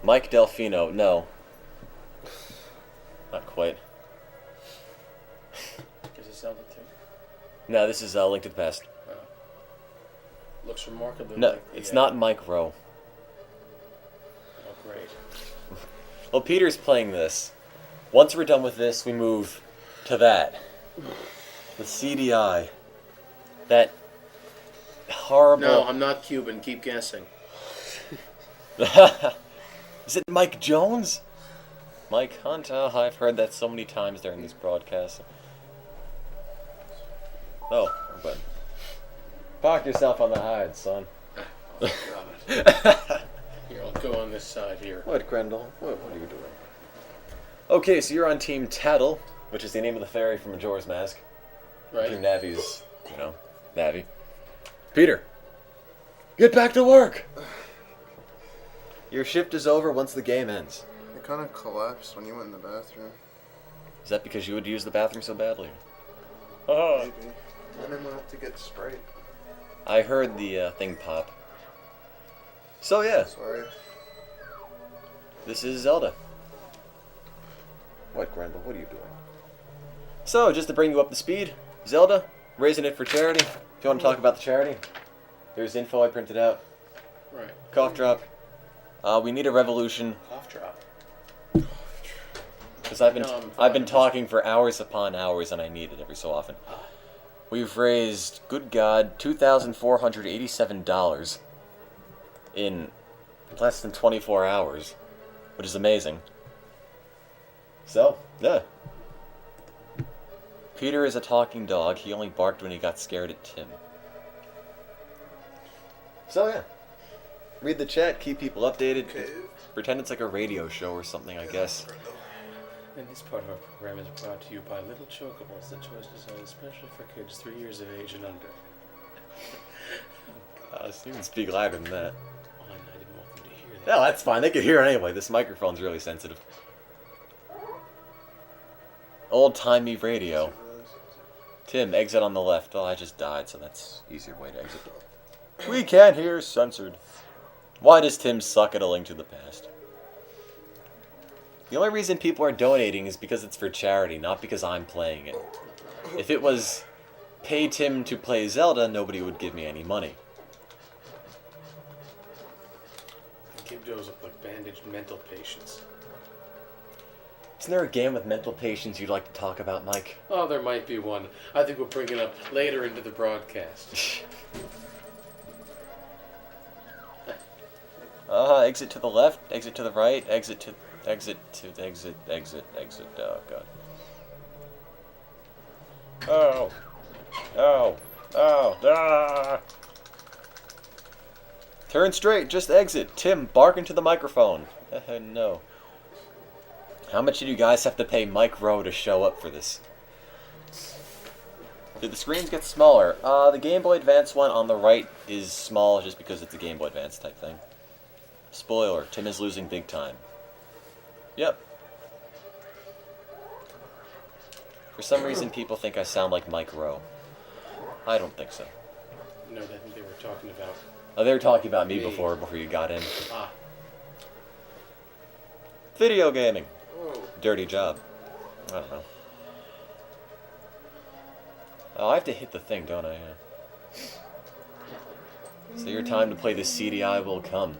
Mike Delfino, no. Not quite. Is it Zelda 2? No, this is Link to the Past. Looks remarkably No, like the, it's not Mike Rowe. Oh, great. Well, Peter's playing this. Once we're done with this, we move to that. The CDI. That horrible... No, I'm not Cuban. Keep guessing. Is it Mike Jones? Mike Hunt? Oh, I've heard that so many times during these broadcasts. Oh, but park yourself on the hide, son. Oh, God. Here, I'll go on this side here. What, Grendel? What are you doing? Okay, so you're on Team Tattle, which is the name of the fairy from Majora's Mask. Right? Team Navi's, Navi. Peter, get back to work! Your shift is over once the game ends. It kind of collapsed when you went in the bathroom. Is that because you would use the bathroom so badly? Maybe. Then I went up to get Sprite. I heard the thing pop. So yeah, Sorry. this is Zelda. What, Grendel? What are you doing? So, just to bring you up to speed, Zelda, raising it for charity. If you want to talk about the charity, there's info I printed out. Right. Cough drop. We need a revolution. Cough drop. Because I've been No, I'm I've been fine. talking for hours upon hours, and I need it every so often. We've raised, good God, $2,487 in less than 24 hours, which is amazing. So, yeah. Peter is a talking dog. He only barked when he got scared at Tim. So, yeah. Read the chat, keep people updated. Okay. Pretend it's like a radio show or something, I guess. And this part of our program is brought to you by Little Chokables, the toys designed especially for kids 3 years of age and under. You can speak louder than that. Oh, I didn't want them to hear that. No, that's fine. They can hear it anyway. This microphone's really sensitive. Old-timey radio. Tim, exit on the left. Oh, I just died, so that's easier way to exit. We can't hear, censored. Why does Tim suck at A Link to the Past? The only reason people are donating is because it's for charity, not because I'm playing it. If it was pay Tim to play Zelda, nobody would give me any money. Give Joe's look like bandaged mental patients. Isn't there a game with mental patients you'd like to talk about, Mike? Oh, there might be one. I think we'll bring it up later into the broadcast. Exit to the left, exit to the right, exit. Oh, God. Ah! Turn straight, just exit. Tim, bark into the microphone. No. How much did you guys have to pay Mike Rowe to show up for this? Did the screens get smaller? The Game Boy Advance one on the right is small just because it's a Game Boy Advance type thing. Spoiler, Tim is losing big time. Yep. For some reason, people think I sound like Mike Rowe. I don't think so. No, I think they were talking about... Oh, they were talking about me before you got in. Ah. Video gaming. Oh. Dirty job. I don't know. Oh, I have to hit the thing, don't I? Yeah. So your time to play the CDI will come.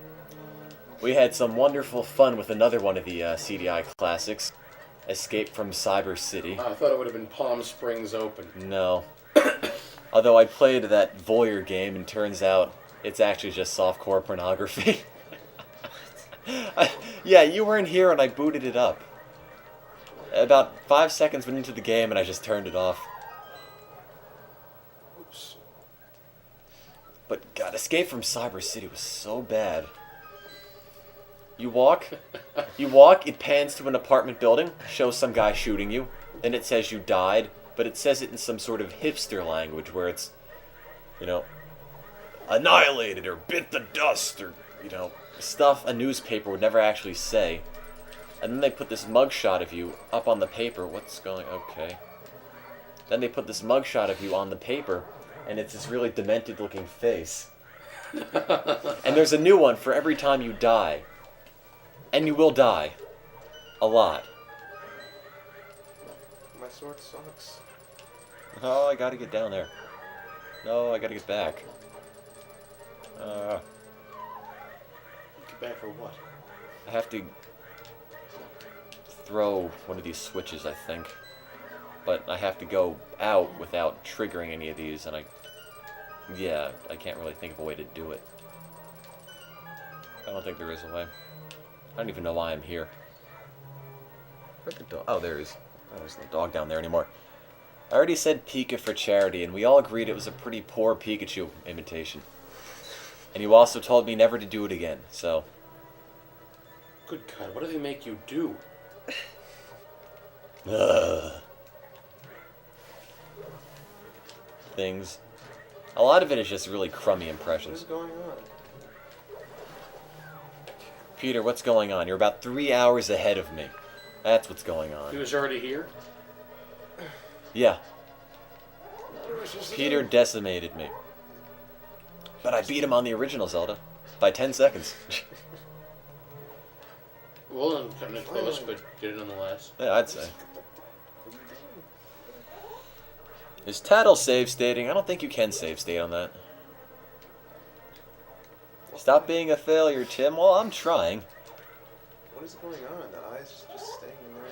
We had some wonderful fun with another one of the CDI classics, Escape from Cyber City. I thought it would have been Palm Springs Open. No. Although I played that voyeur game and turns out it's actually just softcore pornography. Yeah, you weren't here and I booted it up. About 5 seconds went into the game and I just turned it off. Oops. But God, Escape from Cyber City was so bad. You walk, it pans to an apartment building, shows some guy shooting you, then it says you died, but it says it in some sort of hipster language where it's, you know, annihilated or bit the dust or, you know, stuff a newspaper would never actually say. And then they put this mugshot of you up on the paper. Okay. Then they put this mugshot of you on the paper, and it's this really demented looking face. And there's a new one for every time you die. And you will die. A lot. My sword sucks. Oh, I gotta get down there. No, I gotta get back. Get back for what? I have to throw one of these switches, I think. But I have to go out without triggering any of these, and I can't really think of a way to do it. I don't think there is a way. I don't even know why I'm here. Where'd the dog? Oh, there he is. Oh, there's no dog down there anymore. I already said Pika for charity, and we all agreed it was a pretty poor Pikachu imitation. And you also told me never to do it again, so... Good God, what do they make you do? Things. A lot of it is just really crummy What impressions. is going on? Peter, what's going on? You're about 3 hours ahead of me. That's what's going He on. was already here? Yeah, What am I supposed to Peter do? decimated me. But I beat him on the original Zelda. By 10 seconds. Well, I'm kind of close, but did it nonetheless. Yeah, I'd say. Is Tattle save stating? I don't think you can save state on that. Stop being a failure, Tim. Well, I'm trying. What is going on? The eyes just staying in there.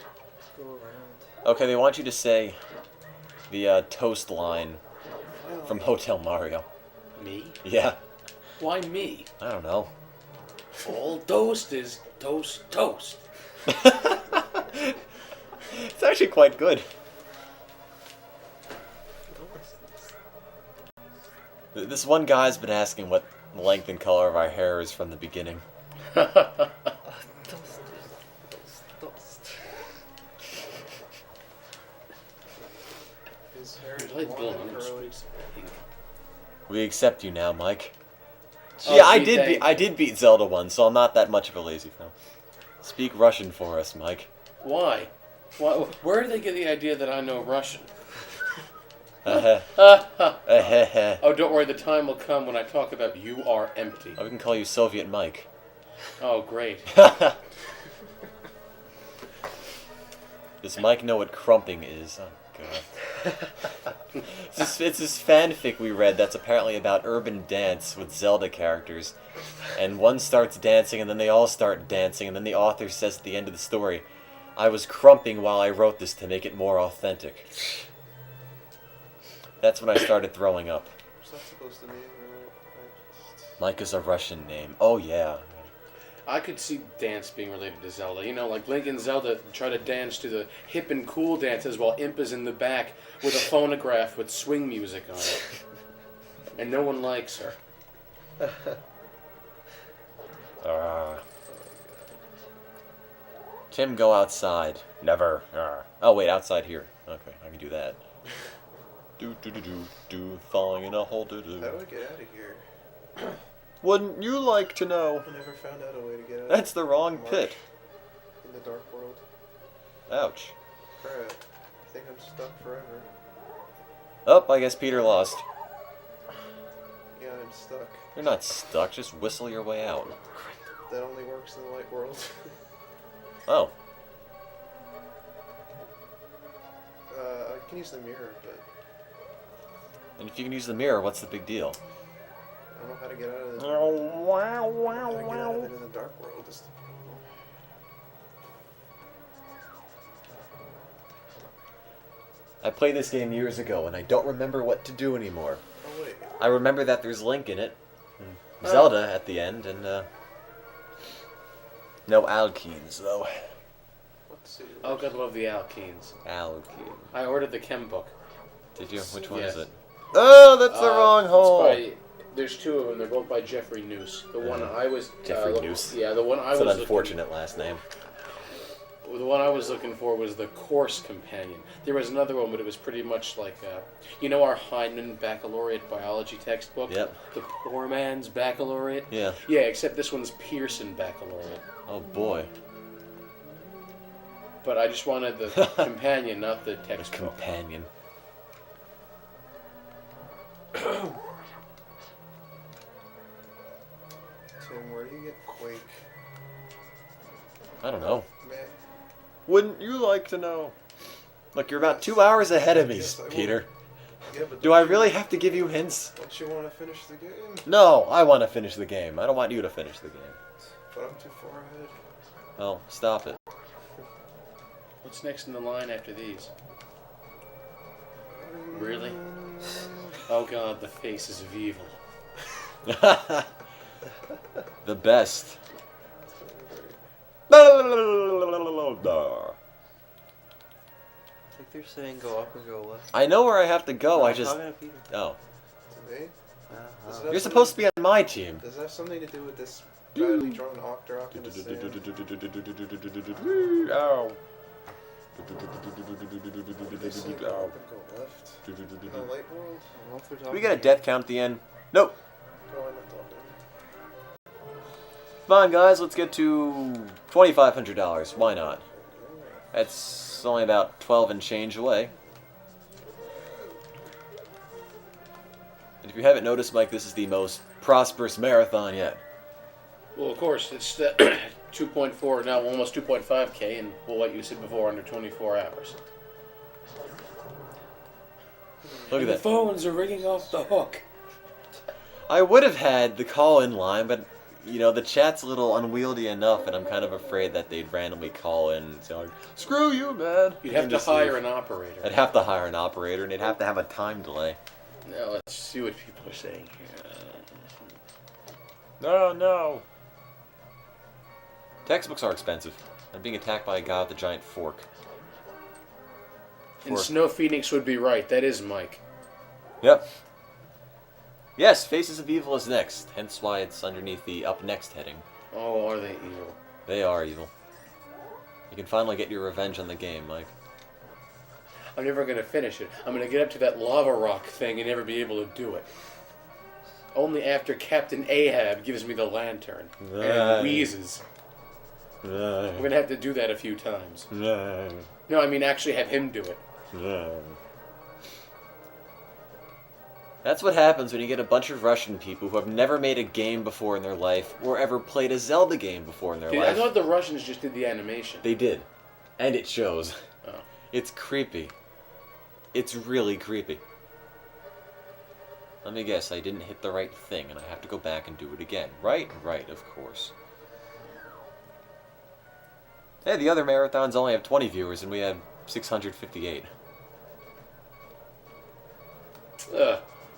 Go around. Okay, they want you to say the toast line from Hotel Mario. Me? Yeah. Why me? I don't know. All toast is toast, toast. It's actually quite good. This one guy's been asking what length and color of our hair is from the beginning. Dust. His hair is It's like long Bill and Hunter's curly. face. We accept you now, Mike. Yeah, gee, I did beat Zelda once, so I'm not that much of a lazy fellow. Speak Russian for us, Mike. Why? Where did they get the idea that I know Russian? Oh, Oh, don't worry. The time will come when I talk about you are empty. we can call you Soviet Mike. Oh, great. Does Mike know what crumping is? Oh, God. It's this fanfic we read that's apparently about urban dance with Zelda characters. And one starts dancing, and then they all start dancing, and then the author says at the end of the story, I was crumping while I wrote this to make it more authentic. That's when I started throwing up. What's that supposed to mean? Mike is a Russian name. Oh, yeah. I could see dance being related to Zelda. You know, like Link and Zelda try to dance to the hip and cool dances while Impa's in the back with a phonograph with swing music on it. And no one likes her. Tim, go outside. Never. Oh, wait, outside here. Okay, I can do that. Do, falling in a hole, How do I get out of here? Wouldn't you like to know? I never found out a way to get out. That's the wrong March pit. In the dark world. Ouch. Crap. I think I'm stuck forever. Oh, I guess Peter lost. Yeah, I'm stuck. You're not stuck, just whistle your way out. That only works in the light world. Oh. I can use the mirror, but And if you can use the mirror, what's the big deal? I don't know how to get out of it. Wow, How to get out of it in the dark world is the problem. I played this game years ago, and I don't remember what to do anymore. Oh wait. I remember that there's Link in it, and Zelda at the end, and no Alkeens though. Let's see. Oh, God, love the Alkeens. Alkeen. I ordered the chem book. Did you? Which one Yes. is it? Oh, that's the wrong It's hole. there's two of them. They're both by Jeffrey Noose. The one I was Jeffrey Noose. Yeah, the one I It's was an unfortunate last name. The one I was looking for was the course companion. There was another one, but it was pretty much like, you know, our Heinemann baccalaureate biology textbook. Yep. The poor man's baccalaureate. Yeah. Yeah, except this one's Pearson baccalaureate. Oh boy. But I just wanted the companion, not the A textbook. companion. Tim, where do you get Quake? I don't know. Man. Wouldn't you like to know? Look, you're about 2 hours ahead of me, Yes, I will. Peter. Yeah, but Do I really have to give you hints? don't you want to finish the game? No, I want to finish the game. I don't want you to finish the game. But I'm too far ahead. Oh, stop it. What's next in the line after these? Really? Oh God, the faces of evil. The best. Like they're saying go up or go left. I know where I have to go. I I'm just. talking to Peter. Oh. To me? Does it have You're supposed to be on my team. Does that have something to do with this badly drawn Octorok in the sand? Ow. They say go up and go left. In the light world? I don't know if they're We talking get a death count at the end. Nope. Oh, I'm not talking. Come on, guys. Let's get to $2,500. Why not? That's only about 12 and change away. And if you haven't noticed, Mike, this is the most prosperous marathon yet. Well, of course, it's 2.4 now, almost 2.5K, and well, what you said before, under 24 hours. Look at The that. phones are ringing off the hook. I would have had the call-in line, but, you know, the chat's a little unwieldy enough, and I'm kind of afraid that they'd randomly call in and say, like, screw you, man. You'd have And to just hire leave. an operator. I'd have to hire an operator, and they'd have to have a time delay. Now, let's see what people are saying here. No, no. Textbooks are expensive. I'm being attacked by a guy with a giant fork. And Snow Phoenix would be right. That is Mike. Yep. Yes, Faces of Evil is next, hence why it's underneath the Up Next heading. Oh, are they evil? They are evil. You can finally get your revenge on the game, Mike. I'm never going to finish it. I'm going to get up to that lava rock thing and never be able to do it. Only after Captain Ahab gives me the lantern and Right. wheezes. No. I'm gonna have to do that a few times. No, I mean actually have him do it. That's what happens when you get a bunch of Russian people who have never made a game before in their life or ever played a Zelda game before in their Dude, I life. thought the Russians just did the animation. They did. And it shows. Oh. It's creepy. It's really creepy. Let me guess, I didn't hit the right thing and I have to go back and do it again. Right? Right, of course. Hey, the other marathons only have 20 viewers and we had 658.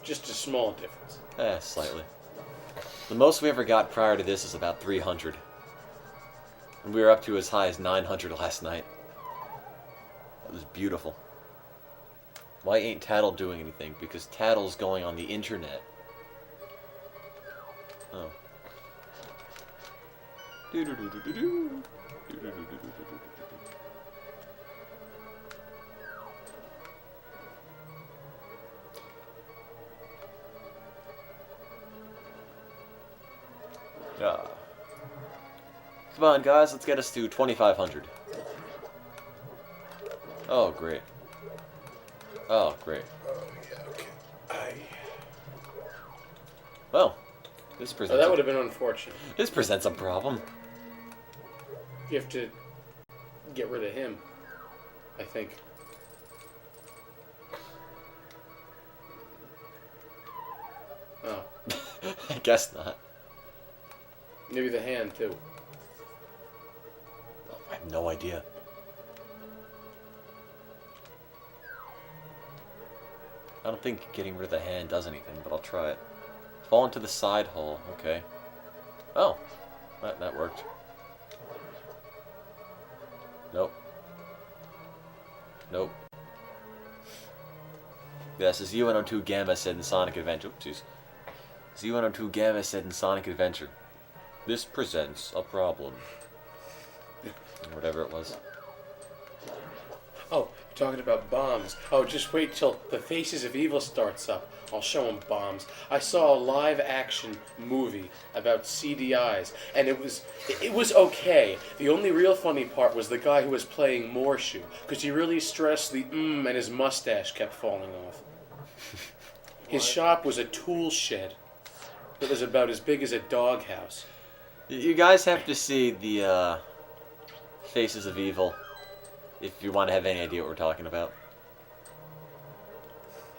Just a small difference. Slightly. The most we ever got prior to this is about 300. And we were up to as high as 900 last night. That was beautiful. Why ain't Tattle doing anything? Because Tattle's going on the internet. Oh. Do-do-do-do-do-do. Do-do-do-do-do-do-do-do. Come on, guys, let's get us to 2,500. Oh, great. Oh, great. Oh, yeah, okay. Well, this Oh, presents. that would have been unfortunate. This presents a problem. You have to get rid of him, I think. Oh. I guess not. Maybe the hand, too. I have no idea. I don't think getting rid of the hand does anything, but I'll try it. Fall into the side hole. Okay. Oh, that worked. Nope. Nope. Yes, as UNO2 Gamma said in Sonic Adventure. Jeez. As UNO2 Gamma said in Sonic Adventure. This presents a problem. Whatever it was. Oh, you're talking about bombs. Oh, just wait till the Faces of Evil starts up. I'll show them bombs. I saw a live-action movie about CDIs, and it was okay. The only real funny part was the guy who was playing Morshu, because he really stressed the and his mustache kept falling off. His shop was a tool shed. It was about as big as a doghouse. You guys have to see the Faces of Evil if you want to have any idea what we're talking about.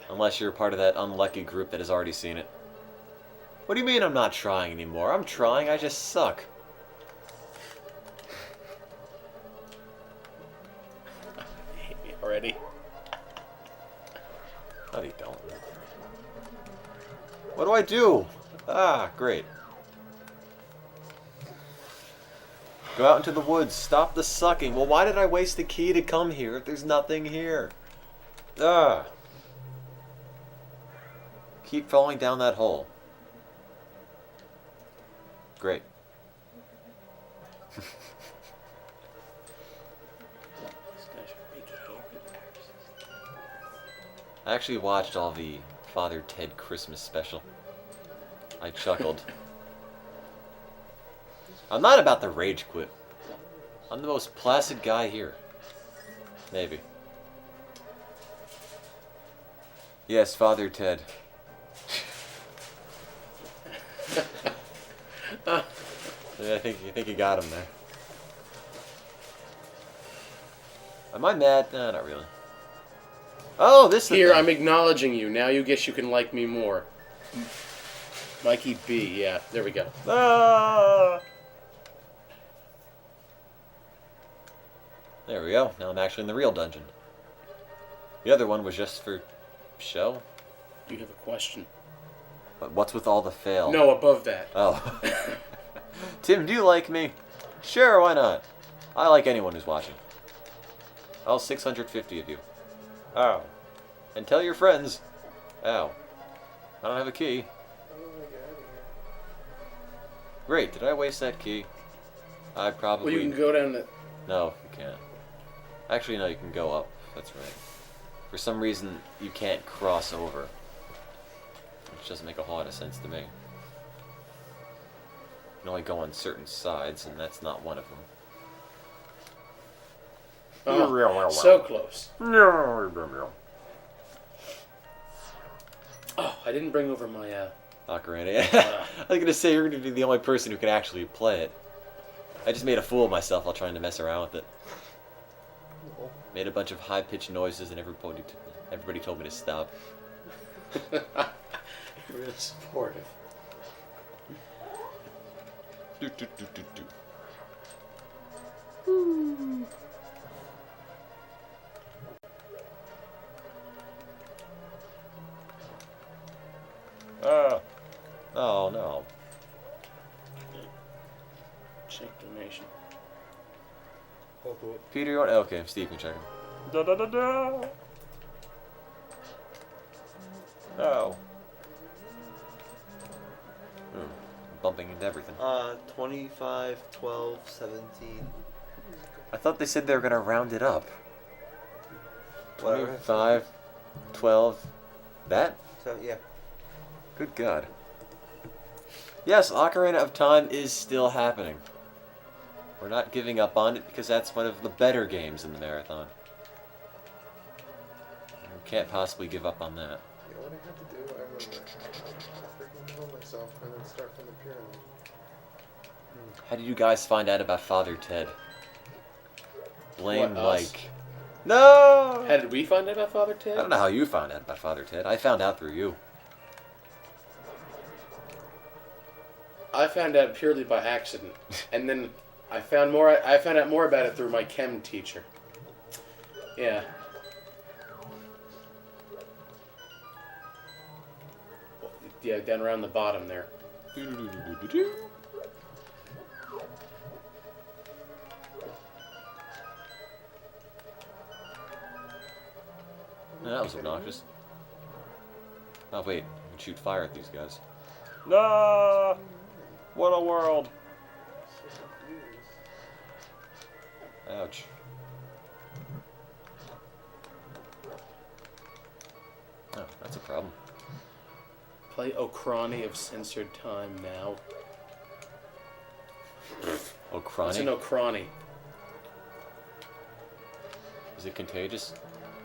Unless you're part of that unlucky group that has already seen it. What do you mean I'm not trying anymore? I'm trying, I just suck. You hate me already. No, you don't. What do I do? Ah, great. Go out into the woods. Stop the sucking. Well, why did I waste the key to come here if there's nothing here? Ah. Keep falling down that hole. Great. These guys are big hairy asses. I actually watched all the Father Ted Christmas special. I chuckled. I'm not about the rage quit. I'm the most placid guy here. Maybe. Yes, Father Ted. I think you got him there. Am I mad? No, not really. Oh, this is Here, I'm acknowledging you. Now you guess you can like me more. Mikey B, yeah, there we go. Ah! There we go. Now I'm actually in the real dungeon. The other one was just for show. You have a question? But what's with all the fail? No, above that. Oh. Tim, do you like me? Sure, why not? I like anyone who's watching. All 650 of you. Ow. And tell your friends. Ow. I don't have a key. Oh my god. Great, did I waste that key? I probably... Well, you can go down the... No, you can't. Actually, no, you can go up. That's right. For some reason, you can't cross over. which doesn't make a whole lot of sense to me. You can only go on certain sides, and that's not one of them. Oh, so close. Oh, I didn't bring over my, Ocarina. I was going to say, you're going to be the only person who can actually play it. I just made a fool of myself while trying to mess around with it. Made a bunch of high-pitched noises, and everybody told me to stop. Really supportive. Do, do, do, do, do. Oh no. Check donation. Peter, you want? Okay, Steve can check him. Da da da da. Oh. Bumping into everything. 25, 12, 17. I thought they said they were gonna round it up. Whatever. 25, 12. That? So, yeah. Good God. Yes, Ocarina of Time is still happening. We're not giving up on it because that's one of the better games in the marathon. We can't possibly give up on that. You know what I had to do? I remember. Freaking kill myself and then start from the pyramid. How did you guys find out about Father Ted? Blame What, us? Mike. No! How did we find out about Father Ted? I don't know how you found out about Father Ted. I found out through you. I found out purely by accident, and then I found out more about it through my chem teacher. Yeah. Yeah, down around the bottom there. That was obnoxious. Oh wait, I can shoot fire at these guys. No! What a world! Ouch. Oh, that's a problem. Play Okrani of Censored Time now. Okrani? What's an Okrani? Is it contagious?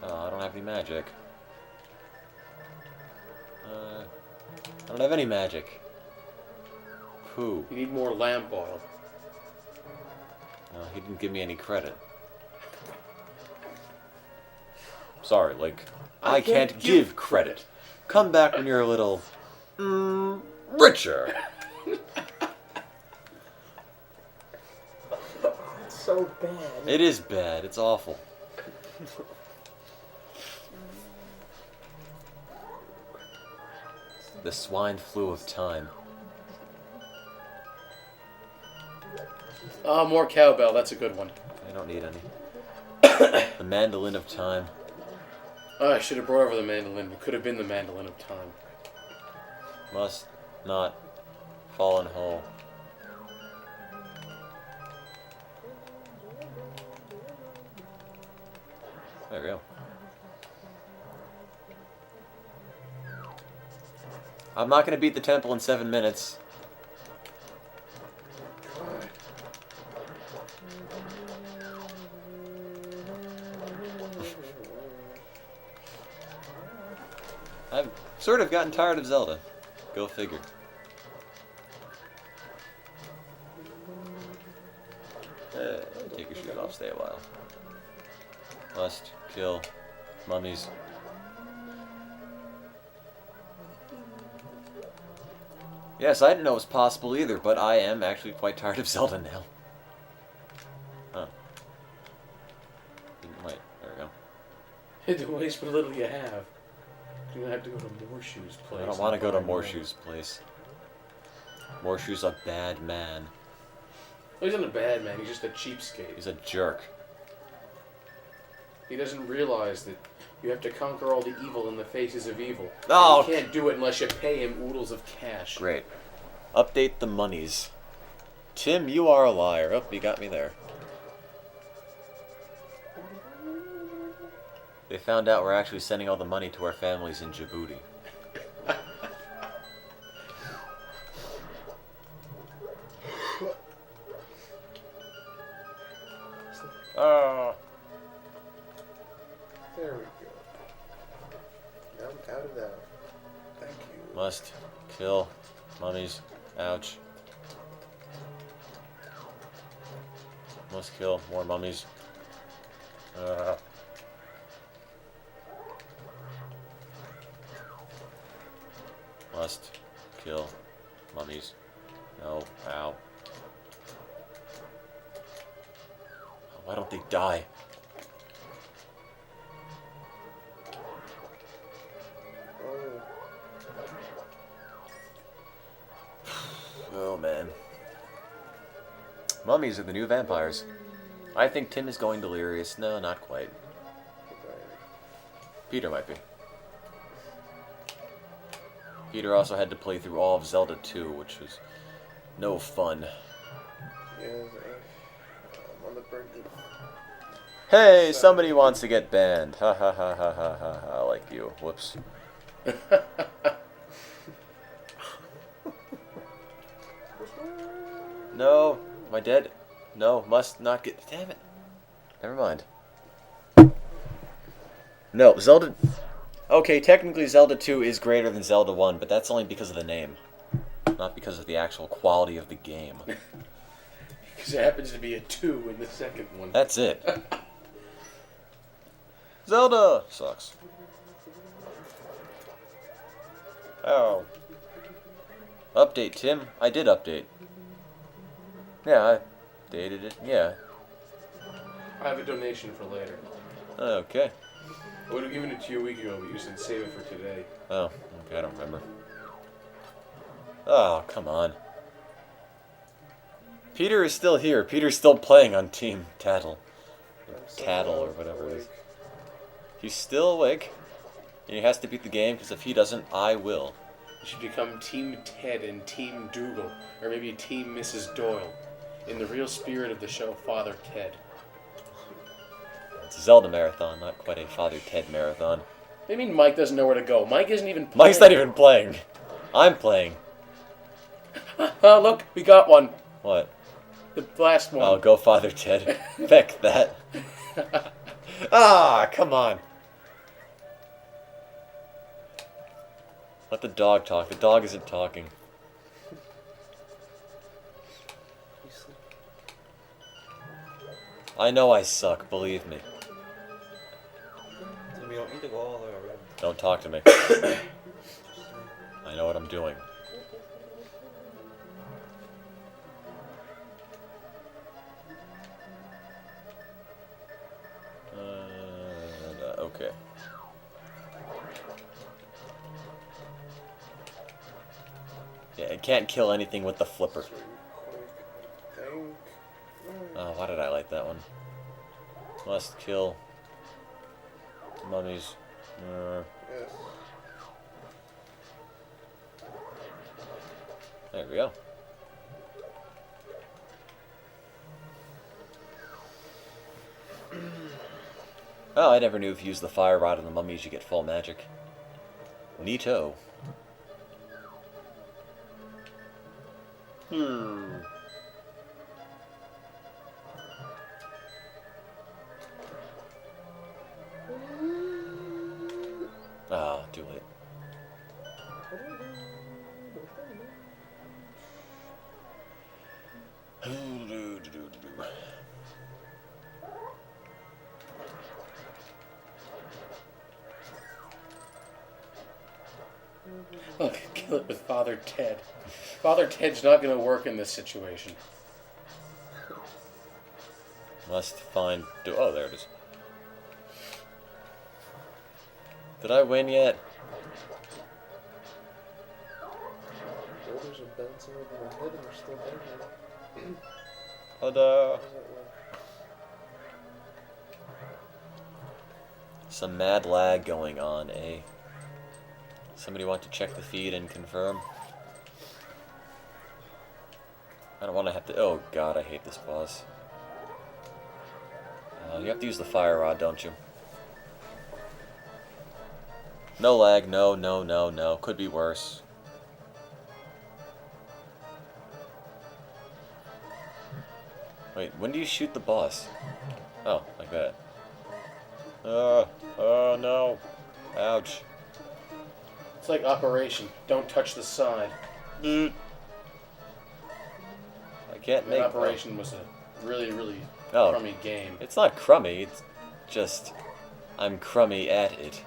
I don't have any magic. I don't have any magic. Pooh. You need more lamp oil. No, he didn't give me any credit. Sorry, like, I can't give credit. Come back when you're a little... richer. It's so bad. It is bad. It's awful. The swine flu of time. Oh, more cowbell. That's a good one. I don't need any. The mandolin of time. Oh, I should have brought over the mandolin. It could have been the mandolin of time. Must not fallen whole. There we go. I'm not going to beat the temple in 7 minutes. I've sort of gotten tired of Zelda. Go figure. Take your shirt off, stay a while. Must kill mummies. Yes, I didn't know it was possible either, but I am actually quite tired of Zelda now. Huh. Wait, there we go. Don't waste what little you have. You're gonna have to go to Morshoe's place. I don't want to go to Morshoe's place. Morshoe's a bad man. Well, he's not a bad man, he's just a cheapskate. He's a jerk. He doesn't realize that you have to conquer all the evil in the faces of evil. Oh. And you can't do it unless you pay him oodles of cash. Great. Update the monies. Tim, you are a liar. Oh, you got me there. They found out we're actually sending all the money to our families in Djibouti. Must kill mummies. Ouch. Must kill more mummies. Must kill mummies. No. Ow. Why don't they die? Oh. Oh man. Mummies are the new vampires. I think Tim is going delirious. No, not quite. Peter might be. Peter also had to play through all of Zelda 2, which was no fun. Yeah, I'm on the brink of... Hey, somebody wants to get banned. Ha ha ha ha ha ha ha, like you. Whoops. No, am I dead? No, must not get... Damn it. Never mind. No, Zelda... Okay, technically Zelda 2 is greater than Zelda 1, but that's only because of the name. Not because of the actual quality of the game. Because it happens to be a 2 in the second one. That's it. Zelda! Sucks. Oh. Update, Tim. I did update. Yeah, I dated it. Yeah. I have a donation for later. Okay. I would have given it to you a week ago, but you said save it for today. Oh, okay, I don't remember. Oh, come on. Peter is still here. Peter's still playing on Team Tattle. Tattle, or whatever it is. He's still awake. He has to beat the game, because if he doesn't, I will. You should become Team Ted and Team Dougal, or maybe Team Mrs. Doyle, in the real spirit of the show Father Ted. It's a Zelda marathon, not quite a Father Ted marathon. What do you mean Mike doesn't know where to go? Mike isn't even playing. Mike's not even playing. I'm playing. Oh, look, we got one. What? The last one. Oh, go Father Ted. Feck that. Ah, come on. Let the dog talk. The dog isn't talking. I know I suck, believe me. Tim, you don't need to go all the way around. Don't talk to me. I know what I'm doing. Okay. Yeah, it can't kill anything with the flipper. Oh, why did I like that one? Must kill mummies. Yes. There we go. Oh, I never knew if you use the fire rod on the mummies you get full magic. Neato. Ah, too late. Look, kill it with Father Ted. Father Ted's not going to work in this situation. Must find... Oh, there it is. Did I win yet? Boulders are bouncing over my head and they're still down here. Oh, no. How does that work? Some mad lag going on, eh? Somebody want to check the feed and confirm? I don't want to have to... Oh, God, I hate this boss. You have to use the fire rod, don't you? No lag. No, no, no, no. Could be worse. Wait, when do you shoot the boss? Oh, like that. Oh, no. Ouch. It's like Operation. Don't touch the side. I can't make... That Operation was a really, really Oh. crummy game. It's not crummy, it's just... I'm crummy at it.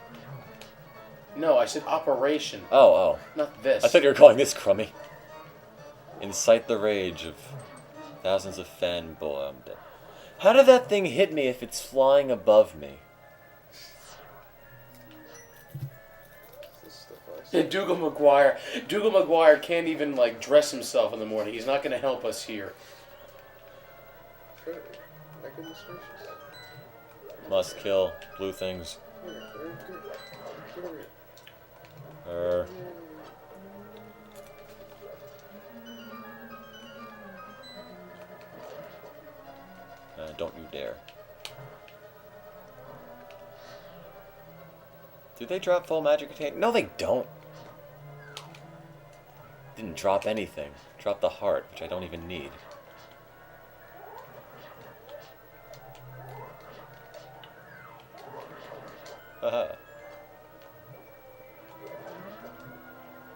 No, I said Operation, Oh. not this. I thought you were calling this crummy. Incite the rage of thousands of fanboy... How did that thing hit me if it's flying above me? This stuff I Yeah, see. Dougal McGuire. Dougal McGuire can't even, like, dress himself in the morning. He's not going to help us here. My goodness gracious. Must kill blue things. Here, get over here. Don't you dare. Do they drop full magic container? No, they don't. Didn't drop anything. Drop the heart, which I don't even need. Haha.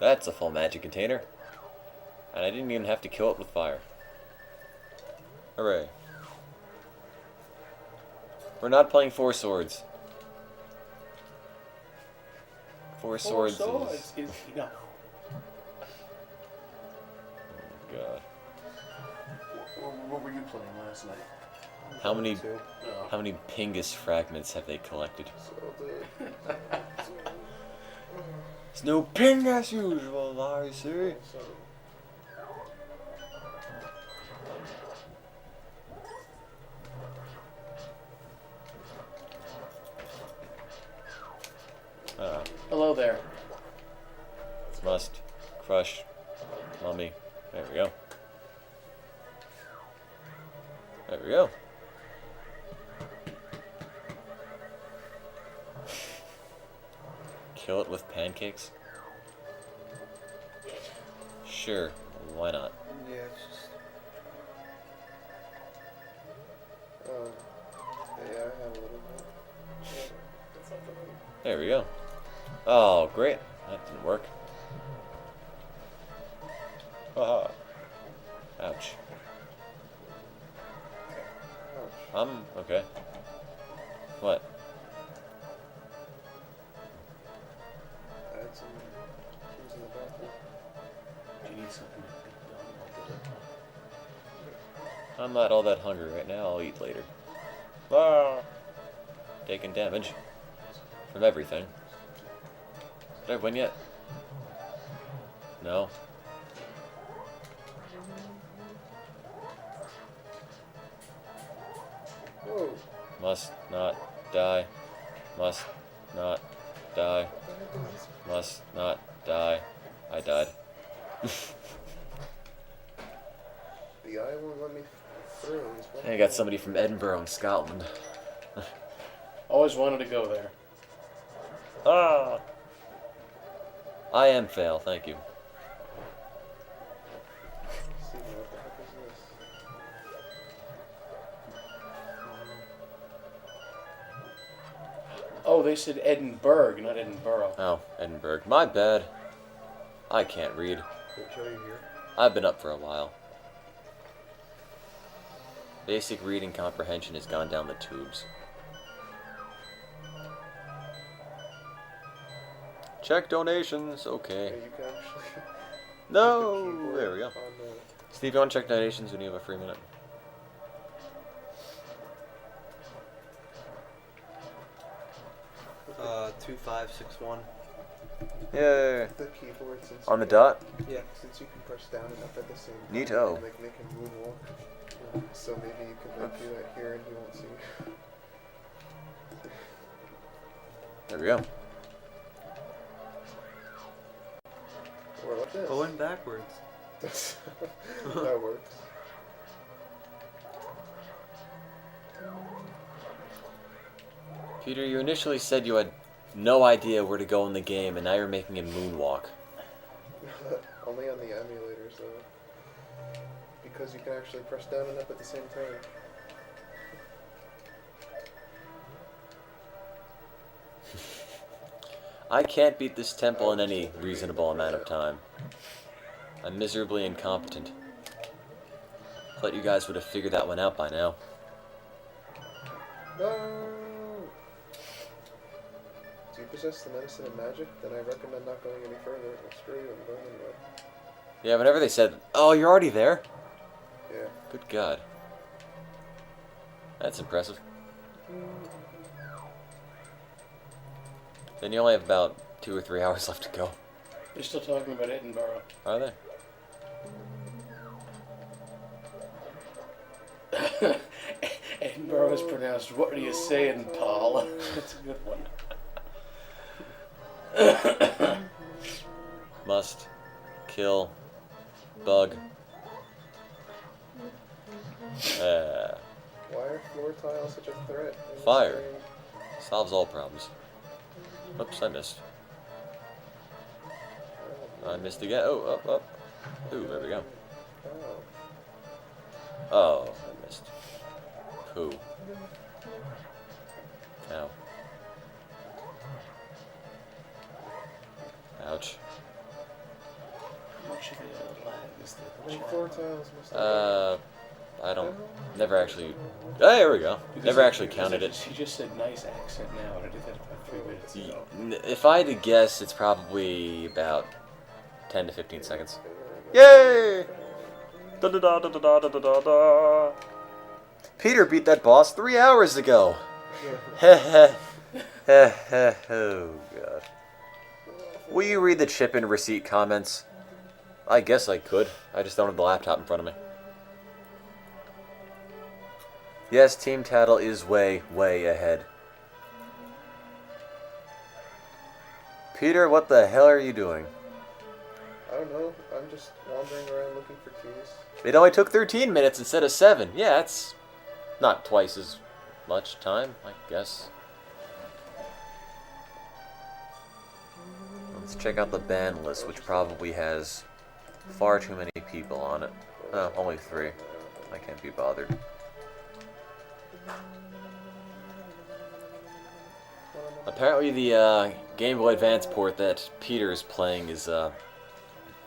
That's a full magic container. And I didn't even have to kill it with fire. Hooray. We're not playing Four Swords. Four Swords is... is enough. Oh, God. What were you playing last night? How many... Two. Oh. How many Pingus fragments have they collected? So It's no ping as usual, I see. Hello there. Must crush mummy. There we go. There we go. Kill it with pancakes? Sure, why not? Yeah, it's just. yeah, I have a little bit. That's not the one. There we go. Oh, great. That didn't work. Haha. Ouch. Ouch. Okay. What? I had some things in the bathroom. Do you need something to be done? I'm not all that hungry right now. I'll eat later. Ah. Taking damage from everything. Did I win yet? No. Whoa. Must not die. Must not die. What the heck is this? Must not die. I died. The eye won't let me through. I got somebody from Edinburgh in Scotland. Always wanted to go there. Ah! I am fail, thank you. See, what the heck is this? Oh, they said Edinburgh, not Edinburgh. Oh, Edinburgh. My bad. I can't read. Did it show you here? I've been up for a while. Basic reading comprehension has gone down the tubes. Check donations, Yeah, okay. you can actually. No! use the keyboard There we go. on the- Steve, you want to check donations when you have a free minute? with the- 2561. Yeah. The keyboard since On the you- dot? Yeah. Since you can press down and up at the same time, Neato. you can, like make him moonwalk. So maybe you can like do that here and he won't see you. There we go. Or like this. Going backwards. That's- that works. Peter, you initially said you had no idea where to go in the game, and now you're making him moonwalk. Only on the emulators though. Because you can actually press down and up at the same time. I can't beat this temple in any reasonable amount of time. I'm miserably incompetent. Thought you guys would have figured that one out by now. No! Do you possess the medicine and magic? Then I recommend not going any further. Well, screw you, I'm going anyway. Yeah, whenever they said, "Oh, you're already there?" Yeah. Good God. That's impressive. Then you only have about 2 or 3 hours left to go. You're still talking about Edinburgh. Are they? Edinburgh is pronounced, what are you saying, Paul? That's a good one. Must kill bug. Why are floor tiles such a threat? in this Fire. game? Solves all problems. Oops, I missed. I missed again. Oh, up, up. Ooh, there we go. Oh. Oh, I missed. Poo. Ow. Ouch. How much of a lag is there? How many floor tiles must I don't. Never actually. Oh, there we go. Never actually counted it. She just said nice accent now, and I did that about 3 minutes ago. If I had to guess, it's probably about 10 to 15 seconds. Yay! Da da da da da da da da da. Peter beat that boss 3 hours ago. Heh heh. Heh heh. Oh god. Will you read the chip and receipt comments? I guess I could. I just don't have the laptop in front of me. Yes, Team Tattle is way, way ahead. Peter, what the hell are you doing? I don't know. I'm just wandering around looking for keys. It only took 13 minutes instead of 7. Yeah, it's not twice as much time, I guess. Let's check out the ban list, which probably has far too many people on it. Oh, only 3. I can't be bothered. Apparently the Game Boy Advance port that Peter is playing is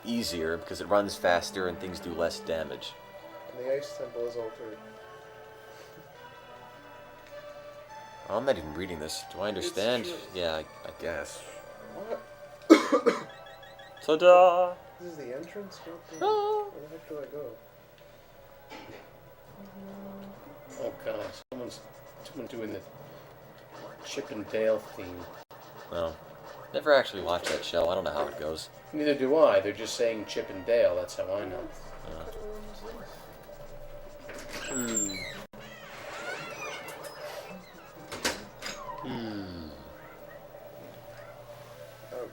easier because it runs faster and things do less damage. And the ice temple is altered. Oh, I'm not even reading this. Do I understand? true. Yeah, I guess. What? Ta-da! This is the entrance? Oh. Where the heck do I go? Oh god, someone's doing the Chip and Dale theme. No. Never actually watched that show. I don't know how it goes. Neither do I. They're just saying Chip and Dale. That's how I know. Hmm. Oh,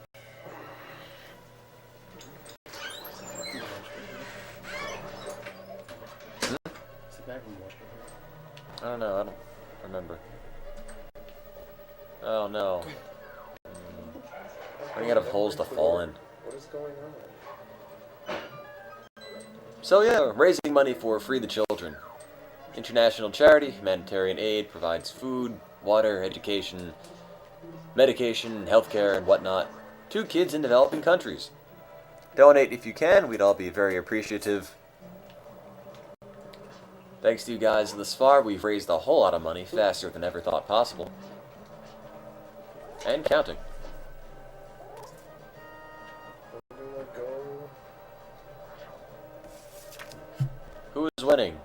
It's the back room watch. I don't know. I don't remember. Oh no. Running out of holes to fall in. what is going on? So yeah, raising money for Free the Children. International charity, humanitarian aid, provides food, water, education, medication, healthcare, and whatnot to kids in developing countries. Donate if you can, we'd all be very appreciative. Thanks to you guys thus far, we've raised a whole lot of money faster than ever thought possible. And counting. Where do I go? Who is winning?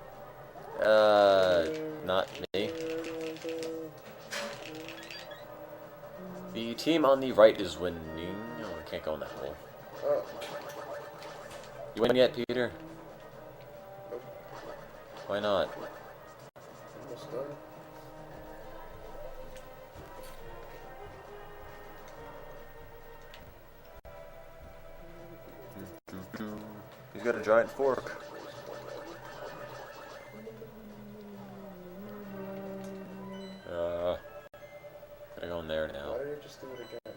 Not me. Where do I go? The team on the right is winning. Oh, I can't go in that hole. Oh, You win yet, Peter? nope. Why not? Almost done. He's got a giant fork. Gotta go in there now. Why did you just do it again?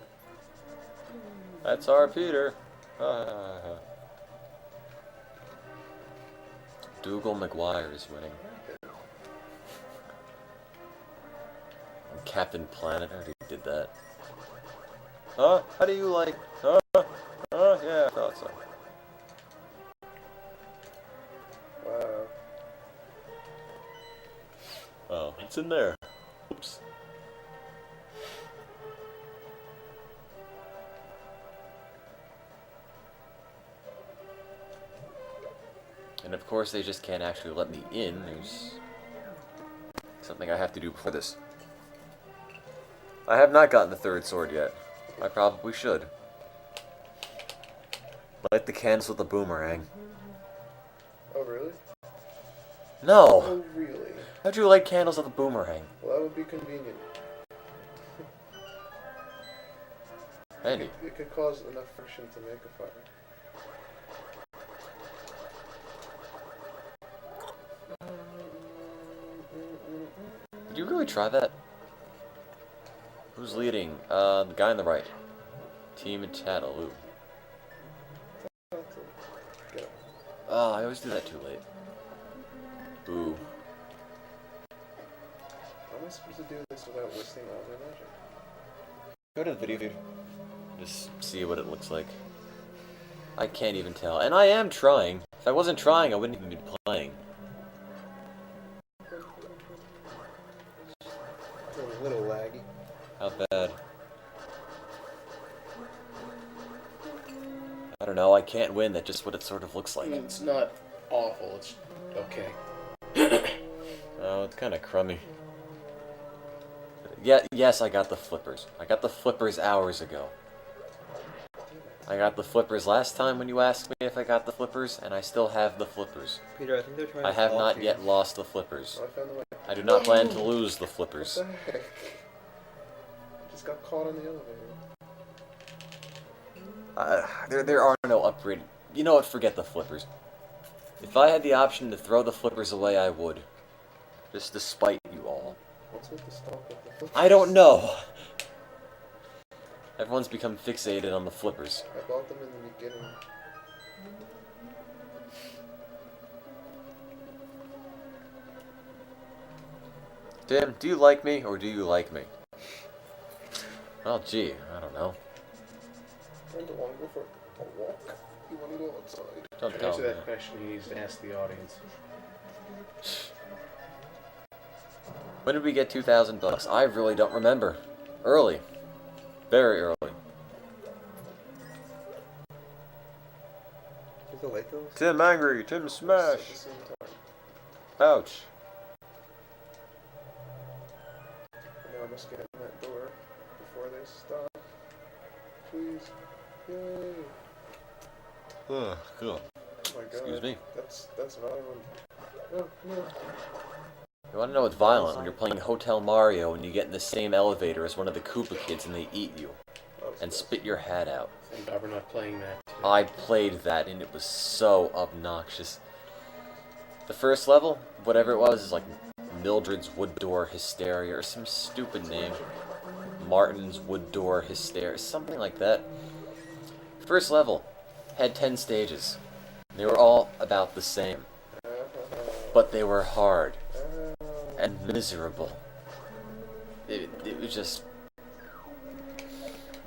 That's our Peter. Dougal McGuire is winning. And Captain Planet, I already did that. Huh? How do you like? Huh? Yeah, I thought so. Wow. Oh, it's in there. Oops. And of course, they just can't actually let me in. There's something I have to do before this. I have not gotten the third sword yet. I probably should. Light the candles with the boomerang. Oh, really? No! Oh, really? How'd you light candles with a boomerang? Well, that would be convenient. Handy. It could cause enough friction to make a fire. Did you really try that? Who's leading? The guy on the right. Team Tattle. Ooh. Get up. Oh, I always do that too late. Ooh. How am I supposed to do this without wasting all my magic? Go to the video feed. Just see what it looks like. I can't even tell. And I am trying. If I wasn't trying, I wouldn't even be playing. It's a little laggy. How bad? I don't know, I can't win. That's just what it sort of looks like. It's not awful. It's okay. Oh, it's kind of crummy. Yeah, yes, I got the flippers. I got the flippers hours ago. I got the flippers last time when you asked me if I got the flippers, and I still have the flippers. Peter, I think they're trying I to have talk not to you. yet lost the flippers. Oh, I found the way. I do not plan to lose the flippers. What the heck? Just got caught on the elevator. There are no upgrade. You know what? Forget the flippers. If I had the option to throw the flippers away, I would. Just to spite you all. What's with the stop with the flippers? I don't know. Everyone's become fixated on the flippers. I bought them in the beginning. Tim, do you like me or do you like me? Oh, gee, I don't know. I don't want to go for a walk. You want to go outside? Don't To tell answer me. that question, he needs to ask the audience. When did we get 2,000 bucks? I really don't remember. Early. Very early. Is it like those? Tim angry. Tim At smash. the same time. Ouch. Now I must get in that door before they stop. Please. Yay. Ugh, cool. Oh my god. Excuse me. That's violent. Oh, no. You want to know what's violent? When you're playing Hotel Mario and you get in the same elevator as one of the Koopa kids and they eat you and spit your hat out. Thank God we're not playing that. I played that and it was so obnoxious. The first level, whatever it was, is like Mildred's Wood Door Hysteria or some stupid name. Martin's Wood Door Hysteria, something like that. First level had 10 stages. They were all about the same, but they were hard and miserable. It was just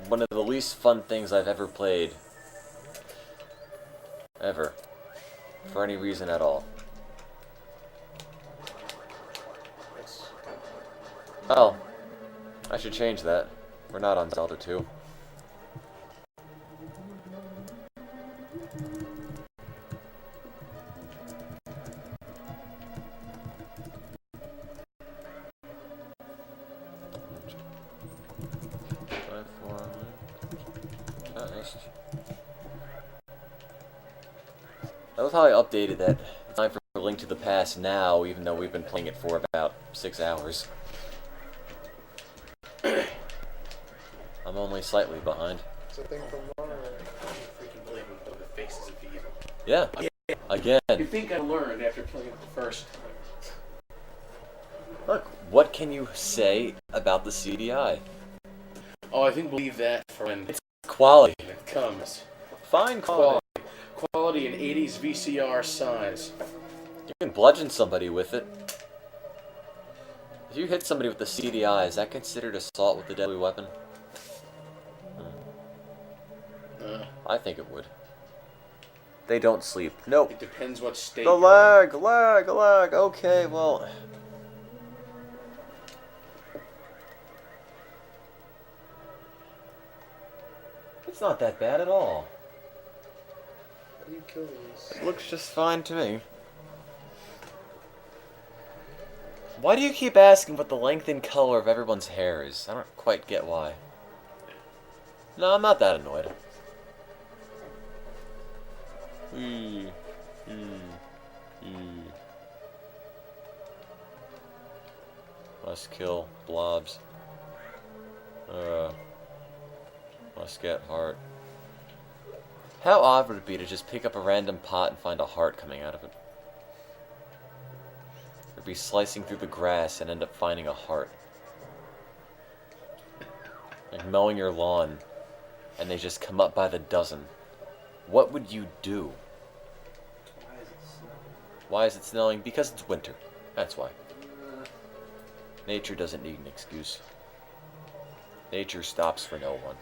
one of the least fun things I've ever played. Ever. For any reason at all. Yes. Oh, I should change that. We're not on Zelda 2. I love how I updated that. Time for Link to the Past now, even though we've been playing it for about 6 hours. I'm only slightly behind. It's a thing from Mario. Freaking believe him, though, the faces of evil. Yeah, You again. think I learned after playing it the first time? Look, what can you say about the CDI? Oh, I think we'll leave that for when Quality. it comes. Fine quality. Quality in 80s VCR size. You can bludgeon somebody with it. If you hit somebody with the CDI, is that considered assault with a deadly weapon? I think it would. They don't sleep. Nope. It depends what state. The you're in. lag. Okay, well. It's not that bad at all. How do you kill these? Looks just fine to me. Why do you keep asking what the length and color of everyone's hair is? I don't quite get why. No, I'm not that annoyed. Must kill blobs. Must get heart. How odd would it be to just pick up a random pot and find a heart coming out of it? Or be slicing through the grass and end up finding a heart. Like mowing your lawn and they just come up by the dozen. What would you do? Why is it snowing? Why is it snowing? Because it's winter. That's why. Nature doesn't need an excuse. Nature stops for no one.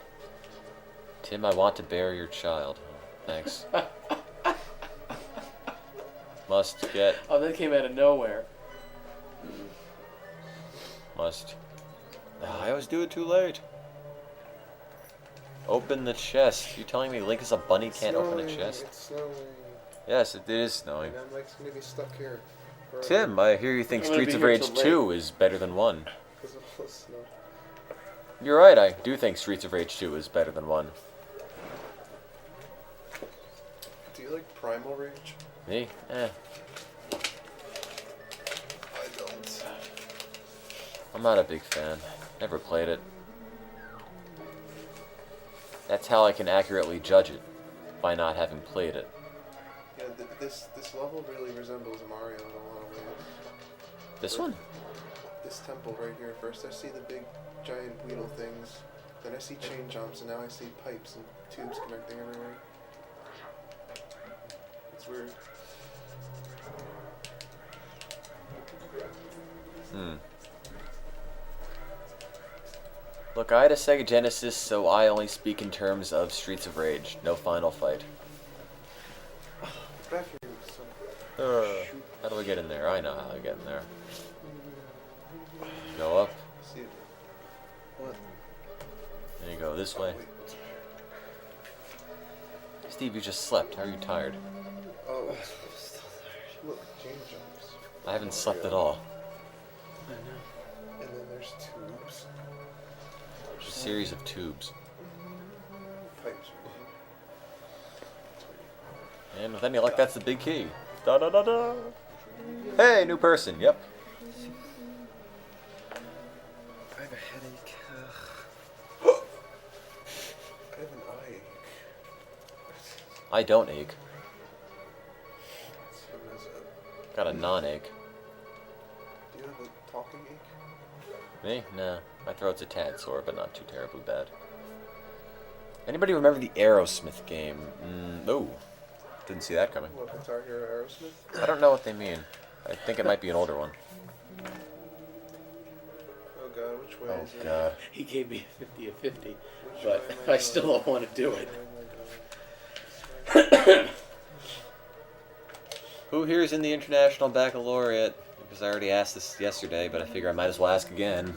Tim, I want to bury your child. Thanks. Must get... Oh, that came out of nowhere. Must... I always do it too late. Open the chest. You telling me Link is a bunny can't open a chest? It's snowing. Yes, it is snowing. And I'm like maybe stuck here. forever Tim, I hear you think I'm gonna Streets be of here Rage till 2 is better than 1. because of all the snow. You're right, I do think Streets of Rage 2 is better than 1. Do you like Primal Rage? Me? Eh. I don't. I'm not a big fan. Never played it. That's how I can accurately judge it, by not having played it. Yeah, this level really resembles Mario in a lot of ways. This one? This temple right here. First I see the big giant Weedle things. Then I see chain jumps, and now I see pipes and tubes connecting everywhere. It's weird. Look, I had a Sega Genesis, so I only speak in terms of Streets of Rage, no Final Fight. Bathroom. How do I get in there? I know how to get in there. Go up. See it. What? There you go, this way. Wait, what's- Steve, you just slept. How are you tired? Oh, I'm still tired. Look, chain jumps. I haven't slept at all. I know. And then there's tubes. There's a series of tubes. Pipes. And with any luck, that's the big key. Da da da da. Hey, new person. Yep. I have a headache. I have an eye ache. I don't ache. So is it? Got a non-ache. Do you have a talking ache? Me? Nah. My throat's a tad sore, but not too terribly bad. Anybody remember the Aerosmith game? Oh. Didn't see that coming. What, Guitar Hero Aerosmith? I don't know what they mean. I think it might be an older one. Oh god, which way Oh is it? god. He gave me a 50 of 50, Which but way am I still don't want to do it. Oh my god. Who here is in the International Baccalaureate? Because I already asked this yesterday, but I figure I might as well ask again.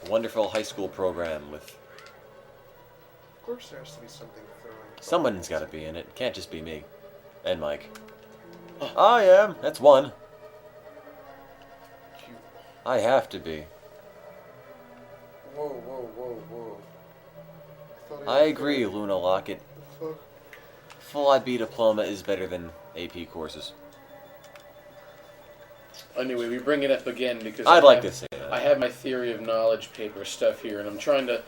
A wonderful high school program with... Of course there has to be something throwing. Someone's got to be in it. It can't just be me. And Mike. I am. That's one. Cute. I have to be. Whoa, whoa, whoa, whoa. Thought I had agree, to- Luna Lockett. The fuck? Full IB diploma is better than AP courses. Anyway, we bring it up again because I'd like to say that. I have my theory of knowledge paper stuff here, and I'm trying to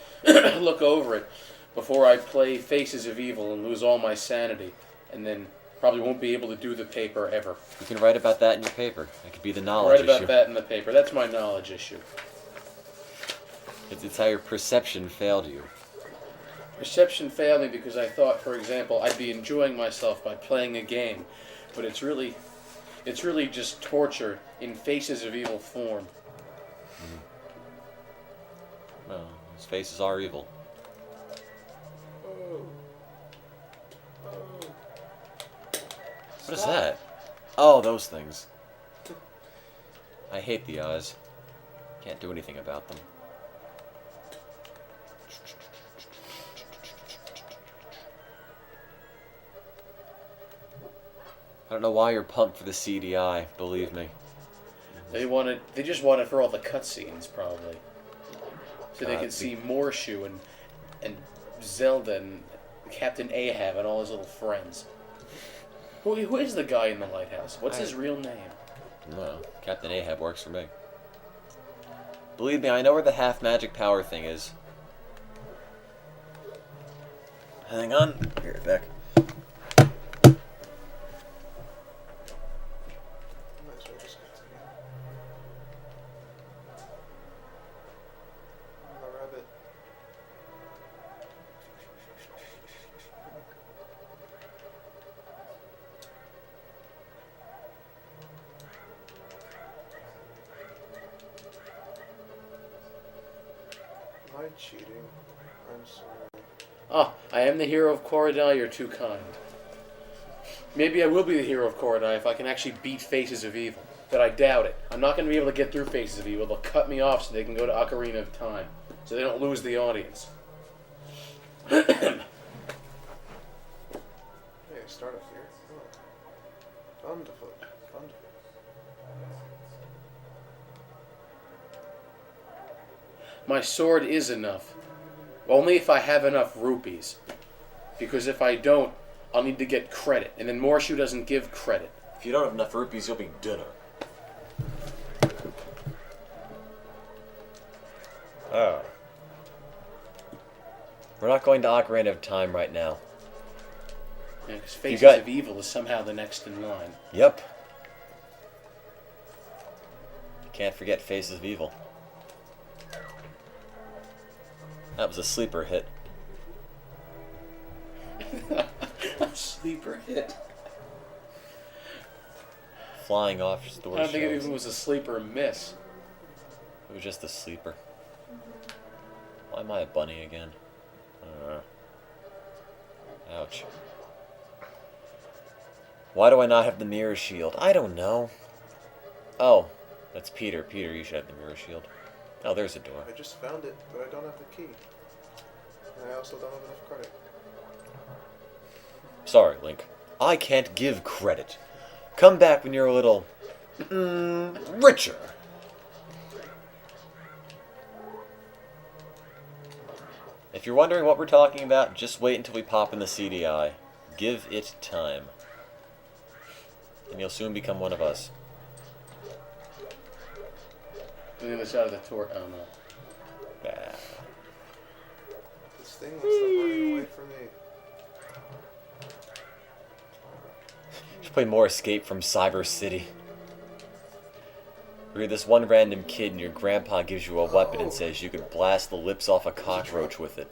look over it before I play Faces of Evil and lose all my sanity, and then probably won't be able to do the paper ever. You can write about that in your paper. It could be the knowledge Write about issue. that in the paper. That's my knowledge issue. It's how your perception failed you. Perception failed me because I thought, for example, I'd be enjoying myself by playing a game, but it's really just torture in Faces of Evil form. Well, his faces are evil. What is that? Oh, those things. I hate the eyes. Can't do anything about them. I don't know why you're pumped for the CDI, believe me. They just want it for all the cutscenes, probably. So they could see Morshu and Zelda and Captain Ahab and all his little friends. Who is the guy in the lighthouse? What's his real name? No, Captain Ahab works for me. Believe me, I know where the half magic power thing is. Hang on. Here, back. Might as well just continue. Oh, rabbit. Am I cheating? I'm sorry. Ah, I am the hero of Korodai, you're too kind. Maybe I will be the hero of Korodai if I can actually beat Faces of Evil. But I doubt it. I'm not going to be able to get through Faces of Evil. They'll cut me off so they can go to Ocarina of Time. So they don't lose the audience. Hey, start up here. Oh. Wonderful. Wonderful. My sword is enough. Only if I have enough rupees. Because if I don't, I'll need to get credit. And then Morshu doesn't give credit. If you don't have enough rupees, you'll be dinner. Oh. We're not going to Ocarina of Time right now. Because Faces got- of Evil is somehow the next in line. Yep. Can't forget Faces of Evil. That was a sleeper hit. Sleeper hit. Flying off door I don't think it shelves. even was a sleeper miss. It was just a sleeper. Why am I a bunny again? Ouch. Why do I not have the mirror shield? I don't know. Oh, that's Peter. Peter, you should have the mirror shield. Oh, there's a door. I just found it, but I don't have the key. And I also don't have enough credit. Sorry, Link. I can't give credit. Come back when you're a little... richer. If you're wondering what we're talking about, just wait until we pop in the CDI. Give it time. And you'll soon become one of us. On the other side of the torch. Oh no. Ah. This thing wants to run away from me. Should play more Escape from Cyber City. Where you're this one random kid and your grandpa gives you a weapon and says you could blast the lips off a cockroach with it.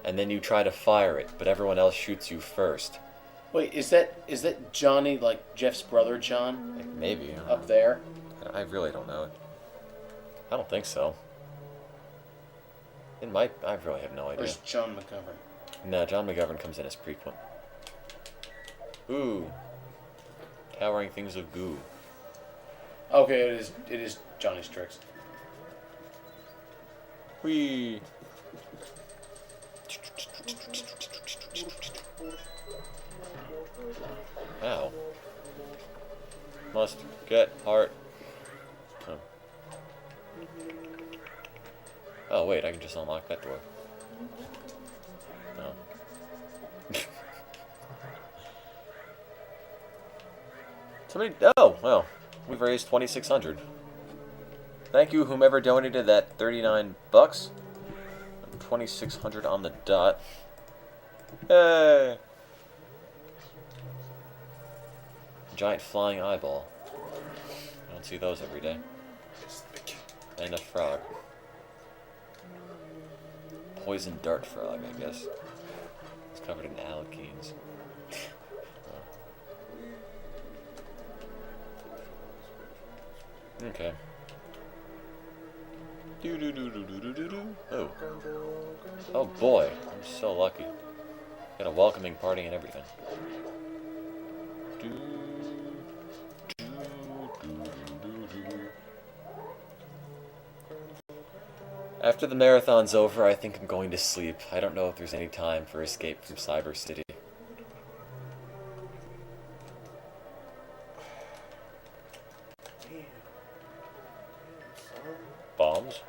And then you try to fire it, but everyone else shoots you first. Wait, is that Johnny, like Jeff's brother John? Like, maybe. Up there? I really don't know. I don't think so. It might. I really have no idea. Where's John McGovern? No, John McGovern comes in as prequel. Ooh. Towering things of goo. Okay, it is Johnny's tricks. Whee! Ow. Must get heart. Oh. Oh, wait, I can just unlock that door. No. Somebody. Oh, well. We've raised 2,600. Thank you, whomever donated that 39 bucks. 2,600 on the dot. Hey! Giant flying eyeball. I don't see those every day. And a frog. Poison dart frog, I guess. It's covered in alkenes. Okay. Oh. Oh boy, I'm so lucky. Got a welcoming party and everything. After the marathon's over, I think I'm going to sleep. I don't know if there's any time for escape from Cyber City. Damn. Damn, son. Bombs?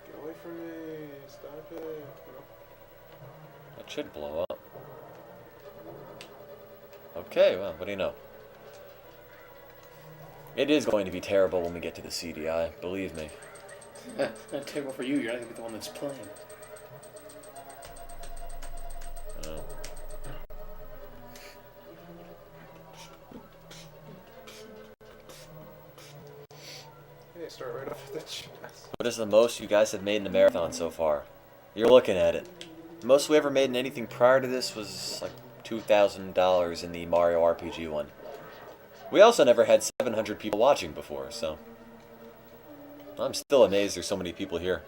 Get away from me. Stop it. That should blow up. Okay, well, what do you know? It is going to be terrible when we get to the CDI, believe me. Not terrible for you. You're not gonna be the one that's playing. Oh. Hey, start right off with the chest. What is the most you guys have made in the marathon so far? You're looking at it. The most we ever made in anything prior to this was like $2,000 in the Mario RPG one. We also never had 700 people watching before, so I'm still amazed there's so many people here.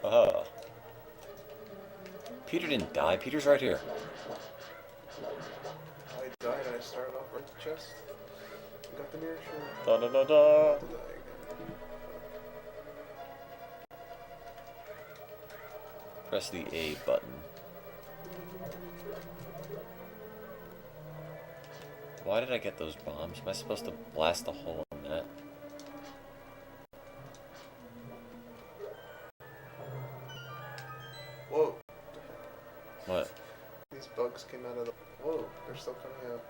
Haha. Peter didn't die. Peter's right here. I died and I started off right the chest. I got the mirror shirt. Da da da da. Did I again? Press the A button. Why did I get those bombs? Am I supposed to blast a hole in that? Whoa. What? These bugs came out of the... Whoa, they're still coming out.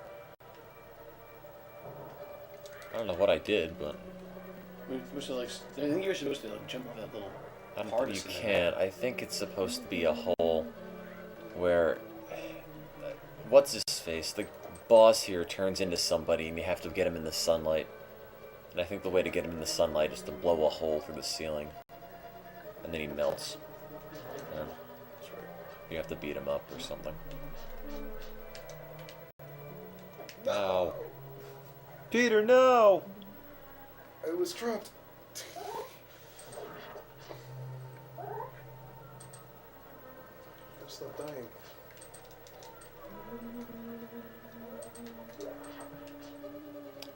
I don't know what I did, but We're supposed to, like, I think you're supposed to like jump off that little. I don't think Hardest you in can. I think it's supposed to be a hole where... What's his face? The boss here turns into somebody and you have to get him in the sunlight. And I think the way to get him in the sunlight is to blow a hole through the ceiling. And then he melts. And That's right. you have to beat him up or something. Ow. Peter, no! I was trapped. I'm still dying.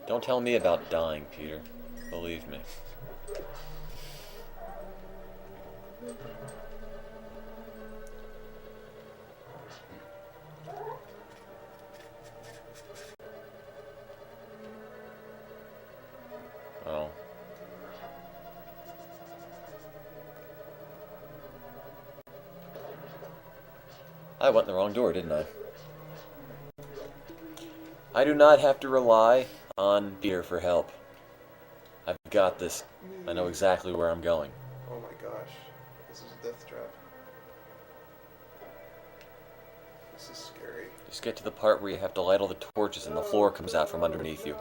Don't tell me about dying, Peter. Believe me. Oh. I went in the wrong door, didn't I? I do not have to rely on Peter for help. I've got this. I know exactly where I'm going. Oh my gosh. This is a death trap. This is scary. Just get to the part where you have to light all the torches and the floor comes out from underneath you.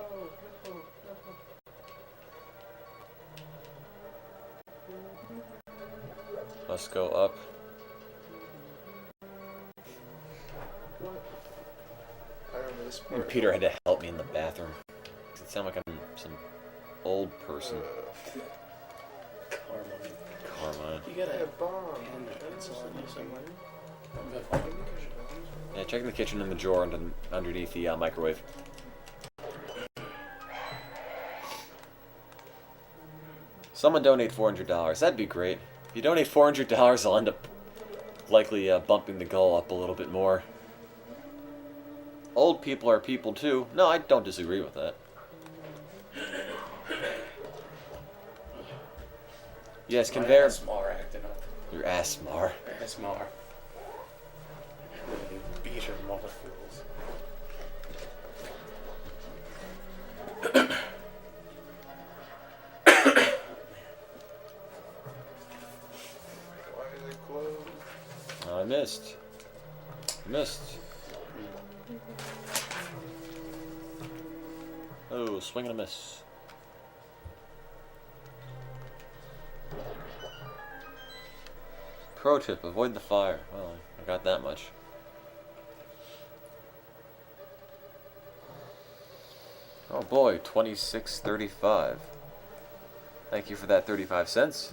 Let's go up. I remember this And part. Peter had to help me in the bathroom. Does it sound like I'm some old person? Karma. You gotta I have have bomb. hand or pencil on you somewhere. Yeah, check in the kitchen in the drawer underneath the microwave. Someone donate $400. That'd be great. If you donate $400, I'll end up likely bumping the goal up a little bit more. Old people are people too. No, I don't disagree with that. Yes, conveyor. Asmar acting up. Your Asmar. Asmar. Beat her motherfuckers. Why are they closed? Oh, I missed. Missed. Oh, swing and a miss. Pro tip, avoid the fire. Well, I got that much. Oh boy, 26.35. Thank you for that 35 cents.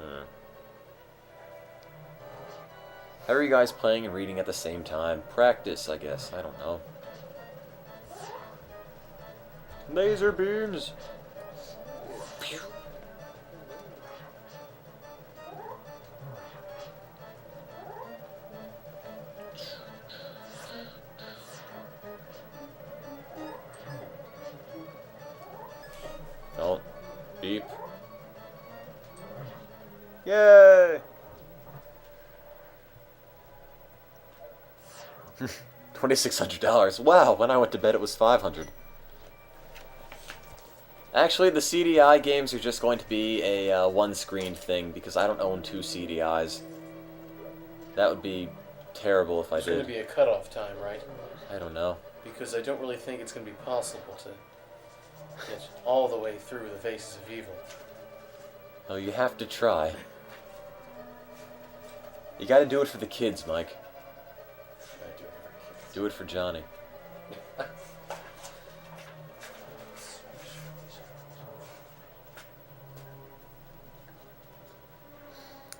How are you guys playing and reading at the same time? Practice, I guess. I don't know. Laser beams! Don't beep. Yay! $2,600. Wow, when I went to bed it was $500. Actually, the CDI games are just going to be a one-screen thing because I don't own 2 CDIs. That would be terrible if I There's going did. to be a cutoff time, right? I don't know. Because I don't really think it's going to be possible to get all the way through the Faces of Evil. Oh, you have to try. You gotta do it for the kids, Mike. I do it for kids. Do it for Johnny.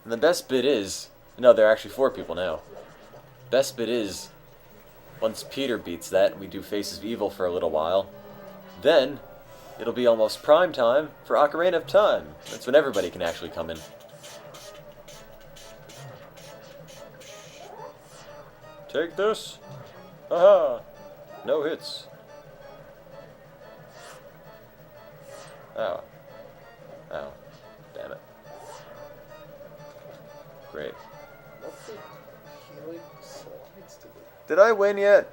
And the best bit is... No, there are actually 4 people now. Best bit is... Once Peter beats that, we do Faces of Evil for a little while. Then, it'll be almost prime time for Ocarina of Time. That's when everybody can actually come in. Take this. Haha. No hits. Ow. Ow. Damn it. Great. What's the healing slides to do? Did I win yet?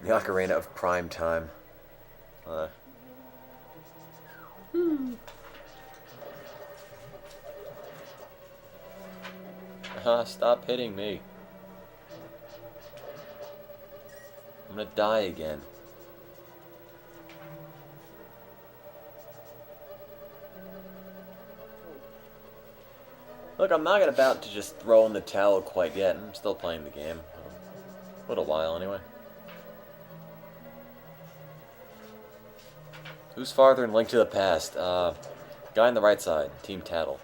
The Ocarina of Prime Time. Stop hitting me. I'm gonna die again. Look, I'm not about to just throw in the towel quite yet. I'm still playing the game. A little while, anyway. Who's farther in Link to the Past? Guy on the right side, Team Tattle.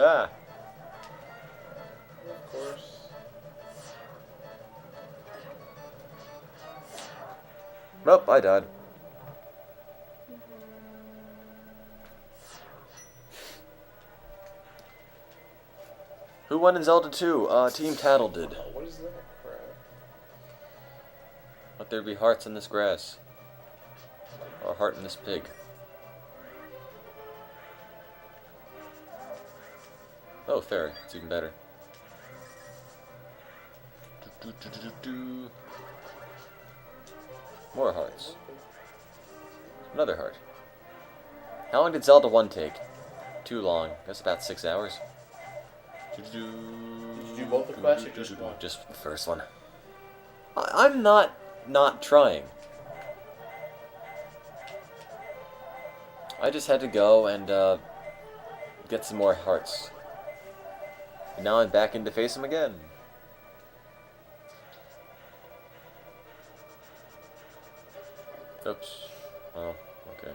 Ah! Of course. Nope, I died. Who won in Zelda 2? Team Tattle did. Oh, what is that crap? Let there be hearts in this grass. Or a heart in this pig. Oh, fairy. It's even better. More hearts. Another heart. How long did Zelda 1 take? Too long. That's about 6 hours. Did you do both the quests or just one? Just the first one. I'm not trying. I just had to go and get some more hearts. And now I'm back in to face him again. Oops. Oh, okay.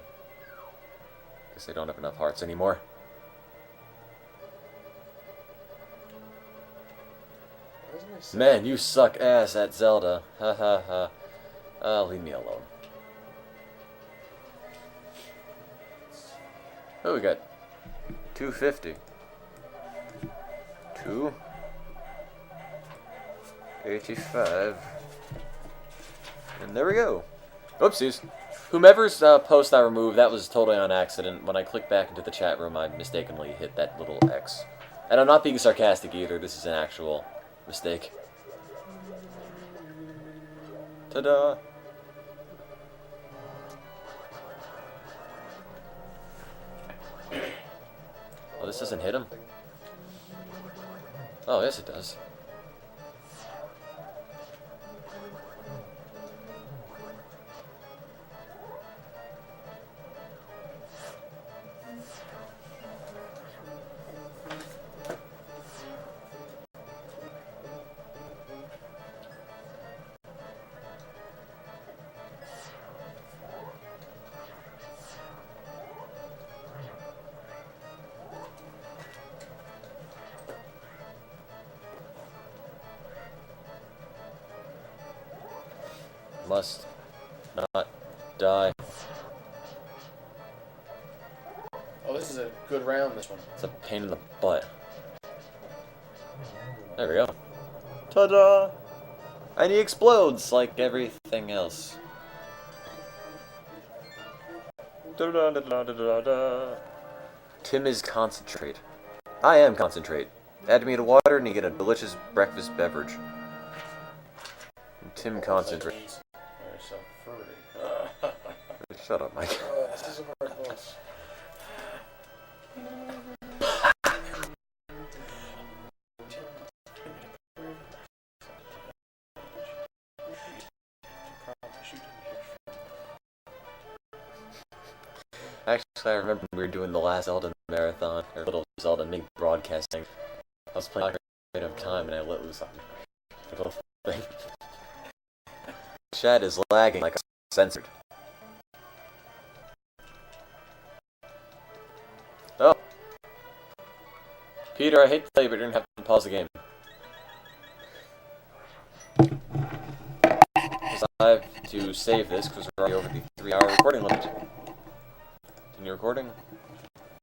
Guess I don't have enough hearts anymore. Why isn't my save- Man, you suck ass at Zelda. Ha ha ha. Leave me alone. Oh, we got 250. 285. And there we go. Oopsies. Whomever's post I removed, that was totally on accident. When I clicked back into the chat room, I mistakenly hit that little X. And I'm not being sarcastic either. This is an actual mistake. Ta-da! Oh, this doesn't hit him? Oh, yes it does. Must not die. Oh, this is a good round, this one. It's a pain in the butt. There we go. Ta-da! And he explodes like everything else. Da-da-da-da-da-da-da. Tim is concentrate. I am concentrate. Add me to water and you get a delicious breakfast beverage. Tim concentrate. They're so fruity. Shut up, Mike. This is a hard boss. Actually, I remember when we were doing the last Zelda marathon, or little Zelda mini broadcasting. I was playing Ocarina of Time and I let loose on the little thing. Chat is lagging like censored. Oh! Peter, I hate to tell you, but you're gonna have to pause the game. Because I have to save this because we're already over the 3-hour recording limit. Continue recording.